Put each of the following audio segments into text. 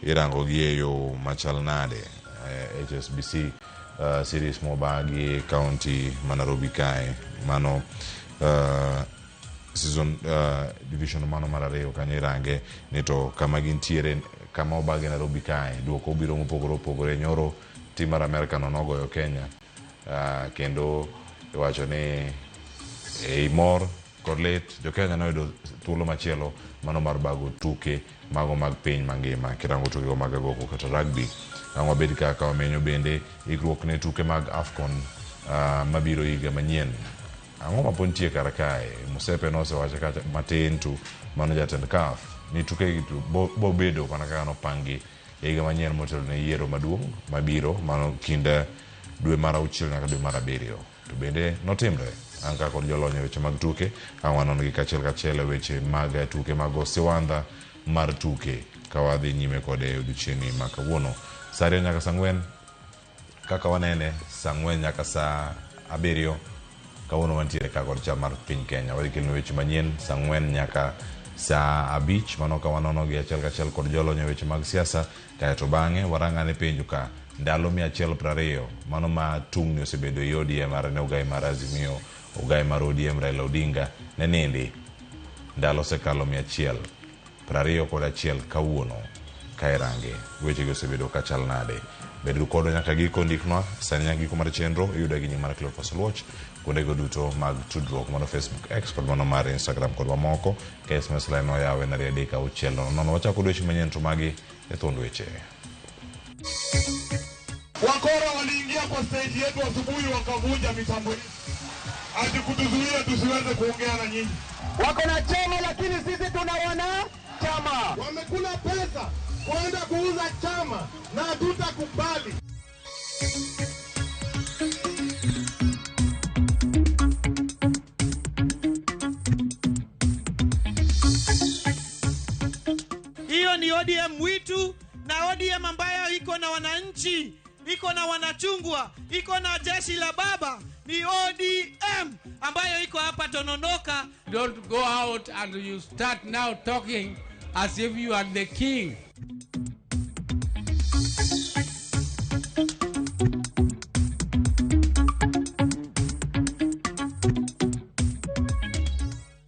irango gieyo machal nade. HSBC series mobagi county Nairobi kae mano season division mano marareo kanyirange nito kama gintiere kama obagi Nairobi kae duoko biro mopogore nyoro team mar America nogoyo Kenya kendo iwacho ni mor kod lit jo Kenya noyudo thuolo machielo mano mar bago tuke mago mag piny mangima kirango tuke mag gogo kata rugby angwa bedi kaka wamenyo bende igruok ne tuke mag AFCON mabiro higa manyien angwa mapontie karakae Musepe no se wacha kata matin tu mano jatend CAF ni tuke bo bedo kana kano pangi higa manyien motelo ne yiero maduong' mabiro mano kinda dwe mar 6 nyaka dwe mar 7 to bende notimre anka kod jolonyo weche mag tuke angwano ngi kachiel weche mag tuke mag Siwandha mar tuke kawadhi nyime kode odiochieng' ma kawuono Sario nyaka sangwen kaka wanene sangwen nyaka saa 7 kawuono mantiere ka kod chama mar piny Kenya wadi kelno weche manyien sangwen nyaka saa 5 mano ka wanono gi achiel kod jolonyo weche mag siasa kae to bang'e warangane penjo ka ndalo 120 mano ma tungni osebedo ODM marane ugai mar Azimio ugai mar ODM Raila Odinga ne nindi ndalo sekalo 121 kawuono kairange weche go osebedo kachal nade bedo kodo nyaka giko ndiknwa sani nyaka giko mar chenro iyudo gi nyimar Cleophas Watch kuonde go duto mag tudruok mar Facebook X kod mano mar Instagram kod mamoko SMS line oyawe na 3 nono wachako dweche manyien to magi e thond weche. Wakora waliingia kwa stage yetu asubuhi wakavunja mitambo ati kutuzuia tusiweze kuongea na nyinyi. Wako na chama lakini sisi tuna wanachama. Wamekula pesa kwenda kuuza chama na hatutakubali. Hiyo ni ODM witu na ODM ambayo iko na wananchi, iko na wanachungwa, iko na jeshi la baba. Ni ODM ambayo iko hapa Tononoka. Don't go out and you start now talking as if you are the king.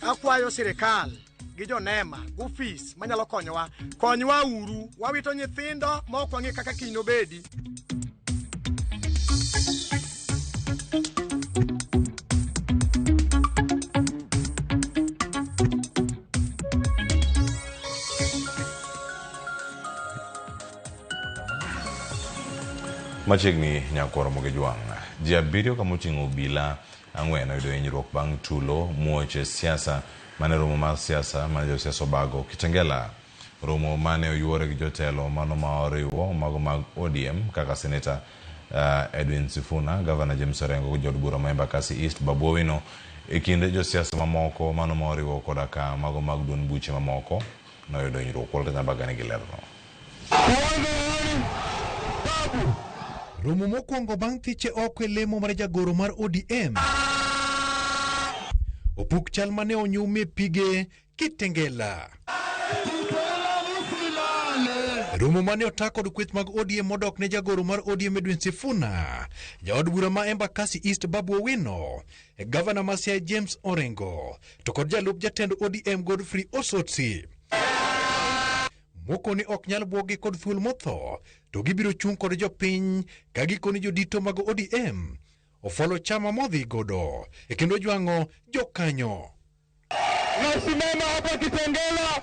Akwayo sirikal gi jonema gufis manyalo konywa uru wawito nyithindo mok wang'e kaka kiny obedi. Machegni nyakoro moge jwang' ji 7 kamoting'o obila 4 oyudo hinyruok bang' tulo muoche siasa mane romo mar siasa mane josiasa obago Kitengela romo mane oyuore gi jotelo mano ma oriwo mago mag ODM kaka seneta Edwin Sifuna, Governor James Orengo gi jod bura ma Embakasi East Babu Owino e kinde josiasa mamoko mano ma oriwo koda ka mago mag duond buche mamoko noyudo hinyruok Walter Nyambagane gi lerno. Romo mokwongo bang' thiche oko e lemo mar jagoro mar ODM opuk chal mane onyume pige Kitengela. Romo mane otak kod kweth mag ODM modok ne jagoro mar ODM Edwin Sifuna, jaod bura ma Embakasi East Babu Owino, Governor ma Siaya James Orengo to kod jalup jatend ODM Godfrey Osotsi. Moko ni ok nyal buogi kod thuol motho to gibiro chung kod jopiny ka gikoni jodito mag ODM ofolo chama modhi godo e kendo jwang'o jokanyo. Nasimama hapa Kitengela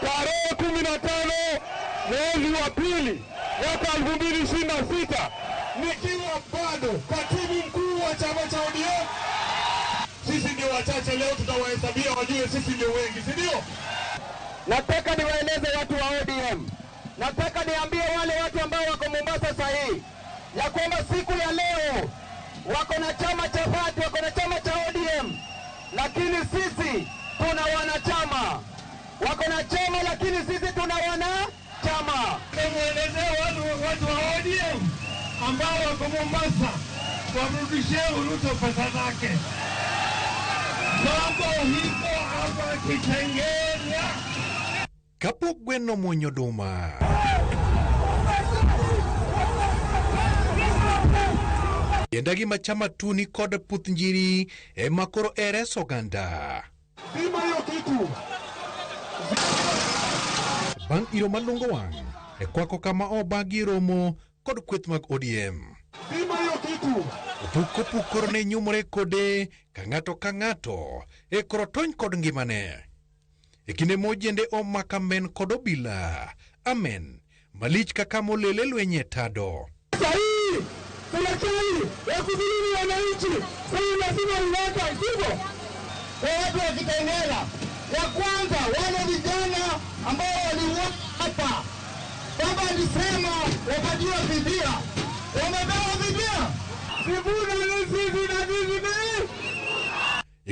tarehe 15 mwezi wa pili mwaka 2026 nikiwa bado katibu mkuu wa chama cha ODM. Sisi ndio wachache, leo tutawahesabia wajue sisi ndio wengi, si ndio? Nataka niwaeleze watu wa ODM. Nataka niambie wale watu ambao wako Mombasa sahi ya kwamba siku ya leo wako na chama cha party, wako na chama cha ODM, lakini sisi tuna wanachama. Wako na chama lakini sisi tuna wanachama. Niwaeleze watu wa ODM ambao wako Mombasa wamrudishie Ruto pesa zake. Mambo hiko hapa Kitengela. Kapok gweno muonyo duma. Endagi machama tuni kod puth njiri makoro eres oganda. Zima hiyo kitu. Bang' iro malungo wang' kwako kama obagi romo kod kweth mag ODM. Zima hiyo kitu. Pukoro ne nyumore kode ka ng'ato koro tony kod ngimane. Kinde mojende omaka men kod obila. Amen. Malich kaka molele lwenye tado. Sahi! Serikali ya kudhulumu wananchi. Sahi lazima uweka hivyo. Kwa watu wa Kitengela. Ya kwanza wale vijana ambao waliuawa hapa. Baba alisema wapatiwa fidia. Wamepewa fidia. Sibuna ni sisi na sisi.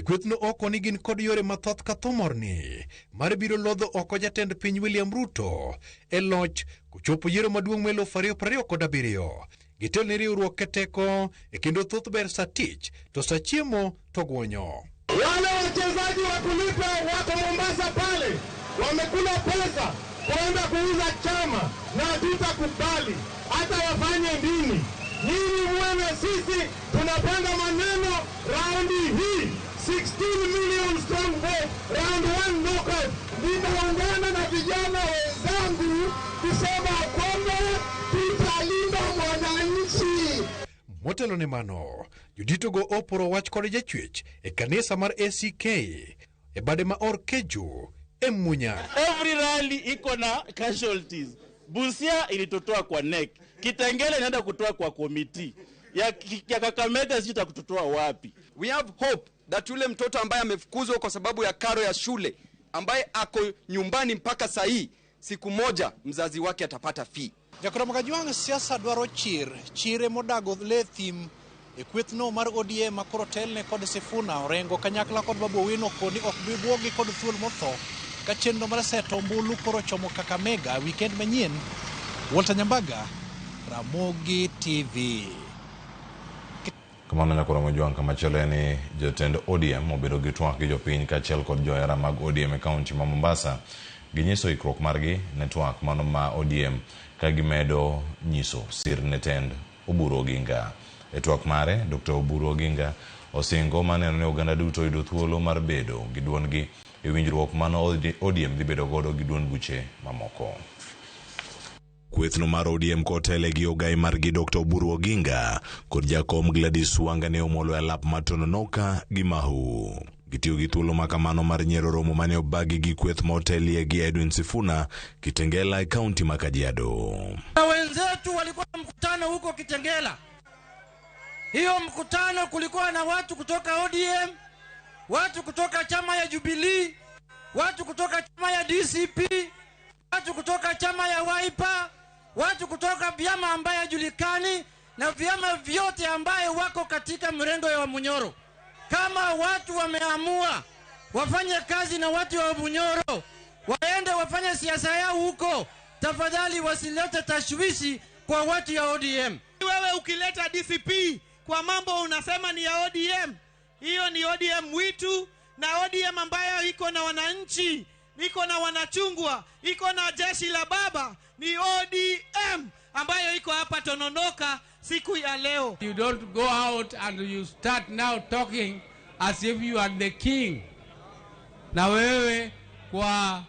Kwethno oko ni gin kod yore mathoth ka thomorni mar biro lodho oko jatend piny William Ruto e loch kuchopo yiero maduong' ma 2027. Gitel ni riwruok ke teko kendo thoth ber sa tich to sa chiemo to guonyo. Wale wachezaji wa kulipa wako Mombasa pale wamekula pesa kwenda kuuza chama na hatutakubali hata wafanye nini. Nyinyi muone sisi tunapanga maneno raundi hii 16 million strong vote round 1 knockout. Ninaungana na vijana wenzangu kusema kwamba tutalinda mwananchi. Motelo ne mano, judito go oporo wach kod jachwech kanisa mar ACK bade ma or keju Munya. Every rally iko na casualties. Busia ilitotoa kwa NEC. Kitengele inaenda kutoa kwa committee. Ya Kakamega sita kutotoa wapi? We have hope that yule mtoto ambaye amefukuzwa kwa sababu ya karo ya shule ambaye ako nyumbani mpaka saa hii, siku moja mzazi wake atapata fee. Jakora magajuang siasa dwaro chire modago le thim kwethno mar ODM makoro telne kod Sifuna orengo kanyakla kod Babu Owino koni ok bibuogi kod thuol motho ka chenro mar seto ombulu koro chomo Kakamega weekend manyien. Walter Nyambaga, Ramogi TV. Kamano nyakoro mojuang kama chaleni jotend ODM obedo gi twak gi jopiny kaachiel kod johera mag ODM e kaunti ma Mombasa ginyiso ikruok margi ne twak mano ma ODM ka gimedo nyiso sir ne tend Oburu Oginga. E twak mare Dr. Oburu Oginga osingo maneno ne oganda duto yudo thuolo mar bedo gi duondgi e winjruok mano ODM dhi bedo godo gi duond buche mamoko. Kwethno mar ODM kotele gi ogai margi Dr. Oburu Oginga kod jakom Gladys Wanga ne omolo alap matononoka gi Mahu. Gitiyo gi thuolo makamano mar nyiero romo mane obagi gi kweth motelie gi Edwin Sifuna Kitengela e kaunti ma Kajiado. Wenzetu walikuwa mkutano huko Kitengela. Hiyo mkutano kulikuwa na watu kutoka ODM, watu kutoka chama ya Jubilee, watu kutoka chama ya DCP, watu kutoka chama ya Wiper, watu kutoka vyama ambaye hajulikani na vyama vyote ambaye wako katika mrengo ya Munyoro. Kama watu wameamua wafanye kazi na watu wa Munyoro, waende wafanye siasa yao huko, tafadhali wasilete tashwishi kwa watu ya ODM. Wewe ukileta DCP kwa mambo unasema ni ya ODM, hiyo ni ODM witu, na ODM ambayo iko na wananchi, iko na wanachungwa, iko na jeshi la baba, ni ODM ambayo iko hapa Tononoka siku ya leo. You don't go out and you start now talking as if you are the king. Na wewe kwa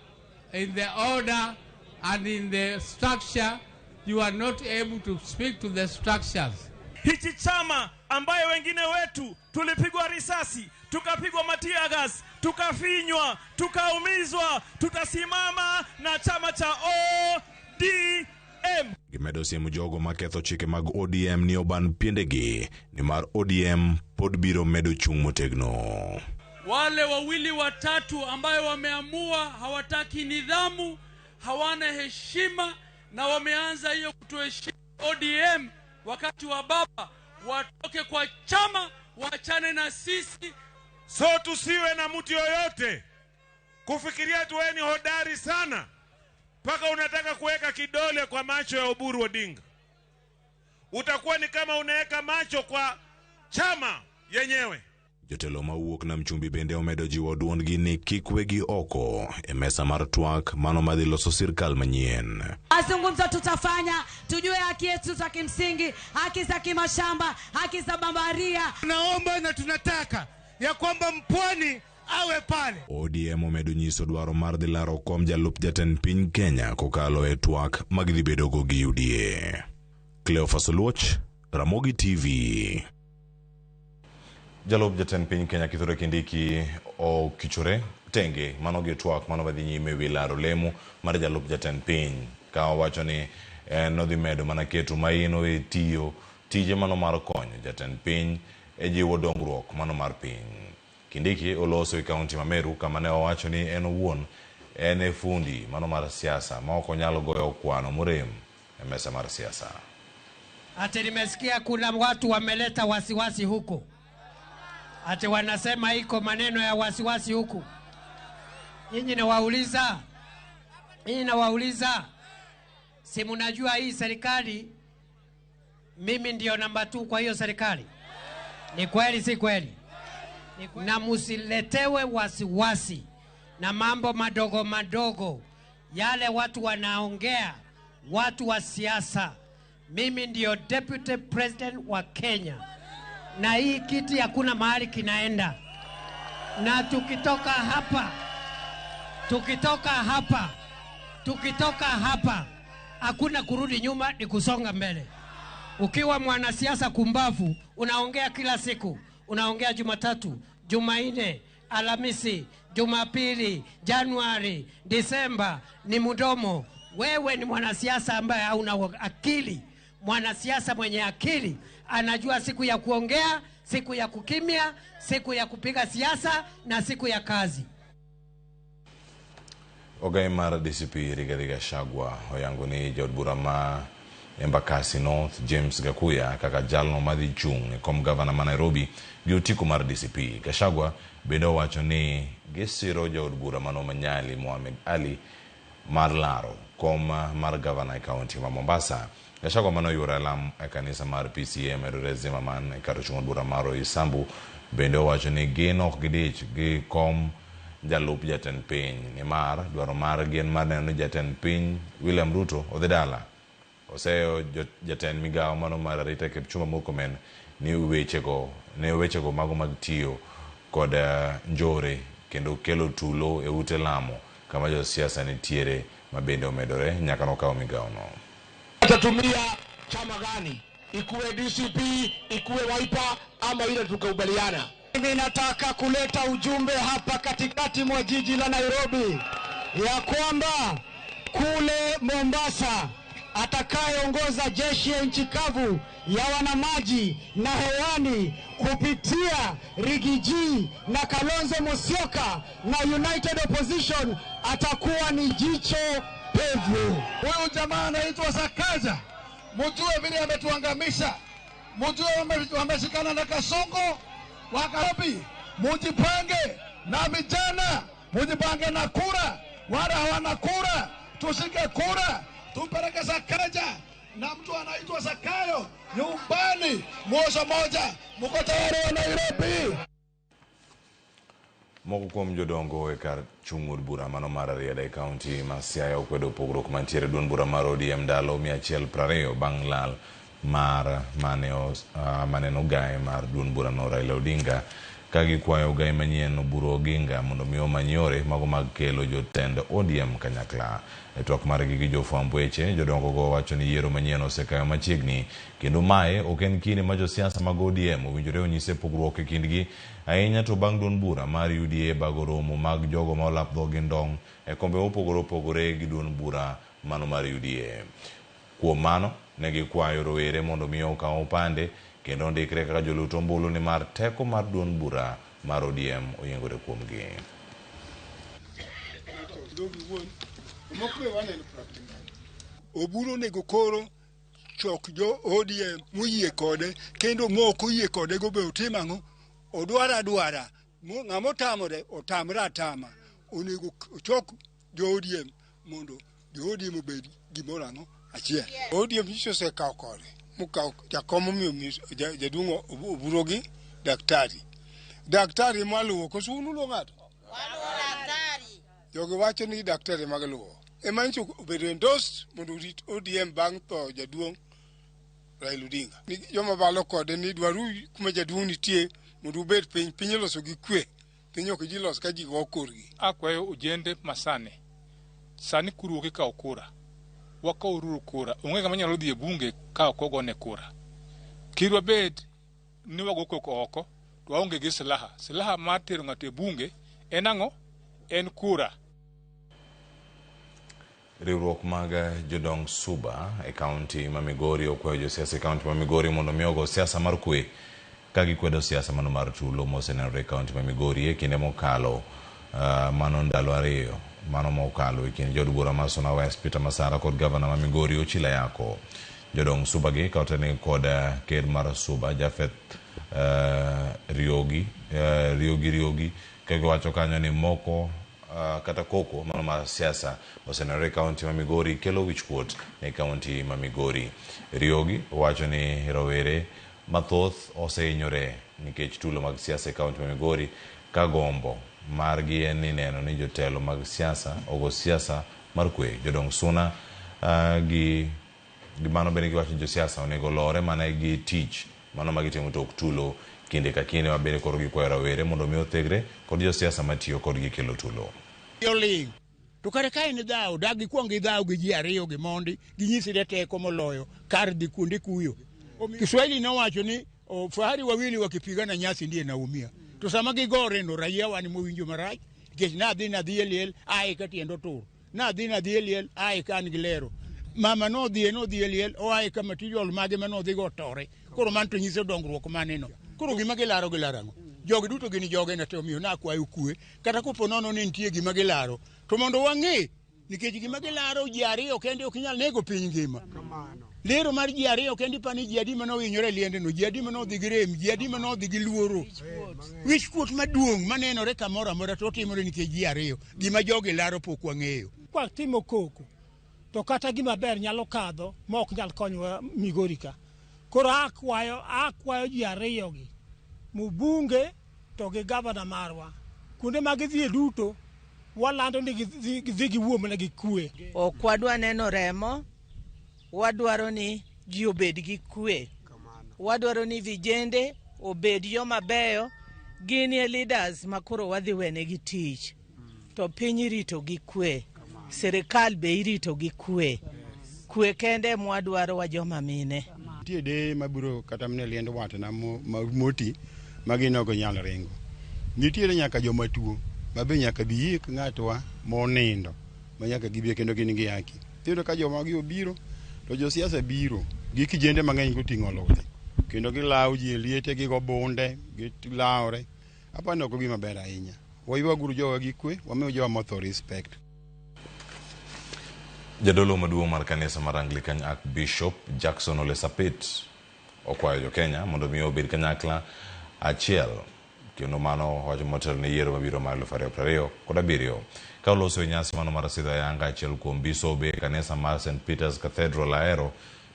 in the order and in the structure, you are not able to speak to the structures. Hichi chama ambaye wengine wetu tulipigwa risasi, tukapigwa matia gas, tukafinywa, tukaumizwa, tutasimama na chama cha ODM. Gimedo siemu jogo maketho chike mag ODM ni oban piendegi ni mar ODM pod biro medo chung motegno. Wale wawili watatu ambayo wameamua hawataki nidhamu, hawana heshima na wameanza hiyo kutoheshimu ODM wakati wa baba, watoke kwa chama, waachane na sisi. So tusiwe na mtu yoyote kufikiria tuwe ni hodari sana paka unataka kuweka kidole kwa macho ya Oburu Odinga. Utakuwa ni kama unaweka macho kwa chama yenyewe. Jotelo mawuok na mchumbi bende omedo jiwo duondgi ni kik wegi oko e mesa mar twak mano madhi loso sirkal manyien. Mazungumzo tutafanya, tujue haki yetu za kimsingi, haki za kimashamba, haki za mabaharia. Tunaomba na tunataka ya kwamba mpwani awe pale. ODM omedo nyiso dwaro mar dhi laro kom jalup jatend piny Kenya kokalo e twak magidhi bedogo gi UDA. Cleophas Oluoch, Ramogi TV. Jalup jatend piny Kenya Kithure Kindiki o kichore tenge mano gi twak mano badhi nyime wi laro lemo mar jalup jatend piny ka owacho ni nodhi medo mana keto maino e tiyo tije mano mar konyo jatend piny e jiwo dongruok mano mar piny. Kindiki oloso e kaunti ma Meru kama ne owacho ni en owuon en fundi mano mar siasa ma ok onyalo goyo kwano murem e mesa mar siasa. Ati nimesikia kuna watu wameleta wasiwasi huko. Ati wanasema iko maneno ya wasiwasi huku. Nyinyi nawauliza, si mnajua hii serikali mimi ndio namba 2 kwa hiyo serikali? Ni kweli si kweli? Na musiletewe wasiwasi na mambo madogo yale watu wanaongea, watu wa siasa. Mimi ndio deputy president wa Kenya, na hii kiti hakuna mahali kinaenda, na tukitoka hapa hakuna kurudi nyuma, ni kusonga mbele. Ukiwa mwanasiasa kumbavu unaongea kila siku, unaongea Jumatatu, Jumanne, Alhamisi, Jumapili, Januari, Disemba, ni mdomo. Wewe ni mwanasiasa ambaye hauna akili. Mwanasiasa mwenye akili anajua siku ya kuongea, siku ya kukimya, siku ya kupiga siasa na siku ya kazi. Ogai mar DCP Rigathi Gachagua oyango ni jaod bura ma Embakasi North James Gakuya kaka jalno madhi chung kom gavana ma Nairobi gi otiko mar DCP. Gachagua bende owacho ni gisiro jaod bura mano Manyali Mohamed Ali mar laro kom mar gavana e kaunti ma Mombasa. Gachagua mano yura lam e kanisa mar PCM Edward Zimmerman e kar chung bura maro Isambu bende owacho ni gin ok gidich gi kom jalup jatend piny ni mar dwaro mar gien mar neno jatend piny William Ruto odhi dala. Oseo jatend migawo mano mar arita Kipchumba Murkomen ni wechego mago mag tiyo kod njore kendo kelo tulo e ute lamo kama jo siasa nitiere mabende omedore nyaka nokawo migawo no. Atatumia chama gani? Ikuwe DCP, ikuwe Wiper ama ile tukubaliana. Mimi nataka kuleta ujumbe hapa katikati mwa jiji la Nairobi ya kwamba kule Mombasa atakayeongoza jeshi ya nchi kavu ya wanamaji na hewani kupitia Rigiji na Kalonzo Musyoka na United Opposition atakuwa ni jicho pevu. Huyu jamaa anaitwa Sakaja. Mjue vile ametuangamisha. Mjue wameshikana na Kasongo wakapi. Mujipange na vijana, mujipange na kura. Wala hawana kura, tushike kura. Tumpeleke Sakaja na mtu anaitwa Sakayo nyumbani moja. Mko tayari wa Nairobi? Moko kuom jodongo e kar chung'od bura mano mar Rarieda e kaunti ma Siaya okwedo pogruok mantiere duond bura mar ODM ndalo 120 bang' lal mar maneno gae mar duond bura no Raila Odinga ka gikwayo gae manyien Oburu Oginga mondo mi omanyore mago mag kelo jotend ODM kanyakla. E twak margi gi jofwamb weche jodongo go wacho ni yiero manyien osekayo machiegni kendo mae ok en kinde ma josiasa mag ODM owinjore onyise pogruok e kindgi ahinya to bang' duond bura mar UDA bago romo mag jogo ma olap dhogi ndong' e kombe opogore gi duond bura mano mar UDA. Kuom mano ne gikwayo rowere mondo mi okaw opande kendo ndikre kaka jolut ombulu ni mar teko mar duond bura mar ODM oyiengore kuomgi. Oburu nego koro chok jo ODM moyie kode kendo moko yie kode go be otimang'o odwara ng'amo otamre atama onego chok jo ODM mondo jo ODM obed gimoro ang'o achiel. ODM iso kawo kode mukawo jakom miyo jadungo Oburogi daktari daktari maluwo ko sunu lo ngato daktari jogi wacho ni daktari magaluwo emancho obedo endorsed mondo rit ODM bang' tho jaduong' Raila Odinga ni joma balo kode ni dwaru kuma jaduong' nitie mondo ubed piny loso gi kwe piny ok ji los ka ji go korgi. Akwayo ojende masane sani kuru ka okura waka ururu kura onge kama nyalo dhi e bunge ka ok ogone kura kirwa bed ni wago koko oko to waonge gi silaha mar tero ng'ato e bunge en ang'o en kura. Riwruok mag jodong Suba e kaunti ma Migori okwayo josiasa e kaunti ma Migori mondo miogo siasa mar kwe ka gikwedo siasa mano mar tulo mosenenore e kaunti ma Migori e kinde mokalo mano ndalo ariyo mano mokalo e kind jod bura ma Suna West Peter Masara kod gavana ma Migori Ochila Yako. Jodong Suba gi kautene kod ker mar Suba Jafeth Riogi ka giwacho kanyo ni moko kata koko mano mar siasa osenenore e kaunti ma Migori kelo wichkuot e kaunti ma Migori. Riogi wacho ni rawere mathoth oseinyore nikech tulo mag siasa e kaunti ma Migori ka gombo margi en ni neno ni jotelo mag siasa ogo siasa mar kwe. Jodong Suna gi mano bende giwacho jo siasa onego lore mana gi tich mano magitimo tok tulo kinde ka kinde mabende koro gikwayo rawere mondo mi othegre kod jo siasa matiyo kod gikelo tulo. Yoling to kare kae ni dhao dagi kuongi dhao gi ji ariyo gi mondi ginyisi de teko moloyo kar dhi kuonde kuyo. Kiswahili nowacho ni fahari wawili wakipigana nyasi ndiye naumia. To sama gigore no raia wani mowinjo marach nikech nadhi eliel ai ka tiendo tur nadhi eliel ai kan gilero mama no dhi eliel o ai kama tijol mage mano dhi go tore koro man to nyiso dongruok maneno koro gima gilaro jogi duto gini joge na to miyo na kwayo kwe kata kopo nono ni nitie gima gilaro to mondo wang'e nikech gima gilaro ji ariyo kende ok nyal nego piny ngima. Lero mar ji ariyo kendi pani ji adi mano winyore liende no ji adi mano dhi girem ji adi mano dhi giluoro wich kuot maduong' manenore kamoro amora to timore nikech ji ariyo gima jogi laro pok wang'eyo. Kwa timo koko to kata gima ber nyalo kadho ma ok nyal konyo Migori ka. Koro akwayo ji ariyo gi mubunge to gi gavana marwa kuonde mag dhi duto walando ni gidhi giwuo mana gi kwe. Ok wadwa neno remo, wadwaro ni ji obed gi kwe. Wadwaro ni vijende obed yo mabeyo gini leaders makoro wadhi wene gi tich. To piny rito gi kwe. Serikal be irito gi kwe. Kwe kende mwadwaro wa joma mine. Tie de maburo kata mne liendo watna moti magino go nyal ringo. Nitiere nyaka joma tuo mabe nyaka biyik ng'atwa monindo manyaka gibie kendo gin gi haki. Tendo ka joma gi obiro to jo siasa biro gi kijende mang'eny goting'o luthi kendo gilawo ji liete gi go bunde gilawre apano ko gima ber ahinya. Waywa guru jowa gi kwe wamiyo jowa motho respect. Jadolo maduong' mar kanisa mar Anglican Archbishop Jackson Ole Sapit okwayo jo Kenya mondo mi obed kanyakla achiel kendo mano wacho motel ne yiero mabiro mar 2027 ka oloso nyasi mano mar sidho ayanga achiel kuom bisobe kanisa mar St Peter's Cathedral Ahero.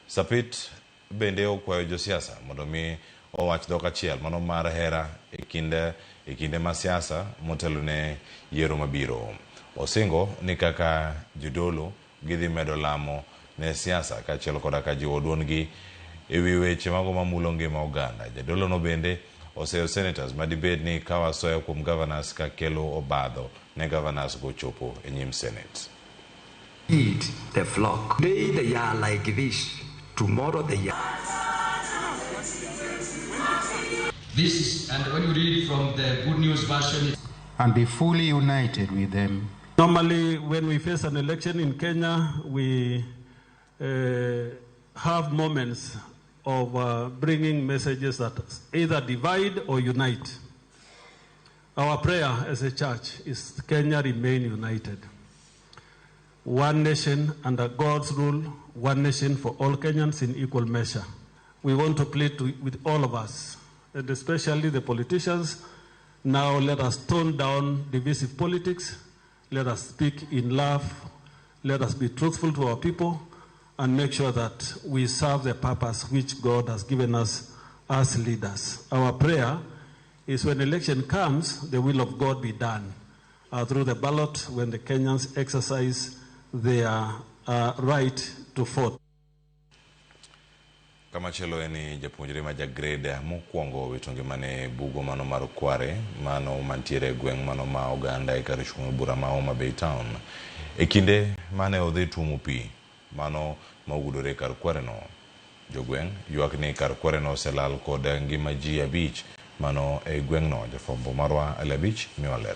Sapit bende okwayo jo siasa mondo mi owach dhok achiel mano mar hera e kinde ma siasa motelo ne yiero mabiro. Osingo ni kaka jodolo gidhi medo lamo ne siasa kachiel koda ka jiwo duongi e wi weche mago mamulo ngima oganda. Jadolo no bende oseyo senators madibed ni kawasoya kuom governors ka kelo obadho ne governors go chopo e nyim Senate. Feed the flock. Today they are like this, tomorrow they are. This, and when you read from the Good News version, and be fully united with them. Normally, when we face an election in Kenya, we have moments of bringing messages that either divide or unite. Our prayer as a church is Kenya remain united. One nation under God's rule, one nation for all Kenyans in equal measure. We want to plead with all of us, and especially the politicians. Now let us tone down divisive politics. Let us speak in love. Let us be truthful to our people and make sure that we serve the purpose which God has given us as leaders. Our prayer is when election comes, the will of God be done through the ballot when the Kenyans exercise their right to vote. Kama chelo eni japuonjre ma jagrade mokwongo witonge mane bugo mano mar Kware mano mantiere gweng mano ma oganda e kar chung bura ma Homa Bay Town e kinde mane odhi tumo pi mano maugudore kar Kware no jogweng ywak ni kar Kware no selal kod ngima ji 5 mano e gweng no jafombo marwa Alabich miwaler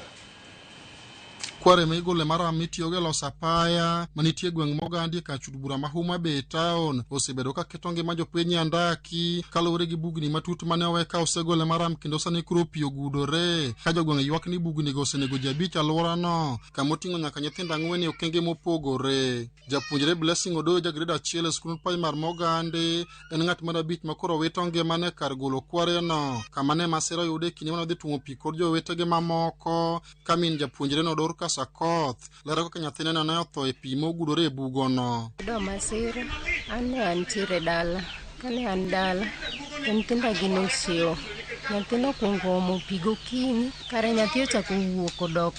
Kware ma igole mara mitiyoge losa paya manitie gweng mogandi ka chudbura ma Homa Bay Town osebedo ka keto ngima jopiny andaki kaluwore gi bugni matut mane oweka osegole maram kendo sani kuro pi ogudore ka jogweng ywak ni bugni go osenego ji 5 alwora no kamoting'o nyaka nyithindo 4 e okenge mopogore. Japuonjre Blessing Odoyo jagrade 1 e skul primar mogandi en ng'at mar 5 makoro wito ngimane kar golo Kware no kamane masira yude kinde mane odhi tumo pi kod jowetege mamoko kamin japuonjre no Dorcas Akoth lero kaka nyathine ne otho e pi mogudore e bugo no. Do masira ane antiere dala kane an dala nyithinda gi noseo nyathino kuongo omo pi gokinyi kare nyathi ochako wuok odok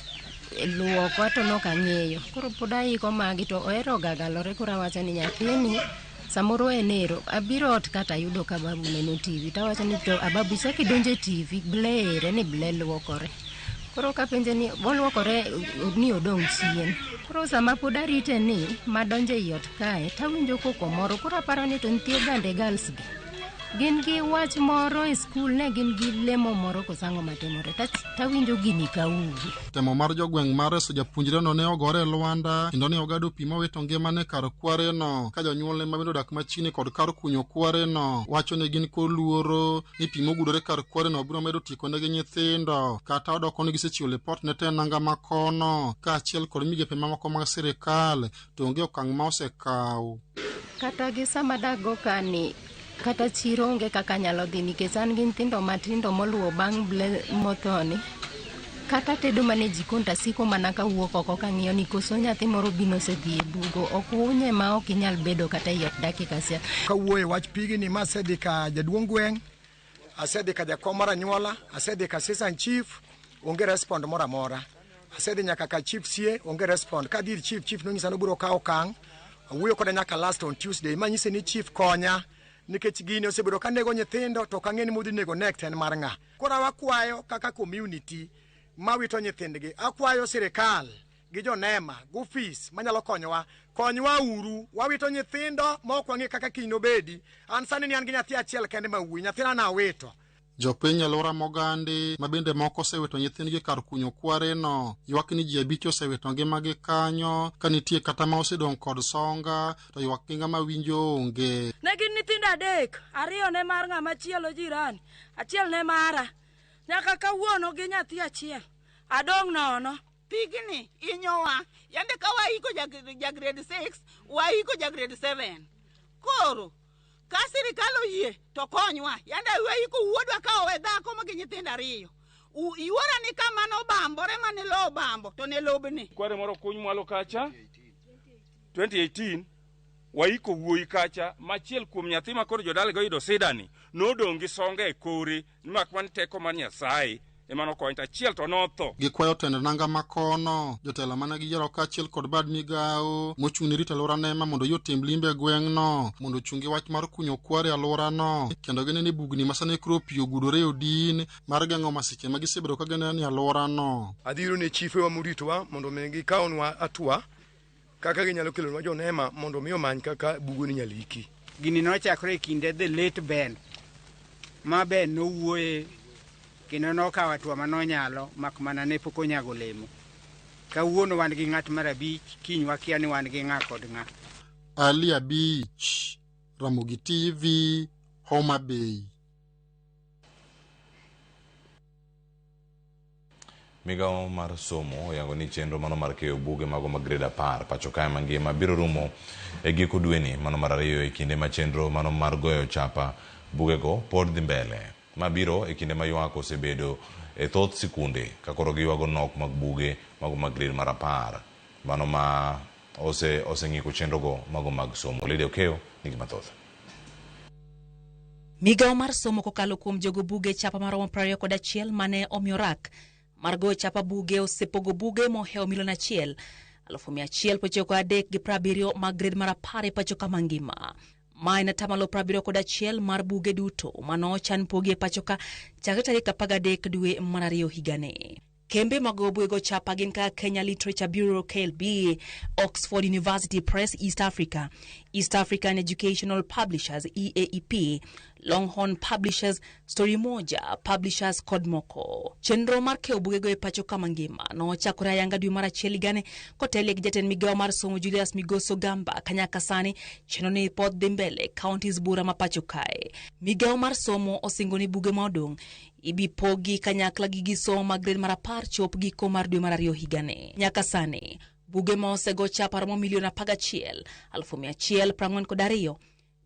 luoko ato nokang'eyo koro pod aiko magi to ohero gagalore koro awacho ni nyathini samoro enero abiro ot kata yudo ka babu neno TV tawacho ni to ababu saki donje TV blere ni ble luokore koro kapenje ni bolwokore ni odong' chien koro sama pod arite ni madonje iot kae tawinjo koko moro koro aparo ni to nitie gande girls gin gi wach moro e skul ne gin gi lemo moro kosango matimore tawinjo gini kaugi. Temo mar jogweng mar reso japuonjre no ne ogore e lwanda kendo ne ogado pi mawito ngimane kar Kware no ka jonyuolne mabende odak machiegni kod kar kunyo Kware no wacho ni gin koluoro ni pi mogudore kar Kware no biro medo tiko ne gi nyithindo kata odoko ni gisechiwo lipot ne te nanga makono kaachiel kod migepe mamoko mag sirikal to onge okang' ma osekaw. Kata gi sama dago kani kata chiro onge kaka nyalo dhi nikech an gi nyithindo matindo moluwo bang' ble mothoni kata tedo mane jikon tasiko mana ka wuok oko kang'iyo ni koso nyathi moro bino osedhi e bugo ok unye ma ok inyal bedo kata iot dakika achiel. Kawuoye wach pigni ma asedhi ka jaduong' gweng', asedhi ka jakom mar anyuola, asedhi ka assistant chief, onge respond moro amora. Asedhi nyaka ka chief sie, onge respond. Ka dir chief nonyisa ni biro kawo okang', awuoyo koda nyaka last on Tuesday, manyise ni chief konya nikech gini osebedo ka nego nyithindo to kang'eni modhi nego next en mar ng'a. Koro wakwayo kaka community mawito nyithindgi, akwayo sirikal gi jonema gofis manyalo konywa uru wawito nyithindo mok wang'e kaka kiny nobedi. An sani ni an gi nyathi achiel kende mawuoyi, nyathina nawito. Jopiny alwora mogandi mabende moko osewito nyithindgi kar kunyo Kware no ywak ni ji 5 osewito ngimagi kanyo ka nitie kata ma osedong' kod songa to ywak gi ng'ama winjo onge. Ne gin nyithindo 3, 2 ne mar ng'ama chielo jirani, 1 ne mara. Nyaka kawuono gi nyathi achiel adong' nono. Pigni inyowa yande ka waiko ja grade 6 waiko ja grade 7 koro ka sirikal oyie to konywa yande waiko wuodwa ka owe dhako ma gi nyithindo 2 iwora ni kama no bambore mane lo bambo to ne lobni Kware moro kuny mwalo kacha 2018 waiko wuoyi kacha machiel kuom nyathi makoro jodala go yudo sidani nodong' gi songa e kore mak man teko mar Nyasaye emano ko achiel to notho. Gikwayo tend nanga makono jotelo mane giyiero kaachiel kod bad migawo mochung' ni rito alwora nema mondo yotim limbe gweng' no mondo chungi wach mar kunyo Kware alwora no kendo gene ni bugni masane kuro pi ogudore odin mar geng'o masiche ma gisebedo ka gene ni alwora no. Adhiro ne chief wa muritowa mondo mi gikawnwa atua kaka ginyalo kelonwa jonema mondo mi omany kaka bugo ni nyaliki. Gini nochakore kinde the late Ben ma Ben nowuoye kendo nokawo atua manonyalo mak mana ne pok onyago lemo. Kawuono wan gi ng'at mar 5 kiny wakia ni wan gi ng'a kod ng'a. Ali Abich, Ramogi TV, Homa Bay. Migawo mar somo yango ni chenro mano mar keyo buge mago mag grade 10 pacho kae mangima biro rumo e giko dweni mano mar 2 e kinde ma chenro mano mar goyo chapa bugego pod dhi mbele mabiro e kinde ma ywak osebedo e thoth sikunde ka koro giywago nok mag buge mago mag grade mar 10 mano ma oseng'iko chenrogo mago mag somo. Lydia Okeyo nigi mathoth. Migao mar somo kokalo kuom jogo buge chapa maromo 21 mane omiyo rak mar go chapa buge osepogo buge moheo milion 1,193 mag grade mar 10 pacho ka mangima. Ma en atamalo 71 mar buge duto manochan pogi e pacho ka chakre tarik 13 dwe mar 2 higani. Kembe mago bugo chapa gin ka Kenya Literature Bureau KLB, Oxford University Press East Africa, East African Educational Publishers EAEP, Longhorn Publishers, Story Moja Publishers kod moko. Chenro mar keyo bugego e pacho ka mangima no chakore ayanga dwe mar 1 higani kotele gi jatend migao mar somo Julius Migoso Gamba kanyaka sani chenro ni pod dhi mbele counties bura ma pacho kae. Migao mar somo osingo ni buge modong ibi pogi kanyakla gi gisomo mag grade mar 10 chop giko mar dwe mar 2 higani. Nyaka sani buge ma osego chapa romo milion 11,142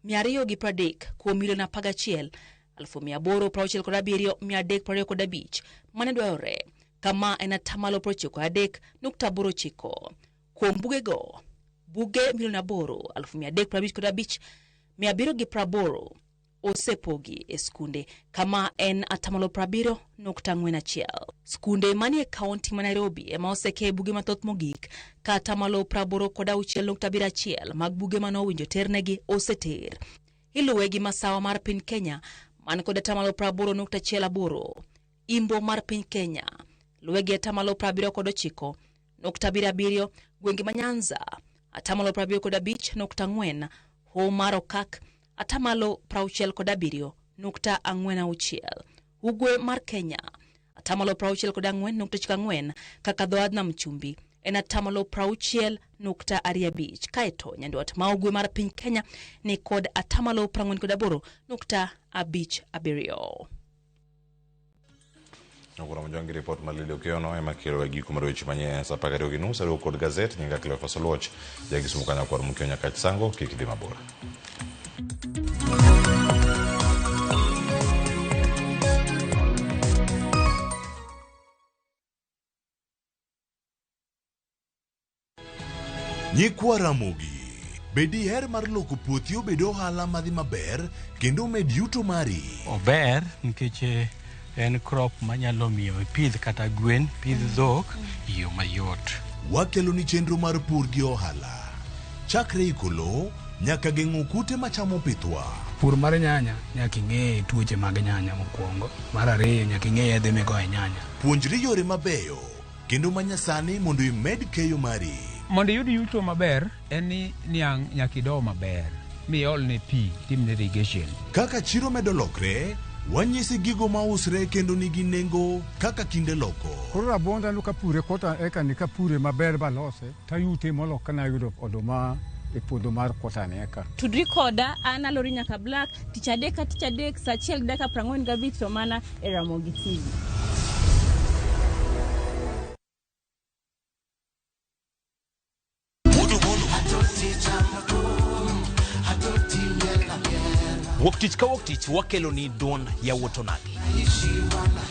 230 kuom milion 11,867,325 mane dwarore. Kama en atamalo 93.89 kuom bugego. Buge milion 8,355,780 osepogi e skunde, kama en atamalo 70.41. Skunde manie kaunti ma Nairobi ema oseke buge mathoth mogik ka atamalo 86.71 mag buge manowinjo ternegi oseter. Iluwe gi masawa mar piny Kenya man kod atamalo 80.18. Imbo mar piny Kenya luwe gi atamalo 79.77. Gwenge ma Nyanza atamalo 75.4. Homa mar Okak atamalo 67.46. Ugwe mar Kenya atamalo 64.4 kaka dhoad nam chumbi en atamalo 60.25. Kaeto nyandwat ma ugwe mar piny Kenya ni kod atamalo 48.57. Nokura mjongi report malile ukeono ema kiro wagi kumarwechi manye sapagari oginu sari kod gazet nyinga kile fasoloch jagi sumukanya kwa mkionya kachisango kikidima bora. Nyikwa Ramogi bedi her mar loko puothi obedo ohala madhi maber kendo med yuto mari. Ober nikech en crop manyalo miyo ipidh kata gwen, pidh dhok yo mayot. Wakelo ni chenro mar pur gi ohala. Chakre ikolo nyaka geng'o kute machamo pithwa. Pur mar nyanya nyaka ing'e tuoche mag nyanya mokwongo. Mar ariyo nyaka ing'e yedhe migoyo nyanya. Puonjri yore mabeyo kendo manyasani mondo imed keyo mari. Mondo yud yuto maber en ni niang' nyaka ido maber miol ne pi timne irrigation. Kaka chiro medo lokre wanyisi gigo mausre kendo nigi nengo kaka kinde loko. Koro rabonda luka pure kota eka ni kapure maber balose tayute molok kana yudo oduma e puodho mar kota neka. Tudri koda ana Lori Nyaka Black tich adek sa achiel dakika 45 to mana e Ramogi TV. Woktich ka woktich wakelo ni don ya wotonagi.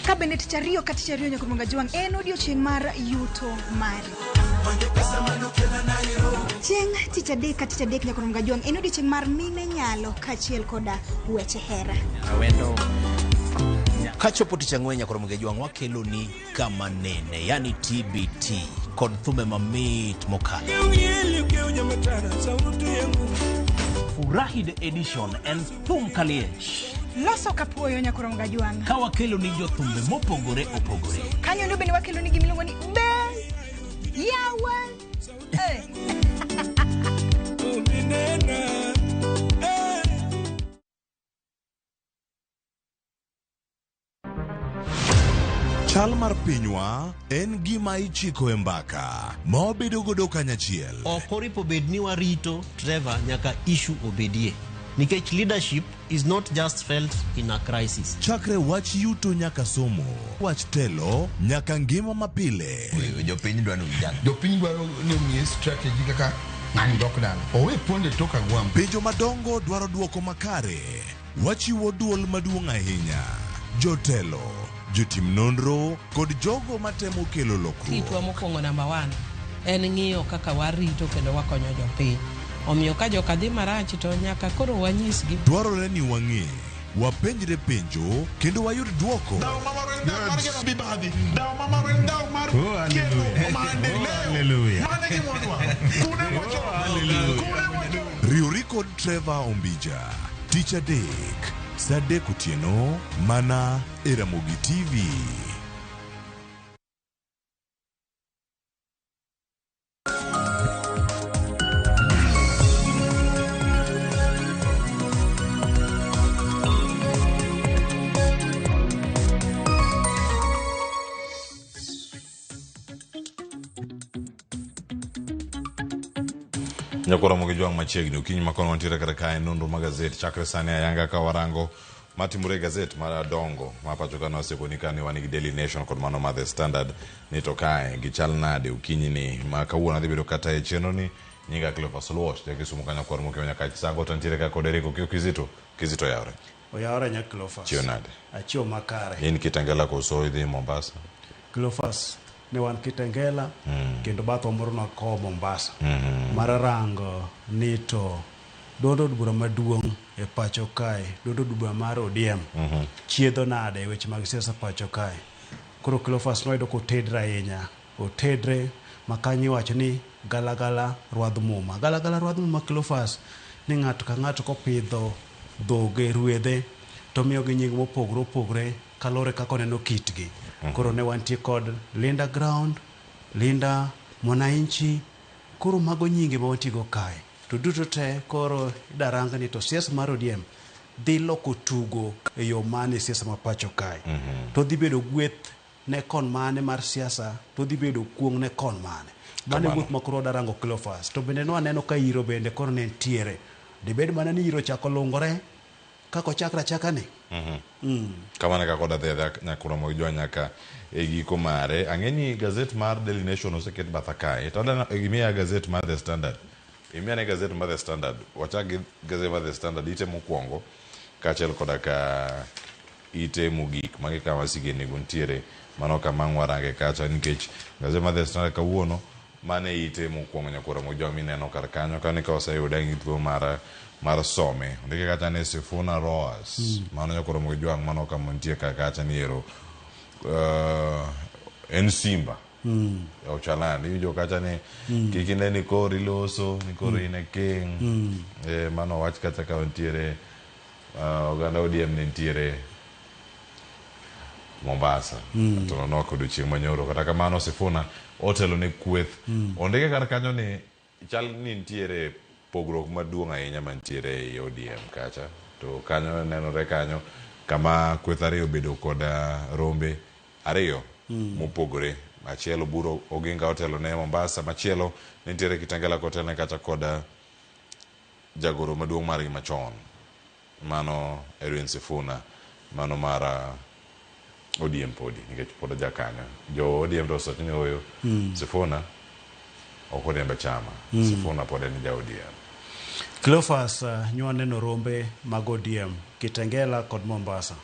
Kabende tich ariyo ka tich ariyo nyakuronga juang en odiochieng' mar yuto mari. Chieng' tich adek ka tich adek nyakuronga juang en odiochieng' mar mine nyalo kachiel koda weche hera. Awendo kachopo tich ang'wen nyakuronga juang wakelo ni kama nene yani TBT kod thume mamit mokalo. Furahi the edition and thum kaliech. Loso kapuoyo nyakuronga juang. Ka wakelo ni jothumbe mopogore opogore. Kanyo ndo bende wakelo ni gimiluongo ni Ben Yawa. Chal mar pinywa en gima ichiko e mbaka ma obedo godo kanyachiel. Okoripo bedni warito Trevor nyaka issue obedie. Nikech leadership is not just felt in a crisis. Chakre wach yuto nyaka somo, wach telo nyaka ngima mapile. Jopiny dwaro ni omiye strategy kaka ng'ani dok dala. Owe ponde toka gwam. Penjo madongo dwaro duoko makare. Wachiwo duol maduong' ahinya. Jotelo, jotim nonro kod jogo matemo kelo lokruok. Kitwa mokwongo namba 1 en ng'iyo kaka warito kendo wakonyo jopiny. Omiyo ka joka dhi marach to nyaka koro wanyisgi. Dwarore ni wang'e wapenjre penjo kendo wayud duoko. Riori kod Trevor Ombija, tich adek, saa 3 otieno, mana e Ramogi TV. Nyakora Ramogi Jwang machiegni okinyi makono wantiere kata kae nonro magazeti chakre sani ayanga ka warango matimore gazeti madongo mapacho ka nosekoni kani wan gi Daily Nation kod mano ma The Standard ni to kae gichal nade okinyi ni ma kawuono adhi bedo kata e chenro ni nyinga Cleophas Luoch de kisumo kanyo kwar moke nyaka chisago tantiere ka kod Eric Kizito yawre oyawre nya Cleophas chio nade achio makare in Kitengela koso idhi Mombasa Cleophas ne wan Kitengela kendo batho moro na ko Mombasa mararango ni to dodo bura maduong' e pacho kae dodo bura mar ODM chiedho nade e weche mag siasa pacho kae koro Cleophas noyudo ko tedra ahinya otedre makanyi wacho ni galagala rwadh muma Cleophas ni ng'ato ka ng'ato kopidho dhoge ruedhe to miyo gi nying mopogre kalore kako neno kitgi koro ne wantie kod Linda Ground, Linda Mwananchi, koro mago nyinge ma wantigo kae to duto te koro idaranga ni to siasa mar ODM dhi loko tugo e yo mane siasa ma pacho kae to dhi bedo gweth ne kon mane mar siasa to dhi bedo kuong ne kon mane mane gweth makoro darango Cleophas to bende no aneno ka iro bende koro ne ntiere dibed mana ni iro chako lungore kako chakra ni kamane kako da nyakura Ramogi Jwang nyaka e giko mare ang'eni gazet mar Daily Nation oseket batha kae to imiya gazet mar The Standard imiya gazet mar The Standard wachak gazet mar The Standard ite mokwongo kaachiel koda ka ite mogik magi kama sigeni guntiere mano kama ngwarange kacha nikech gazet mar The Standard kawuono mane ite mokwongo nyakura Ramogi Jwang mineno kar kanyo kane ka oseyude ng'itho mar some ndike kacha ne Sifuna Roas mano nyakura Ramogi Jwang mano kama ntie kacha niero en Simba Ochalani iwinjo kacha ni kikine ni kori loso ni kori ine king mano wach kacha ka ntiere oganda ODM ne ntiere Mombasa to no kodo chieng' manyoro kata kamano Sifuna otelo ne kweth ondike kar kanyo ni chal ni ntiere pogruok maduong' ahinya mantiere e ODM kacha to kanyo nenore kanyo kama kweth ariyo bedo kod rombe ariyo mopogore machielo buro Oginga otelo ne Mombasa machielo nitiere Kitengela kotel ne kacha kod jagoro maduong' margi machon mano Edwin Sifuna mano mara ODM podi nikech pod jakanyo jo ODM do sotni oyo Sifuna okoriembe chama Sifuna pod en ja ODM Cleophas nywane no rombe mag ODM Kitengela kod Mombasa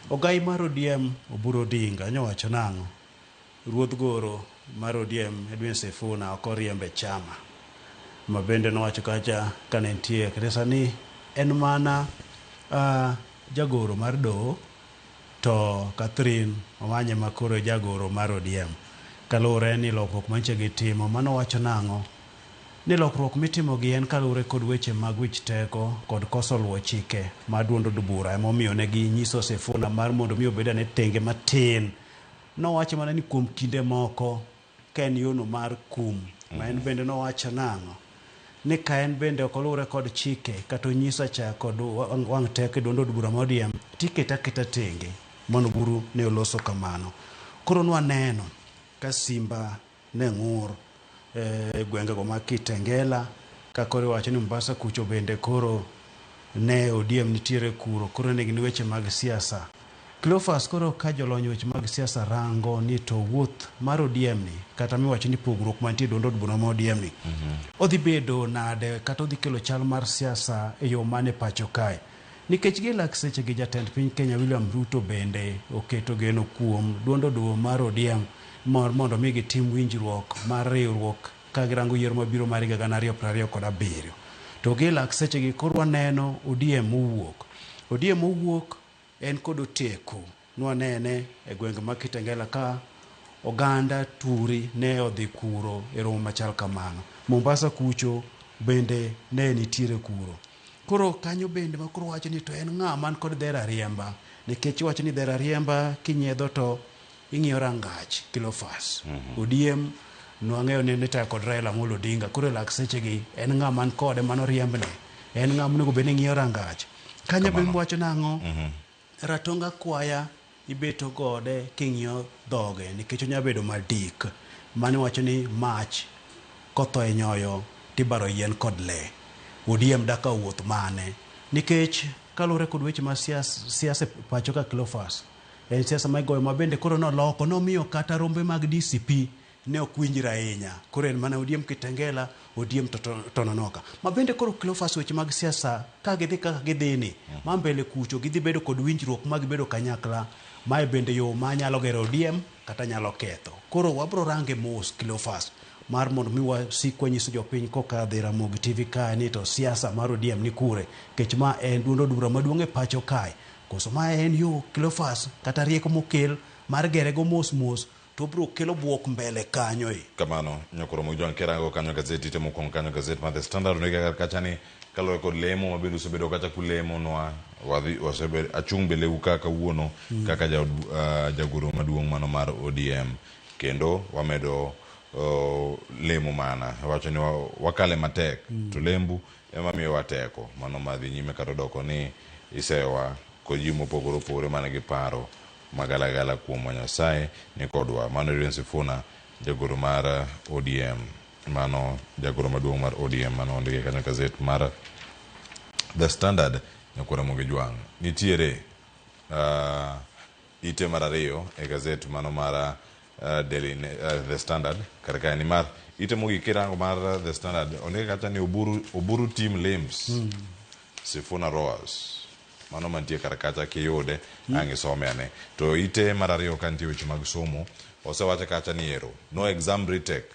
ogai mar ODM Oburu Odinga nyowacho nang'o ruodh goro mar ODM Edwin Sifuna okoriembe chama mabende nowacho kacha kane ntie kesa ni en mana jagoro mar do to Catherine Omanye makoro jagoro mar ODM kalure ni lokruok manche gitimo mano wacho nang'o ni lokruok mitimo gi en kalure kod weche mag wich teko kod koso luwo chike ma duondo bura emomiyo ne gi nyiso Sifuna mar mondo mi obeda ne tenge matin no wacho mana ni kuom kinde moko ka en yono mar kum ma en bende no wacho nang'o ni ka en bende okolure kod chike kata nyisa cha kod wang' teko duondo bura ma ODM tiketa tenge mondo buru ne oloso kamano koro nwa neno ka Simba ne ng'ur gwenge go ma Kitengela ka koro wacho ni Mombasa kucho bende koro ne ODM nitiere kuro ne gin weche mag siasa Cleophas koro ka jolony weche mag siasa rango ni to wuoth mar ODM ni kata miwacho ni pogruok mantie dondo bura ma ODM ni odhi bedo nade kata odhi kelo chal mar siasa e yo mane pacho kae nikech gi lak seche gi jatend piny Kenya William Ruto bende oketo geno kuom dondo mar ODM mondo mi gitim winjruok mar riwruok ka girango yiero mabiro mar 2027 to gi lak seche gi koro waneno ODM owuok ODM owuok en kod oteko nwanene e gwenge ma Kitengela ka oganda turi ne odhi kuro e romo machal kamano. Mombasa kucho bende ne nitiere kuro. Koro kanyo bende ma koro wacho ni to en ng'a man kod dhera riemba, nikech wacho ni dhera riemba kinyiedho to ing'iyo rangach Kilofas. ODM nwang'eyo ni nita kod Raila Amolo Odinga, koro lak sechegi en ng'a man kode mano riembne, en ng'a monego bed ni ng'iyo rangach. Kanyo bende wacho nang'o Ratonga kwaya ibeto gode king'iyo dhoge nikech onya bedo madik, mane wacho ni mach kotho e nyoyo tibaro yien kod le. ODM daka wuoth mane nikech kalure kod weche ma siasa pacho ka Kilofas en siasa ma igoyo mabende koro noloko nomiyo kata rombe mag DCP ne ok winjre ahinya. Koro en mana ODM Kitengela, ODM Tononoka. Mabende koro Kilofas weche mag siasa ka gidhi kaka gidhini ma mbele kucho gidhi bedo kod winjruok mag bedo kanyakla, mae bende yo ma nyalo gero ODM kata nyalo ketho. Koro wabro range mos Kilofas mar mondo mi wasik wanyiso jopiny kokadho Ramogi TV kae ni to siasa mar ODM ni kure, kech ma en duond od bura maduong' e pacho kae. Koso ma en yo Kilofas kata rieko mokel mar gerego mos mos to bro kelo buok mbele kanyo e. Kamano nyakoro mojuan kerango kanyo gazeti temo kon kanyo gazeti ma The Standard onega kacha ni kalo kod lemo mabedo sebedo kacha kulemo noa wasebe achung bele ukaka uono kaka jagoro maduong' mano mar ODM kendo wamedo lemo mana wacho ni wakale matek to lembu ema miyo wateko mano madhi nyime kata doko ni isewa kojimo pogoro pore mana gi paro magalagala kuom Nyasaye ni kodwa. Mano Edwin Sifuna jagoro mar ODM, mano jagoro maduong' mar ODM mano ondike kanyo gazet mar The Standard nyakoro Ramogi Jwang. Nitiere ite mar ariyo e gazet mano mar The Standard karaka ni mar ite mogi kirango mar The Standard ondike kacha ni Oburu team limbs Sifuna Roas mano mantie karakacha kiyude angisomene to ite mar ariyo kantie weche mag somo osewacho kacha ni ero no exam retake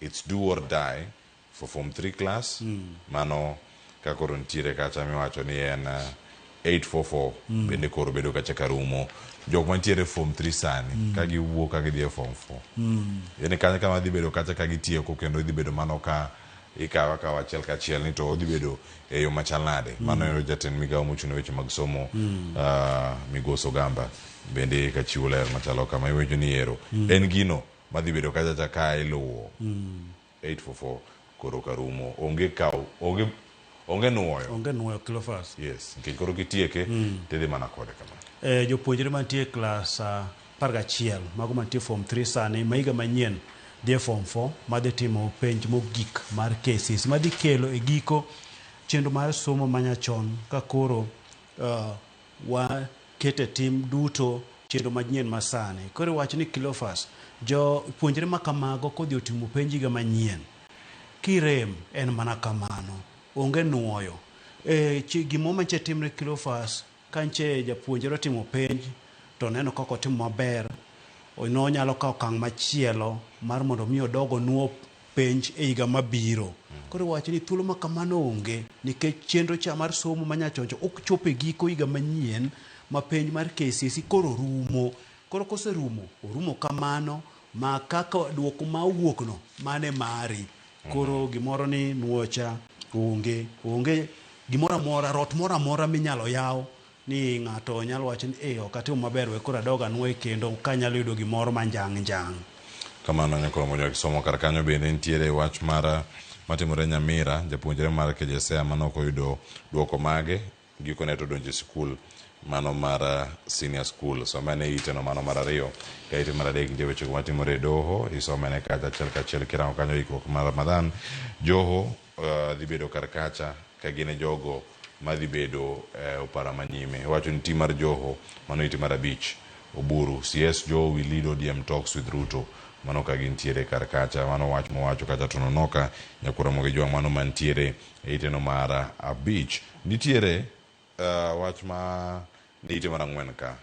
it's do or die for form 3 class mano kakoro ntiere kacha miwacho ni en 844 bende koro bedo kacha karumo jok mantiere form 3 sani ka giwuok ka gidhi e form 4 yani kanyo kama dhi bedo kacha ka gitieko kendo dhi bedo mano ka ikawa kawa achiel kachiel ni to odhi bedo e yo machal nade. Mano jatend migawo mochung' weche mag somo Migoso Gamba bende kachiwo ler machalo kama iwecho ni ero en gino madhi bedo kacha ka iluwo 844 koro karumo onge nuoyo Kilofas. Yes nikech koro kitieke tidhi mana kode kama jopuonjre mantie klas 11 mago mantie form 3 sani maiga manyien dhi form 4 madhi timo penj mogik mar KCSE madhi kelo e giko chenro mar somo manyachon ka koro wakete tim duto chenro manyien masani. Koro wacho ni Kilofas jo puonjre makamago kodhi otimo penjiga manyien kirem en mana kamano onge nuoyo gimo manche timre Kilofas kanche japuonjre timo penj to neno kako otimo maber no nyalo kawo okang' machielo mar mondo mi odogo nuo penj e higa mabiro. Koro wacho ni thuolo makamano onge nikech chenro cha mar somo manyachoncho ok chope giko higa manyien ma penj mar KCSE koro rumo. Koro koserumo orumo kamano ma kaka duoko ma owuok no mane mari. Koro gimoro ni nuocha onge gimoro amora rot moro amora minyalo yawo ni ng'ato nyalo wacho ni ok atimo maber we koro adoga nuoyo kendo ka nyalo yudo gimoro manjang'. Kamano nyakoro mojo kisomo kar kanyo bende nitiere wach mar matimore Nyamira japuonjre mar KJSEA mano koyudo duoko mage gikone to donjo e skul mano mar senior school somene iteno mano mar ariyo ka ite mar adek ntie weche matimore e doho isomene kacha achiel kachiel kirango kanyo ikruok mar Ramadhan joho dhi bedo kar kacha ka gine jogo madhi bedo opara manyime. Wacho ni tim mar joho mano iti mar abich Oburu CS Joho will lead ODM talks with Ruto mano ka gintiere kar kacha mano wach mowacho kacha Tononoka nyakoro Ramogi Jwang mano mantiere e iteno mar abich. Nitiere wach ma ite mar ang'wen ka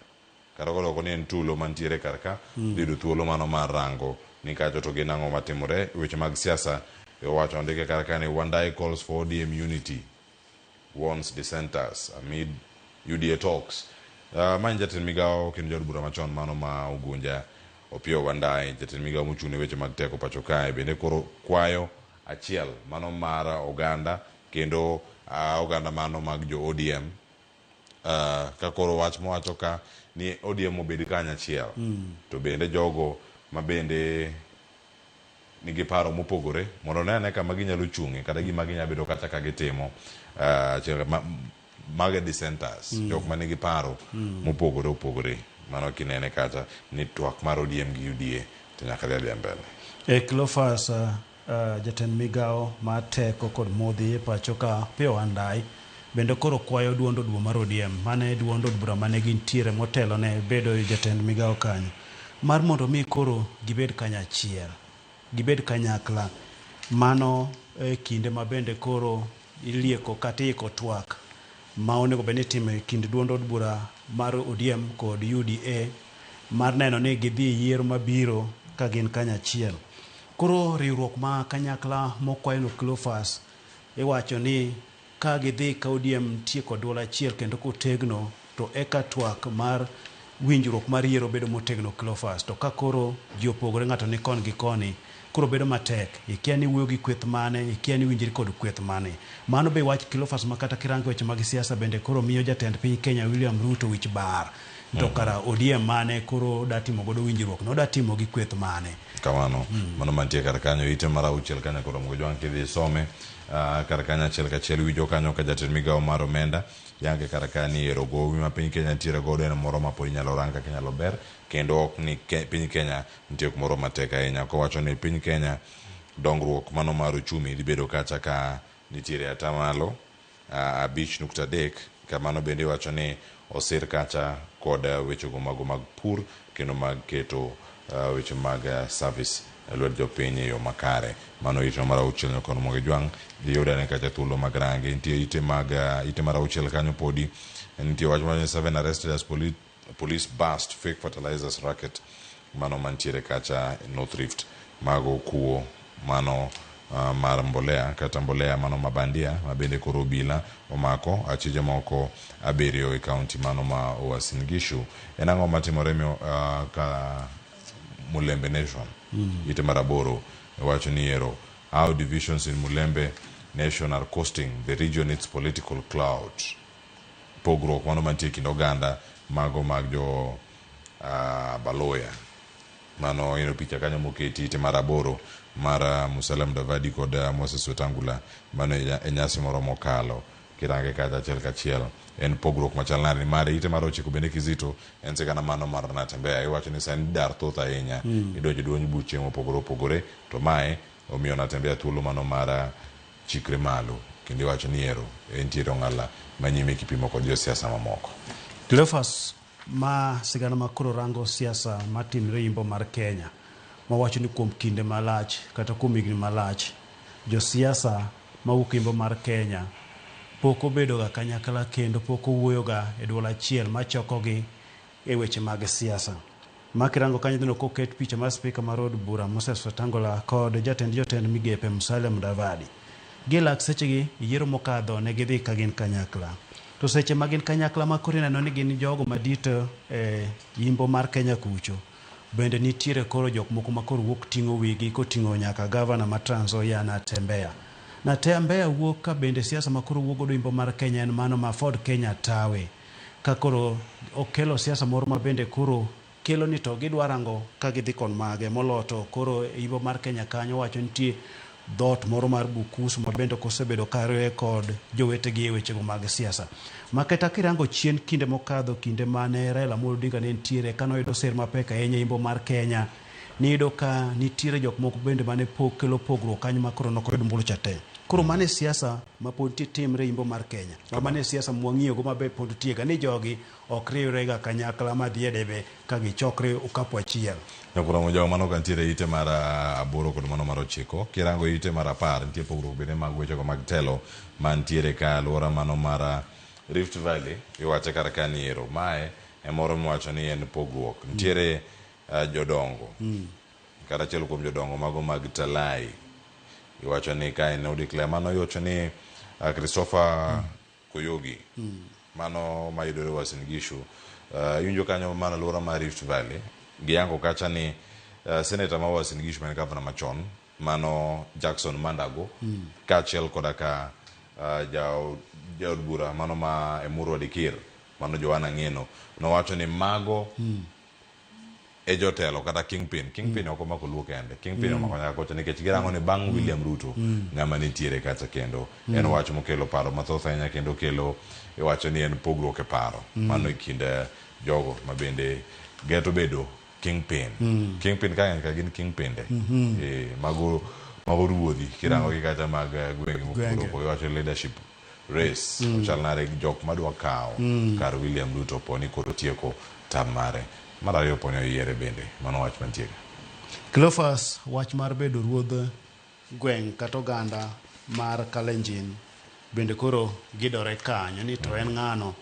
karogoloko ni en tulo mantiere kar ka dido thuolo mano mar rango ni kacho to gin ang'o matimore weche mag siasa wacho ndike kar ka ni Wandai calls for ODM unity warns dissenters amid UDA talks. Man jatend migao kendo jod bura machon mano ma Ugunja Opiyo Wandayi, jatend migao mochune weche mag teko pacho kae bende koro kwayo achiel mano mar oganda kendo oganda mano mag jo ODM ka koro wach mowacho ka ni ODM obedi kanya achiel to bende jogo ma bende nigi paro mopogore mondo nene kama ginyalo chung'e kata gima ginyalo bedo kata ka gitimo maga dissenters jok ma nigi paro mopogore opogore mano kinene kata ni twak mar ODM gi UDA to nyaka dhi mbele. Cleophas jatend migao ma teko kod modhi e pacho ka Opiyo Wandayi bende koro kwayo duond od bura mar ODM mane duond od bura mane gintiere motelo ne bedo jatend migao kanyo mar mondo mi koro gibed kanya achiel, gibed kanyakla mano kinde ma bende koro ilieko kata iko twak ma onego bende time kind duond od bura mar ODM kod UDA mar neno ni gidhi yiero mabiro ka gin kanya achiel. Koro riwruok ma kanyakla mokwayo Cleophas iwacho ni ka gidhi ka ODM tieko duol achiel kendo kotegno to eka twak mar winjruok mar yiero bedo motegno Cleophas, to ka koro ji opogore ng'ato ni kon gi koni koro bedo matek, ikia ni wuoyo gi kweth mane, ikia ni winjri kod kweth mane. Mano be wach Cleophas ma kata kirango weche mag siasa bende koro miyo jatend piny Kenya William Ruto wich bar. To kara ODM mane koro datimo godo winjruok no datimo gi kweth mane kamano mano mantie kar kanyo ite mar auchiel kanyo koro mgojwan kidhi some kar kanyo achiel kachiel wijo kanyo ka jatend migao mar omenda yange kar kani ero gowi ma piny Kenya ntiere godo en moro ma pod inyalo ranga kinyalo ber kendo ok ni piny Kenya nitie kumoro matek ahinya kowacho ni piny Kenya dongruok mano mar uchumi dibedo kacha ka nitiere atamalo 5.3 kamano bende wacho ni osir kacha kod weche go mag pur kendo mag keto weche mag service lwet jopiny e yo makare mano ito mar auchiel kon Mogejwang diyuda ne kacha thuolo mag range nitie ite mar auchiel kanyo podi nitie wach mar 7 arrested as police bust fake fertilizers racket mano mantiere kacha North Rift mago kuo mano mar mbolea kata mbolea mano mabandia mabende koro obila omako achije moko abirio e county mano ma Uasin Gishu enango matimore ka Mulembe Nation ite maraboro wacho ni ero how divisions in Mulembe Nation are costing the region its political clout pogruok mano mantie kind oganda mago mag jo Baloya mano ino picha kanyo moketi ite maraboro mara Musalia Mudavadi kod Moses Wetangula mano enyasi moro mokalo kirange kacha achiel kachiel en pogruok machal nari mare ite mar ochiko bende Kizito en sigana mano mar Natembeya iwacho ni sani dar thoth ahinya idonjo duonyo buche mopogore opogore to mae omiyo Natembeya thuolo mano mar chikre malo kendo iwacho ni ero entiere ong'ala manyime kipimo kod josiasa mamoko. Cleophas ma sigana makoro rango siasa matimre imbo mar Kenya mawacho ni kuom kinde malach kata kuom higni malach josiasa mawuok imbo mar Kenya pok obedo ga kanyakla kendo pok owuoyo ga e duol achiel machokogi e weche mag siasa. Makirango kanyo dino koket picha mar speaker mar od bura Moses Wetangula kod jotend migepe Musalia Mudavadi. Gilak sechegi yiero mokadho ne gidhi ka gin kanyakla. To seche magin kanyakla makoro neno ni gin jogo madito e imbo mar Kenya kucho. Bende nitiere koro jok moko makoro wuok ting'o wigi koting'o nyaka gavana ma Trans Nzoia Natembeya. Natembeya wuok ka bende siasa makoro wuok godo imbo mar Kenya en mano ma Ford Kenya tawe. Ka koro okelo siasa moro ma bende koro kelo ni to gidwa rango ka gidhi kon mage moloto koro imbo mar Kenya kanyo wacho nitie dot moro mar Bukusu ma bende kosebedo kare kod jowetegi e weche mag siasa. Maketa kirango chien kinde mokadho kinde mane Raila Amolo Odinga ne ntiere kanoyudo ser mapek ahinya imbo mar Kenya nido ka nitiere jok moko bende mane pok kelo pogruok kanyo makoro nokoyudo mbulu chate. Koro mane siasa ma pod timre imbo mar Kenya. Mane siasa mwang'iyo go mabe pod tiega ni jogi ok riwrega kanyakla madhi edebe ka gichokre okapo achiel. Nyakura mojawa mano kantiere ite mar 8 kod mano mar 9 kirango ite mar 10 nitie pogruok bende mag weche go mag telo mantiere ka alwora mano mar Rift Valley iwache kar kaniero mae e moro mwacho ni en pogruok nitiere jodongo kata achiel kuom jodongo mago mag Talai iwacho ni ka en odeclare mano iwacho ni Christopher Koyogi mano mayudore Uasin Gishu. Yunjo kanyo mana lura ma Rift Valley. Giyango kacha ni Senator ma Uasin Gishu man Governor machon, mano Jackson Mandago, kachel kodaka jaod bura, mano ma Emurua Dikir, mano Joanna Ngeno. No wacho ni mago e jotelo kata Kingpin oko mako luo kende. Kingpin omako nyaka kocha nikech girango ni bang' William Ruto ng'ama nitiere kacha kendo. En wacho mokelo paro mathoth ahinya kendo kelo wacho ni en pogruok e paro. Mano e kinde jogo mabende geto bedo Kingpin. Kingpin ka gin Kingpin de. Mago ruodhi kirango gi kacha mag gwenge mopogore wacho leadership race. Ochal nare jok madwa kao kar William Ruto poni koro tieko tam mare. Marayo ponyo yiere bende, mano wach mantiega. Cleophas, wach mar bedo ruodh gweng' kata oganda mar Kalenjin bende koro gidore kanyo ni to en ng'ano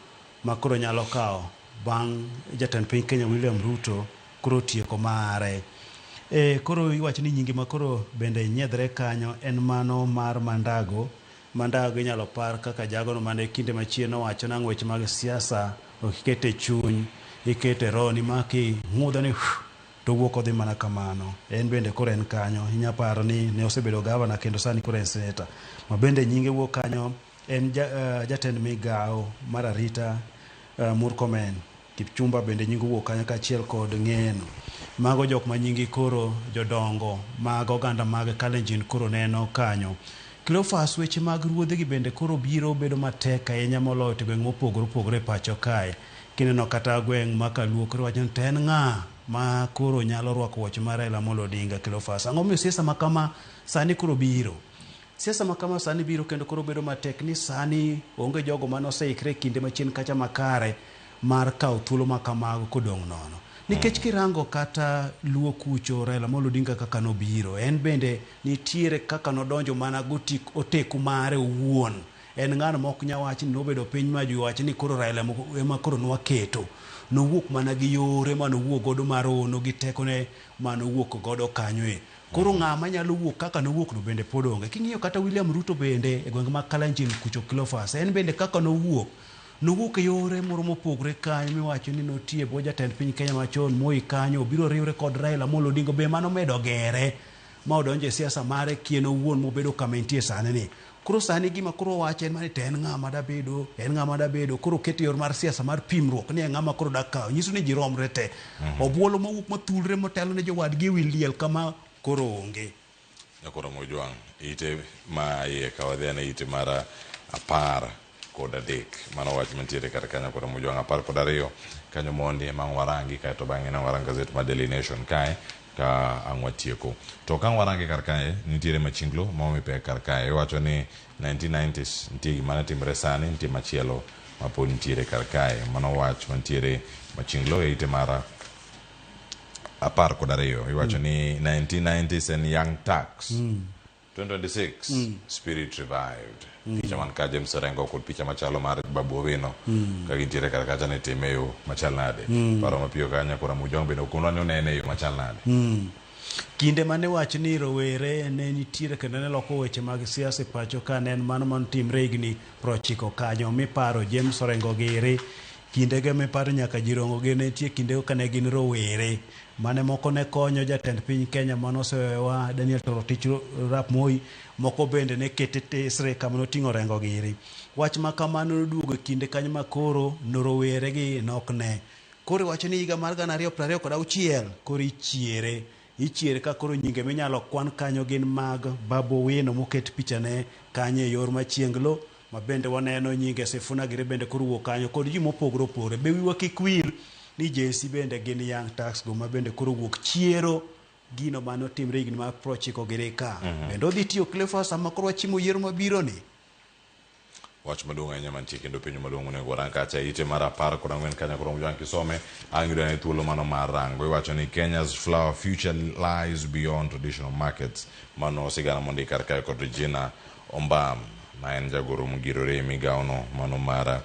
ma koro nyalo kao bang' jatend piny Kenya William Ruto koro tieko mare. Koro iwach ni nyingi ma koro bende nyiedhre kanyo en mano mar Mandago. Mandago inyalo par kaka jagono mane kinde machien owacho na ng'wech mag siasa okikete chuny, ikete roni maki ng'udha ni to wuok odhi mana kamano. En bende koro en kanyo. Inya paro ni ne osebedo gavana kendo sani koro en senator. Ma bende nyinge wuok kanyo en jatend migao mar arita Murkomen. Kipchumba bende nyinge wuok kanyo kaachiel kod Ng'eno. Mago jok ma nyingi koro jodongo mag oganda mag Kalenjin koro neno kanyo. Cleophas, weche mag ruodhigi bende koro biro bedo matek ahinya moloyo to gweng' mopogore opogore pacho kae. Kineno kata gweng' ma Kaluo koro wacho ni to en ng'a ma koro nyalo rwako wuoch mar Raila Amolo Odinga. Cleophas, ang'o miyo siasa ma kama sani koro biro? Siasa ma kama sani biro kendo koro bedo matek ni sani onge jogo mane oseikre kinde machien kacha makare mar kawo thuolo ma kamago kodong' nono. Nikech kirango kata Luo kucho Raila Amolo Odinga kaka nobiro, en bende nitiere kaka nodonjo mana gotik oteku mare owuon. En ng'ano mok nyawachi ni nobedo piny ma ji wacho ni koro Raila ema koro nwaketo. Nowuok mana gi yore manowuok godo mar ono gi tekone manowuok godo kanyo e. Koro ng'ama nyalo wuok kaka nowuok no bende pod onge. King'iyo kata William Ruto bende e gwenge mag Kalenjin kucho Cleophas, en bende kaka nowuok e yore moro mopogre kanyo miwacho ni notie bo jatend piny Kenya machon Moi kanyo obiro riwre kod Raila Amolo Odinga be mano medo gere ma odonje siasa mare kien owuon mobedo kama entie sani ni. Koro sani gima koro wacho en mani to en ng'ama da bedo koro keto yor mar siasa mar pimruok ni ng'ama koro da kawo. Nyiso ni ji romre te. Obuolo mawuok mathulre motelo ne jowadgi ewi liel kama koro onge. Nyakoro Mojwang' ite ma iye kawadhiane ite mara 13 mano wach mantiere kar kanyo koro Mojwang' 12 kanyo mondi ma warangi kae to bang'e na warang gazet ma Daily Nation kae ka ang'watieko. To ka warangi kar kae nitiere machinglo ma omipe kar kae. Iwacho ni 1990s nitie gima ne timre sani, nitie machielo ma pod nitiere kar kae. Mano wach mantiere machinglo e ite mara 12. Iwacho ni 1990s and Young Turks 2026 Spirit Revived. Picha man ka James Orengo kod picha machalo mar Babu Owino ka gintiere kar kacha ne timeyo machal nade. Paro mapiyo kanya kora Mojwang' bende okunwa ni onene yo machal nade. Kinde mane wach ni rowere ne nitiere kendo ne loko weche mag siasa pacho ka ne mano man timre higni 90 kanyo miparo James Orengo giri kinde ge miparo nyaka Jirongo ge ne tie kinde ka ne gin rowere mane moko ne konyo jatend piny Kenya manosewewa Daniel Toroitich Arap Moi, moko bende ne kete tesre kama noting'o Orengo giri. Wach ma kamano noduogo kinde kanyo makoro norowere gi nokne. Koro wacho ni higa mar 2026 koro ichiere ka koro nyinge minyalo kwan kanyo gin mag Babu Owino moket pichane kanyo e yor machienglo, ma bende waneno nyinge Sifuna Giri bende koro wuok kanyo kod ji mopogore opogore. Be wiwa kik wil ni JC bende gin Young Turks go ma bende koro wuok chiero gino mano timre higni mar 90 giri ka. Bende odhi tiyo Cleophas sama koro wachimo yiero mabiro ni. Wach maduong' ahinya mantie kendo penjo maduong' onego warang kacha ite mar 14 kanya koro Mojwang' kisome ang'yudo ne thuolo mano mar rango. Iwacho ni Kenya's flower future lies beyond traditional markets. Mano sigana mondi kar kae kod Regina Ombam ma en jagoro mugirore e migaono mano mar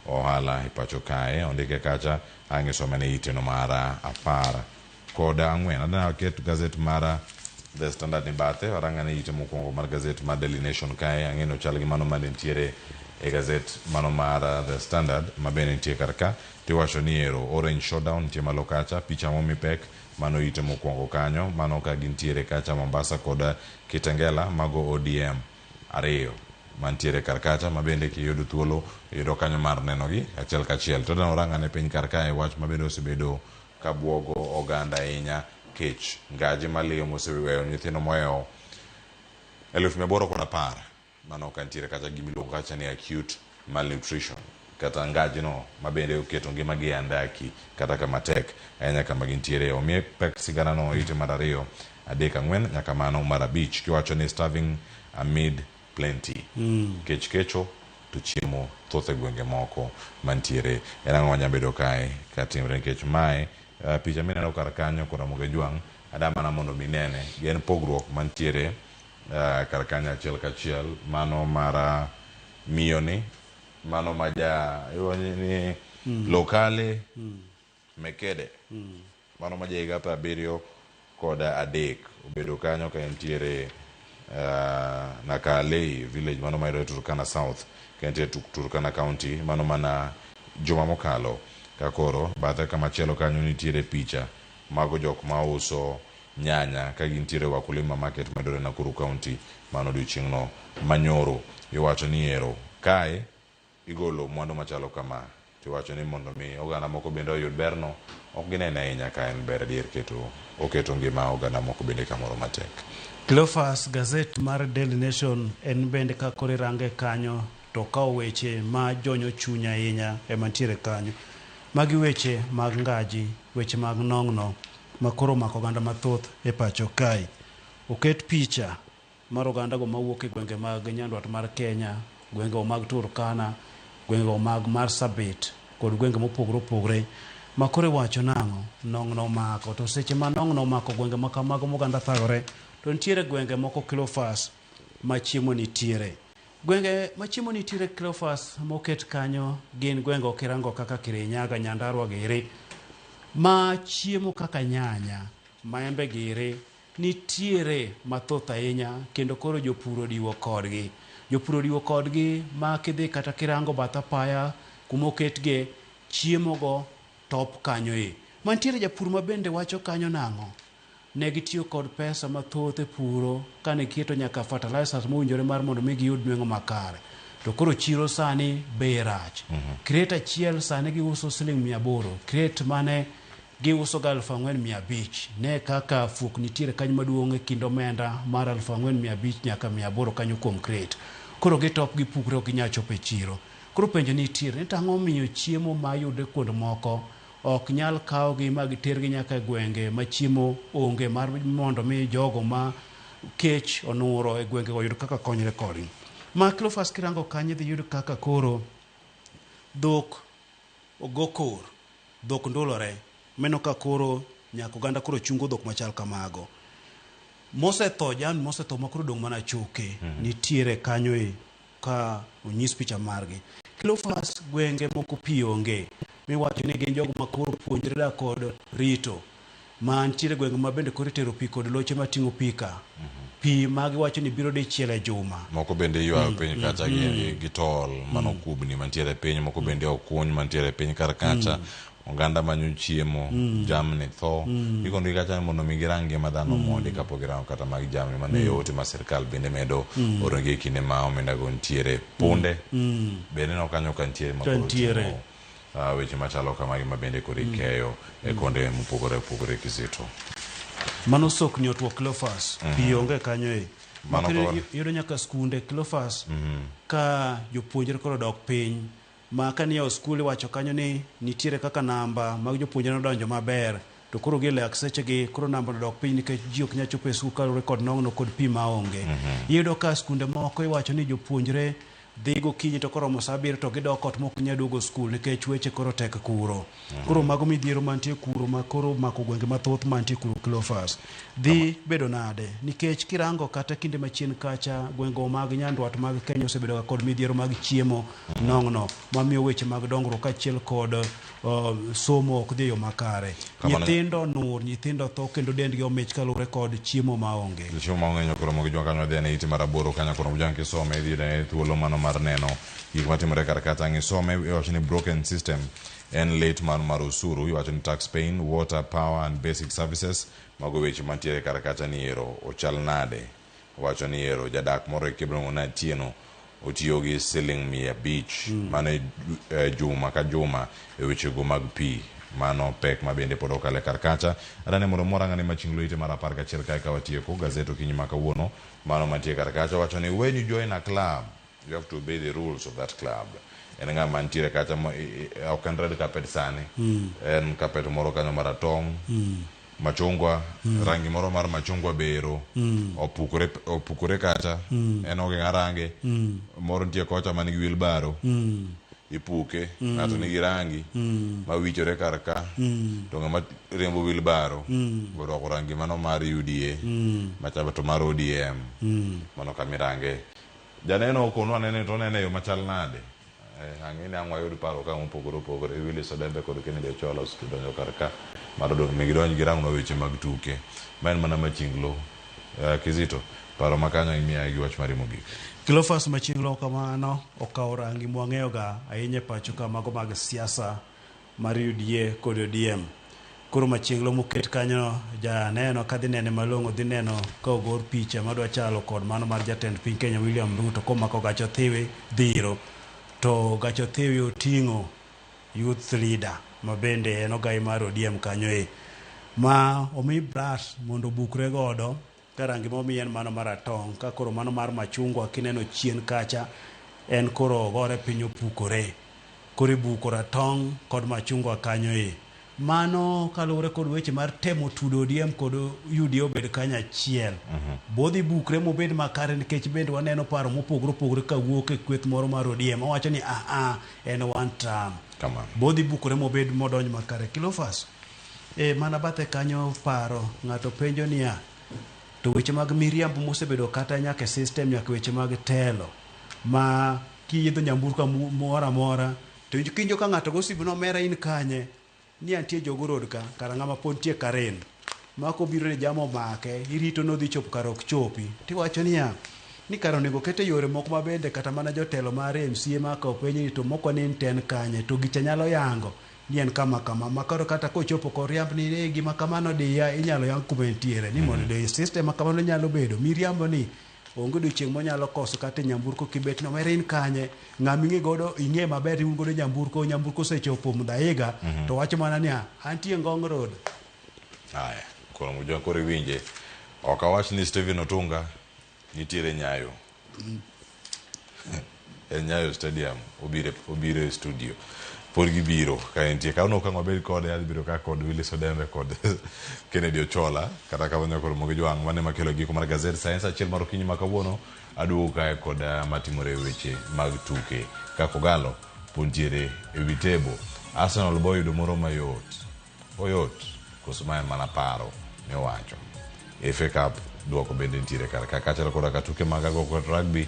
ohala e pacho kae. Ondike kacha ang'isome ne ite no mar 14. Adana ket gazet mara The Standard ni bathe waranga ne ite mokwongo mar gazet mar Daily Nation kae. Ang'eno chal gi mano manentiere e gazet mano mar The Standard mabende nitie karka tiwacho ni ero Orange Showdown nitie malo kacha picha momipek mano ite mokwongo kanyo mano ka gintiere kacha Mombasa kod Kitengela mago ODM ariyo mantiere karkacha mabende kiyudo thuolo yudo kanyo mar nenogi achiel kachiel to dano ranga ne piny karka e wach mabende osebedo kabwogo oganda ahinya kech ngaji maliyo moseweyo nyithindo moeo 1810 mano kantiere kacha gimiluongo kacha ni acute malnutrition kata ngaji no mabende oketo ngimagi andaki kata kama tek ahinya kama gintiere omiye pek sigana no ite mar 2 3 4 nyaka mano mar 5 kiwacho ni starving amid plenty kech kecho to chiemo thoth gwenge moko mantiere enang'o nyambedo kae katimre kech mae picha mineno kar kanyo kora Mogejwang' adamana mondo minene gen pogruok mantiere kar kanyo achiel kachiel mano mara miyoni mano maja ni lokale mekede mano maja higa 70 kod 3 obedo kanyo ka entiere Nakalei village mano mayudore Turkana South ka entiere Turkana County mano mana juma mokalo kakoro bathe kamachielo kanyo nitiere picha mago jok mauso nyanya ka gintiere Wakulima Market mayudore Nakuru County mano odiochieng'no manyoro iwacho ni ero kae igolo mwandu machalo kama tiwacho ni mondo mi oganda moko bende oyud berno ok ginene ahinya ka en ber adier oketo ngima oganda moko bende kamoro matek. Cleophas gazet mar Daily Nation en bende ka kore range kanyo to ka weche ma jonyo chunya ahinya emantiere kanyo magi weche mag ngaji weche mag nong'no makoro mako oganda mathoth e pacho kae oket picha mar oganda go mawuok e gwenge mag nyandwat mar Kenya gwenge mag Turkana gwenge mag Marsabit kod gwenge mopogore opogore makore wacho nang'o nong'no mako to seche ma nong'no mako gwenge makamago moganda thagore to nitiere gwenge moko Cleophas machiemo nitiere gwenge machiemo nitiere Cleophas moket kanyo gin gwenge okirango kaka Kirinyaga Nyandarua giri ma chiemo kaka nyanya maembe giri nitiere mathoth ahinya kendo koro jopur odiwo kodgi ma kidhi kata kirango batha paya kumoketge chiemo go top kanyo mantiere japur mabende wacho kanyo nang'o ne gitiyo kod pesa mathoth e puro kane kieto nyaka fertilizers mowinjore mar mondo mi giyud nweng'o makare to koro chiro sani bei rach crate achiel sani giuso $800 crate mane giuso 4,500 ne kaka fuok nitiere kanyo maduong' e kind omenda mar 4,500 nyaka 800 kanyo kuom crate koro gitop gipukre ok ginyal chopo e chiro koro penjo nitiere ni tang'o miyo chiemo mayude kuond moko ok nyal kawgi ma gitergi nyaka gwenge ma chiemo onge mar mondo mi jogo ma kech onuro e gwenge oyud kaka konyre kodgi ma Cleophas kirango kanye dhi yud kaka koro dhok ogokor dhok ndolore meno ka koro nyaka oganda koro chungo dhok machal kamago mosetho makoro dong' mana choke nitiere kanyo ka onyis picha margi Cleophas gwenge moko pi onge miwacho ni gin jogo makoro puonjre dak kod rito ma nitiere gwenge ma bende koro itero pi kod loche mating'o pi ka pi magiwacho ni biro dichiel e juma moko bende ywayo piny kacha gi tol mano kubni mantiere piny moko bende okuny mantiere piny kar kacha oganda manyo chiemo jamni tho ikondo kacha mondo mi girang ngima dhano mondi kapok girango kata mag jamni mano yote ma sirkal bende medo oronge kinde ma omenda go ntiere punde bende no kanyo ka ntiere makoro weche machalo kamagi mabende koro ikeyo e konde mopogore opogore Kizito mano sokni otuo Cleophas pi onge kanyo yudo nyaka skunde Cleophas ka jopuonjre koro dok piny ma kaniyawo skul iwacho kanyo ni nitiere kaka namba mag jopuonjre nodonjo maber to koro gilek sechegi koro namba dok piny nikech ji ok nyal chopo e skul kaluwore kod nong'no kod pi maonge iyudo ka skunde moko iwacho ni jopuonjre dhi gokinyi to koromo sa 7 to gidok ot mok nyal duogo skul nikech weche koro tek kuro koro mago midhiero mantie kuro ma koro mako gwenge mathoth mantie kuro Cleophas dhi bedo nade nikech kirango kata kinde machien kacha gwengo mag nyandwat mag Kenya osebedo kod midhiero mag chiemo nong'no mamiyo weche mag dongruok kaachiel kod somo ok dhi yo makare nyithindo nyithindo tho kendo dendgi omich kaluwore kod chiemo maonge nyokoro Mogejwang' kanyo dhi ne iti mar 8 kanya koro Mogejwang' kisome idhi ne thuolo mano mar neno gik matimore kar kacha ngisome iwacho ni broken system en late mar usuru iwacho ni tax paying water power and basic services mago weche mantiere kar kacha ni ero ochal nade wacho ni ero jadak moro kibro na tieno otiyo gi siling 100 mane juma ka juma e weche go mag pi mano pek mabende pod okale kar kacha rane moro mora ngane machinglo ite mar 11 kae ka watieko gazeto kinyima kawuono mano mantie kar kacha wacho ni when you join a club you have to obey the rules of that club en nga mantiere kacha ok en red carpet sani en carpet moro kanyo maratong machungwa rangi moro mar machungwa bero opukore kacha en oge ngarange moro ntie kocha manigi wheelbarrow ipuke ngato nigi rangi mawichore karka to ngama rembo wheelbarrow goroko rangi mano mar UDA machaba to mar ODM mano kamirange janeno kono anene to nene yo machal nade angine angwa yodi paro ka opogore Willis Odembe kod Kennedy Ochola osedonjo karka mar do migidonj gi rangno weche mag tuke man mana machinglo Kizito paro makanyo imiya gi wach mari mogik Cleophas Machinglo kamano okawo rangi mwang'eyo ga ahinya pacho ka mago mag siasa mar UDA kod ODM koro Machinglo moket kanyo janeno kadhi nene malong'o dhi neno ka ogor picha madwa chalo kod mano mar jatend piny Kenya William Ruto komako gacho thiwi dhiro to gacho thiwi oting'o youth leader mabende en ogai mar ODM kanyo ma omi brass mondo bukre godo karangi momien mano maratong ka koro mano mar machungwa kineno chien kacha en koro gore piny opukore koro buko ratong kod machungwa kanyo mano kaluwore kod weche mar temo tudo ODM kod UDA obed kanya achiel bodhi bukre mobed makare nikech bende waneno paro mopogore ka wuok e kweth moro mar ODM owacho ni en one term bodhi bukre mobed modonj makare Cleophas mana bathe kanyo paro ng'ato penjo niya to weche mag miriambo mosebedo kata nyaka system nyaka weche mag telo ma kiyidho nyamburko mora to kinjo ka ng'ato gosibno mera in kanye ni antie jogorod ka kara ng'ama pod tie karen mako biro ne jamo make irito no dhi chop karok chopi tiwacho niya ni karo nego kete yore moko mabende kata mana jotelo mar MCA maka openyi to moko ni ten kanye to gicha nyalo yango ni en kama makaro kata kochopo koriamb ni gima kamano diya inyalo yang kumentiere ni mondo de system kamano nyalo bedo miriambo ni onge dochieng monyalo koso kata nyamburko kibet no merin kanye ng'ami godo ing'e maber un godo nyamburko sechopo mudaiga to wacho mana ni antie Ngong Road haya koro mujo kore winje okawach ni Steven Otunga nitiere Nyayo Nyayo Stadium obire studio por gibiro ka entie ka uno kangwa bel kode ya biro ka kod Willis Odembe kod Kennedy Ochola kata ka wanyo koro mogi jwang mane makelo giko mar gazette science achiel mar okinyi makawuono aduoka kod matimore weche mag tuke ka kogalo puntiere e vitebo Arsenal boy do moro oyot kusuma mana paro ne wacho FA Cup duoko bende ntiere kar kachalo kod ka tuke mag go kod rugby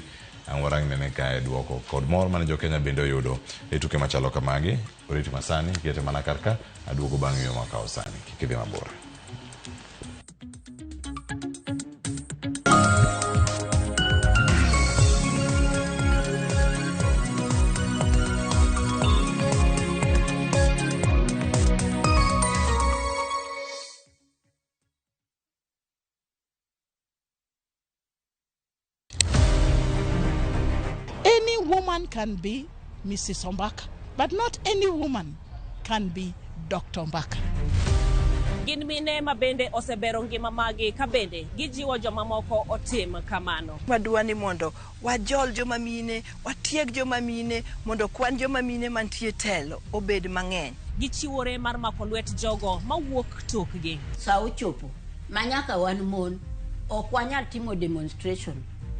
angwarang nene kae duoko kod mor mane jo Kenya bende oyudo e tuke machalo kamagi oriti masani kiete mana karka aduogo bang' yo makao sani kikidhi mabor woman can be Mrs. Ombaka, but not any woman can be Dr. Ombaka. Gin mine mabende osebero ngima magi kabende gijiwo joma moko otim kamano. Madwani mondo wajol joma mine, watieg joma mine mondo kwan joma mine mantie telo obed mang'eny. Gichiwore mar mako lwet jogo mawuok tokgi. Sa ochopo manyaka wan mon ok wanyal timo demonstration.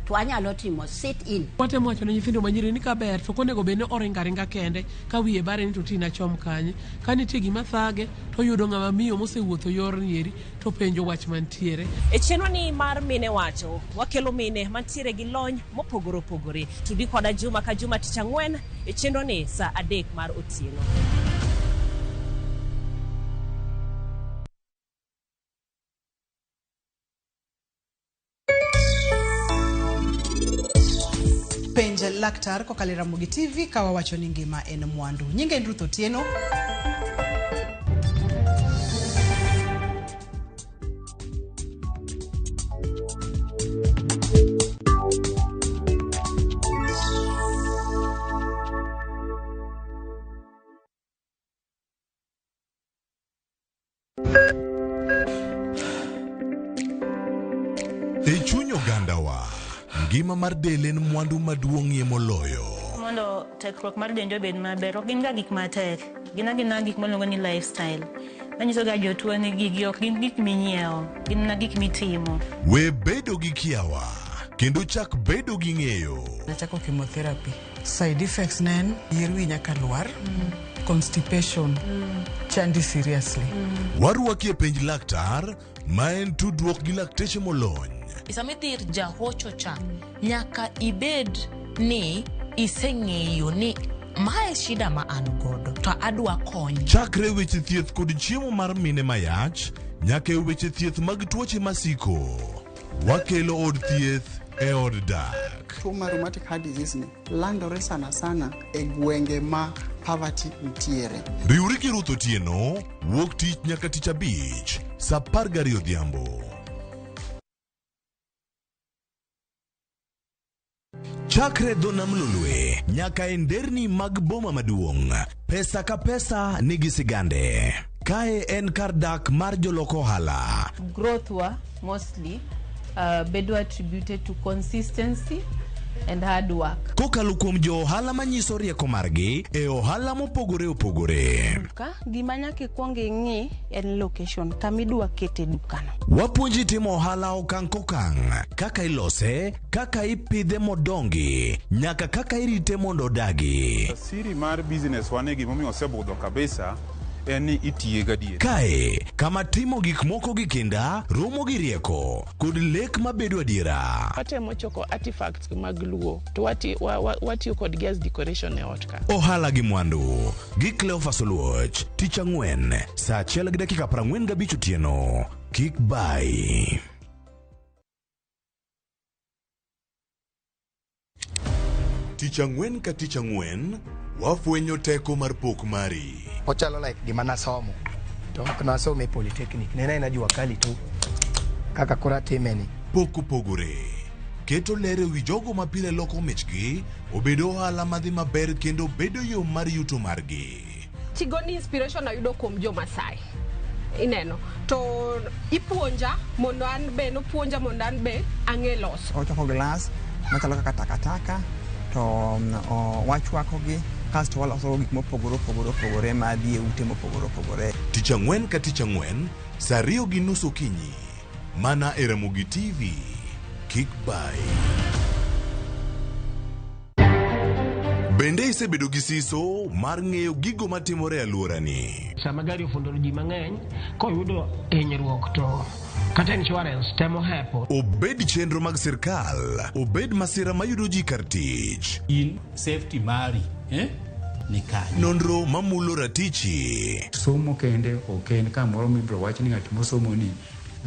Twanyalo timo sit in. Watemo wacho ne nyithindo manyiri ni kaber to konego bene oringaringa kende ka wiye bare ni to tina chom kanye ka nitie gima thage to yudo ng'ama miyo mosewuotho yor nieri to penjo wach mantiere. E chenro ni mar mine wacho wakelo mine mantiere gi lony mopogore opogore tudi koda juma ka juma tich ang'wen e chenro ni sa 3 mar otieno. Penja laktar kokalo Ramogi TV kawa wacho ni ngima en mwandu. Nyinge Ruth Otieno. E chuny ogandawa, ngima mar del en mwandu maduong'ie moloyo. Mondo tekruok mar dende obed maber, ok gin ga gik matek. Gin gik miluongo ni lifestyle. Manyiso ga jotuo ni gigi ok gin gik minyiewo, gin gik mitimo. We bedo gi kiawa, kendo chak bedo gi ng'eyo. Nachako chemotherapy. Side effects nen, yier wi nyaka lwar, constipation, chandi seriously. Warwaki e penj laktar, ma en tudruok gi lakteche molony. Sama idhi ir jahocho cha, nyaka ibed ni iseng'eyo ni mae shida ma an godo, to adwa kony. Chakre weche thieth kod chiemo mar mine mayach, nyaka e weche thieth mag tuoche masiko. Wakelo od thieth e od dak. Tuo mar rheumatic heart disease ni landore sana e gwenge ma poverty nitiere. Riwri gi Ruth Otieno, wuok tich nyaka tich abich, saa 12 odhiambo. Chakre dho nam lolwe nyaka e nderni mag boma maduong', pesa ka pesa nigi sigande. Kae en kar dak mar joloko ohala. Growth wa mostly bedo attributed to consistency and hard work. Kokalo kuom jo ohala manyiso rieko margi e ohala mopogore opogore. Gima nyaka ikwong ing'i en location kamidwa kete dukano. Wapuonji timo ohala okang' kokang', kaka ilose, kaka ipidhe modongi, nyaka kaka irite mondo odagi. Siri mar business wane gimomiyo osebudho kabisa en ni itiye gadier. Kae, kama timo gik moko gi kinda, romo gi rieko, kod lek mabedo adiera. Watemo choko artifacts mag luo, to watiyo kod gas decoration e ot ka. Ohala gi mwandu, gi Cleophas Oluoch, tich ang'wen, saa 1:45 otieno. Kik bai. Tich ang'wen ka tich ang'wen, wafwenyo teko mar pok mari. Ochalo like gima nasomo, to ok nasomo e polytechnic, nena jua kali tu kaka kora timeni. Pok opogore, keto lere wi jogo mapile loko michgi, obedo ohala madhi maber kendo bedo yo mar yuto margi. Tigoni inspiration ayudo kuom jo Masai. Ineno, to ipuonja mondo an be nopuonja mondo an be ang'e loso. Ochoko glass, machalo kaka takataka, to wachwakogi, kasto waloso gik mopogore madhi e ute mopogore. Tich ang'wen ka tich ang'wen, saa 2:30 okinyi, mana e Ramogi TV. Kik bai. Bende isebedo gi siso mar ng'eyo gigo matimore e alworani. Sama gari ofundoro ji mang'eny, koyudo hinyruok to kata insurance temo hepo. Obed chenro mag sirkal, obed masira mayudo ji kar tich. In safety mari, ni kanyo. Nonro mamulo ratichi. Somo kende oken kamoro mibro wach ni ng'at mosomo ni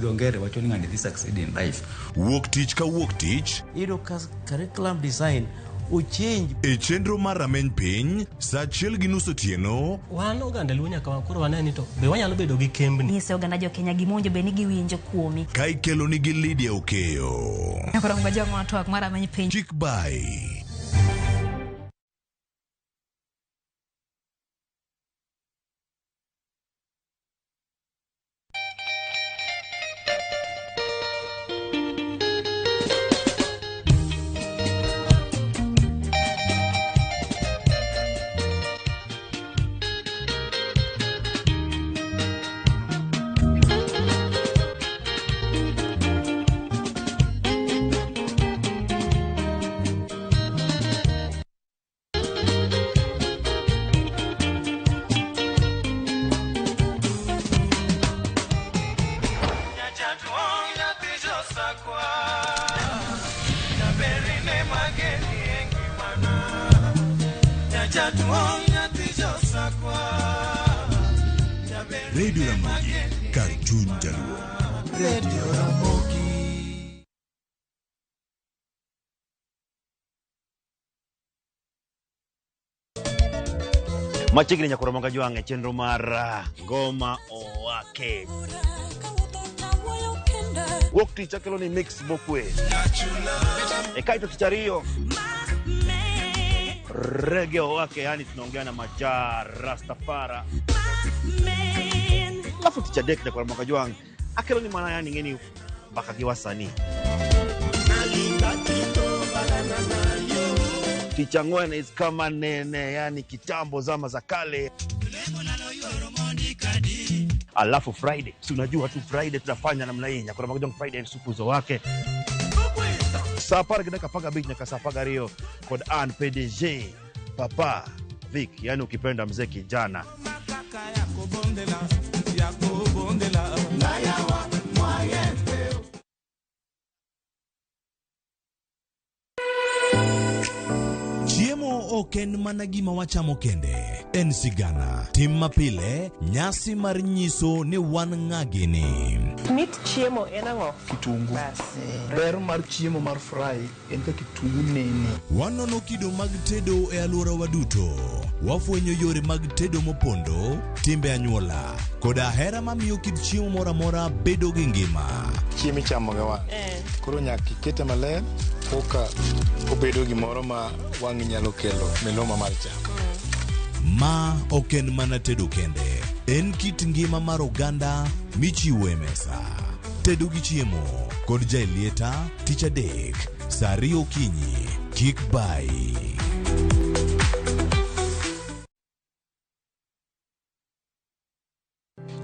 dongere wacho ni ng'ani dhi succeed in life. Wuok tich ka wuok tich. Iro curriculum design o change. E chenro mar rameny piny, saa 1:30 otieno. Wan oganda luo nyaka wakoro waneni to be wanyalo bedo gi kembni. Nyise oganda jo Kenya gimonjo be ni giwinjo kuomi. Ka ikelo nigi Lydia Okeyo. Nyakoro mga jogo matwak mar rameny piny. Kik bai. Radio Ramogi, Cartoon Jaluo. Radio Ramogi. Machigni nyakura manga juange chenro mar ngoma owake. Wok ticha kelo ni mix mokwe. Kaito tichario. Reggae owake, yani tunaongea na Maja Rastafara. Alafu ticha dek nyakura manga juange akelo ni mana yani ngeni baka kiwasani. Ticha Ngwen is kama nene, yani kitambo zama za kale. Alafu Friday, si unajua tu Friday tunafanya namna hii, nyakura magojong Friday sukuzo wake. Sapara kidaka paga beach nyaka sapaga rio kod an PDG Papa Vic, yani ukipenda mzee kijana. Chiemo oken mana gima wachamo kende, en sigana. Tim mapile, nyasi mar nyiso ni wan ng'agini. Mit chiemo en ang'o? Kitungu. Ber mar chiemo mar fry en ka kitungu nene. Wanono kido mag tedo e alwora waduto. Wafwenyo yore mag tedo mopondo, timbe anyuola, koda hera mamiyo kit chiemo mora mora bedo gi ngima. Chiemo chamo ga wa. Koro nyaka ikete maler, koka obedo gimoro ma wang' nyalo kelo miloma mar chamo. Ma oken mana tedo kende, en kit ngima mar oganda michiwo e mesa. Tedo gi chiemo kod jailieta tich adek saa 2 okinyi, kik bai.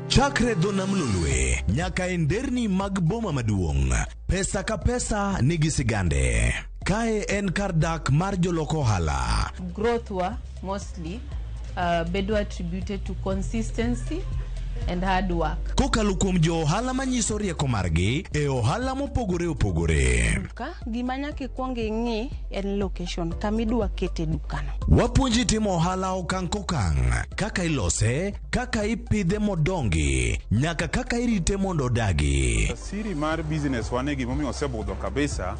Chakre dho nam lulwe nyaka e nderni mag boma maduong', pesa ka pesa nigi sigande. Kae en kar dak mar joloko ohala. Growth wa mostly bedo attributed to consistency and hard work. Kokalo kuom jo ohala manyiso rieko margi e ohala mopogore opogore. Gima nyaka ikuong ing'i en location kamidwa kete dukano. Wapuonji timo ohala okang' kokang', kaka ilose, kaka ipidhe modongi, nyaka kaka irite mondo odagi. Siri mar business wane gimomiyo osebudho kabisa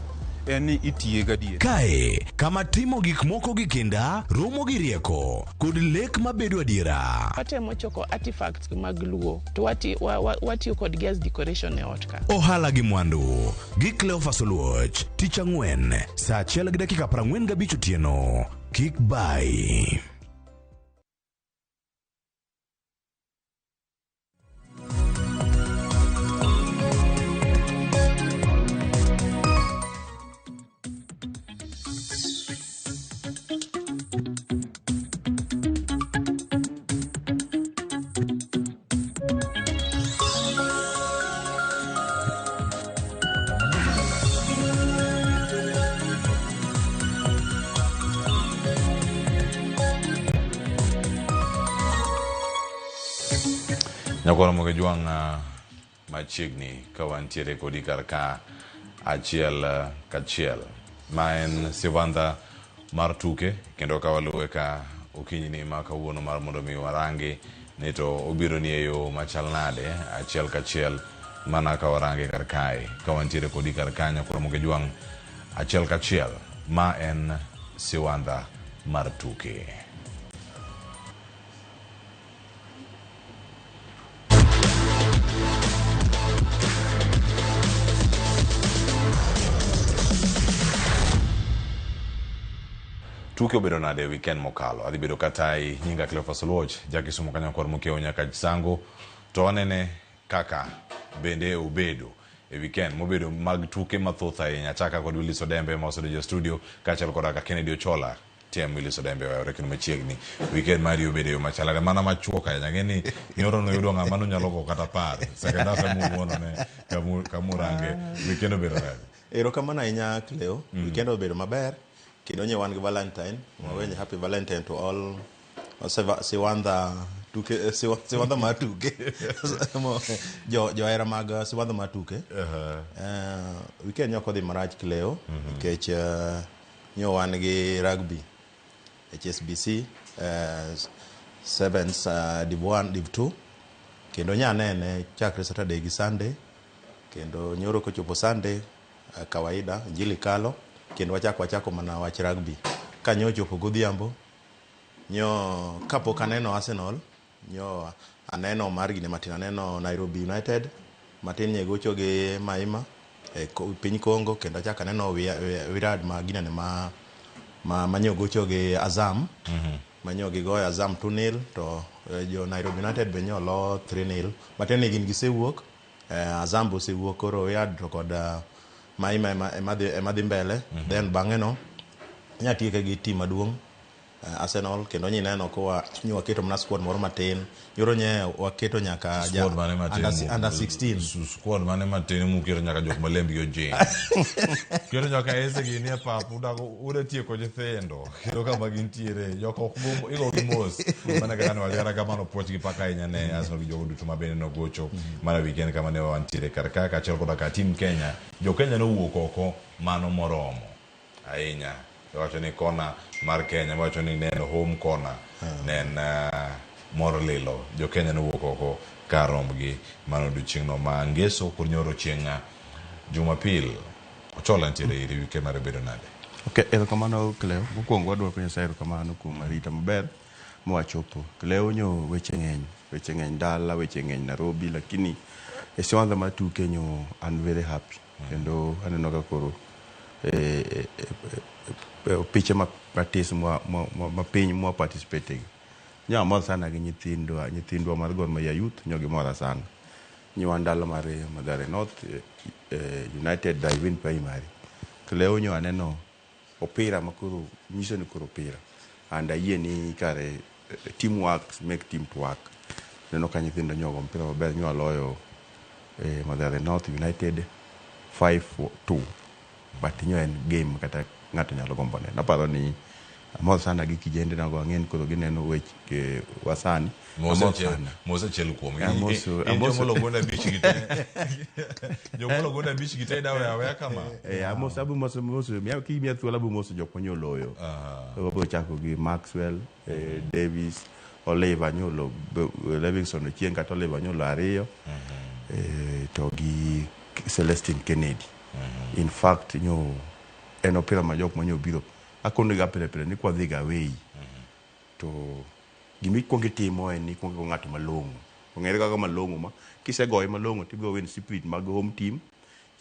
en ni itiye gadier. Kae, kama timo gik moko gi kinda, romo gi rieko, kod lek mabedo adiera. Watemo choko artifacts mag luo, to watiyo kod gas decoration e ot ka. Ohala gi mwandu, gi Cleophas Oluoch, tich ang'wen, saa 1:45 otieno. Kik bai. Nyakora moge juang machiegni ka wantiere kodi karka achiel kachiel ma en Siwandha mar tuke, kendo ka waluwe ka okinyi ni ma kawuono mar mondo mi warangi ni to obiro ni eyo machal nade achiel kachiel mana ka warangi karkae ka wantiere kodi karka. Nyakora moge juang achiel kachiel ma en Siwandha mar tuke. Tuke obedo nade weekend mokalo, adhi bedo katai nyinga Cleophas Oluoch, jakisumo kanyo kwar mokeo nyaka jisango, to wanene kaka bende obedo e weekend mobedo mag tuke mathoth ahinya, chaka kod Willis Odembe ma osedojo studio, kachal kod ka Kennedy Ochola, tiem Willis Odembe wa rekino machiegni. Weekend mari obedo yo machalare mana machuoka ahinya, ngeni nyoro no yudo ng'ama no nyalo go kata par, sakenda se muono ne kamurange, weekend obedo nade. Erokamano ahinya Cleo, weekend obedo maber. Kendo nye wan gi Valentine, mwawenye happy Valentine to all Siwandha tuke, Siwandha mar tuke. Jo era mag Siwandha mar tuke. Weekend nyoko dhi marach Cleo, kech nyo wan gi rugby, HSBC, Sevens, Div 1, Div 2. Kendo nyanene chakre Saturday gi Sunday. Kendo nyoro kochopo Sunday, kawaida, Injili kalo. Kendo wachako mana wach rugby. Kanyo chopo godhiambo, nyo kapok aneno Arsenal, nyo aneno margine matin, aneno Nairobi United, matin nye gocho gi Maima, piny Congo, kendo achak aneno Wirad maginene manyo gocho gi Azam, manyo gigoyo Azam 2-0, to jo Nairobi United be nyo lo 3-0, matin ni gin gisewuok, Azam bo sewuok, koro Wirad to kod Maima emadhi mbele, then bang'e no, nyatieke gi team maduong' Arsenal, kendo nyineno ko waketo mna squad moro matin, yoro nye waketo nyaka under 16 squad mane matin mukiro nyaka jok malembi oje kero nyaka ese gini e papu uda tieko nyithindo kendo kama gintiere joko igo gimos mana kaka wagera kama no poch gi paka inyane Arsenal gi jogo duto mabende no gocho mana weekend kama ne wantiere karaka ka chel koda ka team Kenya jo Kenya no wuok oko mano moromo ahinya wacho ni kona mar Kenya, wacho ni neno home corner, nen moro lilo, jo Kenya no wuok oko karombgi mano duchingno ma ngeso kur nyoro chienga Jumapil. Ochola ntiere iri wike mare bedo nade. Okay, erokamano Cleo. Mokwongo wadwa penjo sa erokamano kuom arita maber mwachopo. Cleo nyo weche ng'eny dala, weche ng'eny Nairobi, lakini e siwandha matuke nyo I'm very happy. Kendo aneno ka koro piche matis mapiny mwa participating. Nyo amor sana gi nyithindwa mar Gor Mahia Youth, nyo gimora sana. Nyo andalo mare Mathare North United Drive-in Primary. Leo nyo aneno opira makuru nyiso ni kuro opira. And ayie ni kare teamwork make team to work. Neno ka nyithindo nyogo mpira maber nyo aloyo Mathare North United 5-2. But nyo en game kata ng'ato nyalo gombone. Naparo ni amor sana gi kijende nago ang'en koro gineno weche wasani. Mose chelu kuom. Jomolo gonda bichi gite. Jomolo gonda bichi gite dawe awe kama. Amos abu mose miya kimia thuola bu mose jok manyo loyo. Wabo chako gi Maxwell, Davis, Oliver nyolo, Livingston chien kata Oliver nyolo ariyo. To gi Celestine Kennedy. In fact nyo en opira ma jok manyo biro akondo ga pele ni kwa dhiga wei to gimi kwongi timo en ni kwongi ng'ato malongo ong'ere kaka malongo ma kisegoye malongo tibiro win spirit mag home team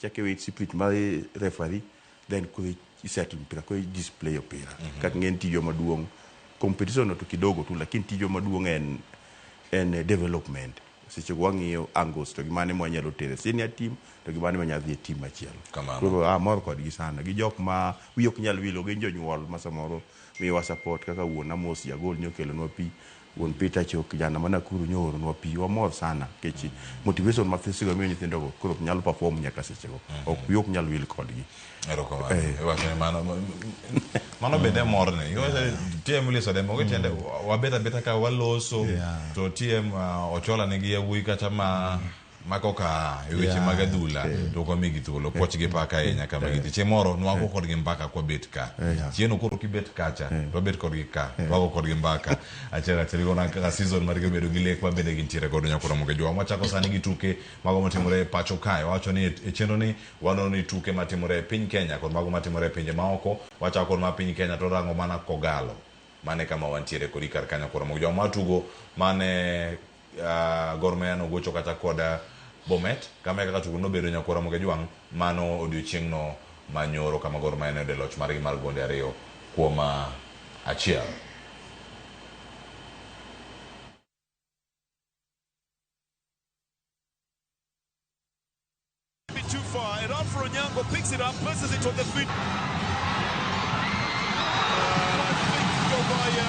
chake win spirit mag referee then ko isettle mpira ko display opira kaka ng'en tiyo maduong competition to kidogo tu lakini tiyo maduong en development seche wang'iyo angles to gimane mwanyalo tere senior team to gimane manyadhi e team achiel koro amor kodgi sana gi jok ma wiyo ok nyal wilo gi jonyuol ma samoro miwa support kaka wuon Amos Jagol nyokelonwa pi wuon Peter Chok jana mana kuru nyoronwa pi wamor sana kechi motivation mathisigo miyo nyithindo go koro nyalo perform nyaka sechego ok wiyo ok nyal wil kodgi mano bende morne tiem liso de mogo tiende wabeta ka waloso to tiem Ochola nigi yawuyi kata makoka weche mag adhula to kwa migi thuolo poch gi paka ahinya kama giti chiemoro nwako kodgi mbaka kwa bet ka chieno koro kibet kacha to bet kodgi ka wako kodgi mbaka achera gona kaka season mar bedo gi lek mabende gintiere kod nyakoro moge jwa machako sani gi tuke mago matimore pacho kae wacho ni e chenro ni wano ni tuke matimore piny Kenya kod mago matimore pinje maoko wachako kod ma piny Kenya to rango mana Kogalo mane kama wantiere kod kar kanya koro moge jwa matugo mane Gor Mahia no gocho kata koda Bomet kama kaka tugo no bedo nyakora moge jwang mano odiochieng no manyoro kama Gor Mahia ne de loch margi mar gonde ariyo kuom achiel. Too far, and Alfred Onyango picks it up, presses it on the feet. I think Gor Mahia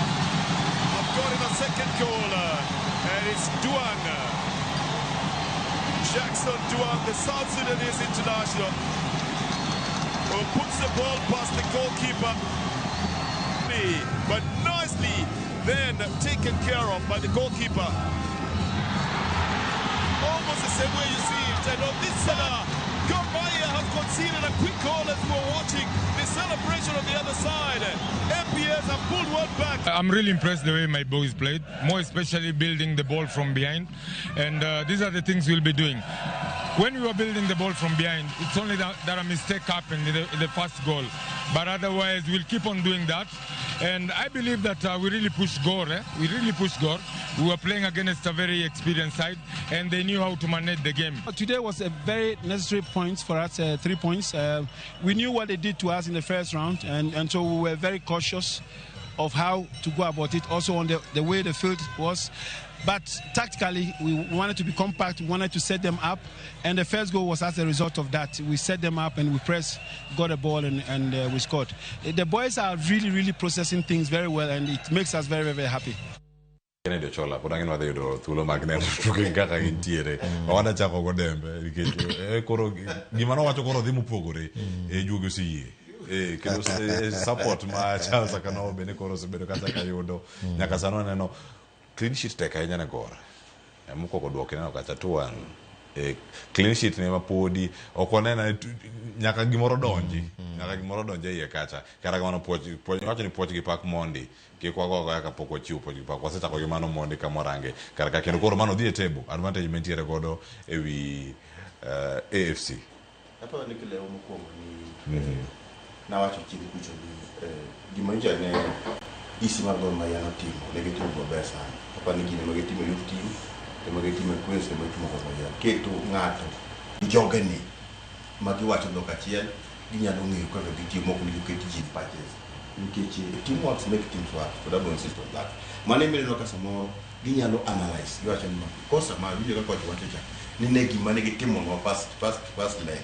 have got in a second goal, and it's Duang. Jackson Duang, the South Sudanese international, who puts the ball past the goalkeeper. But nicely then taken care of by the goalkeeper. Almost the same way you see it. And on this Gor Mahia has conceded a quick goal as we're watching the celebration on the other side. MPS have pulled one back. I'm really impressed the way my boys played, more especially building the ball from behind. And these are the things we'll be doing. When we were building the ball from behind, it's only that a mistake happened in the first goal. But otherwise, we'll keep on doing that. And I believe that we really pushed Gore. We really pushed Gore. We were playing against a very experienced side, and they knew how to manage the game. Today was a very necessary point for us, 3 points. We knew what they did to us in the first round, and so we were very cautious of how to go about it, also on the way the field was. But tactically, we wanted to be compact, we wanted to set them up, and the first goal was as a result of that. We set them up and we pressed, got the ball, and we scored. The boys are really, really processing things very well, and it makes us very, very happy. Kennedy Ochola, por angin wade yudo thuolo mag neno tuke kaka gintiere. Wana chako godembe nikech koro gima nowacho koro dhi mopogore juogi osiyie. Kendo support ma Charles Akano bende koro osebedo kata kayudo nyaka sano neno clean sheet tek ahinya ne Gor. Mokoko duoke neno kacha 2-1. Clean sheet ne mapodi ok onena nyaka gimoro donji. Nyaka gimoro donje iye kacha. Kata kamano wacho ni puoch gi pak mondi. Kikwago ka poko chiu po pa kwa seta ko mano monde kamorange karaka kendo koro mano dhi e table advantage mentiere godo ewi AFC hapa ni kile omokuongo ni na wacho chini kucho ni gimanja ne isi margo mayano team negative go besa hapa ni gine magative youth team te magative queens te magative ko ya keto ngato jogeni magi wacho ndo kachiel ginyalo ngiyo ko gi team moko ni keto jin patches Nkechi, teamwork make teams work. For that one system that. Mane mele no kasamo ginyalo analyze. You actually know. Kosa ma video ko to wanteja. Ni negi mane ge team no pass leg.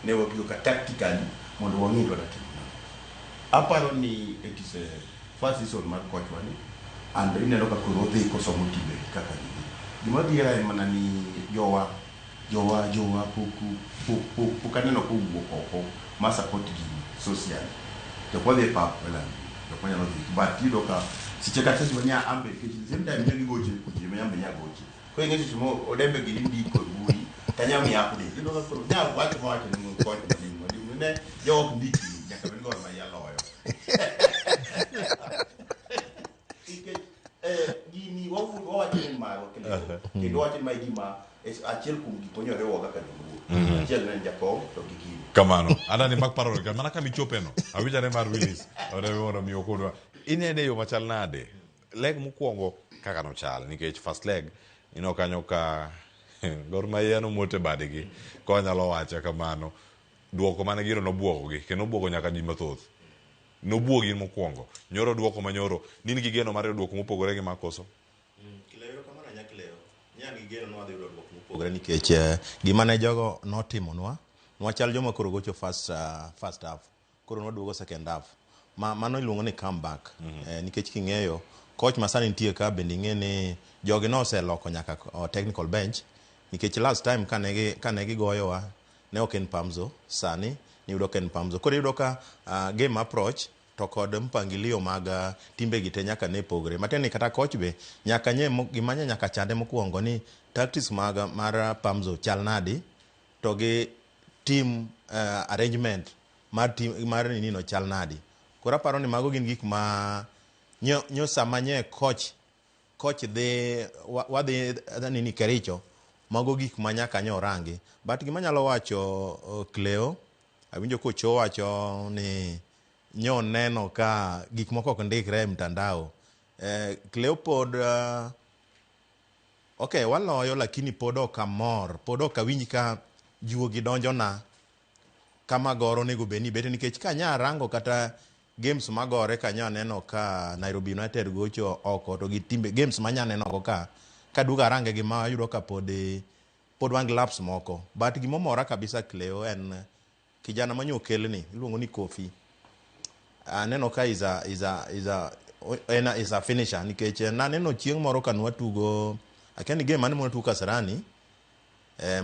Ne wo ka tactically mondo wangi do that. Aparo ni it is a first season mar coach wani. And ine no ka ko dhi ko so motive kaka ni. Gima dira en mana ni jowa ku kaneno ku ko ma support gi social. The quality pap wala the kwanya no but you doka sicheka tesi wanya ambe kichi same time nyangi goje kujime yambe nyagoje ko ngezi chimo odembe gilindi ko buri tanyami yakude you doka ko nya watu ni ko ni ne yo ndiki nyaka bengo ma ya loyo gini wo wache ma wo kile do wache ma gima es achel kum giponyo rewo kaka ndugu achel ne jako to giki kamano ana ni mak parole ka mana kami chopeno awija ne mar Willis ore wono mi okodwa inene yo machal nade leg mokuongo kaka no chal nikech first leg ino kanyo ka Gor Mahia no mote badegi ko nyalo wacha kamano duoko mane giro no buogogi kendo buogo nyaka di mathoth no buogi mokuongo nyoro duoko manyoro nini gigeno mar duoko mopogore gi makoso kilero kamano nyakileo nyani gigeno no adhi duoko mopogore nikech gima ne jogo notimonwa nwachal joma koro gocho first half koro noduogo second half mano iluongo ni comeback nikech king'eyo coach masani nitie ka bende ng'eni jogi no oseloko nyaka technical bench nikech last time kane gigoyowa ne ok en Pamzo sani niyudo ka en Pamzo koro iyudo ka game approach to kod mpangilio mag timbe gi te nyaka ne pogre mateni kata coach be nyaka nye gimanya nyaka chande mokuongo ni tactics mar Pamzo chal nadi to gi team arrangement mar nini no chal nadi kora paro ni mago gin gik ma nyo samanye coach dhi wadhi nini Kericho mago gik ma nyaka nyo rangi but gima nyalo wacho Cleo awinjo kocho wacho ni nyo neno ka gik moko ok ndikre mtandao Cleo pod okay waloyo lakini pod ok amor pod ok awinj ka juogi donjo na kama goro nego beni bete nikech kanya rango kata games magore kanya neno ka Nairobi United gocho oko to gi timbe games manya neno oko ka duga range gi ma yudo ka pod wang laps moko but gimomora kabisa Cleo en kijana manyo kelni iluongo ni Kofi neno ka is a finisher nikech na neno chieng moro kan watugo akeni game mane mona tuka Kasarani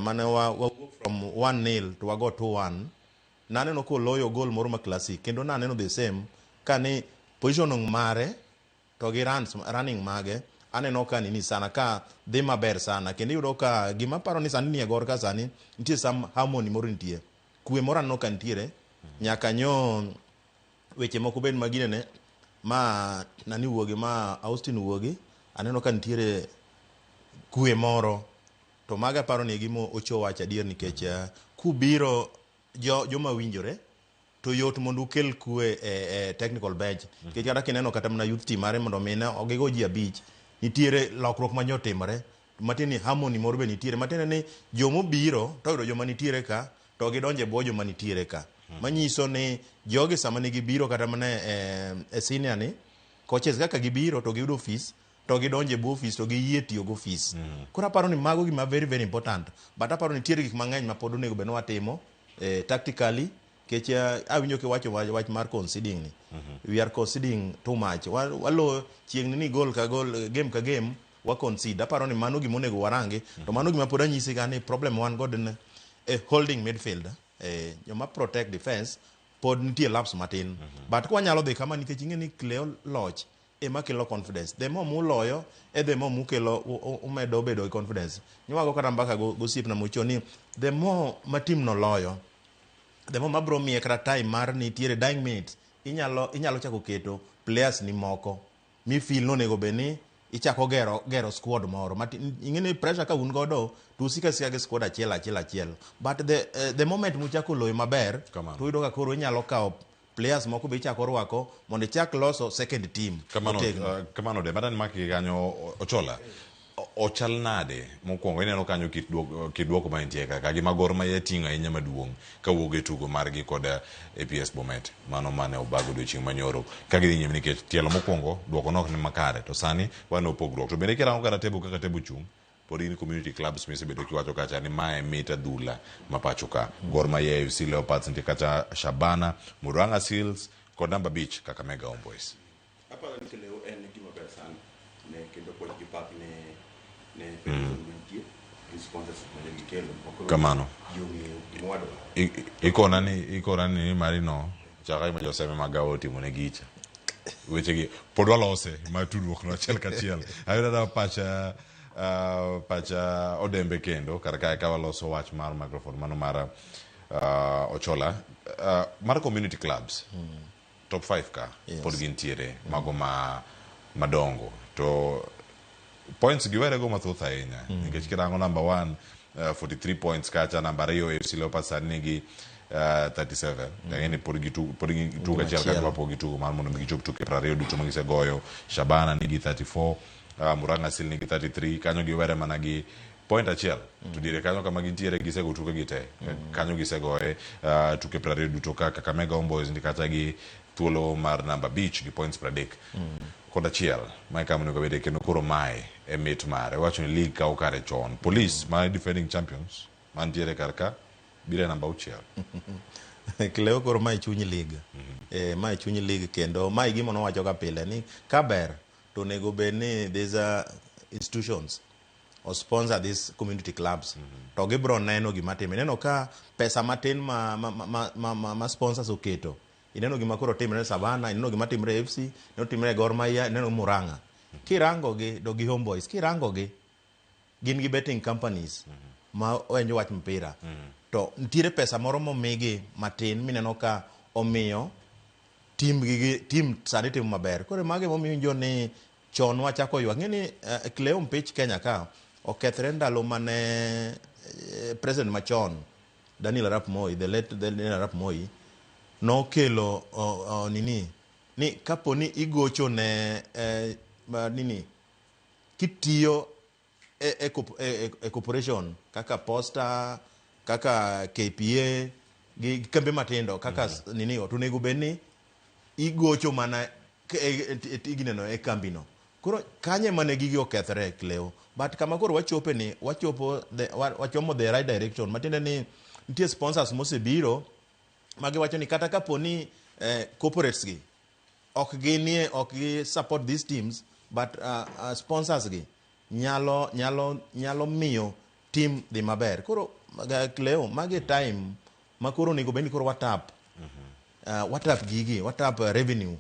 mane wa from 1-0 to wago 2-1 naneno ko loyo goal moro ma classic kendo naneno the same kani positioning mare to gi running mage aneno ka nini sana ka dhi maber sana kendo yudo ka gima paro ni sani nie Gor ka sani nitie some harmony moro nitie kwe moro aneno ka nitiere nyaka nyo weche moko ben magine ne ma nani wuogi ma Austin wuogi aneno ka nitiere kwe moro to maga paro ni gimo ocho wacha dier nikech kubiro joma winjore to yot mondo ukel kue technical bench nikech kata kineno kata mana youth team mare mondo mine ogego ji abich nitiere lokruok manyo timore matini harmony moro be nitiere matene ni jomo biro to yudo joma nitiere ka to gidonje bwo joma nitiere ka manyiso ni jogi sama ni gibiro kata mana senior ni coaches kaka gibiro to giyudo fees to gidonje bwo fees to giyie tiyo go fees koro aparo ni mago gima very very important but aparo ni nitiere gik mang'eny ma pod onego bed ni watimo tactically kech awinjo kiwacho wach mar conceding ni we are conceding too much walo chieng' ni goal ka goal game ka game wa concede aparo ni mano gima onego warangi to mano gima pod anyisi ga ni problem wan god ne holding midfield joma protect defense pod nitie laps matin but kwa nyalo dhi kama nikech ing'e ni Cleo loch ema kelo confidence the more muloyo the more mukelo umedo bedo confidence nywago kata mbaka gosiep na mucho ni the more ma team no loyo the more mabro miye kata time mar nitiere dying minutes inyalo chako keto players ni moko mi feel no nego beni ichako gero squad moro ingene pressure ka un godo to usika siage squad achiel but the moment muchako loyo maber to yudo ka koro inyalo kawo players moko be ichako rwako mondo ichak loso second team kamano de matan maki kanyo Ochola ochal nade mokwongo ineno kanyo kit duoko ma nitie kaka gima Gor Mahia ting'o ahinya maduong' kawuok e tugo margi kod APS Bomet mano mane obago odiochieng' manyoro ka gidhi nyime nikech tielo mokwongo duoko nok ni makare to sani wan opogruok to bende kirango kaka tebo chung' pod in community clubs misebedo kiwacho kacha ni mae mit adhula ma pacho ka Gor Mahia FC Leopards nitie kacha Shabana Murang'a Seals kod Namba Beach Kakamega Homeboys. Aparo ni Cleo en gima ber sana ne kendo pod gipak ne kamano ikona ni marino chaka ima joseme magawo timo ne gicha wechegi pod walose ma tudruok no achiel kachiel ayudo pacha odembe kendo kar kae ka waloso wach mar microphone mano mar Ochola mar community clubs top 5 ka pod gintiere mago madongo to points giwere go mathoth ahinya nikech kirango number 1 43 points kacha number 2 AFC Leopards nigi 37 lakini pod gitugo achiel kata wapo gitugo mar mondo gichop tuke 20 duto magisegoyo Shabana nigi 34 Murang'a Seal nigi 33 kanyo giwere mana gi point achiel to dire kanyo kama gintiere gisego tuke gite kanyo gisegoye tuke 20 duto ka Kakamega Homeboys ndikata gi thuolo mar Namba Beach gi points 30 kod achiel mae kamano go bede kendo koro mae mit mare wacho ni league ka okare chon Police my defending champions mantiere karka bire namba 6 Cleo koro mae chuny league mae chuny league kendo mae gimo no wacho ga pile ni kaber to nego bene these institutions or sponsor these community clubs to gibro neno gimatime neno ka pesa matin ma sponsors oketo ineno gima koro timre Savana ineno gima timre FC ineno timre Gor Mahia ineno Murang'a kirango gi do gi Homeboys kirango gi gin gi betting companies ma wenjo wach mpira to ntiere pesa moro momigi matin mineno ka omiyo team sani timo maber koro mage momiyo ni chon wachako ywak ng'eni Cleo mpich Kenya ka okethre ndalo mane president machon Daniel Arap Moi the late Daniel Arap Moi no kelo ni kapo ni igocho ne nini kitiyo e corporation kaka Posta kaka KPA gi kambe matindo kaka nini otunego beni igocho mana igineno e kambino koro kanye mane gigi okethre Cleo but kama koro wachomo the right direction matinde ni nitie sponsors mosebiro magi wacho ni kata kapo ni corporates gi ok gi support these teams but sponsors gi nyalo miyo team dhi maber koro Cleo magi time makoro nego beni koro watap revenue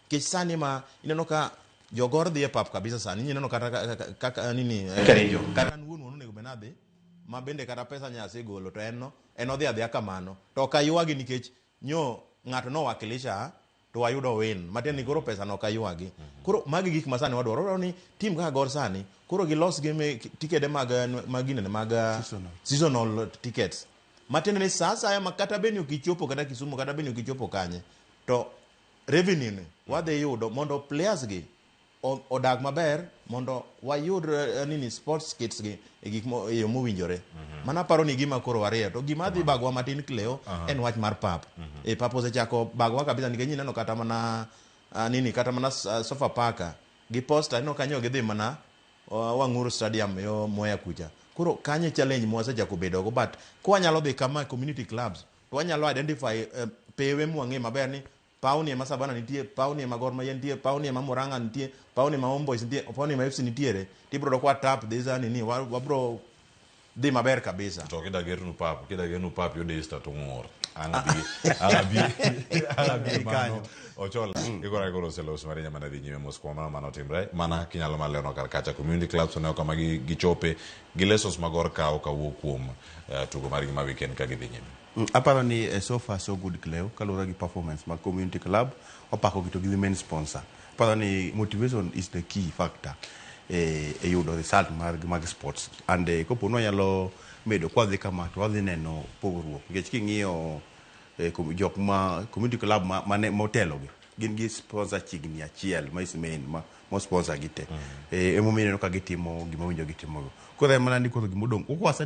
kech sani ma ineno ka jogor dhi e pap kabisa sani ineno kata nini kata wuon nego benadhi ma bende kata pesa nyase golo to en odhi adhiya kamano to kayuagi nikech ng'ato nowakilisha to wayudo win matiende ni koro pesa no kayuagi koro magi gik masani wadwaro ni team kaka Gor sani koro gilos game tikede mag seasonal tickets Matiende ni sasa ya makata beni ukichopo kata Kisumu kata beni ukichopo kanye to revenue ni wadhi yudo mondo players gi odag maber mondo wayud nini sports kits gi gik yo mowinjore. Mana paro ni gima koro waria to gima dhi bagwa matin Cleo en wach mar pap. Pap osechako bagwa kabisa nikech neno kata mana nini kata mana sofa paka gi poster no kanyo gidhi mana Wanguru Stadium yo Moya kucha. Koro kanye challenge mwasechako bedo go but kwa nyalo dhi kama community clubs to wanyalo identify pewe mwange maber ni pauni ema Sabana nitie, pauni ema Gor Mahia nitie, pauni ema Murang'a nitie, pauni ema Homeboyz nitie, pauni ema FC nitiere. Tibro kwa tap these nini wabro dhi maber kabisa. To kida gernu pap yo desta to ngor. Anabi mano ochola igora goro selo smarinya mana dhi nyime Moskwa mana timbre mana kinyalo maleno kar kacha community clubs ne kama gichope gilesos magor ka wuok kuom tugo mar gima weekend ka gidhi nyime. Aparo ni so far so good Cleo kalura gi performance ma community club opako gito gi main sponsor. Aparo ni motivation is the key factor yudo result mag sports and kopo no nyalo medo kwa dhi kama to wadhi neno pogruok nikech king'iyo jok ma community club mane motelo gin gi sponsor chigni achiel ma ismain mo sponsor gite emomiyo ka gitimo gima winjo gitimo koro mana ni koro gimodong kwase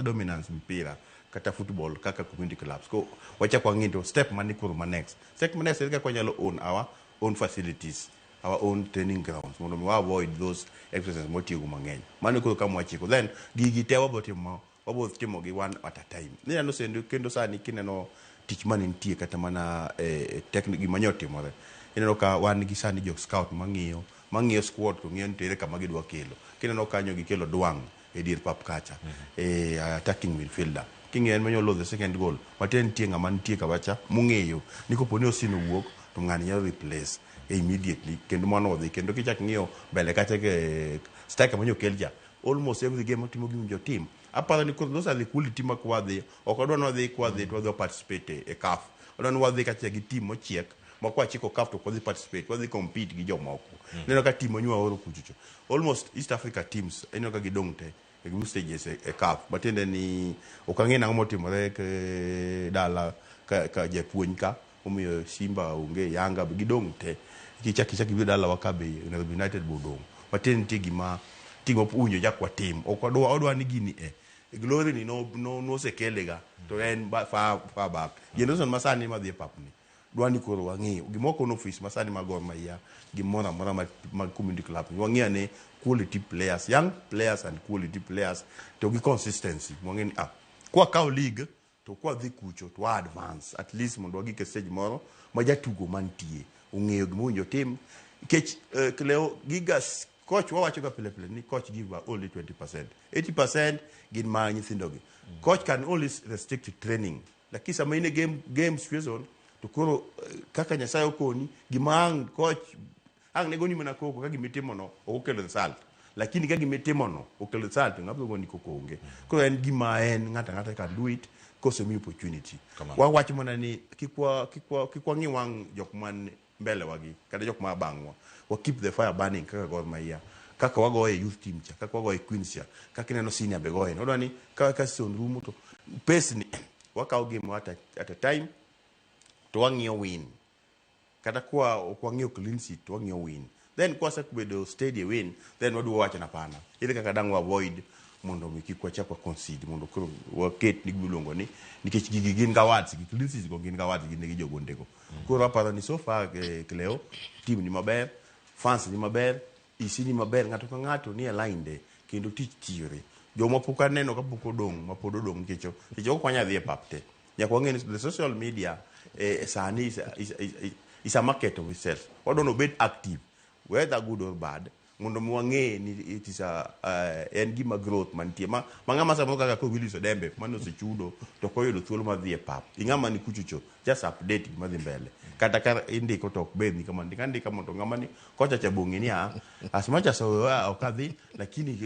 dominance mpira kata football kaka community clubs ko wacha kwa ngindo step mani kuro ma next ka kwa nyalo own our own facilities, our own training grounds mondo mi avoid those exercises motigo mang'eny mano kuro kama wachiko then gigi te wabotimo gi one at a time ni ano sendo kendo sani kineno tich mane nitie kata mana technique manyotimore ineno ka wan gi sani jo scout mang'iyo squad to ng'iyo nitere kama gidwa kelo kineno kanyo gikelo Dwang e dier pap kacha attacking midfielder kingen manyolo the second goal maten tie ngama nitie kawacha mung'eyo niko poni osino wuok to ng'ani nyalo replace immediately kendo mano odhi kendo kichak ng'iyo mbele kacha ke striker manyo kelja almost every game timo gi jo team aparo ni those are the quality makwadhi okodwa no dhi kwadhi to dhi participate e CAF odwa no wadhi kacha gi team mochiek makwa chiko CAF to kodhi participate kodhi compete gi jomoko neno ka team onywa oro kuchucho almost East Africa teams eno ka gidong te e group stages e CAF batende ni okang'e nang'o motimore ke dala ka japuonj ka omiyo Simba onge Yanga gidong te kichak bi dala wakabe United bodong batende ti gima tingo punyo jakwa team odwa ni gini glory ni no sekelega to en far back Jenderson masani madhi papni dwani koro wang'eyo gimoko no office masani magor maiya gimora mag community club wang'eyo ne quality players, young players and quality players to gi consistency mwang'eni kwa kao league to kwa dhi kucho to advance at least mondo wagi ke stage moro ma jatugo mantie ong'eyo gimowinjo team kech Cleo gigas coach wawacho ga pile ni coach give only 20%. 80% gin ma nyithindo gi. Coach can only restrict to training. Lakini sama ine game situation to koro kaka Nyasaye okoni gimang coach ang negoni mana koko kaka gimetimo no okelo result. Lakini kaka gimetimo no okelo result ngabo goni koko onge. Koro en gima en ngata can do it cause me opportunity. Wawacho mana ni kikwa ngiwang jokman mbele wagi kada jok ma bangwa wa keep the fire burning kaka Gor Mahia kaka wago e youth team cha kaka wago e Queens cha kaka neno senior be goen odwani kaka son rumu to pace ni wakao game at a time to wang'io win kata kwa ng'io clean sheet to wang'io win then kwa sa kubedo steady win then wadu wacha na pana ile kaka dango avoid mondo mikikwa chakwa concede mondo koro waket ni gulongo ni nikech gin gawads gi clean sheet go gin gawads gin gi jogondego koro aparo ni so far Cleo team ni maber fans ni maber isi ni maber ng'ato ka ng'ato ni aligned kendo tich tire joma puka neno ka puko dong ma pod odong kecho ok kwanya dhi e papte nyakwa ng'eni the social media sani is a market of itself odono bet active whether good or bad mondo mwang'e ni it is en gima growth mantie mang'ama samo kaka ko Willis Odembe mano sechudo to koyudo thuolo ma dhi e pap ing'ama ni kuchucho just update gima dhi mbele kata ka indiko to bed ni kama ndika mondo ng'ama ni kocha cha bongi ni as much as okadhi lakini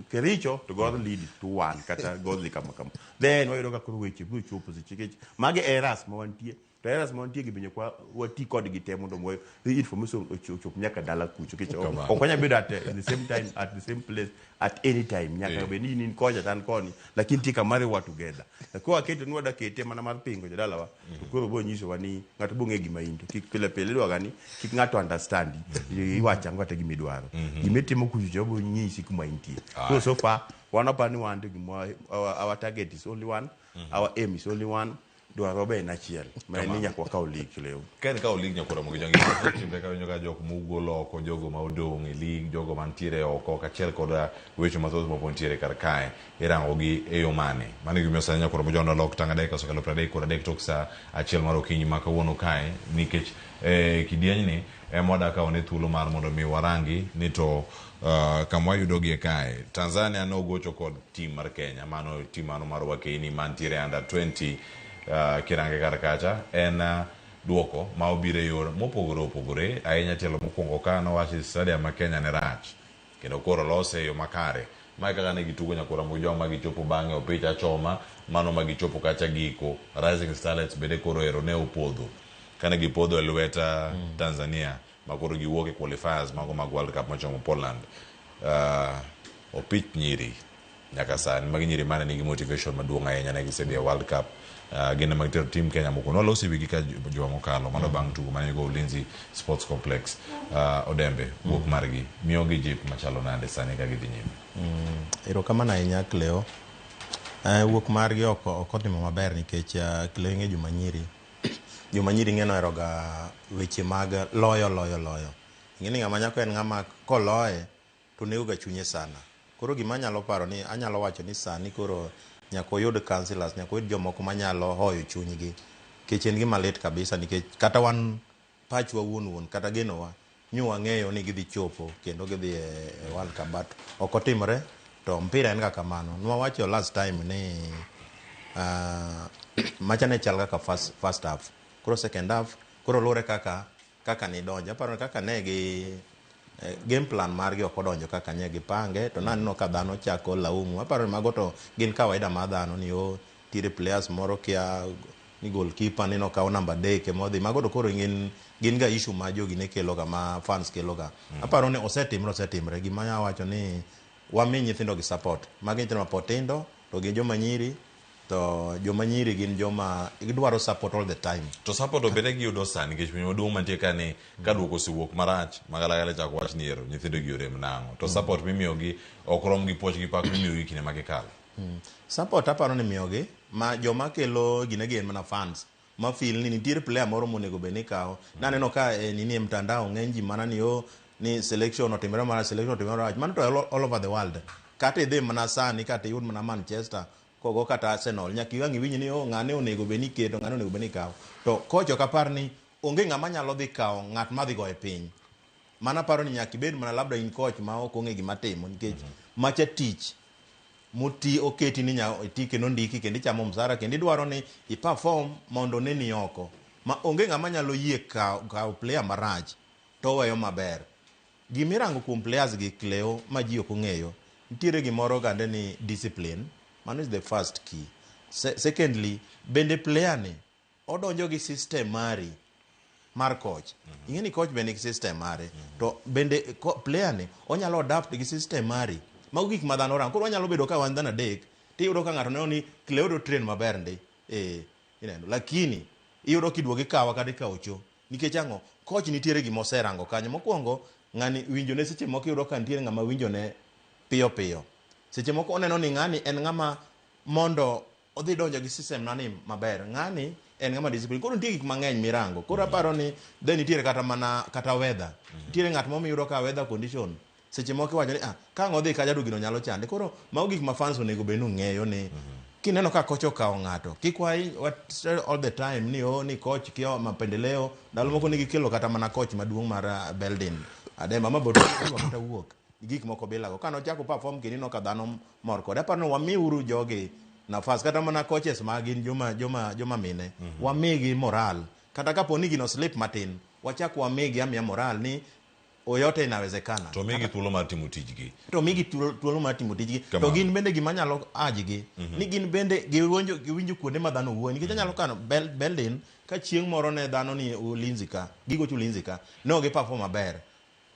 kericho to God lead to one kata God kama then wayudo ka koro weche bro chopo se chike mage eras ma wantie to eras mon tie gi binyo kwa wati kod gi temo ndo information ochop nyaka dala kucho kicho okwanya bedo at the same time at the same place at any time nyaka be ni koja tan koni lakini tika mare wa together ko akete nwada kete mana mar pingo dala wa ko bo nyiso wani ngato bo ngegi maindo kik pile pile do gani kik ngato understand iwacha ngata gi midwaro gimetimo kucho bo nyisi kuma intie so far one up and one our target is only one our aim is only one dwaro be na chiel ma ni nyakwa ka olik leo ken ka olik nyakora mo jangi timbe ka nyoga jok mugolo ko jogo ma odong e lig jogo mantiere oko ka chiel koda wecho mathoth mo pontiere kar kae irango gi e yo mane mane gi mesa nyakora mo jono lok tanga deka so kalo prade koda dek tok sa achiel mar okinyi maka wono kae nikech kidieny ni moda ka one thuolo mar mondo mi warangi ni to kamwa yudo gi kae Tanzania no gocho kod team mar Kenya mano team mano mar wakeni mantiere under 20 kirange karakacha en duoko ma obire yor mopogore ahinya tielo mokwongo ka no wachi stadium ma Kenya ne rach kendo koro lose yo makare mai kaka ne gitugo nyakora mo joma gichopo bange opicha choma mano ma gichopo kacha giko Rising Starlets bede koro ero ne opodho kana gipodho e lweta Tanzania makoro giwuok e qualifiers mago mag World Cup machomo Poland opich nyiri nyaka sani magi nyiri mane nigi motivation maduong' ahinya ne gisedhi e World Cup gene magtero team Kenya moko no losi wigi ka joma mokalo mano bang' tugo mane go Ulinzi Sports Complex Odembe wuok margi miyo gi jip machalo nade sani ka gidhi nyime erokamano ahinya Cleo wuok margi ok otimo maber nikech Cleo ng'e joma nyiri ng'eno eroga weche mag loyo ing'e ni ng'ama nyako en ng'ama koloye to nego ga chunye sana koro gima anyalo paro ni anyalo wacho ni sani koro nyako yud counselors nyako yud jomoko manyalo hoyo chunygi kech en gima lit kabisa nikech kata wan pachwa wuon kata genowa nyuwa ng'eyo ni gidhi chopo kendo gidhi e World Cup but ok otimore to mpira en ga kamano nwawacho last time ni macha ne chal kaka first half koro second half koro lure kaka ni donjo aparo kaka ne gi game plan margi ok odonjo kaka ne gipange to naneno ka dhano chako laumu aparo ni mago to gin kawaida ma dhano ni tire players moro kia ni goalkeeper nino kawo namba deke modhi mago to koro gin ga issue ma jogi ne kelo ga ma fans kelo ga aparo ni osetimre gima nya wacho ni wami nyithindo gi support magi nyithindo mapotindo to gi joma nyiri to joma nyiri gin joma gidwaro support all the time to support obede gi yudo sani nikech piny maduong' mantie kani ka duoko osiwuok marach magalagala chako wach ni ero nyithindo gi orem nang'o to support mimiyogi ok rom gi puoch gi pak mimiyogi kinde ma gikalo support aparo ni miyogi ma joma kelo gine gin mana fans ma feel ni nitiere player moro monego bed ni kawo naneno ka nini e mtandao ng'eny ji mana ni selection otimore marach mano to all over the world kata idhi mana sani kata iyud mana Manchester kogo kata Arsenal nyaka iwang' iwinj ni ng'ane onego bed ni keto ng'ane onego bed ni kawo to koch ok apar ni onge ng'ama nyalo dhi kawo ng'at ma dhi go e piny mana paro ni nyaka ibed mana labda in coach ma ok ong'e gima timo nikech macha tich muti oketi ni iti kendo ndiki kendo ichamo msara kendo idwaro ni iperform mondo neni oko ma onge ng'ama nyalo yie kawo player marach to weyo maber gimirango kuom players gi Cleo ma ji ok ong'eyo nitiere gimoro gande ni discipline man is the first key secondly bende player ni odonjo gi system mari mar coach ing'e ni coach bende gi system mare to bende player ni onyalo adapt gi system mari mago gik madhano rango koro onyalo bedo ka wan dhano adek tiyudo ka ng'ato neno ni Cleo do train maber ndi ineno lakini iyudo kiduogi kawa kata ikawo cho nikech ang'o coach nitiere gima oserango kanyo mokwongo ng'ani winjone seche moko iyudo ka nitiere ng'ama winjone piyo seche moko oneno ni ng'ani en ng'ama mondo odhi donjo gi system nani maber ng'ani en ng'ama discipline koro nitie gik mang'eny mirango koro aparo ni then nitiere kata weather nitiere ng'at momiyudo ka weather condition seche moko iwacho ni ka ng'odhi kaja to gino nyalo chande koro mago gik ma fans onego bed ng'eyo ni kineno ka coach okawo ng'ato kik all the time ni coach kio mapendeleo ndalo moko nigi kelo kata mana coach maduong' mar Beldin Ademba maboto kata wuok gik moko bilago kano chako perform kinino ka dhano mor kode aparo ni wamiuru jogi nafas kata mana coaches ma gin joma mine wamigi moral kata kapo ni gino slip matin wachak wamigi amia moral ni yote inawezekana. To migi thuolo mar timo tijgi. To migi thuolo mar timo tijgi. To gin bende gima nyalo ajigi ni gin bende giwinjo kuonde ma dhano wuoyo. Nikech nyalo kano Beldin ka chieng' moro ne dhano ni Ulinzi ka, gigo Ulinzi ka, no gi perform maber.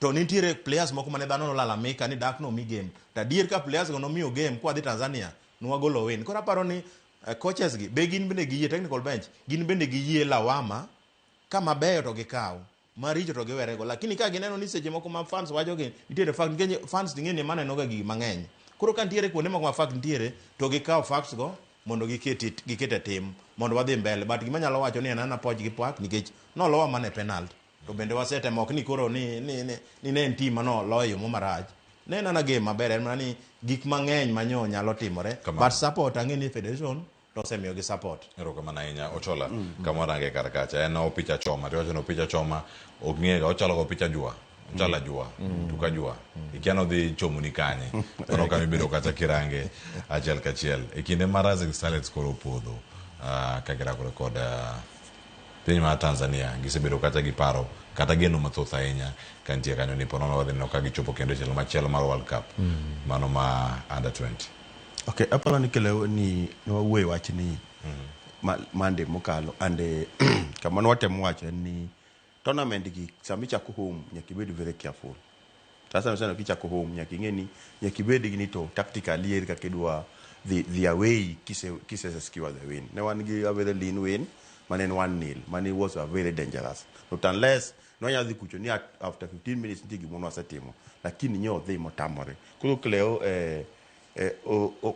To nitiere players moko mane dhano nolalamika ni dak no mi game. Ta dier ka players go no miyo game kwa dhi Tanzania nwagolo win. Koro aparo ni coaches gi be gin bende giyie technical bench, gin bende giyie lawama kama beyo to gikaw. Maricho to giwerego, lakini ka gineno ni seche moko ma fans wajogi nitiere fact nikech fans ng'eny maneno ga gigi mang'eny. Koro ka nitiere kuonde moko ma fact nitiere to gikaw facts go mondo gikete tim mondo wadhi mbele. But gima nyalo wacho ni en poj gi pak nikech nolowa mane penalty. To bende wasetemo ok ni koro ni ne en team mano loyo mo marach. Ne en game maber en mana ni gik mang'eny manyo nyalo timore. But support ang'eni federation to semiyo gi support. Erokamano ahinya Ochola. Kama range karakacha en picha choma. Tiwacho no picha choma ok ng'ega ochalo go picha jua. Ochala jua. Tuka jua. Ikiano dhi chomo ni kanye. Ono kami bedo kata kirange achiel kachiel. E kinde mar Rising Starlets koro podho. Ka girako kod piny mar Tanzania gisebedo kata giparo kata geno mathoth ahinya kantie kanyo ni ponono wadhi no ka gichopo kendo chelo machielo mar World Cup. Mano ma under 20. Okay, aparo ni kele ni nwawuoyo wach ni mande mokalo ande kama nwatemo wacho ni tournament gi sami chako home nyaka ibed very careful. Sasa msana kichako home nyaka ingeni nyaka ibed gi ni to tactically eri ka kedwa the away kise secure the win. Ne wan gi a very lean win manen 1-0 mani was a very dangerous. Not unless no yazi kucho ni after 15 minutes ndigi mono asetimo lakini nyo dhi motamore. Kuro kleo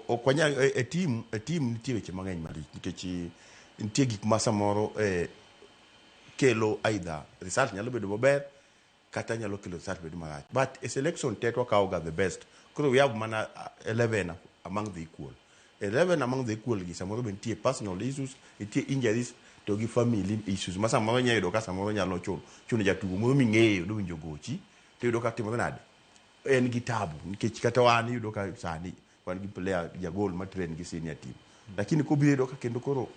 okwanya a team nitie weche mang'eny mari nikech nitie gik ma samoro kelo either result nyalo bedo maber kata nyalo kelo result bedo marach. But a selection tetwa kaoga the best. Kuro we have mana 11 among the equal. 11 among the equal gi samoro nitie personal issues, nitie injuries to gi family issues. Masa samoro nyalo ka samoro nyalo chuno jatugo mo ming'eyo do winjo gochi to yudo ka timo nade en gitabu nikech kata wan yudo ka sani wan gi player ja goal ma train gi senior team lakini ko biro ka kendo koro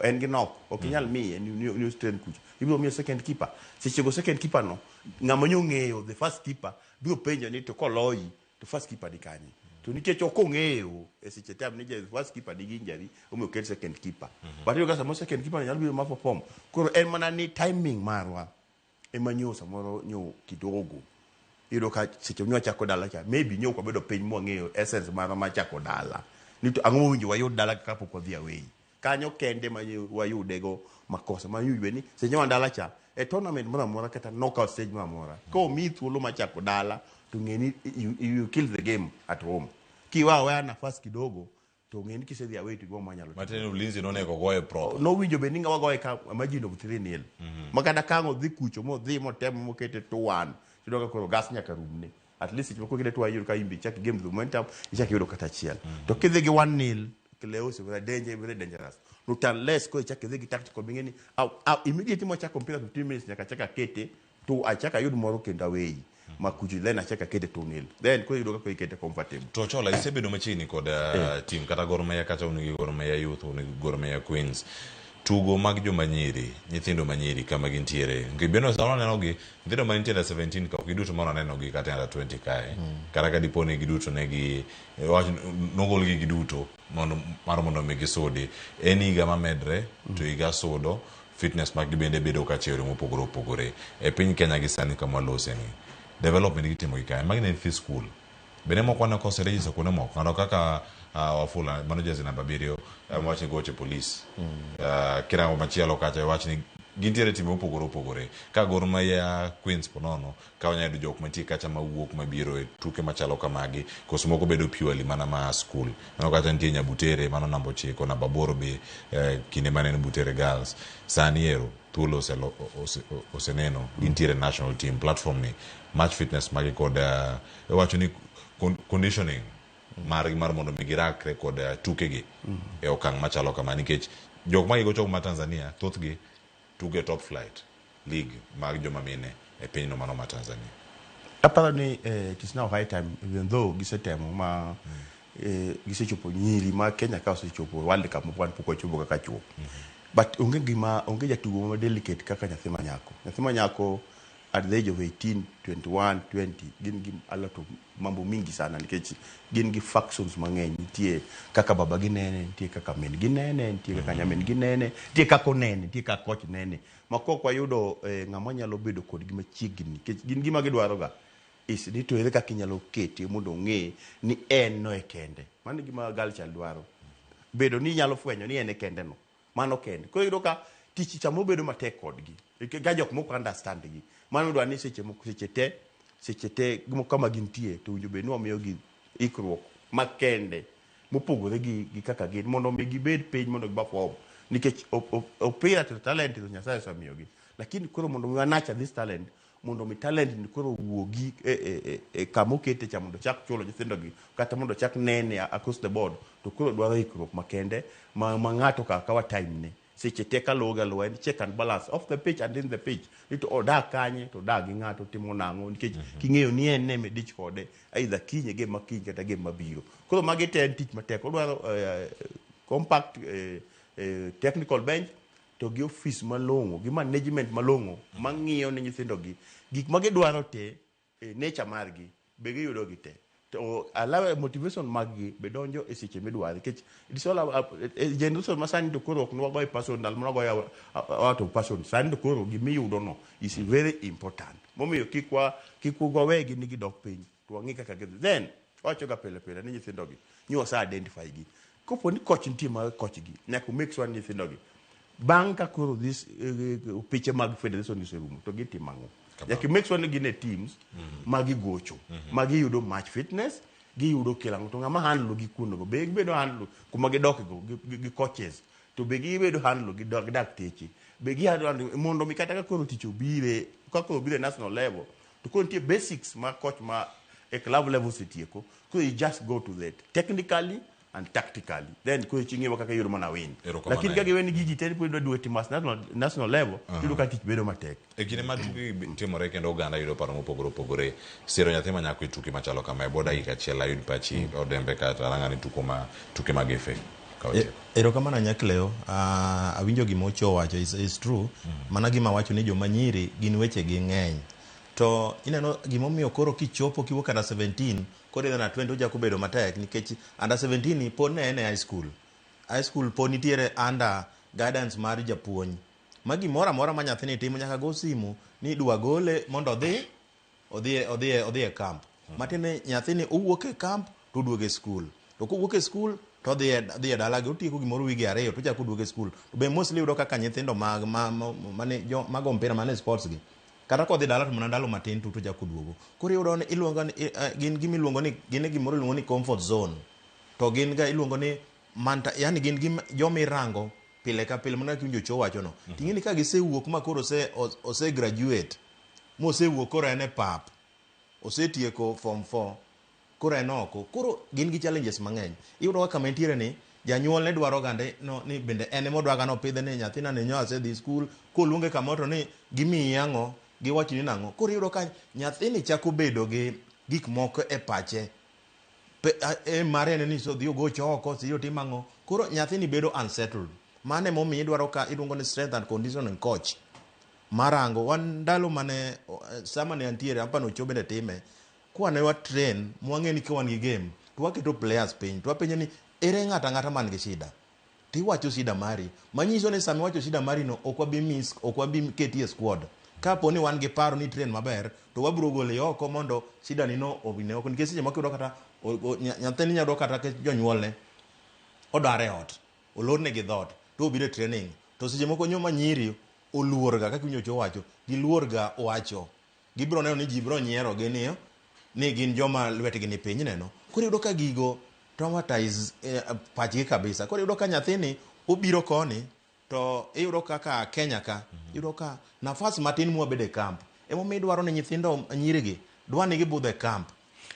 en gi nok okinyal mi new strength kuch ibiro mi second keeper sichego second keeper no ng'ama nyong'eyo the first keeper biro penjo ni to koloyi to first keeper di kanye to nikech ok ong'eyo e seche tam ni the first keeper di injury omiyo ket second keeper but yudo ka samo second keeper nyalo biro ma perform koro en mana ni timing marwa emanyo samoro nyo kidogo yudo ka seche nyo chako dala cha maybe nyo kwa bedo piny mo ng'eyo essence mar ma chako dala ni to ang'o winjo wayud dala kapo kwa dhi away kanyo kende ma wayudego makosa ma yuywe ni seche nyo dala cha e tournament mora mora kata knockout stage mora mora ko mi thuolo ma chako dala to ng'eni you kill the game at home kiwa wa nafasi kidogo to ng'eni kisedhi away to go manyalo Martin Ulinzi no nego goye proper no winjo be ninga wagoye ka imagine of 3-0 makada kango dhi kucho mo dhi mo temo mo kete 2-1 kidogo koro gas nyaka rumne at least ichoko kile tu ayudo ka imbi check game the momentum ichaki yudo kata chiel to kidhi gi 1-0 kileo se very dangerous not unless ko ichaki dhi gi tactical bingeni immediately mo chako mpira 15 minutes nyaka chaka kete to achaka yudo moro kenda away makuji then achaka kete 2-0 then ko yudo ka ikete comfortable to Chola isebedo machini kod team kata Gor Mahia kata unigi Gor Mahia Youth unigi Gor Mahia Queens tugo mag joma nyiri nyithindo manyiri kama gintiere ngibeno sana neno gi nyithindo manitiere 17 ka giduto mano neno gi kata under 20 kae kara ka dipone giduto ne gi nogol gi giduto mondo me gisudi eni ga mamedre to iga sudo fitness mag bende bedo ka chere mopogore e piny Kenya gi sani kama loseni development gitimo gi kae mag ne fi school bene mo kwana ko register kuna mo kano kaka wafula managers na babirio mwachi goche police kira machielo kacha wachni gintiere timo opogore ka Gor Mahia Queens ponono ka wanyado jok mantie kacha mawuok mabiro e tuke machalo kamagi koso moko bedo purely mana ma school no kata nitie Nyabutere mano namba 9 na Baboro be kinde manene Butere Girls Saniero tulo oseneno gintiere national team platform ni match fitness magi kod wachni conditioning mar mondo migirakre kod tukegi e okang' machalo kama nikech jok ma gigo chok ma Tanzania thothgi tuge top flight league mag joma mine e piny no mano ma Tanzania. Aparo ni it is now high time even though gisetemo ma gisechopo nyiri ma Kenya ka osechopo World Cup mopwan pok ochopo kaka chuo but onge jatugo ma delicate kaka nyathi manyako at the age of 18, 21, 20, gin a lot of mambo mingi sana nikech gin gi factions mang'eny, nitie kaka baba ginene, nitie kaka min ginene, nitie kaka nyamin ginene, nitie kaka onene, nitie kaka koch nene. Makok wayudo ng'ama nyalo bedo kod gima chiegni nikech gin gima gidwaro ga is ni to ere kaka inyalo kete mondo ng'e ni en no e kende. Mano gima girl child dwaro. Bedo ni nyalo fwenyo ni en e kende no. Mano kende. Koro yudo ka tich chamo bedo matek kodgi. Ga jok moko understand gi. Mano dwa ni seche te kama gintie to winjo be no miyo gi ikruok makende mopogore gi kaka gin mondo mi gibed page mondo giba form nikech opira to talent to Nyasaye samiyo gi. Lakini koro mondo mi nurture this talent mondo mi talent ni koro wuogi kama okete cha mondo chak chulo nyithindo gi kata mondo chak nene across the board to koro dwaro ikruok makende ma ng'ato kawa time ne seche te ka loga lo en check and balance off the pitch and in the pitch ito odak kanye to dag ng'ato timo nango nikech king'eyo ni en ne medich kode either kinye game makinyi kata game mabiro. Koro magi te en tich matek odwaro compact technical bench to gi office malongo gi management malongo mang'iyo ne nyithindo gi gik ma gidwaro te nature margi be giyudo gi te to allow motivation maggi be donjo e seche midwaro kech it's all about generation masani to koro no go personal no go out of passion sani to koro gimiyudo no is very important momiyo kikwa wegi ni gidok piny to wangi kaka then wacho ga pele ni nyithindo gi nyo sa identify gi kopo ni coach nitie ma coach gi nyaka make sure nyithindo gi banka koro this piche mag federation iserumo to gitimango yaki make sure ni gine teams magi gocho magi yudo match fitness gi yudo kilango to ngama handle gi kuno go be bedo handle kuma gidok go gi coaches to be gi bedo handle gi dak techi be gi handle mondo mi kata ka koro ticho bire ka koro bire national level to koro tie basics ma coach ma e club level sitieko so you just go to that technically and tactically then ko chingewa kaka yoro mana win lakini kage wen gigi tedi podo dueti mas national level yudo ka tich bedo matek e kine matuki timore kendo Uganda yudo paro mopogore siro nyathi ma nyako ituki machalo kama e boda ika chiela yud pachi odembe kata rangani tuke magefe ero kama na nyakleo awinjo gimocho wacho is true mana gima wacho ni joma nyiri gin weche gi ng'eny to ineno gimomiyo koro kichopo kiwuok kata 17 kore na 20 oja kubedo matek nikech under 17 pod ne en high school pod nitiere under guidance mar japuonj magi mora ma nyathini timo nyaka go simu ni dwa gole mondo odhi e camp matine nyathini owuok e camp to duogo e school to kowuok e school to dhi e dala gi otieko gimoro wigi ariyo to chako duogo e school to be mostly yudo kaka nyithindo mago mpira mane sports gi kata ko dhi dala to mana ndalo matin to jako duogo koro yudo ni iluongo ni gin gimi luongo ni gin gimoro iluongo ni comfort zone to gin ga iluongo ni manta yani gin gim jomirango pile ka pile mana kinjo cho wacho no tingini ka gisewuok ma koro ose graduate mo osewuok koro ene pap osetieko form 4 koro enoko koro gin gi challenges mang'eny iyudo ka mentiere ni janyuol ne dwaro gande no ni bende ene modwa ga no pidhe ne nyathina ne nyoase dhi school ko luonge kamoto ni gimi yango gi wachi ni nango koro iyudo ka nyathini chako bedo gi gik moko e pache mare ni so dio go choko siyo timango koro nyathini bedo unsettled mane momi idwaro ka iluongo ni strength and conditioning coach marango wan ndalo mane sama ne antiere hapa no chobe ne time kwa ne wa train mwange ni kwa ni game to waketo players piny to wapenye ni ere ng'ata man gi shida ti wacho shida mari manyiso ne sami wacho shida mari no okwabi ketie squad kapo ni wan gi paro ni train maber to wabro gole oko mondo shida ni no obine oko nikech seche moko kata nyathini nyado kata ke jonyuolne odare ot olorne gi dhot to obire training to seche moko nyoma nyiri oluorga kaka winjo wacho giluorga wacho gibro neno ni jibro nyiero geniyo ni gin joma lwetgi ni piny neno koro yudo ka gigo traumatize pachgi kabisa koro yudo ka nyathini obiro koni to iyudo kaka Kenya ka iyudo ka nafas matin mwabede camp emo idwaro ni nyithindo nyirigi dwa ni gibudhe camp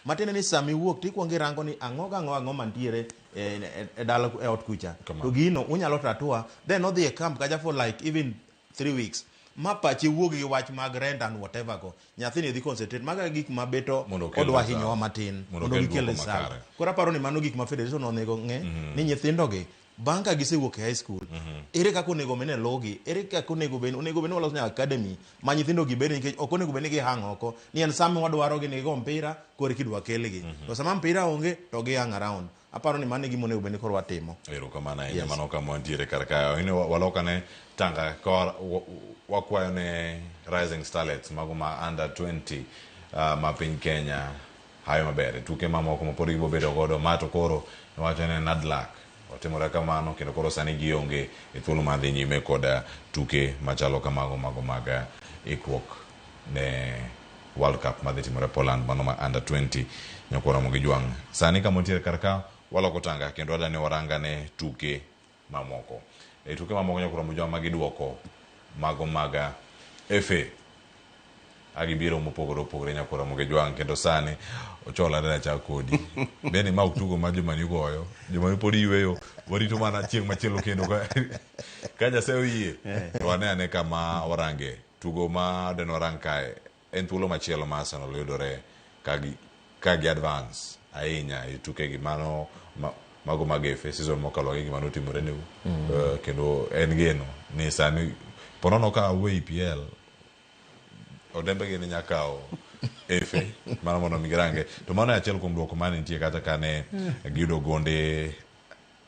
matine ni sami wuok tikwongi rango ni ang'o mantiere e dala e ot kucha to gino unyalo tatua then odhi e camp kaja for like even 3 weeks ma pache wuogi gi wach mag rent and whatever go nyathini dhi concentrate maga gik mabeto odwa hinyowa matin mondo gikele sa kora paro ni mano gik ma federation onego ng'e ni nyithindo gi bang' ka gisewuok e high school ere kaka onego bed ni logi, ere kaka onego bed ni walos nyaka academy ma nyithindo gi bed, nikech ok onego bed ni gihang' oko ni en sama wadwarogi ni gigo mpira koro kidwa kelgi to sama mpira onge to gi hang around. Aparo ni mano gima onego bed ni koro watimo. Erokamano ahinya, mano kama wantiere kar kae. Walokane Tanga ka wakwayo ne Rising Starlets mago ma under 20 ma piny Kenya hayo maber. Tuke mamoko ma pod gibo bedo godo mato koro wacho ne Nadlak otimore kamano kendo koro sani gionge e thuolo mar dhi nyime kod tuke machalo kamago mago mag ikruok ne World Cup madhi timore Poland mano ma under 20 nyakoro mo gijwang'. Sani kama wantiere kar ka waloko Tanga kendo wadani waranga ne tuke mamoko. E tuke mamoko nyakoro mo joma giduoko mago mag FA agibiro mopogore opogore nyakoro mo gijwang' kendo sani ochola dada cha kodi bende ma utugo ma joma ni goyo joma pod yweyo warito mana chieng' machielo kendo ka jaseo yie to ane kama orange tugo ma deno rang kae en thuolo machielo ma Arsenal yudore ka gi advance ahinya e tuke gi mano mago mag FA season mokalo gi mano timore ne kendo en geno ni sani ponono ka we EPL odembe gini nyakao FA mano mono migrange to mano achiel kuom duoko mane nitie kata kane giyudo gonde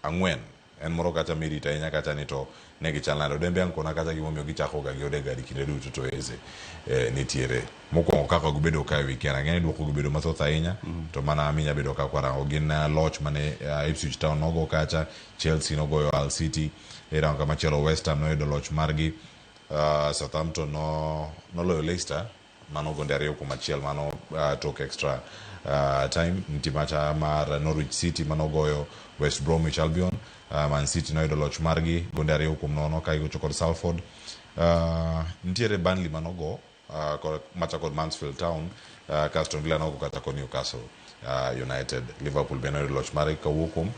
4 en moro kata mirita ahinya kata ni to ne gichalando dembe ankona kata gimomiyo gichako ga gi Odegaard kinde duto to eze nitiere mokwongo kaka gibedo ka weekend ang'e duoko gibedo mathoth ahinya to mana minya bedo ka kwarango gin loch mane Ipswich Town nogo kacha, Chelsea nogoyo Hull City, era kama machielo West Ham noyudo loch margi, Southampton noloyo Leicester mano gonde 2-1 mano tok extra time. Ntimacha mar Norwich City manogoyo West Bromwich Albion, Man City noyudo loch margi gonde 2-0 ka igocho kod Salford. Ntiere Burnley manogo macha kod Mansfield Town, Aston Villa nogo kata kod Newcastle United. Liverpool bende noyudo loch margi kawuok kuom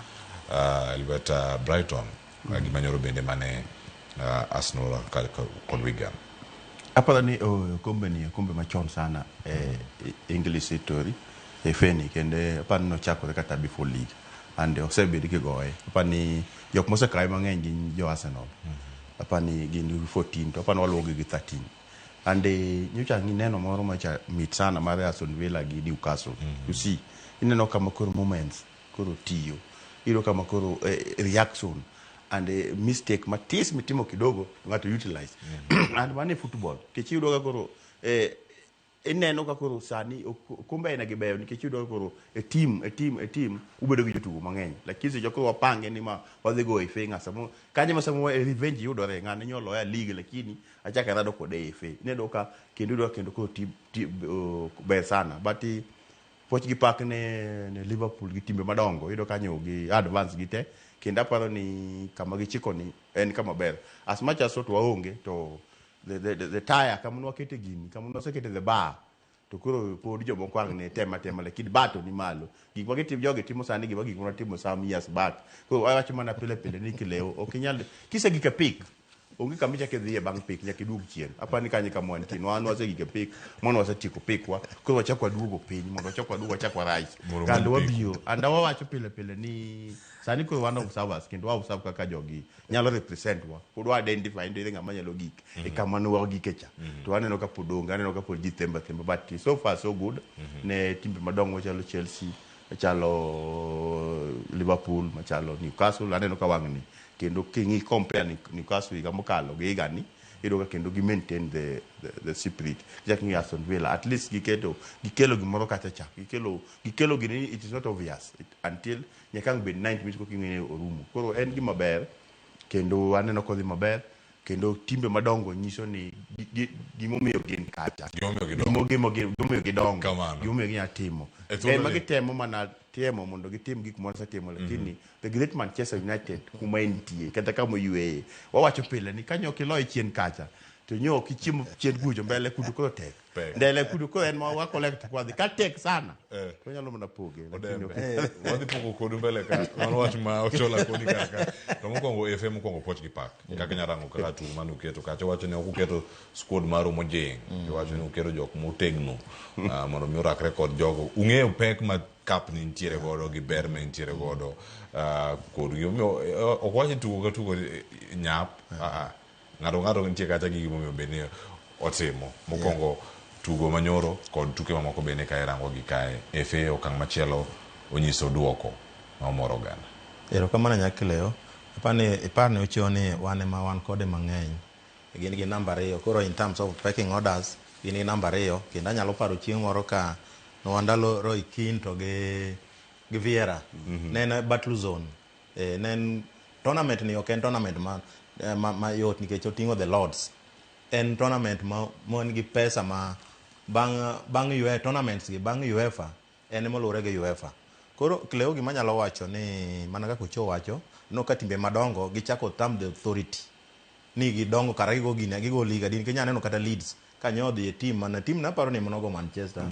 Brighton gimanyoro bende mane Arsenal kod Wigan. Aparo ni kombe machon sana English history feni kende aparo no chakore kata before league and osebedi kigoye. Aparo ni jok mose kae mang'eny gin jo Arsenal. Aparo ni gin 14 to aparo waluogi gi 13 and nyocha ngineno moro macha mit sana mar Aston Villa gi Newcastle. You see ineno kama koro moments koro tiyo iro kama koro reaction and mistake matis mitimo kidogo ngato utilize and mane football kichiudo ga koro ineno ka koro sani kumbe ina gibeyo nikichiudo koro a team ubedo gi jotugo mang'eny lakini joko wapange ni ma wadhi go e FA ngasamo kanye masamo revenge yudore ngane nyolo ya league lakini achaka rado kode FA inedo ka kendo koro team be sana but poch gi pak ne Liverpool gi timbe madongo yudo kanyo gi advance gi te kenda paro ni kama gichiko ni en kama ber as much as to waonge to the tire kama no kete gini kama no sekete the bar to kuro pod jo moko ne tema lakini bato ni malo gik magiti joge timo sani gik magik timo some years back ko wacho mana pile ni kileo okinyal kise gika pick onge kamicha ke dhie bang pick nyaka dug chien apa ni kanye kama wantin wan wase gike pick mono wase tiko pick wa ko wachakwa duogo piny mondo wachakwa duogo wachakwa rais kando wabio anda wacho pile ni sani ko wan observers kendo wa observe kaka jogi nyalo represent wa kodwa identify ndo ngama nyalo gik e kama no wa gikecha to aneno ka podonga aneno ka pod December but so far so good ne timbe madongo chalo Chelsea chalo Liverpool machalo Newcastle aneno ka wangni kendo kingi compare Newcastle ga mokalo gi gani ido ka kendo gi maintain the spirit jacking Aston Villa at least gikelo gimoro kata cha gikelo gini it is not obvious until nyakang be 90 minutes ko kingene orumo koro en gima ber kendo aneno ko dhi maber kendo timbe madongo nyiso ni gimomiyo gin kacha gimomiyo gidongo gimomiyo ginyatimo en magitemo mana temo mondo gitim gik moro satimo lakini the great Manchester United kuma entie kata kama UAE wawacho pile ni kanyo kiloy chien kacha to nyo kichiemo chien gujo mbele kudu ko tek ndele kudu ko en ma wa collect kwa ka tek sana to nyalo mana poge wadhi pogo kodu mbele ka mano wach ma ochola kodi kaka to mokongo FM kongo poch gi pak kaka nyarango kaka tu manu keto kacha wacho ne okuketo squad maro mojeng wacho ne uketo jok motegno mondo mi orak record jogo ung'eyo pek ma kap ni ntiere godo gi ber me ntiere godo kod okwachi tugo ka tugo nyap ng'ato nitie kata gigi momiyo bende otimo mokongo tugo manyoro kod tuke mamoko bende ka irango gi kae FA okang' machielo onyiso duoko ma omoro gana erokamano nyakileo ipani ochiwo ni wan ema wan kode mang'eny gin gi namba 2 koro in terms of pecking orders gin gi namba 2 kendo anyalo paro chieng' moro ka nowandalo Roy Keane to gi Vieira ne en battle zone ne en tournament ni ok en tournament ma yot nikech oting'o the Lords en tournament ma nigi pesa ma bang' UEFA tournaments gi bang' UEFA en moluwore gi UEFA koro Cleo gima nyalo wacho ni mana kaka Ocho wacho no ka timbe madongo gichako term the authority ni gidongo kara gigo gine gigo liga din kenya neno kata Leeds ka nyodhi e team mana team na paro ni monogo Manchester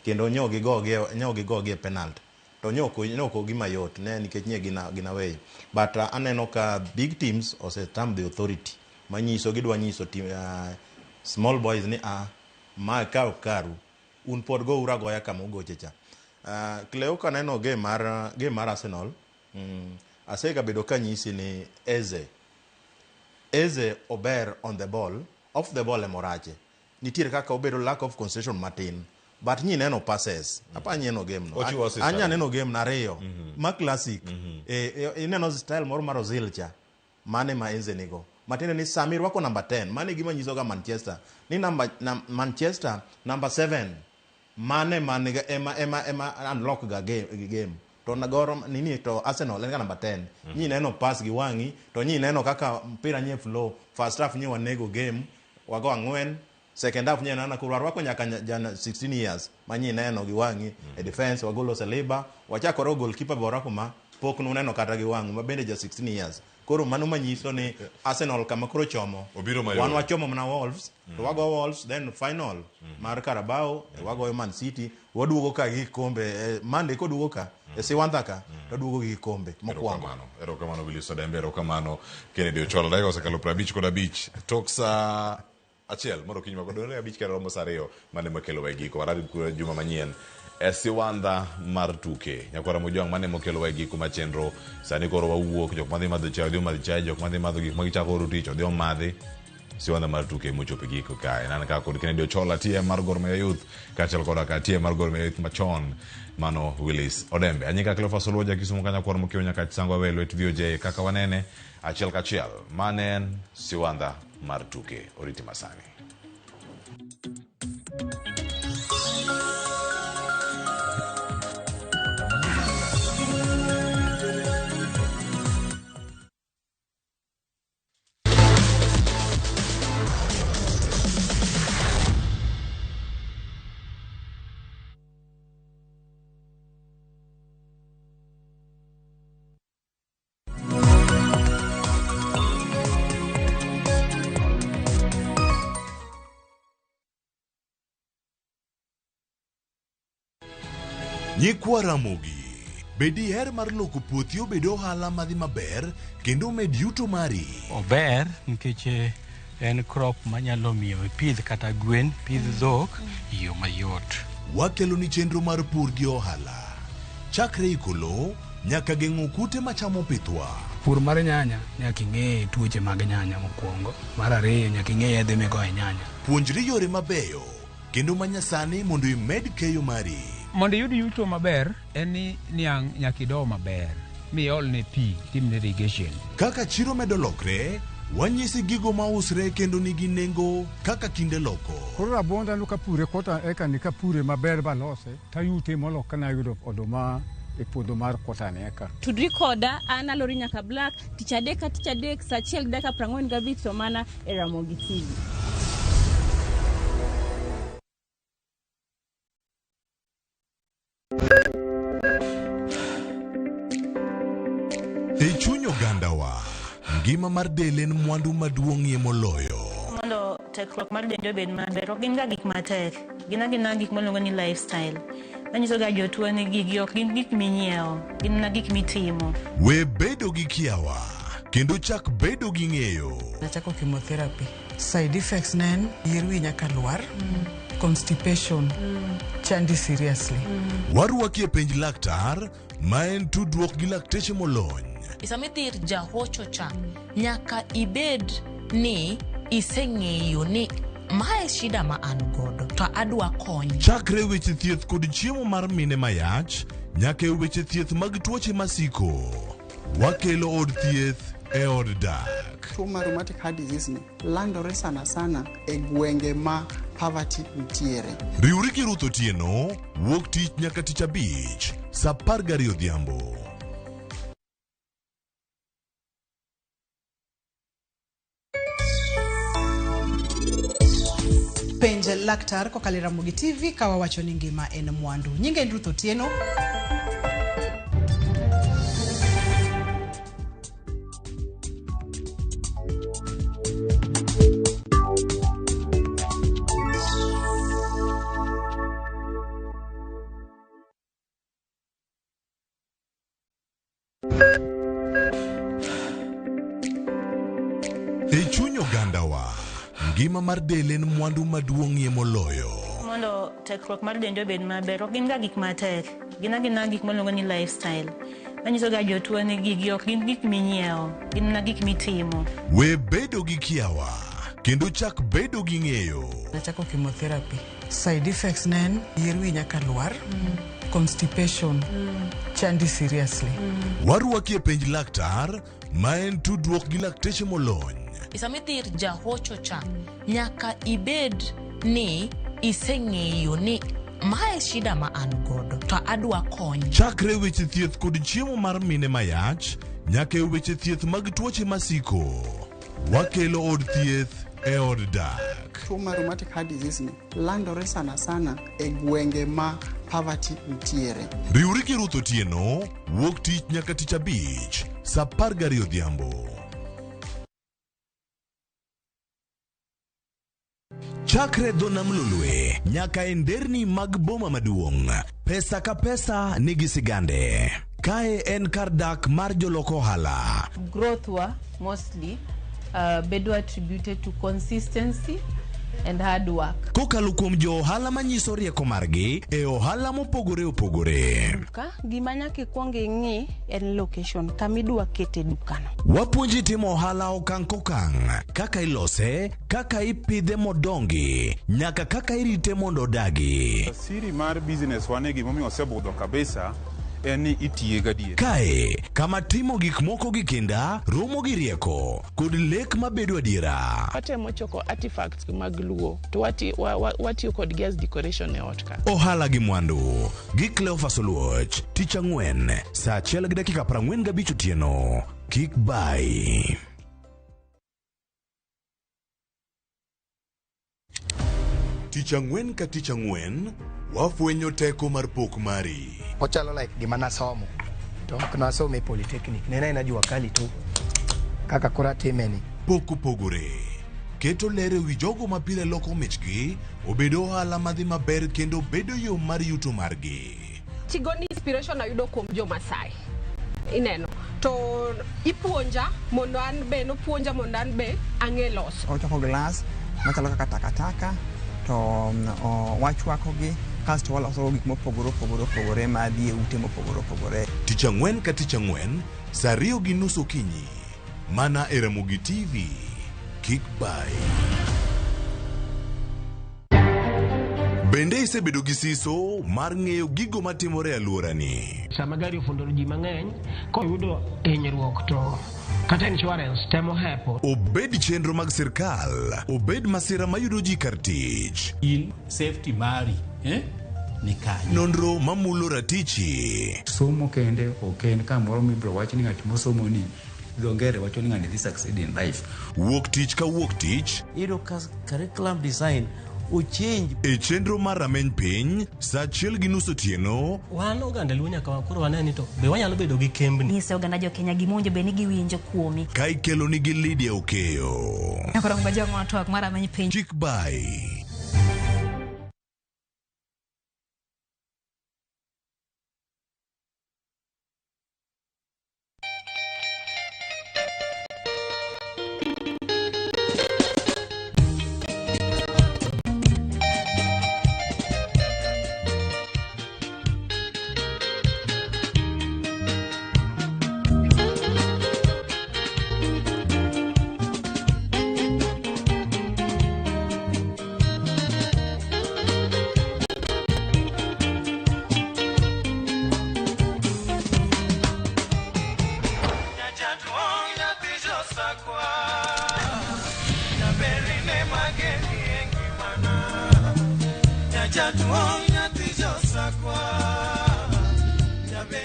kendo nyogi go gi penalty to nyoko gima yot ne nikech nye gina way but aneno ka big teams ose term the authority manyiso gidwa nyiso team small boys ni ma ka karu un pod go uragoya kama ugoche cha Cleo kaneno game mar Arsenal asega bedo kanyisi ni Eze ober on the ball off the ball emorache nitiere kaka obedo lack of concentration matin but nyi neno passes apa nyi game no anya neno game na Rio ma classic ineno style moro mar Ozil cha mane ma Eze nigo matene ni Samir wako number 10 mane gima nyiso ga Manchester ni Manchester number 7 mane ema unlock ga game to nagoro nini to Arsenal en ga number 10 nyi neno pass gi wangi to nyi neno kaka mpira nye flow first half nyi wanego game wago ang'wen second half nyi nana kurwa wako nyaka jana 16 years manyi neno gi wangi e defense wagolo Saliba wachakoro goalkeeper borako ma pok nuneno kata gi wangi mabende ja 16 years koro mano manyiso ni Arsenal kama koro chomo wan wachomo mna Wolves to wago Wolves then final mar Carabao wago Man City waduogo ka gi kombe Monday ko duogo ka siwandaka to duogo gi kombe mokwongo erokamano Willis Odembe erokamano Kennedy Ochola dai osekalo 55 toksa achiel moro kinywa kodore 5 kero romo sario mane makelo wegiko waradi juma manyien siwanda mar tuke nyakwara mojong mane mokelo wegiko machenro sani koro wawuok jok madhi madho chai madhi chai jok madhi madho gik magichako ruticho dhi madhi siwanda mar tuke mochopo giko kae nan ka kod Kennedy Ochola tie mar Gor Mahia Youth kachel koda ka tie mar Gor Mahia Youth machon mano Willis Odembe anyika Cleophas Oluoja Kisumu kanya kwar mokio nyaka sango welo et VOJ kaka wanene achiel kachiel manen siwanda mar tuke oriti masani Nyikwa Ramogi bedi her mar loko puothi obedo ohala madhi maber kendo med yuto mari ober nikech en crop manyalo miyo pidh kata gwen pidh dhok yo mayot wakelo ni chenro mar pur gi ohala chakre ikolo nyaka geng'o kute machamo pithwa pur mar nyanya nyaka ing'e tuoche mag nyanya mokwongo mar ariyo nyaka ing'e yedhe migoye nyanya puonjri yore mabeyo kendo manyasani mondo imed keyo mari mondo yud yuto maber en ni niang' nyaka ido maber miol ne pi timne irrigation kaka chiro medo lokre wanyisi gigo mausre kendo nigi nengo kaka kinde loko koro rabonda no kapure kota eka ni kapure maber balose tayute molok kana yudo oduma e puodho mar kota ne eka tudri koda an Alori Nyaka Black tich adek saa 1:45 to mana e Ramogi TV. E chuny ogandawa ngima mar del en mwandu maduong'ie moloyo mondo tekruok mar dende obed maber ok gin ga gik matek gin gik maluongo ni lifestyle manyiso ga jotuo ni gigi ok gin gik minyiewo gin na gik mitimo. We bedo gi kiawa kendo chak bedo gi ng'eyo. Nachako chemotherapy. Side effects nen yier wi nyaka lwar, constipation, chandi seriously. Warwaki e penj laktar ma en tudruok gi lakteche molony. Isamidhir jahocho cha nyaka ibed ni iseng'eyo ni mae shida ma an godo to adwa kony. Chakre weche thieth kod chiemo mar mine mayach nyaka e weche thieth mag tuoche masiko. Wakelo od thieth e od dak. Tuo mar rheumatic heart disease ni landore sana e gwenge ma poverty nitiere. Riwri gi Ruth Otieno wuok tich nyaka tich abich saa 12 odhiambo. Penj laktar kokalo Ramogi TV kawa wacho ni ngima en mwandu. Nyinge en Ruth Otieno. E chuny ogandawa, ngima mar del en mwandu maduong'ie moloyo. Mondo tekruok mar dende obed maber ok gin ga gik matek gin gik maluongo ni lifestyle manyiso ga jotuo ni gigi ok gin gik minyiewo gin na gik mitimo. We bedo gi kiawa kendo chak bedo gi ng'eyo. Nachako chemotherapy. Side effects nen yier wi nyaka lwar, constipation, chandi seriously. Warwaki e penj laktar ma en tudruok gi lakteche molony. Isamidhir jahocho cha nyaka ibed ni iseng'eyo ni mae shida ma an godo to adwa kony. Chakre weche thieth kod chiemo mar mine mayach nyaka e weche thieth mag tuoche masiko. Wakelo od thieth e od dak. Tuo mar rheumatic heart disease ni landore sana e gwenge ma poverty nitiere. Riwri gi Ruth Otieno wuok tich nyaka tich abich saa 12 odhiambo. Chakre dho nam lolwe nyaka e nderni mag boma maduong', pesa ka pesa nigi sigande. Kae en kar dak mar joloko ohala. Growth wa mostly bedo attributed to consistency and hard work. Kokalo kuom jo ohala manyiso rieko margi e ohala mopogore opogore. Gima nyaka ikwong ing'i en location kamidwa kete dukano. Wapuonji timo ohala okang' kokang', kaka ilose, kaka ipidhe modongi, nyaka kaka irite mondo odagi. Siri mar business wane gimomiyo osebudho kabisa en ni itiye gadier. Kae kama timo gik moko gi kinda romo gi rieko kod lek mabedo adiera. Watemo choko artifacts mag luo to watiyo kod gas decoration e ot ka. Ohala gi mwandu gi Cleophas Oluoch tich ang'wen saa 1:45 otieno. Kik bai. Tich ang'wen ka tich ang'wen wafwenyo teko mar pok mari. Ochalo like gima nasomo to ok nasomo e polytechnic, nena ina jua kali tu kaka kora timeni. Pok opogore keto lere wi jogo ma pile loko michgi obedo ohala madhi maber kendo bedo yo mar yuto margi. Tigoni inspiration ayudo kuom jo Masai ineno to ipuonja mondo an be no puonja mondo an be ang'e loso. Ochoko glass machalo kaka takataka to wachwakogi kasto waloso gik mopogore madhi e ute mopogore. Tich ang'wen ka tich ang'wen saa 2:30 okinyi mana e Ramogi TV. Kik bai. Bende isebedo gi siso mar ng'eyo gigo matimore e alworani. Sama gari ofundoro ji mang'eny koyudo hinyruok to kata insurance temo hepo. Obed chenro mag sirkal, obed masira mayudo ji kar tich. In safety mari, ni kanyo. Nonro mamulo ratichi. Somo kende oken kamoro mibro wach ni ng'at mosomo ni dongere wacho ni ng'ani dhi succeed in life. Wuok tich ka wuok tich. Iro curriculum design ochenj. E chenro mar rameny piny, sa 1:30 otieno. Wan oganda luo nyaka koro waneni to be wanyalo bedo gi kembni. Nyise oganda jo Kenya gimonjo be ni giwinjo kuomi. Ka ikelo nigi Lydia Okeyo. Nyakoro mga jogo matwak mar rameny piny. Chik Bai.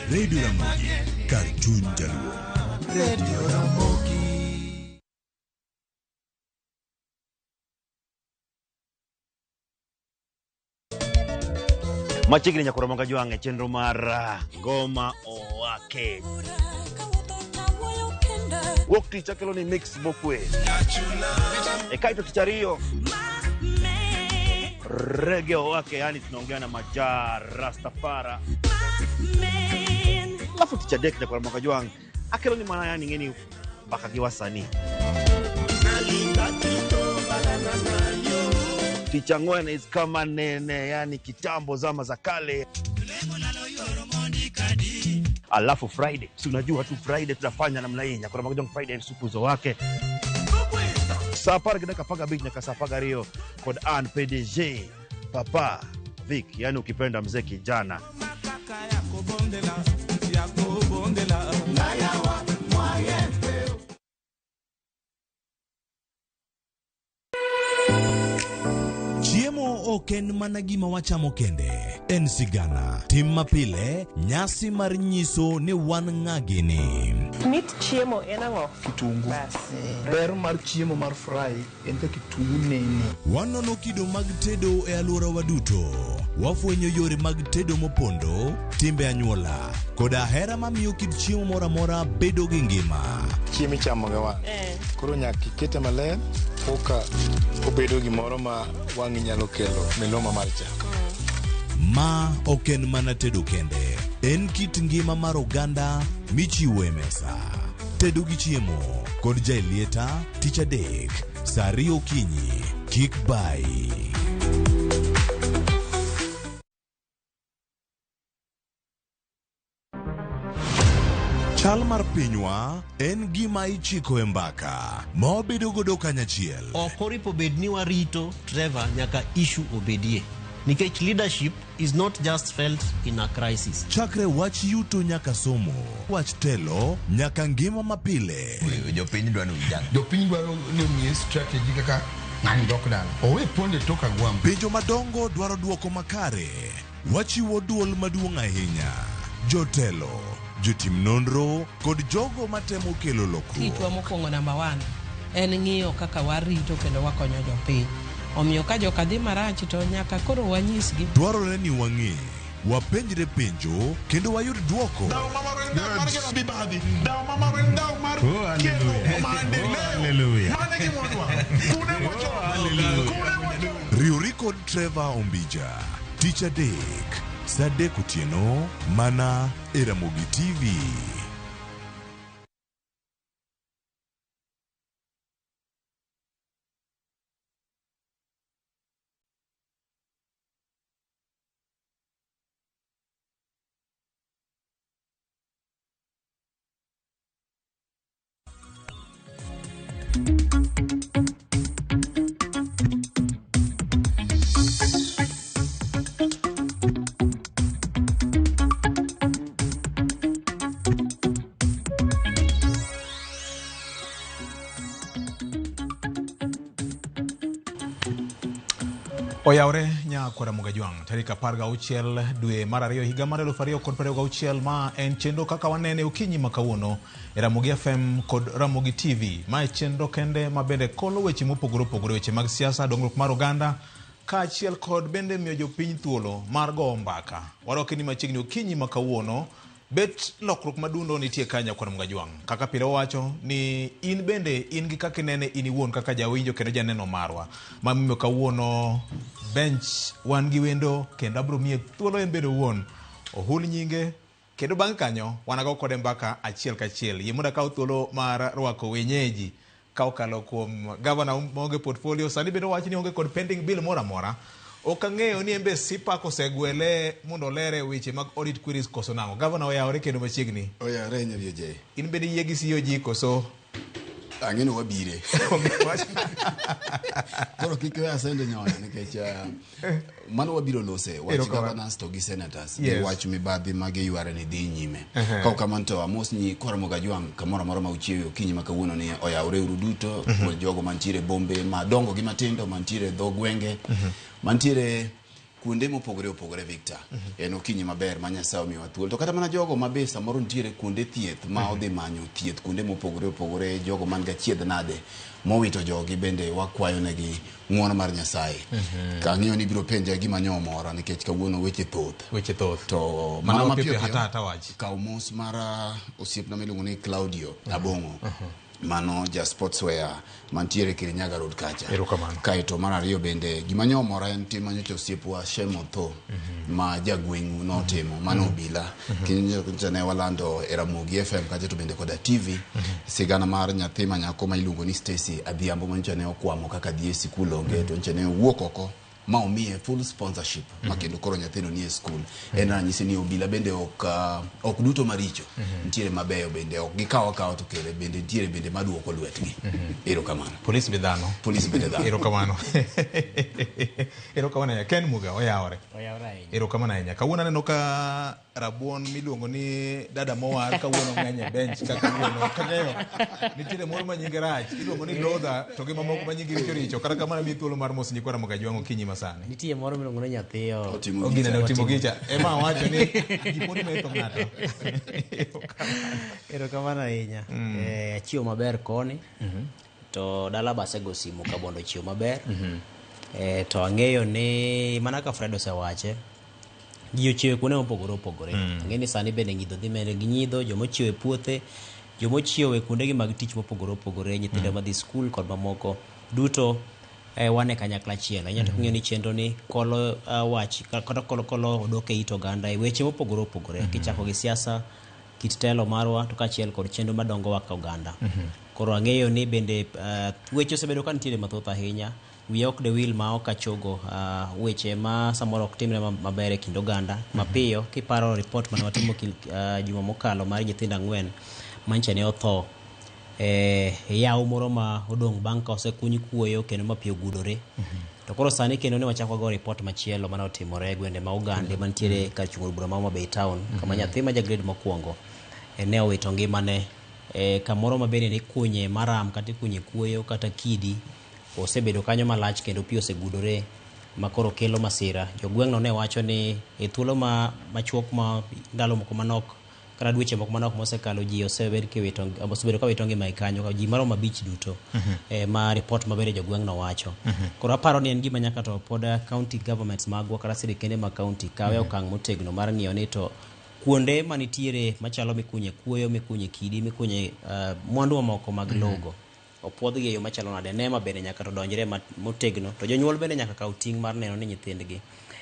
Radio Ramogi, Cartoon Jaluo. Radio Ramogi. Machiegni nyakoro monga jwange chenro mar ngoma owake. Wuok tich akelo ni mix bokwe. E kaito tichario. Reggae owake, yani tunaongea na Majar Rastafara. Alafu tichadek nyakoro monga jwange akelo ni mana yani ngeni baka kiwasani. Tichangwene is kama nene, yani kitambo zama za kale. Alafu Friday, si unajua tu Friday tunafanya namna hii, nyakora magojong Friday supu zo wake. Sapara kidaka paga beach nyaka sapaga Rio kod An PDG Papa Vic, yani ukipenda mzee kijana. Chiemo oken mana gima wachamo kende, en sigana, tim mapile, nyasi mar nyiso ni wan ng'agini. Mit chiemo en ang'o? Kitungu. Ber mar chiemo mar fry en ka kitungu nene. Wanono kido mag tedo e alwora waduto. Wafwenyo yore mag tedo mopondo, timbe anyuola, koda hera mamiyo kit chiemo mora mora bedo gi ngima. Chiemo ichamo ga wan. Koro nyaka ikete maler, oka obedo gimoro ma wang'i nyalo kelo miloma mar chako. Ma oken mana tedo kende, en kit ngima mar oganda michiwo e mesa. Tedo gi chiemo kod Jailieta tich adek, saa 2 okinyi, Chik Bai. Chal mar pinywa en gima ichiko e mbaka, ma obedo godo kanyachiel. Okoripo bedni warito Trevor nyaka issue obedie. Nikech leadership is not just felt in a crisis. Chakre wach yuto nyaka somo, wach telo nyaka ngima mapile. Jopiny dwaro ni omiye strategy kaka ng'ani dok dala. Owe ponde toka gwam. Penjo madongo dwaro duoko makare. Wachiwo duol maduong' ahinya. Jotelo, jotim nonro kod jogo matemo kelo lokruok. Kitwa mokwongo namba 1 en ng'iyo kaka warito kendo wakonyo jopiny. Omiyo ka joka dhi marach to nyaka koro wanyisgi. Dwarore ni wang'e, wapenjre penjo kendo wayud duoko. Riuri kod Trevor Ombija, tich adek, saa 3 otieno, mana e Ramogi TV. Oyaure nyakora Mugajwang, tarika 16 dwe mar 2 higa mar 2026 ma en chenro kaka wanene okinyi makawuono e Ramogi FM kod Ramogi TV. Ma chenro kende ma bende kolo weche mopogore opogore, weche mag siasa, dongruok mar oganda, kaachiel kod bende miyo jopiny thuolo mar go mbaka. Waroke ni machiegni okinyi ma kawuono bet lokruok madundo nitie kanya kod Mgajwang'. Kaka pile wacho ni in bende in gi kaka nene in iwuon kaka jawinjo kendo janeno marwa. Mamiyo kawuono bench wan gi wendo kendo abro miye thuolo en bende wuon ohul nyinge kendo bang' kanyo wanago kode mbaka achiel kachiel. Yie mondo akaw thuolo mar rwako wenyeji ka okalo kuom gavana maonge portfolio. Sani bende wacho ni onge kod pending bill moro amora. Ok ang'eyo ni embe sipak osegwele mondo lere weche mag audit queries koso nang'o. Gavana oyawore kendo machiegni. Oyawore nyabio je. In bende yie gi COG koso ang'eno wabire. Koro kik we asende nyoya nikech mano wabiro lose wach governance to gi senators. Yes. Wach mibadhi mage yware ni dhi nyime. Ka kamano to amos ni Kora Mgajwang' kamoro amora ma uchiewo okinyi ma kawuono ni oyawore uru duto jogo mantiere bombe madongo gi matindo mantiere dho gwenge mantiere kuonde mopogore opogore Victor. En okinyi maber ma Nyasaye omiwa thuolo. To kata mana jogo mabe samoro ntiere kuonde thieth ma odhi manyo thieth kuonde mopogore opogore, jogo man ga chiedh nade mowito jogi bende wakwayo negi ng'uono mar Nyasaye. Ka ng'iyo ni biro penja gima nyomora nikech kawuono weche thoth. To mana mapiyo hata wachi. Ka mos mara osiepna miluongo ni Claudio Abongo. Mano ja sportswear mantiere Kirinyaga Road kacha. Kaito mar ariyo bende gima nyomora en tim manyocha osiepwa Shemo tho ma jagweng' notimo mano obila. Kinyo ne walando e Ramogi FM kacha to bende koda TV. Sigana mar nyathi ma nyako ma iluongo ni Stacy Adhiambo manyocha ne okwamo kaka dhi e sikul onge to nyocha ne wuok oko ma omiye full sponsorship makendo koro nyathino ni e school. En ranyisi ni obila bende ok duto maricho. Ntiere mabeyo bende ok gikawo to kele bende ntiere bende maduoko lwetgi. Erokamano. Police bedano. Erokamano. Erokamano ya Ken Muga oyawore. Erokamano ya. Kawuono neno ka rabuon miluongo ni dada mowar kawuono ng'eny bench kaka kawuono kangeyo nitiere moro manyinge rach iluongo ni Lodha to gi mamoko manyinge richo kata kamano mi thuolo mar mos Kora Mgajwang' okinyi masani. Nitie moro miluongo ni Nyathio Ogina ne otimo gicha ema wacho ni giponi metho ng'ato. Erokamano ahinya. Achiewo maber koni to dala basego simu ka bondo chiewo maber. To ang'eyo ni mana ka Fred osewache ji ochiewo kuonde mopogore opogore. Ng'eni sani bende ng'idho dhi mbele gi nyidho, jomo chiewo e puothe, jomo chiewo e kuondegi mag tich mopogore opogore, nyithindo madhi skul kod mamoko duto wane kanyakla achiel. Anyalo ng'eyo ni chenro ni kolo wach kata kolo odok e it oganda e weche mopogore opogore kichako gi siasa, kit telo marwa to kaachiel kod chenro madongo waka oganda. Koro ang'eyo ni bende weche osebedo ka nitiere mathoth ahinya. Wiya ok de wil ma ok achogo weche ma samoro ok timre maber e kind oganda mapiyo. Kiparo report mane watimo juma mokalo mar nyithindo 4 mancha ne otho yawo moro ma odong' bang' ka osekuny kuoyo kendo mapiyo gudore. To koro sani kendo ne wachako go report machielo mane otimore gwende ma Uganda mantiere kar chung'o bura ma Homa Bay town kama nyathi ma jagrade mokwongo ne owito ngimane kamoro mabende ni kunye maram kata kunye kuoyo kata kidi osebedo kanyo malach kendo pi osegudore makoro kelo masira. Jogweng'no ne wacho ni e thuolo machuok ma ndalo moko manok kata dweche moko manok mosekalo ji osebedo ka wito ngima kanyo ka ji maromo 5 duto ma report mabere jogweng'no wacho. Koro aparo ni en gima nyaka to pod county governments magwa kata sirikende mag county kawe okang' motegno mar ng'iyo ni to kuonde manitiere machalo mikunye kuoyo, mikunye kidi, mikunye mwandu mamoko mag logo opuodhgi e yo machalo nade. Nema bende nyaka to donjre motegno to jonyuol bende nyaka kaw ting' mar neno ni nyithindgi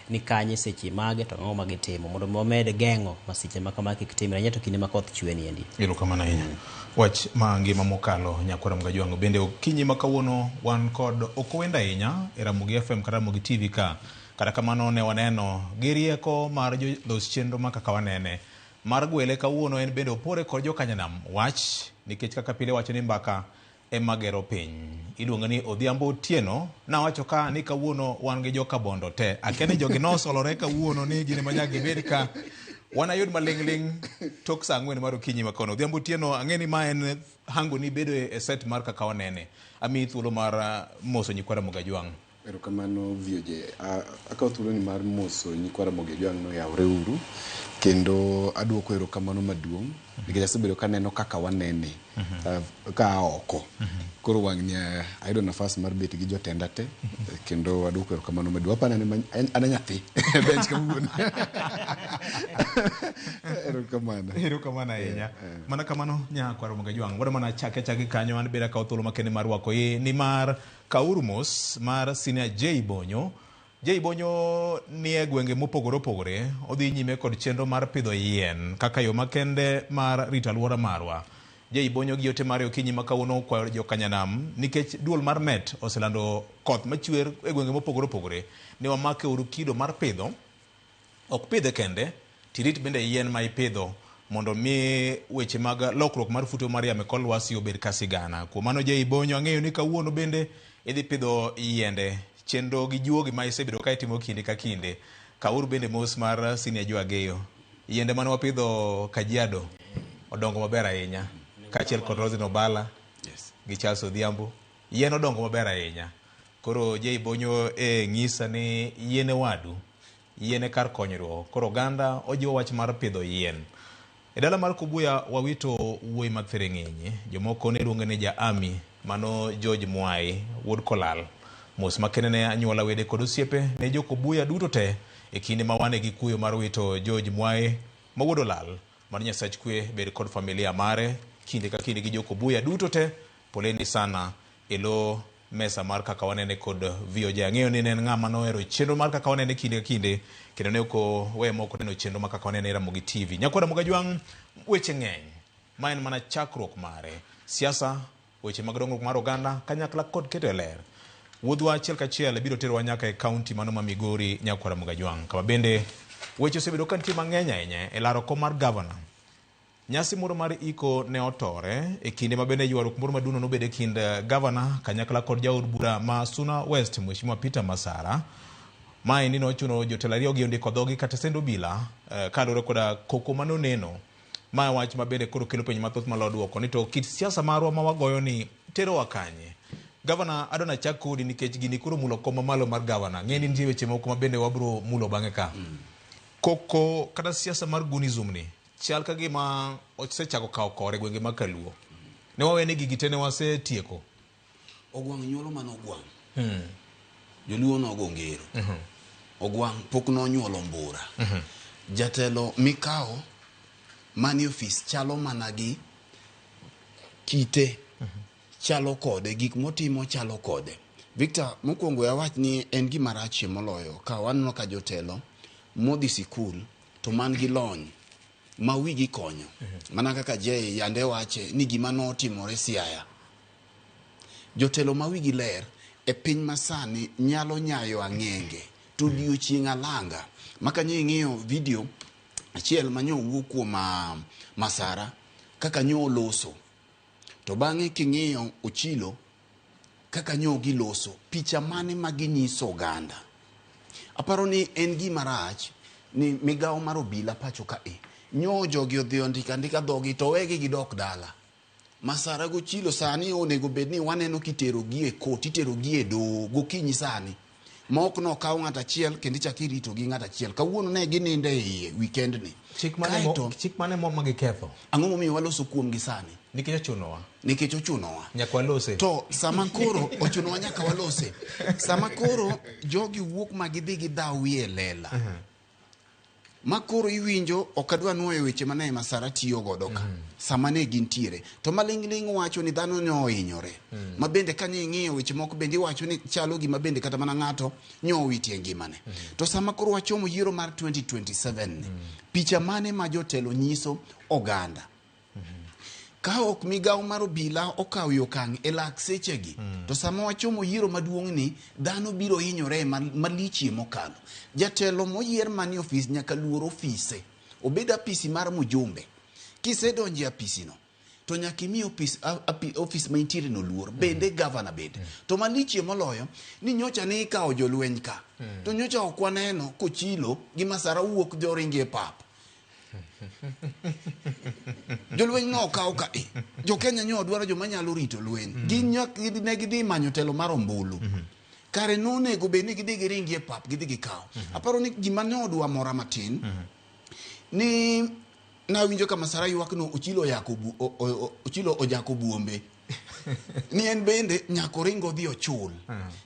ni kanye seche mage to ng'o magitimo mondo omed geng'o masiche ma kama kik timre nyeto kinde ma koth chwe ni endi. Erokamano ahinya. Wach ma ngima mokalo Nyakora Mgajwang' bende okinyi ma kawuono wan kod okowenda ahinya e Ramogi FM kata Ramogi TV ka. Kata kamano ne waneno gi rieko mar los chenro ma kaka wanene mar gwele kawuono en bende opore kod jokanyanam wach nikech kaka pile wacho ni mbaka emagero piny. Iluongo ni Odhiambo Otieno na wacho ka ni kawuono wan gi joka bondo te. Akeni jogi nosolore kawuono ni gine manyaka gibed ka wanayud maling'ling tok saa 4 mar okinyi makono. Odhiambo Otieno ang'eni ma en hango ni bedo e set mar kaka wanene. Ami thuolo mar moso Kora Mgajwang'. Erokamano vioje. Akaw thuolo ni mar moso Kora Mgajwang' no yawre uru kendo aduoko erokamano maduong' nikech asebedo kaneno kaka wanene ka oko. koro wang'ni ayudo nafas mar bet gi jotenda te kendo waduoko erokamano medu apana ni an nyathi bench kawuono. Erokamano ahinya. Mana kamano Nyakwar Mugajwang, wada mana chake kanyo an beda ka thuolo makende mar rwako ni mar kauru mos mar Senior J Bonyo. J Bonyo ni e gwenge mopogore opogore, odhi nyime kod chenro mar pidho yien kaka yo makende mar rito alwora marwa. J Bonyo gi ote mare okinyi makawuono kwa jokanyanam nikech duol mar Met oselando koth machwer e gwenge mopogore opogore ne wamake uru kido mar pidho ok pidhe kende tirit bende yien ma ipidho mondo mi weche mag lokruok mar futo mar yamo kor lwasi obed kasigana. Kuom mano J Bonyo ang'eyo ni kawuono bende idhi pidho yiende chenro gi juogi ma isebedo ka itimo kinde ka kinde. Kauru bende mos mar Senior Jo Ageyo. Yiende mane wapidho Kajiado odongo maber ahinya. Kachiel kod Rosin Obala gi Charles Odhiambo, yien odongo maber ahinya. Koro J Bonyo ng'isa ni yien wadu, yien kar konyruok. Koro oganda ojiwo wach mar pidho yien. E dala mar Kubuya wawito wuoyi mag Fereng'enye, jomoko ne luonge ni ja Ami, mano George Mwai, wuod Kolal. Mos makene ne anyuola wede kod osiepe ne jo Kubuya duto te e kinde ma wane gi kuyo mar wito George Mwai ma wuod Olal. Mar Nyasach kwe bed kod familia mare kinde ka kinde gi jo Kubuya duto te. Poleni sana elo mesa mar kaka wanene kod VOJ. Ang'eyo ni en ng'ama nohero chenro mar kaka wanene kinde ka kinde kendo ne oko we moko neno chenro mar kaka wanene Ramogi TV. Nyakwar Mugajwang, weche ng'eny ma en mana chakruok mare. Siasa, weche mag dongruok mar oganda kanyakla kod keto ler. Wuodhwa achiel kachiel biro terowa nyaka e kaunti mano ma Migori. Nyakwar Mugajwang, kama bende weche osebedo ka nitie mang'eny ahinya e laro kom mar gavana. Nyasi moro mar iko ne otore e kinde ma bende ywaruok moro maduno nobed e kind gavana kanyakla kod jaod bura ma Suna West Mheshimiwa Peter Masara. Mae ni nochuno jotelo ariyo gi ondiko dhogi kata sendo bila kaluwore koda koko manoneno. Mae wach ma bende koro kelo penjo mathoth malo duoko ni to kit siasa marwa ma wagoyo ni terowa kanye. Gavana adona chak kodi nikech gini koro mulo koma malo mar gavana. Ng'eni nitie weche moko ma bende wabro mulo bang'e ka. Koko kata siasa mar gunizum ni chal ka gima osechako kawo kore gwenge ma Kaluo. Ne wawene gigi te ne wasetieko. Ogwang' nyuolo man Ogwang'. Joluo nogo ngero. Ogwang' pok nonyuolo mbura. Jatelo mikawo mani ofis chalo mana gi kite chalo kode, gik motimo chalo kode. Victor, mokwongo ya wach ni en gima rach moloyo ka waneno ka jotelo modhi sikul to man gi lony ma wigi konyo. Mana kaka Jay yande wache ni gima notimore Siaya. Jotelo ma wigi ler e piny masani nyalo nyayo ang'enge to odiochieng' alanga. Maka ng'iyo video achiel manyo wuok kuom Masara kaka nyo loso. To bang'e king'iyo Ochilo kaka nyo giloso, picha mane ma ginyiso oganda. Aparo ni en gima rach ni migawo mar obila pacho ka nyo jogi odhi andika dhogi to wegi gidok dala. Masara go Ochilo sani onego bed ni waneno kitero gi e kot, itero gi e doho gokinyi sani. Ma ok no kawo ng'at achiel kendo ichako irito gi ng'at achiel. Kawuono ne gininde iye weekend ni. Chik mane mo magiketho. Ang'o momiyo waloso kuom gi sani? Nikech ochunowa. Nikech ochunowa. Nyaka walose. To sama koro ochunowa nyaka walose. Sama koro jogi wuok ma gidhi gidhaw wiye lela. Ma koro iwinjo ok adwa nuoyo weche mane Masara tiyo godo ka. Sama ne gintiere. To maling'ling' wacho ni dhano ne ohinyore. Ma bende ka ne ing'iyo weche moko bende wacho ni chalo gima bende kata mana ng'ato nyo witie ngimane. To sama koro wachomo yiero mar 2027 picha mane ma jotelo nyiso oganda. Ka ok migawo mar obila okawo okang' e lak sechegi. To sama wachomo yiero maduong' ni dhano biro hinyore malichie mokalo. Jatelo moyier mani ofis nyaka luor ofise. Obed apisi mar mujumbe. Kisedonje apisino to nyaka imi ofis ma intiere no luor. Bende gavana bende. To malichie moloyo ni nyocha ne ikawo jolweny ka. To nyocha ok waneno Kochilo gi Masara wuok joringe pap. Jolweny no okaw ka jo Kenya nyo dwaro joma nyalo rito lweny. Ne gidhi manyo telo mar ombulu. Kare nonego bed ni gidhi giringi e pap gidhi gikaw. Aparo ni gima ne odwa mora matin ni na winjo ka Masara ywak no Ochilo ojako buombe ni en bende nyako ringo dhi ochul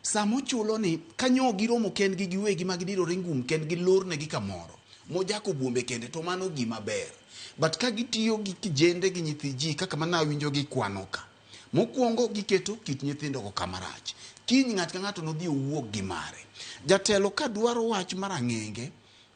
samo chulo ni kanyo giromo ken gi giwegi mag diro ringum ken gi lorne gi kamoro mojako buombe kende to mano gima ber but ka gitiyo gi kijende gi nyithi ji kaka mana winjo gi kwanoka mokuongo giketo kit nyithindo go kamarach kiny ng'at ka ng'ato no dhi owuok gi mare jatelo ka dwaro wach marang'enge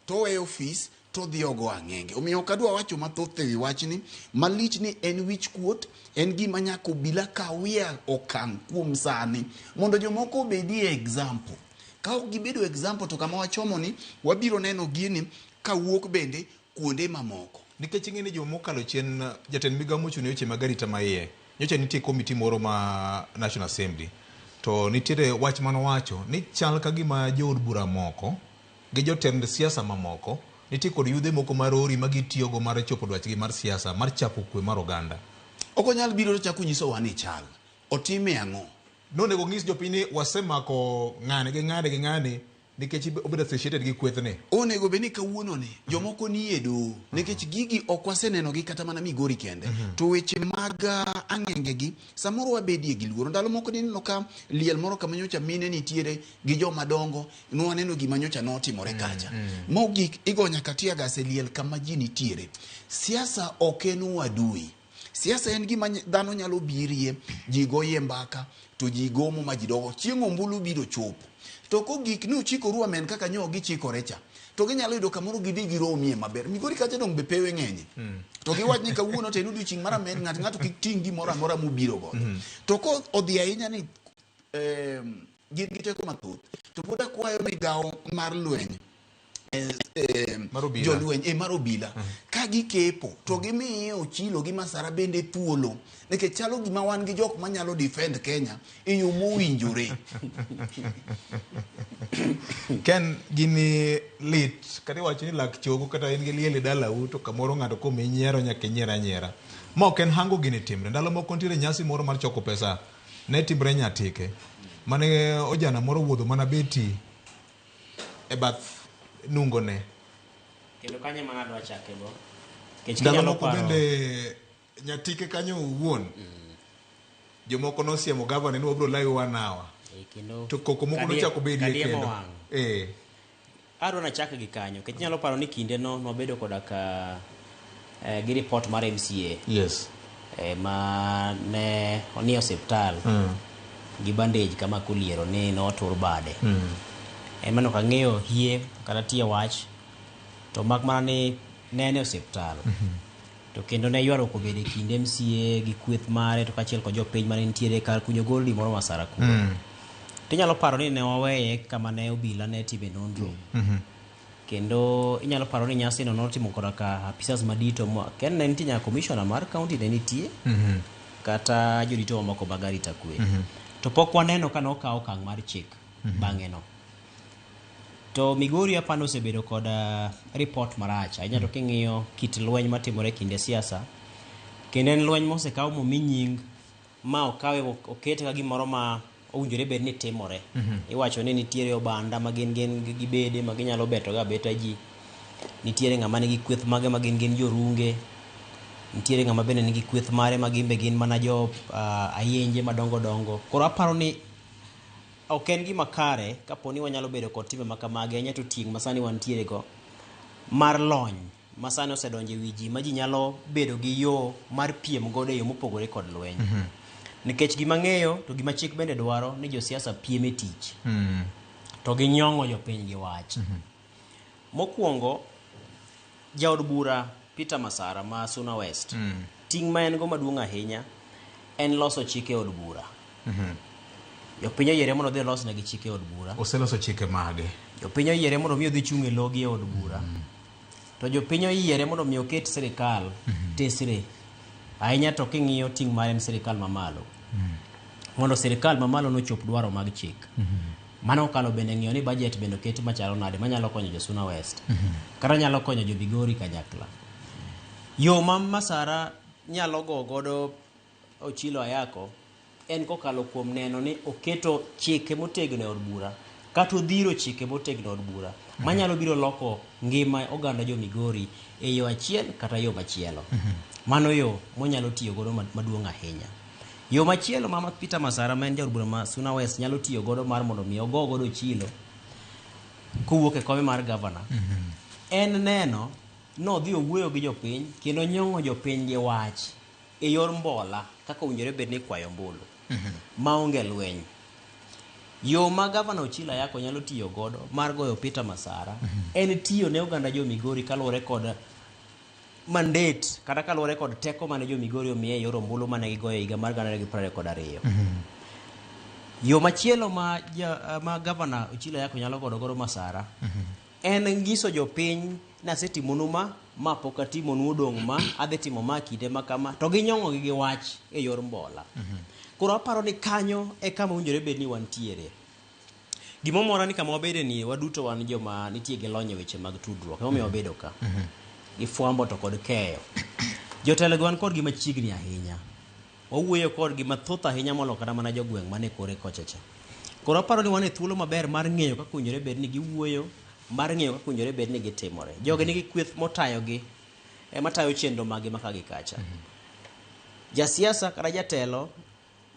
to we office to dhi ogo ang'enge omiyo kadwa wacho mathoth ewi wachni malich ni en wich kuot en gima nyako bila kawia okang' kuom sani mondo jomoko obedie example ka ok gibedo example to kama wachomo ni wabiro neno gini kawuok bende kuonde mamoko nikech ing'e ni jomokalo chien jatend migawo mochung' weche mag arita maiye nyocha nitie komiti moro ma National Assembly to nitiere wach manowacho ni chal ka gima jood bura moko gi jotend siasa mamoko nitie kod yudhe moko marori ma gitiyogo mar chopo dwachgi mar siasa mar chapo kwe mar oganda. Ok onyal biro to chako nyiso wa ni chal otime ang'o nonego ng'is jopiny ni wasemako ng'ane gi ng'ane gi ng'ane nikech obedo associated gi kwethne. Onego beni kawuono ni jomoko ni edo nikech gigi ok waseneno gi kata mana Migori kende to weche mag ang'enge gi samoro wabedie gi luoro ndalo moko nineno ka liel moro kama nyocha mine nitiere gi joma dongo nwaneno gima nyocha notimore kacha mogik igonya katia gase liel kama ji nitiere siasa ok en wadui siasa en gima dhano nyalo birie ji goye mbaka to ji gomo ma ji dogo chieng' ombulu biro chopo to ko gik ni uchikoru amen kaka nyo gichikore cha to ginyalo yudo kamoro gidhi giromie maber Migori kacha dong be pewe ng'enye to giwach ni kawuono to en odiochieng' mar amen ng'ato kik ting' gimoro amora mobiro go to ko odhi ahinya ni gin gi teko mathoth to pod akwayo migawo mar lweny jolweny mar obila ka gikepo to gimiye Ochilo gi Masara bende thuolo nikech chalo gima wan gi jok manyalo defend Kenya e yo mowinjore. Ken gini lit kata wacho ni lak chogo kata en gi liel e dalau to kamoro ng'ato komi nyiero nyaka nyiera ma ok en hango gini timre ndalo moko nitiere nyasi moro mar choko pesa ne timre Nyatike mane ojana moro wuodho mana beti e bath nungone kendo kanye mana dwa chake go ndalo moko bende Nyatike kanyo wuon jomoko nosiemo gavana ni wabro layo wanawa to koko moko nochako bedie kendo aro na chake gi kanyo kech nyalo paro ni kinde no nobedo koda ka gi report mar MCA yes ma ne oni hospital gi bandage kama kuliero ni no tur bade emano ka ng'eyo hie kata tie wach to mak mana ni nene hospital to kendo ne ywaro ko bede kinde MCA gi kweth mare to kachiel ko jopiny mane nitiere kar kunyo goldi moro Masara ku tinyalo paro ni ne waweye kama ne obila ne time nonro kendo inyalo paro ni nyasi no notimo koda ka apisas madito ken ne nitie commissioner mar county ne nitie kata jodito moko bagari takwe to pok waneno kana okawo okang' mar chik bang'e no to Migori apano osebedo koda report marach ahinya to king'iyo kit lweny matimore kinde siasa kendo en lweny mosekaw momi nying ma okawe okete ka gimoro ma owinjore bed ni timore iwacho ni nitiere obanda ma gin gibede ma ginyalo beto ga beta ji nitiere ng'ama nigi kweth mage ma gin jorunge nitiere ng'ama bende nigi kweth mare ma gimbe gin mana jo ayenje madongo koro aparo ni ok en gima kare kaponi wanyalo bedo kod timbe makamage nyato tieng' masani wantiere go mar lony masani osedonje wiji ma ji nyalo bedo gi yo mar piem godo e yo mopogore kod lweny nikech gima ng'eyo to gima chik bende dwaro ni josiasa piem e tich to ginyong'o jopiny gi wach mokwongo jaod bura Peter Masara ma Suna West ting' ma en go maduong' ahinya en loso chike e od bura jopiny oyiere mondo dhi los negi chike od bura oseloso chike mage jopiny oyiere mondo mi odhi chung' e logi e od bura to jopiny oyiere mondo mi oket sirikal tesre ahinya to king'iyo ting' mar en sirikal mamalo mondo sirikal mamalo nochop dwaro mag chik mano okalo bende ng'iyo ni budget bende oketi machalo nade manyalo konyo jo Suna West kata nyalo konyo jo Migori kanyakla yo ma Masara nyalo go godo Ochilo Ayako en kokalo kuom neno ni oketo chike motegno e od bura kata odhiro chike motegno e od bura manyalo biro loko ngima oganda jo Migori e yo achiel kata yo machielo mano yo monyalo tiyo godo maduong' ahinya Yo machielo ma Peter Masara ma en jaod bura ma Suna West nyalo tiyo godo mar mondo mi ogo godo chilo kowuok e kome mar governor. En neno no dhi owuoyo gi jopiny kendo nyong'o jopiny gi wach e yor mbola kaka owinjore bed ni kwayo ombulu maonge lweny. Yo ma gavana Ochilo Ayacko nyalo tiyo godo mar goyo Peter Masara en tiyo ne oganda jo Migori kaluwore kod mandate kata kaluwore kod teko mane jo Migori omiye yor ombulu mane gigoyo higa mar 2022. Yo machielo ma gavana Ochilo Ayacko nyalo godo Masara en ngiso jopiny nasetimonu ma pok atimonu odong' ma adhi timo ma kinde ma kama to ginyong'o gi wach e yor mbola. Koro aparo ni kanyo e kama owinjore bed ni wantiere. Gimomora ni kama wabede ni waduto wan joma nitie gi lony e weche mag tudruok. Emomiyo wabedo ka. Gi fwambo to kod keyo. Jotelo wan kod gima chiegni ahinya. Wawuoyo kod gima thoth ahinya molo kata mana jogweng' mane kore kochacha. Koro aparo ni wan e thuolo maber mar ng'eyo kaka owinjore bed ni giwuoyo, mar ng'eyo kaka owinjore bed ni gitimore. Jogi nigi kweth motayogi matayo chenro magi maka gi kacha. Jasiasa kata jatelo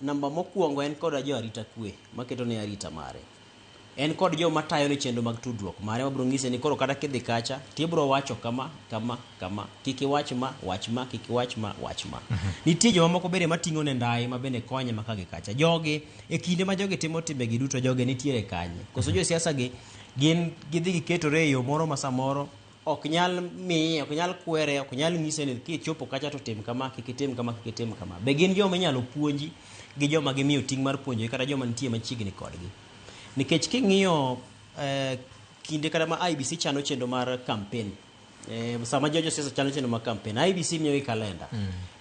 namba mokwongo en kod jo arita kwe maketo ne arita mare. En kod jo matayo ne chenro mag tudruok mare mabro ng'ise ni koro kata kidhi kacha tibro wacho kama kiki wach ma kiki wach ma. Nitie joma moko bende mating'o ne ndai ma bende konye maka gi kacha. Jogi e kinde ma jogi timo timbegi duto jogi nitiere kanye. Koso jo siasa gi gin gidhi giketore e yo moro ma samoro ok nyal miye, ok nyal kwere, ok nyal ng'ise ni kichopo kacha to tim kama, kikitim kama. Be gin joma inyalo puonji gi joma gimiyo ting' mar puonjo kata joma nitie machiegni kodgi. Nikech king'iyo kinde kata ma IBC chano chenro mar campaign, sama jojo siasa chano chenro mar campaign, IBC miyo gi kalenda.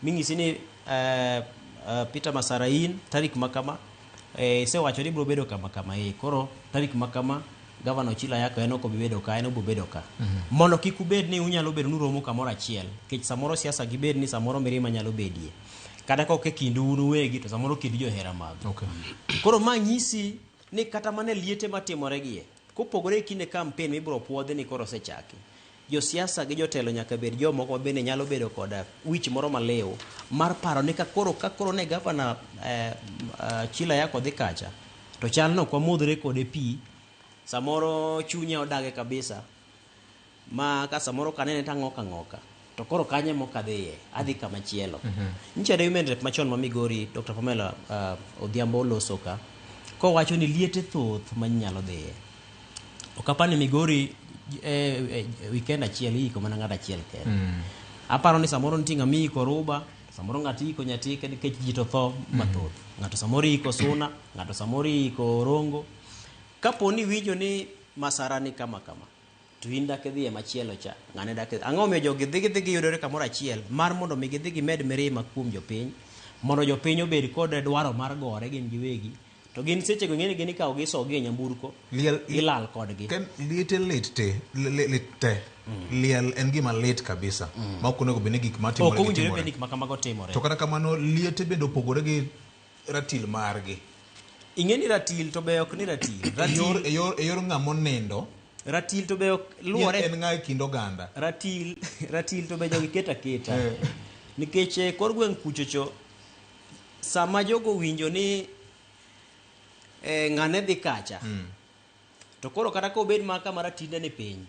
Ming'isi ni Peter Masara in tarik makama sewacho ni bro bedo kama koro tarik makama Gavana Ochilo Ayacko en ok obibedo ka, en obobedo ka. Mondo kik ubed ni unyalo bedo nuromo kamoro achiel. Kech samoro siasa gibed ni samoro mirima nyalo bedie. Kada ka ok kindu unu wegi to samoro kindu johera mag. Koro ma nyisi ni kata mane liete matimore gie. Kopogore kinde campaign mibro puodhe ni koro sechaki. Jo siasa gi jotelo nyaka bed jo moko bende nyalo bedo kod wich moro maleo mar paro ni ka koro ne Gavana Ochilo Ayacko dhi kacha. To chalno kwa mudhre kode pi. Samoro chunya odage kabisa ma ka samoro kanene tang'oka to koro kanye mokadhiye adhi kama chielo. Nchade women rep machon ma Migori Dr. Pamela Odhiambo losoka ko wacho ni liete thoth manyalo dhiye. Okapani Migori weekend achiel iko mana ng'ata achiel kende. Aparo ni samoro nitinga mi ko ruba, samoro ng'ati iko nyatike nikech ji to tho mathoth. Ng'ato samoro iko Suna, ng'ato samoro iko Rongo. Kaponi winjo ni Masara ni kama to in dak dhi machielo cha ng'ane dak ang'o miyo jogi dhi giyudore kamoro achiel mar mondo mi gidhi gimed mirima kuom jopiny mondo jopiny obed kod dwaro mar gore gin giwegi to gin seche go ng'eni gin ikawo gi sogi e nyamburko ilal kodgi liete liel en gima lit kabisa ma ok onego bed ni gik matimore ok owinjore bed ni gik makamago timore to kata kamano liete bende opogore gi ratil margi. Ing'eni ratil to be ok ni ratil. E yor ng'amo nindo. Ratil to be ok luore. En ng'a e kind oganda. Ratil to be jogi keta. Nikech kor gweng' kuchocho sama jogo winjo ni ng'ane dhi kacha. To koro kata ko bed ma kama ratinde ni piny.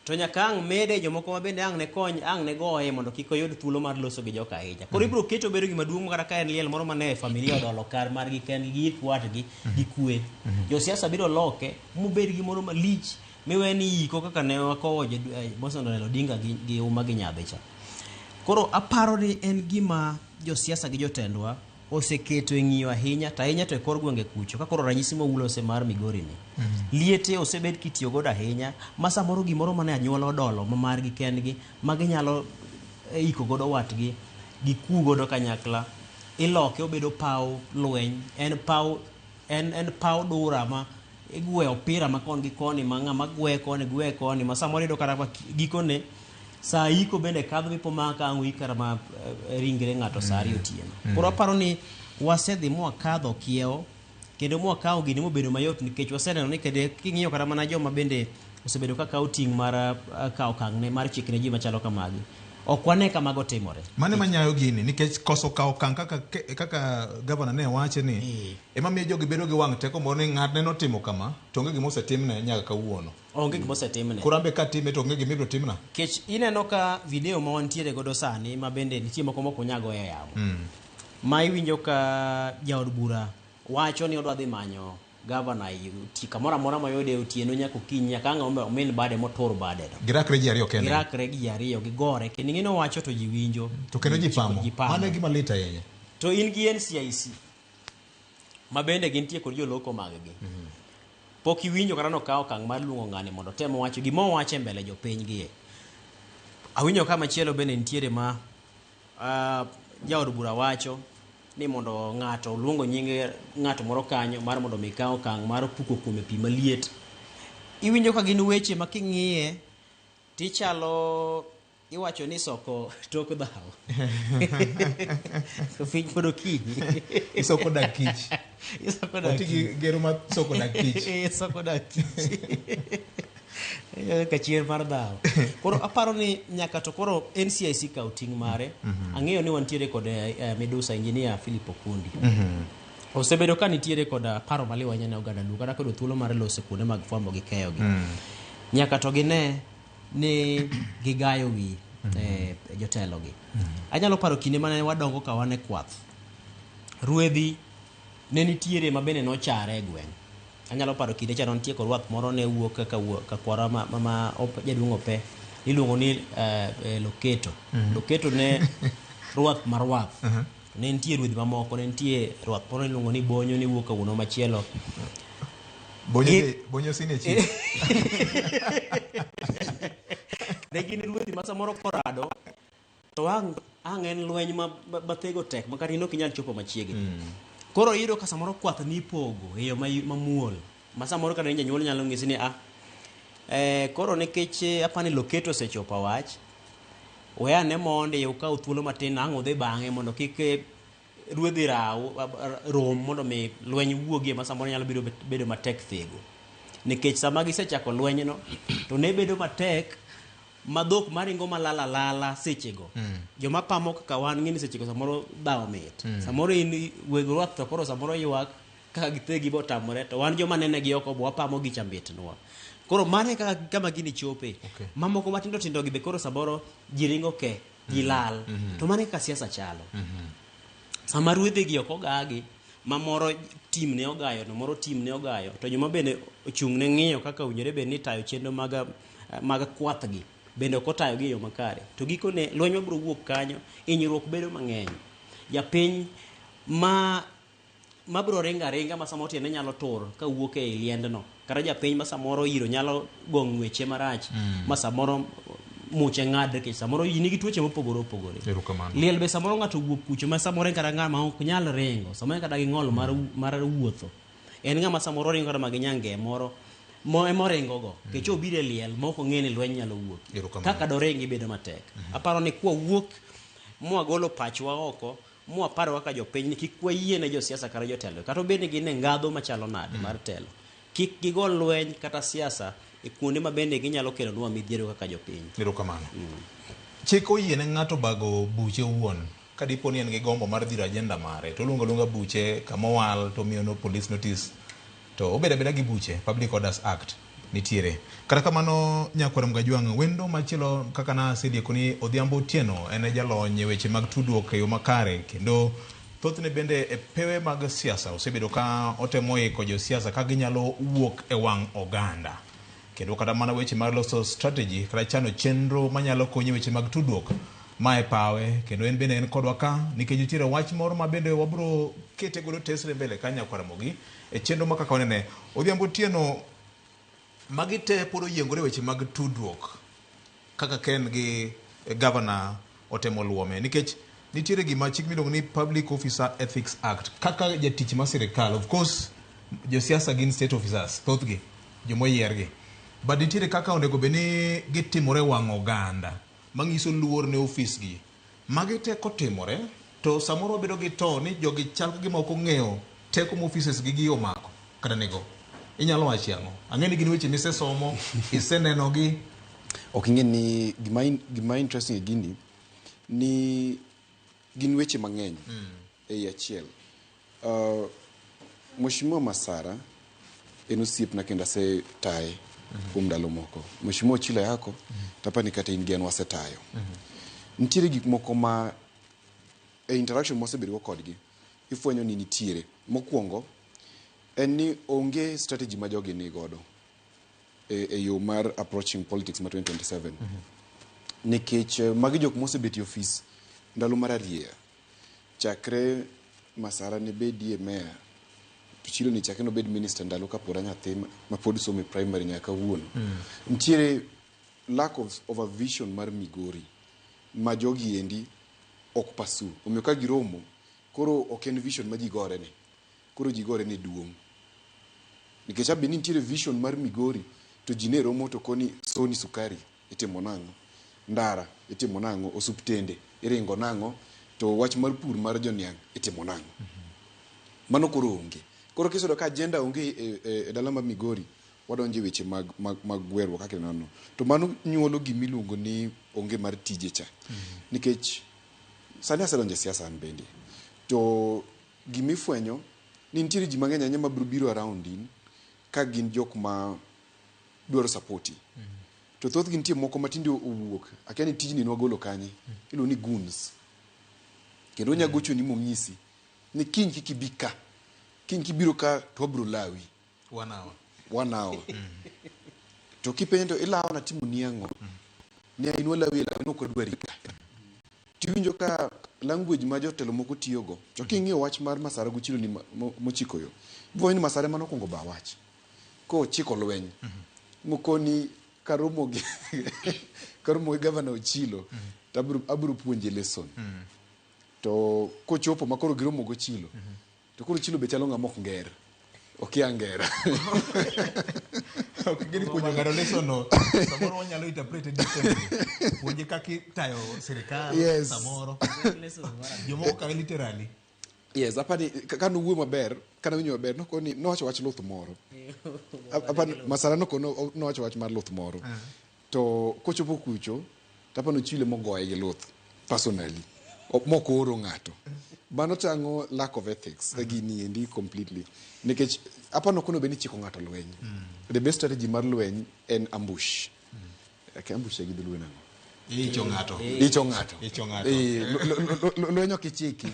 To nyaka ang' mede jomoko ma bende ang' ne kony, ang' ne goye mondo kik oyud thuolo mar loso gi joka ahinya. Koro ibro keto bedo gima duong' kata ka en liel moro mane familia odolo kar margi kendgi gi kwatgi gi kwe. Jo siasa biro loke mu bed gi moro malich miweni iko kaka ne wakowo Mosonda Odinga gi uma gi nyadhi cha. Koro aparo ni en gima jo siasa gi jotendwa oseketo e ng'iyo ahinya to e kor gwenge kucho ka koro ranyisi mawulo ose mar Migori ni. Liete osebed kitiyo godo ahinya ma samoro gimoro mane anyuola odolo ma margi kendgi ma ginyalo iko godo watgi gi ku godo kanyakla iloke obedo paw lweny en paw dura ma igwe opira ma kon gi koni ma ng'ama gwe koni ma samoro ido kata gikone saa iko bende kadho mipo maka ang'o ikara ma ringre ng'ato saa ariyo otieno. Koro aparo ni wasedhi mwakadho kiewo kendo mwakawo gini mobedo mayot nikech waseneno ni kede king'iyo kata mana joma bende osebedo ka kawo ting' mar kawo okang' ne mar chikne ji machalo kamagi ok wane kama go timore. Mane manyayo gini nikech koso kawo okang' kaka gavana ne wache ni ema miyo jogi bedo gi wang' teko moro ni ng'at ne notimo kama to onge gima osetimne nyaka kawuono. Onge gima osetimne. Kurambe ka time to onge gima ibiro timna. Kech ineno ka video ma wantiere godo sani ma bende nitie moko moko nyago e yamo. Ma iwinjo ka jaod bura wacho ni odwa dhi manyo gavana kamoro amora mayode otieno nyaka okinyi nyaka ang' omin bade motur bade no. Girakre ji ariyo kende. Girakre gi ariyo gigore kendo ng'ino wacho to ji winjo. To kendo ji pamo. Mano gima lit ahinya. To in gi NCIC ma bende gintie kod joloko mag-gi. Pok iwinjo kata nokawo okang' mar luongo ng'ani mondo tem wacho gima owacho mbele jopiny gie. Awinjo ka machielo bende nitiere ma jaod bura wacho ni mondo ng'ato luongo nyinge ng'ato moro kanyo mar mondo mikaw okang' mar puko kuome pi maliet. Iwinjo ka gin weche ma king'iye tichalo iwacho ni soko tok dhao. Finy pod okinyi. Isoko dak kich. Isoko dak kich. Gero ma soko dak kich. Soko dak kich. Kachier mar dhao. Koro aparo ni nyaka to koro NCIC kaw ting' mare. Ang'eyo ni wantiere kod Medusa engineer Philip Okundi. Osebedo ka nitiere kod paro maliwa nyane oganda luo kata kod thuolo mar loso kuonde mag fwambo gi keyo gi. Nyaka to gine ni gigayo wi jotelo gi. Anyalo paro kinde mane wadongo ka wane kwath. Ruedhi ne nitiere ma bende nochare e gweng'. Anyalo paro kinde cha nitie kod rwath moro ne wuok ka kwara ma jaduong' ope iluongo ni Loketo. Loketo ne rwath mar rwath. Ne nitie ruedhi mamoko, ne nitie rwath moro iluongo ni Bonyo ni wuok kawuono machielo. Bonyo sine chi. Ne gin ruedhi ma samoro korado to ang' en lweny ma bathego tek ma kata in ok inyal chopo machiegni. Koro iyudo ka samoro kwath ni pogo e yo mamuol ma samoro kata janyuol nyalo ng'isi ni koro nikech apani Loketo osechopo wach we ane monde ukaw thuolo matin ang' udhi bang'e mondo kik ruedhi rom mondo mi lweny wuogie ma samoro nyalo bedo matek thego. Nikech sama gisechako lweny no to ne bedo matek ma dhok maringo malala sechego. Joma pamo kaka wan ng'ini sechego samoro dhawo mit. Samoro in weg rwath to koro samoro ywak kaka githegi botamore to wan joma nene gi oko bo wapamo gi chambitnwa. Koro mane kama gini chope. Mamoko matindo tindo gi be koro samoro jiringo ke gilal. To mane ka siasa chalo. Sama ruedhi gi oko gagi mamoro tim ne ogayo no moro tim ne ogayo to joma bende ochung' ne ng'iyo kaka owinjore bed ni tayo chenro mag kwath gi bende ok otayo gi yo makare. To gikone lweny mabiro wuok kanyo, hinyruok bedo mang'eny. Japiny ma biro ringa ma samoro tiende nyalo tur ka wuok e liendno. Kata japiny ma samoro iro nyalo gong' weche marach ma samoro muche ng'adre kech samoro nigi tuoche mopogore opogore. Liel be samoro ng'ato wuok kucho ma samoro kata ng'ama ok nyal ringo, samoro kata gi ng'ol mar wuotho. En ng'ama samoro ringo kata magi nyange moro moringo go kech obire liel moko ng'eni lweny nyalo wuok. Kaka doringi bedo matek. Aparo ni kwa wuok mwagolo pachwa oko mwaparo kaka jopiny ni kik wayie ne josiasa kata jotelo kata bed ni gin e ngadho machalo nade mar telo. Kik gigol lweny kata siasa e kuonde ma bende ginyalo kelo nwa midhiero kaka jopiny. Erokamano. Chik oyie ne ng'ato bago buche wuon ka dipo ni en gi gombo mar dhiro ajenda mare to luonga buche kamowal to miyo no police notice to obeda gi buche Public Orders Act nitiere. Kata kamano Nyakwar Mgajwang' wendo machielo kaka na Sidieko ni Odhiambo Otieno en jalony e weche mag tudruok e yo makare kendo thothne bende e pewe mag siasa osebedo ka otemo iko josiasa ka ginyalo wuok e wang' oganda. Kendo kata mana weche mag loso strategy kata chano chenro manyalo konyo weche mag tudruok mae pawe kendo en bende en kodwa ka nikech nitiere wach moro ma bende wabro kete godo tesre mbele ka Nyakwar Mogi e chenro ma kaka onene Odhiambo Otieno magi te pod oyiengore weche mag tudruok kaka ken gi governor otemo luome nikech nitiere gima chik miluongo ni Public Officer Ethics Act kaka jatich mar sirikal. Of course josiasa gin state officers thothgi jomoyiergi but nitiere kaka onego bed ni gitimore wang' oganda manyiso luor ne ofis gi magi te kotimore to samoro bedo gi to ni jogi chal ka gima ok ong'eyo teko ma offices gi omako kata nego inyalo wachi ang'o? Ang'e ni gin weche misesomo iseneno gi ok ing'e ni gima interesting e gini ni gin weche mang'eny ei achiel. Mheshimiwa Masara en osiepna kendo asetaye kuom ndalo moko. Mheshimiwa Ochilo Ayacko tapani kata in gi an wasetayo. Nitiere gik moko ma e interaction mosebedo kodgi ifwenyo ni nitiere. Mokwongo en ni onge strategy ma jogi ni godo e yo mar approaching politics ma 2027. Nikech magi jok mosebet e ofis ndalo mar ariya. Chakre Masara ne bedie mayor, Ochilo ni chakre no bed minister ndalo kapora nyathi ma pod somo primary nyaka wuon. Nitiere lack of a vision mar Migori ma jogi endi ok pasu. Omiyo ka giromo koro ok en vision ma ji gore ne. Koro ji gore ne duong'. Nikech abini nitiere vision mar Migori to ji ne romo to koni soni sukari itimo nang'o, ndara itimo nang'o, osuptende iringo nang'o, to wach mar pur mar joniang' itimo nang'o. Mano koro onge. Koro kisodo ka agenda onge e dala mar Migori, wadonje weche mag gwerwa kaka nono. To mano nyuolo gimiluongo ni onge mar tije cha. Nikech sani asedonje siasa an bende. To gimifwenyo ni nitiere ji mang'eny anya ma biro around in ka gin jok ma dwaro sapoti. To thoth gin tie moko matinde owuok. Akia ni tijni nwagolo kanye. Ilo ni goons. Kendo nyagocho ni mong'isi ni kiny kikibika. Kiny kibiro ka to wabro lawi. 1 hour. 1 hour. To kipenjo ilawo na timu niang'o. Ne inwa lawi no kodwari ka. Tiwinjo ka language ma jotelo moko tiyogo. To king'iyo wach mar Masara Ochilo ni mochiko yo. Ibo ni Masara mano kongo ba wach. Ko chiko lweny. Mokoni karomo gi Governor Ochilo. Abro puonje lesson. To kochopo makoro giromo go Ochilo. To koro Ochilo be chalo ng'ama ok nger. Okia ngera. Ok gini puonjo ng'ado lesson no. Samoro wanyalo interpret differently. Puonje kaki tayo sirikal samoro. Jomoko kawe literally. Yes, apani kanu wuo maber, kana winyo maber nokoni nowacho wach luth moro. Apani Masara nokono nowacho wach mar luth moro. To kochopo kucho, tapano Ochilo mogoye gi luth personally. Moko oro ng'ato. Mano tango lack of ethics gini endi completely. Nikech apano kono beni chiko ng'ato lweny. The best strategy mar lweny en ambush. Ambush gi dhulwe nango. Icho ng'ato. Lweny ok ichiki.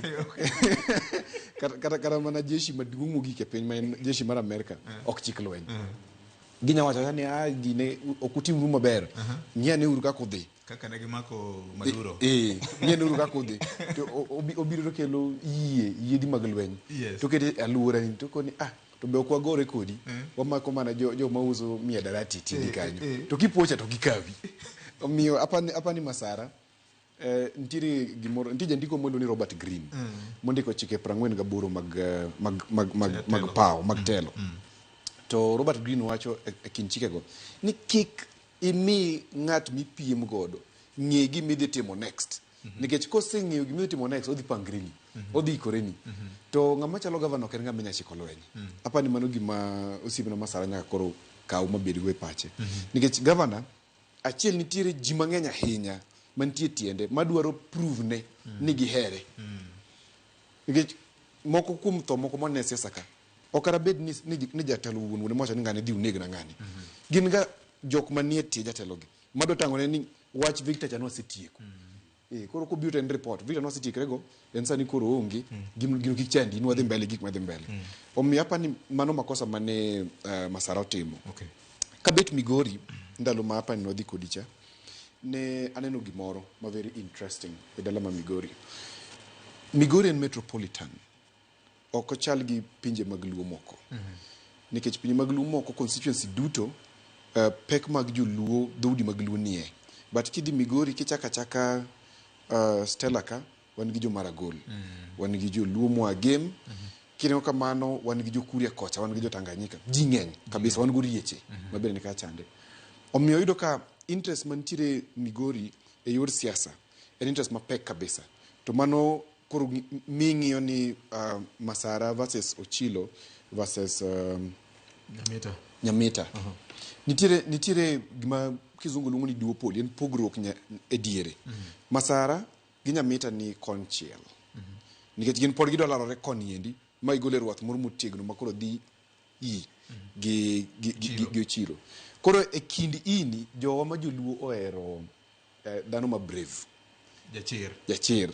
Kata mana jeshi maduong' mogik e piny ma en jeshi mar Amerika ok chik lweny. Ginya wacho ni gine okutimru maber. Ng'iane uru kako dhi. Kaka ne gimako Maduro. Ng'iane uru kako dhi. To obiro kelo yiedi mag lweny. To kete alura ni to koni to be ok wagore kodi. Wamako mana jo mauso mia darati tindi kanyo. To kipocha to gikawi. Omiyo apani Masara nitiere gimoro nitije ndiko mondo ni Robert Greene mondiko chike 48 mag pao mag telo. To Robert Greene wacho e kin chikego ni kik imi ng'at mipiem godo ng'e gimidhi timo next. Nikech koseng'eyo gimidhi timo next odhi pangrini, odhi ikoreni. To ng'ama chalo governor ker ng'ama nyachiko lweny. Apani mano gima osiepna Masara nyaka koro kaw mabed go e pache. Nikech governor achiel nitiere ji mang'eny ahinya mantie tiende madwaro prove ne ni gihere. Nikech moko kuom tho moko monne siasa ka ok arabed ni jatelo wuon mowacho ni ng'ane dhi uneg na ng'ane. Gin ga jok manie tie jatelogi mado tangone ni wach Victor Chanwa setieko. Koro ko beauty and report Victor no setieko en sani koro onge gino kik chandi inwa dhi mbele gik madhi mbele. Omiyo apani mano makosa mane Masara otimo. Kabet Migori ndalo ma apani no dhi kodicha ne aneno gimoro ma very interesting e dala ma Migori. Migori en metropolitan. Ok chal gi pinje mag luo moko. Nikech pinje mag luo moko constituency duto pek mag joluo dhoudi mag luo nie. But kidi Migori kichaka Stella ka wan gi jo Maragol. Wan gi jo luo mo agem. Kine kamano wan gi jo Kuria kocha, wan gi jo Tanganyika. Ji ng'eny kabisa wan go rieche. Maber ni ka chande. Omiyo yudo ka interest mantiere Migori e yor siasa en interest mapek kabisa. To mano koro ming'iyo ni Masara versus Ochilo versus Nyamita. Nitiere gima kizungu luongo ni duopoly, en pogruok e diere. Masara gi Nyamita ni konchiel nikech gin pod gidwa larore koni endi ma igole ruoth moro motegno makoro dhi gi Ochilo. Koro e kind ini jowa ma joluo ohero dhano ma brave jachir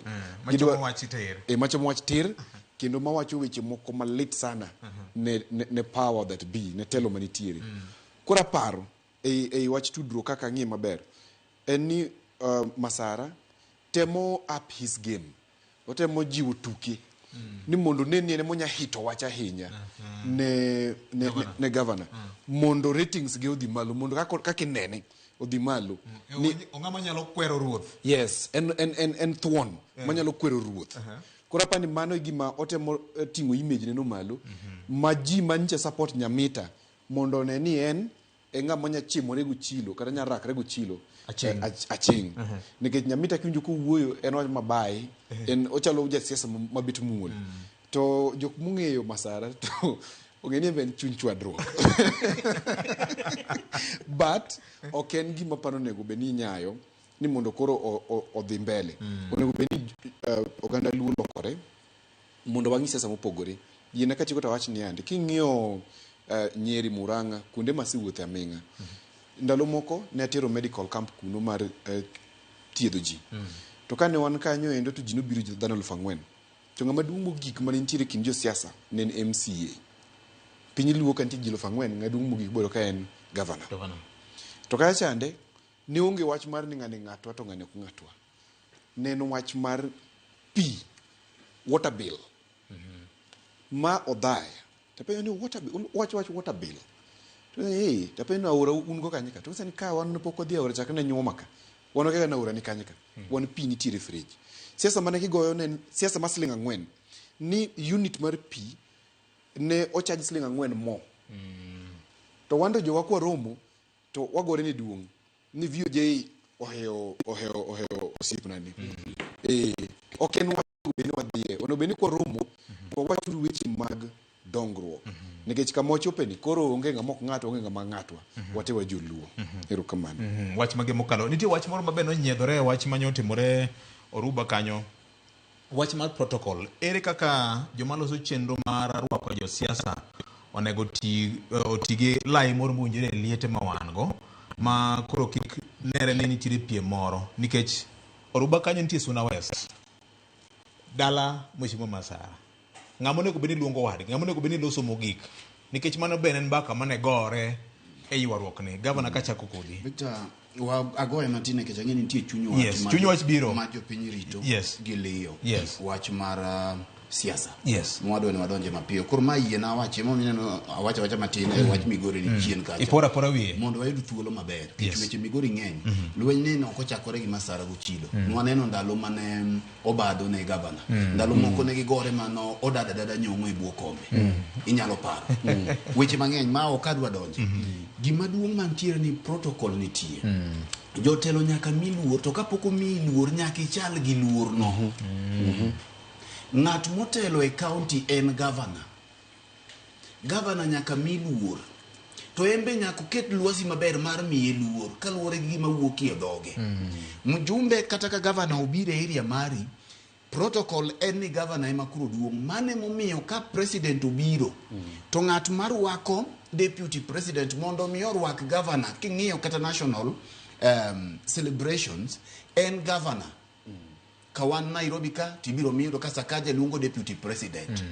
machomo wach tir kendo mawacho weche moko malit sana ne power that be ne telo manitiere. Koro aparo ei wach tudruok kaka ng'e maber en ni Masara temo up his game, otemo jiwo tuke ni mondo ne monya hito wach ahinya ne governor mondo ratings ge odhi malo, mondo kaka nene odhi malo ni ong'ama nyalo kwero ruoth. Yes, en thuon manyalo kwero ruoth. Koro apani mano e gima otemo ting'o image ne no malo ma ji manche support Nyamita mondo ne ni en ng'ama nya chimore go Ochilo kata nya rakre go Ochilo aching nikech Nyamita kiwinjo kowuoyo en wach mabai en ochalo jasiasa mabit muol to jok mung'eyo Masara to ong'eni ben chuny chwadruok but oken gima paro nego beni nyayo ni mondo koro odhi mbele onego beni oganda luo lokore mondo wang'i siasa mopogore yena ka chiko to wach ni ande king'iyo Nyeri, Murang'a kuonde masiwuothe aming'a ndalo moko ne atero medical camp kuno mar thiedho ji to kane wan kanyo endo to ji nobiro dhano 4,000 to ng'ama duong' mogik mane nitiere kind josiasa ne en MCA piny luo ka nitie ji 4,000 ng'aduong' mogik bodo ka en governor to kaya chande ne onge wach mar ni ng'ane ng'atwa to ng'ane ok ng'atwa ne en wach mar pi water bill ma odhaya tapenyo ni wach water bill to tapenyo aora un go kanyika to sani ka wan pok odhi aora chakne nyuoma ka wan kaka na aora ni kanyika wan pi nitiere fridge siasa mane kigoyo ne siasa masling 4 ni unit mar pi ne ocharge siling 4 mo to wando jowa kwa romo to wagore ni duong ni VOJ oheo osiepnani oken wabeni wadhie onobeni kwa romo kwa wachuru weche mag dongruok nikech kama ochopeni koro onge ng'ama ok ng'ato onge ng'ama ng'atwa watewa joluo erokamano. Wach mage mokalo nitie wach moro mabe no nyiedhore wach manyotimore Oruba kanyo, wach mar protocol. Ere kaka joma loso chenro mar rwako josiasa onego otige lai moro mowinjore liete ma wango ma koro kik nere ne nitiere piem moro nikech Oruba kanyo nitie Suna West dala Mheshimiwa Masara ng'amo nego beni luongo wadgi ng'amo nego beni loso mogik nikech mano ben en mbaka mane gore e ywaruok ni governor ka chako kodhi agoye matine ke changeni nitie chuny wach biro ma jopiny rito gi liyo wach mar siasa mwadwa ni wadonje mapiyo koro ma yie na wache mo mineno awacha matine wach Migori ni chien kacha ipora wiye mondo wayud thuolo maber weche Migori ng'eny lweny ne ok ochakore gi Masara go Ochilo nwaneno ndalo mane obado ne governor ndalo moko ne gigore mano odada nyong'o e buo kombe inyalo paro weche mang'eny ma ok adwa donje gima duong' mantiere ni protocol nitie jotelo nyaka mi luor to kapok omi luor nyaka ichal gi luor no ng'at motelo e county en governor nyaka mi luor to embe nyaka ket lwasi maber mar miye luor kaluwore gi gima wuokie dhoge mjumbe kata ka governor obire area mari protocol en ni governor ema kuro duong' mane momiyo ka president obiro to ng'at marwako deputy president mondo mi orwak governor king'iyo kata national celebrations en governor kawan Nairobi ka tibiro miyo ka Sakaja luongo deputy president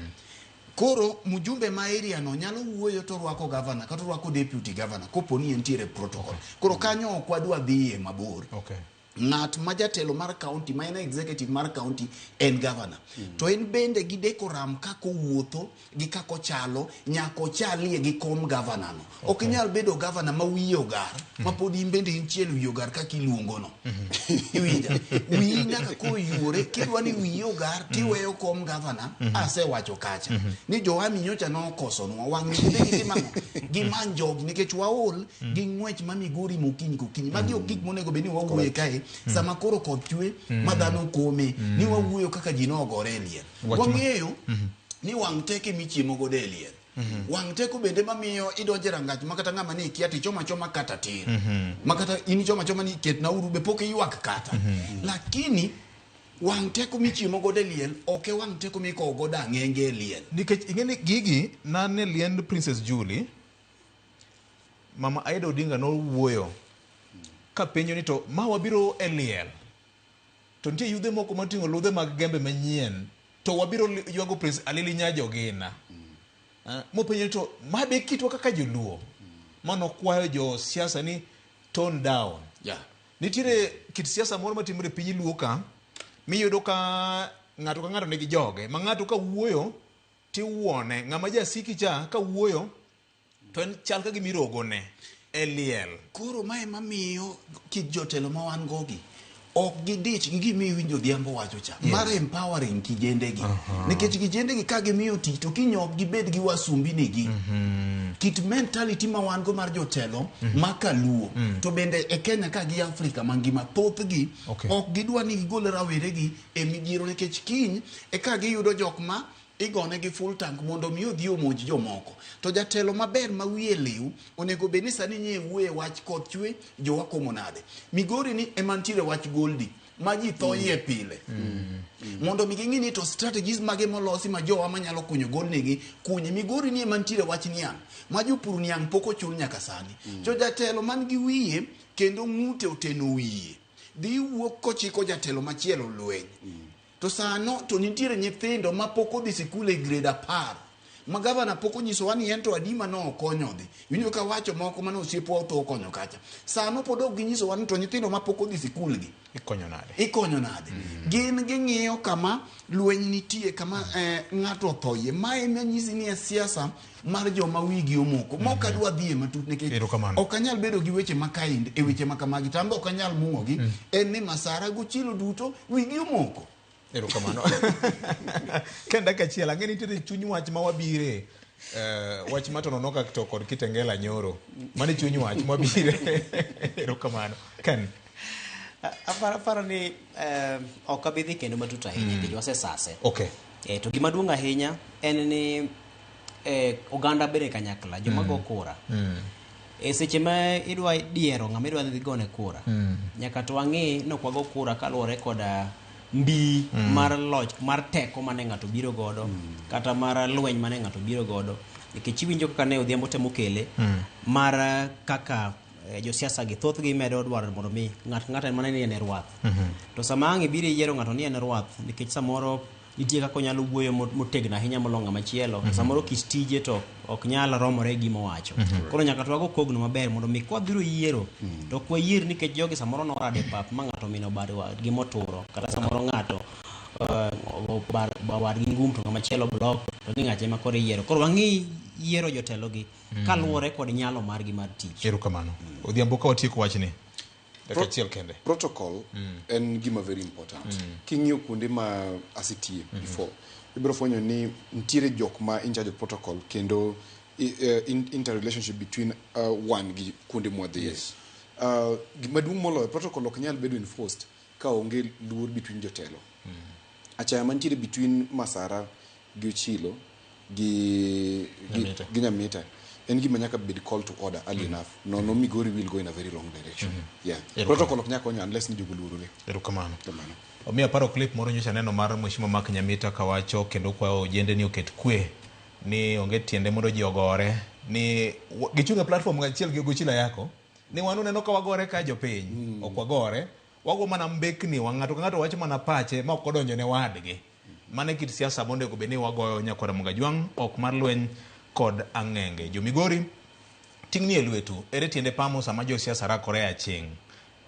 koro mjumbe ma area no nyalo wuoyo to rwako governor kata rwako deputy governor koponi entiere protocol koro kanyo ok wadwa dhiye mabor ng'at ma jatelo mar county ma en executive mar county en governor to en bende gi decorum kako wuotho gi kako chalo nyako chalie gi kom governor no ok nyal bedo governor ma wiye ogar ma pod bende inchiel wiye ogar kaka iluongo no iwinja wiye nyaka ko yuore kidwa ni wiye ogar tiweyo kom governor asewacho kacha ni Joami nyocha no kosonwa wang' gi manjog nikech waol gi ng'wech ma Migori mokinyi magi okik monego beni wawuoye kae sama koro kod chwe madhano kome ni wawuoyo kaka ji no ogore e liel wang'eyo ni wang' teke michiemo go e liel wang' teko bende mamiyo idonje rangach makata ng'ama ni ikia tichoma kata tir makata ini choma ni ket na uru be pok ywak kata lakini wang teko michiemo godo liel oke wang teko miko godo ang'enge liel nikech ing'eni gigi nane liend Princess Julie Mama Aida Odinga no wuoyo ka penjo ni to ma wabiro e liel to nitie yudhe moko mating'o ludhe mag gembe manyien to wabiro ywago Prince Alili Nyajogina mopenjo ni to ma be kitwa kaka joluo mano kwayo jo siasa ni tone down nitiere kit siasa moro matimore piny luo ka miyudo ka ng'ato ka ng'ato nigi joge ma ng'ato ka wuoyo tiwuone ng'ama jasiki cha ka wuoyo to en chal ka gimirogone e liel koro mae mamiyo kit jotelo ma wan gogi ok gidich gi gimiyo winjo dhiambo wacho cha mar empowering kijendegi nikech kijendegi ka gimiyo tich to kinyok gibed gi wasumbinigi kit mentality ma wan go mar jotelo makaluo to bende e Kenya ka gi Afrika mangima thothgi ok gidwa ni gigol raweregi e midhiero nikech kiny e ka giyudo jok ma igone gi full tank mondo mi odhi omonj jomoko to jatelo maber ma wiye liu onego bed ni sani nye wuoye wach koth chwe jowa komo nade Migori ni emantiere wach goldi ma ji thoye pile mondo mi ging'i ni to strategies mage molosi ma jowa manyalo kunyo golnigi kunye Migori ni emantiere wach niang' ma jopur niang' pok ochul nyaka sani to jatelo man gi wiye kendo ng'ute oteno wiye dhi wuok kochiko jatelo machielo lweny to sano to nitiere nyithindo ma pok odhi sikul e grade 10 ma gavana pok onyiso wa ni ento adima no okonyo dhi winjo ka wacho moko mane osiepo otho okonyo kacha sano pod ok ginyiso wa ni to nyithindo ma pok odhi sikul gi ikonyo nade gin ging'iyo kama lweny nitie kama ng'ato othoye mae manyisi ni siasa mar joma wigi omoko mok adwa dhie matut nikech ok anyal bedo gi weche makainde e weche makamagi tambe ok anyal muogi en ni Masara gochilo duto wigi omoko erokamano kenda kachiel ang'e nitiere chuny wach ma wabire wach matonono ka to kod Kitengela nyoro mane chuny wach mabire erokamano Ken aparo ni ok abidhi kendo matut ahinya nikech wasesase to gima duong' ahinya en ni oganda bere kanyakla joma go kura seche ma idwa diero ng'ama idwa dhi gone kura nyaka to wang'e ni okwago kura kaluwore koda mbi mar loch mar teko mane ng'ato biro godo kata mar lweny mane ng'ato biro godo nikech iwinjo kaka ne Odhiambo temo kele mar kaka josiasa gi thoth gi medo dwaro mondo mi ng'ato mane ni en rwath to sama ang' ibiro yiero ng'ato ni en rwath nikech samoro nitie kaka onyalo wuoyo motegno ahinya molonga machielo samoro kit tije to ok nyal romore gi mowacho koro nyaka to wago kogno maber mondo mi kwa biro yiero to kwa yier nikech jogi samoro norade pap ma ng'ato mino barwa gi moturo kata samoro ng'ato bar gi ngum to machielo block to ni ng'ache ma kore yiero koro wang'i yiero jotelo gi kaluwore kod nyalo margi mar tich erokamano Odhiambo ka watieko wachni protocol en gima very important king'iyo kuonde ma asitie before ibiro fwenyo ni nitiere jok ma in charge of protocol kendo interrelationship between one gi kuonde mwadhiye gima duong' moloyo protocol ok nyal bedo enforced ka onge luor between jotelo achaya mantiere between Masara gi Ochilo gi Nyamita en gima nyaka bed call to order early enough no Migori will go in a very wrong direction protocol ok nyaka onyo unless ni jogo luorore erokamano omiyo aparo clip moro nyocha neno mar Mheshimiwa Mark Nyamita kawacho kendo kwayo ojende ni oket kwe ni onge tiende mondo ji ogore ni gichunga platform achiel gi Ochilo yako ni wanu neno ka wagore ka jopiny ok wagore wago mana mbekni ng'ato ka ng'ato wacho mana pache ma ok odonjo ne wadgi mane kit siasa mondo bed ni wagoyo Nyakwara Mugajwang' ok mar lweny kod ang'enge jo-Migori ting'ni e lwetu ere tiende pamo sama josiasa rakore aching'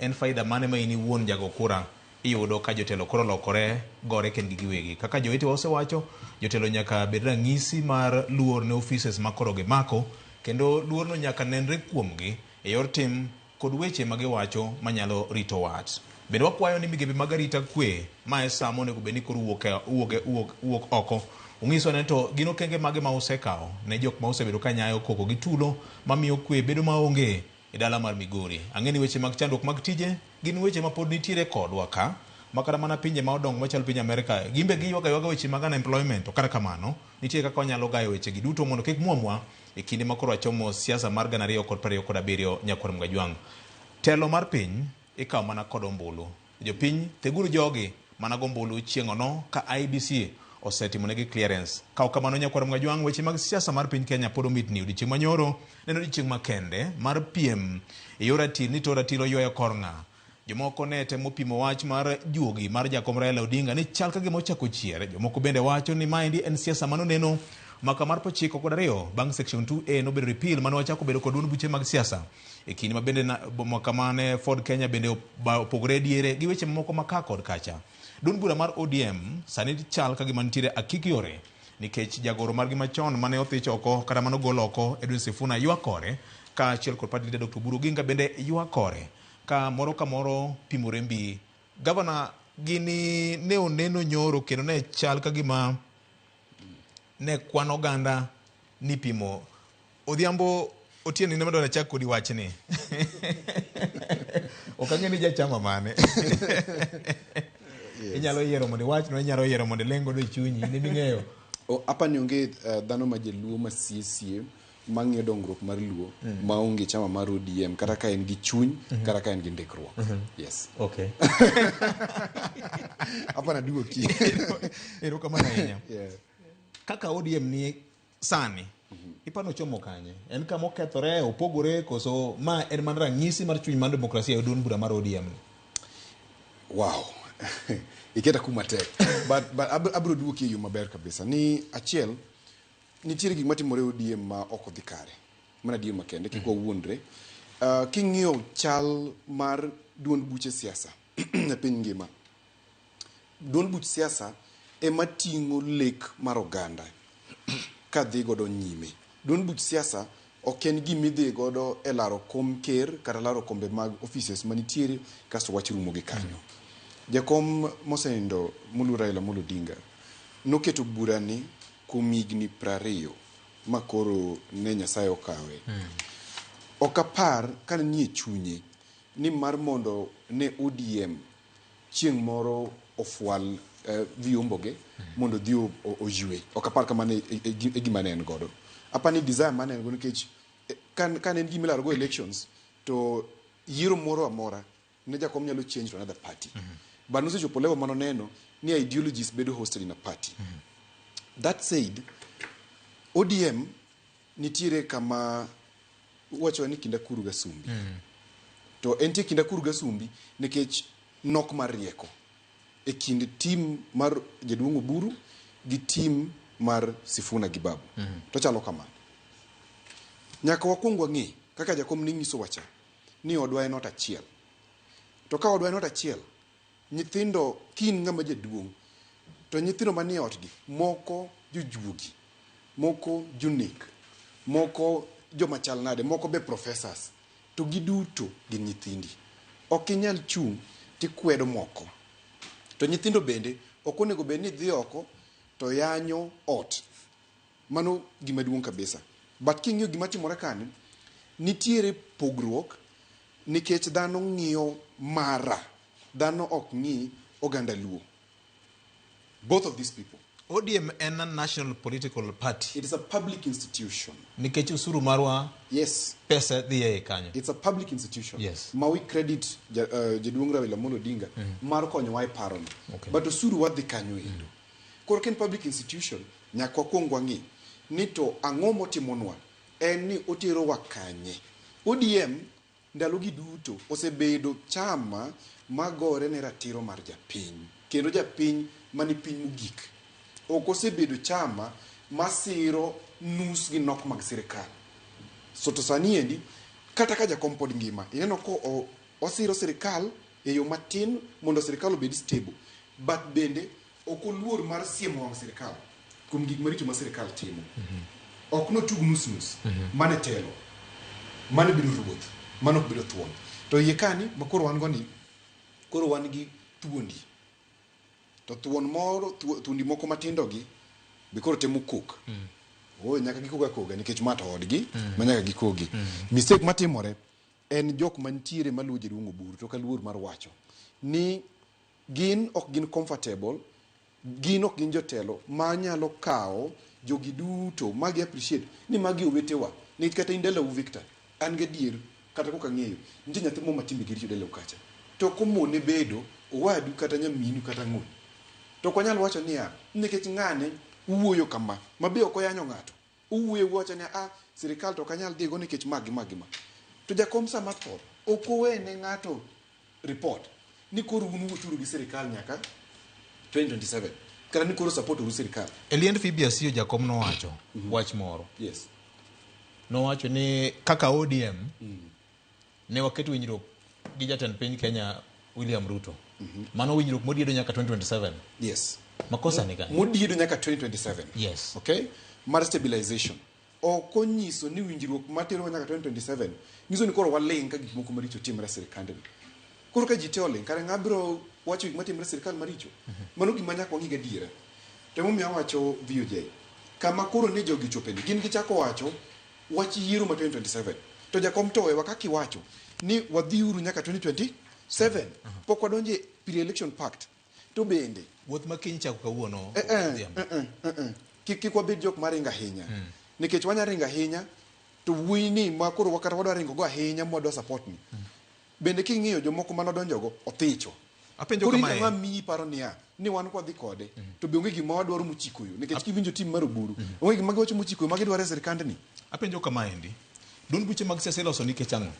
en faida mane ma in iwuon jago kura iyudo ka jotelo koro lokore gore kendgi giwegi kaka jowetewa osewacho jotelo nyaka bed ranyisi mar luor ne offices ma koro gimako kendo luorno nyaka nenre kuomgi e yor tim kod weche ma giwacho manyalo rito wat bende wakwayo ni migepe mag arita kwe ma e sa monego bed ni koro wuok oko ung'iso ne to gino kenge mage ma osekawo ne jok ma osebedo ka nyayo koko gi tulo mamiyo kwe bedo maonge e dala mar Migori ang'e ni weche mag chandruok mag tije gin weche ma pod nitiere kodwa ka makara mana pinje ma odongo machal piny Amerika gimbe giywaga weche mag unemployment to kata kamano nitie kaka wanyalo gayo weche gi duto mondo kik muamwa e kinde ma koro achomo siasa mar 2027 Nyakwara Mugajwang' telo mar piny ikawo mana kod ombulu jopiny theguru jogi managombulu chieng'ono ka IBC osetimonegi clearance. Kao kamano nyakwar Mgajwang' weche mag siasa mar piny Kenya pod omitni odiochieng' manyoro neno odiochieng' makende mar piem e yor ratil ni to ratil oywayo kor ng'a. Jomoko ne temo pimo wach mar juogi mar jakom Raila Odinga ni chal ka gima ochako chiere. Jomoko bende wacho ni maendi en siasa manoneno maka mar 9 bang' section 2A nobedo repeal mano wachako bedo kod duond buche mag siasa. E kinde ma bende maka mane Ford Kenya bende opogore diere gi weche moko maka kod kacha. Duond bura mar ODM sani chal ka gima nitiere akik yore nikech jagoro margi machon mane othich oko kata mano gol oko Edwin Sifuna ywakore ka achiel kod pati Dr. Oburu Oginga bende ywakore ka moro pimore mbi. Gavana gini ne oneno nyoro kendo ne chal ka gima ne kwan oganda ni pimo. Odhiambo Otieno ne madona chak kodi wachni. Okang'e ni jachama mane. Inyalo yiero mondo wach no inyalo yiero mondo lengo do chunyi ni bing'eyo. Apa ni onge dhano ma jeluo ma siesie mang'iyo dongruok mar luo maonge chama mar ODM kata ka en gi chuny kata ka en gi ndikruok. Yes. Okay. Apa na duoki. Ero kama na enya. Kaka ODM ni sani ipano chomo kanye en kama okethore opogore koso ma en man ranyisi mar chuny mar demokrasia e duond bura mar ODM. Wow. Iketa kuma tek. But abro duoki yo maber kabisa. Ni achiel nitiere gik matimore ODM ma ok odhi kare. Mana dier makende kiko wuondre. King'iyo chal mar duond buche siasa e piny ngima. Duond buch siasa ema ting'o lek mar oganda ka dhi godo nyime. Duond buch siasa ok en gimidhi godo e laro kom ker kata laro kombe mag offices manitiere kasto wach rumo gi kanyo. Jakom mosenindo mulu Raila Amolo Odinga noketo burani kuom higni 20 makoro ne Nyasaye okawe. Okapar kane nie chunye ni mar mondo ne ODM chieng' moro ofwal viomboge mondo dhi ojwe. Okapar kamane e gima ne en godo. Apa ni desire mane en godo nikech kan en gima laro go elections to yiero moro amora ne jakom nyalo change to another party. But no sechopo level mano neno ni ideologies bedo hosted in a party. That said, ODM nitiere kama wacho ni kinda kuru ga sumbi. To entie kinda kuru ga sumbi nikech nok mar rieko e kind team mar Jaduong' Oburu gi team mar Sifuna gi Babu. To chalo kama. Nyaka wakwong wang'e kaka jakom ni nyiso wacha ni odwa en ot achiel. To ka odwa en ot achiel, nyithindo kin ng'ama jaduong' to nyithindo manie otgi moko jojuogi, moko jonek, moko joma chal nade, moko be professors, to giduto gin nyithindi. Ok inyal chung' tikwedo moko. To nyithindo bende ok onego bed ni dhi oko to yanyo ot. Mano gima duong' kabisa. But king'iyo gima timore kani, nitiere pogruok nikech dhano ng'iyo mara. Dhano ok ng'i oganda luo. Both of these people. ODM is a national political party. It is a public institution. Nikech usuru marwa. Yes. Pesa dhiye kanyo. It's a public institution. Yes. Ma we credit Jaduong' Raila Amolo Odinga mar konyo wa e parono. Okay. But usuru wadhi kanyo endo. Koro ken public institution nyaka wakwong wang'i ni to ang'o motimonwa en ni otero wa kanye. ODM ndalogi duto osebedo chama magore ne ratiro mar japiny. Kendo japiny mani piny mogik. Ok osebedo chama masiro nus gi nok mag sirikal. So to sani endi, kata ka jakom pod ngima, ineno ko osiro sirikal e yo matin mondo sirikal obed stable. But bende ok oluor mar siemo wang' sirikal kuom gik maricho ma sirikal timo. Ok notug nus. Mane telo. Mane bedo ruoth. Mane ok bedo thuon. To iye kani, makoro wan goni, koro wan gi thuondi. To thuon moro, thuondi moko matindo gi, be koro temo kok. Nyaka gikoga nikech mata odgi, ma nyaka gikogi. Mistake matimore en jok mantiere maluwo Jaduong' Oburu to kaluor mar wacho ni gin ok gin comfortable, gin ok gin jotelo ma nyalo kawo jogi duto magi appreciate ni magi owetewa. Ni kata indela u Victor, an gadier kata koka ng'eyo, nitie nyathi mo matimbe gi richo dela ukacha. To komone bedo wadu kata nyaminu kata ng'uni. To konyal wacho niya, nikech ng'ane uwuoyo kama, mabe ok oyanyo ng'ato. Uwuoyo wacho niya, sirikal to kanyal dhigo nikech magi. To jakom sama tho, ok owene ng'ato report ni koro un wuoturu gi sirikal nyaka 2027. Kata ni koro support uru sirikal. Eliend Fibiasio jakom nowacho wach moro. Yes. Nowacho ni kaka ODM ne waketo winjruok gi jatend piny Kenya William Ruto. Mano winjruok modiedo nyaka 2027. Yes. Makosa ni gani? Modiedo nyaka 2027. Yes. Okay? Mar stabilization. Oko nyiso ni winjruok matero nyaka 2027. Nyiso ni koro waling ka gik moko maricho timre sirikande. Koro ka jite oling kare ng'abro wacho gik matimre sirikal maricho. Mano gima nyaka wang'i gadiera. To momiyo wacho VOJ. Kama koro ne jogi chopeni. Gin gichako wacho wach yiero ma 2027. To jakom to wewa kaki wacho ni wadhiuru nyaka 2027. Pok wadonje pre-election pact. To bende wuoth ma kiny chako kawuono. Kik wabed jok maringa ahinya. Nikech wanya ringa ahinya to wuoyi ni ma koro wakata wadwa ringo go ahinya mwadwa support ni. Bende king'iyo jomoko manodonjogo othicho. Apenjo kama ng'a miyi paro niya ni wan kwa dhi kode to be onge gima wadwaro mochikoyo nikech kiwinjo tim mar oburu onge gima giwacho mochikoyo ma gidwaro e sirikand ni. Apenjo kama endi duond buche mag siasa iloso nikech ang'o?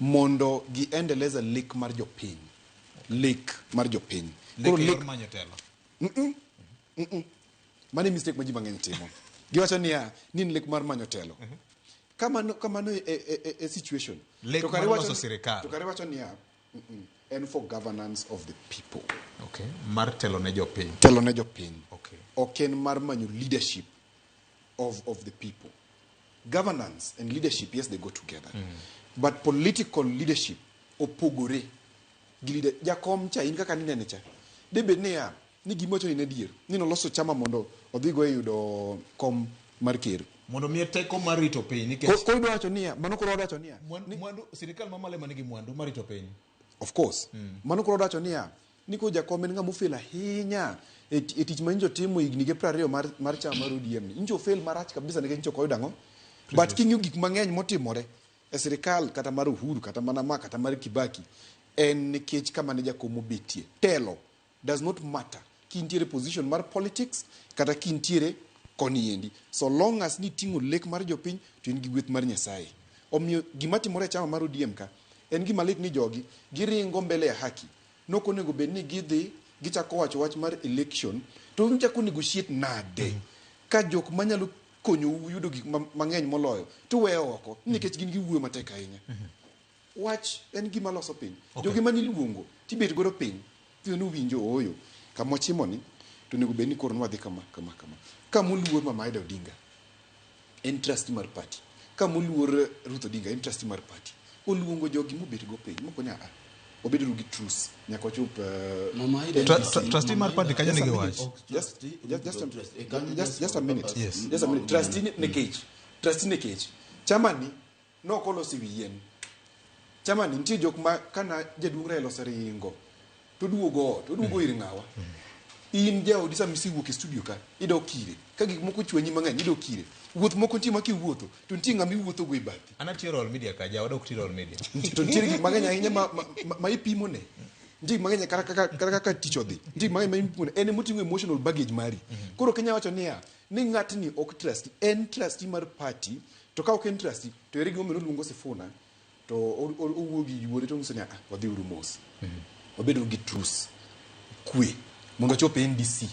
Mondo giendeleza lek mar jopiny. Koro lek manyo telo. Mane mistake ma ji mang'eny timo. Giwacho niya ni lek mar manyo telo. Kamano a situation. Lek mar loso sirikal. To kare wacho niya and for governance of the people. Okay. Mar telo ne jopiny. Okay. Oken mar manyo leadership of the people. Governance and leadership, yes, they go together. But political leadership opogore. Jakom cha in kaka nine cha. Debe niya ni gimocho ni nedier. Ni noloso chama mondo odhigo e yudo kom mar ker. Mondo miye teko mar rito piny nikech ko idwa wacho niya mano koro wacho niya mwandu sirikal mamale manigi mwandu mar rito piny. Of course. Mano koro wacho niya ni ko jakom en ng'ama ofel ahinya e tich ma injo timo higni ge 20 mar chama mar ODM ni. Injo fail marach kabisa nikech injo koyo dango. But king'yo gik mang'eny motimore e sirikal kata mar Uhuru kata mana ma kata mar Kibaki en nikech kama ne jakom obetie. Telo does not matter. Kintiere position mar politics kata kintiere koni endi. So long as ni tingo lek mar jopiny to in gi gweth mar Nyasaye. Omiyo gima timore chama mar ODM ka en gima lit ni jogi giringo mbele ya haki. Noko nego bed ni gidhi gichako wacho wach mar election to gichako negotiate nade. Ka jok manyalo konyo yudo gik mang'eny moloyo to weyo oko nikech gin giwuoyo matek ahinya. Wach en gima loso piny. Jogi mani luongo tibet godo piny. Tiyo ni winjo oyo kama chimo ni to nego bed ni koro nwadhi kama. Kamuluor Mama Ida Odinga en trustee mar party. Kamuluor Ruth Odinga en trustee mar party. Oluongo jogi mobet go piny moko nya obedo gi truce nyaka chop Mama Ida trustee mar party kanya nigi wach. Just a minute. Yes. Just a minute. Trustee nekech. Chama ni nokolosi wiyien. Chama ni nitie jok ma kana jaduong' Raila oseringo to duogo ir ng'awa. In jaodi sama isiwuok e studio ka ido kire ka gik moko chwenyi mang'eny ido kire wuoth moko nitie ma kiwuotho to nitie ng'ama iwuotho go e bathi. Anatiyo roll media ka jaoda ok ti roll media. To nitie gik mang'eny ahinya ma ipimo ne. Nitie mang'eny kaka tich odhi. Nitie mang'eny ma ipimo ne en moting'o emotional baggage mari. Koro Kenya wacho niya ni ng'atni ok trust en trustee mar party to ka ok en trustee to ere gimo luongo Sifuna to owuo gi yuore to nyiso niya wadhi uru mos. Wabedo gi truce kwe mondo chop NDC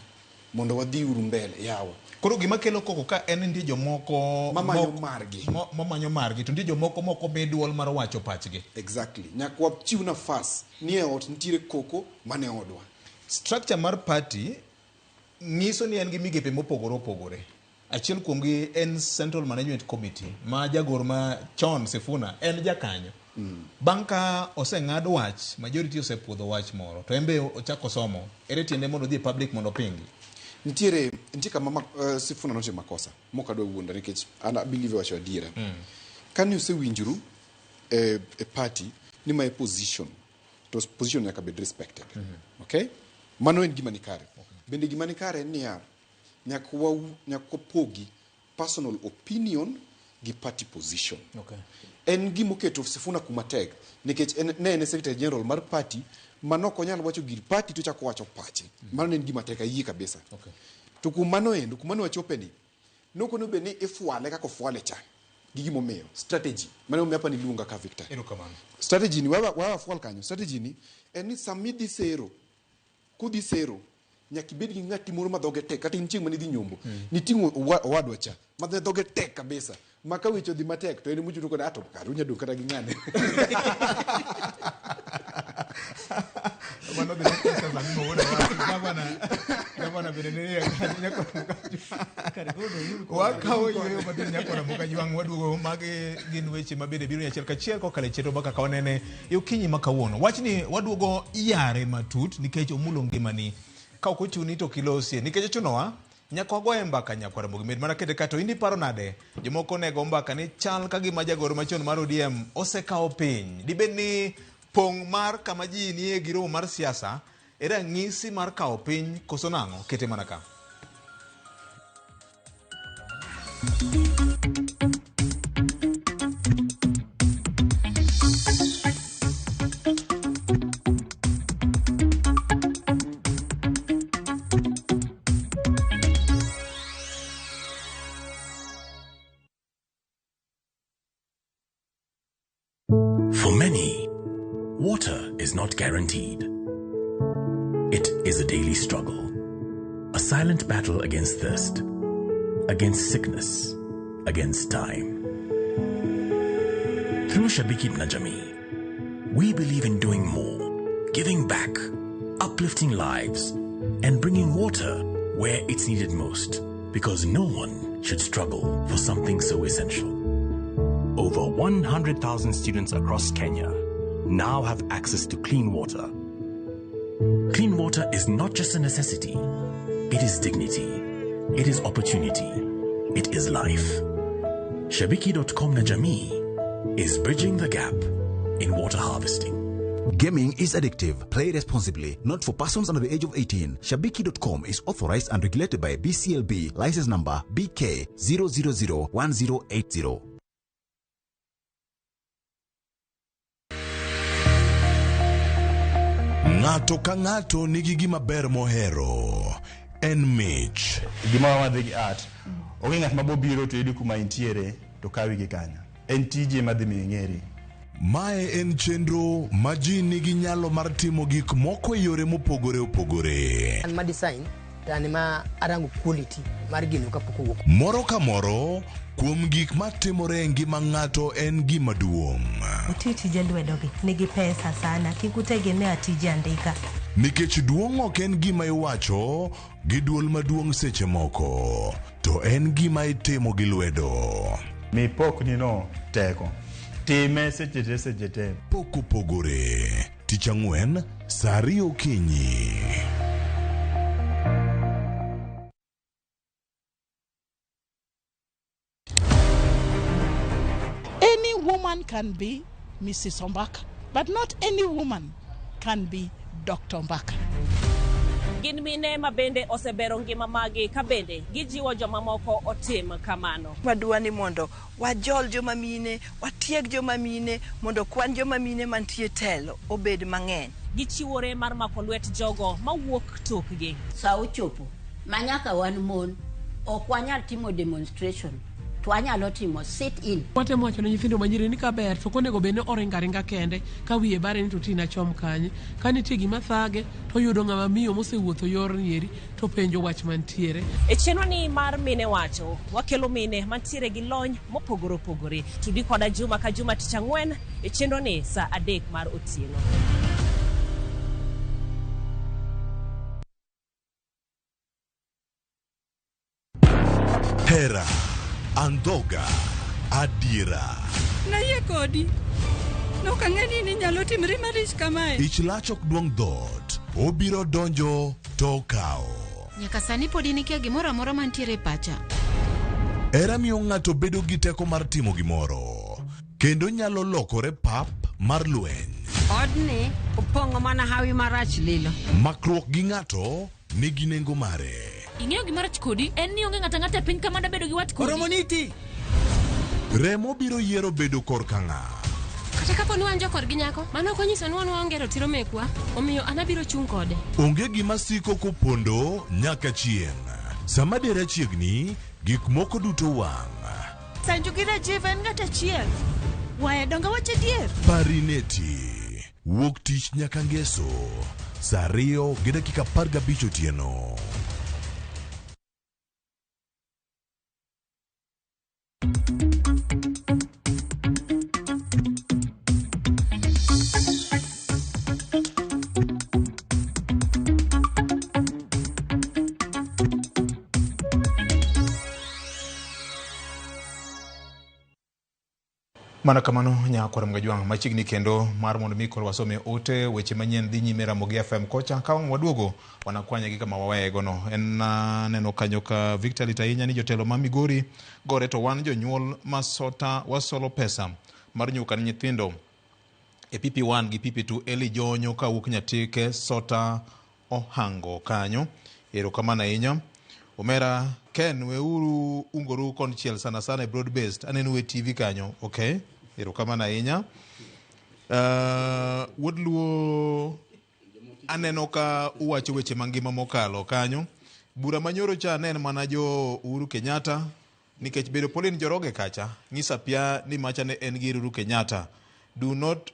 mondo wadhi uru mbele yawa. Koro gima kelo koko ka en ndi jomoko mamanyo margi to ndi jomoko moko be duol mar wacho pachgi. Exactly. Nyakwa chiw nafas ni e ot ntiere koko mane odwa. Structure mar party nyiso ni en gi migepe mopogore. Achiel kuomgi en Central Management Committee ma jagor ma chon Sifuna en jakanyo. Banka oseng'ad wach majority osepuodho wach moro to embe ochako somo ere tiende mondo dhi public mondo pingi. Nitie kama Sifuna noche makosa mokadwa wuonda nikech ana believe wacho adiera. Kan usewinjuru e party ni my position to position nyaka be respected. Okay? Mano en gima ni kare. Bende gima ni kare ni ya nyakwa pogi personal opinion gi party position. Okay. En gimo keto Sifuna kumatek nikech ne secretary general mar party mano ko nyalo wacho gir party to chako wacho pache mano ne gima tek ayie kabisa to kumano endo kumano wachope ni nokono be ni ifwale kako fwale cha gigi momeyo strategy mano me hapa ni lunga ka Victor strategy ni wawa fwal kanyo strategy ni en ni samidi sero kudi sero nyaki bed gi ngati moro madhoge tek kata inching mani dhi nyombo nitingo wadwa cha madhoge tek kabisa maka wicho dhi matek to en muchuto kod ato karunya do kata gi ngane mano de pesa za mimo wona gavana beneneria nyako wakawo yo badin nyako na muka jwang wadugo mage gin weche mabede biro nyachiel kachiel ko kale cheto baka kawanene yokinyi makawuono wachni wadugo yare matut nikech omulo ngimani ka ok ochuni to kilosie nikech chunowa nyako goye mbaka nyako ramogi med mana kete kato indi paro nade jomoko nego mbaka ni chal ka gima jagoro machon mar ODM osekawo piny dibed ni pong mar kama ji nie giromo mar siasa era ngisi mar kawo piny koso nang'o kete mana ka For many, water is not guaranteed. It is a daily struggle, a silent battle against thirst, against sickness, against time. Through Shabiki Najami, we believe in doing more, giving back, uplifting lives, and bringing water where it's needed most, because no one should struggle for something so essential. Over 100,000 students across Kenya now have access to clean water. Clean water is not just a necessity. It is dignity. It is opportunity. It is life. Shabiki.com Najami is bridging the gap in water harvesting. Gaming is addictive. Play responsibly. Not for persons under the age of 18. Shabiki.com is authorized and regulated by BCLB. License number BK 0001080. Ng'ato ka ng'ato nigi gima ber mohero. En mich. Gima wadhi gi art. Onge ng'at mabobiro to yudi kuma intiere to kawi gi kanya. En tije madhi ming'eri. Mae en chenro ma ji nigi nyalo mar timo gik moko e yore mopogore opogore. An ma design tani ma arango quality mar gino kapok owuok. Moro ka moro kuom gik matimore e ngima ng'ato en gima duong'. Tije lwedogi nigi pesa sana kikutegemea tije andika. Nikech duong' ok en gima iwacho gi duol maduong' seche moko, to en gima itimo gi lwedo. Mi pok nino teko. Time seche te. Pok opogore. Tich Ang'wen, saa 2 okinyi. Any woman can be Mrs. Ombaka, but not any woman can be Dr. Ombaka. Gin mine ma bende osebero ngima magi ka bende gijiwo joma moko otim kamano. Wadwani mondo wajol joma mine, watieg joma mine, mondo kwan joma mine mantie telo obed mang'eny. Gichiwore mar mako lwet jogo mawuok tukgi. Sa ochopo manyaka wan mon ok wanyal timo demonstration. Twanyalo timo sit in. Watemo wacho ne nyithindo manyiri ni kaber to konego bene oringa kende ka wiye bare ni to tina chom kanye ka nitie gima thage to yudo ng'ama miyo mosewuotho yor nieri to penjo wach mantiere. E chenro ni mar mine wacho wakelo mine mantiere gi lony mopogore opogore. Tudi koda juma ka juma Tich Ang'wen e chenro ni saa 3 mar otieno. Hera, andhoga, adiera. Naye kodi. Nok ang'eni ni nyalo timre marich kamae. Ich lach ok duong' dhot. Obiro donjo to kao. Nyaka sani podi nikia gimoro amora mantiere pacha. Hera miyo ng'ato bedo gi teko mar timo gimoro. Kendo nyalo lokore pap mar lweny. Odni opong'o mana hawi marach lilo. Makruok gi ng'ato nigi nengo mare. Ing'eyo gima rach kodi en ni onge ng'ata piny kama bedo gi wat kodi. Oromoniti. Remo biro yiero bedo kor ka ng'a. kata kapo ni wanjo kod gi nyako mano konyiso ni waonge ratiro mekwa omiyo anabiro chung kode. Onge gima siko kopondo nyaka chieng'. Sama dera chiegni gik moko duto wang'. Sanju gi Rajiv en ng'at achiel. Wae donga wache dier. Parineti wuok tich nyaka ngeso saa 2:15 otieno. Mana kamano nyakwara mgajwang' machiegni kendo mar mondo mi kor wasome ote weche manyien dhi nyime Ramogi FM kocha ka wang' waduogo wanakwanya gi kama wawego no en neno kanyo ka Victor Litainya ni jotelo ma Migori gore to wan jonyuol masota wasolo pesa mar nyuka ni nyithindo e PP1 gi PP2 Eli Jonyo ka wuok Nyatike Sota Ohango kanyo erokamano ahinya. Omera Ken weuru ungoru konchiel sana sana broad based anenu e TV kanyo. Okay, erokamano ahinya. Woodluo aneno ka uwacho weche mangima mokalo kanyo. Bura manyoro cha nen mana jo Uhuru Kenyatta nikech bedo Pauline Njoroge kacha ngisa pia ni macha ne en gi Uhuru Kenyatta. Do not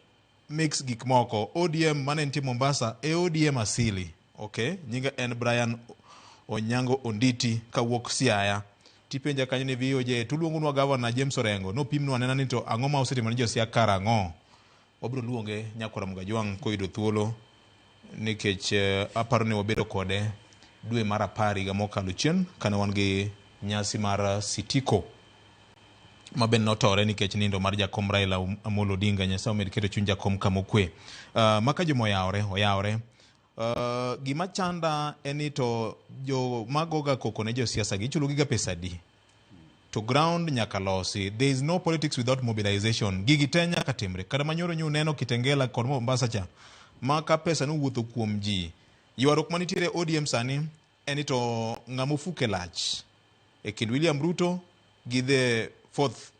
mix gik moko. ODM manenti Mombasa e ODM asili. Okay, nyinga en Brian Onyango Onditi kawuok Siaya. Tipenja kanyo ni VOJ tuluongonwa Governor James Orengo no pimnwa anena ni to ang'o ma osetimo ni jo Siaya karang'o. Obro luonge nyakwara mgajwang' koyudo thuolo nikech aparo ni wabedo kode dwe mar 10 higa mokalo chien kana wan gi nyasi mar Sitiko maben notore nikech nindo mar jakom Raila Amolo Odinga. Nyasaye omed keto chuny jakom kamokwe. Maka jomo oyawre. Gima chanda eni to jo magoga koko ne jo siasa gi chulo giga pesa di to ground nyaka losi. There is no politics without mobilization. Gigi te nyaka timre kada manyoro nyu neno Kitengela kod Mombasa cha maka pesa no wuotho kuom ji ywarok manitiere ODM sani eni to ng'amofuke lach e kind William Ruto gi the fourth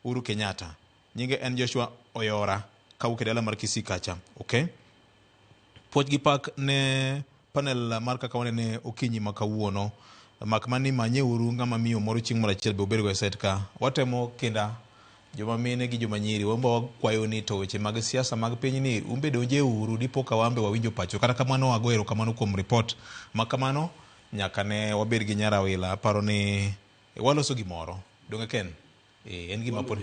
Uhuru Kenyatta. Nyinge en Joshua Oyora kawuok dala mar Kisii kacha. Okay, puoj gi pak ne panel mar kaka wanene okinyi makawuono mak mani manyeuru ng'ama miyo moro chieng' moro achiel be obedo go set ka watemo kenda joma mine gi joma nyiri wamba wakwayo ni to weche mag siasa mag piny ni umbe donje uru dipo ka wambe wawinjo pacho kata kamano wagoero kamano kuom report makamano nyaka ne wabed gi nyarawila paro ni waloso gimoro donge Ken en gima pod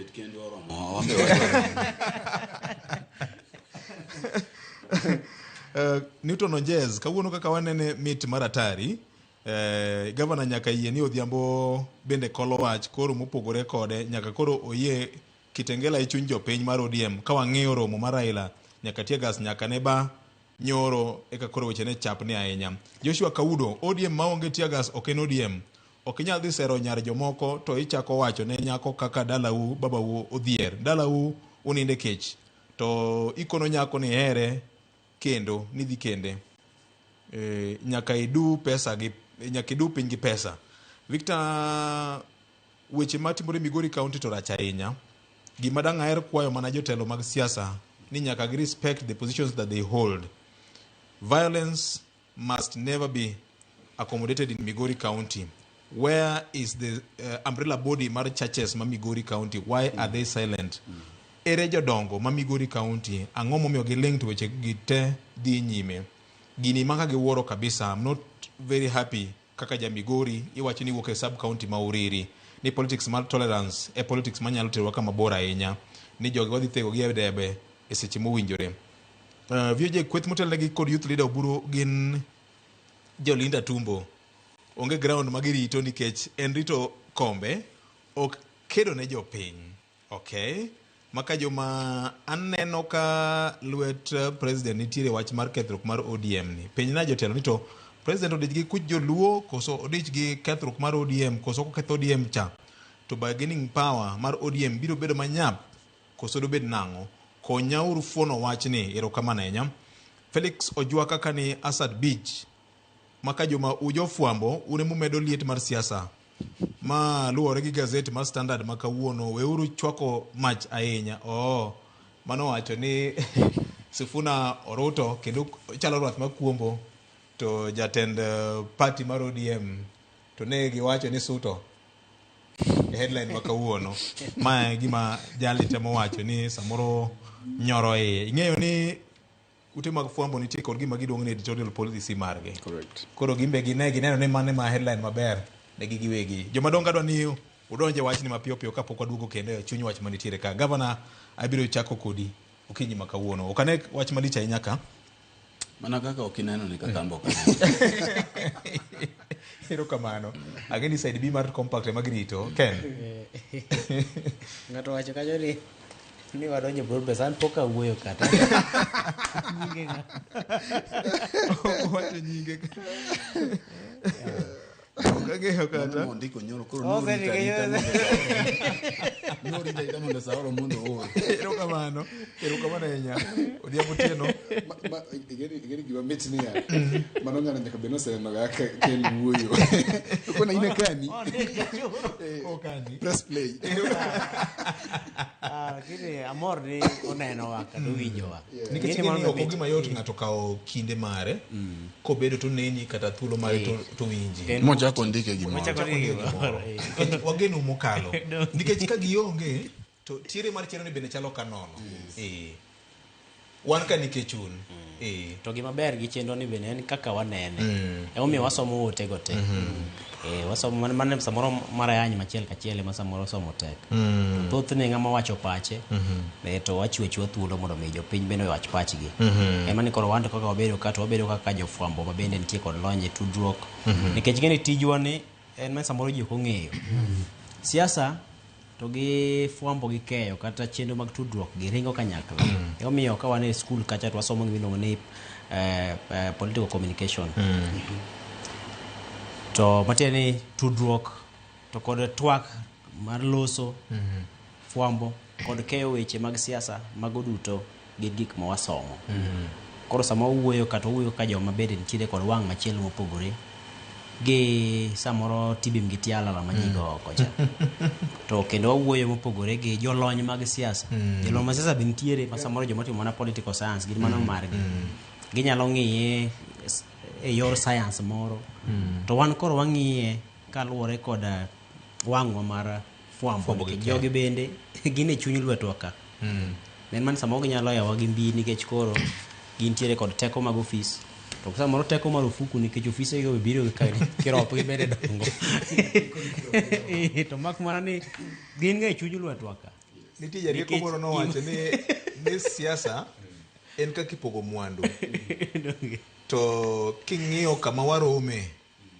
Newton Onjez kawuono kaka wanene mit maratari Governor nyaka yie ni odhiambo bende kolo wach koro mopogore kode nyaka koro oyie Kitengela e chuny jopiny mar ODM ka wang'iyo romo mar Raila nyaka Tiegas nyaka ne ba nyoro eka koro weche ne chapni ahinya. Joshua Kaudo ODM maonge Tiegas ok en ODM ok inyal dhi sero nyar jomoko to ichako wacho ne nyako kaka dalau babau odhier dalau uninde kech to ikono nyako ni here kendo nidhi kende nyaka idu pesa gi nyaka idu piny gi pesa. Victor weche matimore Migori County to rach ahinya. Gima dang' aher kwayo mana jotelo mag siasa ni nyaka gi respect the positions that they hold. Violence must never be accommodated in Migori County. Where is the umbrella body mar churches ma Migori County? Why are they silent? Ere jodongo ma Migori County ang'o momiyo giling to weche gite dhi nyime. Gini maka giwuoro kabisa. I'm not very happy kaka ja Migori iwacho ni wuok e sub county ma Uriri ni politics mar tolerance e politics manyalo terwa kama bora ahinya ni jogi wadhi thego gi debe e seche mowinjore. VJ kweth motel gi kod youth leader Oburu gin Jolinda Tumbo onge ground magirito nikech en rito kombe ok kedo ne jopiny. Okay, maka joma aneno ka luet president nitiere wach mar kethruok mar ODM ni piny na jotelo ni to president odich gi kuch joluo koso odich gi kethruok mar ODM koso ko ketho ODM cha to bargaining power mar ODM biro bedo manyap koso do bed nango konyauru fono wach ni erokamano ahinya. Felix Ojwa kaka ni Asad Beach maka joma ujofwambo unemu medo liet mar siasa ma luwore gi gazeti mar Standard maka wuono weuru chwako mach ahinya manowacho ni Sifuna Oruto kendo chalo rwath makuombo to jatend party mar ODM to ne giwacho ni Suto headline makawuono ma gima jali temo wacho ni samoro nyoro ing'eyo ni ute mag fwambo nitie kod gima giduong' ni editorial policy margi. Correct. Koro gimbe gineno ni mane ma headline maber ne giwegi. Joma dongo adwa ni udonje wach ni mapiyo piyo kapok waduogo kendo chuny wach manitiere ka. Gavana abiro chako kodi okinyi makawuono. Okane wach malich ahinya ka. Mana kaka okineno ni kakambo ka. Hero kamano. Ageni side B mar compact magrito. Ken. Ngato wacho kajo ni wadonje bro besan poka wuoyo kata. Nyinge nga. Wacho nyinge. Kage kata. Ndiko nyoro koro nori da mondo saoro mundo o. Hero kamano enya. Odiamo tieno. Igeni giwa mitni ya. Mano ngana nyaka benose no ga ken wuoyo. Kuna ine kani. Okani. Press play. Kile amor ni oneno waka do winjowa. Nikech ni ok gima yot ng'ato kawo kinde mare kobedo to neni kata thuolo mare to winji. Mochako ndike gimoro. Wageno mokalo. Nikech ka gionge to tiere mar chero ni bende chalo kanono. Wan ka nikechun. To gima ber gi chenro ni bende en kaka wanene. Omiyo wasomo ote gote. Wasomo man samoro mara yanyi machiel kachiel ma samoro somo tek. Thoth ne ngama wacho pache. To wachwechwa thuolo mondo mi jopiny bende wach pachgi. Ema ni koro wando kaka wabedo kaka jofwambo ma bende nitie kod lony e tudruok. Nikech gene tijwa ni en ma samoro ji ok ong'eyo. Siasa to gi fwambo gi keyo kata chenro mag tudruok gi ringo kanyakla. Omiyo ka wan e skul kacha to wasomo gimiluongo ni political communication. To matieni tudruok to kod twak mar loso fwambo kod keyo weche mag siasa mago duto gin gik ma wasomo. Koro sama wuoyo ka joma bende nitiere kod wang' machielo mopogore gi samoro tibim gi tiala la majigo kocha. To kendo wuoyo mopogore gi jolony mag siasa. Jolony mag siasa bende nitiere ma samoro joma timo na political science gin mana margi. Ginyalo ng'iye e yor science moro. To wan koro wang'iye kaluwore kod wang'wa mar fwambo. Jogi bende gin e chuny lwetwa ka. Nen man samoro ginyalo yawa gi mbi nikech koro gintiere kod teko mag ofis. To samoro teko mar ofuku nikech ofise go biro kirop gi bende dongo. To mak mana ni gin ga e chuny lwetwa ka. Nitie jarieko moro nowacho ni siasa en kaka ipogo mwandu. To king'iyo kama warome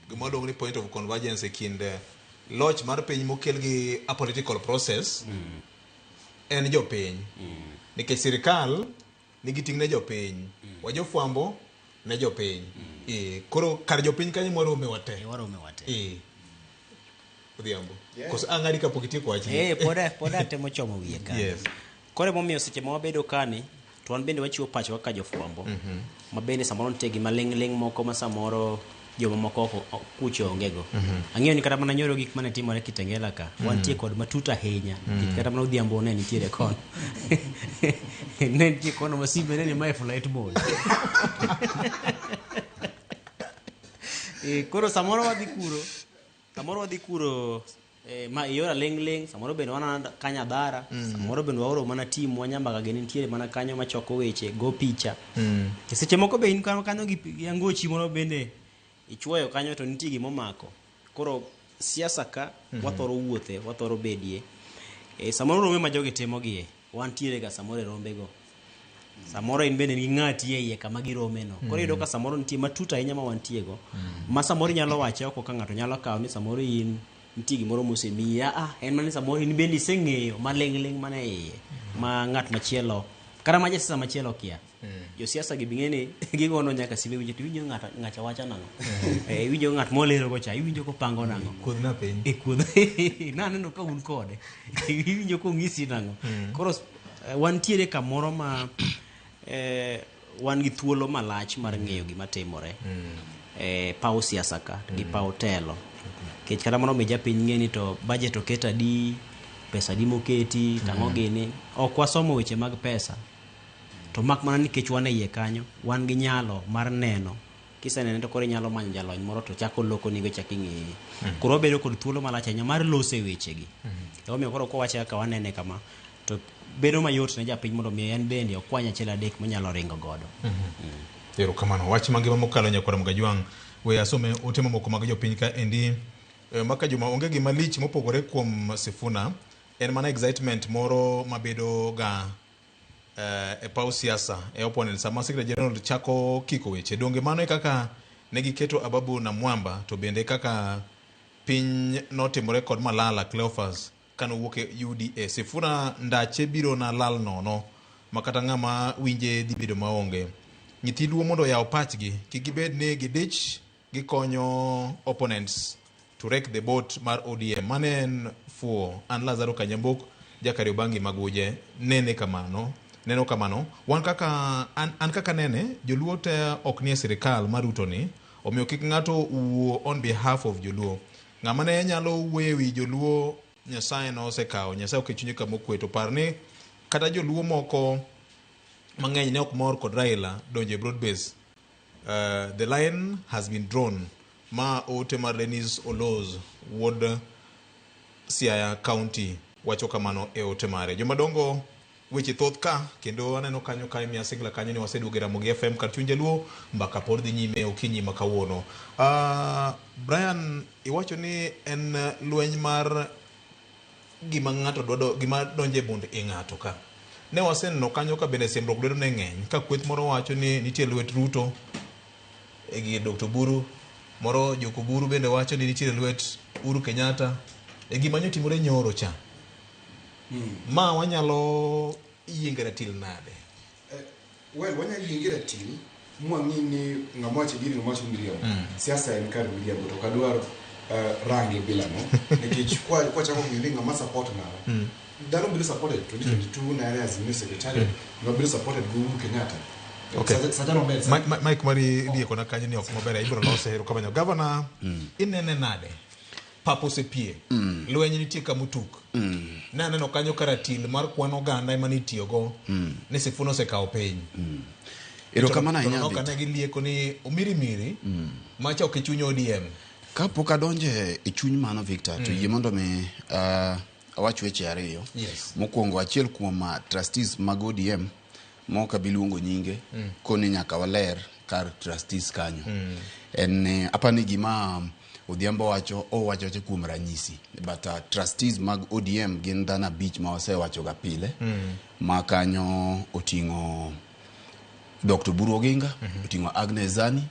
gima dong ni point of convergence e kind loch mar piny mokel gi a political process en jopiny. Nikech sirikal nigi ting' ne jopiny. Wajofwambo ne jopiny. Koro kar jopiny kanyo warome wate. Odhiambo. Koso ang'adi kapok itieko wachni. Poda temo chomo wiye ka. Yes. Koro momiyo seche ma wabedo kani to wan bende wachiwo pacho kaka jofwambo. Ma bende samoro nitie gima ling' moko ma samoro joma moko kucho ongego. Ang'eyo ni kata mana nyoro gik mane timore Kitengela ka. Wantie kod matuta ahinya. Kata mana Odhiambo ne nitiere kono. Ne nitie kono masimbe ne ma flight mode. Koro samoro wadhi kuro ma yora ling' samoro bende wana kanya dhara, samoro bende waoro mana team wanyamba ka geni nitiere mana kanyo machoko weche go picha. Seche moko be in kanyo gi angochi moro bende ichwoyo kanyo to nitie gimo mako. Koro siasa ka wathoro wuothe, wathoro bedie. Samoro rome ma jogi timo gie, wantiere ga samoro rombe go. Samoro in bende ni ng'ati e iye kama girome no. Koro yudo ka samoro nitie matuta ahinya ma wantie go. Ma samoro nyalo wache oko ka ng'ato nyalo kawo ni samoro in nitie gimoro mosemiya en mane samoro in bende iseng'eyo maling' mana iye ma ng'at machielo kata ma jasiasa machielo kia. Josiasa gi bing'eni gigono nyaka simbe winjo to winjo ng'acha wacha nang'o. Winjo ng'at molero go cha winjo ko pango nang'o. Kudhna piny. Na neno ka un kode. Winjo ko ng'isi nang'o. Koro wantiere kamoro ma wan gi thuolo malach mar ng'eyo gima timore. Paw siasa ka gi paw telo. Kech kata mono meja piny ng'eni to budget oketa di pesa di moketi tang'o gini ok wasomo weche mag pesa to mak mana nikech wan e iye kanyo wan gi nyalo mar neno kisenene to koro inyalo manyo jalony moro to chako loko nigo chako ing'eye koro bedo kod thuolo malach ahinya mar lose wechegi omiyo koro kowache kaka wanene kama to bedo mayot ne japiny mondo miyo en bende okwanya achiel adek monyalo ringo godo. Erokamano. Wach mangima mokalo Nyakwar Mgajwang' we asome ote mamoko mag jopiny ka endi maka juma onge gima lich mopogore kuom Sifuna en mana excitement moro mabedo ga e paw siasa e opponent sama Secretary General chako kiko weche donge mano e kaka negiketo Ababu na Mwamba to bende kaka piny notimore kod Malala Cleophas kano wuok e UDA. Sifuna ndache biro na lal nono makata ng'ama winje dhi bedo maonge. Nyithi luo mondo yaw pachgi kigibed ne gidich gikonyo opponents to wreck the boat mar ODM. Manen fuo an Lazaro Kanyambok Jakariobangi Maguje neno kamano wan kaka an kaka nene joluo te ok nie sirikal maruto ni omiyo kik ng'ato on behalf of joluo ng'ama ne nyalo wewi joluo Nyasaye no osekawo Nyasaye okechunye kama okwe to parni kata joluo moko mang'eny ne ok mor kod Raila donje broad base. The line has been drawn ma ote mar Dennis Oloz Ward Siaya County wacho kamano e ote mare jomadongo weche thoth ka kendo aneno kanyo ka mi asigla kanyo ni waseduoge Ramogi FM kar chunje luo mbaka pod dhi nyime okinyi makawuono. Brian iwacho ni en lweny mar gima ng'ato dwado gima donje bund e ng'ato ka ne waseneno kanyo ka bende sembrok dwedo ne ng'eny ka kweth moro wacho ni nitie lwet Ruto e gi Dr. Buru moro Joko Buru bende wacho ni nitie lwet Uhuru Kenyatta e gima nyotimore nyoro cha ma wanyalo yiengera til nade wanyalo yiengera til mwang'i ni ng'amawacho gini ng'amawacho miriambo siasa en kar miriambo to kadwaro rangi bila no nikech kwa chako ng'ini ng'ama support nara Dano bili supported 2022 na area Azimio Secretariat no bili supported Uhuru Kenyatta. Okay. Mike Mari die kona kanyo ni ok mobere ibro lose hero kabanyo governor inene nade papo se pie lwenyi nitie kamutuk na neno kanyo karatil mar kwan oganda ema nitiyo go ne Sifuna osekawo piny erokamano ahinya no kana gilieko ni umirimiri macha ok chunyo ODM kapok adonje e chuny mano Victor to yie mondo me awach weche ariyo. Mokwongo achiel kuom trustees mag ODM moka biluongo nyinge koni nyaka waler kar trustees kanyo en apani gima Odhiambo wacho kuom ranyisi but trustees mag ODM gin dhana beach ma wasewacho ga pile ma kanyo oting'o Dr. Buru Oginga oting'o Agnes Zani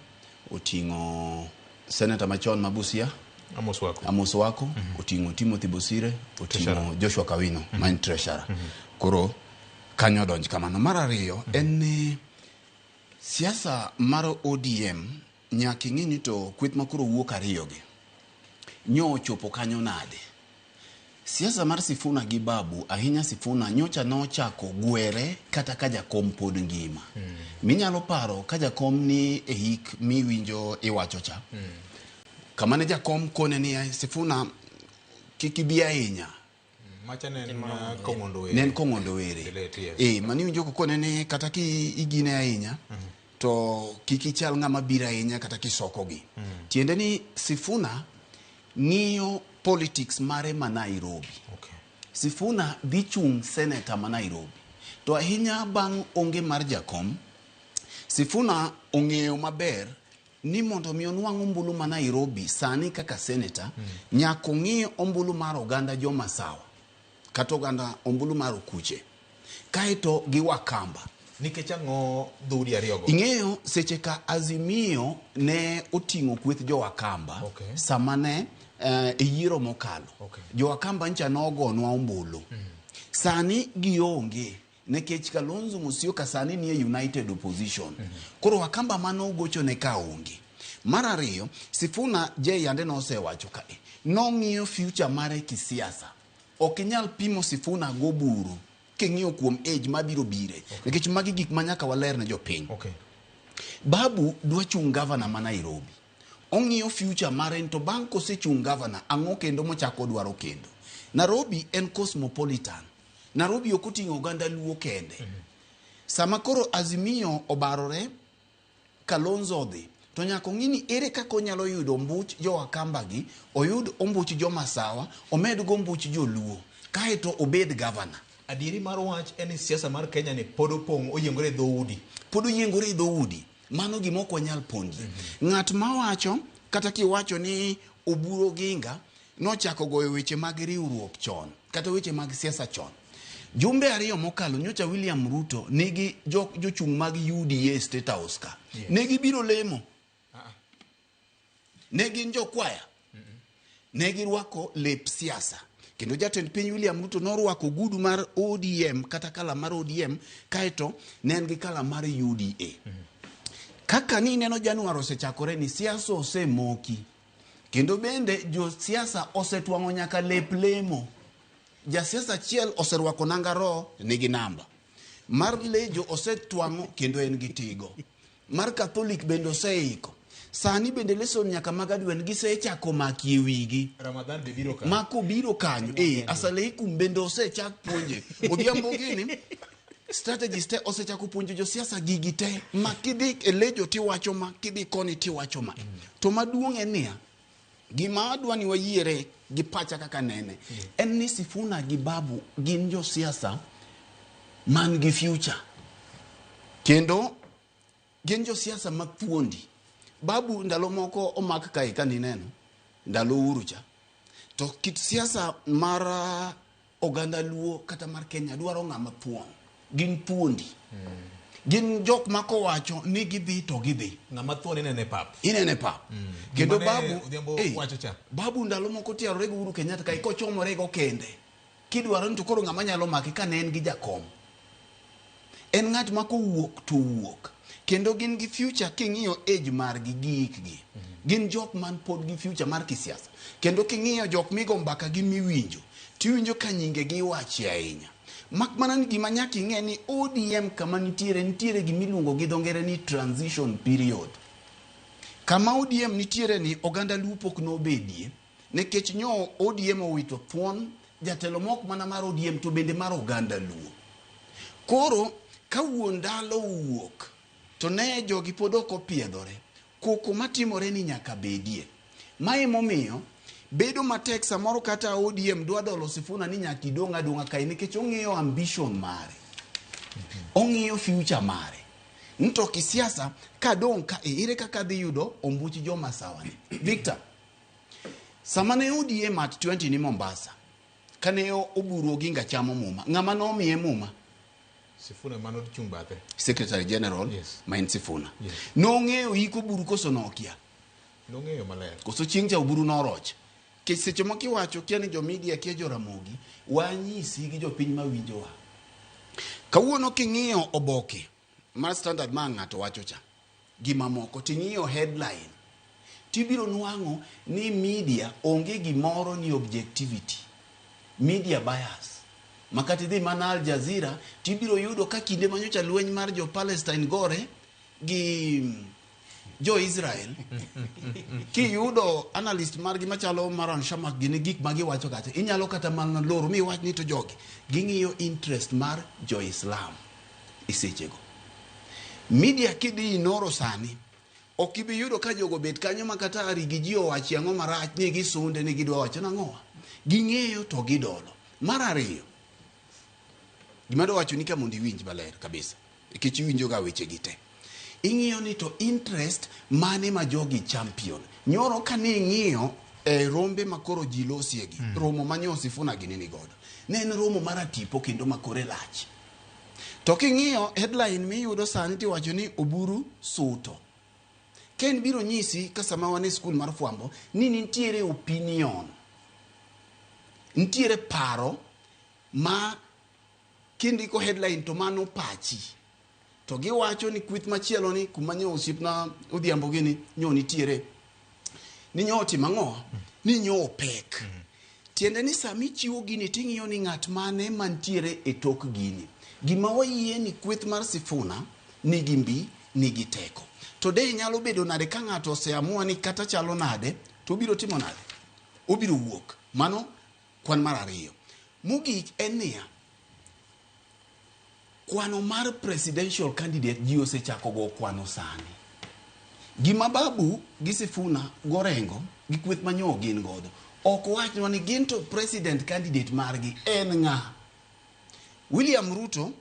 oting'o Senator machon Mabusia Amos Wako oting'o Timothy Bosire oting'o Joshua Kawino main treasurer koro kanyo donj kamano. Mar ariyo en siasa mar ODM nyaka ing'e ni to kweth makoro wuok ariyogi nyo chopo kanyo nade. Siasa mar Sifuna gi Babu ahinya Sifuna nyocha nochako gwere kata ka jakom pod ngima minyalo paro ka jakom ni e hik miwinjo iwacho cha kama ne jakom kone ni Sifuna kikibi ahinya macha nen Kong'ondo Were mani winjo kone ni kata ki igine ahinya to kikichal ng'ama bira ahinya kata kisokogi tiende ni Sifuna ng'iyo politics mare ma Nairobi. Sifuna dhi chung senator ma Nairobi to ahinya bang' onge mar jakom Sifuna ong'eyo maber ni mondo mi onwang' ombulu ma Nairobi sani kaka senator nyaka ong'i ombulu mar oganda jo Masawa kata oganda ombulu mar Okuche kaeto gi Wakamba nikech ang'o dhoudi ariyogo ing'eyo seche ka Azimio ne oting'o kweth jo Wakamba sama ne e yiero mokalo jo Wakamba ncha nogonwa ombulu sani gionge nekech Kalonzo Musyoka sani ni United Opposition koro Wakamba mano gocho ne ka onge. Mar ariyo Sifuna yande no osewacho ka nong'iyo future mare kisiasa ok inyal pimo Sifuna go Buru king'iyo kuom age mabiro bire nikech magi gik manyaka waler ne jopiny. Babu dwa chung governor ma Nairobi ong'iyo future mare to bang' kosechung governor ang'o kendo mochako dwaro kendo Nairobi en cosmopolitan. Nairobi okutingo oganda luo kende. Sama koro Azimio obarore, Kalonzo odhi, to nyaka ng'ini ere kaka onyalo yudo ombuch jo Wakamba gi, oyud ombuch jo Masawa, omed go ombuch jo Luo, kaeto obed governor. Adieri mar wach en siasa mar Kenya ni pod opong' oyiengore dhoudi. Pod oyiengore dhoudi. Mano gima ok wanyal ponji. Ng'at mawacho kata kiwacho ni Oburu Oginga nochako goyo weche mag riwruok chon, kata weche mag siasa chon. Jumbe ariyo mokalo nyocha William Ruto nigi jochung' mag UDA State House ka. Negi biro lemo. Negi njokwaya. Negi rwako lep siasa. Kendo jatend piny William Ruto norwako gudu mar ODM kata kala mar ODM kaeto ne en gi kala mar UDA. Kaka ni neno Januari osechakore ni siasa osemoki. Kendo bende jo siasa osetwang'o nyaka lep lemo. Ja siasa achiel oserwako nangaro nigi namba. Mar lejo osetwang'o kendo en gi tigo. Mar Catholic bende oseiko. Sani bende leson nyaka magadwen gisechako maki e wigi. Ramadan be biro kanyo. Mako biro kanyo. Asaleikum bende osechak puonje. Odhiambo gini strategist te osechako puonjo jo siasa gigi te. Makidhi e lejo tiwacho ma, kidhi koni tiwacho ma. To maduong' en niya, gima adwa ni wayiere gi pacha kaka nene. En ni Sifuna gi Babu gin jo siasa man gi future. Kendo gin jo siasa mathuondi. Babu ndalo moko omak kai ka nineno. Ndalo Uhuru cha. To kit siasa mar oganda Luo kata mar Kenya dwaro ng'ama thuon. Gin thuondi. Gin jok mako wacho ni gidhi to gidhi. Ng'ama thuon inene pap. Inene pap. Kendo Babu wacho cha. Babu ndalo moko tiarore go Uhuru Kenyatta kai kochomore go kende. Kidwaro ni to koro ng'ama nyalo make ka ne en gi jakom. En ng'at mako wuok to wuok. Kendo gin gi future king'iyo age mar gi gikgi. Gin jok man pod gi future mar kisiasa. Kendo king'iyo jok migo mbaka gi miwinjo. Tiwinjo ka nyinge gi wachi ahinya. Mak mana ni gima nyaki ng'e ni ODM kama nitiere gimiluongo gi dho ngere ni transition period. Kama ODM nitiere ni oganda lupo no bedie. Nekech nyo ODM owito thuon jatelo mok mana mar ODM to bende mar oganda luo. Koro ka wuon ndalo wuok to ne jogi pod ok opiedhore. Koko matimore ni nyaka bedie. Mae momiyo bedo matek samoro kata ODM dwa dolo Sifuna ni nyaka idong'a kae nikech ong'iyo ambition mare. Ong'iyo future mare. Nto kisiasa ka dong' ka ire kaka dhi yudo ombuchi jo Masawa ni. Victor, sama ne ODM at 20 ni Mombasa, kane Oburu Oginga chamo muma, ng'ama nomiye muma? Sifuna mano chung bathe. Secretary General, Main Sifuna. Nong'eyo iko Oburu koso nokia. Nong'eyo maler. Koso chieng' cha Oburu noroch. Kech seche mokiwacho kia ni jo media kia jo Ramogi, wanyisi gi jo piny mawinjowa. Kawuono king'iyo oboke mar Standard ma ng'ato wacho cha, gima moko ting'iyo headline, tibiro nwang'o ni media onge gimoro ni objectivity, media bias. Makati dhi mana Al Jazeera, tibiro yudo ka kinde manyocha lweny mar jo Palestine gore gi jo Israel. Ki yudo analyst margi machalo Maran Shamak gini gik magi wacho kata inyalo kata mana loro mi wach ni to jogi ging'iyo interest mar jo Islam isechego. Media kidi noro sani okibi yudo ka jogo bet kanyo makata arigi ji owachi ang'o marach ni gisunde ni gidwa wacho nang'owa. Ging'eyo to gidolo. Mar ariyo, gima do wacho ni ka mondi winj maler kabisa. Ikech winjo ga weche gite. Ing'iyo ni to interest mane ma jogi champion. Nyoro ka ne ing'iyo rombe makoro ji losiegi. Romo manyo Sifuna gini ni godo. Ne en romo mara tipo kendo makore lach. To king'iyo headline miyudo sani tiwacho ni Oburu suto. Ken biro nyisi kasama wane skul mar fwambo ni nitiere opinion. Nitiere paro ma kindiko headline to mano pachi. To giwacho ni kwith machielo ni kumanyo osipna Odhiambo gini nyo nitiere. Ni nyo timang'o? Ni nyo pek. Tiende ni sami chiwo gini ting'iyo ni ng'at mane mantiere e tok gini. Gima wayie ni kwith mar Sifuna nigi mbi, nigi teko. To de nyalo bedo nade ka ng'ato oseamua ni kata chalo nade, to obiro timo nade? Obiro wuok. Mano kwan mar ariyo mogik en niya kwano mar presidential candidate ji osechako go kwano sani gima Babu gi Sifuna gorengo gi kweth manyo gin godo ok wachno ni gin to president candidate margi en ng'a. William Ruto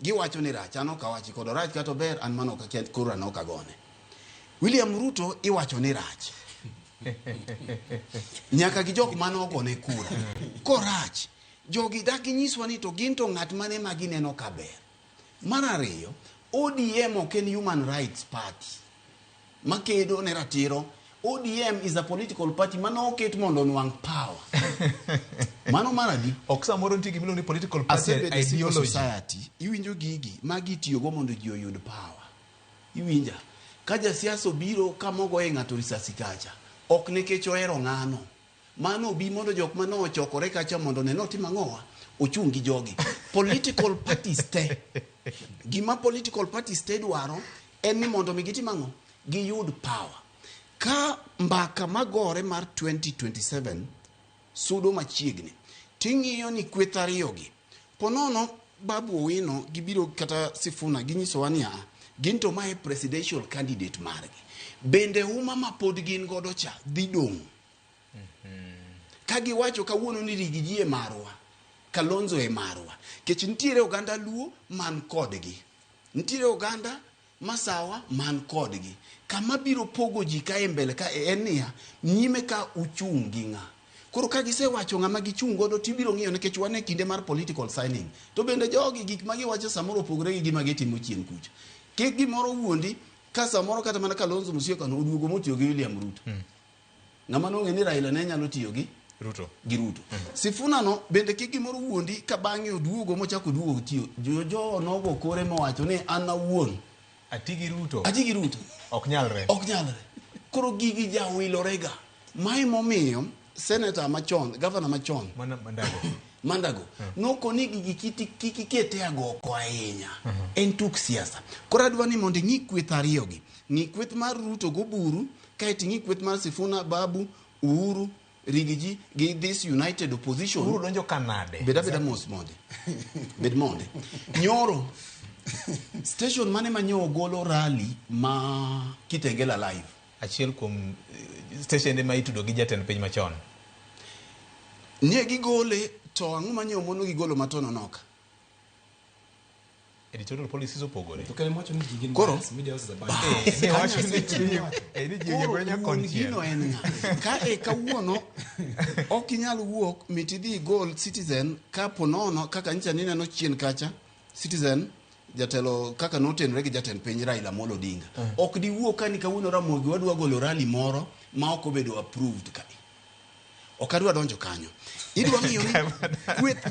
giwacho ni rach, ano kawachi kod rach kato ber an mano ka kura no kagone. William Ruto iwacho ni rach nyaka gi jok mano ogone kura korach jogi daki nyiswa ni to gin to ng'at mane magineno kaber. Mar ariyo ODM ok en human rights party makedo ne ratiro. ODM is a political party mano oket mondo nwang power. Mano maradi ok samoro ntigi milo ni political party ideology society iwinjo gigi magi tiyo go mondo ji oyud power. Iwinja ka jasiasa obiro kamogo e ng'ato risasi kacha ok nekech ohero ng'ano mano bi mondo jok mano ochokore kacha mondo neno timang'owa ochungi jogi political parties te gima political parties te dwaro en ni mondo migiti mang'o giyud power. Ka mbaka magore mar 2027 sudo machiegni ting'iyo ni kweth ariyogi ponono Babu Owino gibiro kata Sifuna ginyisowa ni ginto mae presidential candidate margi bende uma ma pod gin godo cha dhi dong'. Ka giwacho kawuono ni Rigiji e marwa Kalonzo e marwa kech ntiere oganda Luo man kodgi ntiere oganda Masawa man kodgi kama biro pogo ji ka mbele ka enia nyime ka uchungi ng'a. Koro ka gisewacho ng'ama gichung godo tibiro ng'iyo nikech wan e kinde mar political signing to bende jogi gik ma giwacho samoro opogore gi gima gitimo chien kucha. Kik gimoro wuondi ka samoro kata mana Kalonzo Musyoka no oduogo motiyo gi William Ruto. Ng'ama nong'e ni Raila ne nyalo tiyo gi Ruto. Sifuna no bende kik gimoro wuondi ka bang'e oduogo mochako duogo tiyo jo nogo kore mowacho ni an awuon atigi Ruto ok nyalre. Koro gigi jawilorega mai momiyo senator machon governor machon Mandago nokoni gigi kiki kete agoko ahinya en tuk siasa. Koro adwa ni mondo ng'i kweth ariyogi ng'i kweth mar Ruto go buru kaeti ng'i kweth mar Sifuna Babu Uhuru Rigiji gi this united opposition. Uhuru donjo kanade beda mos monde bed monde nyoro station mane manyo golo rally ma Kitengela live achiel kuom station ma itudo gi jatend piny machon ne gigole to ang'o manyo mono gigolo matono noka editorial policies opogore to kale mocho ni gigin koro media houses ne wacho ni gino en ka kawuono ok inyal wuok mitidhi gol Citizen ka ponono kaka nyicha ni neno chien kacha Citizen jatelo kaka notenre gi jatend piny Raila Amolo Odinga ok di wuok kani kawuono Ramogi wadwa golo rally moro ma ok obedo approved ka ok adwa donjo kanyo idwa ng'iyo ni kweth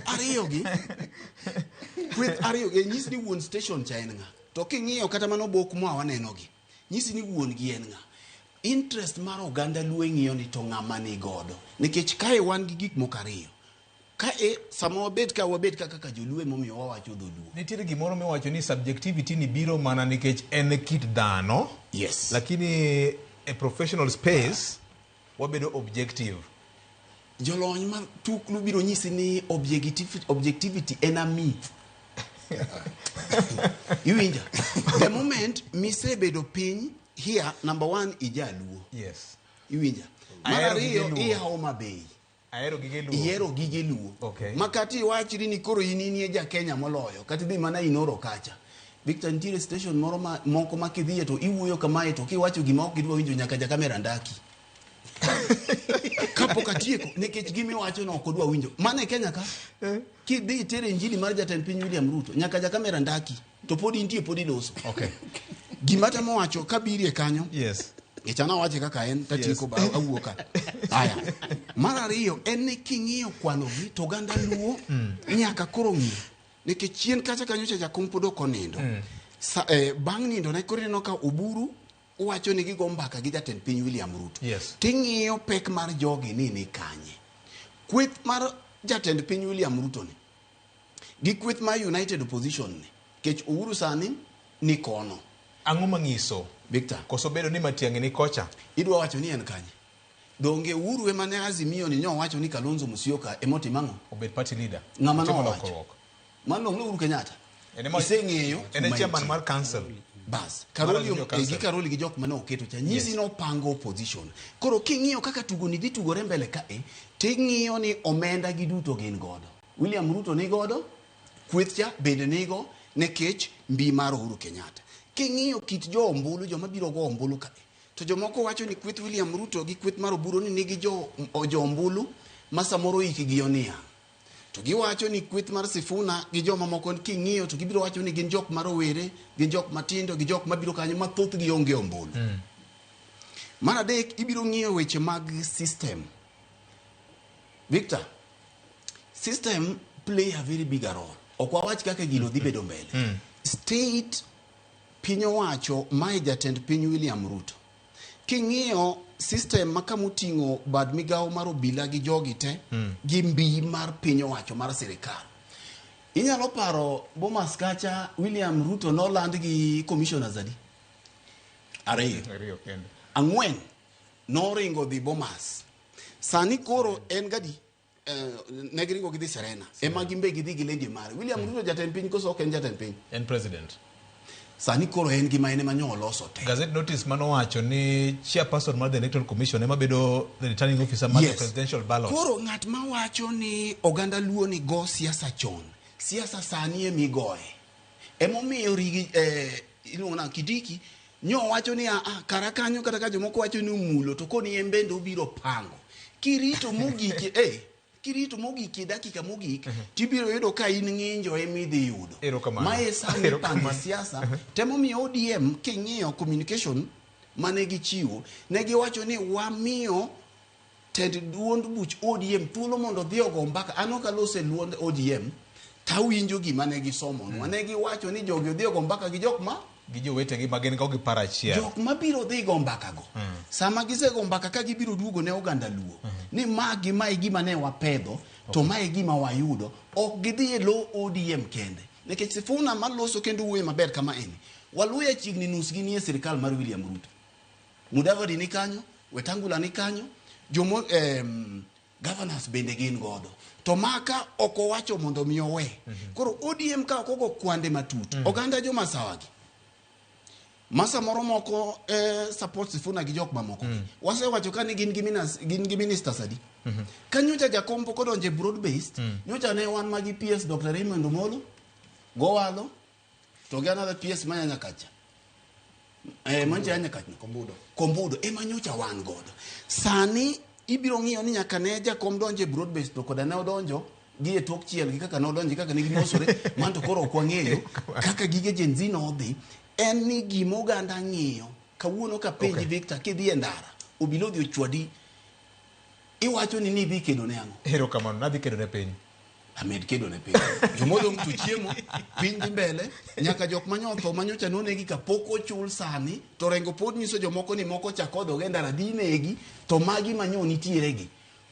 ariyogi nyisi ni wuon station cha en ng'a to king'iyo kata mano bok mwa wanenogi nyisi ni wuon gi en ng'a. Interest mar oganda Luo ng'iyo ni to ng'ama ni godo nikech kae wan gi gik moko ariyo ka samo wabed kaka joluo momiyo wawacho dholuo. Nitiere gimoro miwacho ni subjectivity ni biro mana nikech en kit dhano. Yes. Lakini a professional space wabedo objective. Jolony mar tuklu biro nyisi ni objectivity en a myth. Iwinja. The moment misebedo piny here number 1 ijaluo. Yes. Iwinja. Mar ariyo Homa Bay. Iero gige Luo. Okay. Makati wachiri ni koro inini ja Kenya moloyo. Kati dhi mana inoro kacha. Victor ntiere station moko makidhie to iwuoyo kamae to kiwacho gima ok idwa winjo nyaka ja kamera ndaki. Kapo katieko nikech gimi wacho no ok odwa winjo. Mane Kenya ka? Kidhi tere injili mar jatend piny William Ruto nyaka ja kamera ndaki to podi intie podi loso. Okay. Gima tamo wacho kabirie kanyo. Yes. Ichana wache kaka en tatieko ba awuoka. Aya. Mar ariyo en ni king'iyo kwano gi to ganda Luo nyaka koro ng'i. Nikech chien kacha kanyo cha kompodo konindo. Bang' nindo ne koro no ka Oburu wacho ni gigo mbaka gi jatend piny William Ruto. Yes. Ting'iyo pek mar jogi ni kanye. Kweth mar jatend piny William Ruto ni gi kweth mar united opposition ni kech Uhuru sani ni kono. Ang'o mangiso Victor koso bedo ni Matiang'i ni kocha idwa wacho ni en kanye donge Uhuru ema ne Azimio ni nyo wacho ni Kalonzo Musyoka emoti mango obed party leader ngama no wacho mano Uhuru Kenyatta iseng'eyo ene chairman mar council bas Karoli gi jok mane oketo cha nyisi no pango opposition koro king'iyo kaka tugo ni dhi tugore mbele ka ting'iyo ni omenda gi duto gin godo William Ruto ni godo kweth cha bende nigo nekech mbi mar Uhuru Kenyatta king'iyo kit jo ombulu joma biro go ombulu ka to jomoko wacho ni kweth William Ruto gi kweth mar Oburu ni nigi jo ombulu ma samoro ikigi onia to giwacho ni kweth mar Sifuna gi joma moko king'iyo to gibiro wacho ni gin jok marowere gin jok matindo gi jok mabiro kanyo mathoth gi onge ombulu mar adek ibiro ng'iyo weche mag system Victor system play a very big role okwa wach kaka gino dhi bedo mbele state piny owacho mae jatend piny William Ruto king'iyo system makamutingo bad migawo mar obila gi jogi te gi mbi mar piny owacho mar sirikal inyalo paro Bomas kacha William Ruto no land gi commissioners adi ariyo kende ang'wen no ringo dhi Bomas sani koro en gadi negringo gidhi Serena ema gimbe gidhi gilendi mare William Ruto jatend piny koso ok en jatend piny en president sani koro en gima ene manyo loso te Gazette notice mano wacho ni chairperson mar the Electoral Commission ema bedo the returning officer mar the presidential ballot koro ng'at ma wacho ni oganda luo ni go siasa chon siasa sani emigoye emomiyo rigi iluongo na Kidiki nyo wacho ni karakanyo kata ka jomoko wacho ni mulo to koni embendo ubiro pango kirito mogiki kirito mogiki dakika mogik tibiro yudo ka in ng'injo emidhi yudo mae sani pango siasa temo mi ODM king'iyo communication mane gichiwo ne giwacho ni wamiyo tend duond buch ODM thuolo mondo dhi ogo mbaka ano kalose luond ODM tawinjo gima ne gisomo ne giwacho ni jogi dhi ogo mbaka gi jok ma gi jowetegi magen go gi parachiel jok mabiro dhi go mbaka go sama gisego mbaka ka gibiro duogo ne oganda luo ni magi mae gima ne wapedho to mae gima wayudo ok gidhi e lo ODM kende nikech Sifuna maloso kendo wuoyo maber kama eni waluya chigni nus gi nie sirikal mar William Ruto Mudavadi ni kanyo Wetangula ni kanyo jomo governors bende gin godo to maka oko wacho mondo mi owe koro ODM ka okogo kwande matut oganda joma sawagi masa moro moko support Sifuna gi jok mamoko wase wacho ka ni gin gi ministers adi kanyocha jakompo kodonje broad based nyocha ne wan magi PS Dr. Raymond Omolo gowalo to gi another PS manyanya kacha manje anya kacha kombudo ema nyocha wan godo sani ibiro ng'iyo ni nyaka ne jakom donje broad based to koda ne odonjo gi e tok chiel gi kaka ne odonje kaka ne gimosore manto koro ok wang'eyo kaka gige Gen Z no odhi en ni gimo ganda ng'iyo kawuono ka penji Victor kidhi e ndara obilo dhi ochwadi iwacho ni dhi kedo ne ang'o erokamano nadhi kedo ne piny Ahmed kedo ne piny jomodong to chiemo piny dhi mbele nyaka jok manyotho manyocha nonegi kapok ochul sani to rengo pod nyiso jomoko ni moko chakodho ge ndara dhi negi to magi manyo nitiere gi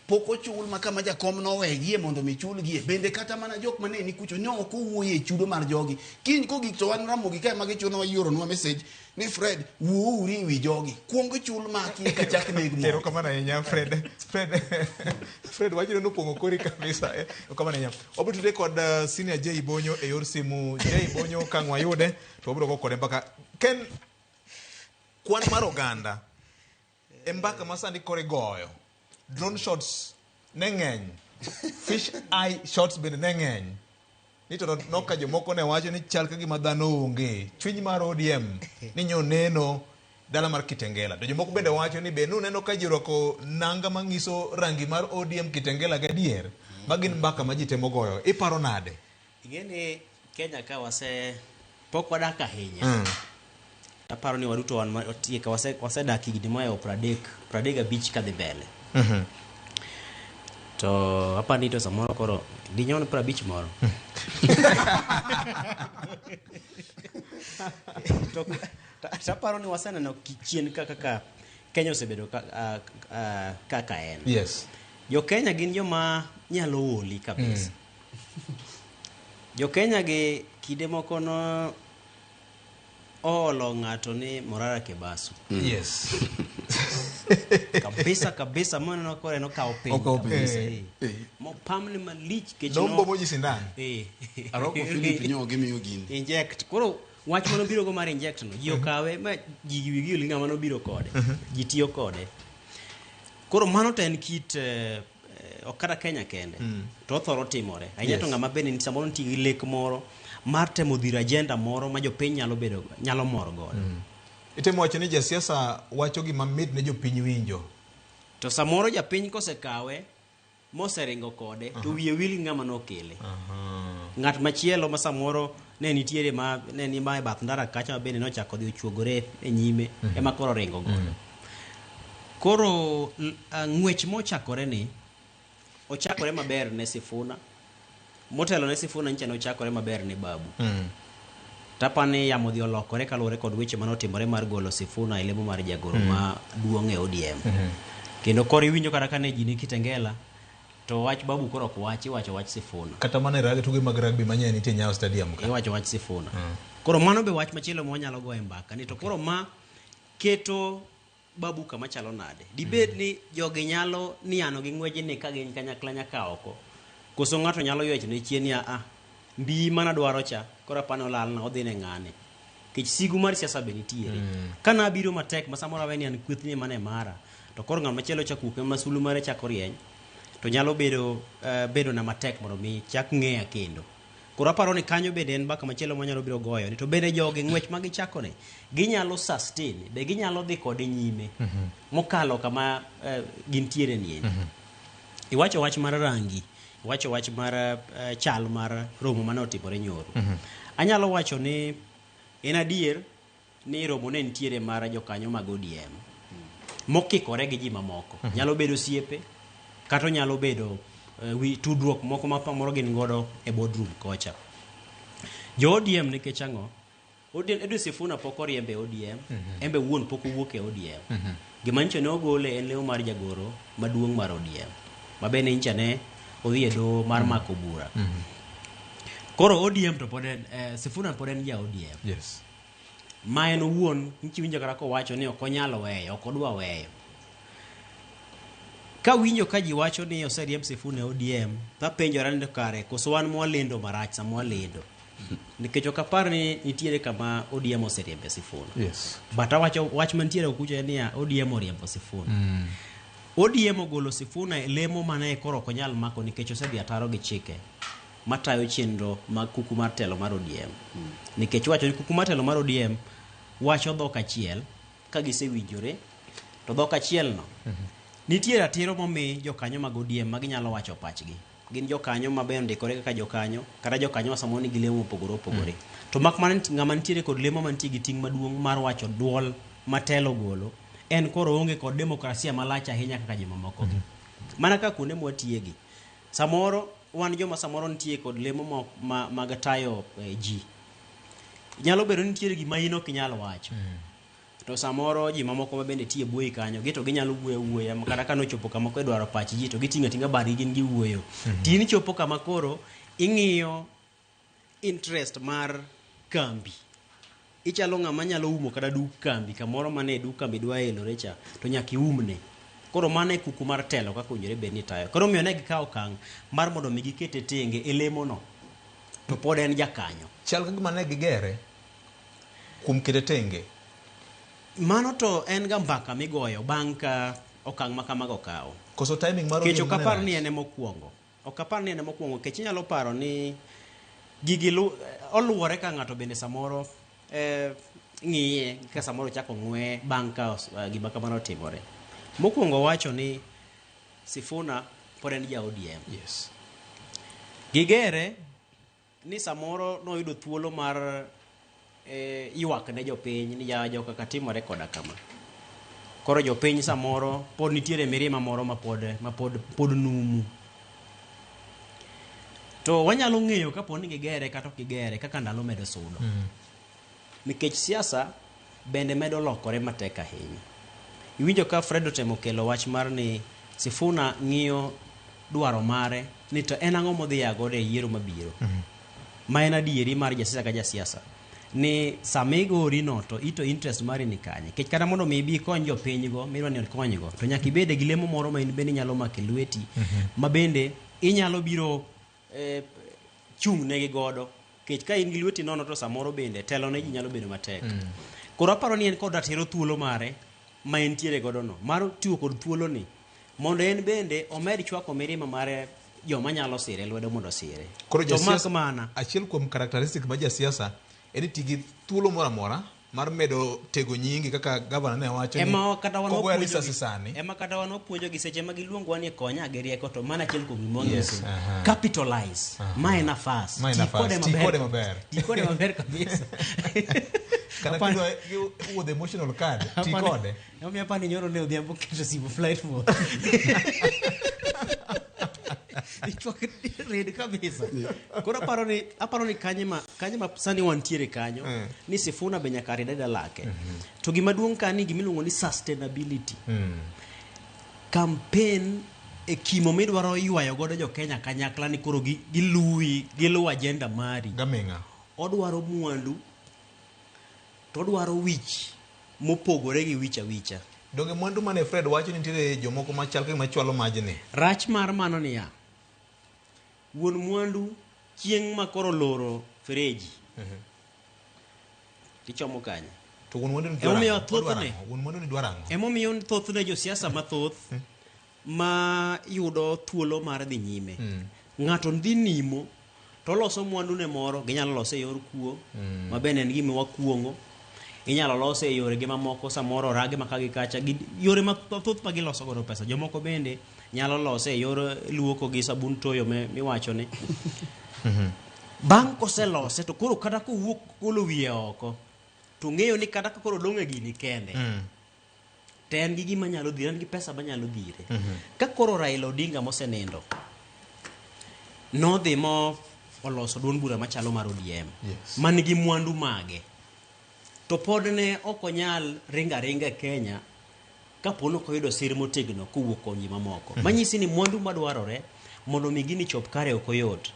pok ochul makama jakom nowegie mondo michulgie bende kata mana jok mane ni kucho ne ok owuoye e chudo mar jogi kiny kogik to wan Ramogi kae magichuno wayioronwa message ni Fred wuouri wi jogi kuong chul maki ka chak neg mo erokamano ahinya Fred wachino nopong'o kori kabisa erokamano ahinya wabrotude kod senior J Bonyo e yor simu J Bonyo kang' wayude to wabiro go kode mbaka Ken kwan mar oganda e mbaka ma sani kore goyo drone shots ne ng'eny fish eye shots bende ne ng'eny ni to noka jomoko ne wacho ni chal ka gima dhano onge chuny mar ODM ni nyo neno dala mar Kitengela to jomoko bende wacho ni be nuneno ka ji rwako nanga mang'iso rangi mar ODM Kitengela gadier magin mbaka ma ji temo goyo iparo nade ing'eni Kenya ka pok wadak ahinya aparo ni waduto wan otieka wasedak higni mohewo 35 kadhi mbele to apani to samoro koro dinyon 50 moro to taparo ni waseneno kichien kaka Kenya osebedo kaka en yes jo Kenya gin joma nyalo oli kabisa jo Kenya ge kinde moko no olo ng'ato ni Morara Kebasu yes kabisa mwana kore no kao piny kabisa mo pamni malich kech no nombo moji sindan aroko Philip nyoge miyo gini inject koro wach mano biro go mar inject no ji okawe ma ji wigi olinga mano biro kode ji tiyo kode koro mano to en kit okada Kenya kende to thoro timore ahinya to ngama bende ni samoro nti lek moro mar temo dhira agenda moro ma jopiny nyalo mor godo itemo wacho ni jasiasa wacho gima mit ne jopiny winjo to samoro japiny kosekawe moseringo kode to wiye wil ngama nokele ngat machielo ma samoro ne nitiere ma ne ni ma bath ndara kacha bende nochako dhi ochuogore e nyime ema koro ringo godo koro ngwech mochakore ni ochakore maber ne Sifuna motelo ne Sifuna nchano ochakore maber ne Babu tapani yamo dhi olokore kalore kod weche manotimore mar golo Sifuna ilemo mar jagoro ma duong' e ODM kendo koro iwinjo kata kane ji ni Kitengela to wach Babu koro ok wacho wach Sifuna kata mane rage tuge mag rugby manyien nitie Nyayo Stadium ka wacho wach Sifuna koro mano be wach machielo mo nyalo go e mbaka ni to koro ma keto Babu kama chalo nade dibed ni joge nyalo ni ano gi ngweje ni ka gin kanyakla nyaka oko koso ngato nyalo yech ne chien ya mbi mana dwaro cha kora pano lal na odhi ne ngane kech sigu mar siasa be nitiere kana biro matek masamora weni an kwethni mane mara to koro ngam machielo chakuke masulu mare chako rieny to nyalo bedo na matek mondo mi chak ng'eya kendo koro aparo ni kanyo bende en baka machielo manyalo biro goyo ni to bende joge ngwech magi chako ne ginyalo sustain be ginyalo dhi kode nyime mokalo kama gintiere ni iwacho wach mar rangi wacho wach mar chal mar romo mane otimore nyoro anyalo wacho ni en adier ni romo ne nitiere mar jokanyo mag ODM mokikore gi ji mamoko nyalo bedo siepe kata nyalo bedo tudruok moko ma pamoro gin godo e boardroom kocha jo ODM nikech ang'o ODM Edwin Sifuna pok oriembe ODM embe wuon pok owuok e ODM gima nche ne ogole en leo mar jagoro maduong' mar ODM mabene nche ne odhi e do mar mako bura koro ODM to pod Sifuna pod en ja ODM yes ma en wuon nchiwinjo kata ko wacho ni ok onyalo weyo ok odwa weyo ka winjo ka ji wacho ni oseriemb Sifuna ODM ta penjora ni kare koso wan mwalendo marach sa mwalendo nikech ok apar ni nitiere kama ODM oseriembe Sifuna yes but awacho wach mantiere okucho ni ODM oriembo Sifuna ODM ogolo Sifuna e lemo mane koro ok onyal mako nikech osedhi ataro gi chike matayo chenro mag kuku mar telo mar ODM nikech wacho ni kuku mar telo mar ODM wacho dhok achiel ka gisewinjore to dhok achiel no nitiere ratiro momi jokanyo mag ODM ma ginyalo wacho pachgi gin jokanyo maber ndikore kaka jokanyo kata jokanyo ma samoni gi lemo opogore to mak man ngama nitiere kod lemo mantie gi ting maduong' mar wacho duol matelo golo en koro onge kod demokrasia malach ahinya kaka joma moko mana ka kuonde mwatiegi samoro wan joma samoro nitie kod lemo mag tayo ji nyalo bedo nitiere gima ino kinyalo wacho to samoro ji mamoko bende tie buoyi kanyo gito ginyalo wuoya kata kano chopo kama ko dwaro pach ji to gitinga bari gin gi wuoyo tin chopo kama koro ing'iyo interest mar kambi ichalo ng'ama nyalo umo kada duk kambi kamoro mane duk kambi dwa elore cha to nyaki umne koro mane kuku mar telo kaka onyere beni tayo koro miyo ne gikawo kang mar mondo mi gikete tenge elemo no to pod en jakanyo chal ka gima ne gigere kum kete tenge mano to en ga mbaka migoyo bang' ka okang' ma kamago kawo koso timing mar kech okapar ni ene mokwongo kech inyalo paro ni gigi oluwore ka ng'ato bende samoro ng'iye ka samoro chako ng'we bang' ka gima kamano otimore mokwongo wacho ni Sifuna pod en ja ODM yes gigere ni samoro noyudo thuolo mar ywak ne jopiny ni joka katimore koda kama koro jopiny samoro pod nitiere mirima moro ma pod numu to wanyalo ng'eyo kapo ni gigere kata ok gigere kaka ndalo medo sudo nikech siasa bende medo lokore matek ahinya iwinjo ka Fred otemo kelo wach mar ni Sifuna ng'iyo dwaro mare ni to en ang'o modhi yago e yiero mabiro ma en adieri mar jasiasa ka jasiasa ni samigori no to ito interest mari ni kanye kech kata mondo mi bi konyo piny go mirwa ni konyo go to nyaka ibede gi lemo moro ma in bende nyalo make lweti ma bende inyalo biro chung ne gi godo kech ka in gi lweti nono to samoro bende telo ne ji nyalo bedo matek koro aparo ni en kod ratiro thuolo mare ma entiere godo no mar tiyo kod thuolo ni mondo en bende omed chwako mirima mare joma nyalo sire lwedo mondo sire koro jasiasa mana achiel kuom characteristic ma jasiasa en tigi thuolo moro amora mar medo tego nyingi kaka governor ne wacho ni kogoya risasi sani ema kata wan opuonjo gi seche ma giluongo ni konya gi rieko to mana achiel kuom gimong'isi capitalize ma ena fast tikode maber kabisa kana kido with emotional card tikode omiya pani nyoro ne odhiambo keto simu flight mode red kabisa koro aparo ni kanye ma sani wantiere kanyo ni Sifuna be nyaka red lake to gima duong' kani gimiluongo ni sustainability campaign e kimo midwaro ywayo godo jo Kenya kanyakla ni koro giluwo agenda mari gaminga odwaro mwandu to odwaro wich mopogore gi wicha donge mwandu mane Fred wacho ni nitie jomoko machal ka machwalo majni rach mar mano ni ya wuon mwandu chieng' ma koro loro fereji tichomo kanya to wuon mwandu ni dwarang'o emomiyo thothne josiasa mathoth ma yudo thuolo mar dhi nyime ng'ato dhi nimo to loso mwandu ne moro ginyalo lose e yor kuo ma bende en gima wakuongo inyalo lose e yore gi mamoko samoro rage makagi kacha yore mathoth ma giloso godo pesa jomoko bende nyalo lose e yor luoko gi sabun toyo miwacho ni bang' koselose to koro kata kowuok golo wiye oko to ng'eyo ni kata koro dong' e gini kende te en gi gima nyalo dhire en gi pesa manyalo dhire ka koro Raila Odinga mosenindo nodhi mo oloso duond bura machalo mar ODM man gi mwandu mage to pod ne ok onyal ringa e Kenya kapono koyudo sir motegno kowuok kuom ji mamoko manyisi ni mwandu madwarore mondo mi gini chop kare ok oyot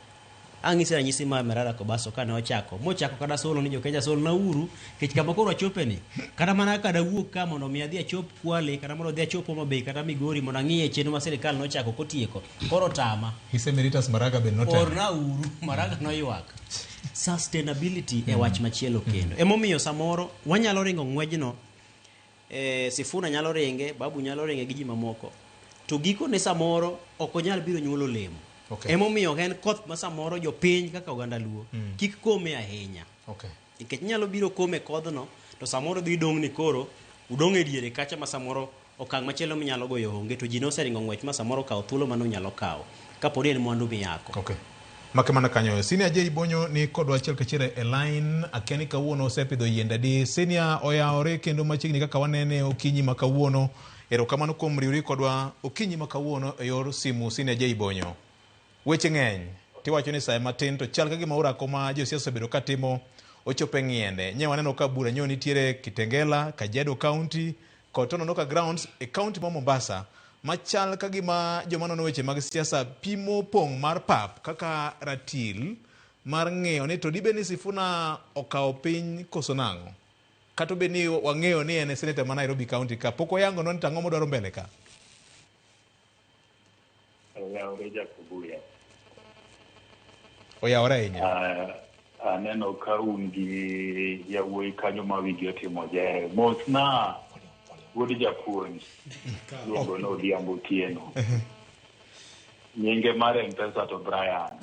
ang'isi ranyisi ma Merara Kobaso kane mochako kada solo ni jo Kenya solo na uru kech kama koro achope ni kata mana kada wuok ka mondo mi adhi achop Kwale kata mondo adhi achop Homa Bay kata Migori mondo ang'iye chenro ma sirikal nochako kotieko koro tama Emeritus Maraga ben no tama orna uru Maraga noywak sustainability e wach machielo kendo emomiyo samoro wanyalo ringo ng'wejno Sifuna nyalo ringe Babu nyalo ringe gi ji mamoko to giko ne samoro ok onyal biro nyuolo lemo emomiyo en koth ma samoro jopiny kaka oganda luo kik kome ahinya nikech nyalo biro kome kodhno to samoro dhi dong' ni koro udong' e diere kacha ma samoro okang' machielo minyalo goyo onge to ji noseringo ng'wech ma samoro kawo thuolo mano nyalo kawo kaponi en mwandu miyako make mana kanyo Senior Jerry Bonyo ni kodwa achiel kachiel e line akiani kawuono osepidho yiende adi Senior oyawore kendo machiegni kaka wanene okinyi ma kawuono erokamano kuom riwri kodwa okinyi ma kawuono e yor simu Senior Jerry Bonyo weche ng'eny tiwacho ni sa matin to chal ka gima orako ma josiasa obedo katimo ochope ng'iende nye waneno ka bura nyo nitiere Kitengela Kajiado County Kotono Noka Grounds e county ma Mombasa machal ka gima joma nono weche mag siasa pimo pong mar pap kaka ratil mar ng'eyo ni to dibe ni Sifuna okawo piny koso nang'o kata be ni wang'eyo ni en senator ma Nairobi County ka pok oyango no ni tang'o modwaro mbele ka oyawore ahinya aneno ka un gi yawuoyi kanyo ma wigi otimo jere mosna wuod japuonj luongo no Odhiambo Otieno nyinge mar M-Pesa to Brian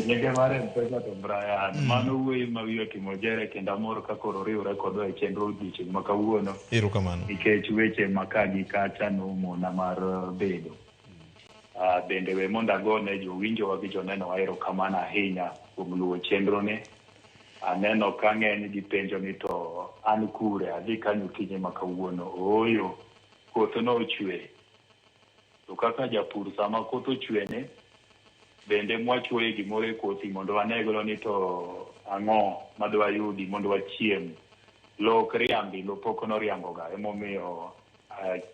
nyinge mar M-Pesa to Brian mano wuoyi ma wigi otimo jere kendo amor ka koro riwre kodwa e chenro odiochieng' ma kawuono erokamano nikech weche makagi kacha nomona mar bedo bende we mondo agone jowinjowa gi jonenowa erokamano ahinya kuom luwo chenro ni aneno ka ng'eny gi penjo ni to an kure adhi kanyo kinyi ma kawuono oyo koth no ochwe to kaka japur sama koth ochwene bende mwachuoye gimoro e kothi mondo wanegolo ni to ang'o madwa yudi mondo wachiem lo ok riambi lo pok noriamboga emomiyo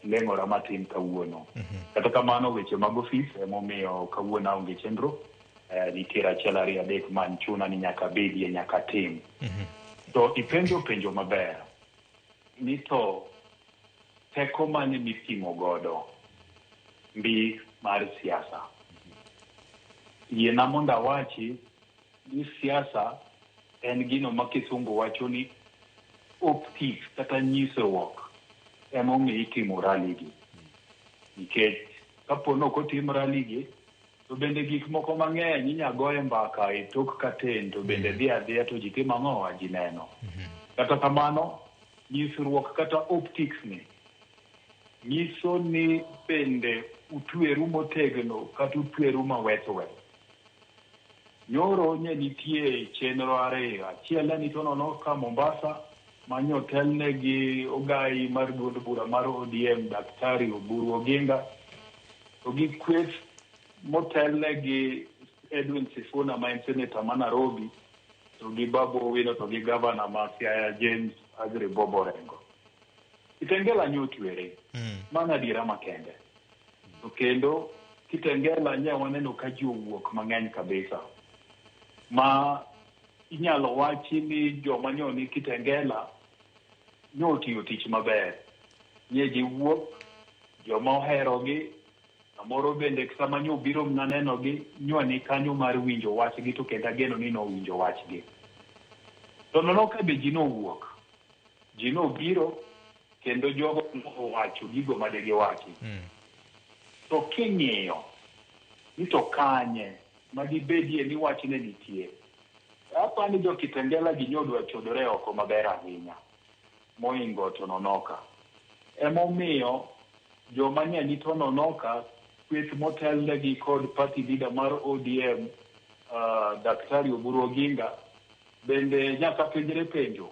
leng'ora matin kawuono kata kamano weche mag ofis emomiyo kawuono aonge chenro nitiere achiel ariyo adek man chuna ni nyaka bedie nyaka tim. To penjo maber ni to teko mane mitimo godo mbi mar siasa. Yiena mondo awachi ni siasa en gino ma kisungu wacho ni optics kata nyisruok emomiyo itimo raligi. Nikech kapono kotim raligi to bende gik moko mang'eny inya goye mbaka e tok katen to bende dhi adhiya to ji timo ang'o ji neno. Kata kamano nyisruok kata optics ni nyiso ni bende utweru motegno kata utweru mawethwe. Nyoro nye nitie chenro ariyo. Achiel en itonono ka Mombasa manyo telnegi ogai mar duond bura mar ODM Daktari Oburu Oginga to gi kweth motelnegi Edwin Sifuna ma en senator ma Nairobi to gi Babu Owino to gi governor ma Siaya James Aggrey Bob Orengo. Kitengela nyotwere mana dira makende. To kendo Kitengela nye waneno ka ji owuok mang'eny kabisa. Ma inyalo wachi ni joma nyoni Kitengela nyotiyo tich maber. Nye ji wuok, joma oherogi, amoro bende sama nyobiro mnanenogi, nyoni kanyo mar winjo wachgi to kenda geno ni no winjo wachgi. To nono ka be ji no wuok. Ji no biro kendo jogo owacho gigo madegi wachi. To king'iyo ni to kanye madibedie ni wachne nitie. Hapa ni jo Kitengela gi nyodwa chodore oko maber ahinya. Moingo to nonoka. Emomiyo joma nyani to nonoka kweth motelnegi kod party leader mar ODM Daktari Oburu Oginga bende nyaka penjre penjo.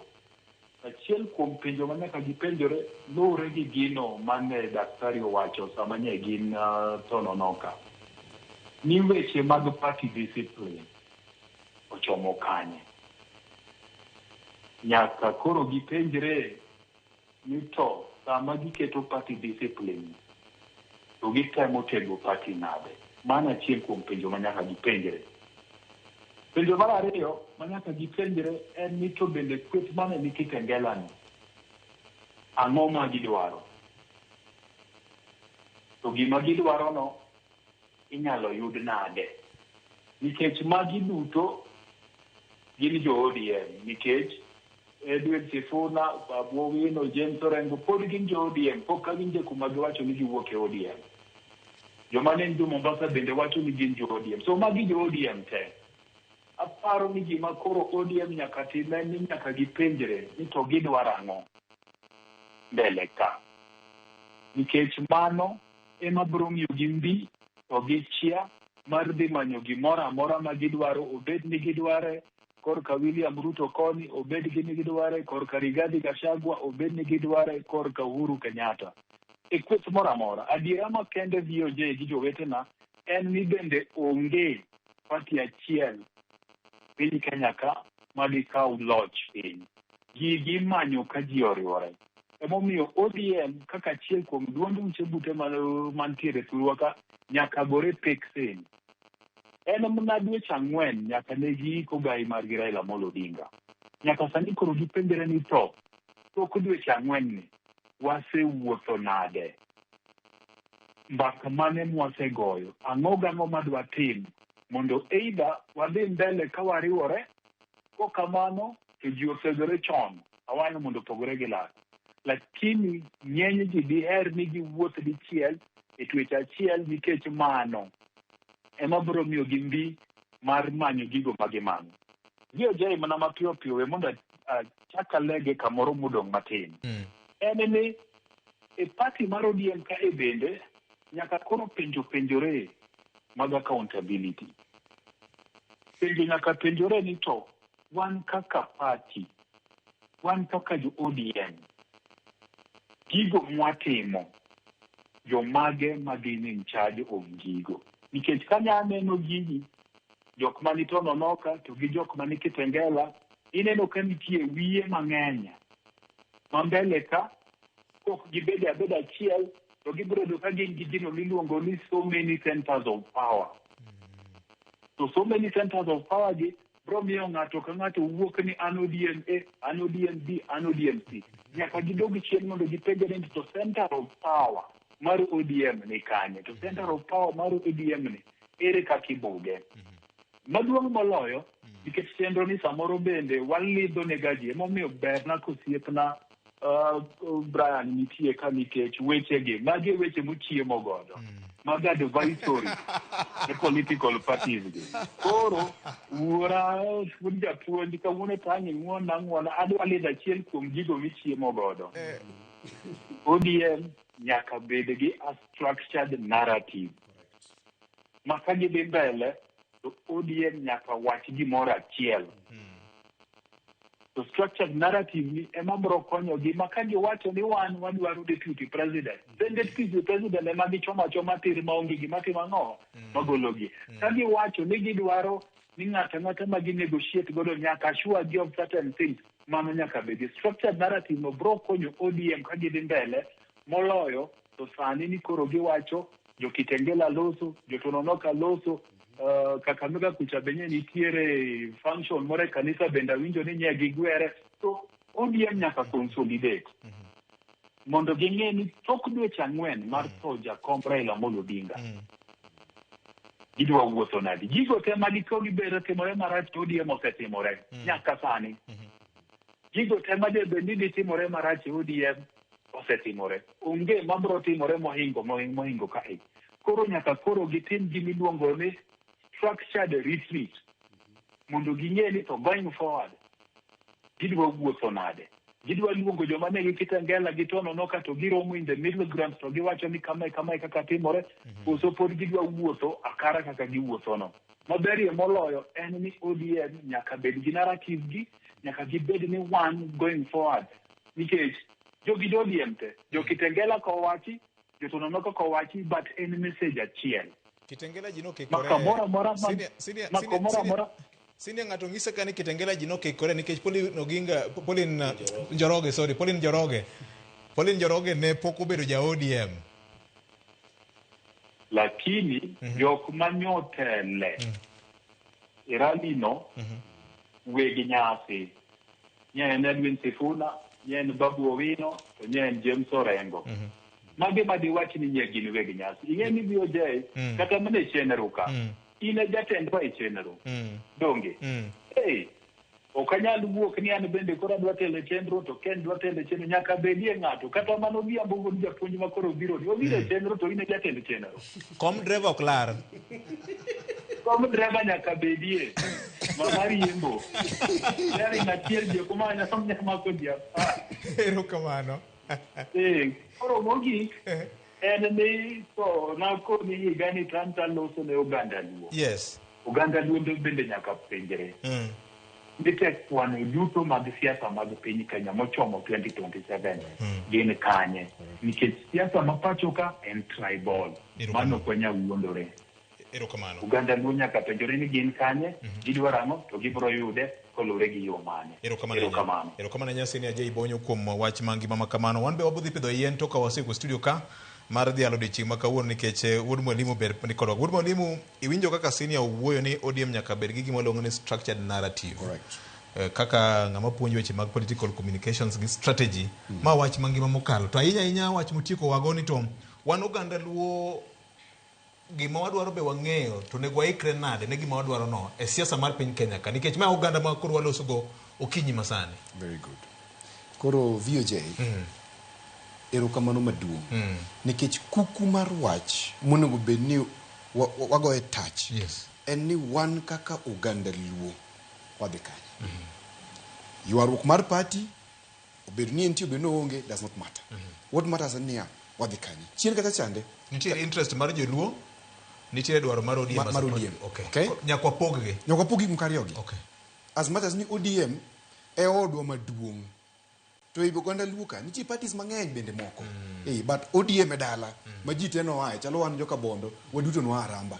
Achiel kuom penjo ma nyaka gipenjore lure gi gino mane Daktari owacho sama nye gin to nonoka. Ni weche mag party discipline ochomo kanye. Nyaka koro gipenjre ni to sama giketo party discipline to gitemo tego party nade. Mana achiel kuom penjo ma nyaka gipenjre. Penjo mar ariyo ma nyaka gipenjre en ni to bende kweth mane ni Kitengela ni ang'o ma gidwaro. To gima gidwaro no inyalo yud nade. Nikech magi duto gin jo ODM. Nikech Edwin Sifuna, Babu Owino, James Orengo pod gin jo ODM. Pok kawinje kuma giwacho ni giwuok e ODM. Joma ne jo Mombasa bende wacho ni gin jo ODM. So magi jo ODM te. Aparo ni gima koro ODM nyaka time ni nyaka gipenjre ni to gidwaro ang'o mbele ka. Nikech mano ema biro miyo gi mbi to gichia mar dhi manyo gimoro amora ma gidwaro, obed ni gidware korka William Ruto koni, obed ni gidware korka Rigathi Gachagua, obed ni gidware korka Uhuru Kenyatta. E kweth moro amora. Adiera makende VOJ gi jowetena en ni bende onge party achiel piny Kenya ka madikaw loch piny. Gigi manyo ka ji oriwore. Emomiyo ODM kaka achiel kuom duond uche bute mantiere thurwa ka nyaka gore peksen. En mana dweche 4 nyaka ne giiko gai margi Raila Amolo Odinga. Nyaka sani koro gipenjre ni to tok dweche 4 ni wasewuotho nade. Mbaka mane mwasegoyo. Ang'o gang'o madwa tim mondo either wadhi mbele ka wariwore ko kamano to ji osegore chon awanyo mondo pogore gi lak. Lakini ng'eny ji diher ni giwuoth dichiel e tweche achiel nikech mano ema biro miyo gi mbi mar manyo gigo magimanyo. VOJ mana mapiyo piyo we mondo chaka lege kamoro mudong' matin. En ni e party mar ODM ka e bende nyaka koro penjore mag accountability. Penjo nyaka penjore ni to wan kaka party, wan kaka jo ODM, gigo mwatimo jomage magin in charge of gigo. Nikech kanya aneno gigi jok mani to nonoka to gi jok mani Kitengela ineno ka nitie wiye mang'eny mambele ka kok gibede abeda achiel to gibiro do ka gin gi gino miluongo ni so many centers of power. to so many centers of power gi bro miyo ng'ato ka ng'ato wuok ni an ODM A, an ODM B, an ODM C. Nyaka gidogi chien mondo gipenjre ni to center of power mar ODM ni kanye, to center of power mar ODM ni ere kaka ibuge. Maduong' moloyo nikech chenro ni samoro bende walidho ne gaji emomiyo ber na kosiepna Brian nitie ka nikech wechegi magi weche mochiemo godo mag advisory ne political parties gi. Koro wuora wuod japuonj kawuono tanyi ng'wona adwa lidho achiel kuom gigo michiemo godo. ODM nyaka bed gi a structured narrative ma ka gidhi mbele to ODM nyaka wach gimoro achiel. To structured narrative ni ema biro konyogi ma ka giwacho ni wan wadwaro deputy president, then deputy president ema gichoma choma tir maonge gima timo ang'o magologi. Ka giwacho ni gidwaro ni ng'ato ang'ata ma ginegotiate godo nyaka assure gi of certain things, mano nyaka bedi. Structured narrative no biro konyo ODM ka gidhi mbele moloyo to sani ni koro giwacho jo Kitengela loso, jo Tononoka loso, Kakamega kucha benye nitiere function more kanisa benda winjo ni nyegi gwere. So ODM nyaka consolidate mondo ging'e ni tok dweche 4 mar tho jakom Raila Amolo Odinga gidwa wuotho nadi. Gigo te ma giko gibero timore marach ODM osetimore nyaka sani. Gigo te ma de bendi timore marach ODM osetimore. Onge mabro timore mohingo kae. Koro nyaka koro gitim gimiluongo ni structured retreat mondo ging'e ni to going forward gidwa wuotho nade. Gidwa luongo joma ne Kitengela gi Tononoka to giromo in the middle ground to giwacho ni kama kaka timore. Koso pod gidwa wuotho akara kaka giwuotho no. Maberie moloyo en ni ODM nyaka bed gi narrative gi, nyaka gibed ni one going forward. Nikech jogi ODM te, jo Kitengela kowachi, jo Tononoka kowachi, but en message achiel. Kitengela jino kikore. Sini ng'ato ng'ise ka ni Kitengela jino kikore nikech Pauline Njoroge ne pok obedo ja ODM. Lakini jok manyotele iralino wegi nyasi nyen Edwin Sifuna, nyen Babu Owino, to nyen James Orengo. Mage madiwachi ni nyegi ni wegi nyasi. Ing'e ni BOJ kata mane chenro ka. Ine jatendwa e chenro. Donge. Hey, okanyal wuok ni an bende koro adwa telo chenro to Ken dwa telo chenro nyaka bedie ng'ato kata mano biambo wuod japuonj ma koro biro ni obiro chenro to ine jatend chenro. Kom driver oklar. Kom driver nyaka bedie. Mamari yembo. Yari ng'atiel je kuma nya somnya mako dia. Erokamano. Koro mogik en ni to na ko ni higani Tranta loso ne Uganda Luo. Yes. Uganda Luo bende nyaka penjre. Ndike kwano duto mag siasa mag piny Kenya mochomo 2027 gin kanye. Nikech siasa mapacho ka en tribal. Mano kwenya wuondore. Erokamano. Uganda Luo nyaka penjre ni gin kanye, gidwaro ang'o to gibiro yude kolure gi yo mane. Erokamano nyasi ni Ajay Bonyo kuom wach mangima makamano. Wan be wabudhi pidho yien to ka wasiko studio ka mar dhialo odiochieng' ma kawuono nikech wuod mwalimu ber nikodwa. Wuod mwalimu iwinjo kaka senior wuoyo ni ODM nyaka bed gi gima luongo ni structured narrative. Correct. Kaka ng'ama puonjo weche mag political communications gi strategy ma wach mangima mokalo. To ahinya wach motieko wagoni to wan Uganda Luo gima wadwaro be wang'eyo to nego waikre nade ne gima wadwaro no e siasa mar piny Kenya ka nikech ma Uganda ma koro waloso go okinyi masani. Very good. Koro VOJ erokamano maduong' nikech kuku mar wach monego bed ni wagoye touch en ni wan kaka Uganda Luo wadhi kanye. Ywaruok mar party obed ni entie obed no onge does not matter. What matters en niya wadhi kanye. Chien kata chande nitie interest mar joluo, nitie dwaro mar ODM. Okay. Nyakwa poggi mkariogi. Okay. As much as ni ODM e odwa maduong'. To e Uganda Luo ka nitie parties mang'eny bende moko. But ODM e dala ma ji teno wae chalo wan joka bondo waduto no aramba.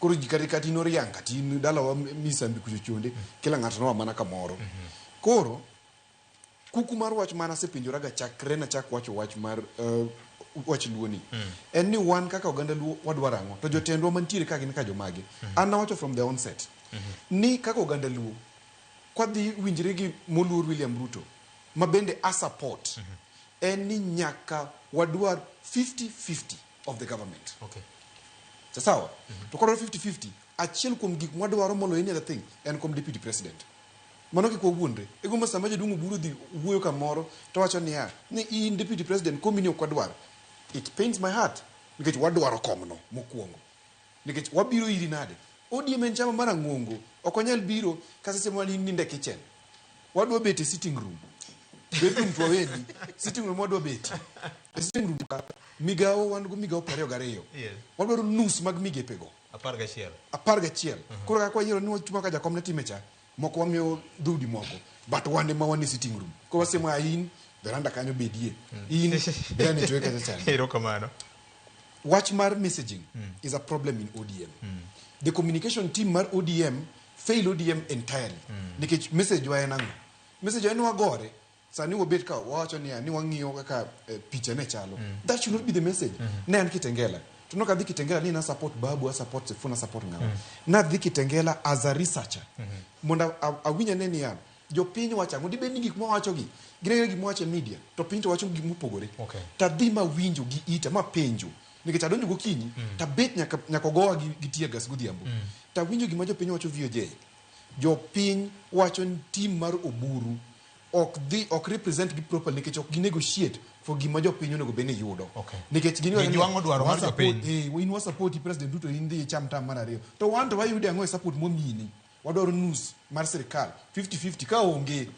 Koro kati no riang kati dala wa misambi kuchochonde kila ng'ato no mana kamoro. Koro kuku mar wach mana sepinjora ga chakre na chak wacho wach mar wach luoni en ni wan kaka oganda luo wadwaro ang'o to jotendwa mantiere ka gin ka jomagi an nawacho from the onset ni kaka oganda luo kwadhi winjre gi moluor William Ruto ma bende a support en ni nyaka wadwar 50-50 of the government. Okay. Sawa. To koro 50-50 achiel kuom gik mwadwaro molo any other thing en kom deputy president. Mano kiko wuondre. Ego masama jadungu buru dhi wuoyo kamoro to wacho ni in deputy president komini okwadwar. It pains my heart nikech wadwaro komno mokuongo. Nikech wabiro iri nade. ODM en chama mara ngongo. Okonyal biro kasa sema ni ninde kitchen. Wadwa bete sitting room. Bedroom to wedi. Sitting room wadwa bete. Sitting room ka migao wan go migao 22. Yes. Wadwaro nus mag migepego. 11. Koro ka kwayiro ni wachuma ka jakom ne timecha. Moko wamiyo dhudi moko. But wande ma wani sitting room. Ko wasema in veranda kanyo bedie. In then it weka cha. Hero kamano. Watch mar messaging is a problem in ODM. The communication team mar ODM fail ODM entirely. Nikech message wa enango. Message wa enwa gore. Sani wobet ka wacho ni wang'iyo kaka picha ne chalo. That should not be the message. Ne an Kitengela. Tunoka dhi Kitengela ni na support Babu, a support Sifuna, support Ngawa. Na dhi Kitengela as a researcher. Monda awinya neni ya. Jo pinyo wacha. Mundi be ni gik mo wacho gi. Gine gik mo wacho media. To pinyo wacho gik mo pogore. Okay. Ta dhi ma winjo gi ita ma penjo. Nikech adonjo gokinyi. Ta bet nyaka gowa gi tear gas godhiambo. Ta winjo gima jo pinyo wacho VOJ. Jo piny wacho team mar Oburu ok represent gi properly nikech ok negotiate for gima jo piny onego bene yudo. Nikech gini wango dwaro mar jo piny. We want support president Ruto in the cham mar ariyo. To wan to wayude ang'o support momini. Wadwaro nus mar sirkal 50-50 ka onge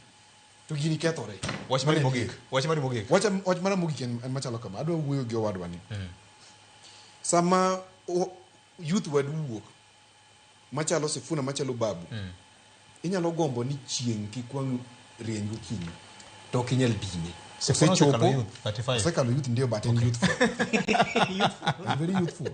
to gini kethore. Wach mari mogik. Wach mara mogik en machalo kama. Adwa wuoyo gi owadwa ni. Sama youth wuok machalo Sifuna machalo Babu. Inyalo gombo ni chieng kikwang rieny gokinyi to kinyal dine. Sekalo youth ndio but en youthful. Very youthful.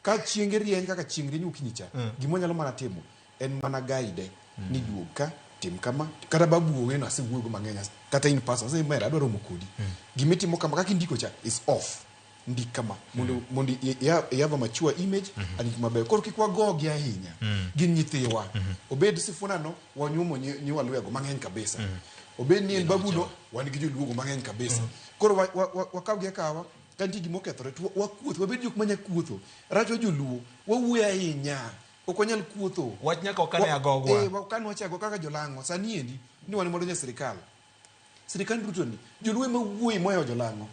Ka chieng rieny kaka chieng rieny gokinyi cha. Gimo nyalo mana timo en mana guide ni duoka tim kama kata Babu weno asewuoyo go mang'enya kata in person say mera adwaro mokodi. Gimitimo kama kaka indiko cha is off. Ndikama mondo yava mature image and mabe koro kikwa gogi ahinya gin nyithiwa obed Sifuna no wanyumo ni walwego mang'eny kabisa obed ni en Babu no wan gi joluogo mang'eny kabisa koro wakawgi akawa kanti gimo kethore to wakuotho wabed jok manya kuotho racho joluo wawuoyo ahinya okonyal kuotho wach nyaka okane agogwa wakan wachago kaka jolango sani endi ni wan mondo nya sirkal Ruto ni joluo ma wuoyi moyo jolango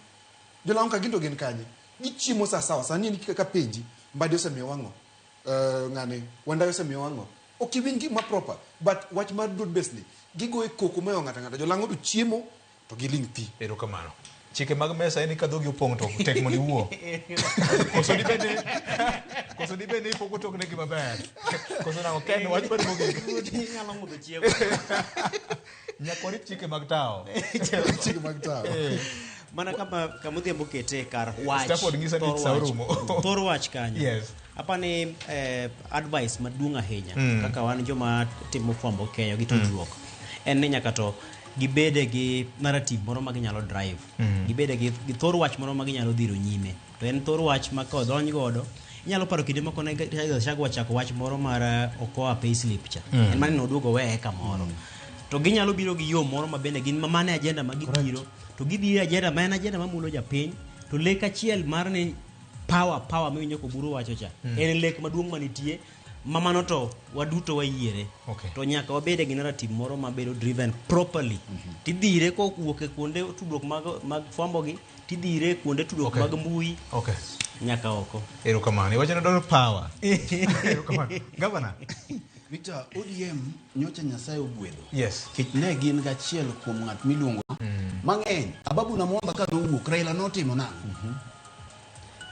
jolango ka gindo gen kanye gichimo sawa sani ni kaka penji mbadi osemiyo wango ngane wanda osemiyo wango okiwin gi ma proper but wach mar dud basely gigo e koko mayo ngata jolango to chiemo to giling pi pero kamano chike mag mesa en ka dhogi opong to tek mondi wuo koso di bende ipogo tok ne gima ber koso na oken wach mar mogik nyalo mudo chiemo nyakori chike mag tao mana kama dhiambo kete kar wach Stafford ngisa ni saurumo thor wach kanyo. Yes. Apa ni advice maduong' ahinya kaka wan joma timo fwambo keyo gi tudruok en ni nyaka to gibede gi narrative moro ma ginyalo drive gibede gi thor wach moro ma ginyalo dhiro nyime to en thor wach ma ka odhony godo inyalo paro kinde moko ne chako wachako wach moro mar Okoa payslip cha en mane noduogo weye kamoro to ginyalo biro gi yo moro ma bende gin mane agenda ma gibiro to gidhi agenda ma en agenda mamulo japiny to lek achiel mar ne power miwinjo ko buru wacho cha en lek maduong' manitie mamano to waduto wayiere to nyaka wabede gi narrative moro mabedo driven properly tidhire ko kuoke kuonde tudruok mag fwambo gi tidhire kuonde tudruok mag mbui nyaka oko erokamano iwacho dwaro power erokamano governor Victor ODM nyocha Nyasaye ogwedho yes kich ne gin gachiel kuom ng'at miluongo mang'eny Ababu na Mwamba ka nowuok Raila notimo nang'o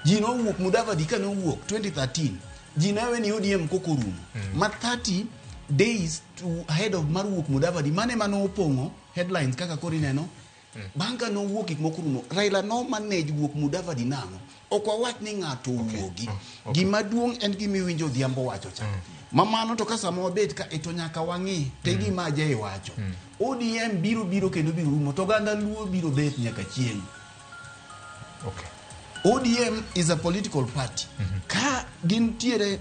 ji nowuok Mudavadi ka nowuok 2013 ji nawe ni ODM kokorumo ma 30 days to ahead of mar wuok Mudavadi mane manopong'o headlines kaka kori neno banga nowuok gik mokorumo Raila no manage wuok Mudavadi nang'o ok wawach ni ng'ato wuogi gima duong' en gimiwinjo dhiambo wacho cha mamano to kasa mobet ka eto nyaka wangi te gima je wacho ODM biro kendo biro rumo to ganda luo biro bet nyaka chieng ODM is a political party. Ka gin tiere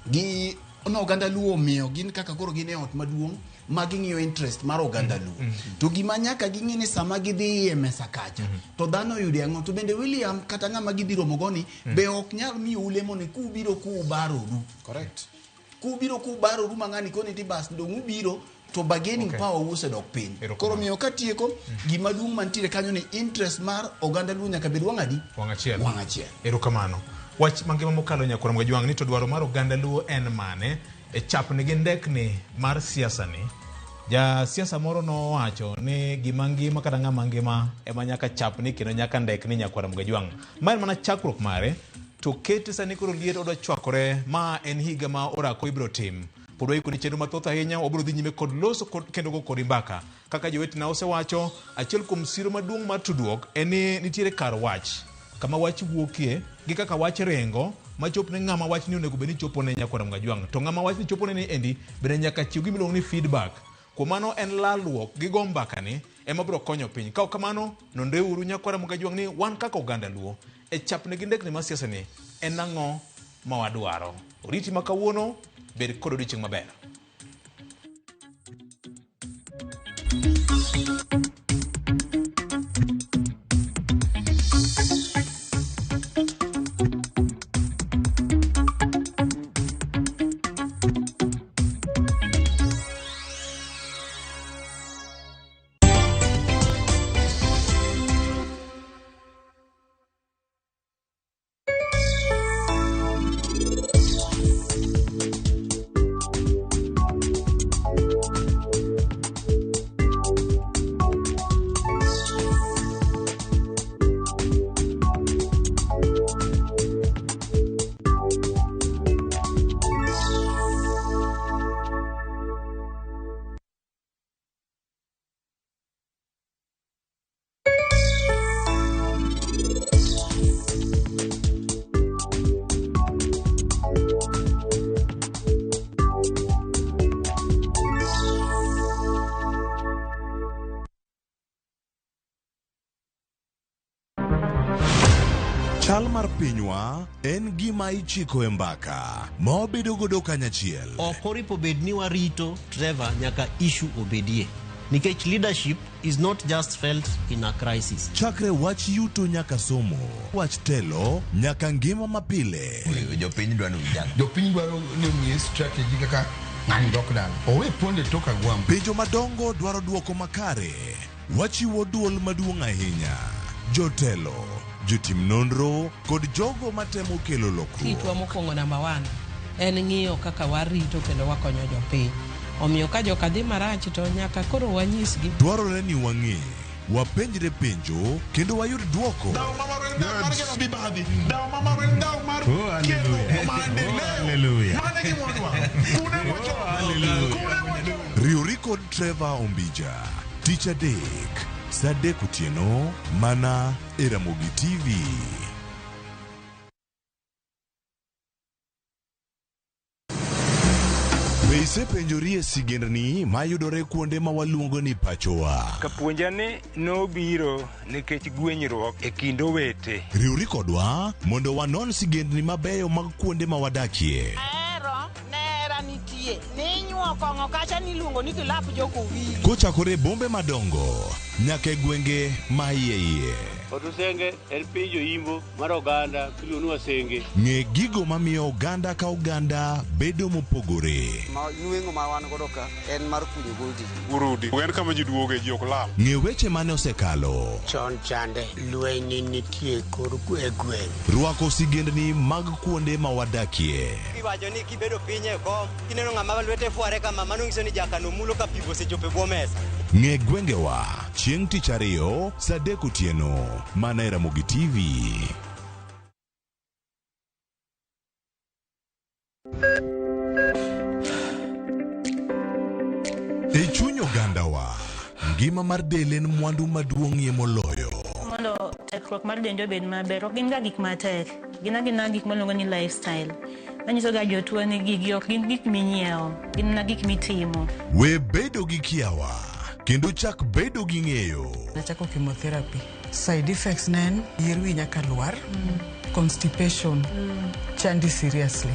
gi no oganda luo miyo gin kaka koro gin e ot maduong' ma ging'iyo interest mar oganda luo. To gima nyaka ging'e ni sama gidhi e mesa kacha to dhano yude ang'o, to bende William kata ng'ama gibiro mogoni be ok nyal miyo ulemo ni kubiro kubaroru. Correct. Kubiro kubaroru mang'ani koni ti bas ndo ubiro to bargaining power use dok piny. Koro miyo katieko gima duong' mantiere kanyo ni interest mar oganda luo nyaka bed wang'adi wang'achiel. Erokamano. Wach mangima mokalo Nyakora Mgajwang' ni to dwaro mar oganda luo en mane e chapni gi ndekni mar siasa ni. Ja siasa moro no wacho ni gima ngima kata ng'ama ngima ema nyaka chapni kendo nyaka ndekni Nyakora Mgajwang'. Ma en mana chakruok mare to kete sani koro liet odwa chwakore ma en higa ma orako ibro tim. Podwa iko ni chenro mathoth ahinya wabiro dhi nyime kod loso kendo go kod mbaka. Kaka jowetena osewacho, achiel kuom siro maduong' mar tudruok en ni nitiere kar wach. Kama wach wuokie gi kaka wach rengo machop ne ng'ama wach ni onego beni chopo ne Nyakora Mgajwang'. To ng'ama wach ni chopo ne ni endi bende nyaka chiw gimiluongo ni feedback. Kuom mano en lalruok gi go mbaka ni ema biro konyo piny. Ka kamano nonreuru Nyakora Mgajwang' ni wan kaka oganda luo e chapne gi ndekni mar siasa ni en ang'o ma wadwaro. Oriti ma kawuono bed kod odiochieng' maber. Chal mar pinywa en gima ichiko e mbaka ma wabedo godo kanyachiel. Ok oripo bed ni warito Trevor nyaka issue obedie. Nikech leadership is not just felt in a crisis. Chakre wach yuto nyaka somo, wach telo nyaka ngima mapile. Jopiny dwaro ni ong'e strategy kaka ng'ani dok dala. Owe ponde toka gwam. Penjo madongo dwaro duoko makare. Wachiwo duol maduong' ahinya. Jotelo, jotim nonro kod jogo matemo kelo lokruok. Kitwa mokwongo namba 1 en ng'iyo kaka warito kendo wakonyo jopiny. Omiyo ka joka dhi marach to nyaka koro wanyisgi. Dwarore ni wang'e, wapenjre penjo kendo wayud duoko. Riwri kod Trevor Ombija, Tich Adek, Saa 3 otieno mana e Ramogi TV. Be isepenjori e sigendni mayudore kuonde ma waluongo ni pachowa? Kapuonjani nobiro nikech gwenyruok e kind owete. Riwri kodwa mondo wanon sigendni mabeyo mag kuonde ma wadakie. Nitie ninyuo kong'o kacha niluongo ni kilap jokowili. Kochakore bombe madongo nyaka e gwenge ma iye. Odusenge en piny joimbo mar oganda kiluonu Wasenge. Ng'e gigo mamiyo oganda ka oganda bedo mopogore. Nweng'o ma wan godo ka en mar kunyo goldi. Urudi. En kama ji duoge ji ok lam. Ng'e weche mane osekalo. Chon chande lweny nitie kor e gweng'. Rwako sigendni mag kuonde ma wadakie. Iwacho ni kibedo piny e kom kineno ng'ama lwete fuare kama mano nyiso ni jakano mulo ka pivo sechope bwo mesa. Ng'e gwengewa chieng' Tich Ariyo Saa 3 otieno mana e Ramogi TV. E chuny ogandawa, ngima mar del en mwandu maduong'ie moloyo. Mondo tekruok mar dende obed maber, ok gin ga gik matek. Gin agina gik maluongo ni lifestyle. Manyiso ga jotuo ni gigi ok gin gik minyiewo, gin na gik mitimo. We bedo gi kiawa, kendo chak bedo gi ng'eyo. Nachako chemotherapy. Side effects nen yier wi nyaka lwar, constipation, chandi seriously.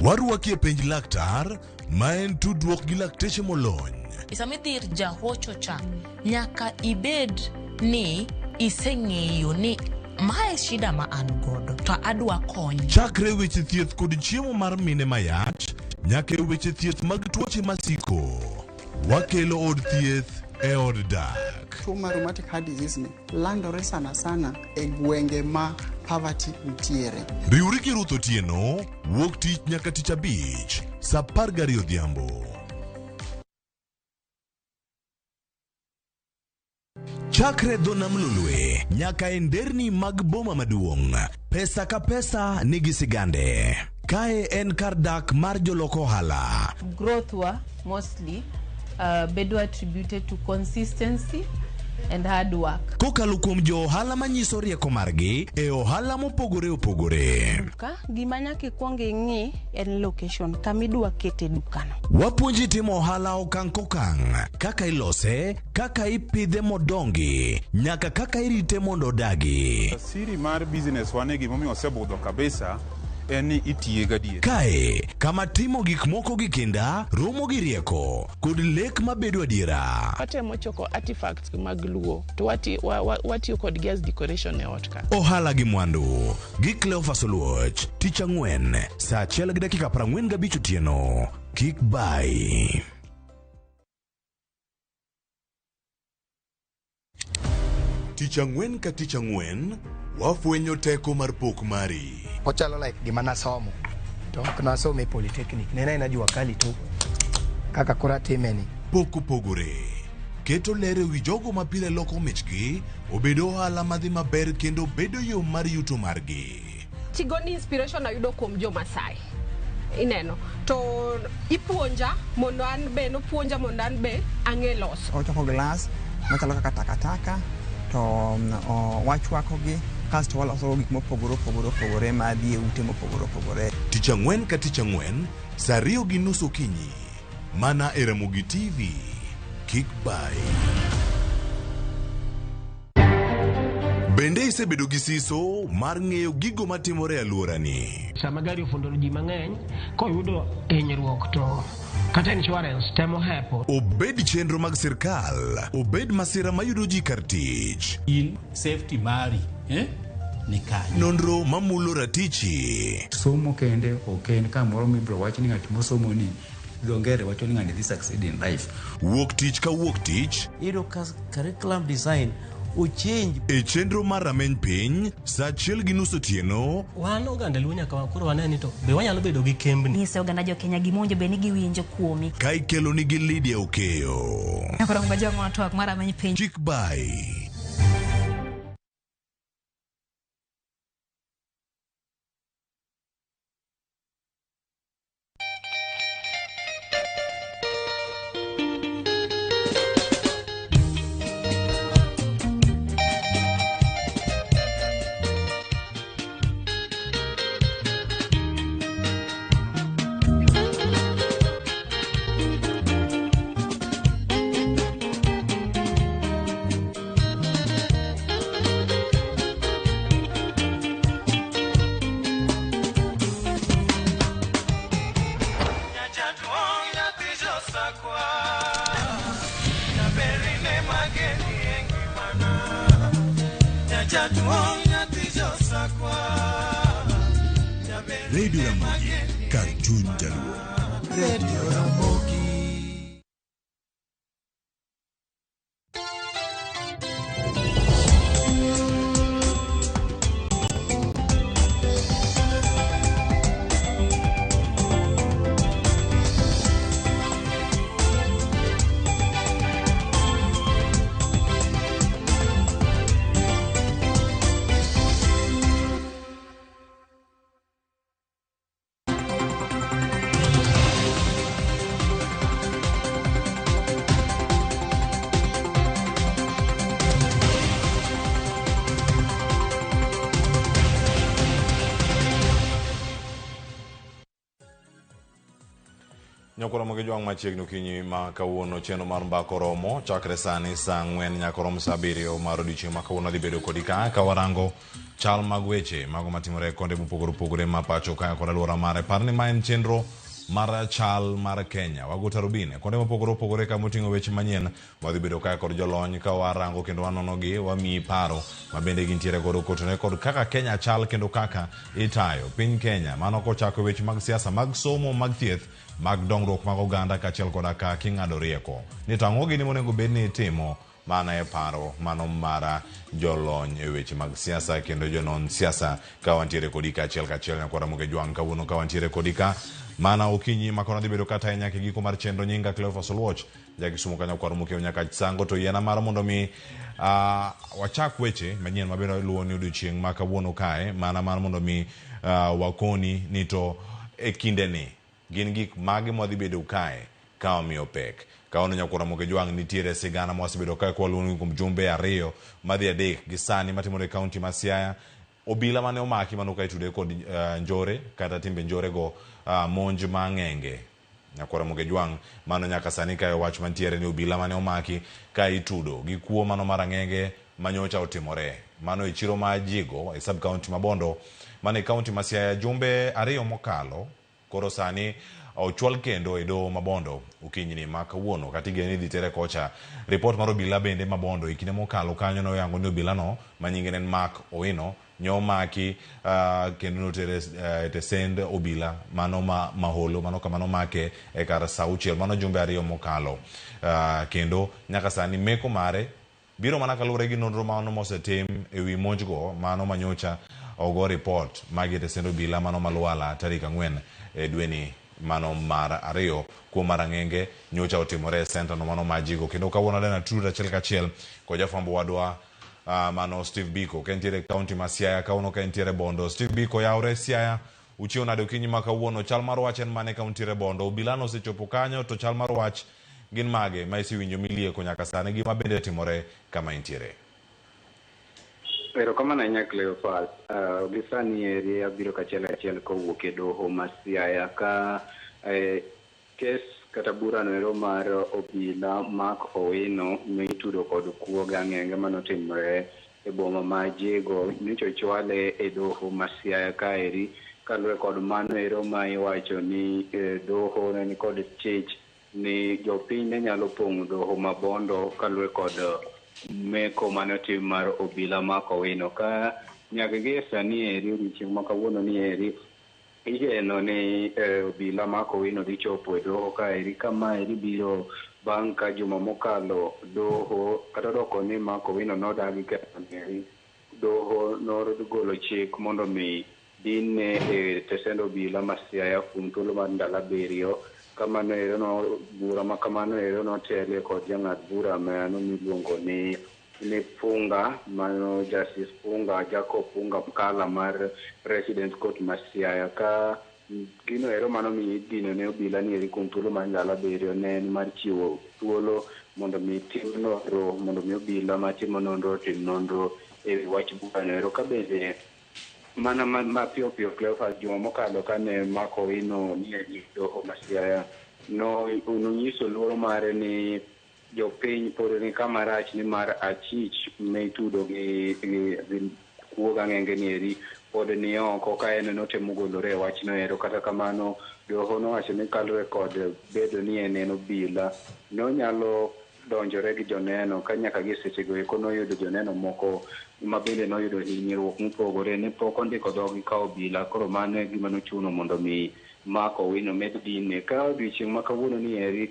Warwaki e penj laktar ma en tudruok gi lakteche molony. Isamidhir jahocho cha nyaka ibed ni iseng'eyo ni mae shida ma an godo to adwa kony. Chakre weche thieth kod chiemo mar mine mayach nyaka weche thieth mag tuoche masiko. Wakelo od thieth e od dak. Tuo mar rheumatic heart disease ni landore sana e gwenge ma poverty nitiere. Riwri gi Ruth Otieno wuok tich nyaka tich abich saa 12 odhiambo. Chakre dho nam lulwe nyaka e nderni mag boma maduong', pesa ka pesa nigi sigande. Kae en kar dak mar joloko ohala. Growth wa mostly bedo attributed to consistency and hard work. Kokalo kuom jo ohala manyiso rieko margi e ohala mopogore opogore. Gima nyaka ikwong ing'i en location kamidwa kete dukano. Wapuonji timo ohala okang' kokang', kaka ilose, kaka ipidhe modongi, nyaka kaka irite mondo odagi. Siri mar business wane gimomiyo osebudho kabisa en ni itiye gadier. Kae kama timo gik moko gi kinda romo gi rieko kod lek mabedo adiera. Watemo choko artifacts mag luo to watiyo kod gas decoration e ot ka. Ohala gi mwandu gi Cleophas Oluoch tich ang'wen saa 1:45 otieno. Kik bai. Tich ang'wen ka tich ang'wen wafwenyo teko mar pok mari. Ochalo like gima nasomo to ok nasomo e polytechnic, nena najua kali tu kaka kura timeni. Pok pogore keto lere wi jogo ma pile loko michgi obedo ohala madhi maber kendo bedo yo mar yuto margi. Tigoni inspiration ayudo kuom jo Masai ineno to ipuonja mondo an be no puonja mondo an be ang'e loso. Ochoko glass machalo kaka takataka to wachwakogi kasto waloso gik mopogore madhi e ute mopogore. Tich ang'wen ka tich ang'wen saa 2:30 okinyi mana e Ramogi TV. Kik bai. Bende isebedo gi siso mar ng'eyo gigo matimore e alworani. Sama gari ofundo ji mang'eny koyudo hinyruok to kata insurance temo hepo. Obed chenro mag sirkal, obed masira mayudo ji kar tich. In safety mari, ni kanyo. Nonro mamulo ratichi. Somo kende oken kamoro mibro wach ni ng'at mosomo ni dongere wacho ni ng'ani dhi succeed in life. Wuok tich ka wuok tich. Iro curriculum design uchenj e chenro mar rameny piny saa 1:30 otieno. Wan oganda luo nyaka wakoro waneni to be wanyalo bedo gi kembni. Nyise oganda jo Kenya gimonjo be ni giwinjo kuomi. Ka ikelo nigi Lydia Okeyo. Nyakoro mgajo ng'ato mar rameny piny. Kik bai. Radio Ramogi, Cartoon Jaluo. Radio Ramogi. Nyakoro moge jwang machiegni kinyi ma kawuono cheno mar mbako romo chakre sani sa 4 nyaka rom sa 7 mar odiochieng' ma kawuono dhi bedo kodi ka warango chal mag weche mago matimore konde mopogore opogore ma pacho ka kod alwora mare. Parni ma en chenro mar chal mar Kenya. Wago tarubine konde mopogore opogore ka moting'o weche manyien wadhi bedo ka kod jolony ka warango kendo wanonogi wamiyi paro ma bende gintiere godo kotone kod kaka Kenya chal kendo kaka itayo piny Kenya. Mano kochako weche mag siasa, mag somo, mag thieth, mag dongruok mag oganda kaachiel koda ka king'ado rieko. Ni tang'o gini monego bed ni itimo mana e paro mano mara jolony e weche mag siasa kendo jonon siasa ka wantiere kodi kaachiel nyakora moge jwang' kawuono ka wantiere kodi ka mana okinyi makona dhi bedo kata nyaka giko mar chenro nyinga Cleophas Oluoch jakisumo kanyo kwaro mokeo nyaka sango to yiena mar mondo mi wachak weche manyien mabiro luwo ni odiochieng' ma kawuono kae mana mar mondo mi wakoni ni to e kinde ni gin gik mage mwadhi bedo kae ka omiyo pek kaono nyakora moge jwang' nitiere sigana mwasebedo kae kwa luwo kuom jumbe ariyo madhi adek gi sani matimore kaunti ma Siaya. Obila mane omaki mano ka itude kod njore kata timbe njore go monj mang'enge nyakora moge jwang' mano nyaka sani ka wach mantiere ni obila mane omaki ka itudo gi kuo mano marang'enge manyocha otimore mano e chiro ma Jigo e sub county ma Bondo mane kaunti ma Siaya jumbe ariyo mokalo. Koro sani ochwal kendo e doho Mabondo ukinyini ma kawuono katigeni dhi tere kocha. Report mar obila bende Mabondo ikine mokalo kanyo no yango ni obila no manyinge en Mark Owino nyomaki kendo notere tesend obila mano maholo mano kamano make e kar sauchiel mano jumbe ariyo mokalo. Kendo nyaka sani meko mare biro mana kalure gi nonro mano mosetim e wi monjgo mano manyocha ogo report magi tesend obila mano malwala tarik 4 e dweni mano mar ariyo kuom marang'enge nyocha otimore center no mano majigo kendo kawuono dena tuda achiel kachiel ko jafambo wadwa mano Steve Biko kentiere kaunti ma Siaya kauno kentiere Bondo. Steve Biko yaure Siaya uchio nado kinyi ma kawuono chal mar wach en mane kauntiere Bondo obilano osechopo kanyo to chal mar wach gin mage ma isiwinjo milieko nyaka sani gima bende timore kama intiere. Pero kama na nyakle fast gisani eri abiro kachiel kowuok e doho ma Siaya ka kes kata bura no mar obila Mark Owino mitudo kod kuo gang'enge manotimore e boma ma Jigo nicho chwale e doho ma Siaya ka eri kalwe kod mano ero ma iwacho ni doho ne kod chich ni jopiny ne nyalo pong'o doho ma Bondo kalwe kod meko manotim mar obila Mark Owino ka nyaka gi sani eri odiochieng' ma kawuono ni eri igeno ni obila Mark Owino dhi chopo e doho ka eri kama eri biro bang' ka juma mokalo doho kata doko ni Mark Owino nodagi eri doho nogolo chik mondo mi dinne e tesend obila ma Siaya kuom thuolo mar ndalo 7 kamano ero no bura ma kamano ero notele kod jang'ad bura mano miluongo ni Funga mano Justice Funga Jacob Funga Mkala mar Resident Court ma Siaya ka gino ero mano mi dino ne obila ni eri kuom thuolo mar ndalo 7 ne mar chiwo thuolo mondo mi tim nonro mondo mi obila matimo nonro tim nonro e wach bura no ero ka bende mana ma piyo Cleophas juma mokalo kane Mark Owino ni e doho ma Siaya no ununyiso luoro mare ni jopiny pod ni kama rach ni mar achich meitudo gi kuo gang'enge ni eri pod ni oko ka en notemo golore wachno ero kata kamano doho nowacho ni kalre kod bedo ni en obila nonyalo donjore gi joneno ka nyaka gi sechego eko noyudo joneno moko ma bende noyudo hinyruok mopogore ni pok ondiko dhogi ka obila koro mano gima nochuno mondo mi Mark Owino med dinne ka odiochieng' ma kawuono ni eri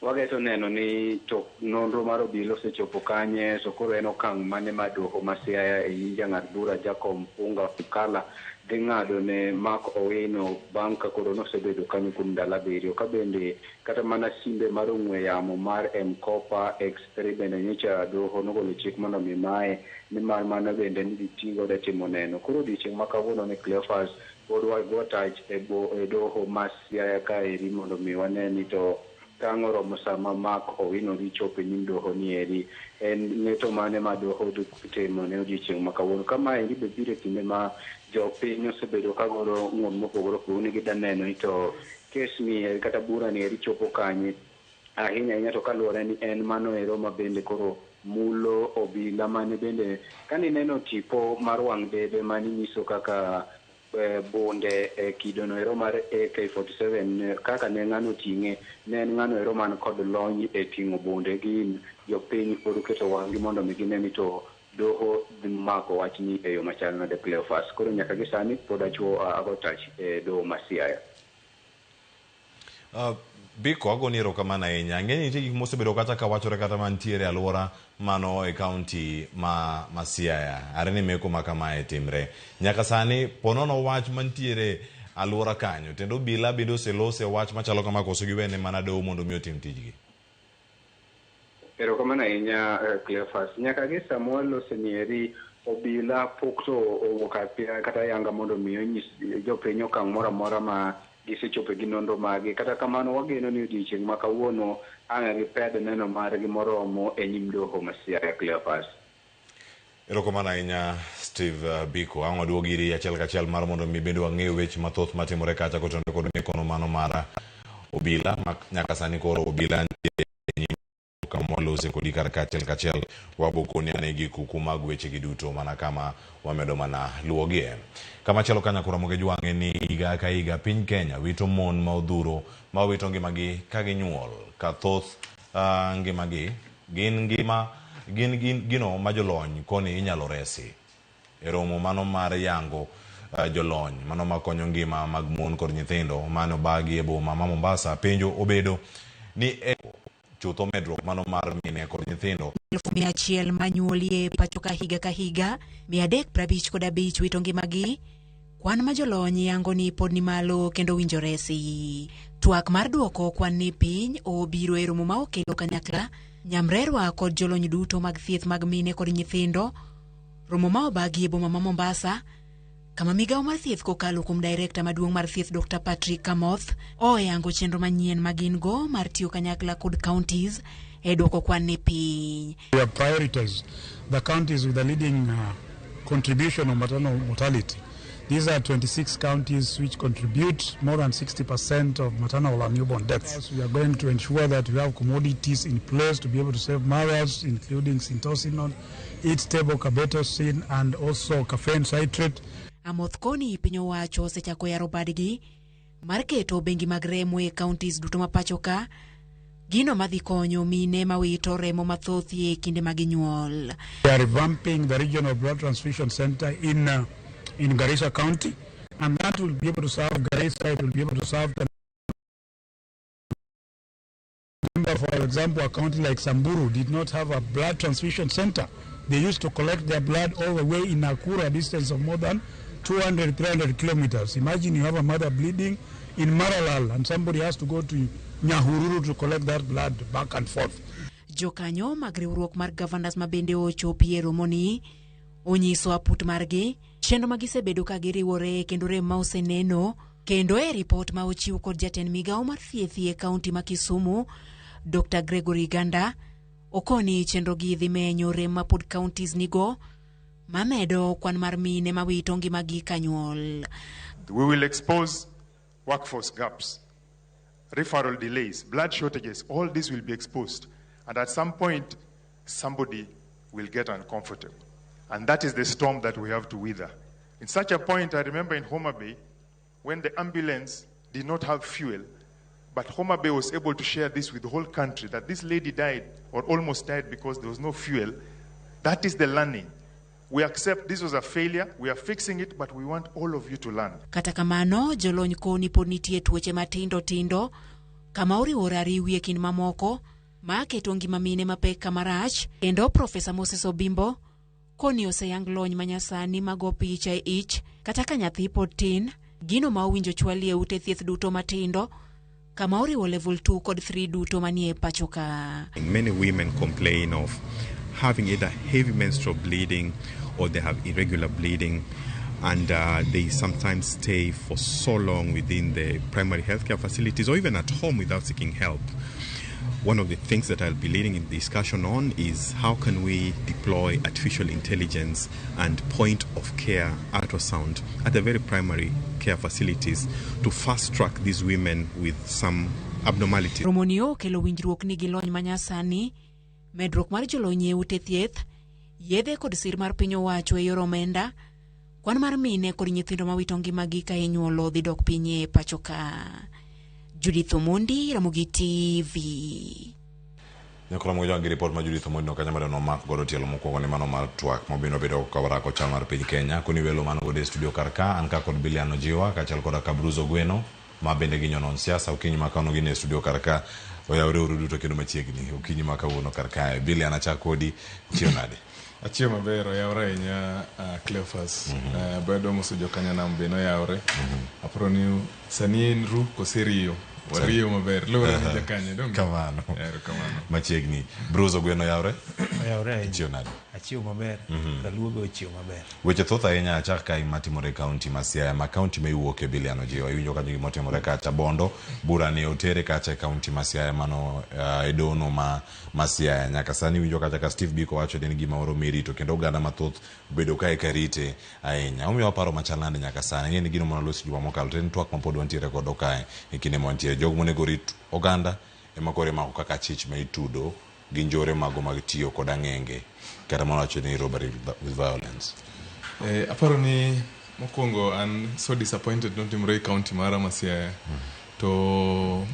wageto neno ni to nonro mar obila osechopo kanye so koro en okang' mane ma doho ma Siaya e nying jang'ad bura Jacob Funga Mkala dhi ng'ado ne Mark Owino bang' ka koro nosebedo kanyo kuom ndalo 7 ka bende kata mana simbe mar ong'we yamo mar M-Kopa X3 bende nyocha doho nogolo chik mondo mi mae ni mar mano bende ni tigo de timo neno koro odiochieng' ma kawuono ni Cleophas pod wago tach e doho ma Siaya ka eri mondo mi wane ni to kang'o romo sama mak owino gichopo nyim doho ni eri en ng'eto mane ma doho timo ne odiochieng' ma kawuono kama endi be biro kinde ma jopiny osebedo ka golo ng'ur mopogore opogore ni gida neno ni to kes ni eri kata bura ni eri chopo kanye ahinya to kaluwore ni en mano ero ma bende koro mulo obila mane bende kani neno tipo mar wang' dede mani nyiso kaka bonde kidono ero mar AK47 kaka ne ng'ano ting'e ne en ng'ano ero man kod lony e ting'o bonde gi jopiny pod keto wang'gi mondo mi gine ni to doho dhi mako wachni e yo machal nade Cleophas koro nyaka gi sani pod achuo ago tach e doho ma Siaya. Biko agoni erokamano ahinya. Ng'eny nitie gik mosebedo kata ka wachore kata mantiere alwora mano e kaunti ma Siaya. Are ni meko ma kamae timre. Nyaka sani ponono wach mantiere alwora kanyo. Tendo obila bedo oselose wach machalo kama koso giwene mana doho mondo mi otim tijgi. Erokamano ahinya Cleophas. Nyaka gi Samuel osenieri obila pok to owuok kata yanga mondo mi onyis jopiny okang' moro amora ma gisechopo gi nonro magi kata kamano wageno ni odiochieng' ma kawuono ang' giped neno margi moromo e nyim doho ma Siaya Cleophas. Erokamano ahinya Steve Biko. Ang' waduogo iri achiel kachiel mar mondo mi bende wang'eyo weche mathoth matimore kacha kotenore kod mikono mano mar obila nyaka sani koro obila nitie kamolose kodi kar kachiel wabokoni ane gi kuku mag weche gi duto mana kama wamedo mana luogie. Kama chalo kanya kuramoge jwang'e ni higa ka higa piny Kenya wito mon ma odhuro ma wito ngimagi ka ginyuol ka thoth ngimagi gino ma jolony koni inyalo resi. E romo mano mar yango jolony mano makonyo ngima mag mon kod nyithindo mano bagi e boma ma Mombasa penjo obedo ni chutho medruok mano mar mine kod nyithindo 100,000 manyuolie pacho ka higa 355 wito ngimagi. Kwan ma jolony yango ni pod ni malo kendo winjo resi. Twak mar duoko kwan ni piny obiro e romo ma okelo kanyakla nyamrerwa kod jolony duto mag thieth mag mine kod nyithindo. Romo ma obagi e boma ma Mombasa kama migawo mar thieth kokalo kuom director maduong' mar thieth Dr. Patrick Kamoth oyango chenro manyien magin go mar tiyo kanyakla kod counties e duoko kwan ni piny. We have prioritized the counties with the leading contribution of maternal mortality. These are 26 counties which contribute more than 60% of maternal and newborn deaths. We are going to ensure that we have commodities in place to be able to save mothers, including syntocinon, eat-stable carbetocin, and also caffeine citrate. Amoth koni piny owacho osechako yaro badgi mar keto bengi mag remo e counties duto ma pacho ka gino madhi konyo mine ma wito remo mathoth e kinde mag nyuol. We are revamping the regional blood transfusion center in Garissa County, and that will be able to serve Garissa. It will be able to serve for example, a county like Samburu did not have a blood transfusion center. They used to collect their blood all the way in Nakuru, a distance of more than 200-300 kilometers. Imagine you have a mother bleeding in Maralal and somebody has to go to Nyahururu to collect that blood back and forth. Jokanyo mag riwruok mar governors ma bende ochopi e romo ni onyiso aput margi chenro magisebedo ka giriwore kendo rem ma oseneno kendo e report ma ochiw kod jatend migawo mar thieth e kaunti ma Kisumu Dr. Gregory Ganda okoni chenro gi dhi menyo rem ma pod counties nigo mamedo kwan mar mine ma wito ngimagi kanyuol. We will expose workforce gaps, referral delays, blood shortages. All this will be exposed, and at some point somebody will get uncomfortable, and that is the storm that we have to weather. In such a point, I remember in Homa Bay when the ambulance did not have fuel, but Homa Bay was able to share this with the whole country, that this lady died or almost died because there was no fuel. That is the learning. We accept this was a failure, we are fixing it, but we want all of you to learn. Kata kamano, jolony koni pod nitie tuoche matindo kama oriwore ariwi e kind mamoko ma keto ngima mine mapek kamarach. Kendo Profesa Moses Obimbo koni oseyang lony manyasani mago picha e ich kata ka nyathi pod tin gino ma owinjo chwali e ute thieth duto matindo kama oriwo level 2 kod 3 duto manie pacho ka. Many women complain of having either heavy menstrual bleeding or they have irregular bleeding, and they sometimes stay for so long within the primary healthcare facilities or even at home without seeking help. one of the things that I'll be leading in the discussion on is how can we deploy artificial intelligence and point of care ultrasound at the very primary care facilities to fast track these women with some abnormality. Romonio kelo winjruok ni gilony manyasani, medruok mar jolony e ute thieth, yedhe kod sir mar piny owacho e yor omenda, kwan mar mine kod nyithindo mawito ngimagi ka inyuolo dhi dok piny e pacho ka. Judith Omondi, Ramogi TV. Nyakola mmoja gi report ma Judith Omondi no kanya mare no mak godo tielo mokwongo ne mano mar twak mobino bedo kawarako chal mar piny Kenya kuni welo mano gode studio karka an ka kod Biliano Jiwa ka chal koda Kabruzo Gweno ma bende ginyo non siasa ukinyi makano gine studio karka oyawre urudu kendo machiegni ukinyi makawuono karka Biliana chakodi chionade. Achio maber oyawre nya Cleophas bedo musujo kanya nam beno yawre aproni sanien ru koserio wario maber lora ni jakanya dong kamano machiegni Bruzo Gweno yawre chionade achio maber kaluogo chio maber weche thoth ahinya achak kai matimore county ma Siaya ma county ma iwuok e Biliano Jiwa iwinjo ka gima timore kacha Bondo bura ne otere kacha county ma Siaya mano edono ma Siaya nyaka sani winjo kacha ka Steve Biko wacho ni gima oro mirito kendo oganda mathoth bedo kae karite ahinya omiyo paro machalande nyaka sani ngeni gino mano losi juma mokalo ten twak ma pod wantiere kodo kae e kinde montiere jog monego rit oganda e makore mako kaka chich ma itudo gi njore mago mag tiyo kod ang'enge kata mano wacho ni robbery with violence. Aparo ni mokwongo I'm so disappointed not in Ray County mara ma Siaya to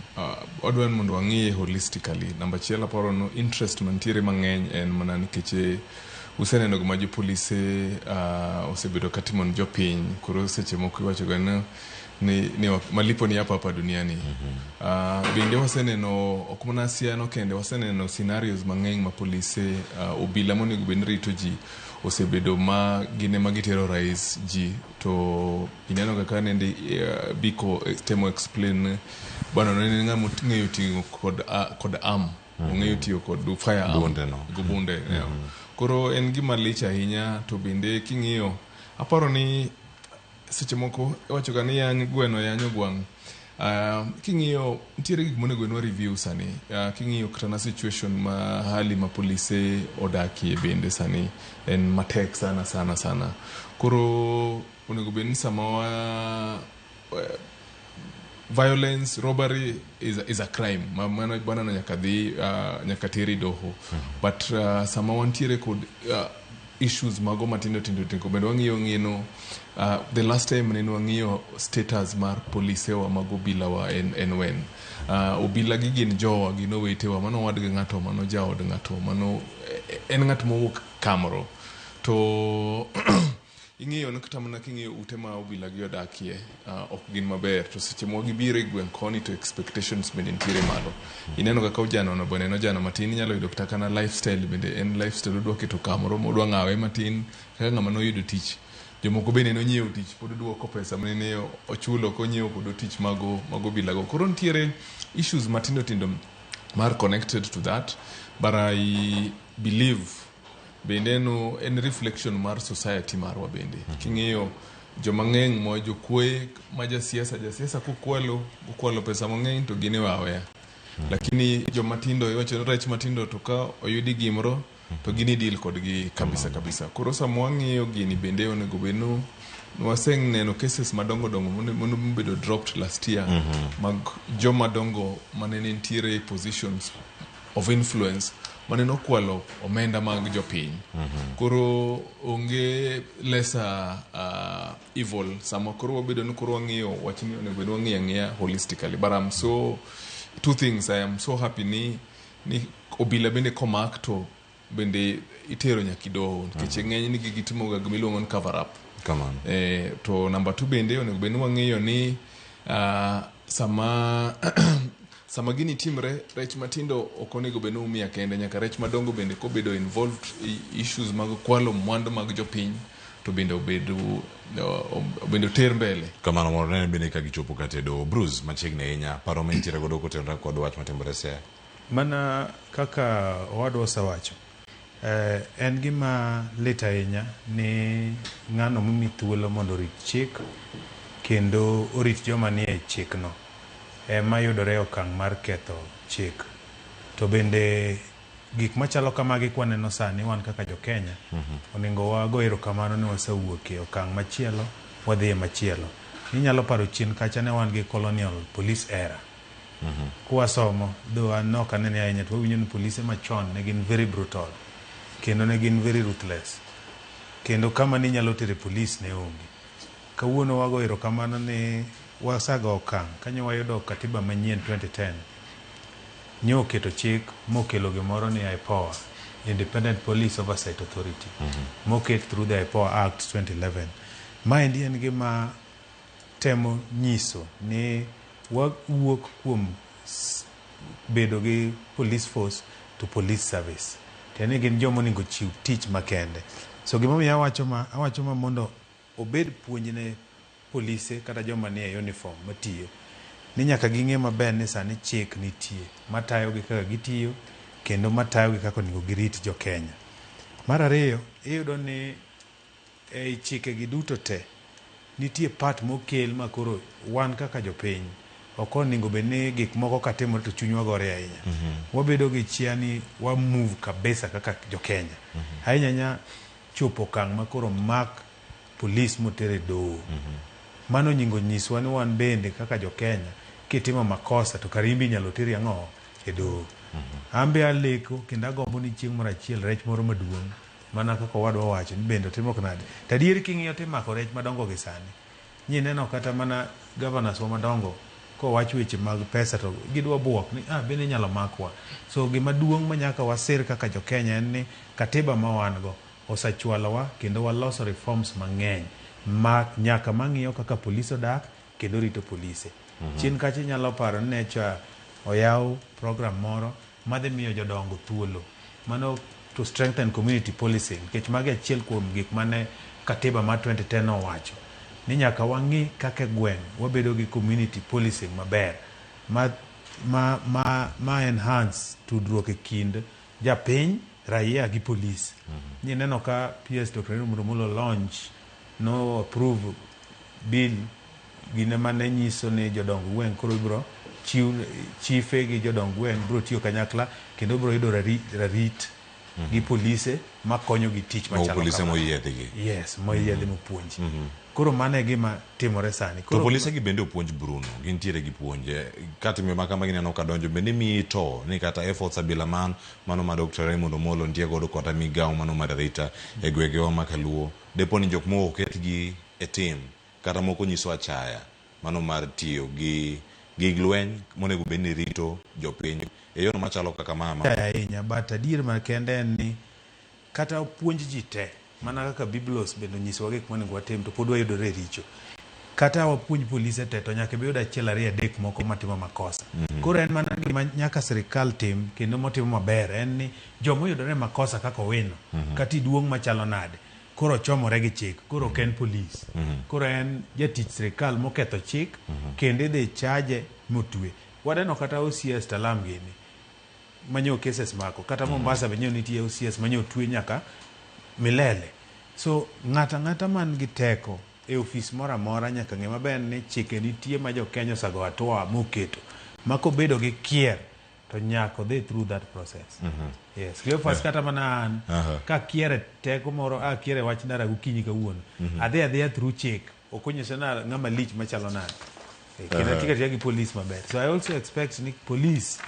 odwan mondo wang'iye holistically. Namba chiel aparo no interest mantiere mang'eny en mana nikech useneno gima jopolise osebedo katimon jopiny koro seche moko iwacho ga ni malipo ni hapa duniani. Bende waseneno ok mana Siaya no kende waseneno scenarios mang'eny ma polise obila monego bed ni rito ji osebedo ma gine ma gitero rais ji to ineno kaka nende Biko temo explain bwana no ng'ama ng'eyo tiyo kod ong'eyo tiyo kod fire bunde koro en gima lich ahinya to bende king'iyo aparo ni seche moko wacho ga ni yang gweno yanyo gwang king'iyo ntiere gik monego no review sani king'iyo kata na situation ma hali ma polise odaki bende sani en matek sana koro onego bed ni sama violence robbery is a crime mano bana nyaka dhi nyaka teri doho but sama wantiere kod issues mago matindo bende wang'iyo ng'ino the last time ne wang'iyo status mar polise wa mago bila wa en wen obila gi gin jowa gino wetewa mano wadgi ng'ato mano jaod ng'ato mano en ng'at mowuok kamoro to ing'iyo ni kata mana king'iyo ute ma obila gi odakie ok gin maber to seche mo gibiro e gweng' koni to expectations bende ntiere malo ineno kaka ojano no bende no jano matin inyalo yudo kata kana lifestyle bende en lifestyle odwa keto kamoro modwa ng'awe matin kaka ng'ama no yudo tich jomoko bende no nyiewo tich pod duoko pesa mane ochulo ko nyiewo kod tich mago bilago koro ntiere issues matindo mar connected to that but I believe bende no en reflection mar society marwa bende king'iyo joma ng'eny mo jokwe ma jasiasa kukwalo pesa mang'eny to gine waweya lakini joma tindo iwacho rech matindo to ka oyudi gimro to gini deal kodgi kabisa koro sama wang'iyo gini bende onego beno waseneno cases madongo mondo bedo dropped last year mag joma dongo manene ntiere positions of influence maneno kwalo omenda mag jopiny koro onge lesser evil sama koro wabedo ni koro wang'iyo wachni onego bedo wang'iya holistically but I'm so two things I am so happy ni obila bende komak to bende itero nyakidoho nikech ng'eny ni gitimo ga gimiluongo ni cover up to number 2 bende onego bende wang'iyo ni sama gini timre rech matindo ok onego bende umia kende nyaka rech madongo bende ko bedo involved issues mag kwalo mwandu mag jopiny to bende obedo ter mbele kamano moro ne bende ka gichopo katedo Bruce machiegni ahinya paro mentire godo kotenra kod wach matimore Siaya mana kaka owadwa osewacho en gima lit ahinya ni ng'ano mimi thuolo mondo orit chik kendo orit joma nie chikno ema yudore okang' mar ketho chik to bende gik machalo kamagi kwaneno sani wan kaka jo Kenya onego wago erokamano ni wasewuok e okang' machielo wadhi e machielo. Inyalo paro chien kacha ne wan gi colonial police era. Kwasomo though an ok anene ahinya to wawinjo ni polise machon ne gin very brutal kendo ne gin very ruthless kendo kama ni nyalo tere police ne onge. Kawuono wago erokamano ni wasago okang' kanyo wayudo katiba manyien 2010 nyo oketo chik mokelo gimoro ni IPOA, Independent Police Oversight Authority, moket through the IPOA Act 2011. Maendi en gima temo nyiso ni wawuok kuom bedo gi police force to police service. Teni gin jomo onego chiw tich makende. So gimomiyo awacho ma mondo obed puonj ne polise kata joma nie uniform matiyo ni nyaka ging'e maber ni sani chik nitie matayogi kaka gitiyo kendo matayogi kaka onego girit jo Kenya. Mar ariyo, iyudo ni ei chikegi duto te nitie part mokel makoro wan kaka jopiny ok onego bed ni gik moko katimore to chunywa gore ahinya. Wabedo gi chia ni wa move kabisa kaka jo Kenya. Ahinya chopo okang' makoro mak police motere doho. Mano nyingo nyiswa ni wan bende kaka jo Kenya kitimo makosa to karimbi nyalo teri ang'o e doho. Ambe aleko kendo agombo ni chieng' moro achiel rech moro maduong' mana kaka wadwa wacho ni bende timo knade. Tadier king'iyo timako rech madongo gi sani. Nyineno kata mana governors wa madongo ko wacho weche mag pesa to gidwa buok ni bende nyalo makwa. So gima duong' manyaka wasir kaka jo Kenya en ni katiba ma wan go osachwalowa kendo waloso reforms mang'eny nyaka mang'iyo kaka polisi odak kendo rito polise. Chien kacha nyalo paro ni necha oyaw program moro madhi miyo jodongo thuolo mano to strengthen community policing nikech magi achiel kuom gik mane katiba ma 2010 owacho ni nyaka wang'i kaka gweng' wabedo gi community policing maber ma enhance tudruok e kind japiny raia gi police. Neno ka PS Dr. Murumulo launch no approve bill gine mane nyiso ni jodong gweng' koro biro chiefe gi jodong gweng' biro tiyo kanyakla kendo biro yudo rarit gi polise makonyo gi tich machalo polise moyiedhigi. Yes, moyiedhi mopuonji. Koro mano e gima timore sani. To polise gi bende opuonj Bruno, gintiere gi puonje. Katime makama gineno kadonjo bende miyi to ni kata efforts abila mano ma Dr. Raymond Omolo nitie godo kata migawo mano mar arita e gwegewa makaluo. Depo ni jok moko oketgi e tim kata moko nyiso achaya mano mar tiyo gi lweny monego bed ni rito jopiny e yono machalo kaka mama. Ahinya but adier makende en ni kata puonj ji te mana kaka Biblos bende nyisowa gik monego watim to pod wayudore richo. Kata wapuonj polise te to nyaka biyud achiel ariyo adek moko matimo makosa. Koro en mana gima nyaka sirikal tim kendo motimo maber en ni jomo yudore makosa kaka Owino kati duong' machalo nade koro chomore gi chik koro ken police. Koro en jatich sirikal moketho chik kendo idhi chaje motwe. Wadeno kata OCS Talam gini manyo cases mako kata Mombasa benyo nitie OCS manyo twe nyaka milele. So ng'ata man gi teko e ofis mora mora nyaka ng'e maber ni chike nitie ma jo Kenya osago atwa moketo mako bedo gi kier to nyako dhi through that process. Yes, Cleophas kata mana an ka kiere teko moro kiere wach ndara gokinyi kawuono adhi through chik okonyiso na ng'ama lich machalo nade kendo tika gi police maber. So I also expect ni police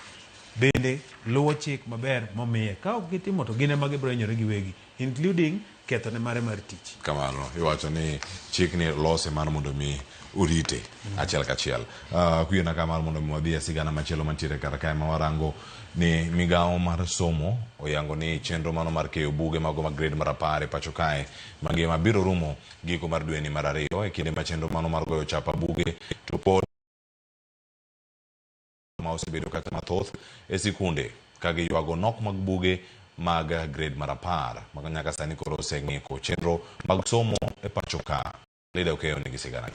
bende luwo chik maber momiye ka ok gitimo to gine magi biro hinyore giwegi including ketho ne mare mar tich. Kamano iwacho ni chik ni lose mar mondo mi urite achiel kachiel. Kuyena kamano mondo mi wadhi sigana machielo mantiere kar kae ma warango ni migawo mar somo oyango ni chenro mano mar keyo buge mago mag grade mar 10 e pacho kae mangima biro rumo giko mar dwe ni mar 2 e kinde ma chenro mano mar goyo chapa buge to pod ma osebedo kata mathoth e sikunde kage ywago nok mag buge mag grade mar 10 mago nyaka sani koro oseng'iko chenro mag somo e pacho ka. Leda ukeyo ni gisigana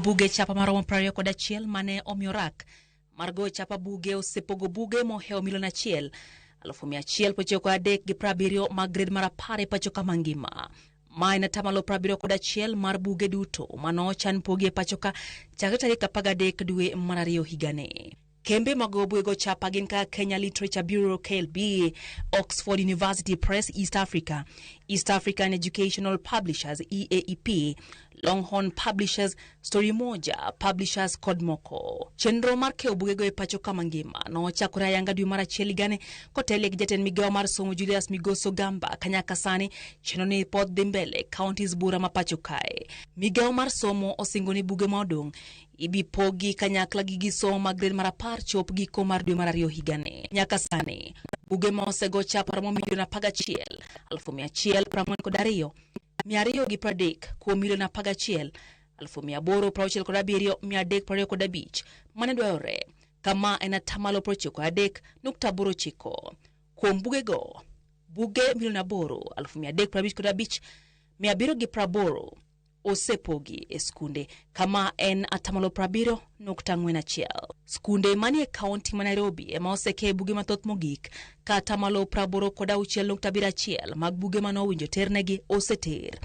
buge chapa maromo 21 mane omiyo rak mar go chapa buge osepogo buge moheo milion 1,193 gi 70 mag grade mar 10 e pacho ka mangima. ma en 71 mar buge duto manochan pogi e pachoka chakre tarik 13 dwe mar 2 higani. Kembe mag buge chapa gin ka Kenya Literature Bureau KLB, Oxford University Press East Africa, East African Educational Publishers EAEP, Longhorn Publishers, Story Moja Publishers kod moko. Chenro mar keyo bugego e pachoka mangima nochakore ayanga dwe mar 1 higani kotele gi jatend migawo mar somo Julius Migoso Gamba kanyaka sani chenro ni pod dhi mbele counties bura ma pachokae. Migawo mar somo osingo ni buge modong ibi pogi kanyakla gi gisomo mag grade mar 10 chop giko mar dwe mar 2 higani. Nyaka sani buge ma osego chapa romo milion 11, 1,142 230 kuom milion 11, 867,325 mane dwarore, kama en 93.89%. Kuom bugego, buge milion 8,355 780 osepogi e skunde, kama en 70.41%. Skunde manie kaunti ma Nairobi ema oseke buge mathoth mogik ka 86.71% mag buge manowinjo ternegi oseter.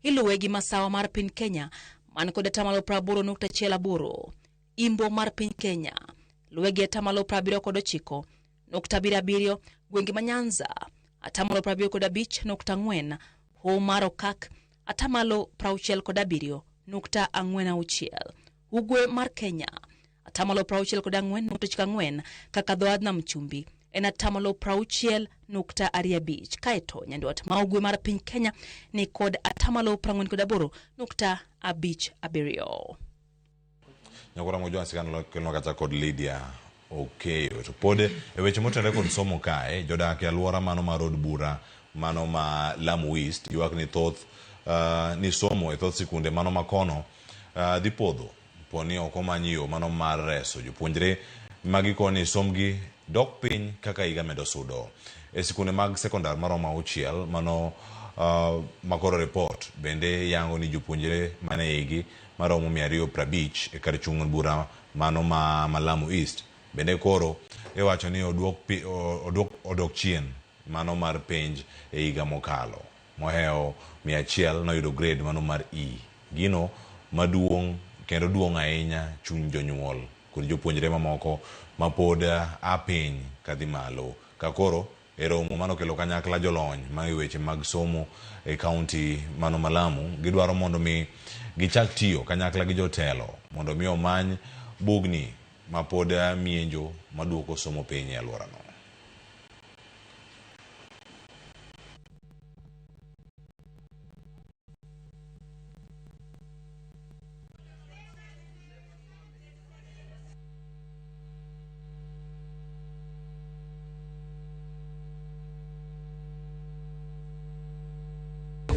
Iluwe gi masawa mar piny Kenya man kod 80.18%. Imbo mar piny Kenya luwe gi 79.7%. Gwenge ma Nyanza 75.4%. Homa mar Okak 67.46%. Ugwe mar Kenya 64.4%. Kaka dhoad nam chumbi en 60.25%. Kaeto nyandwat ma ugwe mar piny Kenya ni kod 48.57%. Nyakora mojua sikano kelno kata kod Lydia Okeyo. To pode e weche motenre kod somo kae jodak e alwora mano mar od bura mano ma Lamu East ywak ni thoth ni somo e thoth sikunde mano makono dhi podho poni ok omanyo mano mar reso jopuonjre magikoni somgi dok piny kaka higa medo sudo. E sikunde mag sekondar maroma 6 mano makoro report bende yango ni jopuonjre mane higi maromo 250 e kar chung' bura mano ma Lamu East bende koro wacho ni odok chien mano mar penj e higa mokalo. Moheo 100 noyudo grade mano mar E. Gino maduong' kendo duong' ahinya chuny jonyuol kod jopuonjre mamoko mapod a piny kadhi malo. Kakoro e romo mano kelo kanyakla jolony mag weche mag somo e kaunti mano ma Lamu gidwaro mondo mi gichak tiyo kanyakla gi jotelo mondo mi omany bugni mapod mienjo maduoko somo piny e alworano.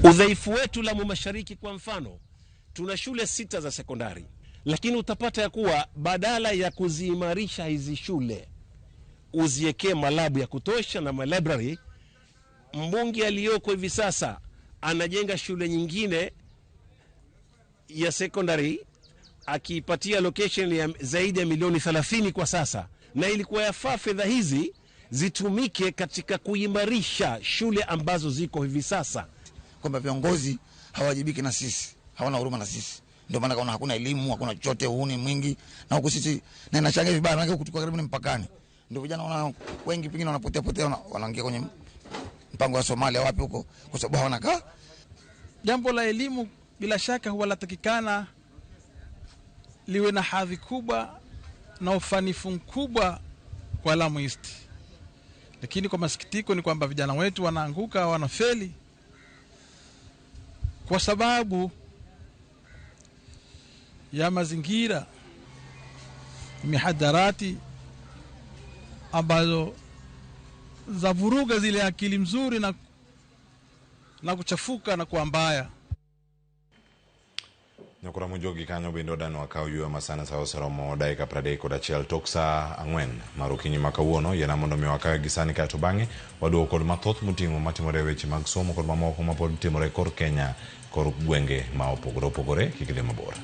Udhaifu wetu Lamu Mashariki kwa mfano, tuna shule 6 za sekondari, lakini utapata ya kuwa badala ya kuziimarisha hizi shule uziekee malabu ya kutosha na malibrary, mbunge aliyoko hivi sasa anajenga shule nyingine ya sekondari akipatia location ya zaidi ya milioni 30 kwa sasa, na ilikuwa yafaa fedha hizi zitumike katika kuimarisha shule ambazo ziko hivi sasa. Kwamba viongozi hawajibiki na sisi, hawana huruma na sisi. Ndio maana kaona hakuna elimu, hakuna chochote, uhuni mwingi. Na huko sisi na inachangia vibaya, maana huko tuko karibu ni mpakani. Ndio vijana wana wengi pengine wanapotea wanaingia kwenye mpango wa Somalia wapi huko kwa sababu hawana kaa. Jambo la elimu bila shaka huwa latakikana liwe na hadhi kubwa na ufanifu mkubwa kwa Lamu East. Lakini kwa masikitiko ni kwamba vijana wetu wanaanguka, wanafeli kwa sababu ya mazingira, mihadarati ambazo za vuruga zile akili mzuri na kuchafuka na kuwa mbaya. Nyakura mujogi kanyo bendo dano wakao yue masana sao seromo daika pradeko da chel toksa angwen marukinyi makawuono yana mondo mi wakao gisani ka tubangi waduo kod mathoth mutingo matimore weche mag somo kod mamoko mapod timore kor Kenya kor gwenge ma opogore kikide mabor.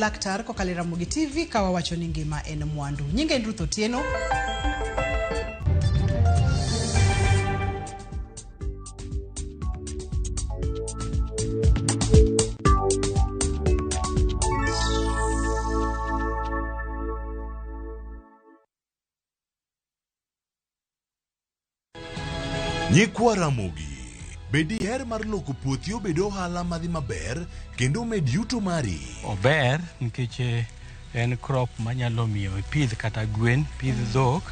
laktar kokalo Ramogi TV kawa wacho ni ngima en mwandu. Nyinga en Ruth Otieno. Nyikwa Ramogi, bedi her mar loko puothi obedo ohala madhi maber kendo med yuto mari. Ober nikech en crop manyalo miyo ipidh kata gwen, pidh dhok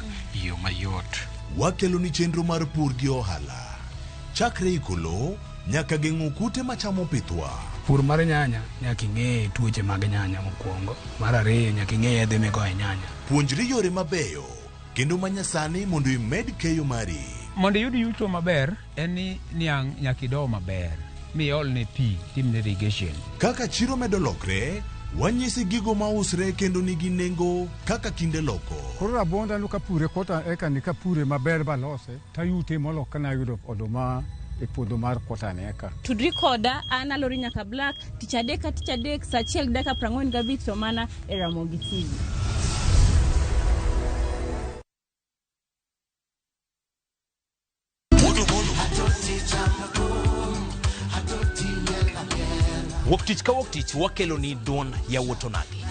yo mayot. Wakelo ni chenro mar pur gi ohala. Chakre ikolo nyaka geng'o kute machamo pithwa. Pur mar nyanya nyaka ing'e tuoche mag nyanya mokwongo. Mar ariyo nyaka ing'e yedhe migoyo nyanya. Puonjri yore mabeyo kendo manyasani mondo imed keyo mari. Mondo yud yuto maber en ni niang' nyaka ido maber mi ol ne pi timne irrigation. Kaka chiro medo lokre, wanyisi gigo mausre kendo nigi nengo kaka kinde loko. Koro rabonda no kapure kota eka ni kapure maber balose tayute molok kana yudo oduma e puodho mar kota ne eka. Tudri koda an Alori nyaka Black tich adek sa achiel dakika 45 to mana e Ramogi TV. Woktich ka woktich wakelo ni duon ya wuoto nagi.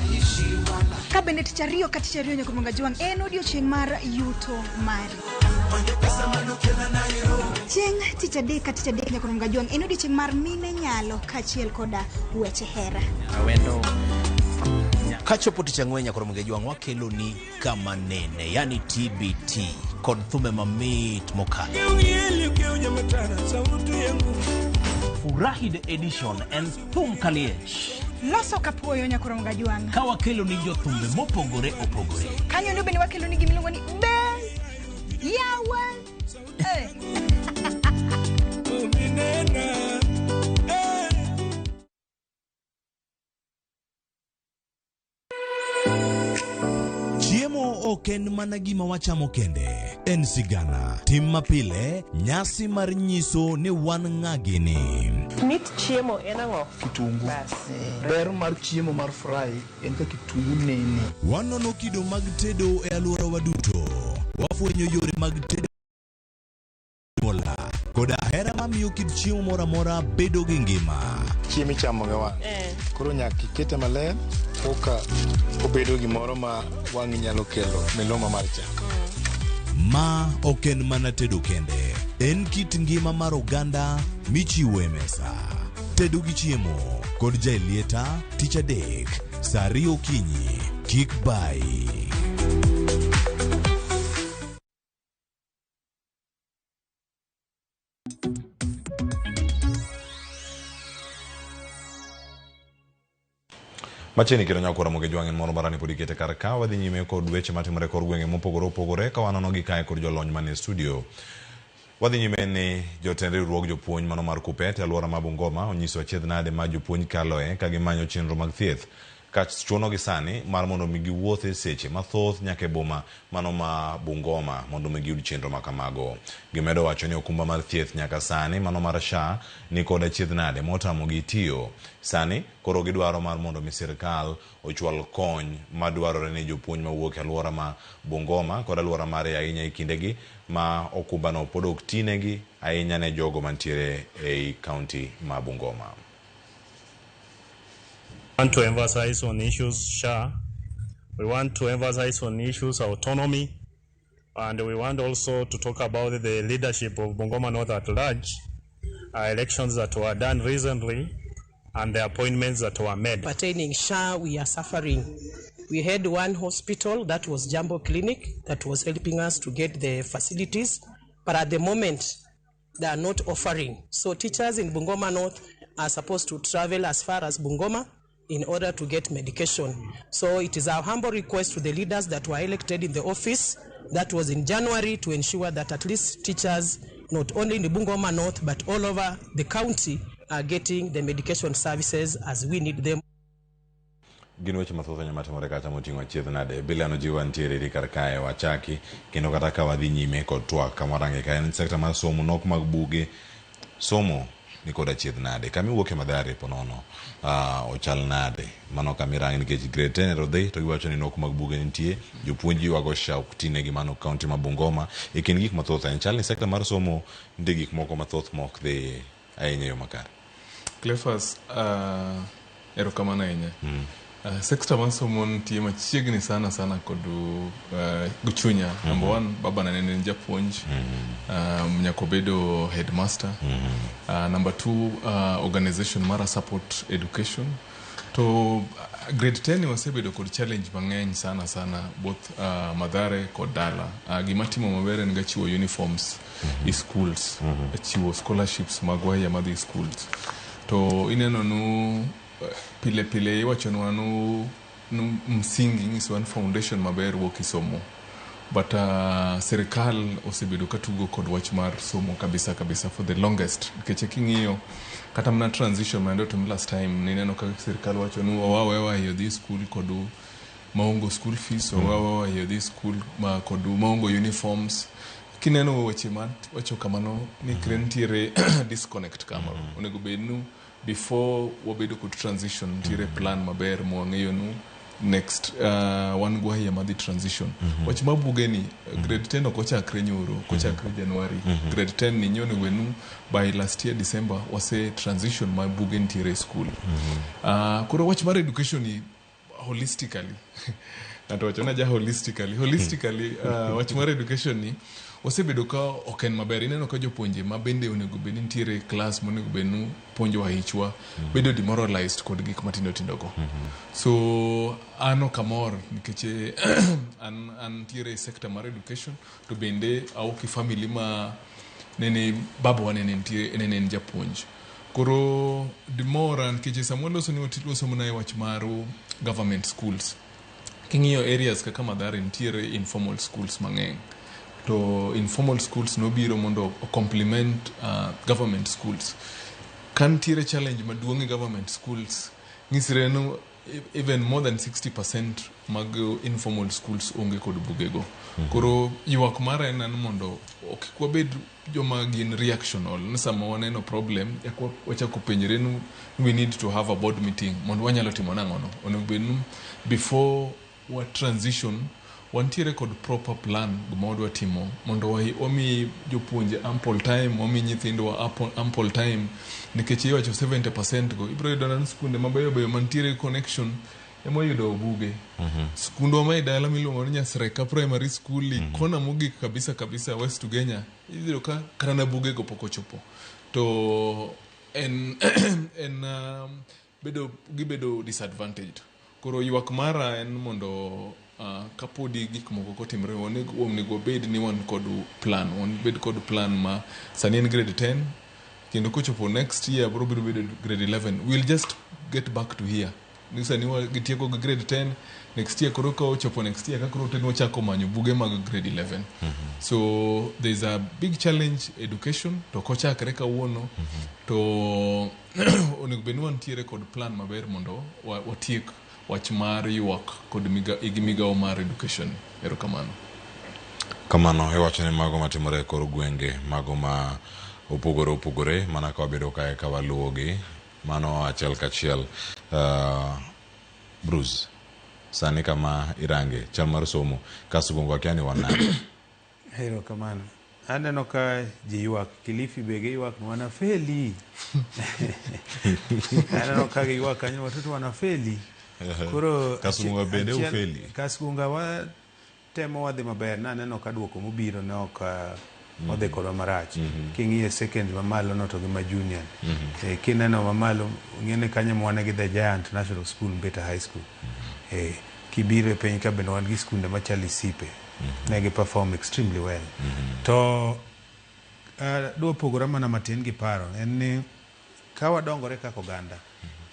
Ka bende tich ariyo ka tich ariyo nyaka jwang' en odiochieng' mar yuto mari. Chieng' tich adek ka tich adek nyaka jwang' en odiochieng' mar mine nyalo kachiel koda weche hera. Awendo kachopo tich ang'wen nyaka jwang' wakelo ni kama nene, yani TBT kod thume mamit mokalo. Furahi the edition en thum kaliech. Loso kapuoyo nyaka jwang'. Ka wakelo ni jothumbe mopogore opogore. Kanyo ne bende wakelo ni gimiluongo ni Ben Yawa. Chiemo ok en mana gima wachamo kende, en sigana, tim mapile, nyasi mar nyiso ni wan ng'agini. Mit chiemo en ang'o? Kitungu. Ber mar chiemo mar fry en ka kitungu nene. Wanono kido mag tedo e alwora wa duto. Wafwenyo yore mag tedo mola. Koda hera mamiyo kit chiemo mora mora bedo gi ngima. Chiemo ichamo ga wang'. Koro nyaka ikete maler koka obedo gimoro ma wang'i nyalo kelo miloma mar chak. Ma ok en mana tedo kende, en kit ngima mar oganda michiwo e mesa. Tedo gi chiemo kod jailieta tich adek saa 2 okinyi, kik bai. Macheni kiro nyako Ramogi jwang' en moro marani podi kete kar ka wadhi nyime kod weche matimore kor gwenge mopogore opogore ka wanono gi kae kod jolony mane studio. Wadhi nyime ni jotend riwruog jopuonj mano mar Kupet e alwora ma Bungoma onyiso achiedh nade ma jopuonj kaloe ka gimanyo chenro mag thieth ka chuno gi sani mar mondo mi giwuothe seche mathoth nyaka e boma mano ma Bungoma mondo mi giyud chenro ma kamago. Gimedo wacho ni okumba mar thieth nyaka sani mano mar SHA ni kod achiedh nade motamo gi tiyo. Sani koro gidwaro mar mondo mi sirkal ochwal kony madwarore ni jopuonj mawuok e alwora ma Bungoma kod alwora mare ahinya e kindegi ma okumba no pod ok tinegi ahinya ne jogo mantiere e kaunti ma Bungoma. We want to emphasize on issues SHA. We want to emphasize on issues autonomy, and we want also to talk about the leadership of Bungoma North at large, elections that were done recently, and the appointments that were made. Pertaining SHA, we are suffering. We had one hospital that was Jumbo Clinic that was helping us to get the facilities, but at the moment they are not offering. So teachers in Bungoma North are supposed to travel as far as Bungoma in order to get medication. So it is our humble request to the leaders that were elected in the office that was in January to ensure that at least teachers, not only in the Bungoma North, but all over the county are getting the medication services as we need them. Gino weche mathoth nyamatimore kata moting'o achiedh nade bila no jiwa ntiere ri kar kae wachaki kendo kata ka wadhi nyime kod twak kamarange ka en sekta mar somo nok mag buge somo ni koda chiedh nade kami wuok e Mathare ponono ochal nade mano kamirang nikech grade 10 rodhi to giwacho ni nok mag buge nitie jopuonji wago shauk tine gi mano county ma Bungoma e kin gik mathoth en chal ni sekta mar somo ndi gik moko mathoth mok dhi ahinya yo makare. Cleophas erokamano ahinya. Sekta mar somo nitie machiegni sana kod Guchunya. Number one, baba na nene japuonj, nyako bedo headmaster. Number two, organization mara support education. To grade 10 wasebedo kod challenge mang'eny sana both Mathare kod dala. Gimatimo maber en chiwo uniforms e schools, chiwo scholarships magwa ya madhi schools. To ineno nu pile iwachonwa nu msingi ng'iswa foundation maber wuok isomo. But serikal osebedo katugo kod wach mar somo kabisa for the longest. Nikech king'iyo kata mna transition mando to last time nineno ka serikal wacho nu wawewa hiyo this school kodu maongo school fees wawewa hiyo this school ma kodu maongo uniforms. Kineno weche wacho kamano ni krentiere disconnect kama onego bednu before wabedo kod transition tire plan maber mwang'eyo nu next one go here madi transition wach mabuge ni grade 10 okochakre nyoro kochakre January grade 10 ni nyone wenu by last year December wase transition mabuge ntire school kuro wach mar education ni holistically nato wachona ja holistically wach mar education ni osebedo ka oken maber ineno ka jopuonje mabende onego bed ntiere class monego benu puonjo ahichwa bedo demoralized kod gik matindo go so ano kamor nikech an tiere sector mar education to bende au ki family ma nene babo nene ntiere nene japuonj koro demora nikech samoloso ni otloso mna wach maru government schools king'iyo areas kaka Mathare ntiere informal schools mang'eny to informal schools no biro mondo complement government schools kantiere challenge maduong' government schools ngisre no even more than 60% mag informal schools onge kod bugego koro yuak mara en mondo okikwa bed joma gin reactional nisama waneno problem yakwa wachako penjere nu we need to have a board meeting mondo wanyalo timo nang'ono onego bednu before what transition wantiere kod proper plan gumodwa timo mondo omi jopuonje ample time omi nyithindwa ample time nikech iwacho 70% go ibro yudo na skunde mabeyo mantiere connection emo yudo buge skundwa mai dala miluongo ni Nyasreka primary school kona mogik kabisa West Ugenya idhiro ka karana buge go pokochopo to en gibedo disadvantaged koro yuak mara en mondo kapodi gik moko kotimre onego bed ni wan kod plan ma sani en grade 10 kendo kochopo next year bro biro bedo grade 11 we'll just get back to here nisani wa gitieko grade 10 next year koro ko chopo next year kakoro tenwa chako manyo buge mag grade 11 so there's a big challenge education to kochakre kawuono to onego bed ni wan tiere kod plan maber mondo watiek wach mar yuak kod migawo mar education erokamano kamano iwacho ni mago matimore kor gwenge mago ma opogore mana ka wabedo kae ka waluwogi mano achiel kachiel Bruce sani kama irange chal mar somo kasugongo akiani wanani erokamano aneno ka ji yuak Kilifi bege yuak wanafeli aneno ka yuak kanyo watoto wanafeli koro Kasugunga bende ufeli Kasugunga wa temo wadhi maber na neno ka duoko mobiro ne ok odhi kodwa marach king'iye second mamalo no to gi ma junior kineno mamalo ng'ene kanyo mwane gi The Giant National School Mbeta High School kibiro e piny ka bende wan gi skunde machali Sipe ne gi perform extremely well to dwa pogora mana matin gi paro en ni ka wadongore kaka oganda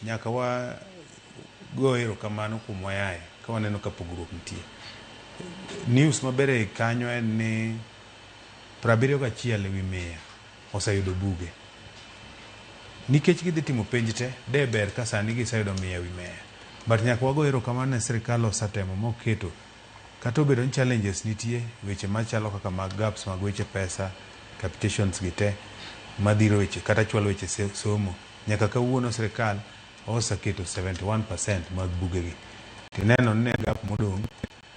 nyaka wa go erokamano kuom wayaye ka waneno ka pogruok nitie news mabere kanyo en ni 71 ewi 100 oseyudo buge nikech gidhi timo penj te de ber ka sani giseyudo 100 ewi 100 but nyaka wago erokamano ne sirikal osatemo moketo kata obedo ni challenges nitie weche machalo kaka mag gaps mag weche pesa capitations gite madhiro weche kata chwalo weche somo nyaka kawuono sirkal oseketo 71% mag bugegi. Tineno ne gap modong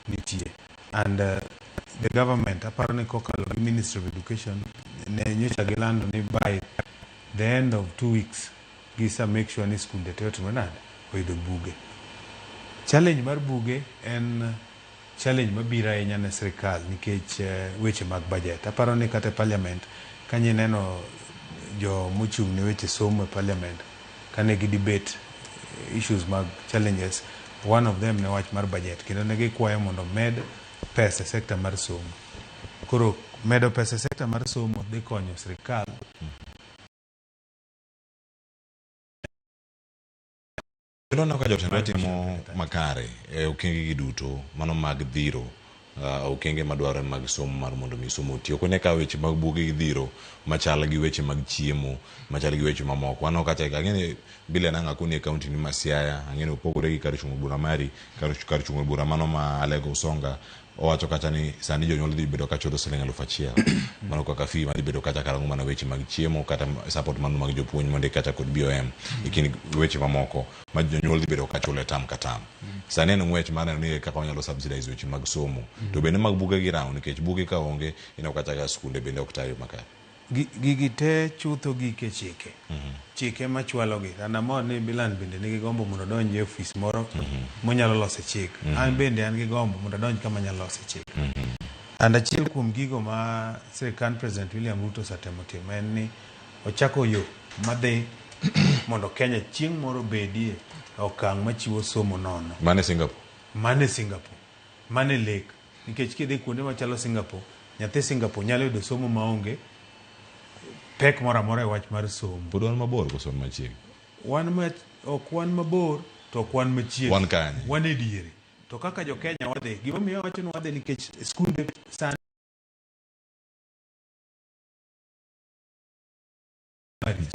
nitie. And the government aparo ni kokalo gi Ministry of Education ne nyocha gilando ni by the end of 2 weeks gisa make sure ni skunde teto manade oyudo buge. Challenge mar buge en challenge mabiro ahinya ne sirkal nikech weche mag budget. Aparo ni kata parliament kanye neno jo mochung' ne weche somo e parliament kane gi debate issues mag challenges, one of them ne wach mar budget kendo ne gikwayo mondo med pesa e sekta mar somo. Koro medo pesa e sekta mar somo dhi konyo sirkal Kendo ka jotend timo makare e okenge duto mano mag dhiro okenge madwaro mag somo mar mondo mi somo tiyo kone ka weche mag buge dhiro machal gi weche mag chiemo machal gi weche mamoko wano kata ngene bile nanga kuni county ni Masiaya ngene opogore gi kar chungo bura mari kar chungo bura mano ma Alego Songa owacho kata ni sani jonyuol dhi bedo ka chodo siling 1,000 mano kaka fee madhi bedo kata karango mana weche mag chiemo kata support mano mag jopuonj mondo kata kod BOM ikini weche mamoko ma jonyuol dhi bedo ka chulo tam katam sani en ngwech mar ni kaka onyalo subsidize weche mag somo to bende mag buge gi rawo nikech buge ka onge ino kata ga skunde bende ok tayo makare gigi te chutho gi ke chike chike machwalo gi anamo ni bilan bende nigi gombo mondo donje office moro monyalo loso chik an bende an gi gombo mondo donje kama nyalo loso chik and achiel kuom gigo ma sirkal President William Ruto satemo timo en ni ochako yo madhi mondo Kenya chieng' moro bedie okang' machiwo somo nono mane Singapore mane lek nikech kidhi kuonde machalo Singapore nyathi Singapore nyalo yudo somo maonge pek mora mora e wach mar somo. Pod wan mabor koso machiegni. Ok wan mabor to ok wan machiegni. Wan kanye? Wan e diere. To kaka jo Kenya wadhi, gima miyo wacho ni wadhi nikech skunde sani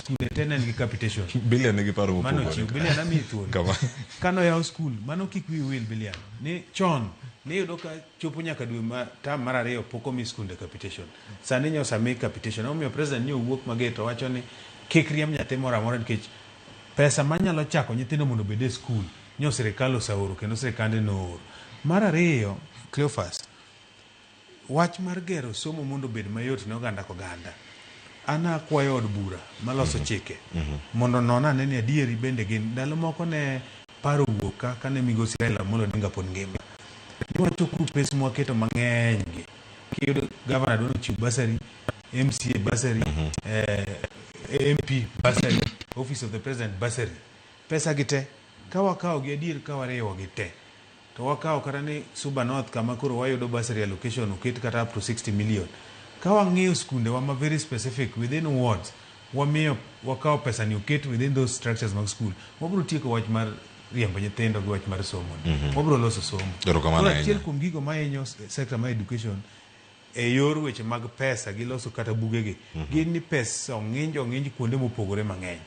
skunde tena nigi capitation. Bilion nigi paro mopogore. Mano chiw bilion ami thuolo. Kano yaw skul, mano kik wi wil bilion. Ni chon ne yudo ka chopo nyaka dwe ma tam mar 2 pok omi skunde capitation. Sani nyosa mi capitation. Omiyo president ni owuok mageto wacho ni kik riem nyathi moro amora nikech pesa manyalo chako nyithindo mondo obed e skul nyo sirkal osaoro kendo sirkande nooro. Mar 2 Cleophas, wach mar gero somo mondo obed mayot ne oganda koganda. Ana kwayo od bura maloso chike mondo nona ne adieri bende gin ndalo moko ne paro wuoka kane migosi Raila Amolo Odinga pod ngima. Wacho pesa mwaketo mang'eny gi kiyudo governor dono chiw basari MCA basari MP basari office of the president basari pesa gite kawa gi adier kawa rewo gite to wakawo kata ni Suba North kama koro wayudo basari allocation oket kata up to 60 million kawa ng'iyo skunde wa very specific within wards wamiyo wakawo pesa ni oket within those structures mag school wabro tieko wach mar riembo nyithindo gi wach mar somo wabro loso somo achiel kuom gigo mahinyo sector mar education e yor weche mag pesa gi loso kata bugegi gin ni pesa ong'inj kuonde mopogore mang'eny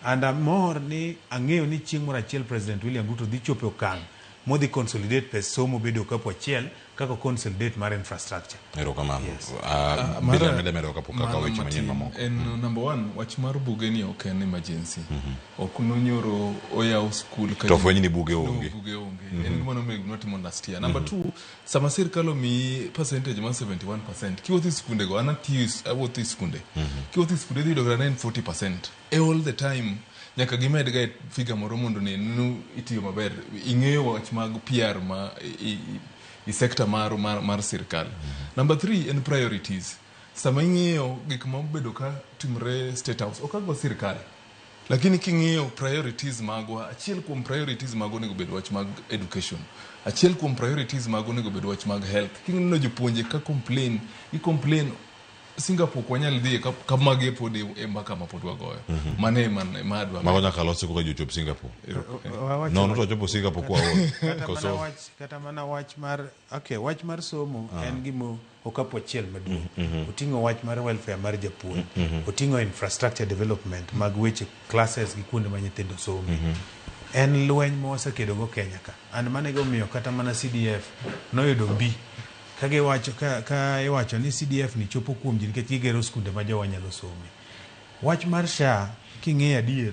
and amor ni ang'eyo ni chieng' moro achiel President William Ruto dhi chopo okang' modhi consolidate pesa somo bedo kapo achiel kaka consolidate mar infrastructure. Erokamano. Medo kapo kaka weche manyien mamoko. En number 1 wach mar buge ni ok en emergency. Ok nonyoro oyaw school ka to fwenyi ni buge onge. En gima notimo last year. Number 2 sama sirkal omi percentage ma 71%. Kiwuotho skunde go awuotho skunde. Kiwuotho skunde dhi yudo 40% all the time. Nyaka gimed ga figa moro mondo ne itiyo maber ing'eyo wach mag PR ma i sector mar sirkal. Number 3 en priorities. Sama ing'eyo gik ma bedo ka timre state house okago sirkal lakini king'eyo priorities magwa achiel kuom priorities mago nego bedo wach mag education, achiel kuom priorities mago nego bedo wach mag health. King'eyo jopuonje ka complain Singapore kwa nyal dhi kama ge pod e mbaka ma pod wagoyo mane madwa mago nyaka losi ko jochop Singapore no to jopo Singapore kwa kata mana wach mar somo en gimo okapo achiel maduong' oting'o wach mar welfare mar japuonj oting'o infrastructure development mag weche classes gi kuonde ma nyithindo somo en lweny mosekedo go Kenya ka and mane go miyo kata mana CDF noyudo mbi ka iwacho ni CDF ni chopo kuom jin nikech gigero skunde ma jowa nyalo some wach mar SHA king'eyo adier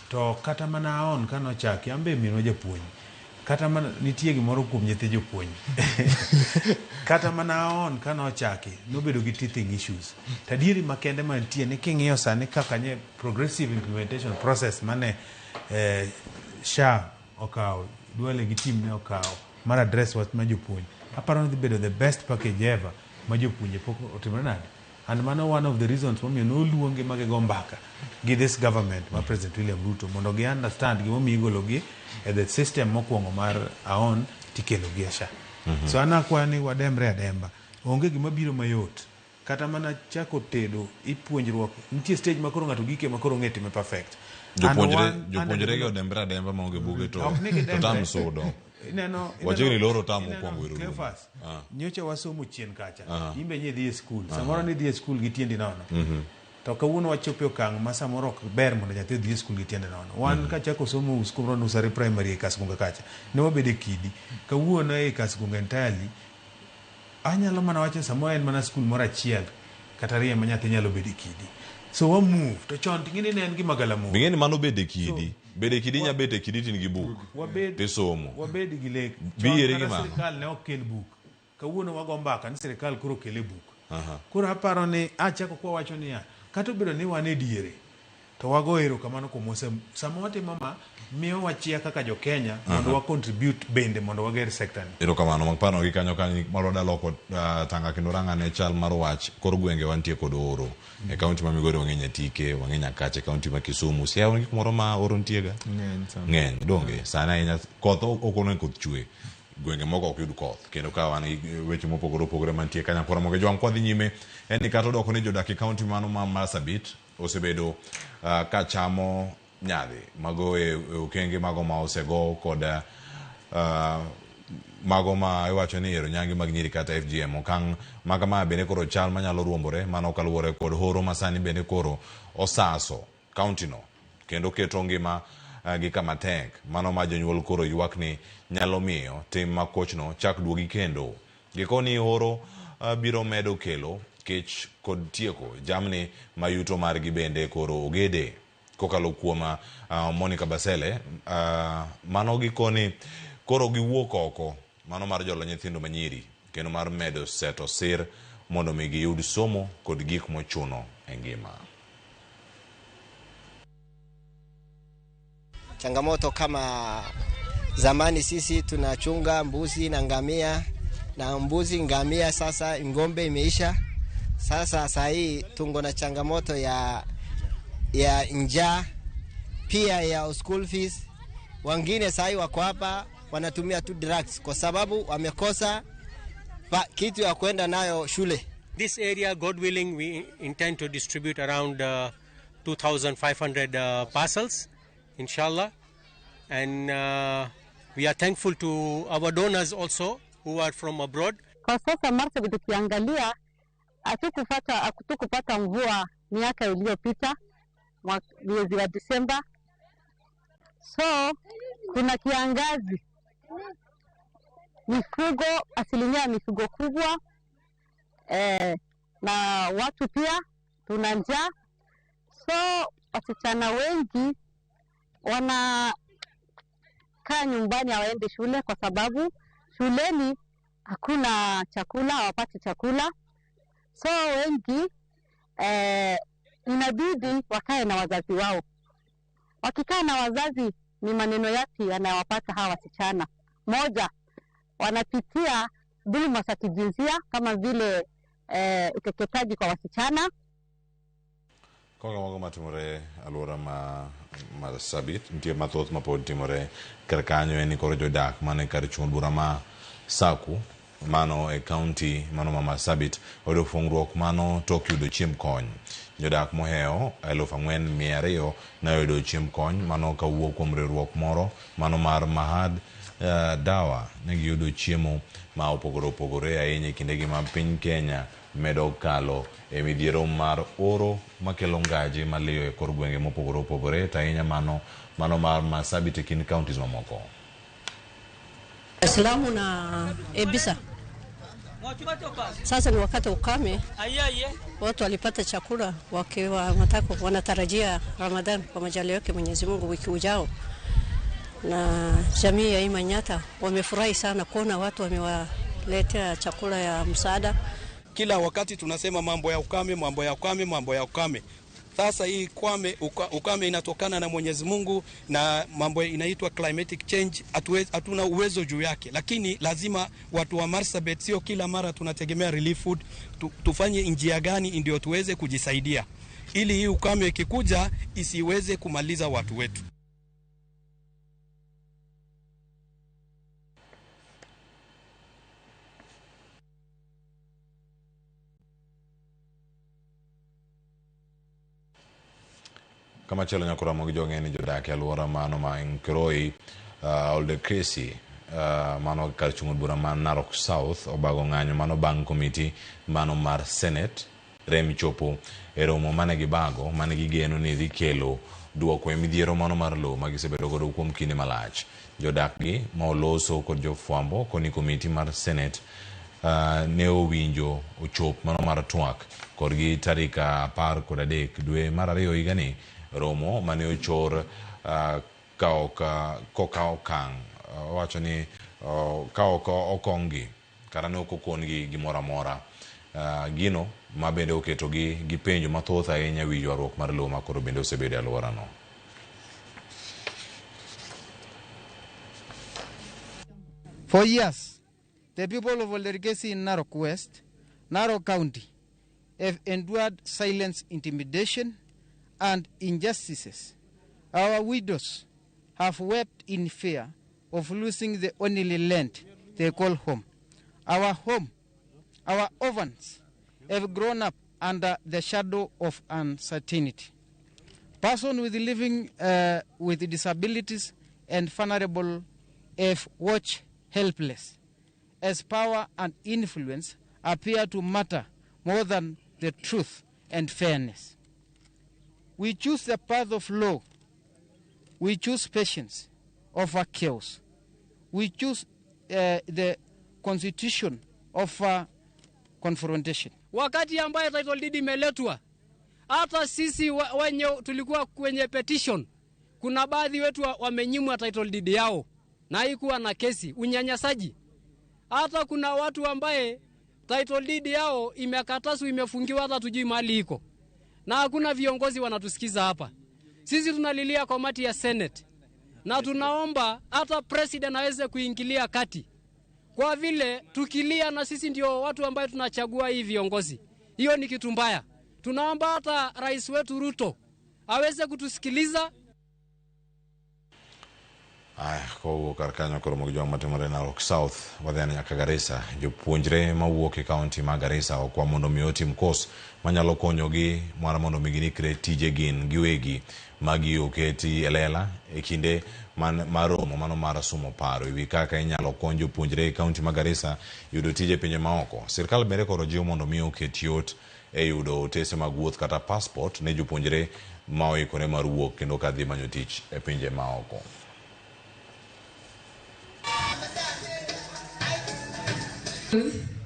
to kata mana on kano chaki ambe minwa japuonj kata mana nitie gimoro kuom nyithi jopuonj kata mana on kano chaki nobedo gi teething issues tadieri makende mantie ni king'iyo sani kaka nye progressive implementation process mane SHA okawo duale gi team ne okawo mar address wach ma jopuonj aparo ni bedo the best package ever ma jopuonje pok otimore nade. And mano one of the reasons momiyo noluonge magego mbaka gi this government ma President William Ruto mondo gi understand gimomiyo igologi e the system mokwongo mar aon tikelogi e SHA. So anakwa ni wademre ademba onge gima biro mayot kata mana chako tedo ipuonjruok nitie stage makoro ng'ato gike makoro ng'e time perfect. Jopuonjre gi odembre ademba maonge buge to tam sudo. Wajeni loro tamu kwangu iru. Kefas. Nyocha wasomo chien kacha. Imbe nye dhie school. Samoro ni dhie school gitiendi nono. To kawuono wachope okang' ma samoro ok ber mondo nyathi dhie school gitiende nono. Wan kachako somo uskumro nusari primary e Kasgunga kacha. Ne wabede kidi. Kawuono e Kasgunga entirely. Anyalo mana wacho samoro en mana school moro achiel. Kata riyo ma nyathi nyalo bede kidi. So wa move to chon tingini ne en gima gala move. Bingeni mano bede kidi. Bede kidi nya bede kidi tin gi book. Te somo. Wabede gi lek. Biere gi mano. Serikal ne okel book. Kawuono wago mbaka ni serikal kuro kele book. Kuro aparo ni achako kwa wacho ni ya. Kato bedo ni wane diere. To wago ero kamano kumose. Samawati mama miyo wachia kaka jo Kenya. Mondo wa contribute bende mondo wager sector ni. Ero kamano magpano gi kanyo kanyo maroda loko tanga kindoranga ne chal mar wach kor gwenge wantie kod oro. E kaunti ma Migori wang'enya Tike, wang'enya Kache, kaunti ma Kisumu. Siya wangi kumoro ma oro ntiega? Ng'eny, donge. Sana inya koth okono koth chwe. Gwenge moko ok yud koth. Kendo ka wan weche mopogore mantie kanya kora moge jwang kwadhi nyime. Eni kato doko ni jodak e kaunti mano ma Marsabit osebedo ka chamo nyadhi. Mago e okenge mago ma osego koda mago ma iwacho ni ero nyangi mag nyiri kata FGM okang' maga ma bene koro chal manyalo ruombore mano kaluwore kod horo masani bene koro osaso county no kendo keto ngima gi kama tek mano ma jonyuol koro ywak ni nyalo miyo tim makoch no chak duogi kendo gikoni horo biro medo kelo kech kod tieko jamni mayuto margi bende koro ogede kokalo kuom Monica Basele mano gikoni koro giwuok oko mano mar jolo nyithindo manyiri kendo mar medo seto sir mondo mi giyud somo kod gik mochuno e ngima. Changamoto kama zamani sisi tunachunga mbuzi na ngamia na mbuzi ngamia, sasa ngombe imeisha. Sasa hii tungo na changamoto ya njaa pia ya school fees. Wengine sasa wako hapa wanatumia tu drugs kwa sababu wamekosa kitu ya kwenda nayo shule. This area, God willing, we intend to distribute around 2,500 parcels, inshallah. And we are thankful to our donors also who are from abroad. Kwa sasa Marsabit ukiangalia hatukupata mvua miaka iliyopita mwezi wa Disemba. So kuna kiangazi. Mifugo, asilimia mifugo kubwa, na watu pia tuna njaa. So wasichana wengi wanakaa nyumbani hawaendi shule kwa sababu shuleni hakuna chakula, hawapati chakula. So wengi inabidi wakae na wazazi wao. Wakikaa na wazazi ni maneno yapi yanayowapata hawa wasichana? Moja, wanapitia dhuluma za kijinsia kama vile ukeketaji kwa wasichana. Koga mago matimore alwora ma Marsabit nitie mathoth mapod timore kar kanyo en koro jodak mane kar chuny bura ma Saku mano e county mano ma Marsabit oyudo fungruok mano tok yudo chiemb kony. Jodak moheo 4,200 na yudo chiemb kony mano kawuok kuom riwruok moro mano mar Mahad Dawa ne giyudo chiemo ma opogore ahinya e kindegi ma piny Kenya medo kalo e midhiero mar oro makelo ngaji maliyo e kor gwenge mopogore ahinya mano mar Marsabit e kind counties mamoko. Islamu na Ebisa Sasa ni wakati ukame, watu walipata chakula wakiwa wanatarajia Ramadhan kwa majaliwa yake Mwenyezi Mungu wiki ujao, na jamii ya Imanyata wamefurahi sana kuona watu wamewaletea chakula ya msaada. Kila wakati tunasema mambo ya ukame, mambo ya ukame, mambo ya ukame. Sasa hii ukame inatokana na Mwenyezi Mungu na mambo inaitwa climatic change. Hatuna uwezo juu yake, lakini lazima watu wa Marsabit, sio kila mara tunategemea relief food. Tufanye njia gani ndio tuweze kujisaidia ili hii ukame ikikuja isiweze kumaliza watu wetu. Kama chelo nyakura mogi jongeni jodak alwora mano ma Inkroi Olde Kresi mano karchungud bura man Narok South obago ng'anyo mano bang committee mano mar Senate remi chopo eromo mane gibago mane gigeno ni dhi kelo duoko e midhiero mano mar lo magisebedo godo kuom kinde malach. Jodak gi ma oloso kod jofwambo koni committee mar Senate ne owinjo ochop mano mar twak kodgi tarik 13 dwe mar 2 higani. Romo mane ochor koka okang wacho ni okongi kara ne okokongi gimoro amora gino ma bende oketo gi penjo mathoth ahinya wi ywaruok mar lowo makoro bende osebedo e alworano. For years, the people of Olderkesi in Narok West, Narok County, have endured silence, intimidation, and injustices. Our widows have wept in fear of losing the only land they call home. Our orphans have grown up under the shadow of uncertainty. Persons living with disabilities and vulnerable have watched helpless as power and influence appear to matter more than the truth and fairness. We choose the path of law. We choose patience over chaos. We choose the constitution of confrontation. Wakati ambaye title deed imeletwa, hata sisi wenye tulikuwa kwenye petition, kuna baadhi wetu wamenyimwa title deed yao na haikuwa na kesi, unyanyasaji. Hata kuna watu ambaye title deed yao imekatazwa, imefungiwa, hata tujui mahali iko. Na hakuna viongozi wanatusikiza hapa. Sisi tunalilia kamati ya Senate na tunaomba hata president aweze kuingilia kati. Kwa vile tukilia na sisi ndio watu ambao tunachagua hii viongozi. Hiyo ni kitu mbaya. Tunaomba hata rais wetu Ruto aweze kutusikiliza. Ko karkanyo koro mogi joma timore Narok South wadhani nyaka Garissa jopuonjre mawuok e county ma Garissa okwa mondo mi otim kos manyalo konyogi mara mondo mi ginikre tije gin giwegi magi oketi elela e kinde maromo mano mar somo paro ewi kaka inyalo konyo jopuonjre e county ma Garissa yudo tije pinje maoko. Sirkal bende koro jiwo mondo mi oket yot e yudo otese mag wuoth kata passport ne jopuonjre ma oikore mar wuok kendo kadhi manyo tich e pinje maoko.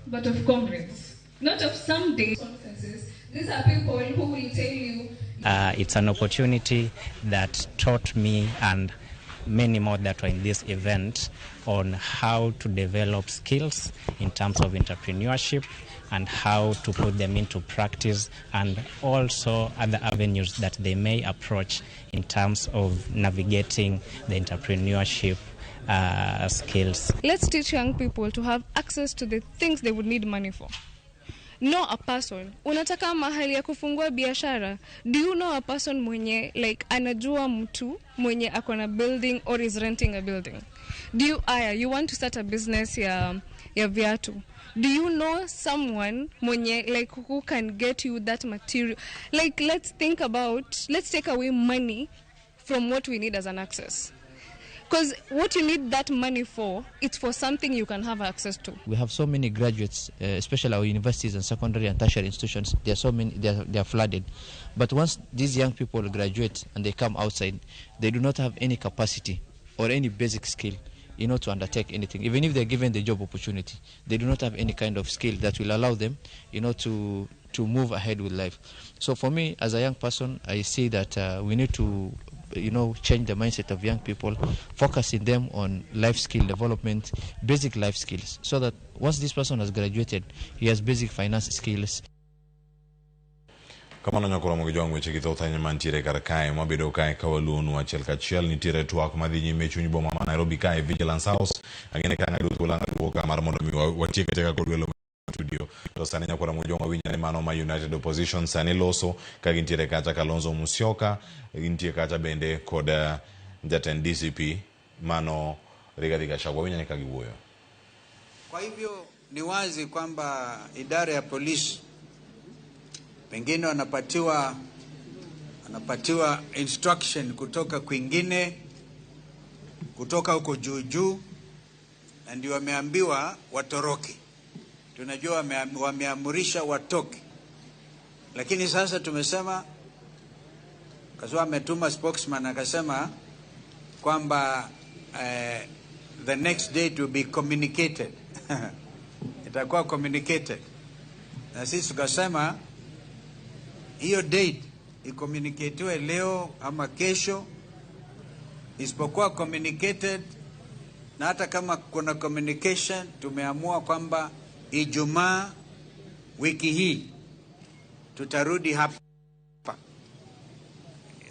But of comrades, not of some days. These are people who will tell you. It's an opportunity that taught me and many more that were in this event on how to develop skills in terms of entrepreneurship and how to put them into practice, and also other avenues that they may approach in terms of navigating the entrepreneurship skills. Let's teach young people to have access to the things they would need money for. Know a person. Unataka mahali ya kufungua biashara. Do you know a person mwenye like anajua mtu mwenye akona building or is renting a building? Do you want to start a business ya viatu? Do you know someone mwenye like who can get you that material? Like let's take away money from what we need as an access. Because what you need that money for, it's for something you can have access to. We have so many graduates, especially our universities and secondary and tertiary institutions. There are so many, they are flooded. But once these young people graduate and they come outside, they do not have any capacity or any basic skill to undertake anything. Even if they're given the job opportunity, they do not have any kind of skill that will allow them, to move ahead with life. So for me, as a young person, I see that we need to, change the mindset of young people, focusing them on life skill development, basic life skills, so that once this person has graduated, he has basic finance skills. Kamano nyakoro mugijwa ngweche githotanya mantiere kar kae mabedo kae kawalunu achiel kachiel nitiere twak madhi nyime chuny boma ma Nairobi kae Vigilance House angene kanga dutula ng'aduoka mar mondo mi watieke teka kod welo studio to sani nyakoro mugijwa winjane mano ma United Opposition sani loso ka gintiere kacha Kalonzo Musyoka gintiere kacha bende kod jatend DCP mano Rigathi Gachagua winjane ka giwuoyo. Kwa hivyo ni wazi kwamba idara ya polisi pengine wanapatiwa instruction kutoka kwingine, kutoka huko juu, na ndio wameambiwa watoroke. Tunajua wameamurisha watoke, lakini sasa tumesema, kwa ametuma spokesman akasema kwamba the next day to be communicated itakuwa communicated, na sisi tukasema hiyo date icommunicatiwe leo ama kesho, isipokuwa communicated, na hata kama kuna communication tumeamua kwamba Ijumaa wiki hii tutarudi hapa.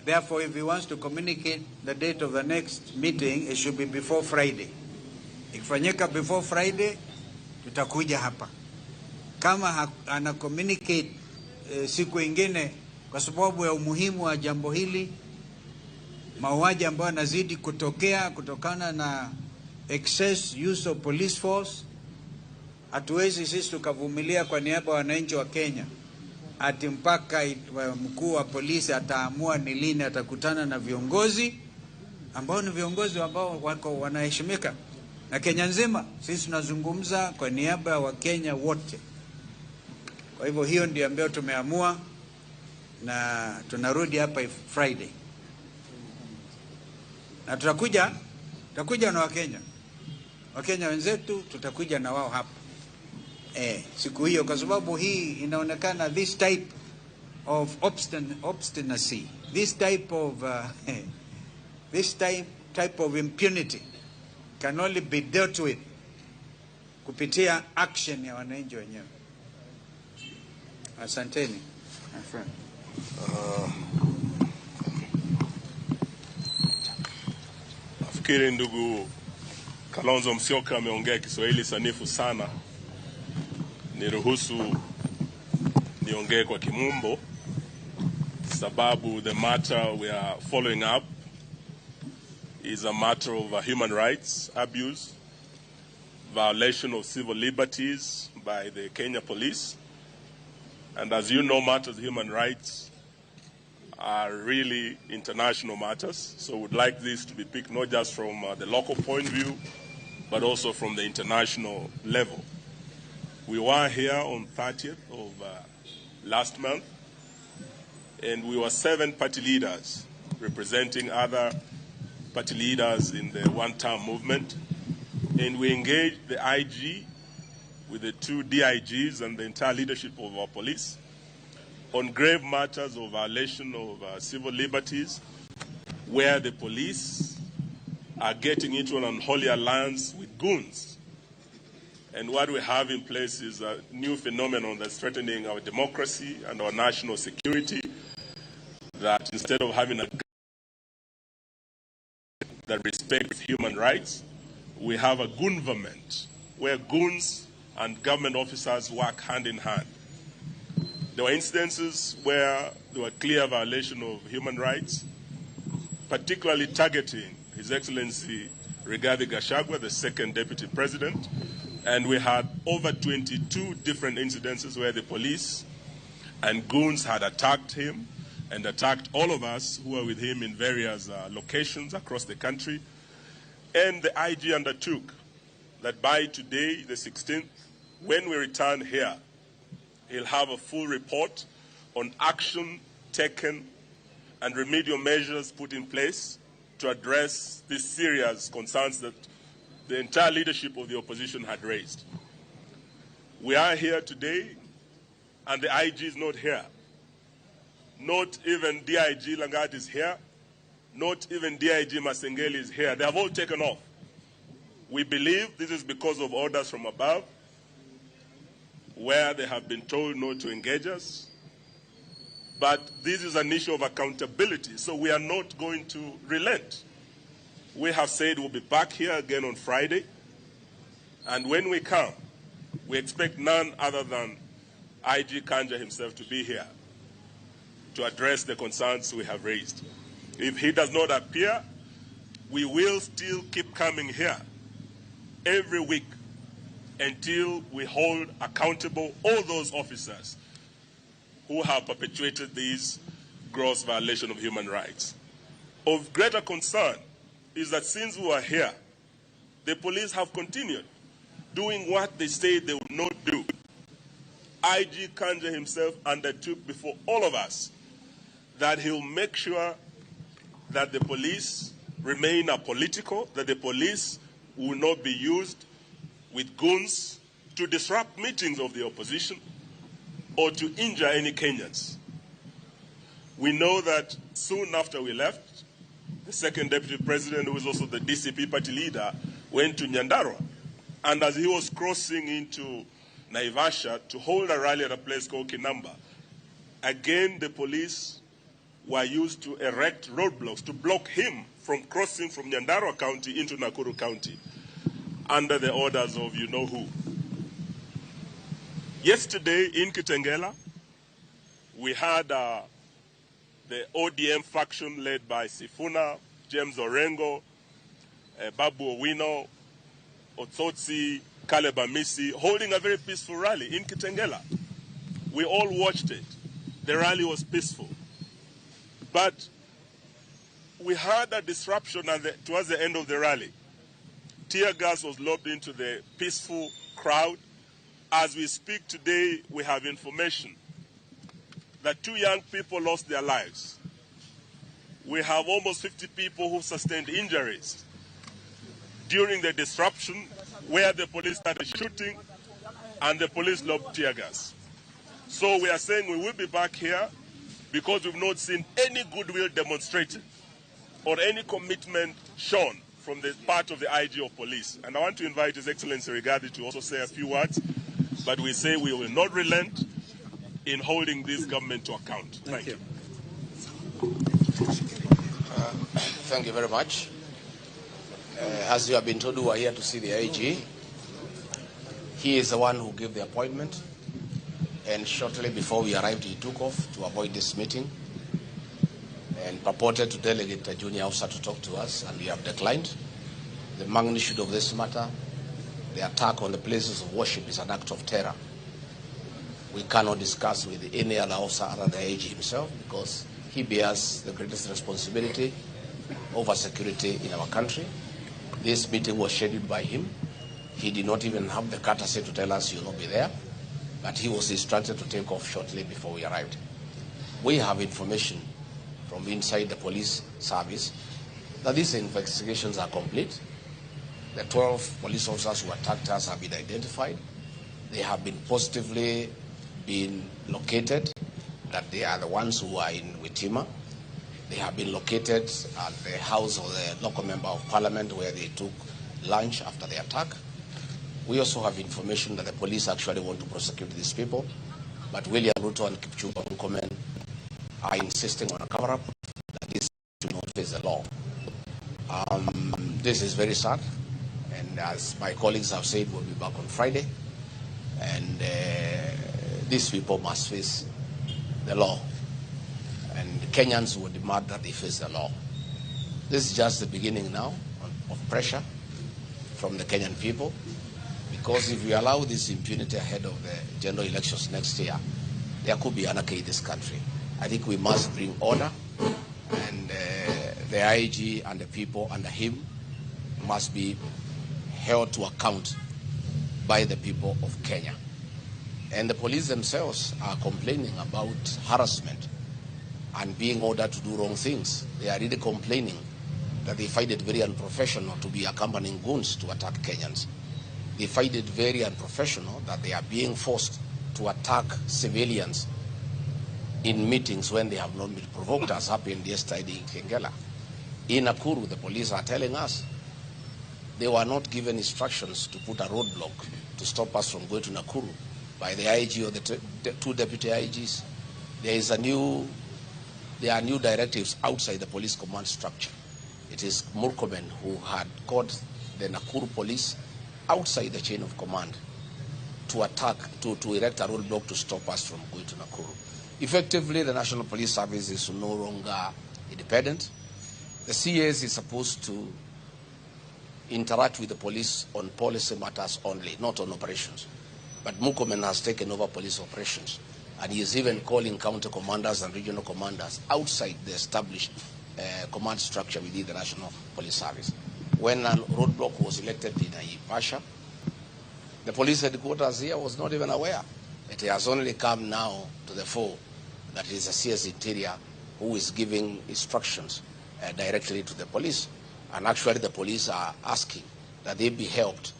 Therefore, if he wants to communicate the date of the next meeting, it should be before Friday. Ikifanyika before Friday, tutakuja hapa. Kama ana communicate siku ingine, kwa sababu ya umuhimu wa jambo hili, mauaji ambayo yanazidi kutokea kutokana na excess use of police force, hatuwezi sisi tukavumilia kwa niaba ya wananchi wa Kenya ati mpaka mkuu wa polisi ataamua ni lini atakutana na viongozi ambao ni viongozi ambao wako wanaheshimika na Kenya nzima. Sisi tunazungumza kwa niaba ya Wakenya wote. Kwa hivyo hiyo ndio ambayo tumeamua, na tunarudi hapa Friday. Na tutakuja na Wakenya wenzetu, tutakuja na wao hapa siku hiyo, kwa sababu hii inaonekana this type of obstinacy, this type of impunity can only be dealt with kupitia action ya wananchi wenyewe. Asanteni, my friend. Nafikiri ndugu Kalonzo Musyoka ameongea Kiswahili sanifu sana. Niruhusu niongee kwa Kimombo, sababu the matter we are following up is a matter of human rights abuse, violation of civil liberties by the Kenya police. And as you know, matters of human rights are really international matters. So we'd like this to be picked not just from the local point of view, but also from the international level. We were here on 30th of last month, and we were 7 party leaders representing other party leaders in the one-term movement. And we engaged the IG with the 2 DIGs and the entire leadership of our police on grave matters of violation of civil liberties, where the police are getting into an unholy alliance with goons. And what we have in place is a new phenomenon that's threatening our democracy and our national security, that instead of having a that respects human rights, we have a goonverment, where goons and government officers work hand in hand. There were instances where there were clear violation of human rights, particularly targeting His Excellency Rigathi Gachagua, the second deputy president. And we had over 22 different incidences where the police and goons had attacked him and attacked all of us who were with him in various locations across the country. And the IG undertook that by today, the 16th, when we return here, he'll have a full report on action taken and remedial measures put in place to address these serious concerns that the entire leadership of the opposition had raised. We are here today, and the IG is not here. Not even DIG Langat is here. Not even DIG Masengeli is here. They have all taken off. We believe this is because of orders from above, where they have been told not to engage us. But this is an issue of accountability, so we are not going to relent. We have said we'll be back here again on Friday, and when we come, we expect none other than IG Kanja himself to be here to address the concerns we have raised. If he does not appear, we will still keep coming here every week until we hold accountable all those officers who have perpetuated these gross violations of human rights. Of greater concern is that since we are here, the police have continued doing what they said they would not do. IG Kanja himself undertook before all of us that he'll make sure that the police remain apolitical, that the police will not be used with goons to disrupt meetings of the opposition or to injure any Kenyans. We know that soon after we left, the second deputy president, who is also the DCP party leader, went to Nyandarua. And as he was crossing into Naivasha to hold a rally at a place called Kinamba, again the police were used to erect roadblocks to block him from crossing from Nyandarua County into Nakuru County under the orders of you-know-who. Yesterday in Kitengela, we had the ODM faction led by Sifuna, James Orengo, Babu Owino, Otsotsi, Caleb Amisi, holding a very peaceful rally in Kitengela. We all watched it. The rally was peaceful. But we had a disruption towards the end of the rally. Tear gas was lobbed into the peaceful crowd. As we speak today, we have information that 2 young people lost their lives. We have almost 50 people who sustained injuries during the disruption where the police started shooting and the police lobbed tear gas. So we are saying we will be back here because we've not seen any goodwill demonstrated or any commitment shown from the part of the IG of police. And I want to invite His Excellency Rigathi to also say a few words, but we say we will not relent in holding this government to account. Thank you. Thank you very much. As you have been told, we are here to see the IG. He is the one who gave the appointment. And shortly before we arrived, he took off to avoid this meeting and purported to delegate a junior officer to talk to us, and we have declined. The magnitude of this matter, the attack on the places of worship, is an act of terror. We cannot discuss with any other officer other than the AG himself because he bears the greatest responsibility over security in our country. This meeting was scheduled by him. He did not even have the courtesy to tell us he will not be there, but he was instructed to take off shortly before we arrived. We have information from inside the police service that these investigations are complete. The 12 police officers who attacked us have been identified. They have been positively been located, that they are the ones who are in Witima. They have been located at the house of the local member of parliament where they took lunch after the attack. We also have information that the police actually want to prosecute these people, but William Ruto and Kipchumba Murkomen are insisting on a cover-up that this should not face the law. This is very sad, and as my colleagues have said, we'll be back on Friday, and these people must face the law, and Kenyans would demand that they face the law. This is just the beginning now of pressure from the Kenyan people, because if we allow this impunity ahead of the general elections next year, there could be anarchy in this country. I think we must bring order, and the IG and the people under him must be held to account by the people of Kenya. And the police themselves are complaining about harassment and being ordered to do wrong things. They are really complaining that they find it very unprofessional to be accompanying goons to attack Kenyans. They find it very unprofessional that they are being forced to attack civilians in meetings when they have not been provoked, as happened yesterday in Kengela. In Nakuru, the police are telling us they were not given instructions to put a roadblock to stop us from going to Nakuru by the IG or the two deputy IGs. There are new directives outside the police command structure. It is Murkomen who had caught the Nakuru police outside the chain of command to attack, to erect a roadblock to stop us from going to Nakuru. Effectively, the National Police Service is no longer independent. The CS is supposed to interact with the police on policy matters only, not on operations. But Murkomen has taken over police operations, and he is even calling county commanders and regional commanders outside the established command structure within the National Police Service. When a roadblock was elected in Naivasha, the police headquarters here was not even aware. It has only come now to the fore that it is the CS Interior who is giving instructions directly to the police. And actually the police are asking that they be helped,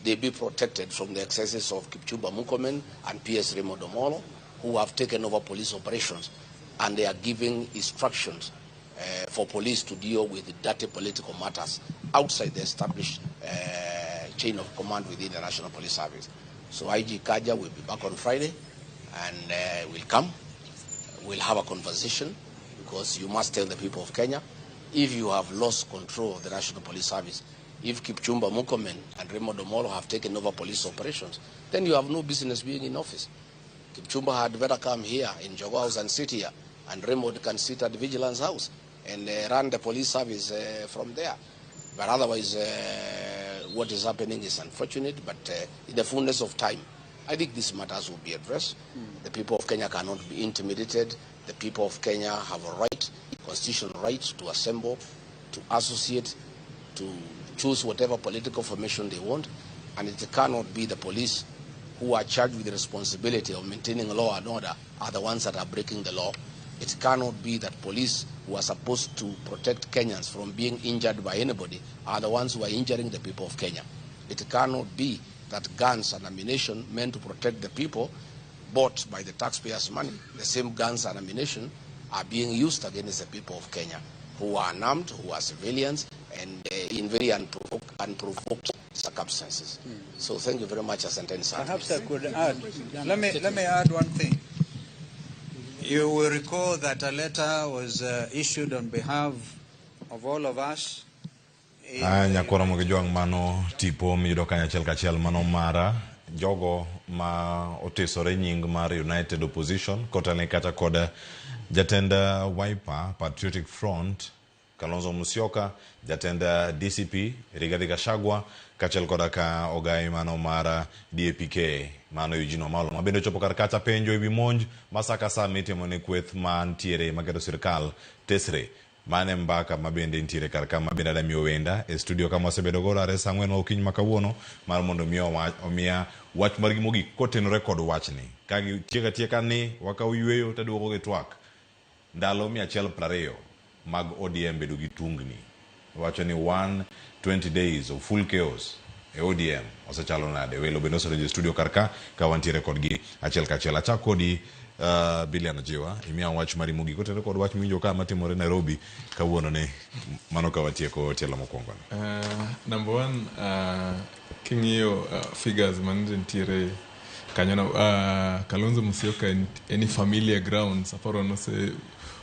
they be protected from the excesses of Kipchumba Murkomen and PS Raymond Omolo, who have taken over police operations, and they are giving instructions for police to deal with dirty political matters outside the established chain of command within the National Police Service. So IG Kaja will be back on Friday, and will come. We'll have a conversation, because you must tell the people of Kenya, if you have lost control of the National Police Service, if Kipchumba Murkomen and Raymond Omolo have taken over police operations, then you have no business being in office. Kipchumba had better come here in Jogo House and sit here, and Raymond can sit at the Vigilance House and run the police service from there. But otherwise, what is happening is unfortunate, but in the fullness of time, I think these matters will be addressed. The people of Kenya cannot be intimidated. The people of Kenya have a right, constitutional right, to assemble, to associate, to choose whatever political formation they want, and it cannot be the police who are charged with the responsibility of maintaining law and order are the ones that are breaking the law. It cannot be that police who are supposed to protect Kenyans from being injured by anybody are the ones who are injuring the people of Kenya. It cannot be that guns and ammunition meant to protect the people, bought by the taxpayers' money, the same guns and ammunition are being used against the people of Kenya, who are unarmed, who are civilians, and in very unprovoked circumstances. So thank you very much, Asante. Perhaps I could add, let me add one thing. You will recall that a letter was issued on behalf of all of us. Nyakora mogijuang mano tipo miyudo kanyachiel kachiel mano mara jogo ma otesore nying mar United Opposition kotane kata kod jatend Wiper Patriotic Front Kalonzo Musyoka, jatend DCP Rigathi Gachagua, kachiel koda ka ogai mano mar DAPK mano Eugene Wamalwa mabende chopo kar kacha penjo ewi monj masaka sa mitimo ne kweth mantiere maketo sirkal tesre mane mbaka mabende ntiere kar kama mabende da miyo wenda e studio kama wasebedo godo are saa 4 okinyi makawuono mar mondo miyo omia wach margi mogik kotenore kod wachni kagi tieka ni wakaw yweyo taduogo gi twak ndalo 120 mag ODM bedo gi tungni wacho ni 120 days of full chaos e ODM osechalo nade welo bendo so reje studio karka ka wantiere kod gi achiel kachiel achak kodi Biliana Jiwa imia wach mari mugi kotere kod wach minjo ka matimore Nairobi kawuono ne mano ka watieko tielo mokwongo. Number one, king'iyo figures manitiere kanyono Kalonzo Musyoka any familiar grounds aparo no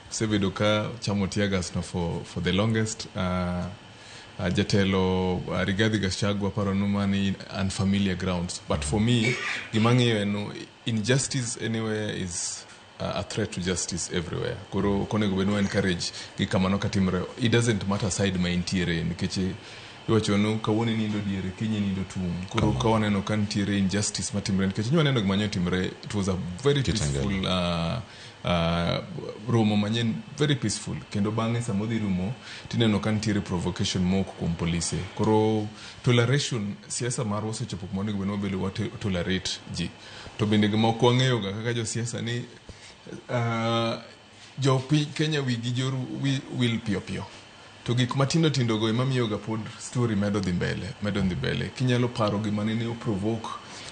sebedo ka chamo tiagas no for the longest jatelo Rigathi Gachagua aparo no mani unfamiliar grounds, but for me gimang'iyo injustice anywhere is a threat to justice everywhere. Koro konego beno encourage gikamano katimre. It doesn't matter side ma intiere nikech iwachono kawone nindo diere kinyi nindo tum. Koro kawane no kantiere injustice matimre nikech nyo gimanyo timre. It was a very peaceful romo manyen, very peaceful. Kendo bange samodhi rumo tineno kantiere provocation moko kuom polise. Koro toleration siasa marwa sechopo monego beno belo wa tolerate ji. To bende gimoko wang'eyo ga kaka jo siasa ni jo Kenya wigi joru will piyo piyo. to gik matindo tindo go emamiyo ga pod story medo dhi mbele kinyalo paro gima nene provoke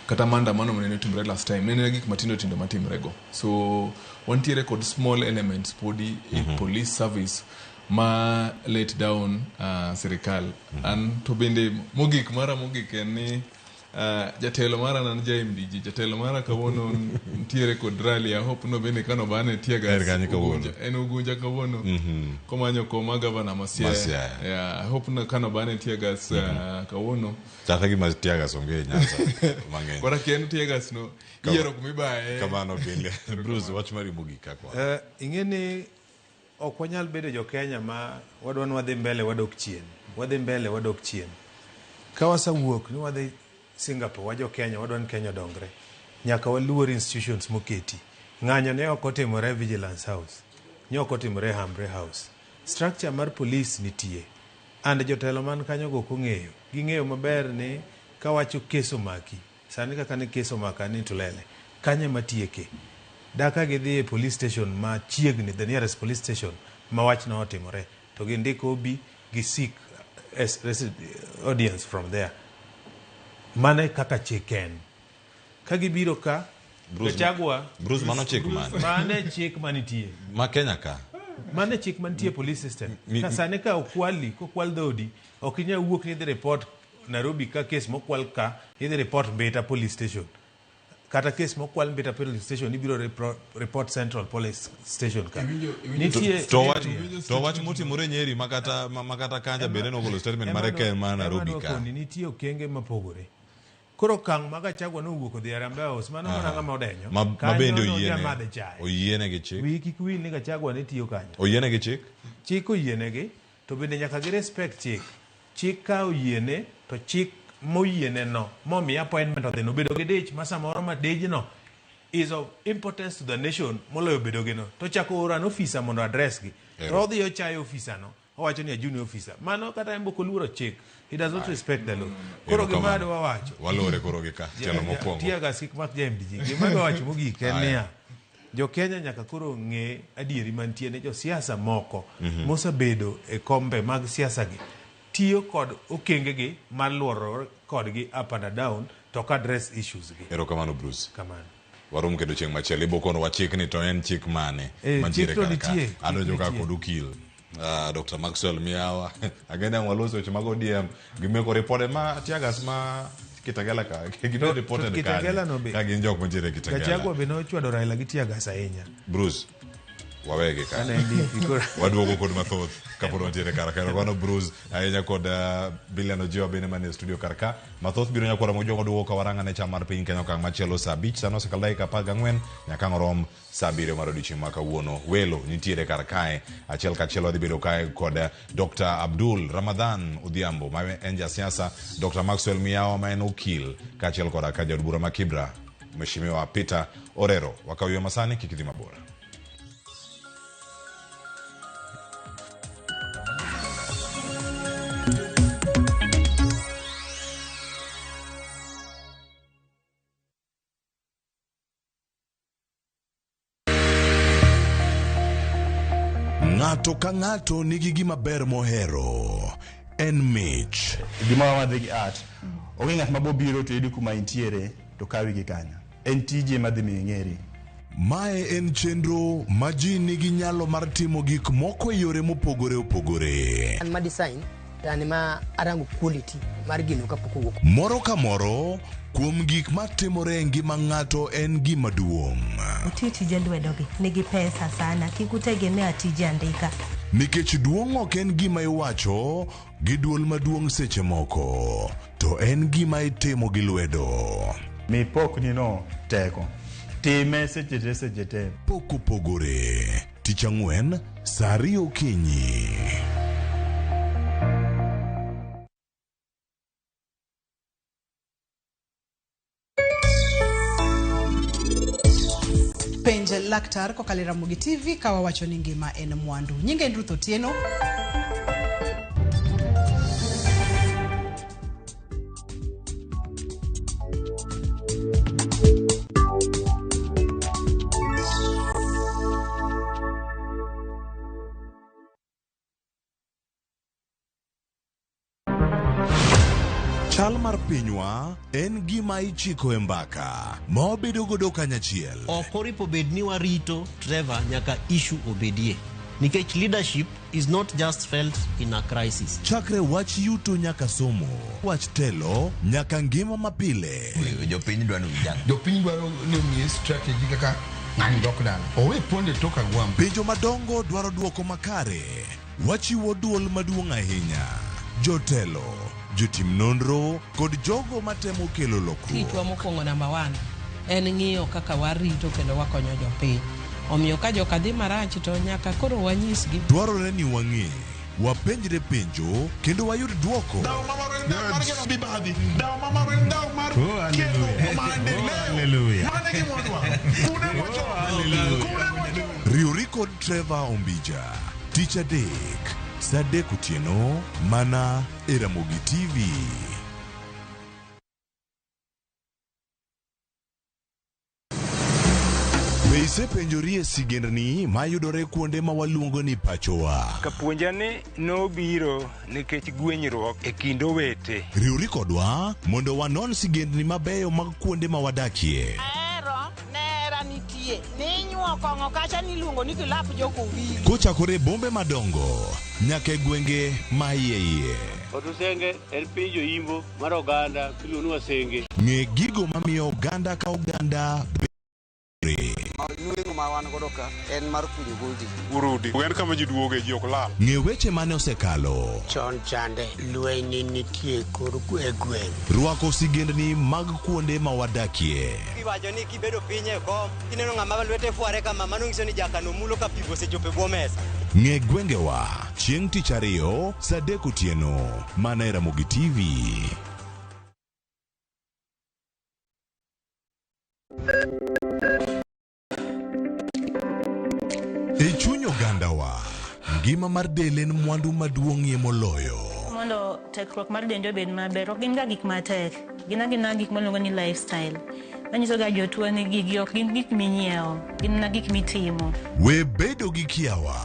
kata maandamano manene timre last time nene gik matindo tindo matimre go so wantiere kod small elements podi police service ma let down sirikal an to bende mogik en ni jatelo mara nan JMDG jatelo mara kawuono ntiere kod rally I hope no bende kano bane tiega en ugunja kawuono komanyo koma governor Masia I hope no kano bane tiega kawuono tata gi tiega songe Nyanza mang'eny kora ken tiega no yiero kumibae kamano pile Bruce watch mari mogika kwa ingeni ok wanyal bedo jo Kenya ma wadhi mbele wadok chien ka wasawuok ni wadhi Singapore wajo Kenya wadwan Kenya dongre nyaka waluor institutions moketi ng'anyo ne ok otimore Vigilance House ne ok otimore Hambre House structure mar police nitie and jotelo man kanyo go kong'eyo ging'eyo maber ni kawacho keso maki sani kaka ni keso maka ni Tulele kanye matieke daka gidhi e police station ma chiegni the nearest police station ma wach na otimore to gindiko obi gi seek audience from there mane kaka chicken kagibiro ka Gachagua Bruce mano chik man mane chik manitie ma Kenya ka mane chik manitie police system kasane ka okwal dodi okinya wuok ni the report Nairobi ka case mokwal ka idhi report Mbita police station kata case mokwal Mbita police station ibiro report Central police station ka nitie to wach motimore Nyeri makata kanja bende no golo statement mare ka ma Nairobi ka nitie okenge mapogore koro kang ma Gachagua no wuok odhi Harambee House mano mana ng'ama odenyo mabende oyiene gi chik wiki kwil ni Gachagua ne tiyo kanyo oyiene gi chik oyiene gi to bende nyaka gi respect chik ka oyiene to chik moyiene no momi appointment odhi no bedo gi dich ma samoro ma dijno is of importance to the nation moloyo bedo gi no to chako oran officer mondo address gi to odhi ochayo officer no owacho ni a junior officer mano kata embo koluoro chik he does not respect the law koro gimado wawacho walore koro gi ka telo mokwongo tiaga sik mak JMDG gimado wacho mogik en niya jo Kenya nyaka koro ng'e adieri mantie ne jo siasa moko mosebedo e kombe mag siasa gi tiyo kod okenge gi mar luoro kod gi up and down to address issues gi erokamano Bruce kamano warum kendo chieng' machielo ibokono wachik ni to en chik mane mantiere kaka adonjo ka kod ukil Dr. Maxwell Miawa agenda waloso weche mag ODM gimeko ripode ma tiagas ma Kitagala ka gino reported ka gin jok mantiere Kitagala Gachagua be nochwado Raila gi tiagas ahinya Bruce wawege ka waduogo kod mathoth kapod wantiere karaka wano Bruce ahinya kod Biliano Jiwa bene mane studio karaka mathoth biro nyakora mojongo duogo ka waranga ne cham mar piny Kenya okang' machielo saa 5 sano sekal dakika 14 nyaka rom saa 7 mar odiochieng' ma kawuono welo nitiere karakae achiel kachiel wadhi bedo kae kod Dr. Abdul Ramadhan Odhiambo ma en jasiasa Dr. Maxwell Miawa ma en okil kaachiel kod ka jaod bura ma Kibra Mheshimiwa Peter Orero wakawiyo masani kikidhi mabora Ng'ato ka ng'ato nigi gima ber mohero en mich gima wadhi gi art onge ng'at mabobiro to yudi kuma intiere to kawi gi kanyo en tije madhi ming'eri mae en chenro ma ji nigi nyalo mar timo gik moko e yore mopogore opogore an ma design tani ma arango quality mar gino kapok owuok moro ka moro kuom gik matimore e ngima ng'ato en gima duong'. Nitie tije lwedogi nigi pesa sana kikutegemea tije andika nikech duong' ok en gima iwacho gi duol maduong' seche moko to en gima itimo gi lwedo mipokni no teko time seche te pok opogore tich ang'wen saa 2 okinyi. Penje laktar kokalo Ramogi TV kawa wacho ni ngima en mwandu. Nyinge en Ruth Otieno. mar pinywa en gima ichiko e mbaka ma obedo godo kanyachiel. Ok oripo bed ni warito Trevor nyaka issue obedie. Nikech leadership is not just felt in a crisis. Chakre wach yuto nyaka somo, wach telo nyaka ngima mapile. Jopiny dwaro ni omiye strategy kaka ng'ani dok dala. Owe ponde toka gwam. Penjo madongo dwaro duoko makare. Wachiwo duol maduong' ahinya. Jotelo, jotim nonro kod jogo matemo kelo lokruok. Kitwa mokwongo namba 1 en ng'iyo kaka warito kendo wakonyo jopiny. Omiyo ka joka dhi marach to nyaka koro wanyisgi. Dwarore ni wang'e, wapenjre penjo kendo wayud duoko. Riwri kod Trevor Ombija, Tich Adek, Saa 3 otieno, mana e Ramogi TV. Isepenjori e sigendni mayudore kuonde ma waluongo ni pachowa. Kapuonjani nobiro nikech gwenyruok e kind owete. Riwri kodwa mondo wanon sigendni mabeyo mag kuonde ma wadakie. Nera nitie. Ninyuo kong'o kacha niluongo ni kilap joko wili. Kochakore bombe madongo nyaka e gwenge ma iye. Otusenge en piny joimbo mar oganda iluongo ni Wasenge. Ng'e gigo mamiyo oganda ka oganda Nuengo ma wan godo ka en mar kunyo goldi. Urudi. En kama ji duoge ji ok lal. Ng'e weche mane osekalo. Chon chande lweny nitie kor gweng'. Rwako sigendni mag kuonde ma wadakie. Kiwacho ni kibedo piny e kom, kineno ng'ama lwete fuare kama mano nyiso ni jakano mulo ka pigo sechope bwo mesa. Ng'e gwengewa chieng' Tich Ariyo Saa 3 otieno, mana e Ramogi TV. E chuny ogandawa, ngima mar del en mwandu maduong'ie moloyo. Mondo tekruok mar dendi obed maber, ok gin ga gik matek. Gin gik maluongo ni lifestyle. Manyiso ga jotuo ni gigi ok gin gik minyiewo, gin na gik mitimo. We bedo gi kiawa,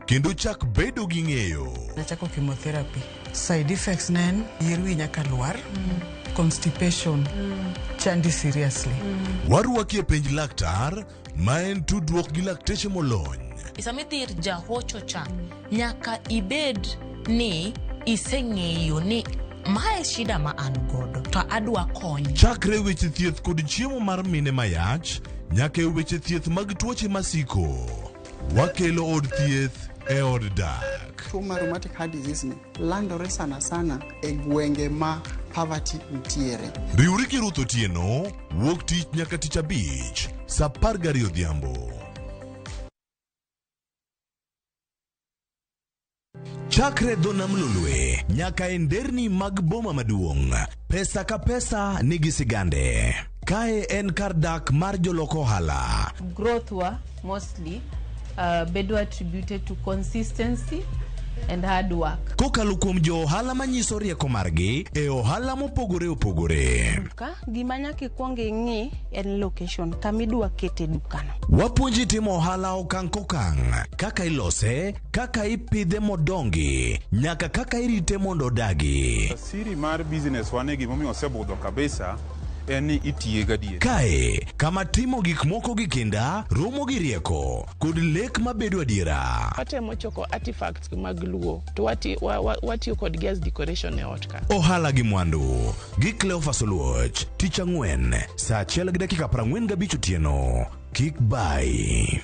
kendo chak bedo gi ng'eyo. Nachako chemotherapy. Side effects nen, yier wi nyaka lwar, constipation, chandi seriously. Warwaki e penj laktar, ma en tudruok gi lakteche molony. Isamithir jahocho cha, nyaka ibed ni iseng'eyo ni mae shida ma an godo, to adwa konyo. Chakre weche thieth kod chiemo mar mine mayach, nyaka e weche thieth mag tuoche masiko. Wakelo od thieth e od dak. Tuo mar rheumatic heart disease ni landore sana e gwenge ma poverty ntiere. Riwri gi Ruth Otieno, wuok tich nyaka Tich Abich, Saa 12 odhiambo. Chakre dho nam lolwe nyaka e nderni mag boma maduong', pesa ka pesa nigi sigande. Kae en kar dak mar jolok ohala. Growth wa mostly bedo attributed to consistency and hard work. Kokalo kuom jo ohala manyiso rieko margi e ohala mopogore opogore. Ka gima nyaka ikwongo ing'i en location kamidwa kete dukano. Wapuonji timo ohala okang' kokang', kaka ilose, kaka ipidhe modongi, nyaka kaka irite mondo odagi. Siri mar business wane gimomiyo osebudho kabisa en ni itiye gadier. Kae kama timo gik moko gi kinda, romo gi rieko kod lek mabedo adiera. Watemo choko artifacts mag luo to watiyo kod gas decoration e ot ka. Ohala gi mwandu gi Cleophas Oluoch, Tich Ang'wen Saa 1:45 otieno. Kik bai.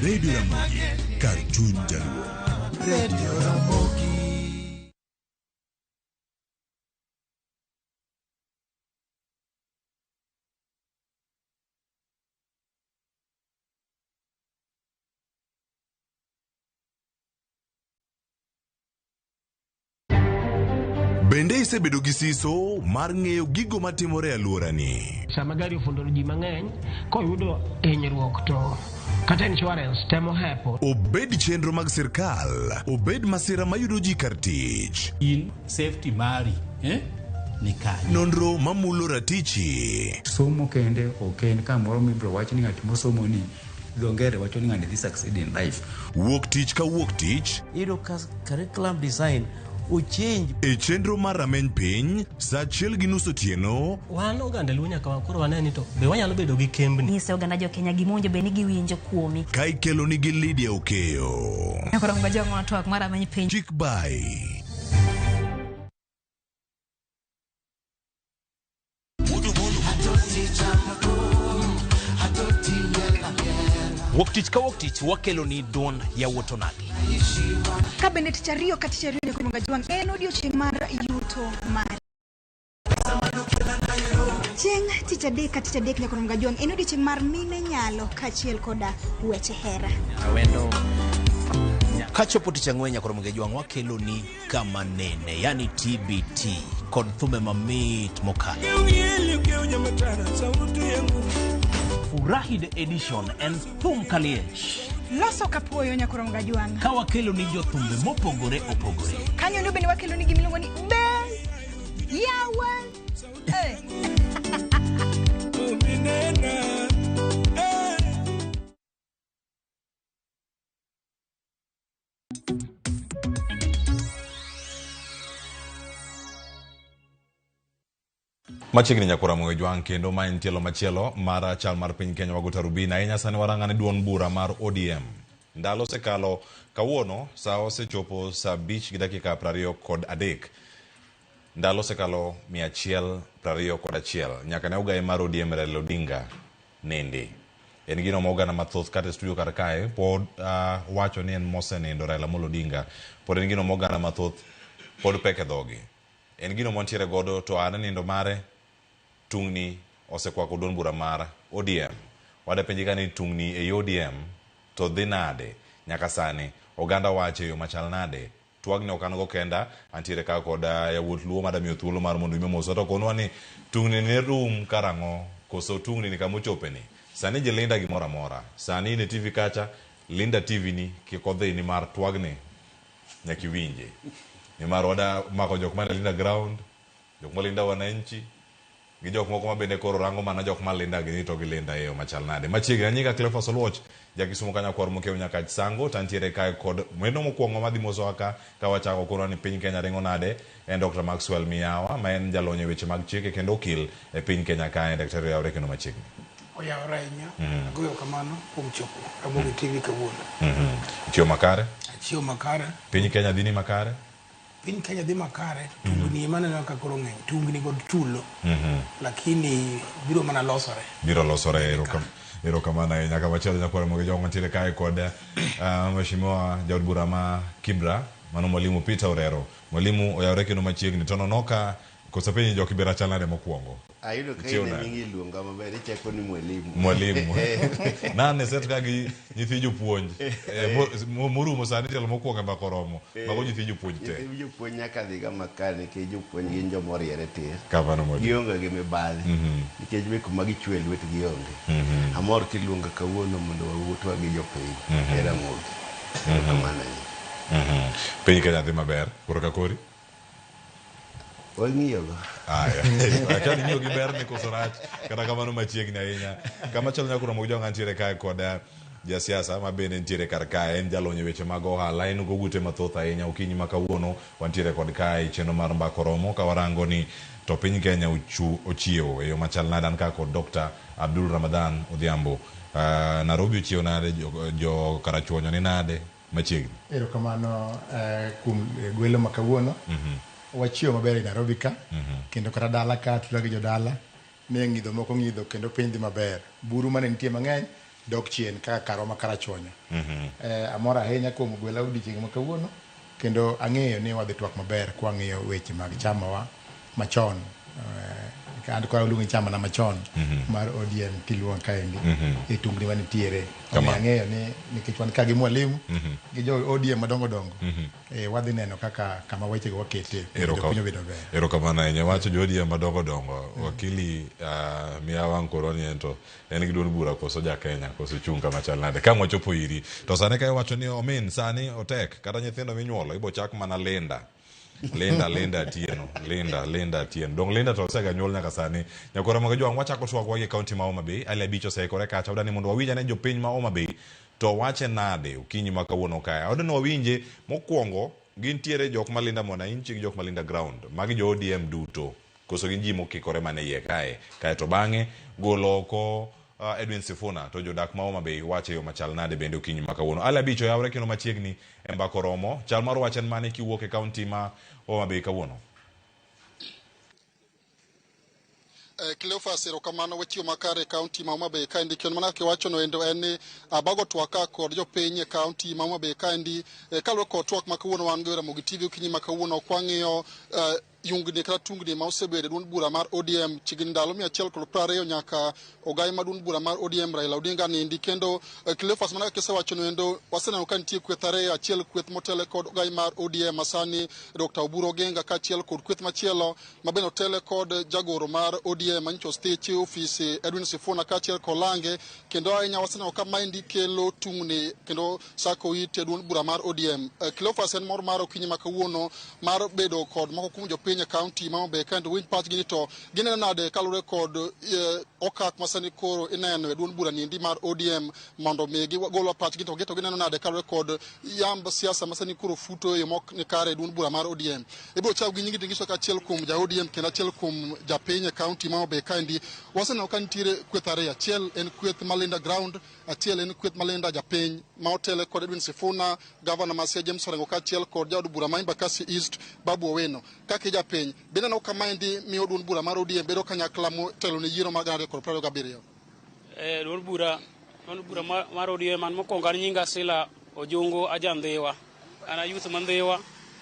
Radio Ramogi, kar chuny jaluo. Radio Ramogi. Bende isebedo gi siso mar ng'eyo gigo matimore e alworani. Sama gari ofundo ji mang'eny koyudo hinyruok to kata insurance temo hepo. Obed chenro mag sirkal, obed masira mayudo ji kar tich. In safety mari, ni kanyo. Nonro mamulo ratichi. Somo kende oken kamoro mibro wach ni ng'at mosomo ni dongere wacho ni ng'ani this succeed in life. Wuok tich ka wuok tich. Iro curriculum design uchinj. E chenro mar rameny piny, sa 1:30 otieno. Wan oganda luo nyaka wakoro waneni to be wanyalo bedo gi kembni. Nyise oganda jo Kenya gimonjo be ni giwinjo kuomi. Ka ikelo ni gi Lydia Okeyo. Nyakoro mga jo ng'o twak mar rameny piny. Chik by. Wuok tich ka wuok tich wakelo ni duond ya wuoto nagi. Kabinet tich ariyo ka tich ariyo nyakoro mga jwang' en odiochieng' mar yuto mari. Chieng' tich adek ka tich adek nyakoro mga jwang' en odiochieng' mar mine nyalo kaachiel koda weche hera. Awendo kachopo tich ang'wen nyakoro mga jwang' wakelo ni kama nene yani TBT kod thume mamit mokalo. Furahi the edition and thum kaliech. Loso kapuoyo nyakoro mga jwang'. Ka wakelo ni jothumbe mopogore opogore. Kanyo ndo bende wakelo ni gimiluongo ni Ben Yawan. Machiegni nyakora mwe jwang' kendo ma en tielo machielo mar chal mar piny Kenya waguta rubina ahinya sani warang'ane duond bura mar ODM. Ndalo sekalo kawuono sa osechopo sa 5:23. Ndalo sekalo 121 nyaka ne ogaye mar ODM Raila Odinga nende. En gino mogana mathoth kata studio kar kae pod wacho ni en mosenendo Raila Amolo Odinga. Pod en gino mogana mathoth pod peke dhogi. En gino montiere godo to an nindo mare tungni osekwako duond bura mar ODM. Wada penji ka ni tungni e ODM to dhi nade nyaka sani oganda wache yo machal nade. Twagni okanogo kenda antiere ka kod yawuot luo madamiyo thuolo mar mondo ime moso to konwa ni tungni ne rum karang'o koso tungni ni kamochope ni. Sani ji linda gimora mora. Sani ne TV kacha linda TV ni kikodhi ni mar twagni nyaki winje. Ni mar wada mako jok mane linda ground, jok ma linda wananchi, gi jok moko mabende koro rango mana jok ma linda gi to gi linda eyo machal nade. Machiegni anyika Cleophas Oluoch jakisumo kanya kwar mokeo nyaka sango tantiere kae kod mwendo mokwongo madhi moso aka ka wachako kono ni piny Kenya ringo nade en Dr. Maxwell Miyawa ma en jalony e weche mag chike kendo okil e piny Kenya kae daktari yawre kendo machiegni. Oyawre ahinya. Agoyo kamano kuom chopo Ramogi TV kawuono. Chiyo makare? Chiyo makare. Piny Kenya dhini makare? Piny Kenya dhi makare. Tungni maneno ka koro ng'eny. Tungni god tulo. Lakini biro mana losore. Biro losore erokamano ahinya. Kama chielo nyakwara moge jok mantiere kae kod mheshimiwa jaod bura ma Kibra mano mwalimu Peter Orero. Mwalimu oyawre kendo machiegni to nonoka kosa penyi jok ibera chal nade mokwongo. Ayudo ka ine mingi luonga maber ichako ni mwalimu. Mwalimu. Nane set ka gi nyithi jopuonj. Morumo sani telo mokwongo mbako romo. Mago nyithi jopuonj te. Nyithi jopuonj nyaka dhi ga makane ke jopuonj gin jomoriere tir. Kamano mwalimu. Gionge gi mibadhi. Nikech be kuma gichwe lwet gionge. Amor kiluonga kawuono mondo wawuotwa gi jopiny. Era mogi. Kamano. Piny Kenya dhi maber. Koro ka kori? Wang'iyogo. Aya. Akani ng'iyo gi ber ni koso rach. Kata kamano machiegni ahinya. Kama chalo nyakuro mogi jong antiere kae kod jasiasa ma bende ntiere kar kae en jalony weche mag ohala en go gute mathoth ahinya okinyi ma kawuono wantiere kod kae chenro mar mbako romo ka warango ni to piny Kenya ochiewo e yo machal nade an ka kod Dr. Abdul Ramadan Odhiambo. Nairobi ochiewo nade jo karachuonyo ni nade machiegni. Erokamano kuom gwelo ma kawuono. Wachiewo maber e Nairobi ka kendo kata dala ka tudagi jodala ne ng'idho moko ng'idho kendo piny dhi maber. Buru mane nitie mang'eny dok chien kaka karo ma karachuonyo. Amor ahinya kuom gwela odiochieng' ma kawuono kendo ang'eyo ni wadhi twak maber kwa ng'iyo weche mag chamawa machon kan ko luongo chama na machon mar ODM kiluon kaendi e tungni manitiere ang'eyo ni nikech wan ka gi mwalimu gi jo ODM madongo dongo wadhi neno kaka kama weche go wakete pinyo bedo ber. Erokamano ahinya wacho jo ODM madongo dongo wakili Mia Wang Koroni ento en gi duond bura koso ja Kenya koso chung kama chal nade ka wachopo iri to sane ka wacho ni omin sani otek kata nyithindo minyuolo ibo chak mana lenda tieno lenda tieno dong lenda to sega nyuol nyaka sani nyakora mag jwang wachako twak wa gi county ma Homa Bay ale bicho sekore kacha odani mondo wawinja ne jopiny ma Homa Bay to wache nade ukinyi ma kawuono kae odani wawinje mokwongo gintiere jok malinda mwananchi gi jok malinda ground magi jo ODM duto koso gin ji mokikore mane iye kae to bang'e golo oko Edwin Sifuna to jodak ma Homa Bay wache yo machal nade bende ukinyi ma kawuono ala bicho yawre kendo machiegni e mbako romo chal mar wachen mane kiwuok e county ma Homa Bay kawuono. Cleophas erokamano wetiyo makare county ma Homa Bay kaendi kendo mana kiwacho no endo en ni abago twaka kod jopiny e county ma Homa Bay kaendi kaluwore kod twak ma kawuono wan go Ramogi TV ukinyi ma kawuono kwang'iyo yungni kata tungni ma osebedo duond bura mar ODM chigni ndalo 120 nyaka ogai ma duond bura mar ODM Raila Odinga nindi kendo Cleophas mana kisewacho no endo waseneno ka nitie kweth ariyo achiel kweth motele kod ogai mar ODM masani Dr. Oburu Oginga ka achiel kod kweth machielo ma bende otele kod jagoro mar ODM mancho state office Edwin Sifuna ka achiel kolange kendo ahinya waseneno ka maendi kelo tungni kendo sako ite duond bura mar ODM. Cleophas en mor mar okinyi ma kawuono mar bedo kod moko kuom jopiny county ma Homa Bay kendo winy pach gini to gineno nade kalure kod okak masani koro ineno e duond bura nindi mar ODM mondo mi golo pach gini to gineno nade kalure kod yamb siasa masani koro futo e mok ni kare duond bura mar ODM. Ibiro chaw gi nyingi dingiso ka achiel kuom ja ODM kendo achiel kuom japiny e county ma Homa Bay kendi waseneno ka nitiere kweth ariyo achiel en kweth malinda ground achiel en kweth malinda japiny ma otele kod Edwin Sifuna governor Masia James Orengo ka achiel kod jaod bura ma Embakasi East Babu Owino kaka japiny bende no kamaendi miyo duond bura mar ODM bedo kanyakla motelo ne yiero mar 2027. Duond bura mar ODM man mokwongo an nyinga Sila Ojungu Ajandhiwa ana youth mandhiwa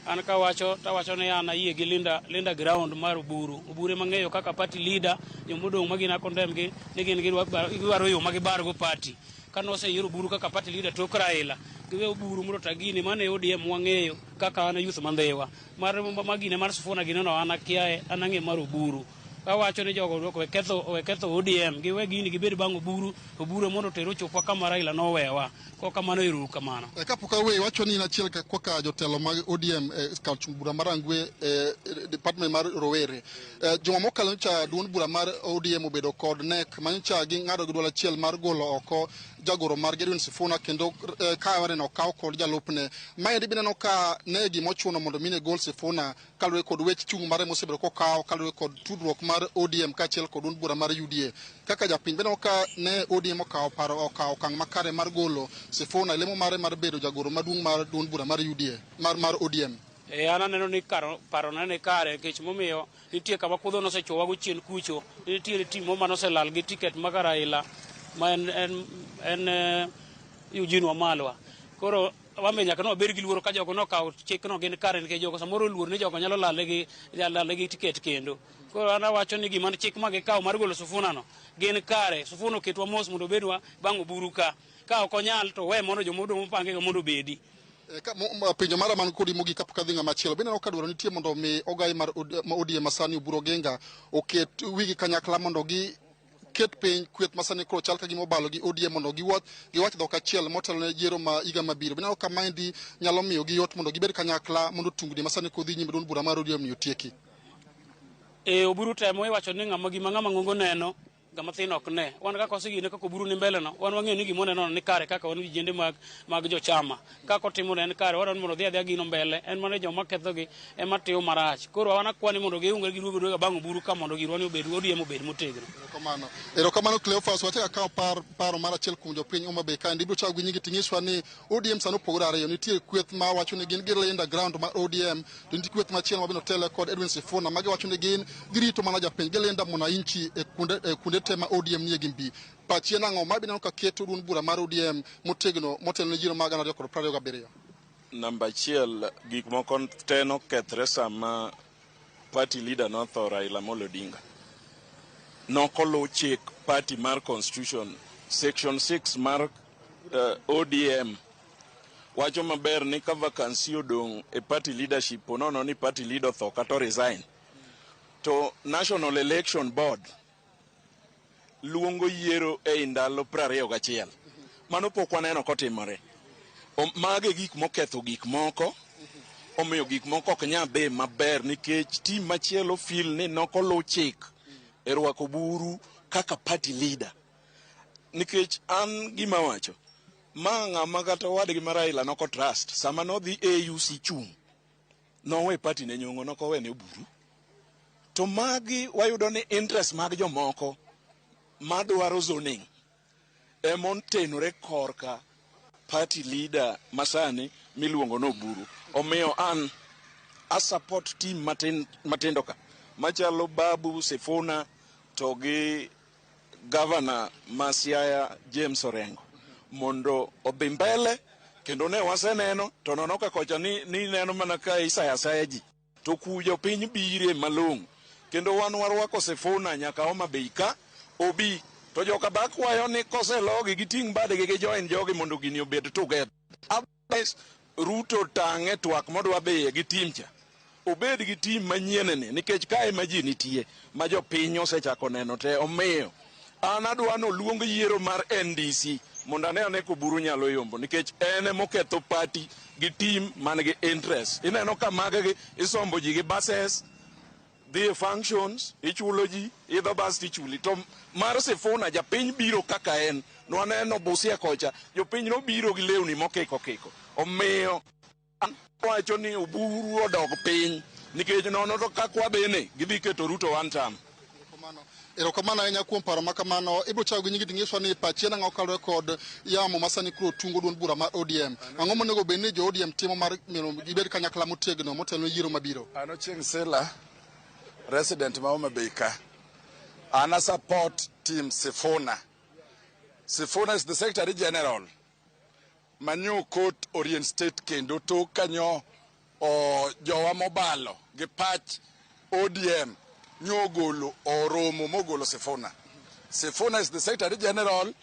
an kawacho ni an ayie gi linda ground mar Oburu mang'eyo kaka party leader jomodong' magina condemn gi ni gin gidwaro yo magibargo party kanose yiero Oburu kaka party leader tok Raila giwe Oburu mondo tagini mane ODM wang'eyo kaka an youth mandhiwa mar magine mar Sifuna gineno an akiaye an ang'e mar Oburu kawacho ni jogo we ketho ODM giwe gini gibed bang' Oburu mondo tero chopwa kama Raila nowewa ko kamano iru kamano. Kapok awe wacho ni achiel kaka jotelo mag ODM kachung bura mar Angwe department mar Rowere joma mokalo cha duond bura mar ODM obedo kod nek mancha gi ng'ado gi dwol achiel mar golo oko jagoro mar Edwin Sifuna kendo ka waneno kaw kod jalupne mae dibineno ka ne gimochuno mondo mine gol Sifuna kalwe kod wech chung mare mosebedo kokaw kalwe kod tudruok mar ODM kachiel kod duond bura mar UDA kaka japiny beno ka ne ODM okaw kang makare mar golo Sifuna lemo mare mar bedo jagoro maduong' mar duond bura mar UDA mar ODM. An aneno ni paro ne kare nikech momiyo nitie kama kudho nosechowa go chien kucho nitie timo manoselal gi tiket mag Raila ma en Eugene Wamalwa koro wame nyaka no ber gi luoro ka jogo no kaw chik no gin kare nikech jogo samoro luoro ni jogo nyalo lale gi tiket kendo koro ana wacho ni gima chik ma gikaw mar golo Sifuna no gin kare Sifuna oketwa mos mondo bedwa bang' Oburu ka ok onyal to we mondo jomodong' mopange go mondo bedi pinyo mara man kodi mogi kapka dhinga machielo bende no kadwaro nitie mondo mi ogai mar ODM masani Oburu Oginga oket wigi kanyakla mondo gi ket piny kweth masani koro chal ka gimobalo gi ODM mondo giwach dhok achiel motelo ne yiero ma higa mabiro bende no kamaendi nyalo miyo gi yot mondo gibed kanyakla mondo tungni masani kodhi nyime duond bura mar ODM ni otieki. Oburu temo iwacho ni ng'ama ng'ongo neno gama thin ok ne wan kaka osigine kaka Oburu ni mbele no wan wang'eyo ni gimoneno ni kare kaka wan vijende mag jochama kaka otimo ne en kare wan mondo dhi adhiya gino mbele en mane joma ketho gi ema tiyo marach koro wan akwani mondo giungre gi ruogo bang' Oburu ka mondo girwani obed ODM obed motegno. Erokamano Cleophas wacha akaw paro mar achiel kuom jopiny Homa Bay kandi ibiro chaw gi nyingi ting'iswa ni ODM sano opogore ariyo nitie kweth ma wacho ni gin gilinda ground mar ODM to nitie kweth machielo mabino tele kod Edwin Sifuna magi wacho ni gin girito mana japiny gilinda mwananchi e kunde tema ODM nie gimbi pachien ang'o mabineno ka keto duond bura mar ODM motegno motelo ne yiero mag 2027. Namba achiel gik moko te nokethre sama party leader notho Raila Amolo Odinga nokolo chik party mar constitution section 6 mar ODM wacho maber ni ka vacancy odong e party leadership ponono ni party leader tho kata resign to National Election Board luongo yiero e ndalo 21 mano pok waneno kotimore. Mage gik moketho gik moko omiyo gik moko ok nya be maber nikech tim machielo feel ni nokolo chik e rwako buru kaka party leader nikech an gima wacho ma ng'ama kata wadgi Raila noko trust sama nodhi AUC chung nowe party ne nyongo nokowene buru to magi wayudo ni interest mag jomoko madwaro zoning emontenore korka party leader masani miluongo no buru omiyo an a support team matindo ka machalo Babu Sifuna to gi governor Masiaya James Orengo mondo odhi mbele kendo ne waseneno to nono ka kocha ni neno mana ka Isaya ji to kujo piny bire malong kendo wan warwako Sifuna nyaka Homa Bay ka obi to joka bakwayo ni koselogi giting badegi gi join jogi mondo gini obed together. Otherwise Ruto tange twak modwa be gi timcha obed gi tim manyien ni nikech kae ma ji nitie ma jo piny osechako neno te omiyo an adwa no luong yiero mar NDC mondo ane ko buru nyalo yombo nikech ene moketho party gi tim man gi interest. Ineno ka magegi isombo ji gi buses the functions ichulo ji idho bus tichuli to mar Sifuna japiny biro kaka en no aneno Busia kocha jopiny no biro gi lewni mokiko omiyo wacho ni oburu odog piny nikech nono to kakwa bene gidhi keto Ruto one time. Erokamano ahinya kuom paro makamano. Ibro chago gi nyingi ng'iso ni pachiena ng'okalo kod yamo masani kuro tungo duond bura mar ODM. Ang'o monego bed ni jo ODM timo mar gibed kanyakla motegno motelo yiero mabiro? Ano Chieng Sela resident ma Homa Bay ka. Ana support team Sifuna. Sifuna is the Secretary General. Manyo Court Orient State kendo to kanyo o jowa mobalo gi patch ODM nyogolo oromo mogolo Sifuna. Sifuna is the Secretary General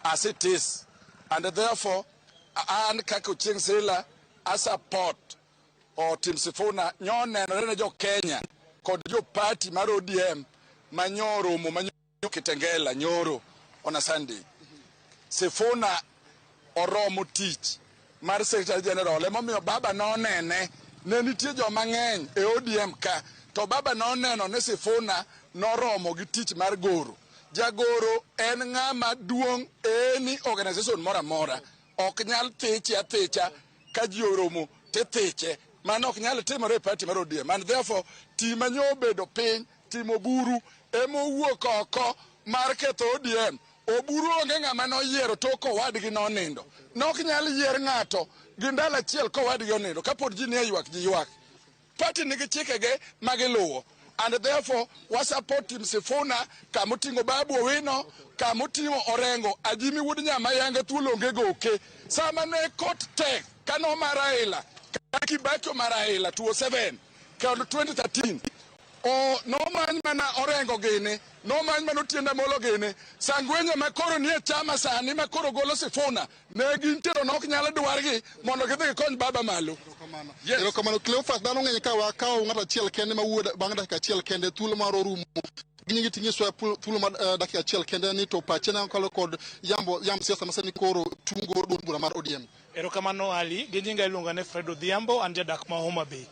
as it is, and therefore an kako Chieng Sela a support o team Sifuna nyonenore ne jo Kenya kod jo party mar ODM manyoro manyo Kitengela nyoro on a Sunday. Sifuna oromo tich mar Secretary General emomiyo baba nonene ne nitie jo mang'eny e ODM ka to baba noneno ne Sifuna noromo gi tich mar goro. Jagoro en ng'ama duong' any organization mora ok nyal thicha ka ji oromo te thiche mano ok nyal timore e party mar ODM, and therefore tima nyo bedo piny timo buru emo wuok oko mar ketho ODM. Oburu onge ng'ama noyiero to kowadgi nonindo. Nok nyal yier ng'ato gi ndalo achiel kowadgi onindo kapod ji ne ywak ji ywak. Party nigi chikege magiluwo, and therefore we support team Sifuna kamutingo Babu Owino kamutingo Orengo Ajimi Wuod Nyamayanga thuolo onge goke sama ne court tek kano Raila Kibaki Raila 2007 kendo 2013 o no man mana Orengo gene no man mano Otiende Amollo gene Sangwenya makoro nie chama sani makoro golo Sifuna ne gintero nok nyalo dwargi mondo gidhi kony baba malo. Erokamano Cleophas dhano ng'eny ka wakawo ng'ato achiel kende mawuod bang' dakika achiel kende thuolo mar orumo ginyingi tinyiso thuolo mar dakika achiel kende ni to pachiena ng'okalo kod yam siasa masani koro tungo duond bura mar ODM. Erokamano Ali, ginyinga iluonga ne Fred Odhiambo, an jadak ma Homa Bay.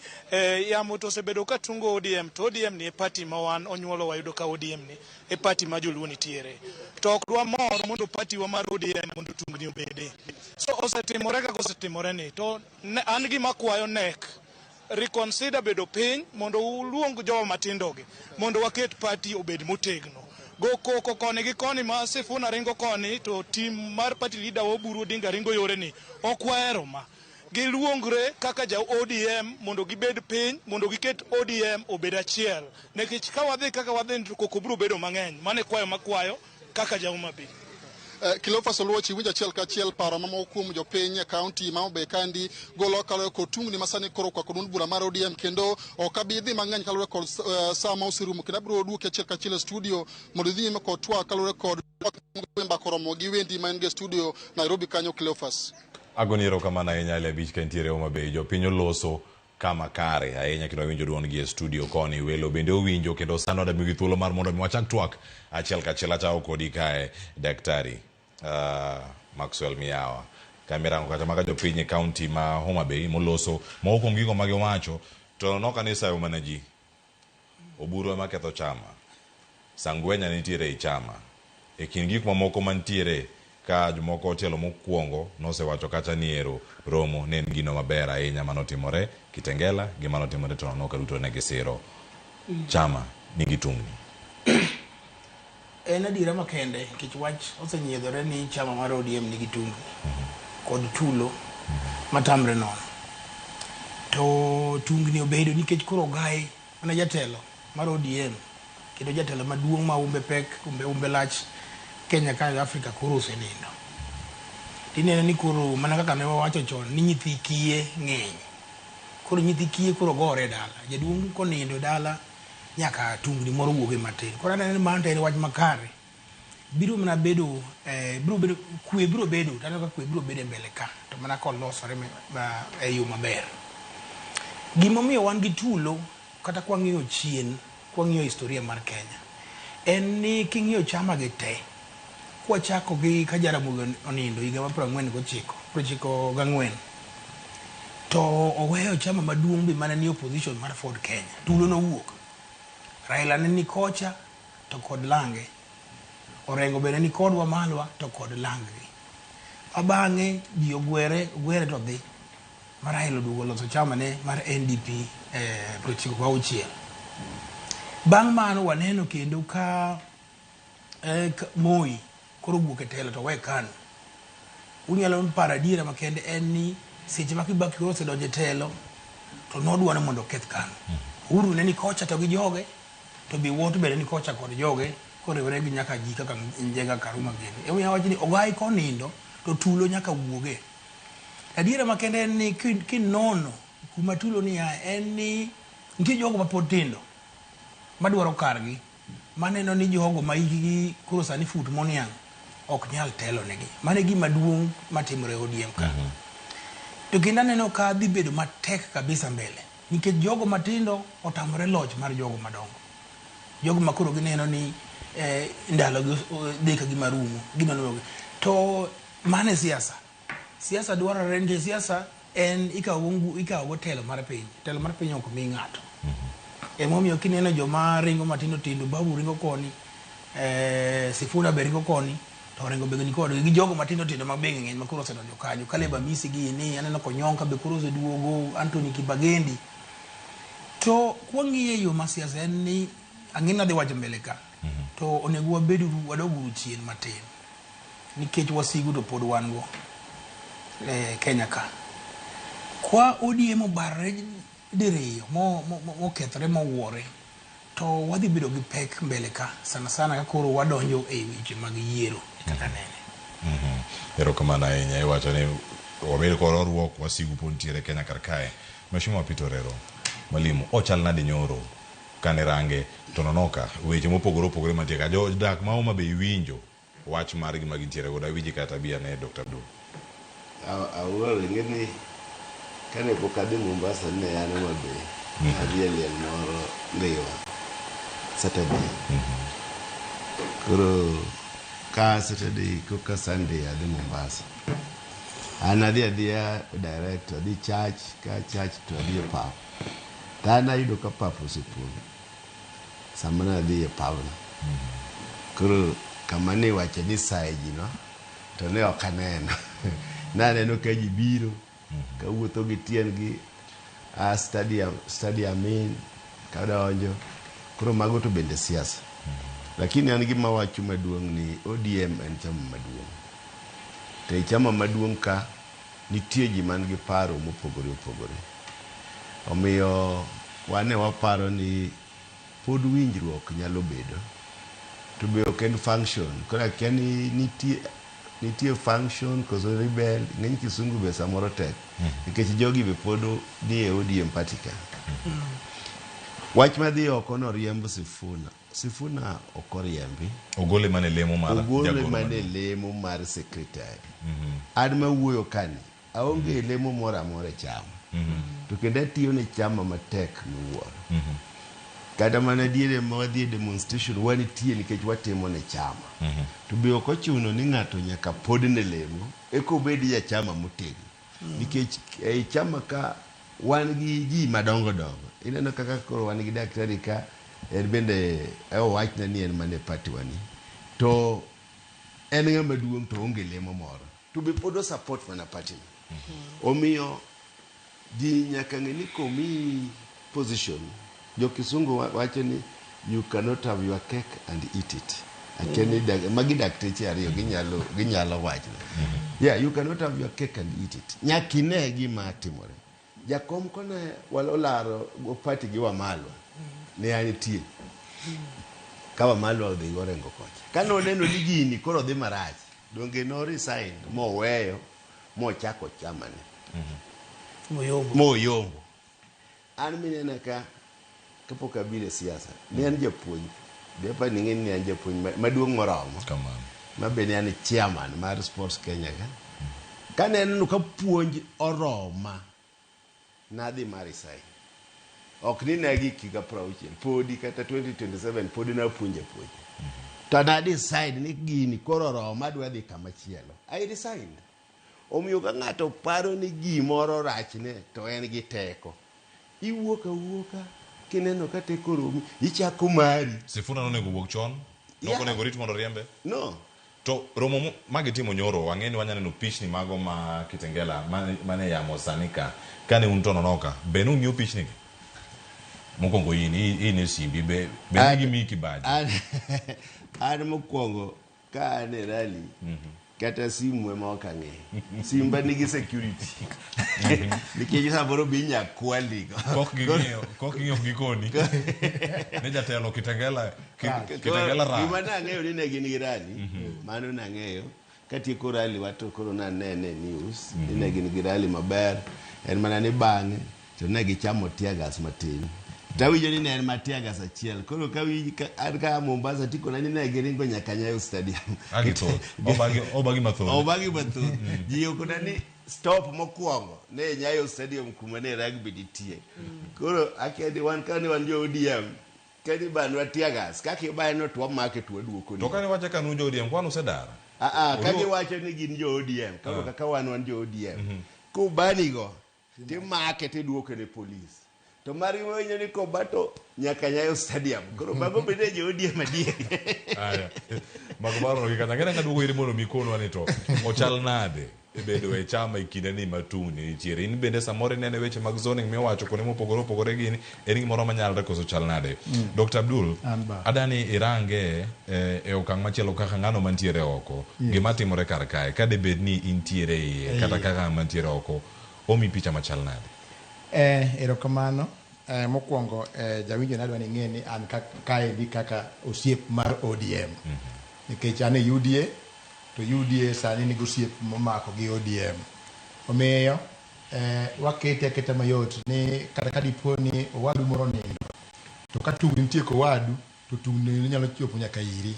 Yamo to osebedo ka tungo ODM, to ODM ni e party ma wan onyuolo wayudo ka ODM ni e party ma joluo nitiere. To ok dwa mor mondo party wa mar ODM mondo tungni obede. So osetimore kaka osetimore ni, to an gima kwayo nek reconsider bedo piny mondo uluong jowa matindogi mondo waket party obed motegno. Go koko koni gi koni ma Sifuna ringo koni to team mar party leader Oburu Odinga ringo yore ni okwero ma giluongre kaka ja ODM mondo gibed piny mondo giket ODM obed achiel nekech ka wadhi kaka wadhi koko biro bedo mang'eny mane kwayo makwayo kaka ja Homa Bay. Cleophas Oluochi winjo achiel kachiel paro mamoko kuom jopiny e kaunti ma Homa Bay kandi golo kalore kod tungni masani koro kwa kodun bura mar ODM kendo ok abi dhi mang'eny kalore kod sama oserumo kendo abiro duoke achiel kachiel e studio mondo idhi nyime kod twak kalore kod mbako romo gi wendi ma en ge studio Nairobi kanyo Cleophas. Agoni erokamano ahinya ile abich ka nitiere Homa Bay jopiny oloso kama kare ahinya kendo winjo duon gi e studio koni welo bende owinjo kendo sano da migi thuolo mar mondo mi wachak twak achiel kachiel achako kodi kae daktari Maxwell Miyawa kamera kata maka jopiny e kaunti ma Homa Bay moloso moko gigo magi wacho to no kanisa yo manaji oburo ma ketho chama sangwenya nitiere e chama e kin gik mamoko mantiere ka jomoko otelo mokwongo nosewacho kacha ni ero romo ne en gino maber ahinya manotimore Kitengela gi manotimore to no kaduto ne gisiro chama nigi tungni en adira makende kich wach osenyiedhore ni chama mar ODM nigi tungni kod tulo matamre nono to tungni obedo nikech koro gai mana jatelo mar ODM kendo jatelo maduong' ma umbe pek umbe lach Kenya ka Afrika koro osenindo tinene ni koro mana kaka ne wawacho chon ni nyithi kiye ng'eny koro nyithi kiye koro gore dala jaduong' konindo dala nyaka tungni moro wuoge matin koro anene man en wach makare biro mana bedo kwe biro bedo tano ka kwe biro bedo mbele ka to mana kolosore e yo maber gimomiyo wan gi tulo kata kwang'iyo chien kwang'iyo historia mar Kenya en ni king'iyo chama gi te kwa chako gi ka Jaramogi onindo higa ma 49 to oweyo chama maduong' bi mana ni opposition mar Ford Kenya tulo no wuok Raila ne ni kocha to kod Lange Orengo bene ni kod Wamalwa to kod Lange abang'e ji ogwere to dhi mar Raila dugo loso chama ne mar NDP 96 bang' mano waneno kendo ka Moi koro wuok e telo to we KANU unyalo paro adiera makende en ni seche ma Kibaki koro osedonjo e telo to nodwaro mondo oketh KANU Uhuru ne ni kocha to gi joge to bi woto bende ni kocha kod joge koriwore gi nyaka ji kaka Njenga Karuma gini emiyo wacho ni ogai konindo to tulo nyaka wuoge adiera makende en ni kinono kuma tulo ni en ni nitie jogo mapod tindo madwaro kargi maneno ni jogo ma higi koro sani fut moniang' ok nyal telo negi mane gima duong' matimore ODM ka to kendo aneno ka dhi bedo matek kabisa mbele nikech jogo matindo otamore loch mar jogo madongo jogo makoro gineno ni ndalo dhi ka gima rumo gineno to mane siasa dwarore ni siasa en ikawo telo mar piny ok mi ng'ato emomiyo kineno joma ringo matindo tindo Babu ringo koni Sifuna be ringo koni to Orengo be ni kod gi jogo matindo tindo mabeng' ng'eny makoro osedonjo kanyo Caleb Amisi gi ni aneno Konyonka be koro oseduogo Anthony Kibagendi to kwang'iye yo ma siasa en ni ang'ina dhi wacho mbele ka to onego wadogu chien matin nikech wasigu to pod wan go Kenya ka kwa ODM obarre diriyo mokethore mowuore to wadhi bedo gi pek mbele ka sana ka koro wadonjo e weche mag yiero kaka nene erokamano ahinya iwacho ni wabedo kod ruok wasigu pod ntiere Kenya kar kae Mheshimiwa Peter Orero Mwalimu ochal nade nyoro kane range to nonoka weche mopogore mantie ka jodak ma Homa Bay winjo wach mar gima gintiere godo awinji kata bia ne Dr. Abdul awuoro ing'eni kane pok adhi Mombasa ne an Homa Bay adhi e liel moro Liwa Saturday koro ka Saturday koka Sunday adhi Mombasa an adhiya direct adhi church ka church to adhi e pap ta nayudo ka pap osepong' sama ne adhi e pabno koro kama ne iwacho ni sae ji no to ne ok aneno naneno ka ji biro ka wuotho gi tiengi stadium in kadonjo koro mago to bende siasa lakini an gima wacho maduong' ni ODM en chama maduong' to e chama maduong' ka nitie ji man gi paro mopogore omiyo wane waparo ni pod winjruok nyalo bedo to be ok en function kora kiani nitie nitie function koso rebel ng'eny kisungu be samoro tek nikech jogi be podo ni e ODM party ka wach madhi oko no riembo Sifuna okoriembi ogole mane lemo mar secretary ad ma wuoyo kani aonge lemo moro amora chama to kendo tiyo ne chama matek miwuoro kada mana diere mwadhi demonstration wani tie nikech watimo ne chama to be ok ochuno ni ng'ato nyaka pod ne lemo eko bedi ya chama motegno nikech ei chama ka wan gi ji madongo ineno kaka koro wan gi daktari ka bende wach na ni en mane party wani to en ng'ama duong' to onge lemo moro to be pod support mana party omiyo ji nyaka ng'eni komi position jo kisungu wacho ni you cannot have your cake and eat it akeni magi dakteche ariyo ginyalo wachna you cannot have your cake and eat it nyakine gima timore jakom kone walolaro party gi Wamalwa ne anitie ka Wamalwa odhi gorengo kocha kano neno ni gini koro dhi marach donge no resign moweyo mochako chamane moyombo an minena ka kapok abire siasa ne an japuonj depa ning'eni ni an japuonj maduong' moromo mabende an chairman mar Sports Kenya ka neno ka puonj oroma nadhi marisai ok ni negi kiga 60 podi kata 2027 podi na puonje to na decide ni gini koro oroma adwa dhi kama chielo I resigned omiyo ka ng'ato paro ni gimoro rachne to en gi teko iwuoka kineno ka teko romi ichako mari Sifuna nonego wuok chon nokonego rit mondo riembe no to romo magitimo nyoro wang'eni wanyano pichni mago ma Kitengela mane yamo sanika kane un to nonoka be nung'iyo pichni mokwongo in simbi be nigi miki baji an mokwongo ka an e rally kata simu ema ok ang'eyo simba nigi security nikech samoro be inyakwaligo kok ging'yo gikoni ne jatelo Kitengela ra gima nang'eyo ni ne gin gi rally mano nang'eyo katieko rally wato koro nanene news ni ne gin gi rally maber en mana ni bang'e to ne gichamo tiagas matin tawinjo ni ne en matiagas achiel koro an ka Mombasa tiko na ni ne giringo nyaka Nyayo Stadium obagi mathoth ji okona ni stop mokwongo ne Nyayo Stadium kuma ne rugby nitie koro akedi wan kani wan jo ODM kani banwa tiagas kaki baeno to market waduoko to kani wacha kanu jo ODM kwanu sedara kani wacho ni gin jo ODM koro kaka wan jo ODM ku banigo ti market iduoko ne police to mari wenyo ni kobato nyaka Nyayo Stadium koro bago bende jo ODM adier magobaro kikata ngena ngadugo iri mono mikono anito ochal nade bedo e chama ikinde ni matuni nitiere in bende samore nene weche mag zoning miwacho kone mopogore gini en gimoro manyalre koso chal nade Dr. Abdul adani irange e okang' machielo kaka ng'ano mantiere oko gima timore kar kae kade bed ni intiere iye kata kaka mantiere oko omi picha machal nade erokamano mokwongo jawinjo nadwa ni ng'e ni an kae di kaka osiep mar ODM nikech an e UDA to UDA sani nigi osiep momako gi ODM omiyo wakete aketa mayot ni kata ka dipo ni owadu moro nindo to ka tungni nitie kowadu to tungni nyalo chopo nyaka iri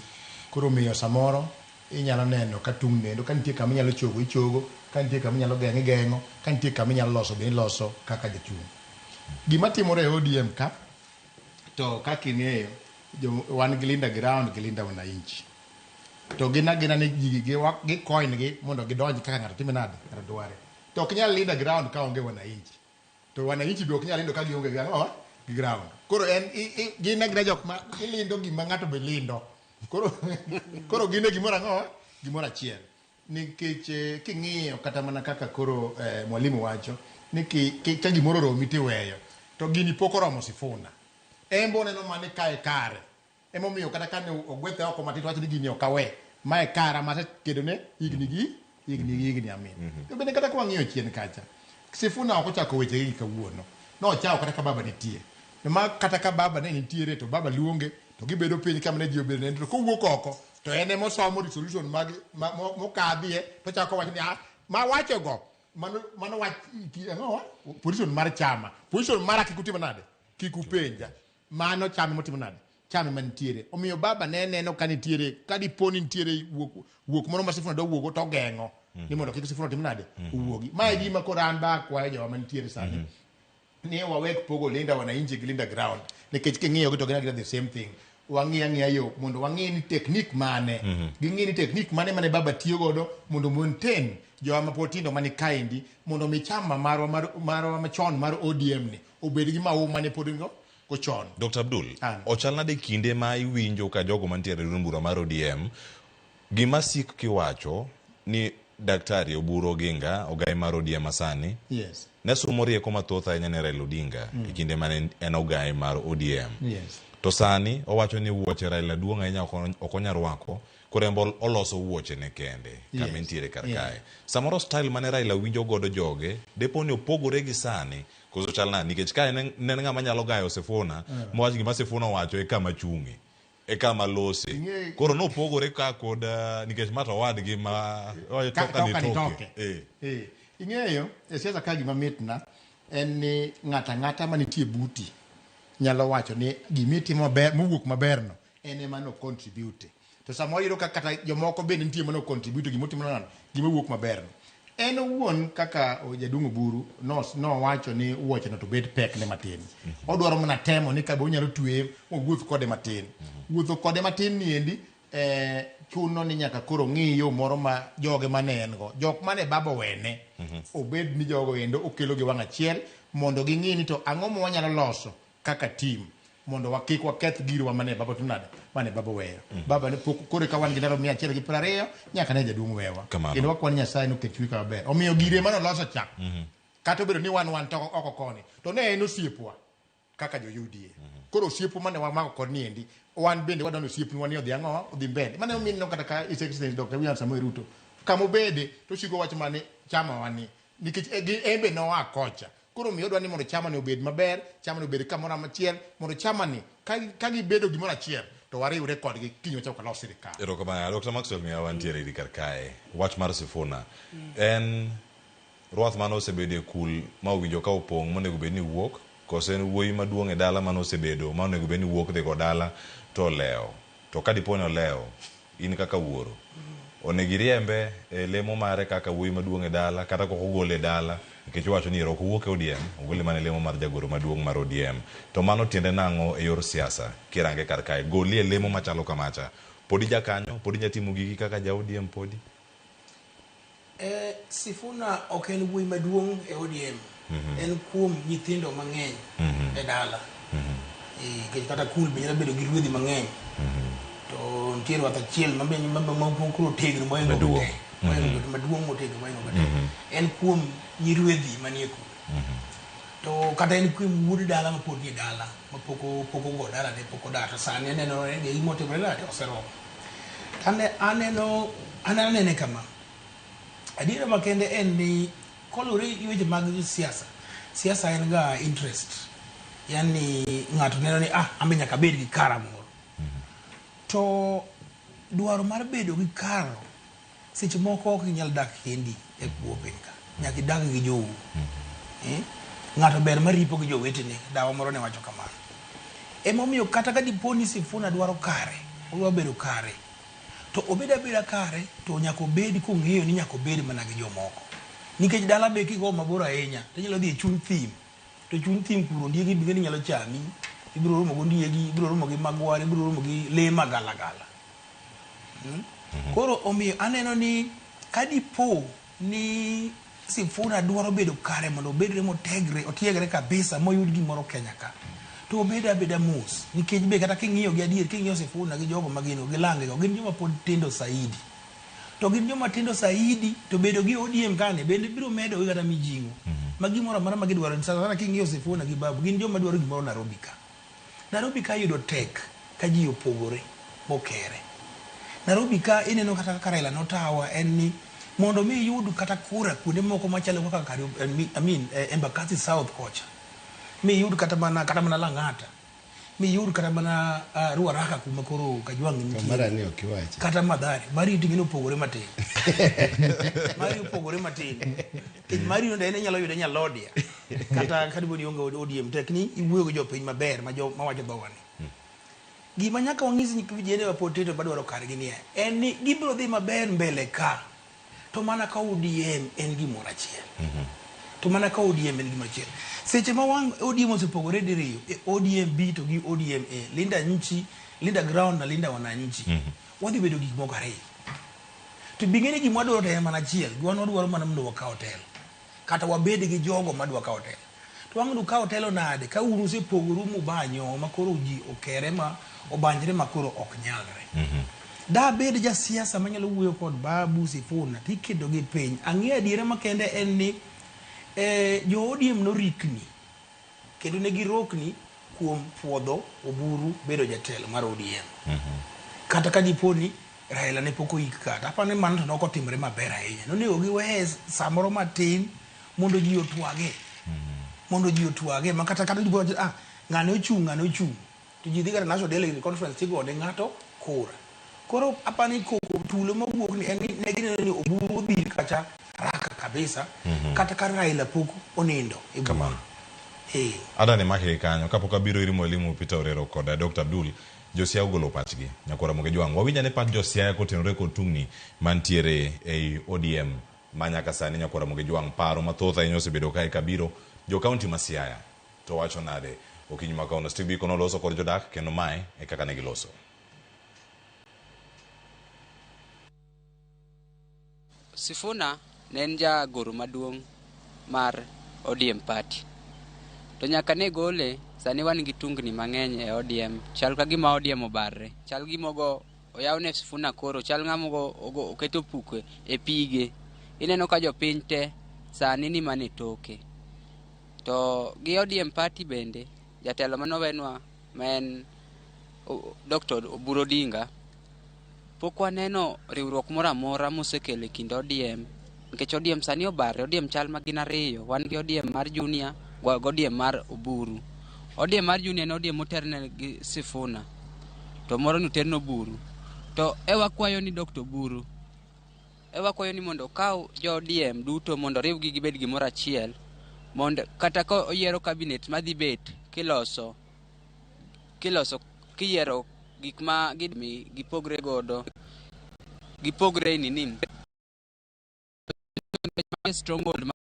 koro omiyo samoro inyalo neno ka tung nendo ka nitie kama inyalo chogo ichogo ka nitie kama inyalo geng'o igeng'o ka nitie kama inyalo loso be iloso kaka jachung' gima timore e ODM ka to kaka ing'eyo wan gi Linda Ground gi Linda Wananchi to gina ni gikony gi mondo gidonj kaka ng'ato time nade kata dware to ok nyal Linda Ground ka onge Wananchi to Wananchi be ok nyal lindo ka gionge gi ground koro en gina jok ma ilindo gima ng'ato be lindo koro gine gimoro achiel nikech king'iyo kata mana kaka koro mwalimu wacho ni ka gimoro romi tiweyo to gini pok oromo Sifuna embo neno mane kae kare emomiyo kata kane ogwethe oko matito wacho ni gini ok awe mae kara matekedo ne higni amin to bende kata kwang'iyo chien kacha Sifuna ok ochako weche gi kawuono nochao kata ka baba nitie ma kata ka baba ne nitiere to baba luonge to gibedo piny kama ne ji obedo ne to kowuok oko to ene mosomo resolution mag mokadhie to chako wacho ni ma wacho go mano wach ngo position mar chama position mar kikutimo nade kikupenja mano chama motimo nade chama mantiere omiyo baba ne neno kanitiere kadiponi ntiere wuok moro ma Sifuna do wuogo to gengo ni mondo kik Sifuna tim nade wuogi ma gima koran ba kwa jo mantiere sani ni wawek pogo linda wananchi gi linda ground nikech king'iyo to gina the same thing wang'iya yo mondo wang'i ni technique mane ging'i ni technique mane baba tiyo godo mondo maintain jo mapotindo mani kaindi mondo mi chama marwa machon mar ODM ni obed gi mawu mane podingo ko chon. Dr. Abdul, ochal nade kinde ma iwinjo ka jogo mantiere e bura mar ODM gima sik kiwacho ni Daktari Oburu Oginga ogai mar ODM masani yes nesumo rieko mathoth ahinya ne Raila Odinga e kinde mane en ogai mar ODM yes to sani owacho ni wuoche Raila duong' ahinya ok onyal rwako korembo oloso wuoche ne kende kama entiere kar kae samoro style mane Raila winjo godo joge depo ni opogore gi sani koso chalna nikech kae ne ng'ama nyalo gayo Sifuna mowach gima Sifuna wacho e kama chungi e kama lose koro no pogore ka kod nikech mato wadgi ma toka ni toke ing'eyo e siasa ka gima mitna en ni ng'ata manitie buti nyalo wacho ni gimitimo maber mowuok maberno en ema no contribute to samoro yiro kata jomoko bende nitie mano contribute gimotimo nano gimowuok maberno en owuon kaka Jadung' Oburu no wacho ni wuoche no to bet pek ne matin odwaro mana temo ni ka bo nyalo tweye owuoth kode matin wuotho kode matin ni endi chuno ni nyaka koro ng'iyo moro ma joge mane en go jok mane baba wene obed ni jogo endo okelo gi wang' achiel mondo ging'i ni to ang'o mo wanyalo loso kaka team mondo wakik waketh giro mane baba tunade mane baba weyo baba ne pok kore ka wan gi daro 120 nyaka ne Jaduong' wewa kendo wakwani Nyasaye no ketwi ka maber omiyo gire mano loso chak kata obedo ni wan to oko koni to ne en osiepwa kaka jo UDA koro osiepu mane wamako kod ni endi wan bende wadano osiepu wani odhi ang'o odhi mbele mane omin no kata ka His Excellency Dr. William Samoei Ruto kamo bede to chigo wach mane chama wani nikech embe no akocha koro mi odwa ni mondo chama ni obed maber chama ni obed kamoro achiel mondo chama ni ka gibedo gimoro achiel to wariwre kodgi kinyo chako loso sirikal. Erokamano Dr. Maxwell Miya wantiere idi kar kae wach mar Sifuna en ruath mano osebedo e kul ma owinjo ka opong' monego bed ni wuok koso en wuoyi maduong' e dala mano osebedo ma onego bed ni wuok dhi go dala to olewo to ka dipo ni olewo in kaka wuoro onego iriembe e lemo mare kaka wuoyi maduong' e dala kata kok ogole e dala nikech wacho ni ok owuok e ODM ogole mana lemo mar jagoro maduong' mar ODM to mano tiende nang'o e yor siasa kirange kar kae goli e lemo machalo kamacha podi jakanyo podi nyatimo gigi kaka ja ODM podi Sifuna ok en wuoyi maduong' e ODM en kuom nyithindo mang'eny e dala kata kul be nyalo bedo gi ruodhi mang'eny to ntiere ruath achiel mapokro tegno moingo te maduong' motegno moingo te en kuom nyiruedhi manie kul to kata en kuom wuod dala mapod nie dala mapoko go dala ne poko data sani aneno ne gimotimore late oseromo anene kama adiera makende en ni kolore weche mag siasa en ga interest yani ng'ato neno ni ambe nyaka bed gi kara moro to dwaro mar bedo gi karo seche moko ok inyal dak kendi e puope ka nyaka idag gi jowu ng'ato ber maripo gi jowetene dawa moro ne wacho kamano emomiyo kata ka diponi Sifuna dwaro kare odwa bedo kare to obeda kare to nyaka obed kong'eyo ni nyaka obed mana gi jomoko nikech dala be kigo mabor ahinya to nyalo dhi e chuny thim to chuny thim kuro ndiegi bi nyalo chami ibiro romo go ndiegi ibiro romo gi magwar ibiro romo gi le magalagala koro omiyo aneno ni kadipo ni Sifuna dwaro bedo kare mondo obedre motegre otiegre kabisa moyud gimoro Kenya ka to obeda mos nikech be kata king'iyo gi adier king'iyo Sifuna gi jogo magino gi lange go gin joma pod tindo saidi to gin joma tindo saidi to bedo gi ODM kane bende biro medo kata mijingo magimoro amara magidwaro sana king'iyo Sifuna gi babu gin joma dwaro gimoro Nairobi ka yudo tek ka ji opogore mokere Nairobi ka ineno kata Raila notawa en ni mondo mi yud kata kura kuonde moko machalo kaka Embakasi South kocha mi yud kata mana Lang'ata mi yur kata mana ruaraka kuma koro Kajwang' nitie. Mara ni okiwacha. Kata Mathare, mari tingino pogore matin. Mari pogore matin. Mari no dene nyalo yude nyalodia. Kata bodi onge ODM tekni iwuoyo jo piny maber ma wacho dhowani. Gima nyaka wang'isi nyik vijende wa potato bado waro kargi ni en ni gibiro dhi maber mbele ka. To mana ka ODM en gimoro achiel. To mana ka ODM en gimoro achiel. Seche ma wang ODM osepogore diriyo, ODM B to gi ODM A, Linda nchi, Linda ground na Linda wananchi. Wadhi bedo gik moko ariyo. To bingene gima wadwaro to en mana achiel, wadwaro mana mondo wakaw telo. Kata wabed gi jogo madwa kaw telo. To wang' du kaw telo nade ka uru sepogoru mubanyo makoro ji okere ma obanjre makoro ok nyalre. Da bed ja siasa manyalo wuoyo kod Babu Sifuna tikedo gi piny. Ang'e adiera makende en ni jo ODM no rikni kendo ne girokni kuom puodho Oburu bedo jatelo mar ODM. Kata ka diponi Raila ne poko ik kata apane man to noko timre maber ahinya. Nonego giwe samoro matin mondo ji otwage. Mondo ji otwage makata dipo ng'ane ochung'. To ji dhi kata National Delegate Conference tigo de ng'ato kura. Koro apani koko tulo mawuok ni en ne gineno ni Oburu odhi kacha raka kabisa. Kata ka Raila pok onindo e Kamano. Adani maki kanyo kapok abiro iri mwalimu Peter Orero koda Dr. Abdul Josia ugolo pachgi nyakora Mugejwang'. Wawinja ne pat Josia kotenore kod tungni mantiere ei ODM manyaka sani nyakora Mugejwang' paro mathoth ahinya osebedo kae kabiro jo kaunti ma Siaya to wacho nade okinyi makauno Steve Biko noloso kod jodak kendo mae e kaka ne giloso. Sifuna ne en jagoro maduong' mar ODM party. To nyaka ne gole sani wan gi tungni mang'eny e ODM. Chal ka gima ODM obarre. Chal gimogo oyawne Sifuna koro. Chal ng'amogo oketo pukwe e pige. Ineno ka jopiny te sani ni mane toke. To gi ODM party bende jatelo manowenwa men Dr. Oburu Odinga pok waneno riwruok moro amora mosekele kind ODM nikech ODM sani obarre. ODM chal ma gin ariyo, wan gi ODM mar Junior gi ODM mar Oburu. ODM mar Junior en ODM moterne gi Sifuna to moro ni terno Oburu. To wakwayo ni Dr. Oburu wakwayo ni mondo kaw jo ODM duto mondo riwgi gibed gimoro achiel mondo kata ka oyiero cabinet madhi bet kiloso kiyiero gik ma gipogre godo gipogre nini stronghold ma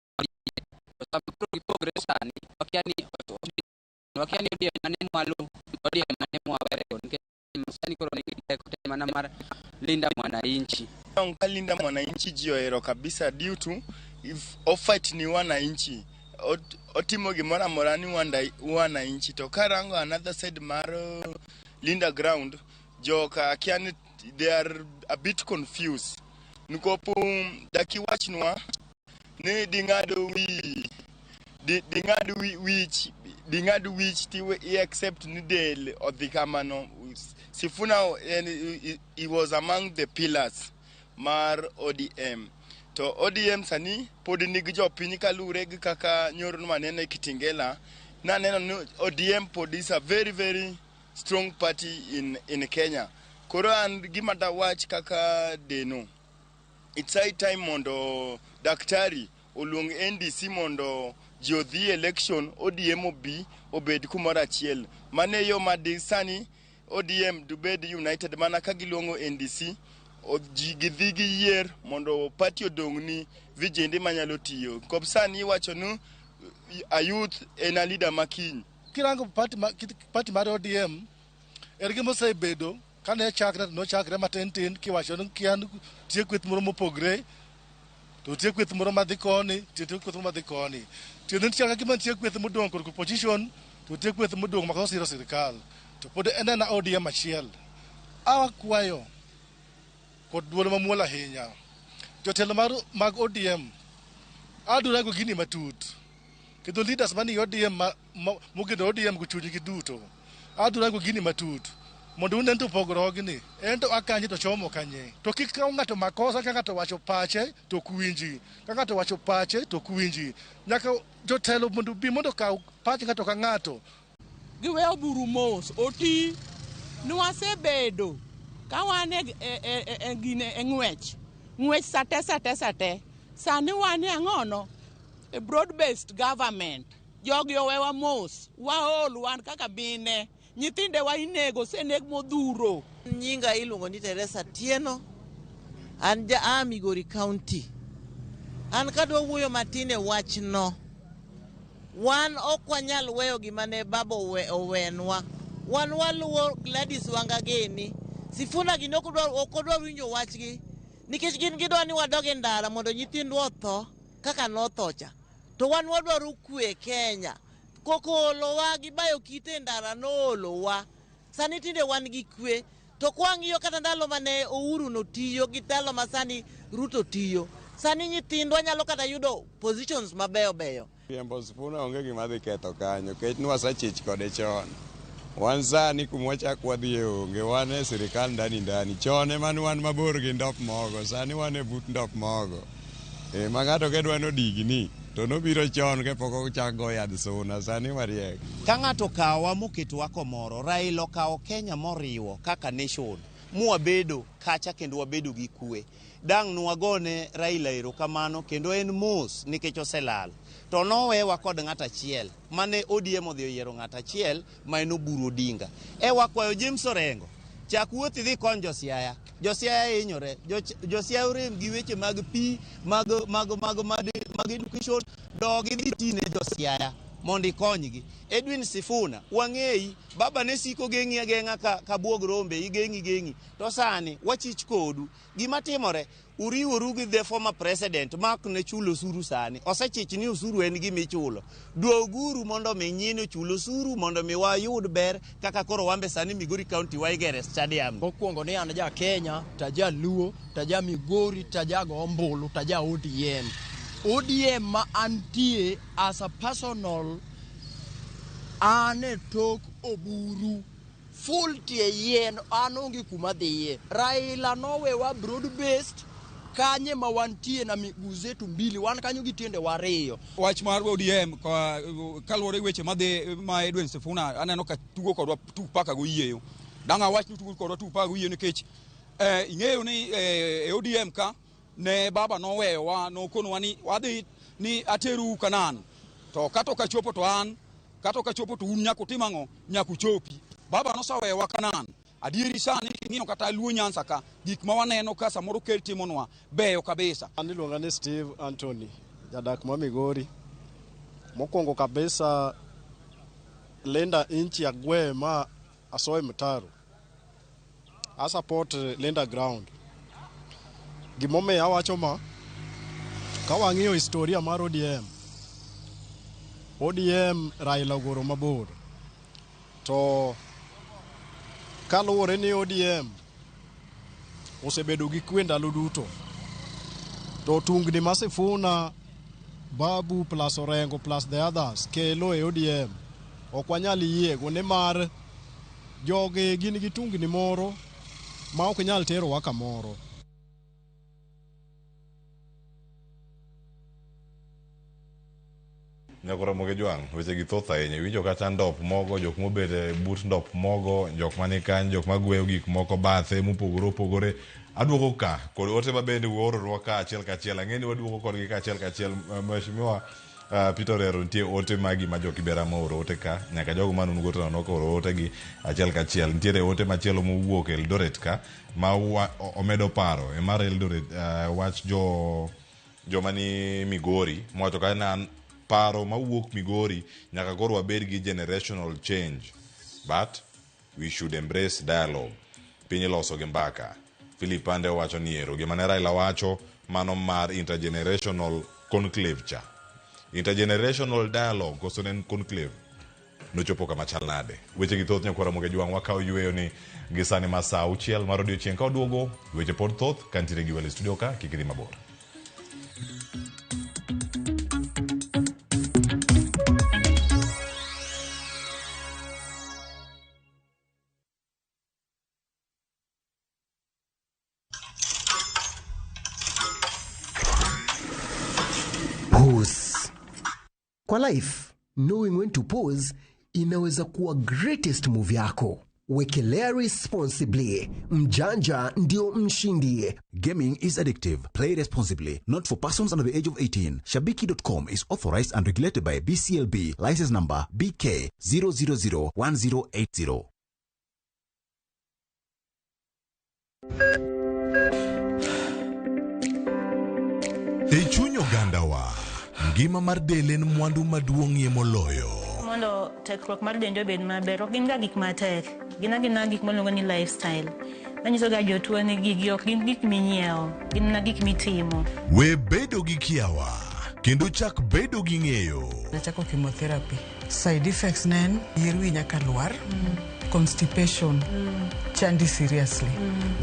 gipogre sani wakiani ODM mane mwalo ODM mane mwawere sani koro ni mana mar Linda Mwananchi. Linda Mwananchi ji ohero kabisa due to if ofight ni wananchi otimo gimoro amora ni wananchi to karango another side mar Linda ground joka kiani they are a bit confused nikopo dakiwachnwa ni dingado which tiwe accept ni del odhikamano Sifuna he was among the pillars mar ODM. To ODM sani podi nigi jopiny kalure gi kaka nyoro manene Kitingela na neno no ODM podi is a very very strong party in Kenya. Koro an gima da wach kaka deno. It's high time mondo daktari oluong NDC mondo jodhi election ODM obi obed kumoro achiel. Mane yo madi sani ODM dubed united mana ka giluongo NDC gidhi gi yier mondo party odongni vijende manyalo tiyo. Kopsani iwacho nu a youth en a leader makiny. Kirango party mar ODM ergi mosebedo kane chakre matin kiwacho nu kian tie kweth moro mopogre to tie kweth moro madhi koni tie kweth moro madhi koni tiende chaka gima tie kweth modong kod opposition to tie kweth modong makao siro sirikal to pod en na ODM achiel. Awakwayo kod duol mamuol ahinya jotelo mag ODM adura go gini matut kendo leaders mani ODM mogedo ODM go chunygi duto adura go gini matut mondo unen to pogro gini ento akanye to chomo kanye to kik kaw ng'ato makosa ka ng'ato wacho pache to kuwinji ka ng'ato wacho pache to kuwinji nyaka jotelo mondo bi mondo kaw pache ng'ato ka ng'ato giweyo buru mos oti nwasebedo ka wan e ng'wech sate sani wan e ang'ono a broad-based government jogi owewa mos waol wan kaka bine nyithinde wa inego seneg modhuro. Nyinga iluongo ni Teresa Tieno, an Migori County. An kadwa wuoyo matin e wachno. Wan ok wanyal weyo gima ne baba owenwa. Wan waluwo Gladys Wanga Gini. Sifuna Gini ok odwa winjo wachgi nikech gin gidwa ni wadog e ndara mondo nyithindwa otho kaka nothocha. To wan wadwaro kwe Kenya. Kokolowa gibayo kite ndara noolowa. Sani tinde wan gi kwe. To kwang'iyo kata ndalo mane Uhuru notiyo gi ndalo masani Ruto tiyo. Sani nyithindwa nyalo kata yudo positions mabeyo. Riembo Sifuna onge gima dhi ketho kanyo, kech nwasachich kode chon. Wan sani kumwachak wadhi e onge, wan e sirikal ndani. Chon ema wan mabor gi ndop mogo, sani wan e but ndop mogo. Ma ng'ato kedwa nodigni, to nobiro chon ke pok ochak go yadh suna, sani mariek. Ka ng'ato kawa moketowa komoro, Raila okawo Kenya moriwo kaka nation, mwabedo kacha kendo wabedo gi kwe. Dang' nwagone Raila erokamano kendo en mos nikech oselal. To nowewa kod ng'ata achiel mane ODM odhi oyiero ng'ata achiel ma en Oburu Odinga. Wakwayo James Orengo chak wuothi dhi kon Josiaya. Josiaya hinyore. Josiaya orem gi weche mag pi, mag education, dogi dhi tine Josiaya mondo ikonygi. Edwin Sifuna, wang'eyi, baba ne siko geng'i ageng'a ka buog rombe, igeng'i. To sani, wachich kodu. Gima timore, uriworu gi the former president, mak ne chulo osuru sani. Osechich ni osuru en gima ichulo. Duoguru mondo mi nyino chulo osuru, mondo mi wayud ber, kaka koro wambe sani Migori County waigere stadium. Mokwongo ni an ja Kenya, taja Luo, taja Migori, taja Gombulu, taja ODM. ODM ma antie as a personal ane tok Oburu full tie yen anongi kuma dhiye. Raila nowewa broad based kanye ma wantie na miguu zetu mbili wan kanyo gitiende wariyo. Wach mar ODM kaluwore weche madhi ma Edwin Sifuna aneno ka tugo kodwa paka go yieyo. Danga wach ni tugo kodwa paka go yieyo nikech ing'eyo ni ODM ka ne baba nowewa nokonwa ni wadhi ni ateru Kanan. To kato kachopo to an, kato kachopo to un nyako timang'o nyaku chopi. Baba nosawewa Kanan. Adieri sani ng'iyo kata Luo Nyanza ka gik ma waneno ka samoro kel timonwa beyo kabisa. Aniluonga ni Steve Anthony, jadak ma Migori. Mokwongo kabisa Linda inchi agwe ma asoe mtaro. I support Linda ground. Gimome awacho ma ka wang'iyo historia mar ODM Raila ogoro mabor. To kaluwore ni ODM osebedo gi kwe ndalo duto. To tungni ma Sifuna, Babu plus Orengo plus the others kelo e ODM ok wanyal yiego nimar joge gin gi tungni moro ma ok nyal tero wa kamoro. Nyakora moge Jwang, weche gi thoth ahinya. Winjo kata ndop mogo, jok mobede but ndop mogo, jok mani kanyo, jok magweyo gik moko bathe mopogore. Aduoko ka kod ote mabende uororwa ka achiel kachiel. Ang'eni waduoko kodgi ka achiel kachiel. Mheshimiwa Peter Orero nitie ote magi ma jokibera mooro ote ka. Nyaka jogo manu nugo to noko oro ote gi achiel kachiel. Nitiere ote machielo mowuok Eldoret ka ma omedo paro. Mar Eldoret wach jo mani Migori. Mwacho ka nan paro mawuok Migori nyaka koro wabed gi generational change, but we should embrace dialogue. Piny loso gi mbaka. Philip Ande wacho niero gima ne Raila wacho mano mar intergenerational conclave cha. Intergenerational dialogue koso nen conclave nochopo kama chal nade. Weche gi thoth Nyakora Moge Jwang wakao yueyo ni gisani masa auchiel mar odiochieng' ka oduogo weche pod thoth kantire gi wale studio ka kikidhi mabor. Pause. Kwa life, knowing when to pause inaweza kuwa greatest move yako. Wekelea responsibly. Mjanja ndio mshindi. Gaming is addictive. Play responsibly. Not for persons under the age of 18. Shabiki.com is authorized and regulated by BCLB. License number BK 0001080. E chuny ogandawa, ngima mar del en mwandu maduong'ie moloyo. Mondo tekruok mar dende obed maber, ok gin ga gik matek. Gin gik miluongo ni lifestyle. Manyiso ga jotuo ni gigi ok gin gik minyiewo, gin na gik mitimo. We bedo gi kiawa, kendo chak bedo gi ng'eyo. Nachako chemotherapy. Side effects nen, yier wi nyaka lwar, constipation, chandi seriously.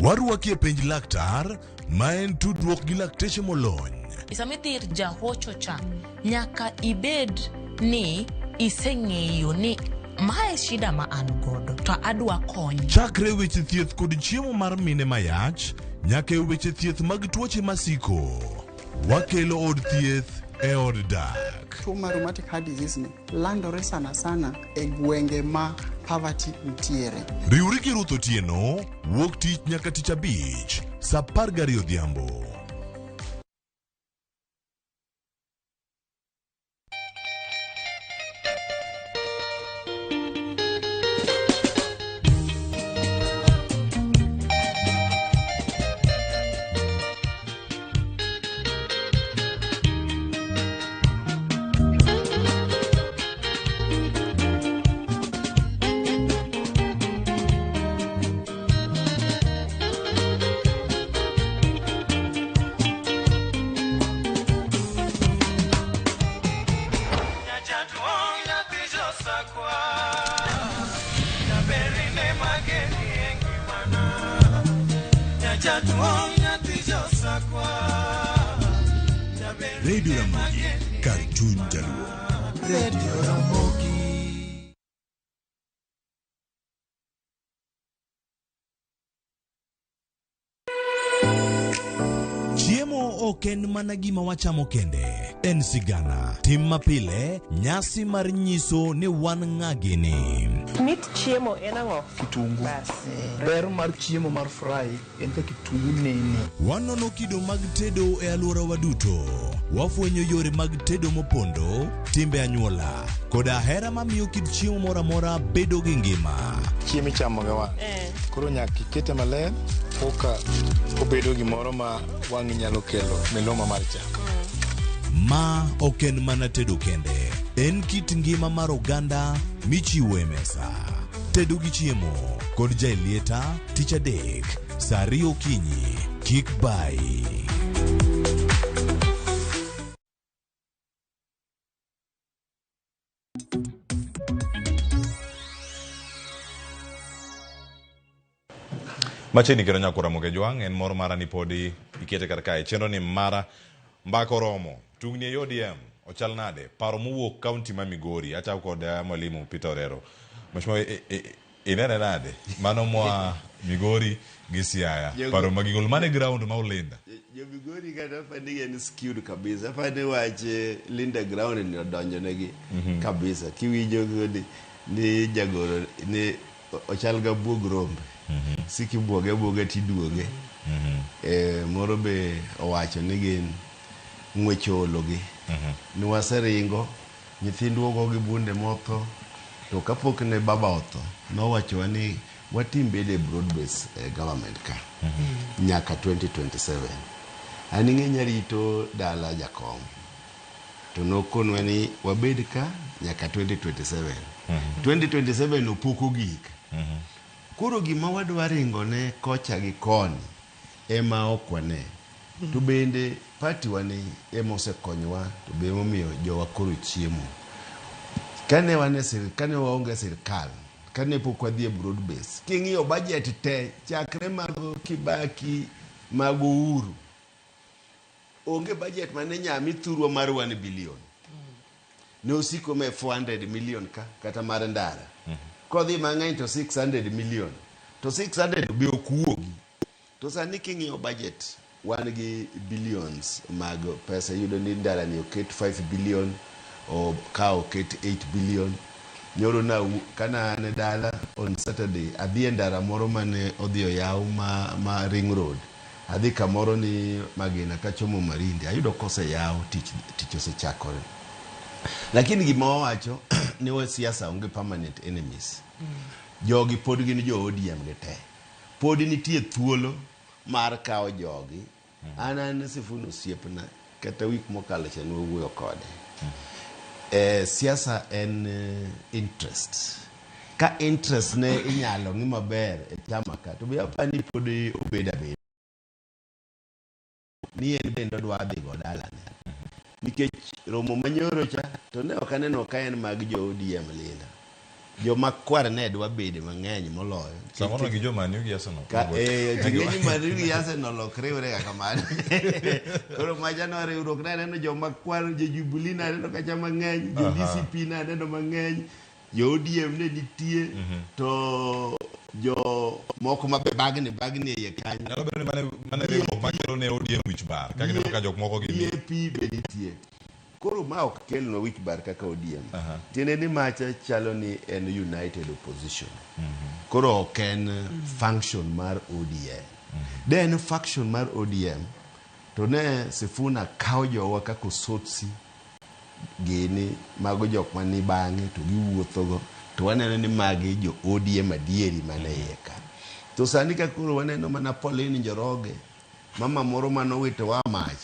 Waruaki e penj laktar, ma en tudruok gi lakteche molony. Isamithir jahocho cha, nyaka ibed ni iseng'eyo ni mae shida ma an godo to adwa kony. Chakre weche thieth kod chiemo mar mine mayach, nyaka weche thieth mag tuoche masiko. Wakelo od thieth e od dak. Tuo mar rheumatic heart disease ni landore sana e gwenge ma poverty ntiere. Riwri gi Ruth Otieno, wuok tich nyaka tich abich, saa 12 odhiambo. Radio Ramogi, Cartoon Jaluo. Radio Ramogi. Chiemo ok en mana gima wachamo kende. En sigana, tim mapile, nyasi mar nyiso ni wan ng'agini. Mit chiemo en ang'o? Kitungu. Ber mar chiemo mar fry en ka kitungu nene. Wanono kido mag tedo e alworawa duto. Wafwenyo yore mag tedo mopondo, timbe anyuola, koda hera mamiyo kit chiemo mora mora bedo gi ngima. Chiemo ichamo ga wang'. Koro nyaka ikete maler, koka obedo gimoro ma wang' nyalo kelo miloma mar chak. Ma ok en mana tedo kende, en kit ngima mar oganda michiwo e mesa. Tedo gi chiemo kod jailieta tich adek, saa 2 okinyi, kik bai. Macheni kero nyakura moge jwang' en moro mara ni podi ikete kar kae. Chenro ni mara mbako romo. Tungni ODM ochal nade. Paro mowuok kaunti ma Migori. Acha kod mwalimu Peter Orero. Mheshimiwa inene nade. Mano mwa Migori gi Siaya. Paro magigol mane ground ma ulinda. Jo Migori kada fandi en skewed kabisa. Fandi wache linda ground ni odonjo negi kabisa. Kiwinjo ni jagoro ni ochal ga buog rombe. Siki buoge tiduoge. Moro be owacho ni gin ng'wechologi. Ni waseringo, nyithindwa go gi bunde motho, to kapok ne baba otho, nowacho ni watim bede broad base government ka. Nyaka 2027. Ani ng'enya rito dala jakom. To nokonwa ni wabed ka nyaka 2027. 2027 opoko gik. Kuro gima wadwa ringo ne kocha gi koni ema okwane. To bende party wani ema osekonyowa, to be momiyo jowa koro chiemo. Kane waonge sirkal, kane pok wadhi e broad base, king'iyo budget te chakre mag Kibaki mag Uhuru, onge budget mane nyami thurwa mar 1 billion. Ne osiko me 400 million ka kata mar ndara. Kodhi mang'eny to 600 million. To 600 be okuogi. To sani king'iyo budget 1 gi billions mag pesa yudo ni ndara ni oket 5 billion o ka oket 8 billion. Nyoro na kana ne dala on Saturday adhi e ndara moro mane odhi oyaw ma Ring Road. Adhi kamoro ni Magina kachomo Marindi. Ayudo kose yaw tich osechakore. Lakini gima wacho ni we siasa onge permanent enemies. Jogi pod gin jo ODM gete. Pod nitie thuolo mar kawo jogi. An Sifuna osiepna kata wik mokalo cha ne wuoyo kode. Siasa en interest. Ka interest ne inyalo ngi maber e chama ka to be apani pod obeda be. Ni en bende dwa dhi go dala ne. Nikech romo manyoro cha to ne ok aneno ka en mag jo ODM lila. Jo makwar ne dwa bede mang'eny moloyo. Samoro gi jo Manu gi Arsenal. Ting'eni Manu gi Arsenal okriwre kaka mano. Koro maja no riwruok ne neno jo makwar jo Jubilee na neno kacha mang'eny, jo DCP na neno mang'eny, jo ODM ne nitie to jo moko mabe bagni e kanyo. Nyalo bedo ni mane riwruok makelo ne ODM wich bar. Kaka ne ka jok moko gi DAP be nitie. Koro ma ok kelno wich bar kaka ODM. Tiene ni macha chalo ni en united opposition. Koro ok en function mar ODM. Den faction mar ODM to ne Sifuna kawo jowa kaka Osotsi gini mago jok mani bang'e to giwuothogo to waneno ni magi jo ODM adieri mane iye ka. To sani ka koro waneno mana Pauline Njoroge, mama moro manowito wa mach,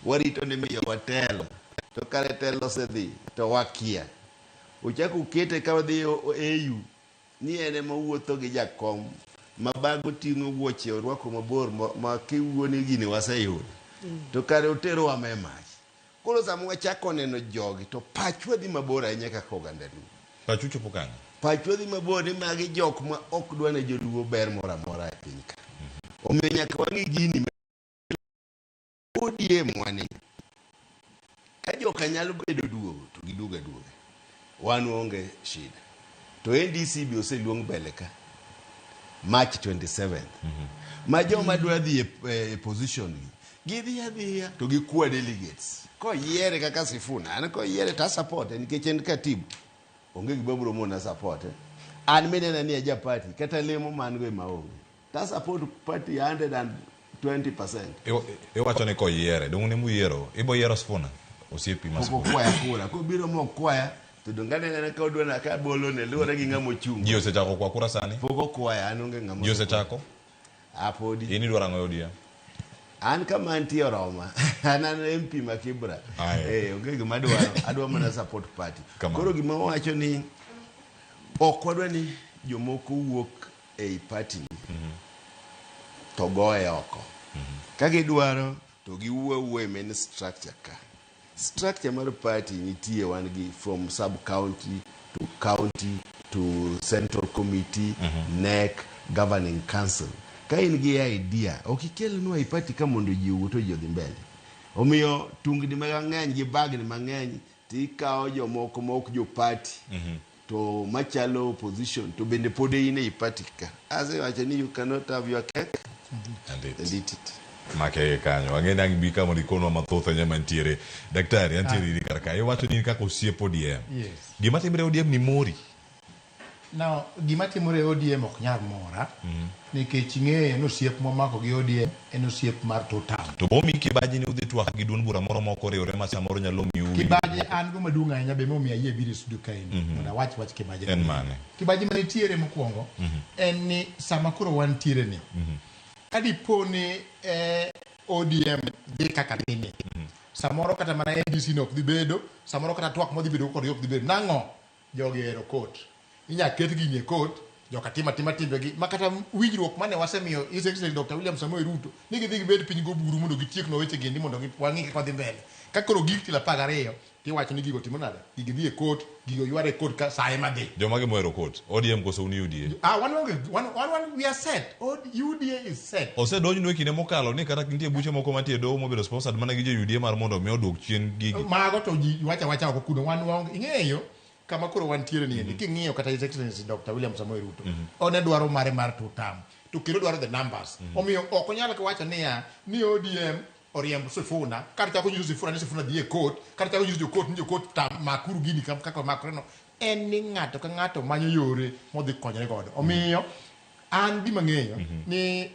warito ni miyo watelo to kare telo sedhi to wakia. Uchako ukete ka wadhi AU ni ene mawuotho gi jakom mabago ting'o wuoche orwako mabor ma kiwuoni gini waseyudo to kare otero wa mach. Koro sama wachako neno jogi to pachwa dhi mabor ahinya kaka oganda luo. Pachu chopo kanyo. Pachwa dhi mabor ni magi jok ma ok dwa ne joluo ber moro amora e piny ka. Omiyo nyaka wang'i gini ODM wani. Ka joka nyalo bedo duogo to giduoga duoga. Wan onge shida. To NDC bi oseluong mbele ka March 27th. Ma joma dwa dhi e position gidhi adhiya to gikwa delegates. Ko yiere kaka Sifuna, an ko yiere ta support nikech en katibu. Onge gibabro mona support. An menena ni aja party kata lemo man go maonge. Ta support party 120%. E wacho ni ko yiere, dong ne mu yiero. Ibo yiero Sifuna. Osiepi mas. Ko kwaya kura, ko biro mo kwaya to dongane ne ka odwa na ka bolo ne luore gi ngamo chung. Ji osechako kwa kura sani. Poko kwaya an onge ngamo. Ji osechako. Apodi. Ini dwara ngoyo dia. An kama antie Roma. An MP Makibra. Onge gima adwa mana support party. Koro gima wacho ni ok wadwa ni jomoko wuok e party ni. To goye oko. Ka gidwaro to giwuo e main structure ka. Structure mar party nitie wan gi from sub county to central committee, NEC, governing council. Ka in gi idea okikelnwa party ka mondo ji wuto jodhi mbele. Omiyo tungni mang'eny gi bagni mang'eny tikawo jomoko mok jo party to machalo opposition to bende pod in e party ka. Asewacho ni you cannot have your cake and eat it. Make kanyo wang'eni bi kama dikono mathoth nyama ntiere daktari antiere ni karka e wacho ni kaka osiepo ODM. Gima timre ODM ni mori. Now gima timre ODM ok nyar mora nikech ing'eyo no osiep momako gi ODM en osiep mar total. To bomi Kibaji ni udhi twak gi duond bura moro moko riwre ma samoro nyalo miu. Kibaji an go maduong' ahinya be momi ayie biro studio kaini mondo awach Kibaji. En mane? Kibaji manitiere mokwongo en ni sama koro wantiere ni kadiponi ODM dhi kaka nini samoro kata mana NDC no ok dhi bedo, samoro kata twak modhi bedo kod ok dhi bedo. Nang'o jogi ero court inya ket gi nie court joka tima timbe gi makata winjruok mane wasemiyo His Excellency Dr. William Samoei Ruto ni gidhi gibed piny go buru mondo gitiek no weche gendi mondo wang'i kaka dhi mbele. Ka koro gik tila 12 tiwacho ni gigo timo nade gidhi e court gigo yware court ka saa ema dhi joma ge moero court ODM koso uni UDA one we are set. UDA is set. Ose donjo no kine mokalo ni kata nitie buche moko mantie do mobedo sponsored mana gi jo UDA mar mondo mi oduk chien gigi mago to ji wacha ok kuno wan ing'eyo kama koro wantiere ni king'iyo kata His Excellency Dr. William Samoei Ruto one dwaro mare mar tutam to kendo dwaro the numbers omiyo ok onyalo wacho ni ODM oriemb Sifuna kar chako nyiso Sifuna ni Sifuna dhi e court kar chako nyiso jo court tam makuru gini kaka makore no en ni ng'ato ka ng'ato manyo yore modhi konyore godo. Omiyo an gima ng'eyo ni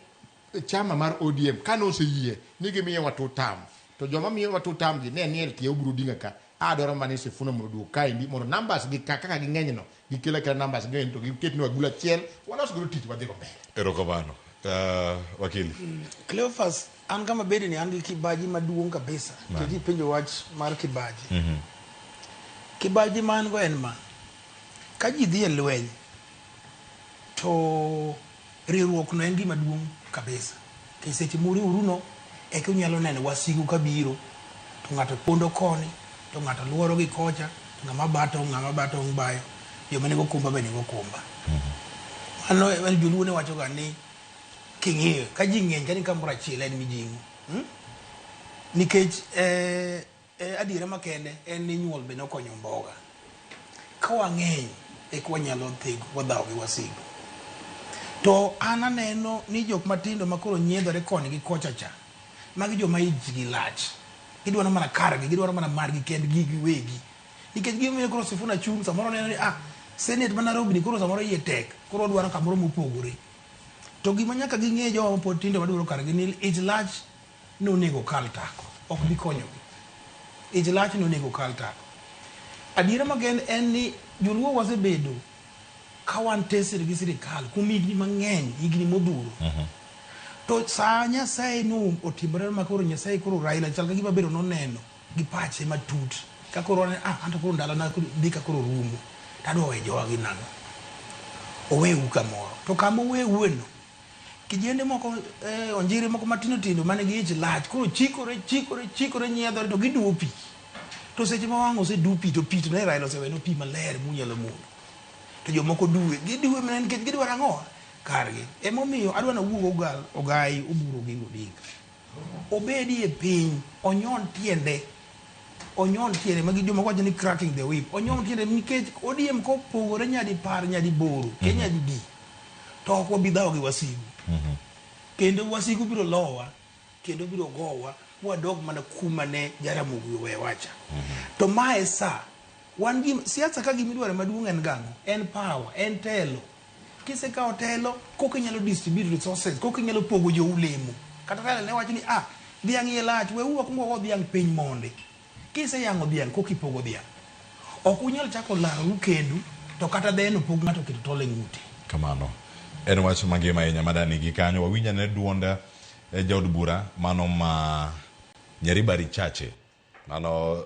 chama mar ODM kano oseyie ni gimiyo watu tam, to joma miyo watu tam gi ne niel tie Oburu Odinga ka adwaro mane Sifuna mondo duok kae ndi mondo numbers gi kaka gi ng'eny no gikelo kela numbers ng'eny to giket ni wagula achiel walos godo tich wadhi go mbele. Erokamano. Wakili. Cleophas, an kama bedi ni an gi kibaji maduong' kabisa. Keti penjo wach mar kibaji. Kibaji man go en ma. Ka ji dhi e lweny, to riwruok no en gima duong' kabisa. Kiseche muri uruno, eka unyalo neno wasigu kabiro, to ng'ato pondo koni, to ng'ato luoro gi kocha, to ng'ama bato bayo, joma nego kumba be nego kumba. Ano en joluo ne wacho ga ni king'iyo ka ji ng'eny ka ni kamoro achiel en mijing'o. Nikech adiera makende en ni nyuol be nokonyo mboga. Ka wang'eny eka wanyalo thigo wadhaw gi wasigu. To an aneno ni jok matindo makoro nyiedhore koni gi kocha cha, magi joma ijgi lach. Gidwaro mana kargi, gidwaro mana margi kendgi giwegi. Nikech gimiyo koro Sifuna chung' samoro neno ni Senate ma Nairobi ni koro samoro yie tek, koro dwaro kamoro mopogore. To gima nyaka ging'e joma pod tindo madwaro kargi ni ich lach nonego kal tako, ok bi konyogi. Ich lach nonego kal tako. Adiera magen en ni joluo wasebedo ka wan tesre gi sirikal kuom higni mang'eny, higni modhuro. To sa Nyasaye no otimore makoro Nyasaye koro Raila chal ka gima bedo noneno gi pache matut. Ka koro anto koro ndalo na dhi ka koro rumo. Tadwa we jowa gi nang'o. Owewu kamoro. To kama owewu no, kijende moko onjiri moko matino tindo mane gi ich lach koro chikore nyiedhore to giduwo pi. To seche ma wang' oseduwo pi to pi to ne Raila oseweno pi maler munyalo mundo. To jomoko giduwe mana nikech gidwaro ang'o kargi. Emomiyo adwa na wuog ogai Oburu Odinga. Obedi e piny onyon tiende magi jomoko wacho ni cracking the whip. Onyon tiende nikech ODM kopogore nyadi par nyadi boro Kenya di to ok wabi dhaw gi wasigu. Kendo wasigu biro lowa kendo biro gowa wadog mana kuma ne Jaramogi we wacha. To mae sa wan gi siasa ka gimidwaro maduong' en gang'o, en power, en telo. Kisekawo telo koka inyalo distribute resources, koka inyalo pogo joulemo. Kata Raila ne wacho ni dhiang' ie lach, we wakungo go dhiang' piny monde. Kiseyang'o dhiang' koka ipogo dhiang'. Ok unyal chako laru kendu to kata dheno pog ng'ato keto tol e ng'ute. Kamano. En wach mangima ahinya madani gi kanyo wawinja ne duonda jaod bura mano ma Nyaribari Chache mano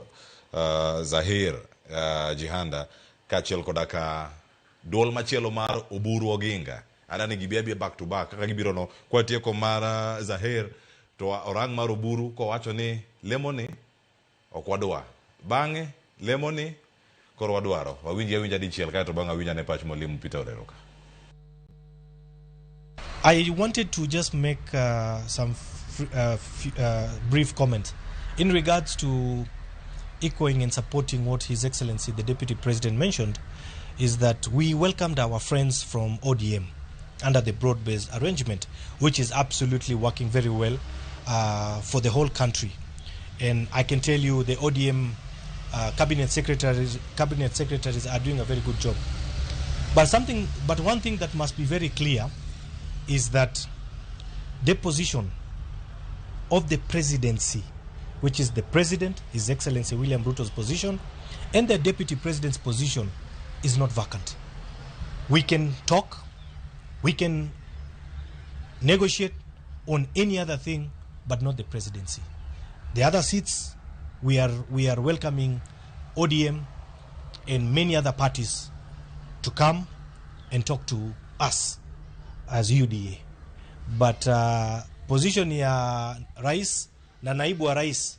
Zahir Jihanda kachiel kodaka duol machielo mar Oburu Oginga adani gibia back to back kaka gibiro no kwa tieko mar Zahir to orang mar Oburu ko wacho ni lemoni ok wadwa bang'e lemoni koro wadwaro wawinja dichiel kae to bang'e awinja ne pach Mwalimu Peter Orero. I wanted to just make some brief comments in regards to echoing and supporting what His Excellency the Deputy President mentioned. Is that we welcomed our friends from ODM under the broad-based arrangement, which is absolutely working very well for the whole country. And I can tell you the ODM cabinet secretaries are doing a very good job. But one thing that must be very clear is that the position of the presidency, which is the president, His Excellency William Ruto's position, and the deputy president's position is not vacant. We can talk, we can negotiate on any other thing, but not the presidency. The other seats, we are welcoming ODM and many other parties to come and talk to us as UDA. But position ya rais na naibu wa rais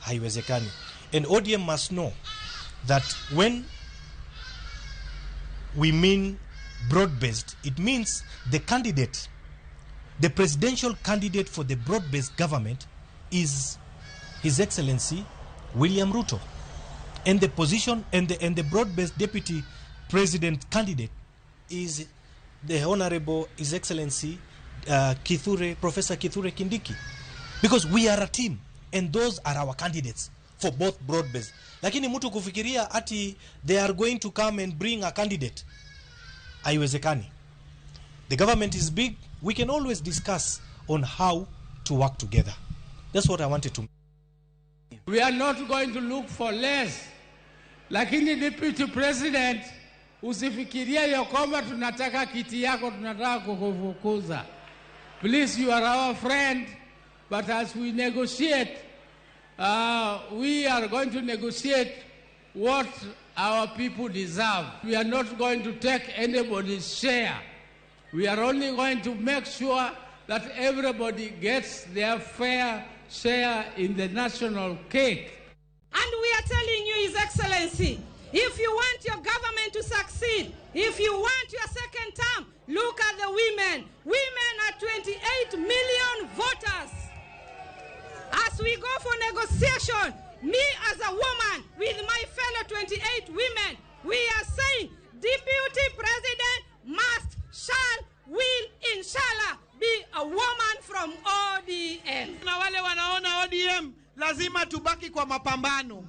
haiwezekani. And ODM must know that when we mean broad-based, it means the candidate, the presidential candidate for the broad-based government is His Excellency William Ruto. And the position and the broad-based deputy president candidate is the Honorable His Excellency Professor Kithure Kindiki. Because we are a team and those are our candidates for both broad based. Lakini mtu kufikiria ati they are going to come and bring a candidate, haiwezekani. The government is big. We can always discuss on how to work together. That's what I wanted to. We are not going to look for less. Lakini Deputy President, usifikiria ya kwamba tunataka kiti yako, tunataka kukufukuza. Please, you are our friend, but as we negotiate, we are going to negotiate what our people deserve. We are not going to take anybody's share. We are only going to make sure that everybody gets their fair share in the national cake. And we are telling you, His Excellency, if you want your government to succeed, if you want your second term, look at the women. Women are 28 million voters. As we go for negotiation, me as a woman with my fellow 28 women, we are saying Deputy President must, shall, will, inshallah, be a woman from ODM. Na wale wanaona ODM lazima tubaki kwa mapambano.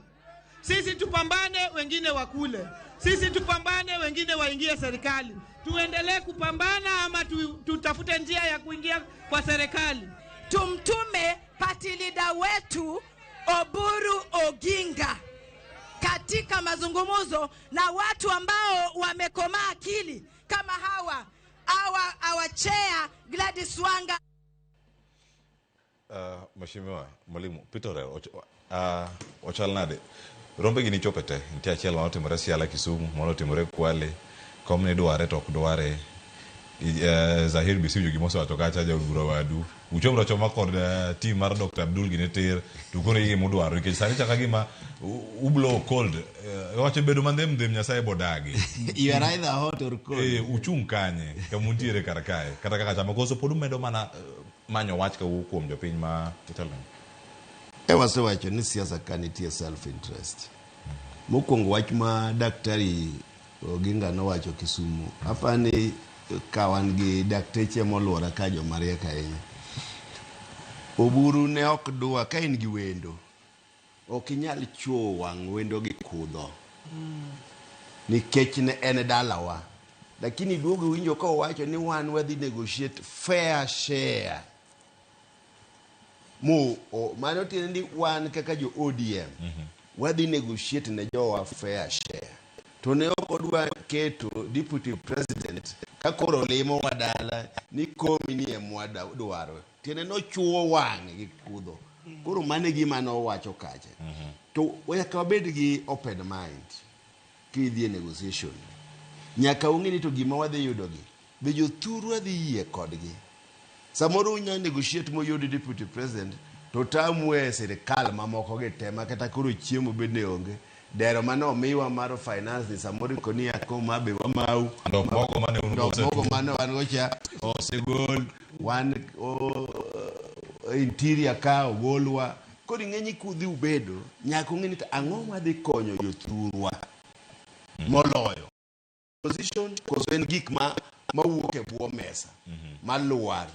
Sisi tupambane, wengine wakule. Sisi tupambane, wengine waingie serikali. Tuendelee kupambana ama tutafute njia ya kuingia kwa serikali. Tumtume party leader wetu Oburu Oginga katika mazungumzo na watu ambao wamekomaa akili kama hawa our chair Gladys Wanga. Mheshimiwa Mwalimu Peter Orero, ochalnade rombe gini chopete ntia chiel ma otimore Siala, Kisumu, mono otimore Kwale, komne dware to ok dware. Zahir Bisijo gimoso wacho kacha ja bura wadu uchomro choma kod team mar Dr. Abdul Gineter tukone yige mudwaro nikech sani chaka gima ublo cold wacho bedo mandem Nyasaye bodagi. You are either hot or cold. Uchung kanye kamuntiere kar kae kata kaka chama koso podu medo mana manyo wach ka kuom jopiny ma Italy. Wasewacho ni siasa kanitie self interest. Mokwongo wach ma Daktari Oginga nowacho Kisumu apani kawan gi dakteche moluora ka jo mariek ahinya. Oburu ne ok dwa ka in gi wendo, ok inyal chuo wang' wendo gi kudho nikech ne en dalawa, lakini duogo winjo ka wacho ni wan wadhi negotiate fair share mano tiende ni wan kaka jo ODM wadhi negotiate ne jowa fair share. To ne ok odwa keto Deputy President kakoro limo wadala ni komi ni emwada dwaro tiene no chuo wang' gi kudho. Koro mane gima no wacho kache. To nyaka wabed gi open mind kidhi negotiation. Nyaka ung'eni to gima wadhi yudo gi be jothuru wadhi yie kodgi. Samoro unya negotiate moyudi Deputy President to tamwe serikal mamoko gi tema kata koro chiemo bende onge. Dero mano miwa maro finance ni samori koni ako mabe wa mau moko mane wanocha osegol wan interior ka ogolwa kodi ng'enyi kudhi ubedo nyaka ng'eni ang'o madhi konyo jothurwa moloyo position koso en gik mawuok e bwo mesa maluar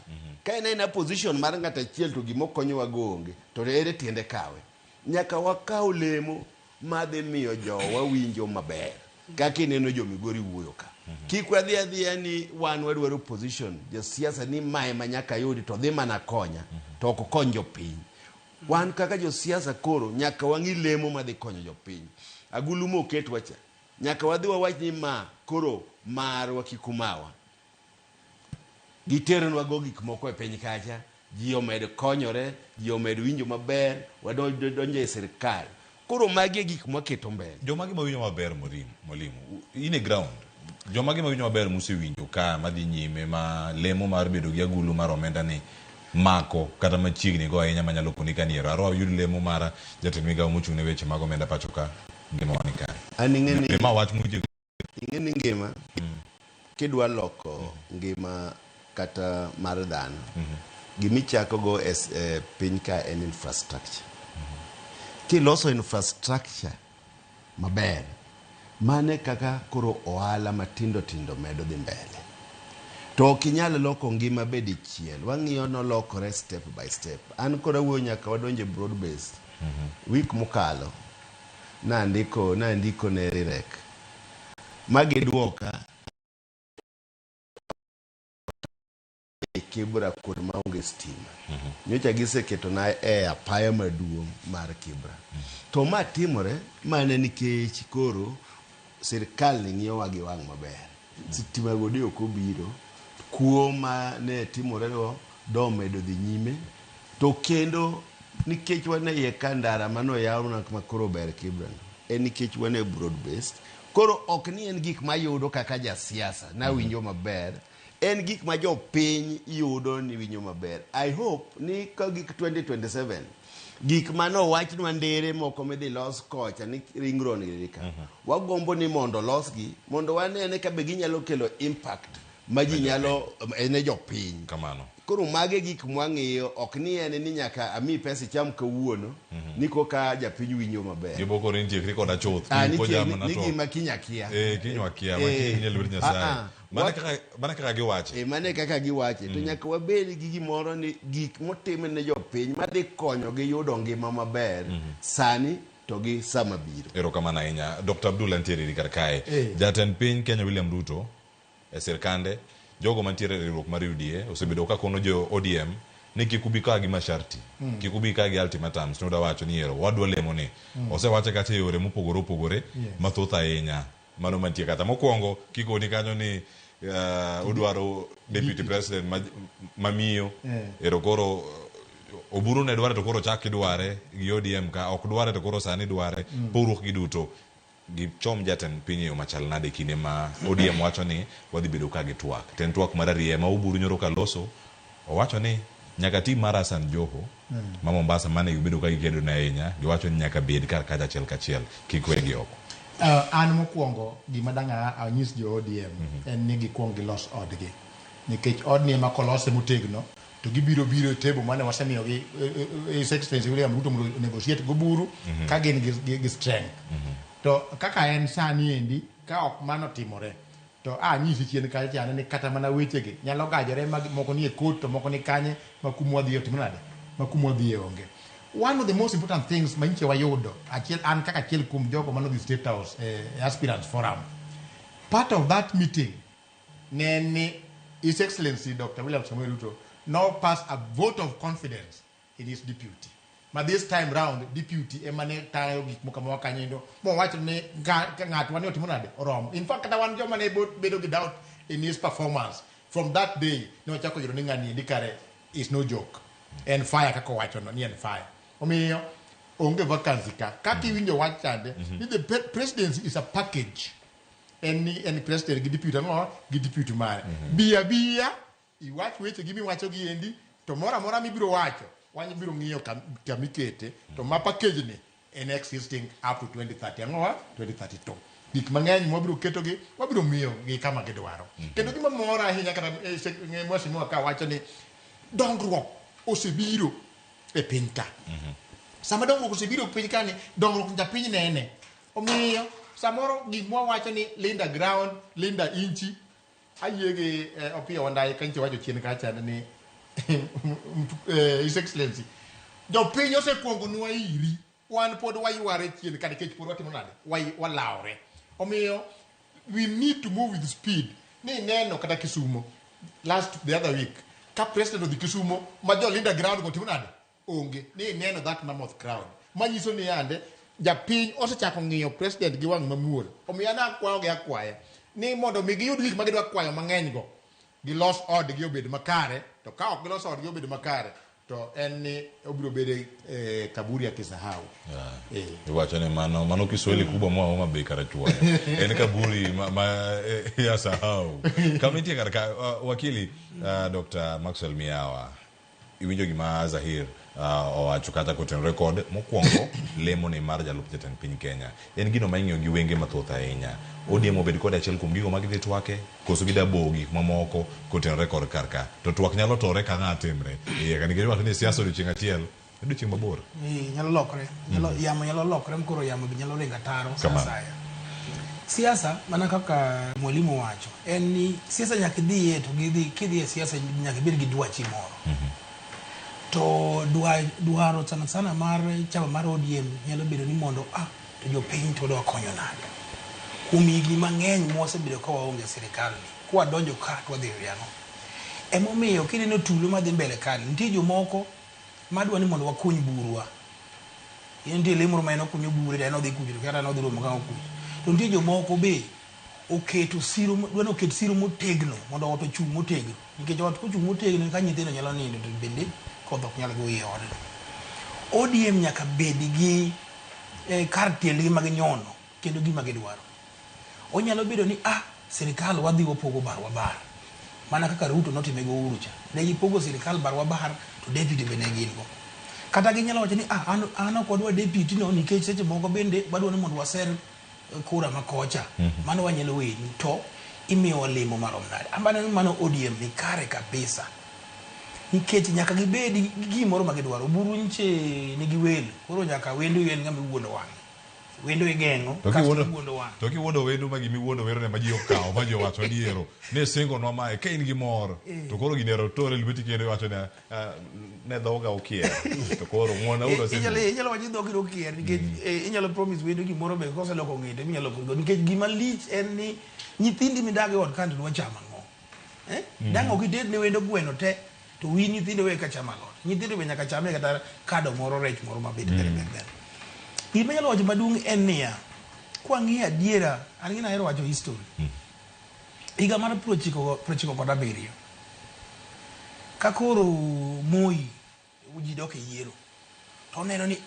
ka en position mar ng'ata achiel to gimo konyowa gonge to ere tiende kawe nyaka wakaw lemo madhi miyo jowa winjo maber kaka ineno jo Migori wuoyo ka. Kik wadhi adhiya ni wan wadwaro position josiasa ni mae manyaka yudi to dhi mana konya to ok kony jopiny. Wan kaka josiasa koro nyaka wang'i lemo madhi konyo jopiny. Agulu moket wacha nyaka wadhi wawach ni ma koro marwa kikumawa giteronwa go gik moko e piny kacha, ji omedo konyore, ji omedo winjo maber, wadonjo e sirikal. Koro magi gik mwaketo mbele. Jomagi mawinjo maber Mwalimu ine ground. Jomagi mawinjo maber musewinjo ka madhi nyime ma lemo mar bedo gi agulu mar omenda ni mako kata machiegni go ahinya manyalo koni kaniero. Aro yud lemo mar jatend migawo mochung' ne weche mag omenda pacho ka ngima wani ka. An ing'eni ma wach muje ing'eni ngima kidwa loko ngima kata mar dhano gimichako go piny ka en infrastructure. Kiloso infrastructure maber mane kaka koro ohala matindo tindo medo dhi mbele. To ok inyal loko ngima bedi chiel. Wang'iyo no lokore step by step. An kora wuoyo nyaka wadonje broad based. Wik mokalo nandiko ne Rirek magiduoka Kibra kod maonge stima. Nyocha giseketo na apaya maduong' mar Kibra. To ma timore mane nikech koro sirkal ng'iyowa gi wang' maber. Stima godi ok obiro. Kuo ma ne timore go domedo dhi nyime. To kendo nikech wane ye kandara mano yawna kama koro ber Kibra. En nikech wane broad based. Koro ok ni en gik mayudo kaka ja siasa na winjo maber. En gik ma jo piny yudo ni winjo maber. I hope ni ka gik 2027 gik mano wachnwa ndere moko midhi los kocha ni ring road ni ka. Wagombo ni mondo losgi mondo wanene ka be ginyalo kelo impact ma ji nyalo ene jo piny. Kamano. Koro mage gik mwang'iyo ok ni en ni nyaka ami pesa cham kawuono ni koka japiny winjo maber. Giboko rintie kriko da chuth ko jam na to. Nigi makinyakia. Kinyakia makinya lwet Nyasaye. Mane kaka giwache. Mane kaka giwache. To nyaka wabed gi gimoro ni gik motim ne jo piny madhi konyo gi yudo ngima maber sani to gi sama biro. Erokamano ahinya. Dr. Abdullah ntiere kar kae. Jatend piny Kenya William Ruto e sirkande jogo mantiere riwruok mar UDA osebedo ka kono jo ODM ni kikubika gi masharti kikubika gi ultimatums no da wacho ni ero wadwa lemo ni osewache kata yore mopogore mathoth ahinya mano mantie kata mokwongo kikoni kanyo ni udwaro deputy president mamiyo ero koro oburu ne dware to koro chak idware gi ODM ka ok dware to koro sani dware pogruok gi duto gichom jatend piny yo machal nade kine ma ODM wacho ni wadhi bedo ka gitwak ten twak mar Riema uburu nyoro ka loso owacho ni nyaka tim mar Hassan Joho ma Mombasa mane yubedo ka gikedo na ahinya giwacho ni nyaka bed kar kacha achiel kachiel kik wegi oko. An mokwongo gima danga anyis jo ODM en ni gikwong gilos odgi nikech odni ema kolose motegno to gibiro table mane wasemiyo gi His Excellency William Ruto mondo negotiate go buru ka gin gi strength. To kaka en sani endi ka ok mano timore to nyisi chien ka chane ni kata mana wechegi nyalo gajore moko ni e court to moko ni kanye makumo dhi timnade makumo dhi onge. One of the most important things manche wayudo achiel an kaka achiel kum jogo mano the State House aspirants forum, part of that meeting ne His Excellency Dr. William Samuel Ruto now passed a vote of confidence in his deputy. But this time round, deputy emane tayo gik mukamawa kanyendo mo wacho ne ng'at wani otimonade orom. In fact kata wan joma ne bedo gi doubt in his performance from that day no chako yoro ngani dikare is no joke and fire kako wacho no ni en fire omiyo onge vacancy kaki winjo wachande ni the presidency is a package and president gi deputy no gi deputy mare bia iwach weche gimi wacho gi endi to mora mibiro wacho wany biro ng'iyo kamikete to ma package ni en existing up to 2030 ang'owa 2032 gik mang'eny mwabiro keto gi wabiro miyo gi kama gidwaro kendo gima mora ahinya kata mwasimu ka wacho ni dongruok osebiro e piny ka sama dongruok osebiro e piny ka ni dongruok ja piny nene omiyo samoro gik mwawacho ni linda ground linda inchi ayege opiyo wandaye kanche wacho chien kacha ni His Excellency do piny osekuongo nwa iri wan pod wayware chien kata kech pod watimo nade walawre omiyo we need to move with speed ni neno kata Kisumo the other week ka president of the Kisumo ma jo linda ground go timo nade onge ni neno that mammoth crowd manyiso ni ande ja piny osechako ng'iyo president gi wang' mamuol omiyo ana akwayo gi akwaya ni mondo mi giyud gik magidwa kwayo mang'eny go gilos od gi obed makare to ka ok gilos od gi obed makare to en ni obiro bede kaburi akisahau iwacho ni mano Kiswahili kubwa mwa Homa Bay karachua en kaburi ya sahau kama nitie katika wakili Dr. Maxwell Miawa iwinjo gima Zahir owacho kata koten record mokwongo lemo ni mar jalup jatend piny Kenya en gino ma ing'iyo gi wenge mathoth ahinya ODM obed kod achiel kuom gigo magidhi twake koso gidabo gik mamoko koten record karka to twak nyalo tore ka ng'a timre ka nikech wacho ni siasa odiochieng' achiel odiochieng' mabor nyalo lokre yamo nyalo lokre mkoro yamo nyalo ringa taro sasa siasa mana kaka mwalimu wacho en ni siasa nyaka dhie to kidhi siasa nyaka bed gi dwachi moro to dwaro sana mar chama mar ODM nyalo bedo ni mondo to jopiny to do konyo nade kuom higni mang'eny mosebedo ka waonge sirikal ni kwa donjo ka to wadhi riano emomiyo kineno tulo madhi mbele kan nitie jomoko madwa ni mondo wakuny burwa nitie lemoro ma en okunyo bure to en odhi kunyo kata en odhi romo ka okunyo to nitie jomoko be oketo siro dwano oket siro motegno mondo ot ochung motegno nikech ot kochung motegno ka nyithindo nyalo nindo to bende kodho ok nyal go iye ode. ODM nyaka bed gi kar tiendgi mag nyono kendo gima gidwaro. Onyalo bedo ni sirikal wadhi wapogo barwa bar mana kaka Ruto notime go Uhuru cha ne gipogo sirikal barwa bar to deputy be ne gin go kata ginyalo wacho ni an ok wadwa deputy no nikech seche moko bende wadwa ni mondo waser kura makocha mano wanyalo weni to imiyo walemo marom nade ambana ni mano ODM ni kare kabisa nikech nyaka gibedi gimoro ma gidwaro buru nche ni giwelo koro nyaka wendo yen ng'ama wuondo wang' wendo igeng'o kasto wuondo wang' to kiwuondo wendo ma gimi wuondo wero ne ma ji okawo ma ji owacho adiero ne singo nwa mae ka in gi mor to koro ginero tore lweti kendo wacho ne dhoga okier to koro ng'wona uro inyalo wacho dhogi okier nikech inyalo promise wendo gimoro be koseloko ng'ete minyalo go nikech gima lich en ni nyithindi midage od kanto dwa chama ng'o dang' ok ited ne wendo gweno te to wi nyithindo we ka chama lot nyithindo be nyaka chame kata kado moro rech moro mabet ber gima nyalo wacho maduong' en niya kwa ng'iyo adiera an gina ahero wacho history higa mar 97 ka koro Moi ji dok e yiero to neno ni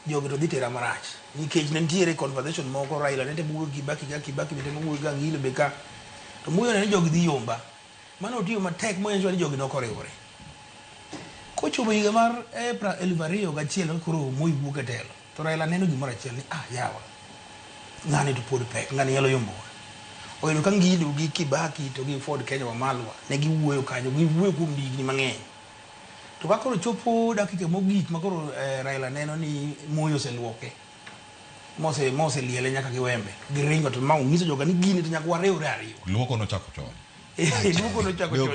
jogi to dhi tera marach nikech ne nitiere conversation moko Raila ne temo wuoyo Kibaki ne temo wuoyo ga Ngilo be ka to Moi ne jogi dhi yomba mano otiyo matek moyenjwa ni jogi nokoriwore kochopo higa mar 2001 koro Moi wuok e telo to Raila neno gimoro achiel ni yawa ng'ani to pod pek ng'ani nyalo yombowa oyudo ka Ngilo gi Kibaki to gi Ford Kenya Wamalwa ne giwuoyo kanyo giwuoyo kuom higni mang'eny to ka koro chopo dakika mogik ma koro Raila neno ni Moi oseluoke mose liele nyaka gi wembe giringo to ma onyiso joga ni gini to nyaka wariwre ariyo luoko nochako chon luoko nochako chon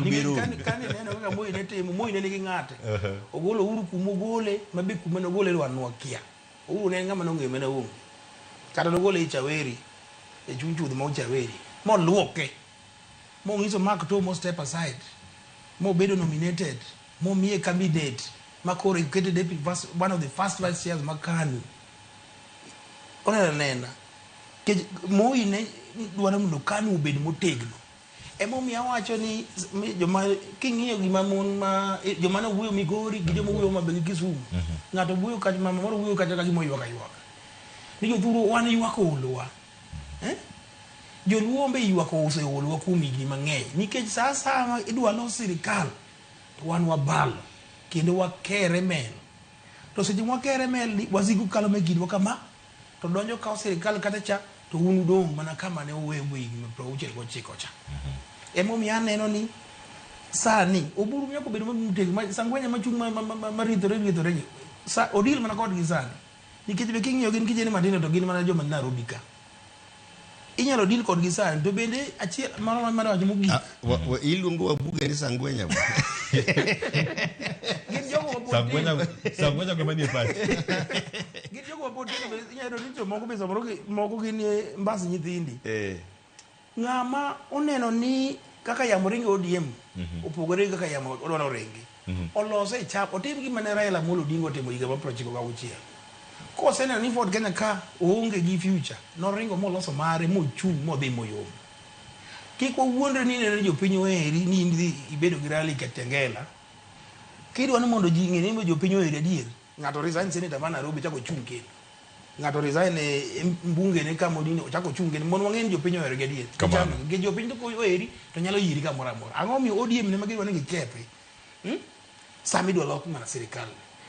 kani neno kaka Moi ne timo Moi ne nigi ng'ate ogolo Uhuru kuma ogole mabe kuma nogole lwanwa kia Uhuru ne ng'ama nong'e mene onge kata nogole Chaweri e chuny chudh ma Chaweri moluoke monyiso Mark to mo step aside mobedo nominated momiye cabinet makoro ikete deputy one of the first vice chairs makani nena Moi ne dwaro mondo KANU obed motegno emomiyo awacho ni joma king'iyo gima mon ma joma wuoyo Migori gi joma wuoyo ma be Kisumu ng'ato wuoyo kata mama moro wuoyo kata gima ywaka ni jothuro wan ywako olowa joluo be ywako oseolowa kuom higni mang'eny nikech sasa ma idwa los sirikal to wan wabalo kendo wakere mel to seche wakere mel wasigu kalo me gidwa kama to donjo ka sirikal kata cha to unu dong mana kama ne owe higni 69 cha emomiyo aneno ni sani oburu nyako bedo motegno sangwenya machung' marithore odil mana kodgi sani nikech be king'iyo gin kijeni matindo to gin mana joma Nairobi ka inyalo deal kodgi sani to bende achiel mano wacho mogik iluongo wabuge ni sangwenya gin jogo sangwenya go manie pach gin jogo mapotino inyalo rito moko be moko gin mbasi nyithindi ng'ama oneno ni kaka yamo ringe ODM opogore kaka yamo odwano ringe olose chap otim gima ne Raila Amolo Odinga otimo higa mar 96 koseneno ni Ford Kenya ka oonge gi future noringo moloso mare mochung' modhi moyom kik wawuondre ni neno jopiny oheri ni indhi ibedo gi rally Kitengela kidwa ni mondo ji ng'e ni jopiny oheri adier ng'ato resign senator ma Nairobi chako chung' kendo ng'ato resign mbunge ne kama Odinga ochako chung' kendo mon wang'e ni jopiny oheri gadier gi jopiny to oheri to nyalo yiri kamoro amora ang'o miyo ODM ne magidwa ni gikethi sami dwa lok mana sirikal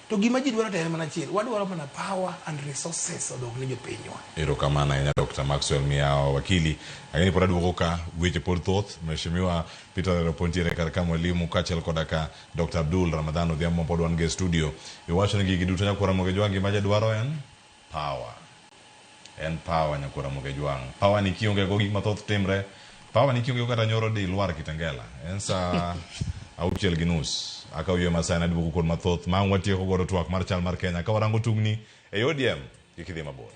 to gima ji dwaro tayari mana chiel wadwaro mana power and resources odok ni jopinywa erokamano ahinya Dr. Maxwell Miao wakili lakini pod aduogo ka weche pod thoth mheshimiwa Peter Orero pontiere kar ka mwalimu kaachiel koda ka Dr. Abdul Ramadhan Odhiambo pod wan ge studio iwacho ni gigi duto nyakora moge jwang' gima jadwaro en power nyakora moge jwang' power ni kionge go gik mathoth timre power ni kionge go kata nyoro di lwar Kitengela en sa 6:30 akawiye masana dibuko kon mathoth ma watie ko godo twak mar chal mar Kenya ka warango tungni e ODM ikidhi mabor.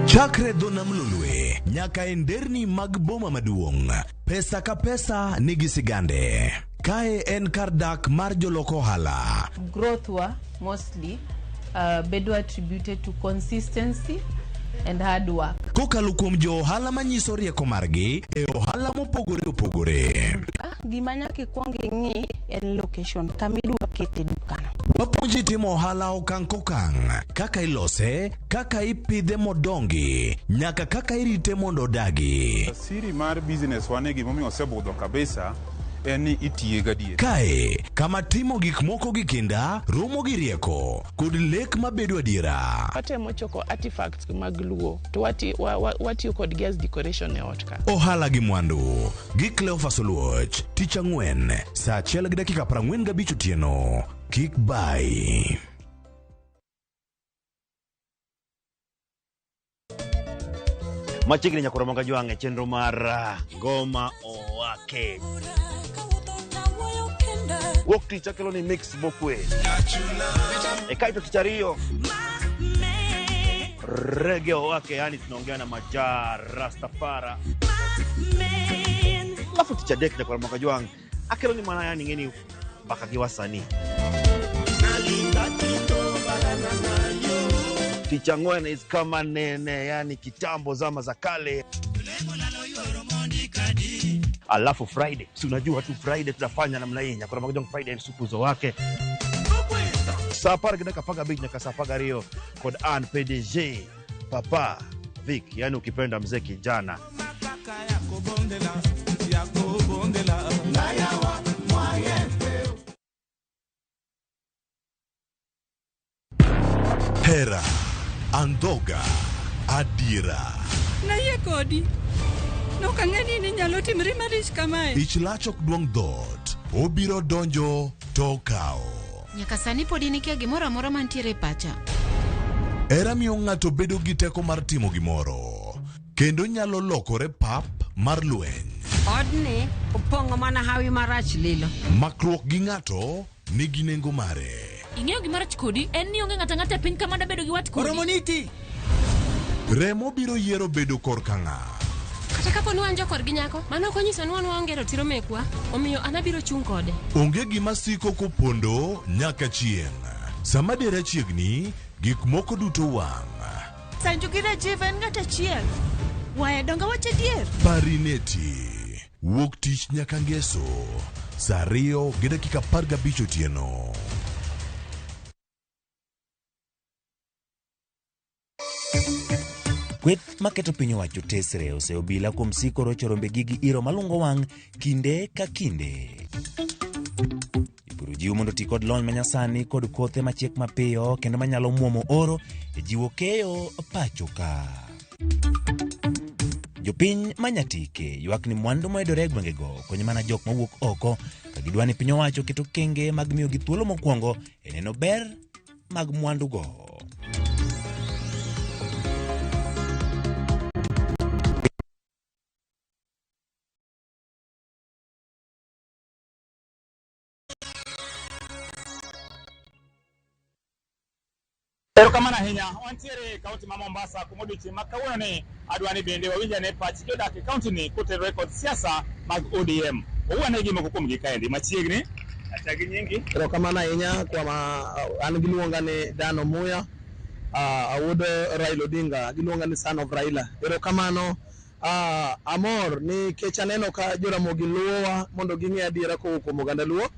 Chakre Donam Lulwe, nyaka enderni mag boma maduong', pesa ka pesa nigi sigande. Kae en kardak mar joloko hala. Growth wa mostly bedo attributed to consistency and hard work. Kokalo kuom jo ohala manyiso rieko margi e ohala mopogore opogore. Gima nyaka kuong ing'i en location kamidwa kete dukano. Wapuonji timo ohala okang' kokang', kaka ilose, kaka ipidhe modongi, nyaka kaka irite mondo odagi. Siri mar business wane gimomiyo osebudho kabisa en ni itiye gadier. Kae, kama timo gik moko gi kinda, romo gi rieko, kod lek mabedo adiera. Watemo choko artifacts mag luo, to watiyo kod gas decoration e ot ka. Ohala gi mwandu, gi Cleophas Oluoch, tich ang'wen, saa 1:45 otieno. Kick by. Machigni nyakoro monga jwange chenro mar ngoma owake. Wok ticha kelo ni mix bokwe. Kaito tichario. Reggae owake, yani tunaongea na Majar Rastafara. Lafu ticha dek nyakoro monga jwange. Akelo ni mana yani ngeni baka kiwasani. Ticha ngwene is kama nene, yani kitambo zama za kale. Alafu Friday, si unajua tu Friday tunafanya namna hii, nyakora magajong Friday sukuzo wake. Sapara kidaka paga beach nyaka sapaga rio kod Ann PDG Papa Vic, yani ukipenda mzee kijana. Hera, Andoga, Adira. Na ye kodi. No kangeni ni nyalo timri marish kamae. Ich lachok duong dot, obiro donjo to kao. Nyaka sani podi nikia gimora mora mantiere pacha. Hera miyo ng'ato bedo gi teko mar timo gimoro, kendo nyalo lokore pap mar lweny. Odni opong'o mana hawi marach lilo. Makruok gi ng'ato nigi nengo mare. Ing'eyo gimarach kodi en ni onge ng'ata piny kama da bedo gi wat kodi. Oromoniti. Remo biro yiero bedo kor kang'a. Kata kapo nuanjo kor gi nyako, mano konyiso nuan waongero tiro mekwa, omiyo anabiro chung kode. Onge gima siko kopondo nyaka chieng'. Sama dera chiegni, gik moko duto wang'. Sanju gida jiven ng'ata chieng'. Wae donga wache dier. Parineti. Wuok tich nyaka ngeso. Saa 2:15 otieno. Kweth maketo piny owacho tesre oseobila kuom siko rocho rombegi gi iro malungo wang' kinde ka kinde. Ibiro jiw mondo ti kod lony manyasani kod kothe machiek mapiyo kendo manyalo muomo oro e jiwo keyo pacho ka. Jopiny manyatike ywak ni mwandu moedore e gwengego konyo mana jok mawuok oko ka gidwa ni piny owacho keto kenge mag miyo gi thuolo mokwongo e neno ber mag mwandugo. Erokamano ahinya, wantiere kaunti ma Mombasa kumodichi makawuono ni adwani bende wawinja ne pach jodak e kaunti ni kotenore kod siasa mag ODM. Owuone gi moko kuom gi kaendi machiegni. Acha gi nyingi. Erokamano ahinya kuom an giluonga ni Dan Omuya, awuod Raila Odinga, giluonga ni son of Raila. Erokamano, amor nikech aneno ka joramogi luowa mondo ging'e adiera kowuok kuom oganda luo.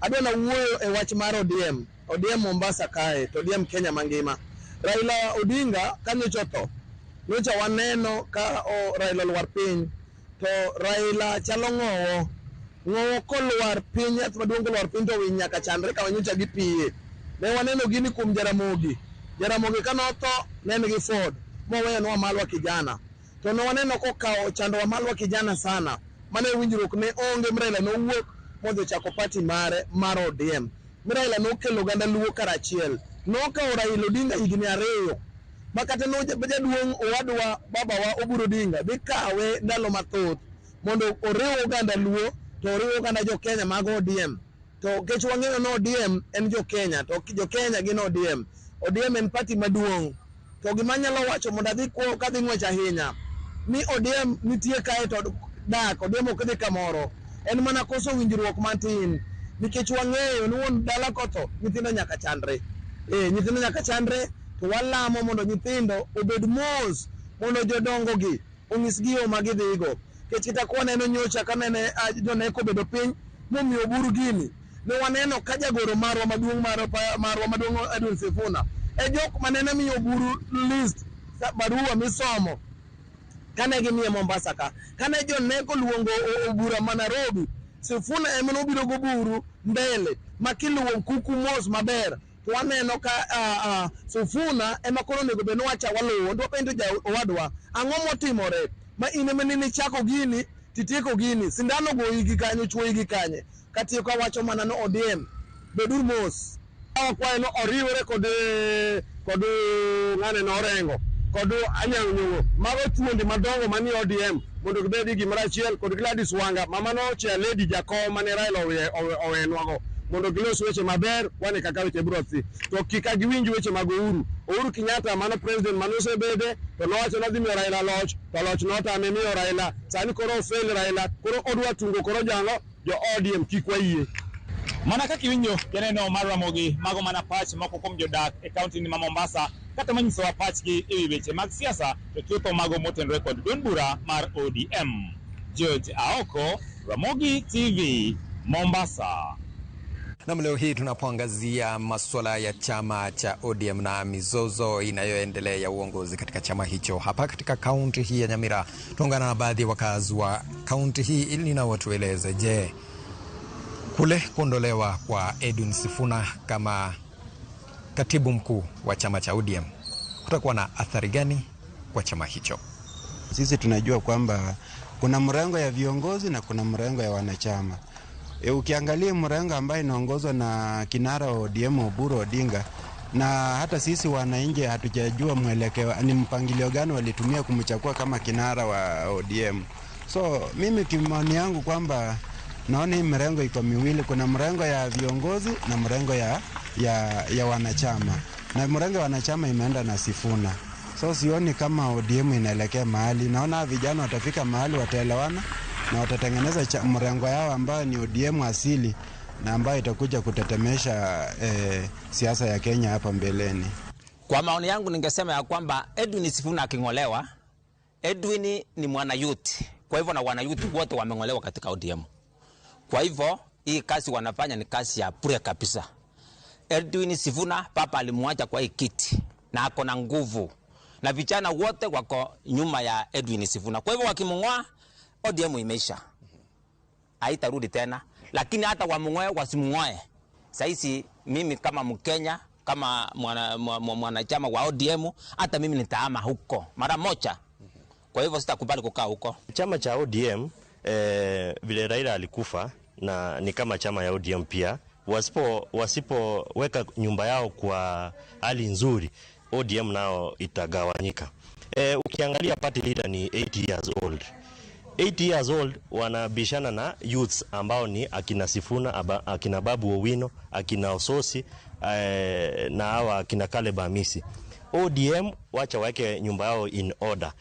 Adwa na wuoyo e wach mar ODM Mombasa kae, to ODM Kenya mangima. Raila Odinga kanyocha tho, nyocha waneno ka Raila olwar piny, to Raila chalo ng'owo kolwar piny, yath maduong' kolwar piny to winy nyaka chandre ka wanyocha gipiye. Ne waneno gini kuom Jaramogi kanotho ne en gi Ford, moweyo Wamalwa kijana. To ne waneno kokawo chando Wamalwa kijana sana, mane winjruok ne onge, Raila nowuok modho chako party mare mar ODM. Raila nokelo ganda luo karachiel. Nokawo Raila Odinga higni 2. Makata no jaduong' owadwa baba wa Oburu Odinga dhi kawe ndalo mathoth mondo oriw oganda luo to oriw oganda jo Kenya mag ODM. To kech wang'eyo no ODM en jo Kenya, to jo Kenya gin ODM. ODM en party maduong'. To gima nyalo wacho mondo adhi kadhi ng'wech ahinya ni ODM nitie kae to dak, ODM ok dhi kamoro. En mana koso winjruok matin. Nikech wang'eyo ni wuon dala kotho, nyithindo nyaka chandre. Nyithindo nyaka chandre, to walamo mondo nyithindo obed mos, mondo jodongo gi onyisgi yo ma gidhigo. Kech kita kwaneno nyocha kanene joneko bedo piny momiyo Oburu gini. Ne waneno ka jagoro marwa maduong' Edwin Sifuna jok manene miyo Oburu list barua misomo kane gimiye Mombasa ka. Kane joneko luongo Oburu ma Nairobi, Sifuna ema nobiro go Oburu mbele makiluwo kuku mos maber. To waneno ka Sifuna ema koro nego beno wacha waluwo. Ndo penjo ja owadwa ang'o motimore ma ine menini chako gini titieko gini sindano go igi kanyo chuo igi kanye katieko wacho mana no ODM bedur mos kwa no oriwore kod ng'ane no Orengo kod Anyang' Nyong'o mago chuondi madongo mani ODM mondo gibedi gimoro achiel kod Gladys Wanga mama no chair lady jakom mane Raila owenwago mondo gilos weche maber wane kaka weche biro thi. To kika giwinj weche mag Uhuru Kenyatta mano president manosebede to nowacho ni miyo Raila loch, to loch notame miyo Raila. Sani koro ofel Raila, koro odwa tungo koro jango jo ODM kik wayie. Mana kaka iwinjo janeno mar Ramogi mago mana pach moko kuom jodak e kaunti ni ma Mombasa kata manyisowa pachgi e wi weche mag siasa to chutho mago motenore kod duond bura mar ODM. George Aoko, Ramogi TV, Mombasa. Na leo hii tunapoangazia masuala ya chama cha ODM na mizozo inayoendelea ya uongozi katika chama hicho hapa katika kaunti hii ya Nyamira, tuungana na baadhi ya wakazi wa kaunti hii ili nao watueleze, je, kule kuondolewa kwa Edwin Sifuna kama katibu mkuu wa chama cha ODM kutakuwa na athari gani kwa chama hicho? Sisi tunajua kwamba kuna mrengo ya viongozi na kuna mrengo ya wanachama. Ukiangalia mrengo ambaye inaongozwa na kinara wa ODM Oburu Odinga, na hata sisi wananchi hatujajua mwelekeo ni mpangilio gani walitumia kumchagua kama kinara wa ODM. So mimi kimani yangu kwamba naona hii mrengo iko miwili, kuna mrengo ya viongozi na mrengo ya wanachama. Na mrengo ya wanachama imeenda na Sifuna. So sioni kama ODM inaelekea mahali. Naona vijana watafika mahali wataelewana na watatengeneza mrengo yao ambayo ni ODM asili na ambayo itakuja kutetemesha siasa ya Kenya hapa mbeleni. Kwa maoni yangu ningesema ya kwamba Edwin Sifuna aking'olewa, Edwin ni mwana youth. Kwa hivyo na wana youth wote wameng'olewa katika ODM. Kwa hivyo hii kazi wanafanya ni kazi ya bure kabisa. Edwin Sifuna papa alimwacha kwa hii kiti na ako na nguvu. Na vijana wote wako nyuma ya Edwin Sifuna. Kwa hivyo wakimng'oa ODM imeisha. Haitarudi tena. Lakini hata wamng'oe wasimng'oe. Sasa mimi kama Mkenya, kama mwanachama wa ODM, hata mimi nitaama huko mara moja. Kwa hivyo sitakubali kukaa huko. Chama cha ODM vile Raila alikufa na ni kama chama ya ODM pia, wasipoweka nyumba yao kwa hali nzuri, ODM nao itagawanyika. Ukiangalia party leader ni 80 years old. 80 years old wanabishana na youths ambao ni akina Sifuna, akina Babu Owino, akina Ososi na hawa akina Caleb Amisi. ODM wacha wake nyumba yao in order.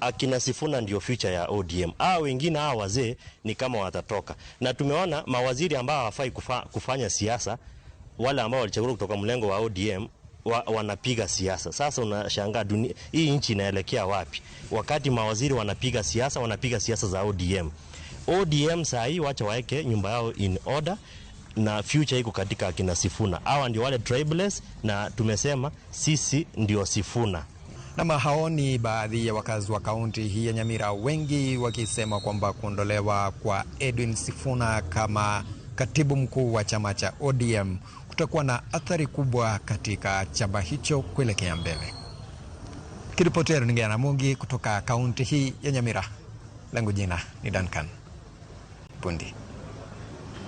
Akina Sifuna ndio future ya ODM. Wengine wazee ni kama watatoka. Na tumeona mawaziri ambao hawafai kufanya siasa, wale ambao walichaguliwa kutoka mlengo wa ODM wanapiga siasa. Sasa unashangaa hii nchi inaelekea wapi? Wakati mawaziri wanapiga siasa za ODM. ODM saa hii wacha waeke nyumba yao in order na future iko katika akina Sifuna. Hawa ndio wale tribalists na tumesema sisi ndio Sifuna. Na mahaoni baadhi ya wakazi wa kaunti hii ya Nyamira, wengi wakisema kwamba kuondolewa kwa Edwin Sifuna kama katibu mkuu wa chama cha ODM kutakuwa na athari kubwa katika chama hicho kuelekea mbele. Kiripotero ni Ramogi kutoka kaunti hii ya Nyamira. Langu jina ni Duncan Pundi.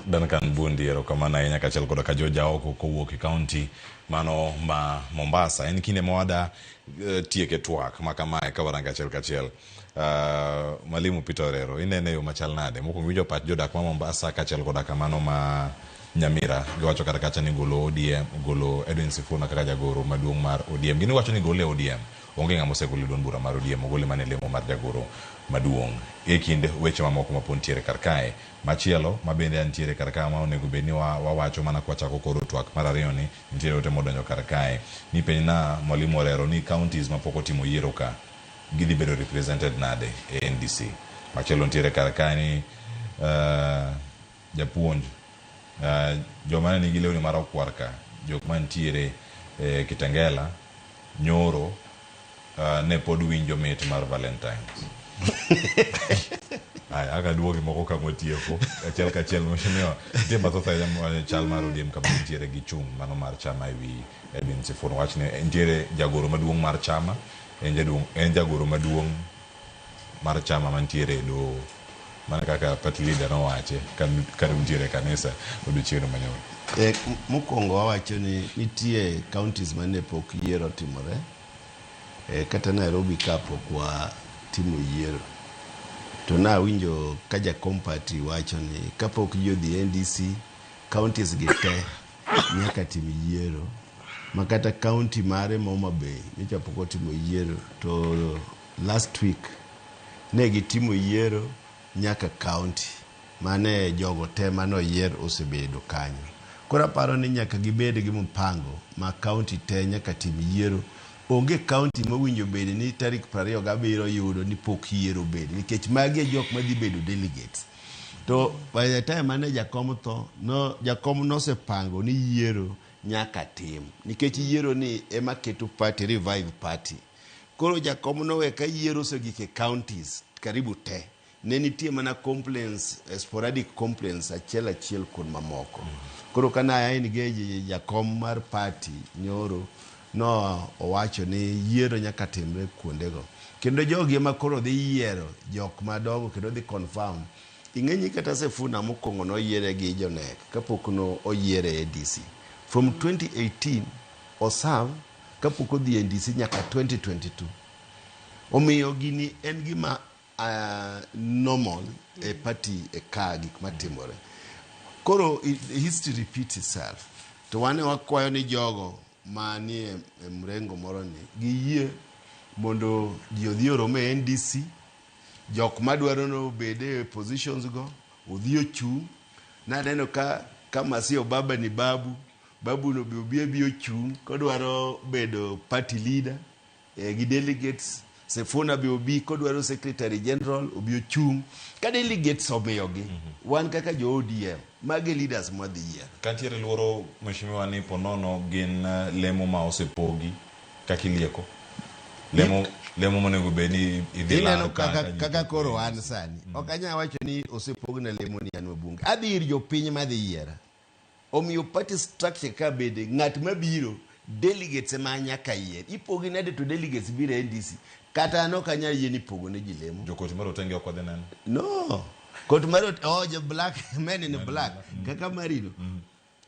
Duncan Bundi erokamano ahinya kachiel koda ka Joja oko kowuok e kaunti mano ma Mombasa. En kinde mawada tieke twak ma kamae ka waranga achiel kachiel. Mwalimu Peter Orero, inene yo machal nade? Mokwongo winjo pach jodak ma Mombasa kachiel koda kamano ma Nyamira giwacho kata kacha ni golo ODM, golo Edwin Sifuna kaka jagoro maduong' mar ODM. Gini wacho ni gole ODM. Onge ng'ama osegolo duond bura mar ODM, ogole mane lemo mar jagoro maduong'. E kinde weche mamoko mapon tiere kar kae. Machielo mabende antiere kar kae ma onego bedni wawacho mana kwachako koro twak mar ariyo ni nitiere ote modonjo kar kae. Ni penjna Mwalimu Orero ni counties mapok otimo yiero ka gidhi bedo represented nade e NDC. Machielo nitiere kar kae ni japuonj joma nigi lewni mar okwar ka, jok mantiere Kitengela nyoro ne pod winjo mit mar Valentines. Ay, aga duogi moko ka motieko achiel kachiel moshimiwa tie mathoth ya chal mar ODM kama nitiere gi chung' mano mar chama ewi Edwin Sifuna. Wach ni nitiere jagoro maduong' mar chama, en jagoro maduong' mar chama mantiere do mana kaka party leader no wache kan nitiere kanisa odiochieng' manyoro. Mokwongo wawacho ni nitie counties mane pok yiero timore, kata Nairobi kapok wa timo yiero. To na winjo ka Jakom party wacho ni kapok yodhi NDC counties gite nyaka timo yiero. Makata county mare Homa Bay nicha pok timo yiero, to last week ne gitimo yiero nyaka county mane jogo te mano yier osebedo kanyo. Kora paro ni nyaka gibed gi mpango ma county te nyaka tim yiero. Onge county mowinjo bede ni tarik 27 yudo ni pok yiero bede, nikech magi e jok madhi bedo delegates. To by the time mane Jakom tho, Jakom nosepango ni yiero nyaka tim, nikech yiero ni ema keto party revive party. Koro Jakom nowe ka yiero osegike counties karibu te, ne nitie mana complaints, sporadic complaints achiel kod mamoko. Koro kana ayin ge Jakom mar party nyoro no owacho ni yiero nyaka timre kuondego. Kendo jogi ema koro dhi yiero jok madongo kendo dhi confirm. Ing'enyi kata Sifuna mokwongo no yiere gi jonek kapok no oyiere ADC. From 2018 oserve kapok odhi NDC nyaka 2022. Omiyo gini en gima normal e party e ka gik matimore. Koro history repeats itself. To wane wakwayo ni jogo manie mrengo moro ni giyie mondo ji odhi orome NDC, jok madwaro no bede positions go odhi ochung'. Naneno ka Masio baba ni babu no bi ochung' kodwaro bedo party leader gi delegates. Sifuna bi kodwaro secretary general obi ochung' ka delegates omiyogi. Wan kaka jo ODM magi leaders madhi yiero. Kantiere luoro mheshimiwa ni ponono gin lemo ma osepogi kakilieko. Lemo monego bedi idhilaro kaka koro an sani. Okanya wacho ni osepog na lemo ni an mabunge. Adhi ir jopiny madhi yiera. Omiyo party structure ka bede ng'at mabiro delegates ema nyaka yier. Ipogi nade to delegates biro NDC. Kata no kanya yeni pogo ne jilemo. Jokoti maro tenge okwadhe neno. No. Kot maro the black men in black. Kaka marino.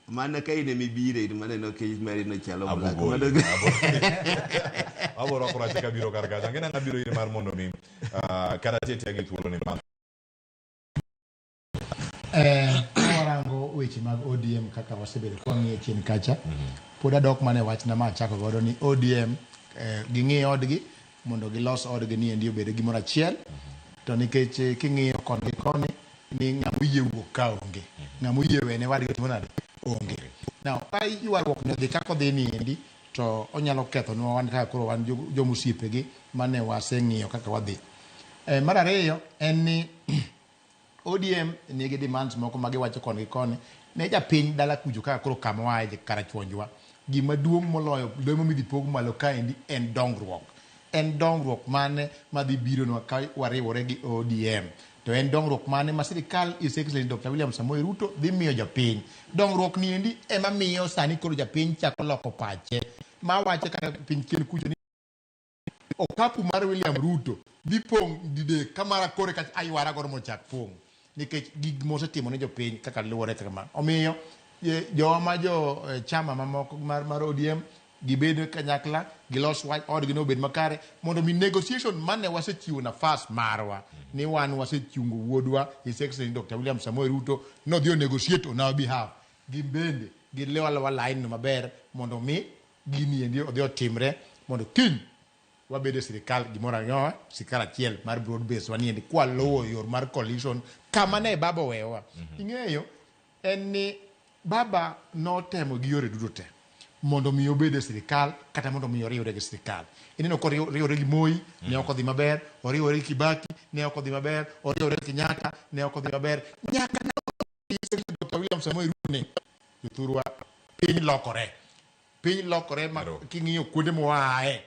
Mana ka ine mibire mana no ke marino chalo black. Abo ro kora cheka biro karga. Ngena na biro ine mar mondo mi karatete agi thuolo ni man. Warango weche mag ODM kaka wasebedo kwang'ie chien kacha. Poda dok mane wachna ma chako godo ni ODM ging'i odgi mondo gilos odgi ni endi obed gimoro achiel. To nikech king'iyo koni ni ng'amo yie wuok ka onge, ng'amo yie wene wadgi timo nade onge. Now ka yuarruok ne dhi kako dhi ni endi to onyalo ketho nwa wan kaka koro wan jomusiepegi mane waseng'iyo kaka wadhi. Mar ariyo en ni ODM nigi demands moko magiwacho koni ne japiny dala kujo kaka koro kama wae karachuonjwa. Gima duong' moloyo lemo midhi pog malo kaendi en dongruok. En dongruok mane madhi biro nwa ka wariwore gi ODM. To en dongruok mane ma sirikal His Excellency Dr. William Samoei Ruto dhi miyo japiny. Dongruok ni endi ema miyo sani koro japiny chako loko pache. Ma wache kaka piny kien kujo ni okapu mar William Ruto dhi pong' dide kamara kore ka aywara godo mochak pong'. nikech gig mosetimo ne jopiny kaka luwore kama. Omiyo joma jo chama mamoko mar ODM gibedo kanyakla gilos wach odgi no bed makare mondo mi negotiation mane wasechiwo nafas marwa ni wan wasechungo wuodwa His Excellency Dr. William Samoei Ruto no dio negotiate on our behalf. Gimbende gilewa line no maber mondo mi gini endi odhi otimre mondo kiny wabede sirikal gimora nyoa sirikal achiel mar broad base waniendi kwa lowo yor mar coalition kama ne baba wewa. Ing'eyo en ni baba notemo gi yore duto te mondo mi obede sirikal kata mondo mi oriwre gi sirikal. Ineno ko oriwre gi Moi ne ok odhi maber, oriwre gi Kibaki ne ok odhi maber, oriwre gi Kenyatta ne ok odhi maber, nyaka Dr. William Samoei Ruto ne Thurwa piny lokore ma king'iyo kuonde moae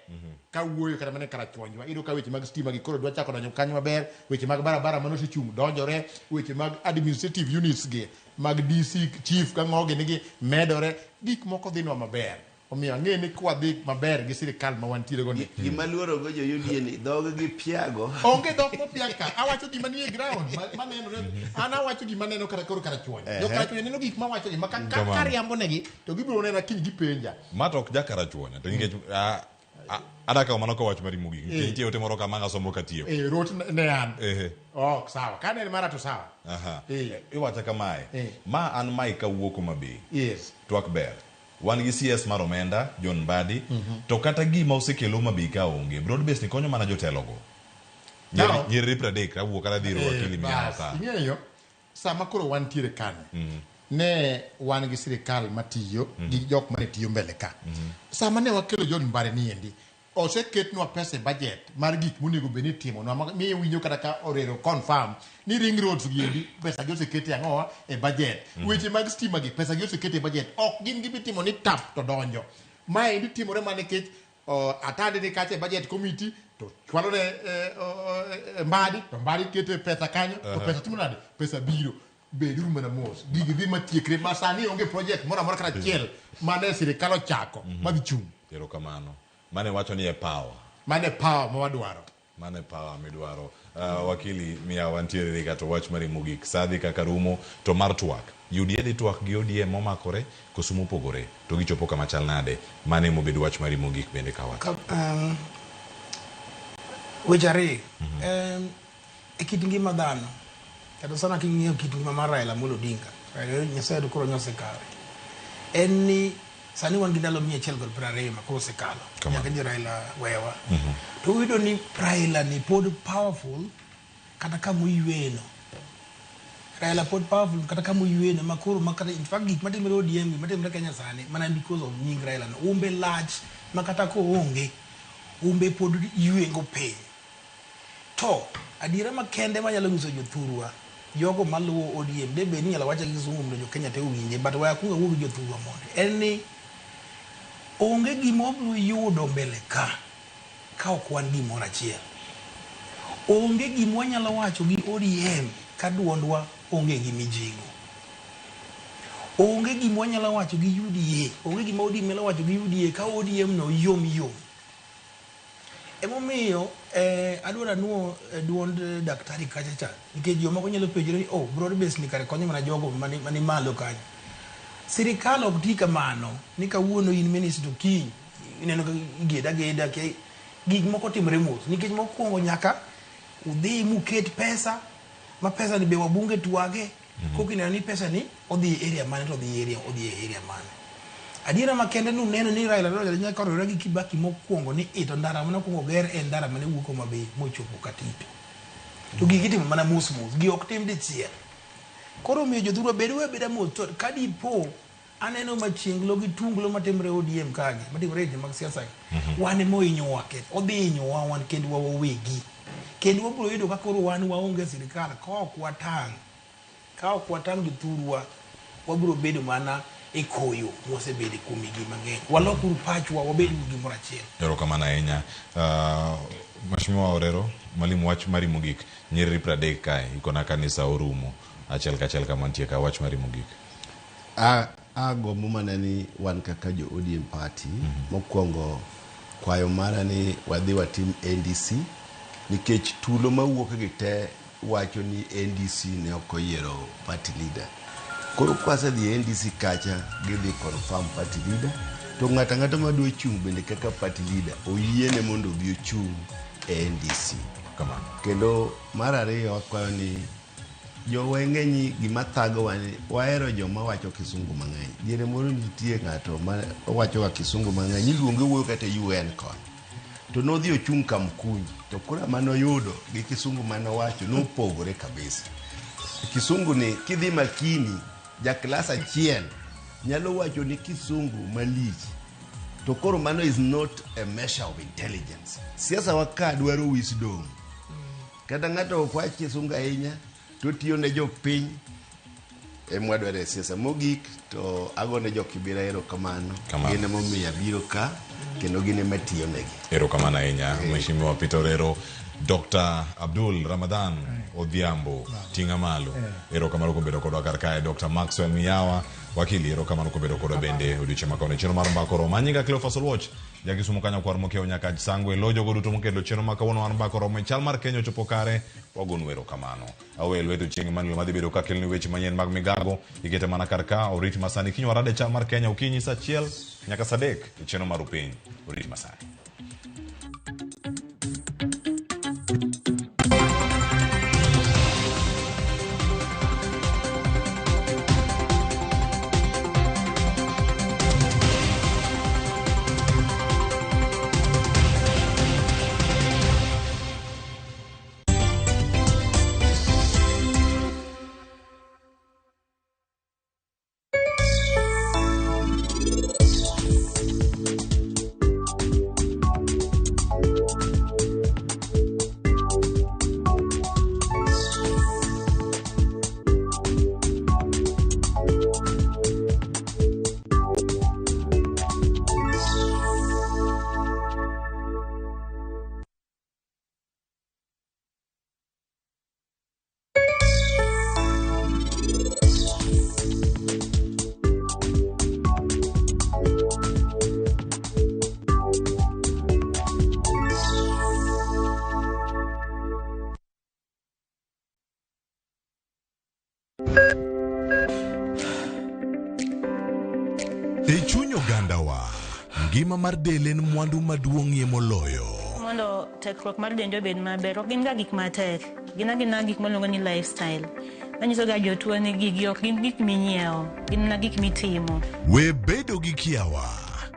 ka wuoyo kata mane karachuonjwa iyudo ka weche mag stima gi koro dwa chako donjo kanyo maber, weche mag barabara mano osechung donjore, weche mag administrative units gi mag DC chief ka ng'ogi nigi medore, gik moko dhinwa maber. Omiyo ang'e ni kwa dhi maber gi sirikal ma wantiere go ni gima luoro go jo UDA dhog gi piago onge dhok mopiaka. Awacho gima nie ground manenore, an awacho gima neno kata koro karachuonyo karachuonyo neno gik mawacho gima ka riambo negi to gibiro nena kiny gipenja mato ok jakarachuonyo to nikech adaka mano ko wach mari mugi nitie ote moro kama ngasomo katiyo rot ne an sawa kane mara to sawa iwacha kamae ma an mai kawuoko mabe yes twak ber wan gi CS mar omenda John Mbadi to kata gima osekelo mabe ka onge broad base ni konyo mana jotelo go nyiri 30 awuok kata dhiro wakili miao ka ing'eyo sama koro wantiere kane ne wan gi sirikal matiyo gi jok mane tiyo mbele ka sama ne wakelo John Mbadi ni endi oseketnwa pesa budget mar gik monego beni timo no mi winjo kata ka orero confirm ni ring roads gi endi pesa gi osekete ang'owa e budget weche mag stima gi pesa gi osekete e budget ok gin gibitimo ni tap to donjo mae endi timore mane kech atade ni kache budget committee to chwalo ne Mbadi to Mbadi kete pesa kanyo to pesa timo nade pesa biro bedu mana mos gigi dhi matiekre masani onge project mora mora kata chiel mane sirikal ochako madhi chung ero kamano mane wacho ni e power mawadwaro mane power midwaro wakili miya wantiere rika to wach mari mugik sadhi kaka rumo to mar twak UDA di twak gi ODM momakore kosumo pogore to gichopo kama chal nade mane mobedo wach mari mugik bende kawacho wejare e kit ngima dhano kata sana king'iyo kit ngima mar Raila Amolo Odinga Nyasaye koro nyosekare en ni sani wan gi ndalo 120 ma koro osekalo nyaka ni Raila wewa to uyudo ni Raila ni pod powerful kata kama oyueno Raila pod powerful kata kama oyueno ma koro makata in fact gik matimore ODM matimore Kenya sani mana because of nying Raila no umbe large makata ko onge umbe pod yuengo piny to adiera makende manyalo nyiso jothurwa jogo maluwo ODM de be ni nyalo wacha kizungu mdo jo Kenya te uwinje but waya kunga wuogi jothurwa mondo en ni onge gimo biro yudo mbele ka ok wan gimoro achiel onge gimo wanyalo wacho gi ODM ka duondwa onge gi mijingo onge gimo wanyalo wacho gi UDA onge gimo ODM nyalo wacho gi UDA ka ODM no yom emomiyo adwara nuo duond daktari kachacha nikech jomoko nyalo penjore ni broad base ni kare konyo mana jogo mani malo kanyo sirikal ok ti kamano ni kawuono in minister kiny ineno ka igeda ke gik moko timre mos nikech mokwongo nyaka udhi muket pesa ma pesa ni be wabunge twage kokineno ni pesa ni odhi area mane to odhi area mane adiera makende nu neno ni Raila nyaka orore gi Kibaki mokwongo ni ito ndara mana kwongo ger en ndara mane wuoko mabe mochopo katito to gigi timo mana mos gi ok tim dichiel koro miyo jothurwa beda mos to kadipo aneno machienglo gi tunglo matimre ODM kagi matimre je mag siasa wane moinyowa ket odhi inyowa wan kendwa wawegi kendo wabiro yudo ka koro wan waonge sirikal ka ok watang jothurwa wabiro bedo mana e koyo mosebede kuom higni mang'eny walokuru pachwa wabed gi gimoro achiel erokamano ahinya Mheshimiwa Orero mwalimu wach mari mogik nyiriri 30 kae ikona kanisa orumo achiel kachiel kama nitie ka wach mari mogik agombo mana ni wan kaka jo ODM party mokwongo kwayo mara ni wadhi watim NDC nikech tulo mawuok gi te wacho ni NDC ne okoyiero party leader. Koro kwase dhi NDC kacha gidhi confirm party leader. To ng'ata madwa chung bende kaka party leader oyiene mondo odhi ochung NDC. Kendo mar ariyo wakwayo ni joweng'enyi gima thago wahero joma wacho kisungu mang'eny. Diere moro nitie ng'ato ma wacho kisungu mang'eny iluonge wuoyo kata UN kon. To nodhi ochung Kamkunyi to kura manoyudo gi kisungu manowacho nopogore kabisa. Kisungu ni kidhi makini ja class achiel nyalo wacho ni kisungu malich. To koro mano is not a measure of intelligence. Siasa waka dwaro wisdom. Kada ng'ato okwacho kisungu ahinya to tiyo ne jopiny mwadware siasa mogik to agone jokibira erokamano. Gine momiyo biro ka kendo gine matiyo negi. Erokamano ahinya Mheshimiwa Peter Orero. Dr. Abdul Ramadan Odhiambo Tingamalo. Erokamano kuom bedo kodwa kar kae. Dr. Maxwell Miyawa wakili erokamano kuom bedo kodwa bende odiochieng' makawuono. Chenro mar mbaka oromo. Anyinga Cleophas Oluoch jakisumo kanyo kwar mokiewo nyaka sangwe lojo go duto mokelo chenro makawuono mar mbaka oromo. Chal mar Kenya ochopo kare wagonu erokamano. Awel weto chieng' manyo madhi bedo ka kelni weche manyien mag migago ikete mana kar ka orit masani kinyo warade chal mar Kenya okinyi saa 1 nyaka saa 3 chenro mar upiny orit masani. Ngima mar del en mwandu maduong'ie moloyo. Mondo tekruok mar dende obed maber, ok gin ga gik matek. Gin gik miluongo ni lifestyle. Manyiso ga jotuo ni gigi ok gin gik minyiewo, gin na gik mitimo. We bedo gi kiawa,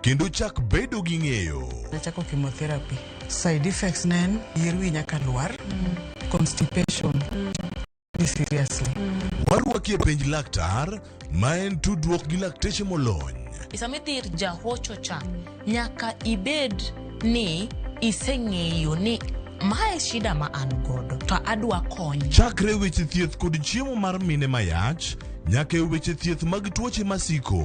kendo chak bedo gi ng'eyo. Nachako chemotherapy. Side effects nen, yier wi nyaka lwar, constipation. Seriously. Warwaki e penj laktar, ma en tudruok gi lakteche molony. Isamitir jahocho cha nyaka ibed ni iseng'eyo ni mae shida ma an godo to adwa kony. Chakre weche thieth kod chiemo mar mine mayach nyaka weche thieth mag tuoche masiko.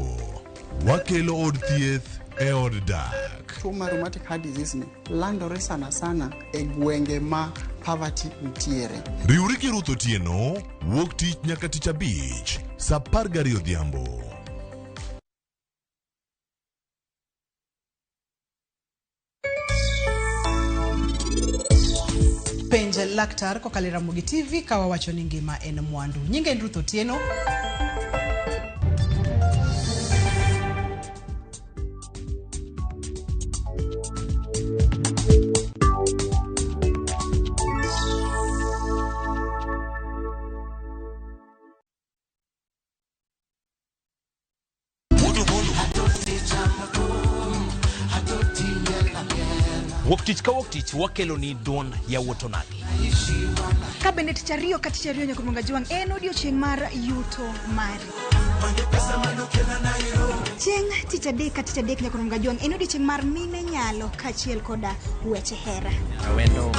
Wakelo od thieth e od dak. Tuo mar rheumatic heart disease ni landore sana e gwenge ma poverty nitiere. Riwri gi Ruth Otieno wuok tich nyaka tich abich saa 12 odhiambo. Penje laktar kokalo Ramogi TV kawa wacho ni ngima en mwandu. Nyinge en Ruth Otieno. Woktich ka woktich wakelo ni don ya wotonagi. Kabende tichario katichario nyakurunga juang en odiochieng' mar yuto mari. Chieng' tichadek nyakurunga juang en odiochieng' mar mine nyalo kachiel koda weche hera. Awendo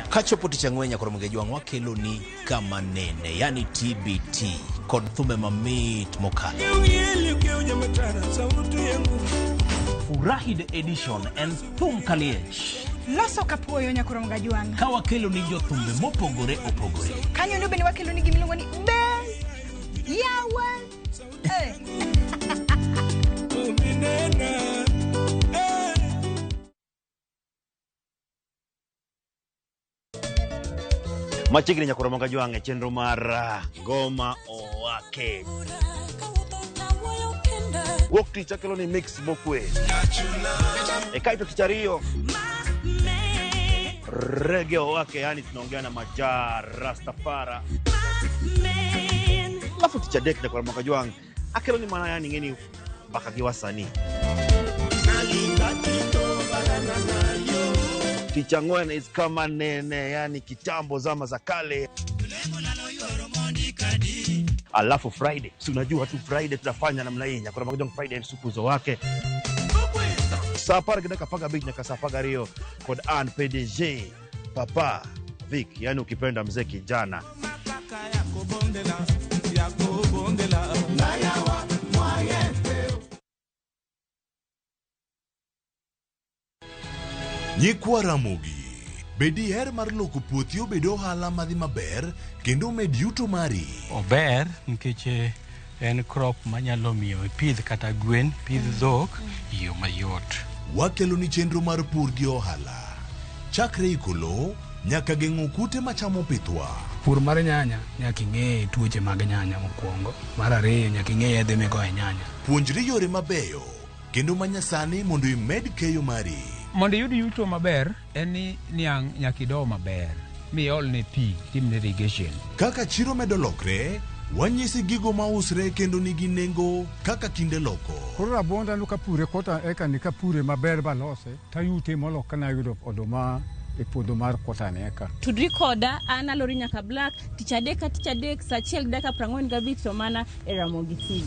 kachopo tichang'we nyakurunga juang wakelo ni kama nene yani TBT kod thumbe mamit mokalo. Furahi the edition and thum kaliech. Loso kapuoyo nyakurunga juang. Ka wakelo ni jothumbe mopogore opogore. Kanyo ndio bende wakelo ni gimiluongo ni Ben Yawa. Machigni nyakoromonga juange chenro mar ngoma owake. Wokti chakelo ni mix bokwe. Ekaito kichario. Reggae owake, yani tunaongea na Majar Rastafara. Lafu tichadek nyakoromonga juange. Akelo ni mana yani ngeni baka wasanii. Ticha Ngwen is kama nene, yani kitambo zama za kale. Alafu Friday, si unajua tu Friday tunafanya namna hii, kuna magojong Friday and supuzo wake. Sapara kidaka paga big nyaka sapaga rio kod an PDG Papa Vic, yani ukipenda mzee kijana. Nyikwa Ramogi. Bedi her mar loko puothi obedo ohala madhi maber kendo med yuto mari. Ober nikech en crop manyalo miyo ipidh kata gwen, pidh dhok yo mayot. Wakelo ni chenro mar pur gi ohala. Chakre ikolo nyaka geng'o kute machamo pithwa. Pur mar nyanya nyaka ing'e tuoche mag nyanya mokwongo. Mar ariyo nyaka ing'e yedhe migoye nyanya. Puonjri yore mabeyo kendo manyasani mondo imed keyo mari. Mondo yud yuto maber en ni niang' nyaka ido maber mi ol ne pi timne irrigation. Kaka chiro medo lokre, wanyisi gigo mausre kendo nigi nengo kaka kinde loko. Koro rabonda nuka pure kota eka nika pure maber balose tayute molo kana yudo oduma e puodho mar kota neka. Tudri koda an Alori Nyaka Black Tich Adek sa achiel dakika 45 to mana e Ramogi TV.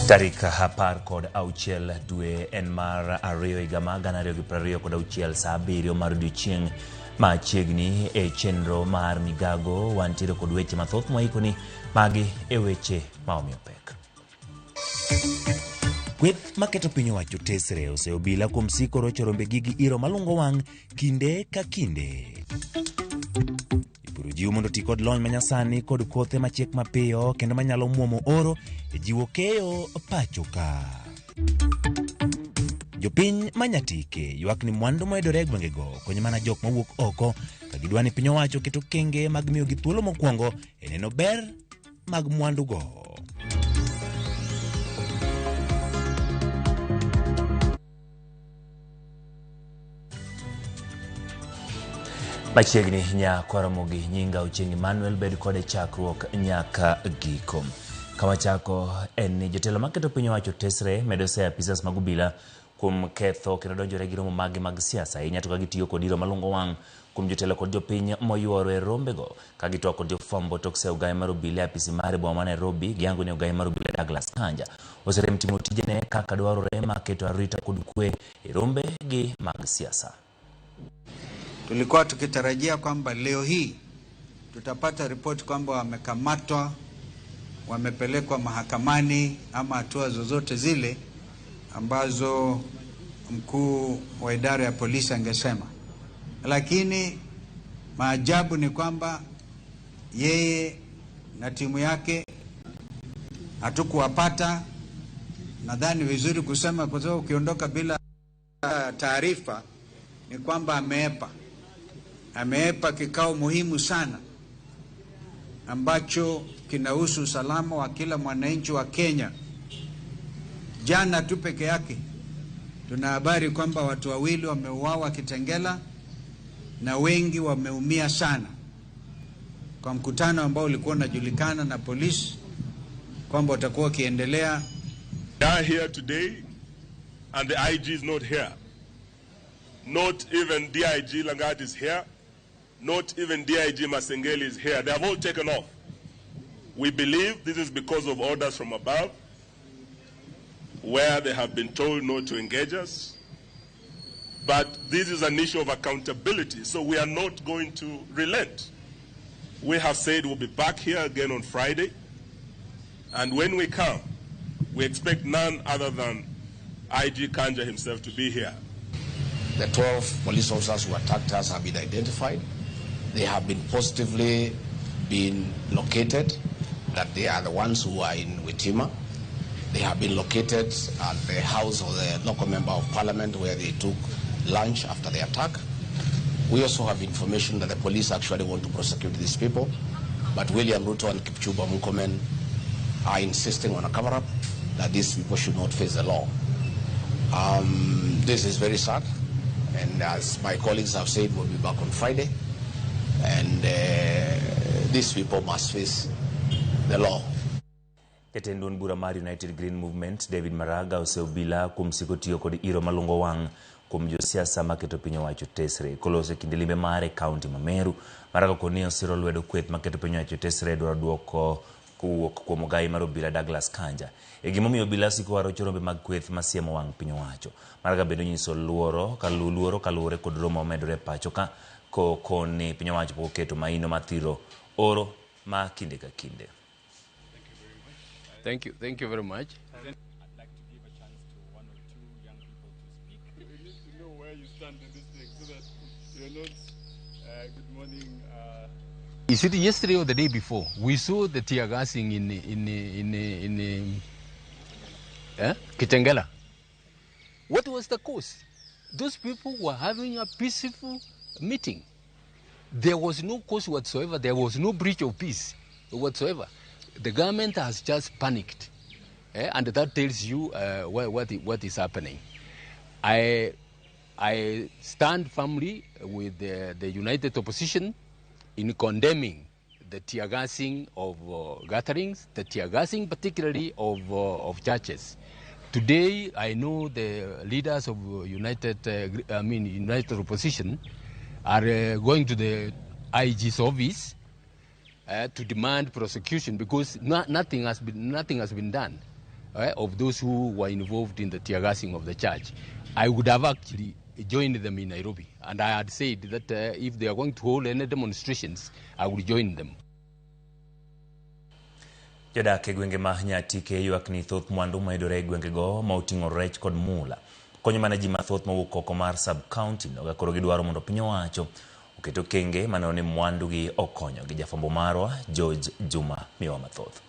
Tarika hapar kod auchiel dwe en mar ariyo higa mag 2026 saa 7 mar odiechieng' machiegni e chenro mar migago wantiere kod weche mathoth mwaikoni magi e weche maomiyo pek. Kweth maketo piny owacho tesre oseobila kuom siko rocho rombe gigi iro malungo wang' kinde ka kinde. Jiwo mondo ti kod lony manyasani kod kothe machiek mapiyo kendo manyalo muomo oro e jiwo keyo pacho ka. Jopiny manyatike ywak ni mwandu moedore e gwengego konyo mana jok mawuok oko ka gidwa ni piny owacho keto kenge mag miyo gi thuolo mokwongo e neno ber mag mwandu go. Machiegni nyaka Ramogi nyinga Ochieng' Emmanuel bed kode chakruok nyaka giko. Kama chako en ni jotelo maketo piny owacho tesre medo se apisas mag obila kuom ketho kendo donjore gi romo mag siasa ahinya to ka gitiyo kod iro malungo wang' kuom jotelo kod jopiny moyuoro e rombego ka gitwa kod jofwambo tok se ogaye mar obila e apisi mare boma ma Nairobi giango ni ogaye mar obila Douglas Kanja oserem timo tijene kaka dwarore maketo arita kod kwe e rombe gi mag siasa. Tulikuwa tukitarajia kwamba leo hii tutapata ripoti kwamba wamekamatwa, wamepelekwa mahakamani ama hatua zozote zile ambazo mkuu wa idara ya polisi angesema. Lakini maajabu ni kwamba yeye na timu yake hatukuwapata. Nadhani vizuri kusema kwa sababu ukiondoka bila taarifa ni kwamba ameepa. ameepa kikao muhimu sana ambacho kinahusu usalama wa kila mwananchi wa Kenya. Jana tu peke yake tuna habari kwamba watu wawili wameuawa Kitengela na wengi wameumia sana, kwa mkutano ambao ulikuwa unajulikana na polisi kwamba utakuwa ukiendelea. They are here today and the IG is not here. Not even DIG Langat is here. Not even DIG Masengeli is here. They have all taken off. We believe this is because of orders from above, where they have been told not to engage us. But this is an issue of accountability, so we are not going to relent. We have said we'll be back here again on Friday, and when we come, we expect none other than IG Kanja himself to be here. The 12 police officers who attacked us have been identified. They have been positively been located, that they are the ones who are in Witima. They have been located at the house of the local member of parliament where they took lunch after the attack. We also have information that the police actually want to prosecute these people, but William Ruto and Kipchumba Murkomen are insisting on a cover-up, that these people should not face the law. This is very sad, and as my colleagues have said, we'll be back on Friday, and these people must face the law. Jatend bura mar United Green Movement David Maraga oseobila kuom siko tiyo kod iro malungo wang' kuom josiasa maketo piny owacho tesre kolose kinde limbe mare kaunti ma Meru. Maraga koni osiro lwedo kweth maketo piny owacho tesre dwaro duoko kuwuok kuom ogai mar obila Douglas Kanja. E gimomiyo obila siko waro chorombe mag kweth masiemo wang' piny owacho. Maraga bendo nyiso luoro kaluwore kod romo omedore pacho ka koni piny owacho pok oketo maino mathiro oro ma kinde ka kinde. Thank you very much. I'd like to give a chance to one or two young people to speak. We need to know where you stand in this thing so that you're not. Good morning. Is it yesterday or the day before? We saw the tear gassing in Kitengela. What was the cause? Those people were having a peaceful meeting. There was no cause whatsoever. There was no breach of peace whatsoever. The government has just panicked, and that tells you what is happening. I stand firmly with the united opposition in condemning the tear gassing of gatherings, the tear gassing particularly of churches. Today, I know the leaders of united opposition are going to the IG's office to demand prosecution because nothing has been done of those who were involved in the tear gassing of the church. I would have actually joined them in Nairobi, and I had said that if they are going to hold any demonstrations, I will join them. Jodak e gwenge ma Nyatike ywak ni thoth mwandu mayudore e gwengego ma oting'o rech kod mula. Konyo mana ji mathoth mawuok oko mar sub-county noga koro gidwaro mondo piny owacho oketo kenge maneno ni mwandu gi okonyo gi jafwambo marwa George Juma miwa mathoth.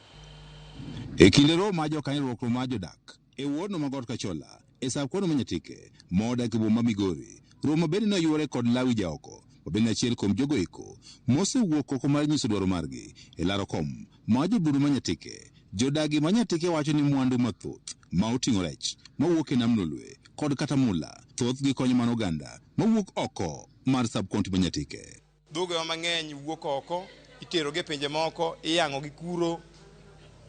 E kinde romo ma jokanyo ma jodak e wuodno ma Got Kachola e sub-county ma Nyatike modak e boma Migori romo bende noywore kod Lawi Jaoko obed achiel kuom jogo eko mosewuok oko mar nyiso dwaro margi e laro kom ma joburu ma Nyatike. Jodagi ma Nyatike wacho ni mwandu mathoth ma oting'o rech mawuok e nam Lolwe kod kata mula thoth gi konyo man oganda mawuok oko mar sub-county ma Nyatike. Dhuge mang'eny wuok oko itero ge pinje moko iyang'o gi kuro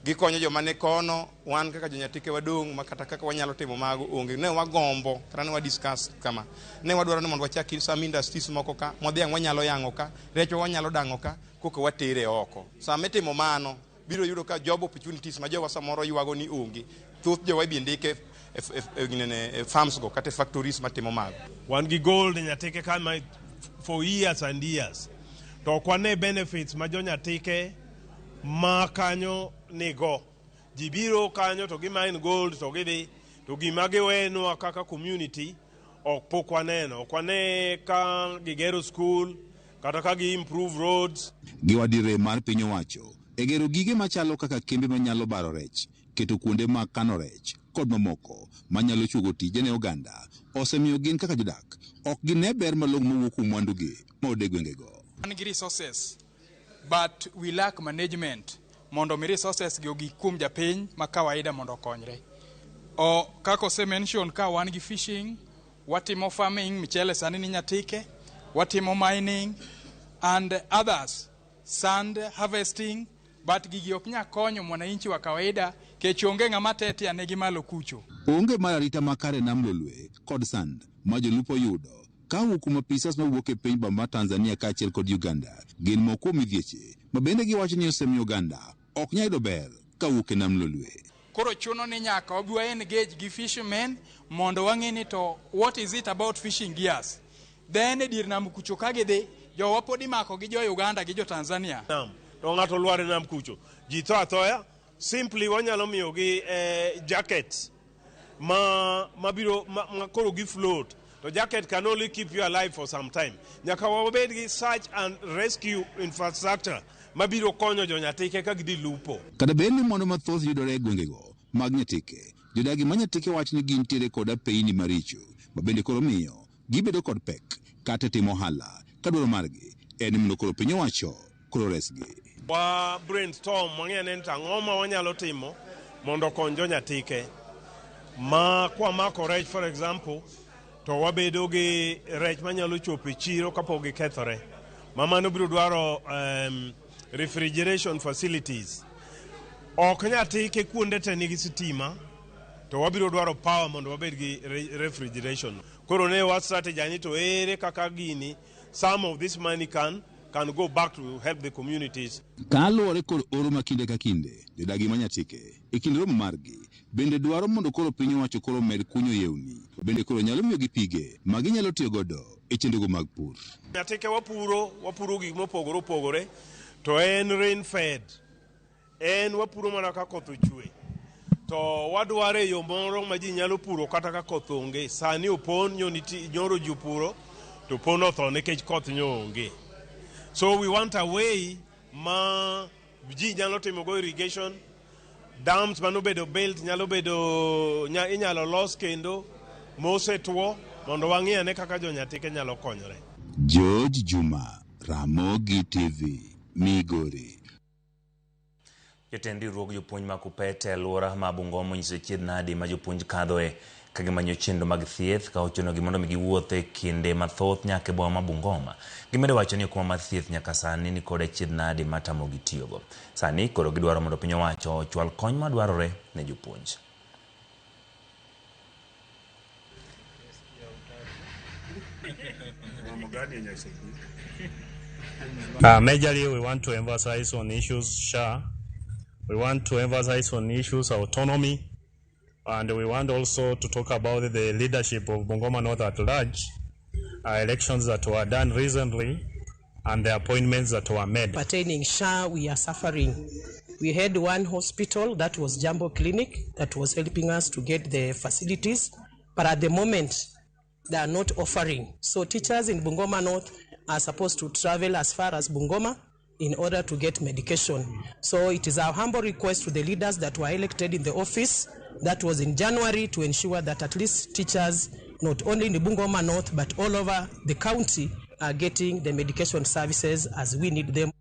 gikonyo joma ne kono. Wan kaka jo Nyatike wadong' ma kata kaka wanyalo timo mago onge. Ne wagombo kata ne wadiscuss kama ne wadwaro ni mondo wachak some industries moko ka modhiang' wanyalo yang'o ka recho wanyalo dang'o ka koka watere oko. Sama itimo mano biro yudo ka job opportunities ma jowa samoro ywago ni onge. Thoth jowa ibiro ndike farms go kata factories matimo mago. Wan gi gold Nyatike kama for years and years. To kwane benefits ma jo Nyatike ma kanyo nigo. Jibiro kanyo to gimine gold to gidhi to gima giwenwa kaka community ok pok waneno. Ok wane ka gigero school kata ka gi improve roads. Giwadire mar piny owacho e gero gige machalo kaka kembe manyalo baro rech, keto kuonde ma kano rech kod mamoko manyalo chugo tije ne oganda osemiyo gin kaka jodak ok gine ber malong' mowuok kuom mwandugi ma ode gwengego. An gi resources but we lack management mondo mi resources gi ogi kuom japiny ma kawaida mondo okonyre. Kako ose mention ka wan gi fishing, watimo farming, michele sani ni Nyatike, watimo mining and others, sand harvesting, but gigi ok nya konyo mwananchi wa kawaida kech onge ng'ama tete anegi malo kucho. Onge mar arita makare nam lolwe kod sand ma jolupo yudo ka hukum apisas mawuok e piny Bama Tanzania kaachiel kod Uganda gin moko midhieche ma bende giwacho ni osemiyo Uganda ok nyal yudo ber ka wuok e nam lolwe. Koro chuno ni nyaka wabiwa engage gi fishermen mondo wang'e ni to what is it about fishing gears. Then dir nam kucho kagidhi jo wapodi mako gi jo Uganda gi jo Tanzania. Nam to ng'ato lware nam kucho ji to athoya simply wanyalo miyo gi jacket mabiro koro gi float. The jacket can only keep you alive for some time. Nyaka wabed gi search and rescue infrastructure mabiro konyo jo Nyatike ka gidhi lupo. Kada bende mondo mathoth yudore e gwengego mag Nyatike, jodagi ma Nyatike wach ni gintiere koda peini maricho ma bende koro miyo gibedo kod pek kata timo ohala ka dwaro margi en mondo koro piny owacho koro resgi. Wa brainstorm mang'eny en ang'o ma wanyalo timo mondo kony jo Nyatike ma kwa mako rech for example to wabedo gi rech manyalo chopo e chiro kapok gikethore. Mano biro dwaro refrigeration facilities. Ok Nyatike kuonde te nigi sitima to wabiro dwaro power mondo wabed gi refrigeration. Koro ne wa strategy ni to ere kaka gini some of this money can go back to help the communities. Kaluwore kod oro ma kinde ka kinde jodagi ma Nyatike e kind romo margi bende dwaro mondo koro piny owacho koro med kunyo yewni bende koro nyalo miyo gi pige ma ginyalo tiyo godo e chendego mag pur. Nyatike wapuro gik mopogore opogore to en rain fed, en wapuro mana ka koth ochwe to wadwaro yo moro ma ji nyalo puro kata ka koth onge. Sani opon nyoro ji puro to opon otho nikech koth onge. So we want a way ma ji nyalo timo go irrigation, dams mano bedo built nyalo bedo inyalo los kendo mosetwo mondo wang'iyane kaka jo Nyatike nyalo konyore. George Juma, Ramogi TV, Migori. Jatend riwruog jopuonj ma Kuppet e alwora ma Bungoma onyiso chiedh nadi ma jopuonj kadhoe ka gimanyo chenro mag thieth ka ochunogi mondo mi giwuoth e kinde mathoth nyaka e boma ma Bungoma. Gimedo wacho ni okuma mar thieth nyaka sani ni kod chiedh nadi matamogi tiyogo. Sani koro gidwaro mondo piny owacho ochwal kony madwarore ne jopuonj. Majorly, we want to emphasize on issues SHA. We want to emphasize on issues of autonomy. And we want also to talk about the leadership of Bungoma North at large, elections that were done recently, and the appointments that were made. Pertaining SHA, we are suffering. We had one hospital, that was Jambo Clinic, that was helping us to get the facilities. But at the moment, they are not offering. So teachers in Bungoma North are supposed to travel as far as Bungoma in order to get medication. So it is our humble request to the leaders that were elected in the office, that was in January, to ensure that at least teachers, not only in the Bungoma North, but all over the county, are getting the medication services as we need them.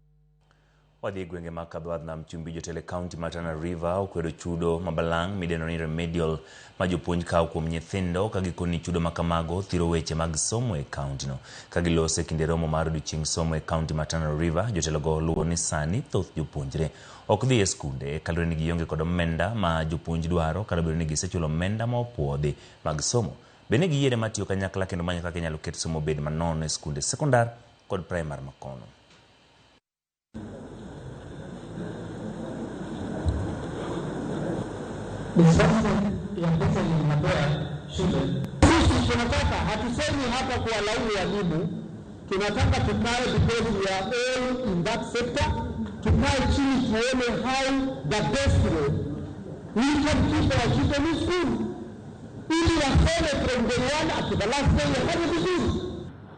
Wadhi gwenge ma Kadwadh na Mchumbi jotele county ma Tana River okwedo chudo mabalang' midendo ni remedial ma jopuonj kawo kuom nyithindo ka gikoni chudo makamago thiro weche mag somo e county no. Ka gilose kinde romo mar odiechieng' somo e county ma Tana River, jotelo go luwo ni sani thoth jopuonjre ok dhi e skunde kaluwore ni gionge kod omenda ma jopuonj dwaro kata bedo ni gisechulo omenda ma opuodhi mag somo. Bende giyiere matiyo kanyakla kendo manyo kaka inyalo ket somo bed manono e skunde sekondar kod primar makono. Ya pesa inapewa shule. Sisi tunataka, hatusemi hapa kuwalaumu walimu, tunataka tukae because we are all in that sector, tukae chini tuone how the best way we can keep our children in school. Ili wasome from day one up to the last day wafanye vizuri.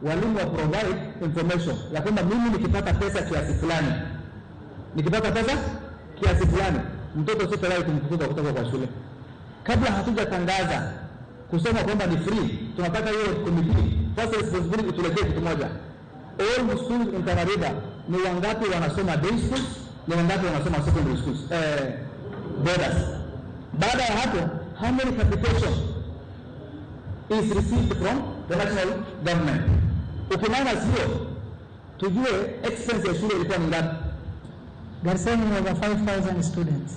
Walimu wa provide information ya kwamba mimi nikipata pesa kiasi fulani, mtoto sitawahi kumfukuza kutoka kwa shule. kabla hatujatangaza kusema kwamba ni free, tunataka hiyo committee first responsibility tuletee kitu moja. All schools in Tana River ni wangapi wanasoma day schools, ni wangapi wanasoma secondary schools, boarders. Baada ya hapo, how many capitation is received from the national government? Ukimaana sio, tujue expense ya shule ilikuwa ni ngapi. Garseni ni over 5,000 students.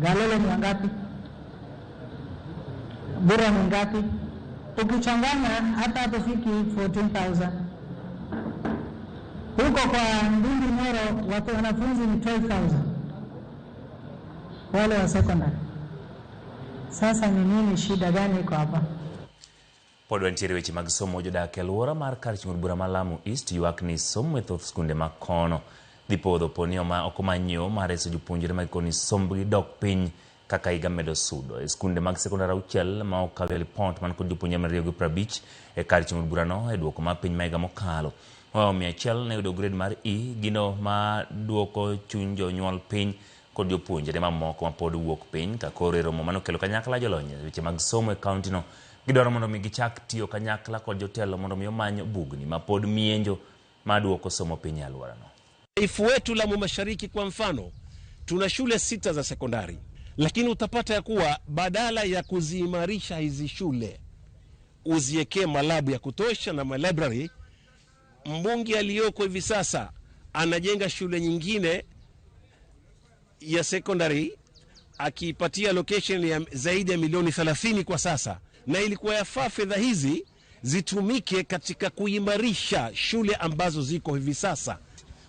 Galole ni wangapi? Bura ni ngapi? Ukichanganya hata hatufiki 14,000. Huko kwa Ndindi Nyoro watu wanafunzi ni 12,000. Wale wa secondary. Sasa ni nini shida gani iko hapa? Pod wantiere weche mag somo jodak e alwora mar kar chieng' bura ma Lamu East ywak ni somo e thoth skunde ma kono dhi podho poni ok manyo mar reso jopuonjre mag koni sombgi dok piny kaka higa medo sudo. E skunde mag sekondari auchiel ma okawe ripot man kod jopuonjre mariyo gi 50 e kar chieng' burano e duoko ma piny ma higa mokalo. 100 ne yudo grade mar E, gino ma duoko chuny jonyuol piny kod jopuonjre mamoko ma pod wuok piny ka koro e romo manokelo kanyakla jolony weche mag somo e kaunti no gidwaro mondo mi gichak tiyo kanyakla kod jotelo mondo mi omanyo bugni ma pod mienjo ma duoko somo piny e alworano. Taifa wetu Lamu Mashariki kwa mfano tuna shule 6 za sekondari, lakini utapata ya kuwa badala ya kuziimarisha hizi shule uziekee malabu ya kutosha na malibrary, mbunge aliyoko hivi sasa anajenga shule nyingine ya sekondari akipatia location ya zaidi ya milioni 30 kwa sasa, na ilikuwa yafaa fedha hizi zitumike katika kuimarisha shule ambazo ziko hivi sasa.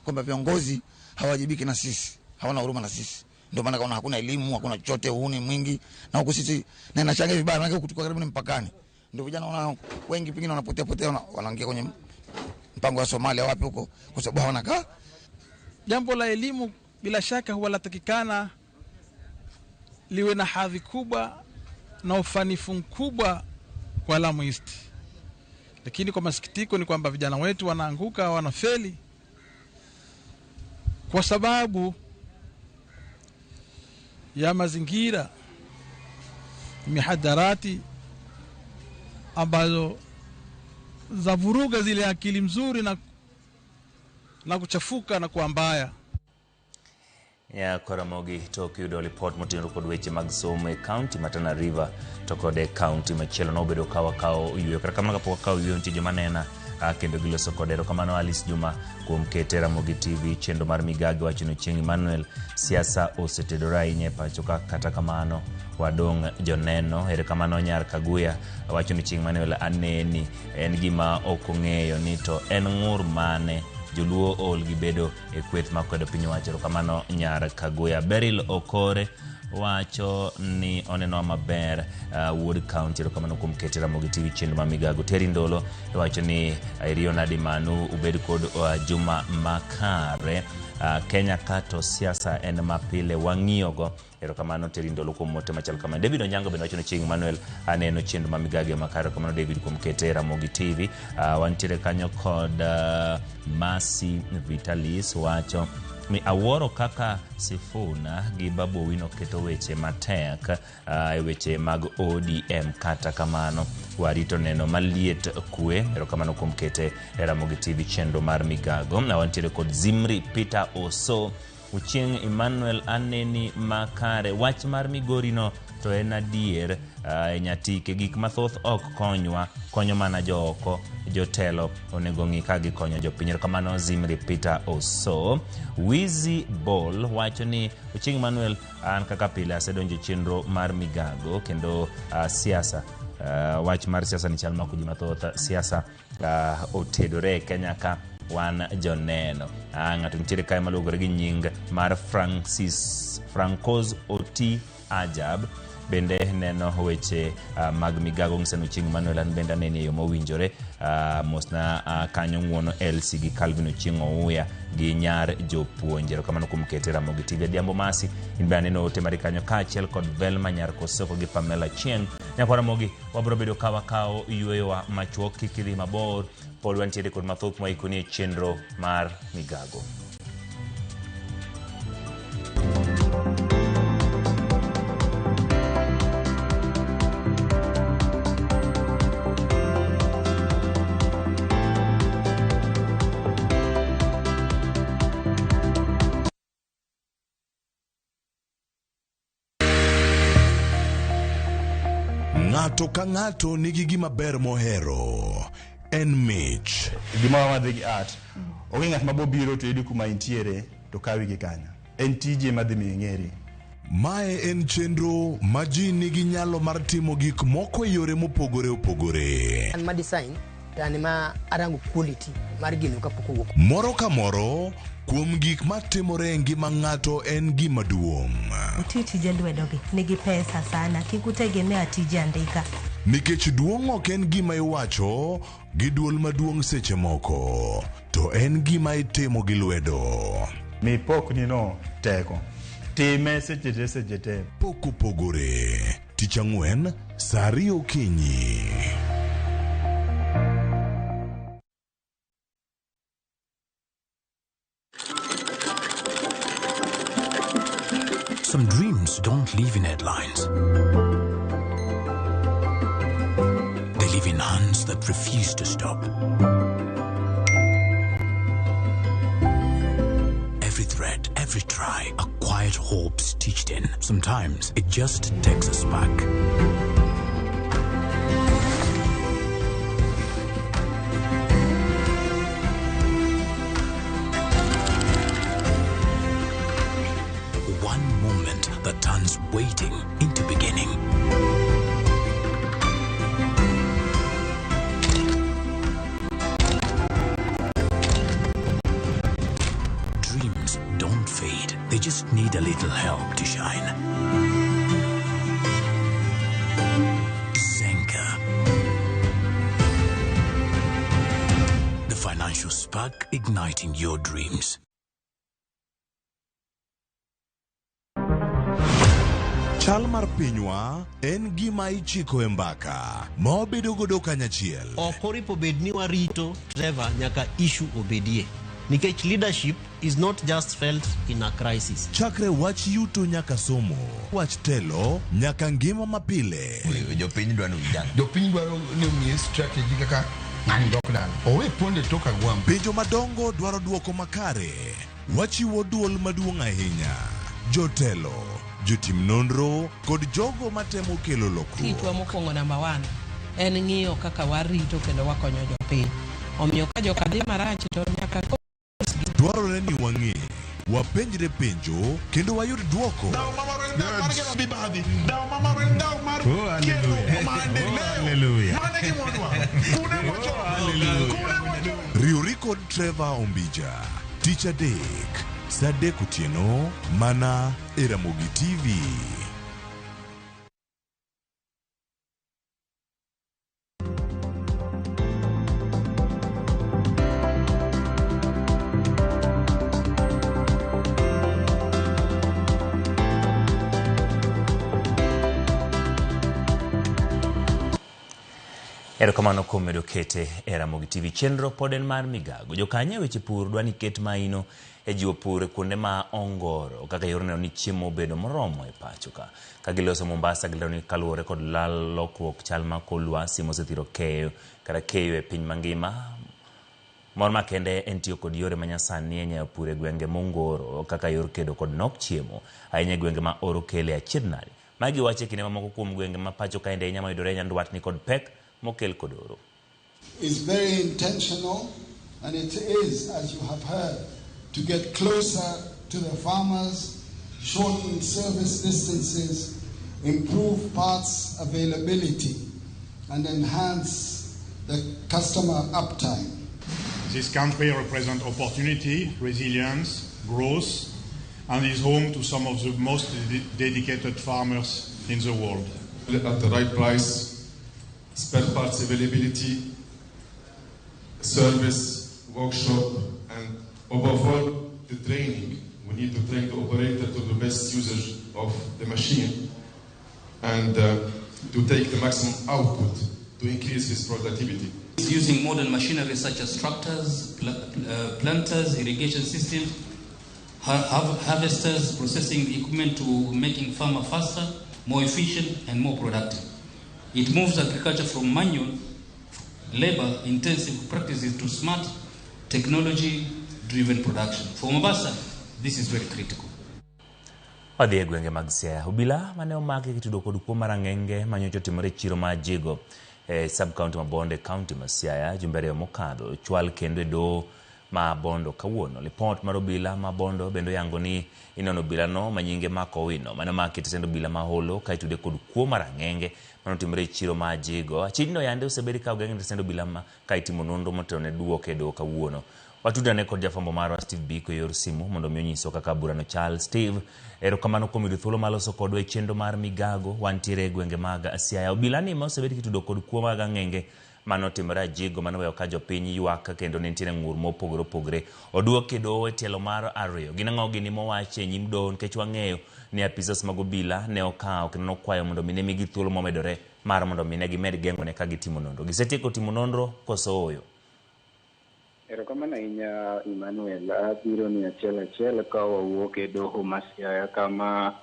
Kwamba viongozi hawajibiki na sisi, hawana huruma na sisi. Ndio maana kaona hakuna elimu, hakuna chochote, uhuni mwingi. Na huko sisi na inachangia vibaya, maana huko tuko karibu ni mpakani. Ndio vijana wana wengi pengine wanapotea wanaingia kwenye mpango wa Somalia wapi huko kwa sababu hawana. Jambo la elimu bila shaka huwa latakikana liwe na hadhi kubwa na ufanifu mkubwa kwa Lamu East. Lakini kwa masikitiko ni kwamba vijana wetu wanaanguka, wanafeli kwa sababu ya mazingira, mihadarati ambazo za vuruga zile akili mzuri na kuchafuka na kuwa mbaya. Ya Karamogi Tokyo do report motino kod weche mag somo e county ma Tana River to kod e county machielo no bedo kao yue kata kamano kapok kao yue ntie joma nena kendo giloso kod erokamano Alice Juma kuom kete Ramogi TV chendo mar Migage wachino chieng' Emmanuel siasa osetedore ahinya e pacho kata kamano wadong' joneno. Erokamano Nyar Kaguya wachino chieng' Emmanuel aneni en gima ok ong'eyo ni to en ng'ur mane joluo ol gibedo e kweth makwedo piny wacho. Kamano Nyar Kaguya. Beryl Okore wacho ni oneno maber Wood County. Kamano kuom kete Ramogi TV chendo ma Migago. Terry Ndolo wacho ni Irion Adimanu ubed kod Juma makare. Kenya kato siasa en mapile wang'iyogo. Erokamano Terry Ndolo kuom mote machal kama. David Onyango bende wacho ni chieng' Manuel aneno chendo ma Migage makare. Kamano David kuom kete Ramogi TV. Wantiere kanyo kod Masi Vitalis wacho ni aworo kaka Sifuna gi Babu Owino keto weche matek e weche mag ODM. Kata kamano warito neno maliet kwe. Erokamano kuom kete Ramogi TV chendo mar Migago. Na wantiere kod Zimri Peter Oso Uchieng' Emmanuel aneni makare. Wach mar Migori no to en adier nyatike gik mathoth ok konywa, konyo mana jooko. Jotelo onego ng'i ka gikonyo jopiny. Kamano Zimri Peter Oso. Wizi Ball wacho ni Uchieng' Emmanuel an kaka pile asedonjo chenro mar Migago kendo siasa wach mar siasa ni chal makuji mathoth. Siasa otedore Kenya ka wan joneno. Ng'ato nitiere kae maluogore gi nying mar Francos Oti Ajab bende neno weche mag Migago ng'seno Uchieng' Emmanuel an bende anene e yo mowinjore. Mosna kanyo ng'uono Elsie gi Calvin Ochieng' Ouya gi nyar jopuonjre. Kamano kuom kete Ramogi TV. Diambo Masi in be aneno ote mari kanyo kaachiel kod Velma nyar Kosoko gi Pamela Chieng'. Nyakwa Ramogi wabro bedo kawa yueyowa machuok kik idhi mabor. Pod wantiere kod mathoth maikoni e chenro mar Migago. Ng'ato ka ng'ato nigi gima ber mohero. En mich. Gima wadhi gi art. Onge ng'at mabobiro to yudi kuma intiere to kawi gi kanyo. En tije madhi ming'eri. Mae en chenro ma ji nigi nyalo mar timo gik moko yore mopogore opogore. An ma design tani ma arango quality mar gino kapok owuok. Moro ka moro kuom gik matimore e ngima ng'ato en gima duong'. Tije lwedogi nigi pesa sana, kikutegemea tije andika. Nikech duong' ok en gima iwacho gi duol maduong' seche moko, to en gima itimo gi lwedo. Mi pokni no teko. Time seche te. Pok opogore. Tich Ang'wen, saa 2 okinyi. Some dreams don't live in headlines. They live in hands that refuse to stop. Every thread, every try, a quiet hope stitched in. Sometimes it just takes us back. One moment that turns waiting into beginning. Dreams don't fade. They just need a little help to shine. Zenka. The financial spark igniting your dreams. Chal mar pinywa en gima ichiko e mbaka ma obedo godo kanyachiel. Okoripo bed ni warito Trevor nyaka issue obedie. Nikech leadership is not just felt in a crisis. Chakre wach yuto nyaka somo, wach telo nyaka ngima mapile. Jopiny dwaro vijana. Jopiny dwaro ni ong'e strategy kaka ng'ani dok dala. Owe ponde toka gwam. Penjo madongo dwaro duoko makare. Wachiwo duol maduong' ahinya. Jotelo, jotim nonro kod jogo matemo kelo lokruok. Kitwa mokwongo namba 1 en ng'iyo kaka warito kendo wakonyo jopiny. Omiyo ka jokadhi marach to nyaka dwarore ni wang'e, wapenjre penjo kendo wayud duoko. Riuri kod Trevor Ombija, Tich Adek, saa 3 otieno, mana e Ramogi TV. Erokamano kuom medo kete e Ramogi TV. Chenro pod en mar migago. Jokanye weche pur dwani ket maino e jiwo pur kuonde ma ongoro kaka yor neno ni chiemo obedo moromo e pacho ka. Kagiloso Mombasa gilero ni kaluwore kod lokruok chal ma kor lwasi mosethiro keyo kata keyo e piny mangima. Mor makende en tiyo kod yore manyasani e nyayo pur e gwenge mongoro kaka yor kedo kod nok chiemo ahinya gwenge ma oro kele achiedh nade. Magi wache kinde mamoko kuom gwenge ma pacho ka ende nyama yudore nyandwat ni kod pek mokel kodoro. It's very intentional, and it is, as you have heard, to get closer to the farmers, shorten service distances, improve parts availability, and enhance the customer uptime. This country represents opportunity, resilience, growth, and is home to some of the most dedicated farmers in the world. At the right price, spare parts availability, service, workshop, and above all, the training. We need to train the operator to the best usage of the machine and to take the maximum output to increase his productivity. Using modern machinery such as tractors, planters, irrigation systems, harvesters, processing equipment to making farmer faster, more efficient, and more productive. It moves agriculture from manual, labor-intensive practices to smart, technology-driven production. For Mombasa, this is very critical. Odhi e gwenge mag Siaya. Obila mane omaki kitudo kod kuo marang'enge manyocha otimore chiro ma Jigo sub-county ma Bondo county ma Siaya jumbe ariyo mokadho chwal kendo e doho ma Bondo kawuono. Lipot mar obila ma Bondo bendo yango ni inono obila no manyinge Mark Owino mane omaki tendo obila ma Holo ka itude kod kuo marang'enge mane otimore chiro ma Jigo. Achidno yande osebedi ka ogeng'e tendo obila ma ka itimo nonro motone duoke doho kawuono. Watudane kod jafambo marwa Steve Biko yor simu mondo mi onyiso kaka burano chal. Steve, erokamano kuom yudo thuolo maloso kodwa e chenro mar migago wantiere e gwenge mag Siaya. Obila ni ma osebedi kitudo kod kuo mag ang'enge mano otimore Jigo mano weyo ka jopiny ywak kendo ne nitiere ng'ur mopogore opogore. Oduoke doho e tielo mar ariyo. Gin ang'o gini mowachi e nyim doho nikech wang'eyo ni apisas mag obila ne okawo kendo nokwayo mondo mi ne migi thuolo momedore mar mondo mi ne gimed geng'one ka gitimo nonro. Gisetieko timo nonro koso oyo? Erokamano ahinya Emmanuel, abiro ni achiel ka wawuok e doho ma Siaya kama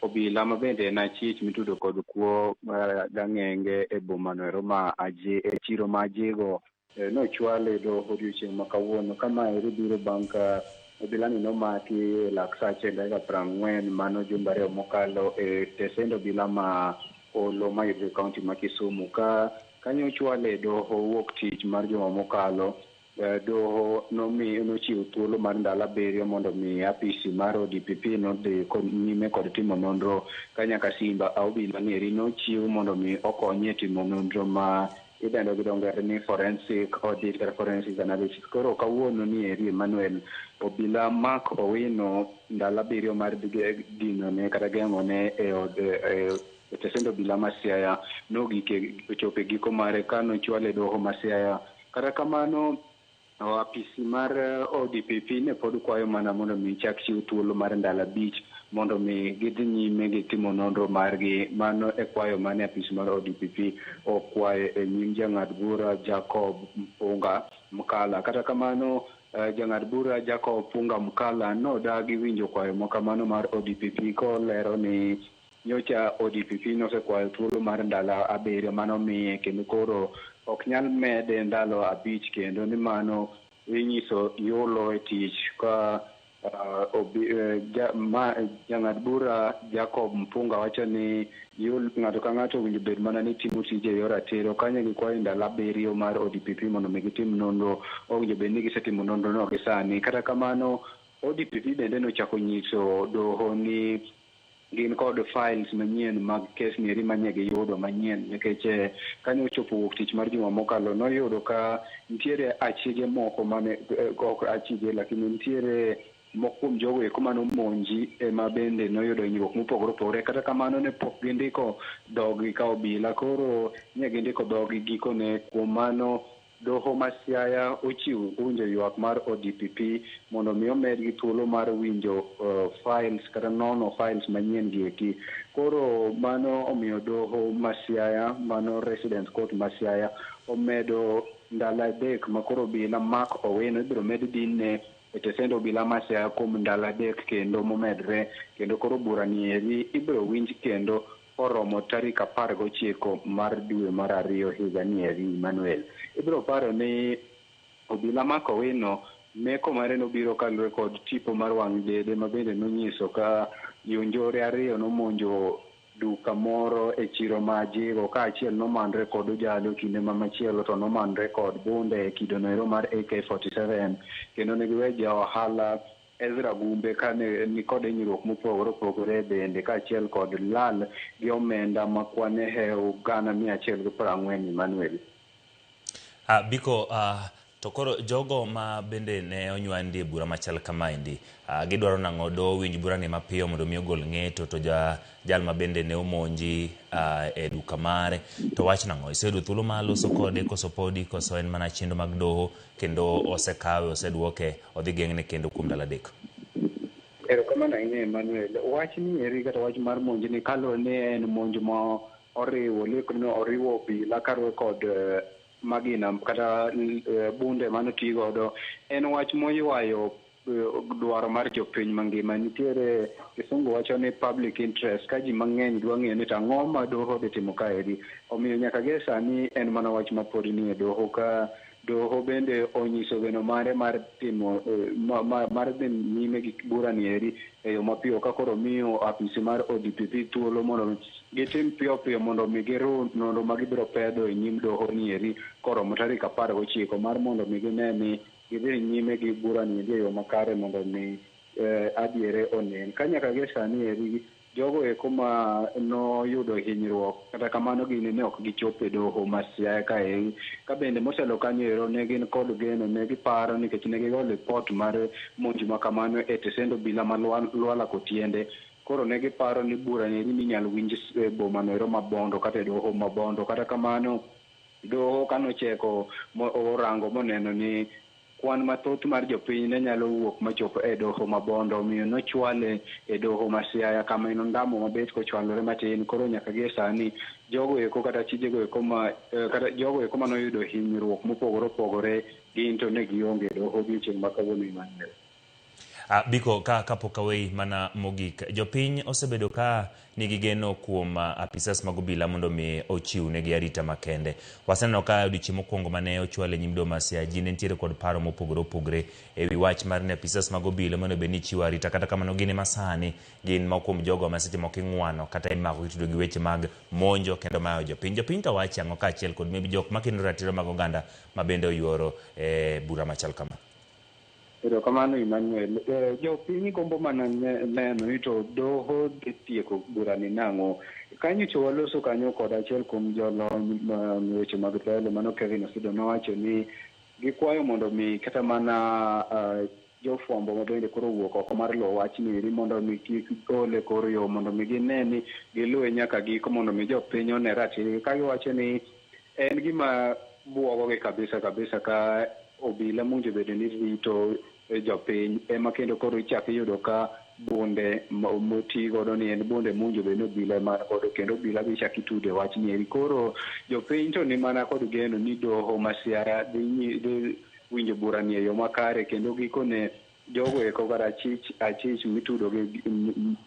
obila ma bende en achich mitudo kod kuo gang'enge e bomano ero ma e chiro ma Jigo nochwal e doho odiochieng' ma kawuono. Kama ero biro bang' ka obila ni nomaki lak sa 1:40 mano jumbe ariyo mokalo e tesend obila ma Holo ma yudore kaunti ma Kisumu. Kanyo ochwal e doho wuok tich mar juma mokalo. Doho nochiwo thuolo mar ndalo 7 mondo mi apisi mar ODPP nodhi nyime kod timo nonro ka nyaka simba obila ni eri nochiw mondo mi okonye timo nonro ma idendo gi dho ngere ni forensic audit kata forensic analysis. Koro kawuono ni eri Emmanuel, obila Mark Owino ndalo 7 mar dino ne kata geng'one e tesend obila ma Siaya ochopo e giko mare ka nochwal e doho ma Siaya. Kata kamano apisi mar ODPP ne pod kwayo mana mondo mi chak chiw thuolo mar ndalo 5 mondo mi gidhi nyime gi timo nonro margi. Mano e kwayo mane apisi mar ODPP okwayo e nyim jang'ad bura Jacob Mpunga Mkala. Kata kamano jang'ad bura Jacob Mpunga Mkala nodagi winjo kwayo makamano mar ODPP kolero ni nyocha ODPP nosekwayo thuolo mar ndalo 7 mano miye kendo koro ok nyal mede ndalo 5 kendo ni mano inyiso yolo e tich ka jang'ad bura Jacob Mpunga wacho ni ng'ato ka ng'ato winjo bed mana ni timo tije yor ratiro. Kanyo gikwayo ndalo 7 mar ODPP mondo mi gitim nonro, owinjo bed ni gisetimo nonro no gi sani. Kata kamano ODPP bende nochako nyiso doho ni gin kod files manyien mag kes ni eri manye giyudo manyien nikech kanyo ochopo wuok tich mar juma mokalo noyudo ka nitiere achije moko mane ok achije lakini nitiere moko kuom jogo eko mano monji ema bende noyudo hinyruok mopogore opogore. Kata kamano ne pok gindiko doggi ka obila, koro ne gindiko doggi gikone. Kuom mano doho ma Siaya ochiwo winjo ywak mar ODPP mondo mi omed gi thuolo mar winjo files kata nono files manyien gi eki. Koro mano omiyo doho ma Siaya, mano resident court ma Siaya, omedo ndalo 3 ma koro obila Mark Owino ibiro med dinne e tesend obila ma Siaya kuom ndalo 3 kendo momedre, kendo koro bura ni eri ibiro winj kendo oromo tarik 19 mar dwe mar 2 higa ni eri Emmanuel. Ibiro paro ni obila Mark Owino meko mare nobiro kalure kod tipo mar wang' dede ma bende nonyiso ka jonjore 2 nomonjo duka moro e chiro ma Jigo, ka achiel nomandre kod ojalo kinde ma machielo to nomandre kod bunde e kido noero mar AK47 kendo ne giwe ja ohala Ezra Gumbe kane ni kod hinyruok mopogore opogore bende kaachiel kod lal gi omenda makwane hew Ghana 140 Emmanuel. Biko to koro jogo ma bende ne onywandi e bura machal kamaendi gidwaro nang'o do winj bura ni mapiyo mondo mi ogol ng'eto to jal ma bende ne omonji e duka mare to wach nang'o iseyudo thuolo ma loso kode koso podi koso en mana chendo mag doho kendo osekawe oseduoke odhi geng'ne kendo kuom ndalo 3? Erokamano ahinya Emmanuel. Wach ni eri kata wach mar monj ni kalo ne en monj ma oriwo lekno oriwo obila karwe kod magina kata bunde mano tigodo en wach moywayo dwaro mar jopiny mangima. Nitiere kisungu wacho ni public interest ka ji mang'eny dwa ng'eyo ni ang'o ma doho dhi timo kaeri, omiyo nyaka ge sani en mana wach ma pod ni e doho ka doho bende onyiso geno mare mar timo mar dhi nyime gi bura ni eri e yo mapiyo ka koro miyo apisi mar ODPP thuolo mondo gitim piyo piyo mondo mi giru nondo ma gibiro pedho e nyim doho ni eri koromo tarik 19 mar mondo mi gine ni gidhi nyime gi bura ni e yo makare mondo mi adiere onen. Ka nyaka gi sani eri jogo eko ma no yudo hinyruok kata kamano gini ne ok gichopo e doho ma Siaya kae ka bende motelo kanyo ero ne gin kod geno ne giparo nikech ne gigolo report mar monj ma kamano e tesendo bila ma Lwala Kotiende. Koro ne giparo ni bura ni inyalo winj e boma no ero mabondo kata e doho mabondo. Kata kamano doho kanocheko orango moneno ni kwan mathoth mar jopiny ne nyalo wuok machopo e doho mabondo omiyo nochwale e doho ma Siaya kama ino ndamo mabet kochwalore matin. Koro nyaka gi sani jogo eko kata chijego eko kata jogo eko manoyudo hinyruok mopogore opogore gin to ne gionge doho odiochieng' ma kawuono Emmanuel. Biko kapok awei mana mogik, jopiny osebedo ka nigi geno kuom apisas mag obila mondo mi ochiw negi arita makende. Waseneno ka odiochieng' mokwongo mane ochwale nyim doho ma Siaya ji ne nitiere kod paro mopogore opogore e wi wach mar ne apisas mag obila mondo bed ni chiwo arita kata kamano gin masani gin ma kuom jogo ma seche moko ing'wano kata imako itudo gi weche mag monjo kendo mayo jopiny. Jopiny to wacho ang'o kaachiel kod maybe jok makendo ratiro mag oganda ma bende oyuoro bura machal kama? Kamano Emmanuel, jopiny gombo mana neno ni to doho dhi tieko bura ni nang'o. Kanyo to waloso kanyo kod achiel kuom jolony weche mag telo mano Kevin Osido nowacho ni gikwayo mondo mi kata mana jofwambo ma bende koro wuok oko mar lo wach ni mondo mi kik gole koro yo mondo mi gine ni giluwe nyaka giko mondo mi jopiny one ratiro. Ka giwacho ni en gima buogogi kabisa ka obila munjo bedo ni rito jopiny ema kendo koro ichako iyudo ka bunde moti godo ni en bunde munjo bedo ni obila man godo kendo obila gichako itude wach ni eri. Koro jopiny to ni mana kod geno ni doho ma Siaya dhi winjo bura ni e yo makare kendo gikone jogo eko kata achich mitudo gi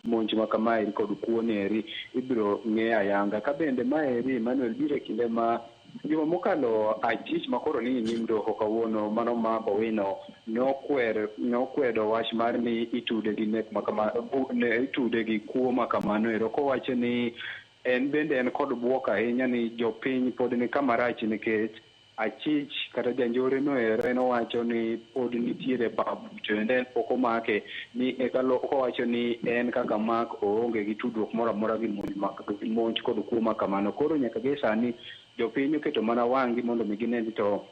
monj ma kama eri kod kuon eri ibiro ng'e ayanga. Ka bende ma eri Emmanuel bire kinde ma juma mokalo achich makoro ni nyim doho kawuono mano ma Owino nokwedo wach mar ni itude gi nek makama itude gi kuo makamano ero kowacho ni en bende en kod buok ahinya ni jopiny pod ni kama rach nikech achich kata janjore no ero nowacho ni pod nitiere babu to en pok omake ni kowacho ni en kaka mak oonge gi tudruok moro amora gi monj kod kuo makamano. Koro nyaka gi sani jopiny oketo mana wang'i mondo mi gineni to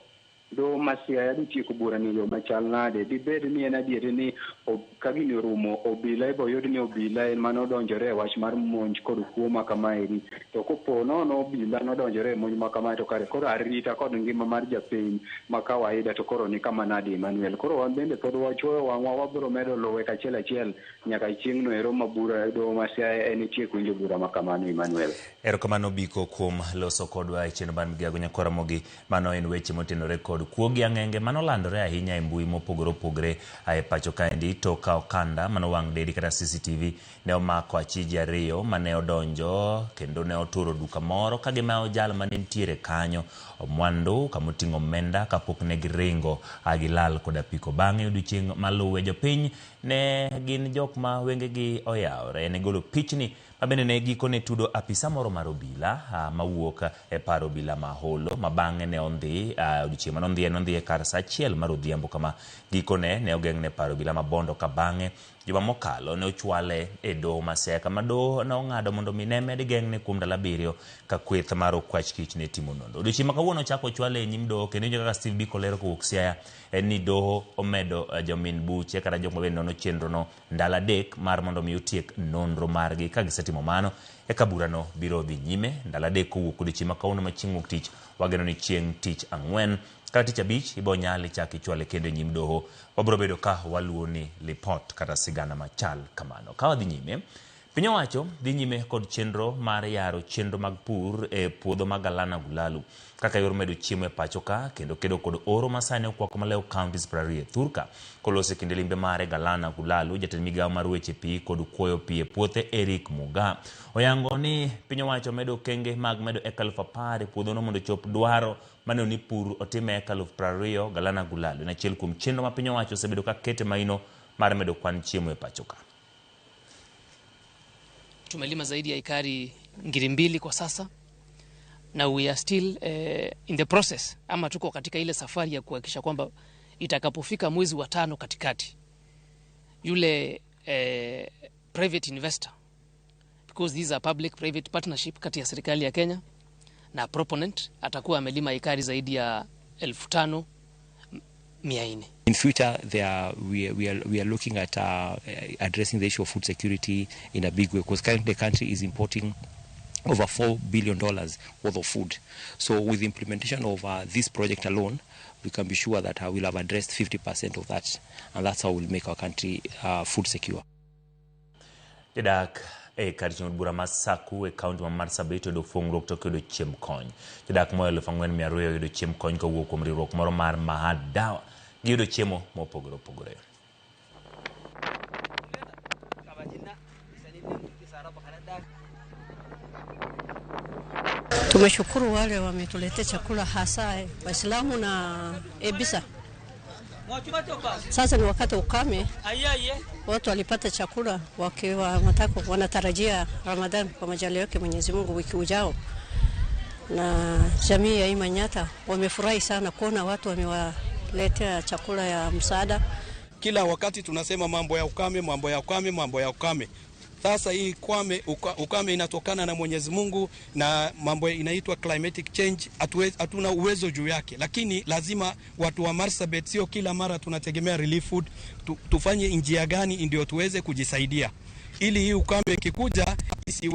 doho ma Siaya dhi tieko bura ni yo machal nade. Dibed ni en adieri ni ka gini orumo obila ibo yud ni obila en mano donjore e wach mar monj kod kuo ma kama eri to kopo nono obila nodonjore e monj ma kama to kare koro arita kod ngima mar japiny ma kawaida to koro ni kama nade Emmanuel. Koro wan bende pod wachuoyo wang'wa wabiro medo luwe kachiel nyaka chieng' no ero ma bura doho ma Siaya en tieko winjo bura ma kamano Emmanuel. Erokamano Biko kuom loso kodwa e chenro mar Migago Nyakora Mogi. Mano en weche motenore kod kuo gi ang'enge mano landore ahinya e mbui mopogore opogore e pacho kaendi to ka okanda mano wang' dedi kata CCTV ne omako achiji ariyo mane odonjo kendo ne oturo duka moro ka gimayo jal mane nitiere kanyo mwandu kamoting'o omenda kapok ne giringo agilal kod apiko. Bang'e odiochieng' maluwe jopiny ne gin jok ma wengegi oyawre ne golo pichni mabende ne gikone tudo apisa moro mar obila mawuok e paro obila ma Holo ma bang'e ne ondhi odiochieng' manondhi e kar sa achiel mar odhiambo kama gikone ne ogeng'ne paro obila ma Bondo ka bang'e juma mokalo ne ochwale e doho ma Siaya kama doho ne ong'ado mondo mi ne med geng'ne kuom ndalo 7 ka kweth mar okwach kich ne timo nonro. Odiochieng' ma kawuono ochako ochwale e nyim doho kendo kaka Steve Biko lero kowuok Siaya en ni doho omedo jomin buche kata jok ma bende nono chenro no ndalo 3 mar mondo mi otiek nonro margi. Ka gisetimo mano e kaburano biro dhi nyime ndalo 3 kowuok odiochieng' ma kawuono ma chieng' wuok tich. Wageno ni chieng' tich ang'wen kata tich abich ibo nyali chaki chwale kendo nyim doho. Wabiro bedo ka waluo ni report kata sigana machal kamano. Ka wadhi nyime Piny owacho dhi nyime kod chenro mar yaro chenro mag pur e puodho mag Galana Gulalu kaka yor medo chiemo e pacho ka kendo kedo kod oro masani okwako maleo counties 20 thurka kolose kinde limbe mare Galana Gulalu. Jatend migawo mar weche pi kod kuoyo pi e puothe Eric Muga oyango ni piny owacho medo kenge mag medo ekal 10,000 e puodhono mondo chop dwaro maneno ni pur otime ekal 20,000 Galana Gulalu en achiel kuom chenro ma piny owacho osebedo ka kete maino mar medo kwan chiemo e pacho ka. Tumelima zaidi ya ekari 2,000 kwa sasa na we are still in the process ama tuko katika ile safari ya kuhakikisha kwamba itakapofika mwezi wa 5 katikati yule private investor, because these are public private partnership kati ya serikali ya Kenya na proponent, atakuwa amelima ekari zaidi ya 5,400. In future, we are looking at addressing the issue of food security in a big way, because currently the country is importing over $4 billion worth of food. So with the implementation of this project alone, we can be sure that we'll have addressed 50% of that, and that's how we'll make our country food secure. Jadak kar bura Masaku e kaunti ma Marsabit do fongruok to kedo chiem kony. Jadak mo 4,200 yudo chiem kony ka wuok kuom riwruok moro mar Mahadawa gi yudo chiemo mopogore opogore. Tumeshukuru wale wametuletea chakula hasa Waislamu na Ebisa. Sasa ni wakati ukame, watu walipata chakula wakiwa wanatarajia Ramadhan kwa majaliwa yake Mwenyezi Mungu wiki ujao. Na jamii ya Imanyata wamefurahi sana kuona watu wamewaletea chakula ya msaada. Kila wakati tunasema mambo ya ukame, mambo ya ukame, mambo ya ukame. Sasa hii ukame inatokana na Mwenyezi Mungu na mambo inaitwa climatic change, hatuna uwezo juu yake, lakini lazima watu wa Marsabit sio kila mara tunategemea relief food. Tufanye njia gani ndio tuweze kujisaidia ili hii ukame ikikuja isiwe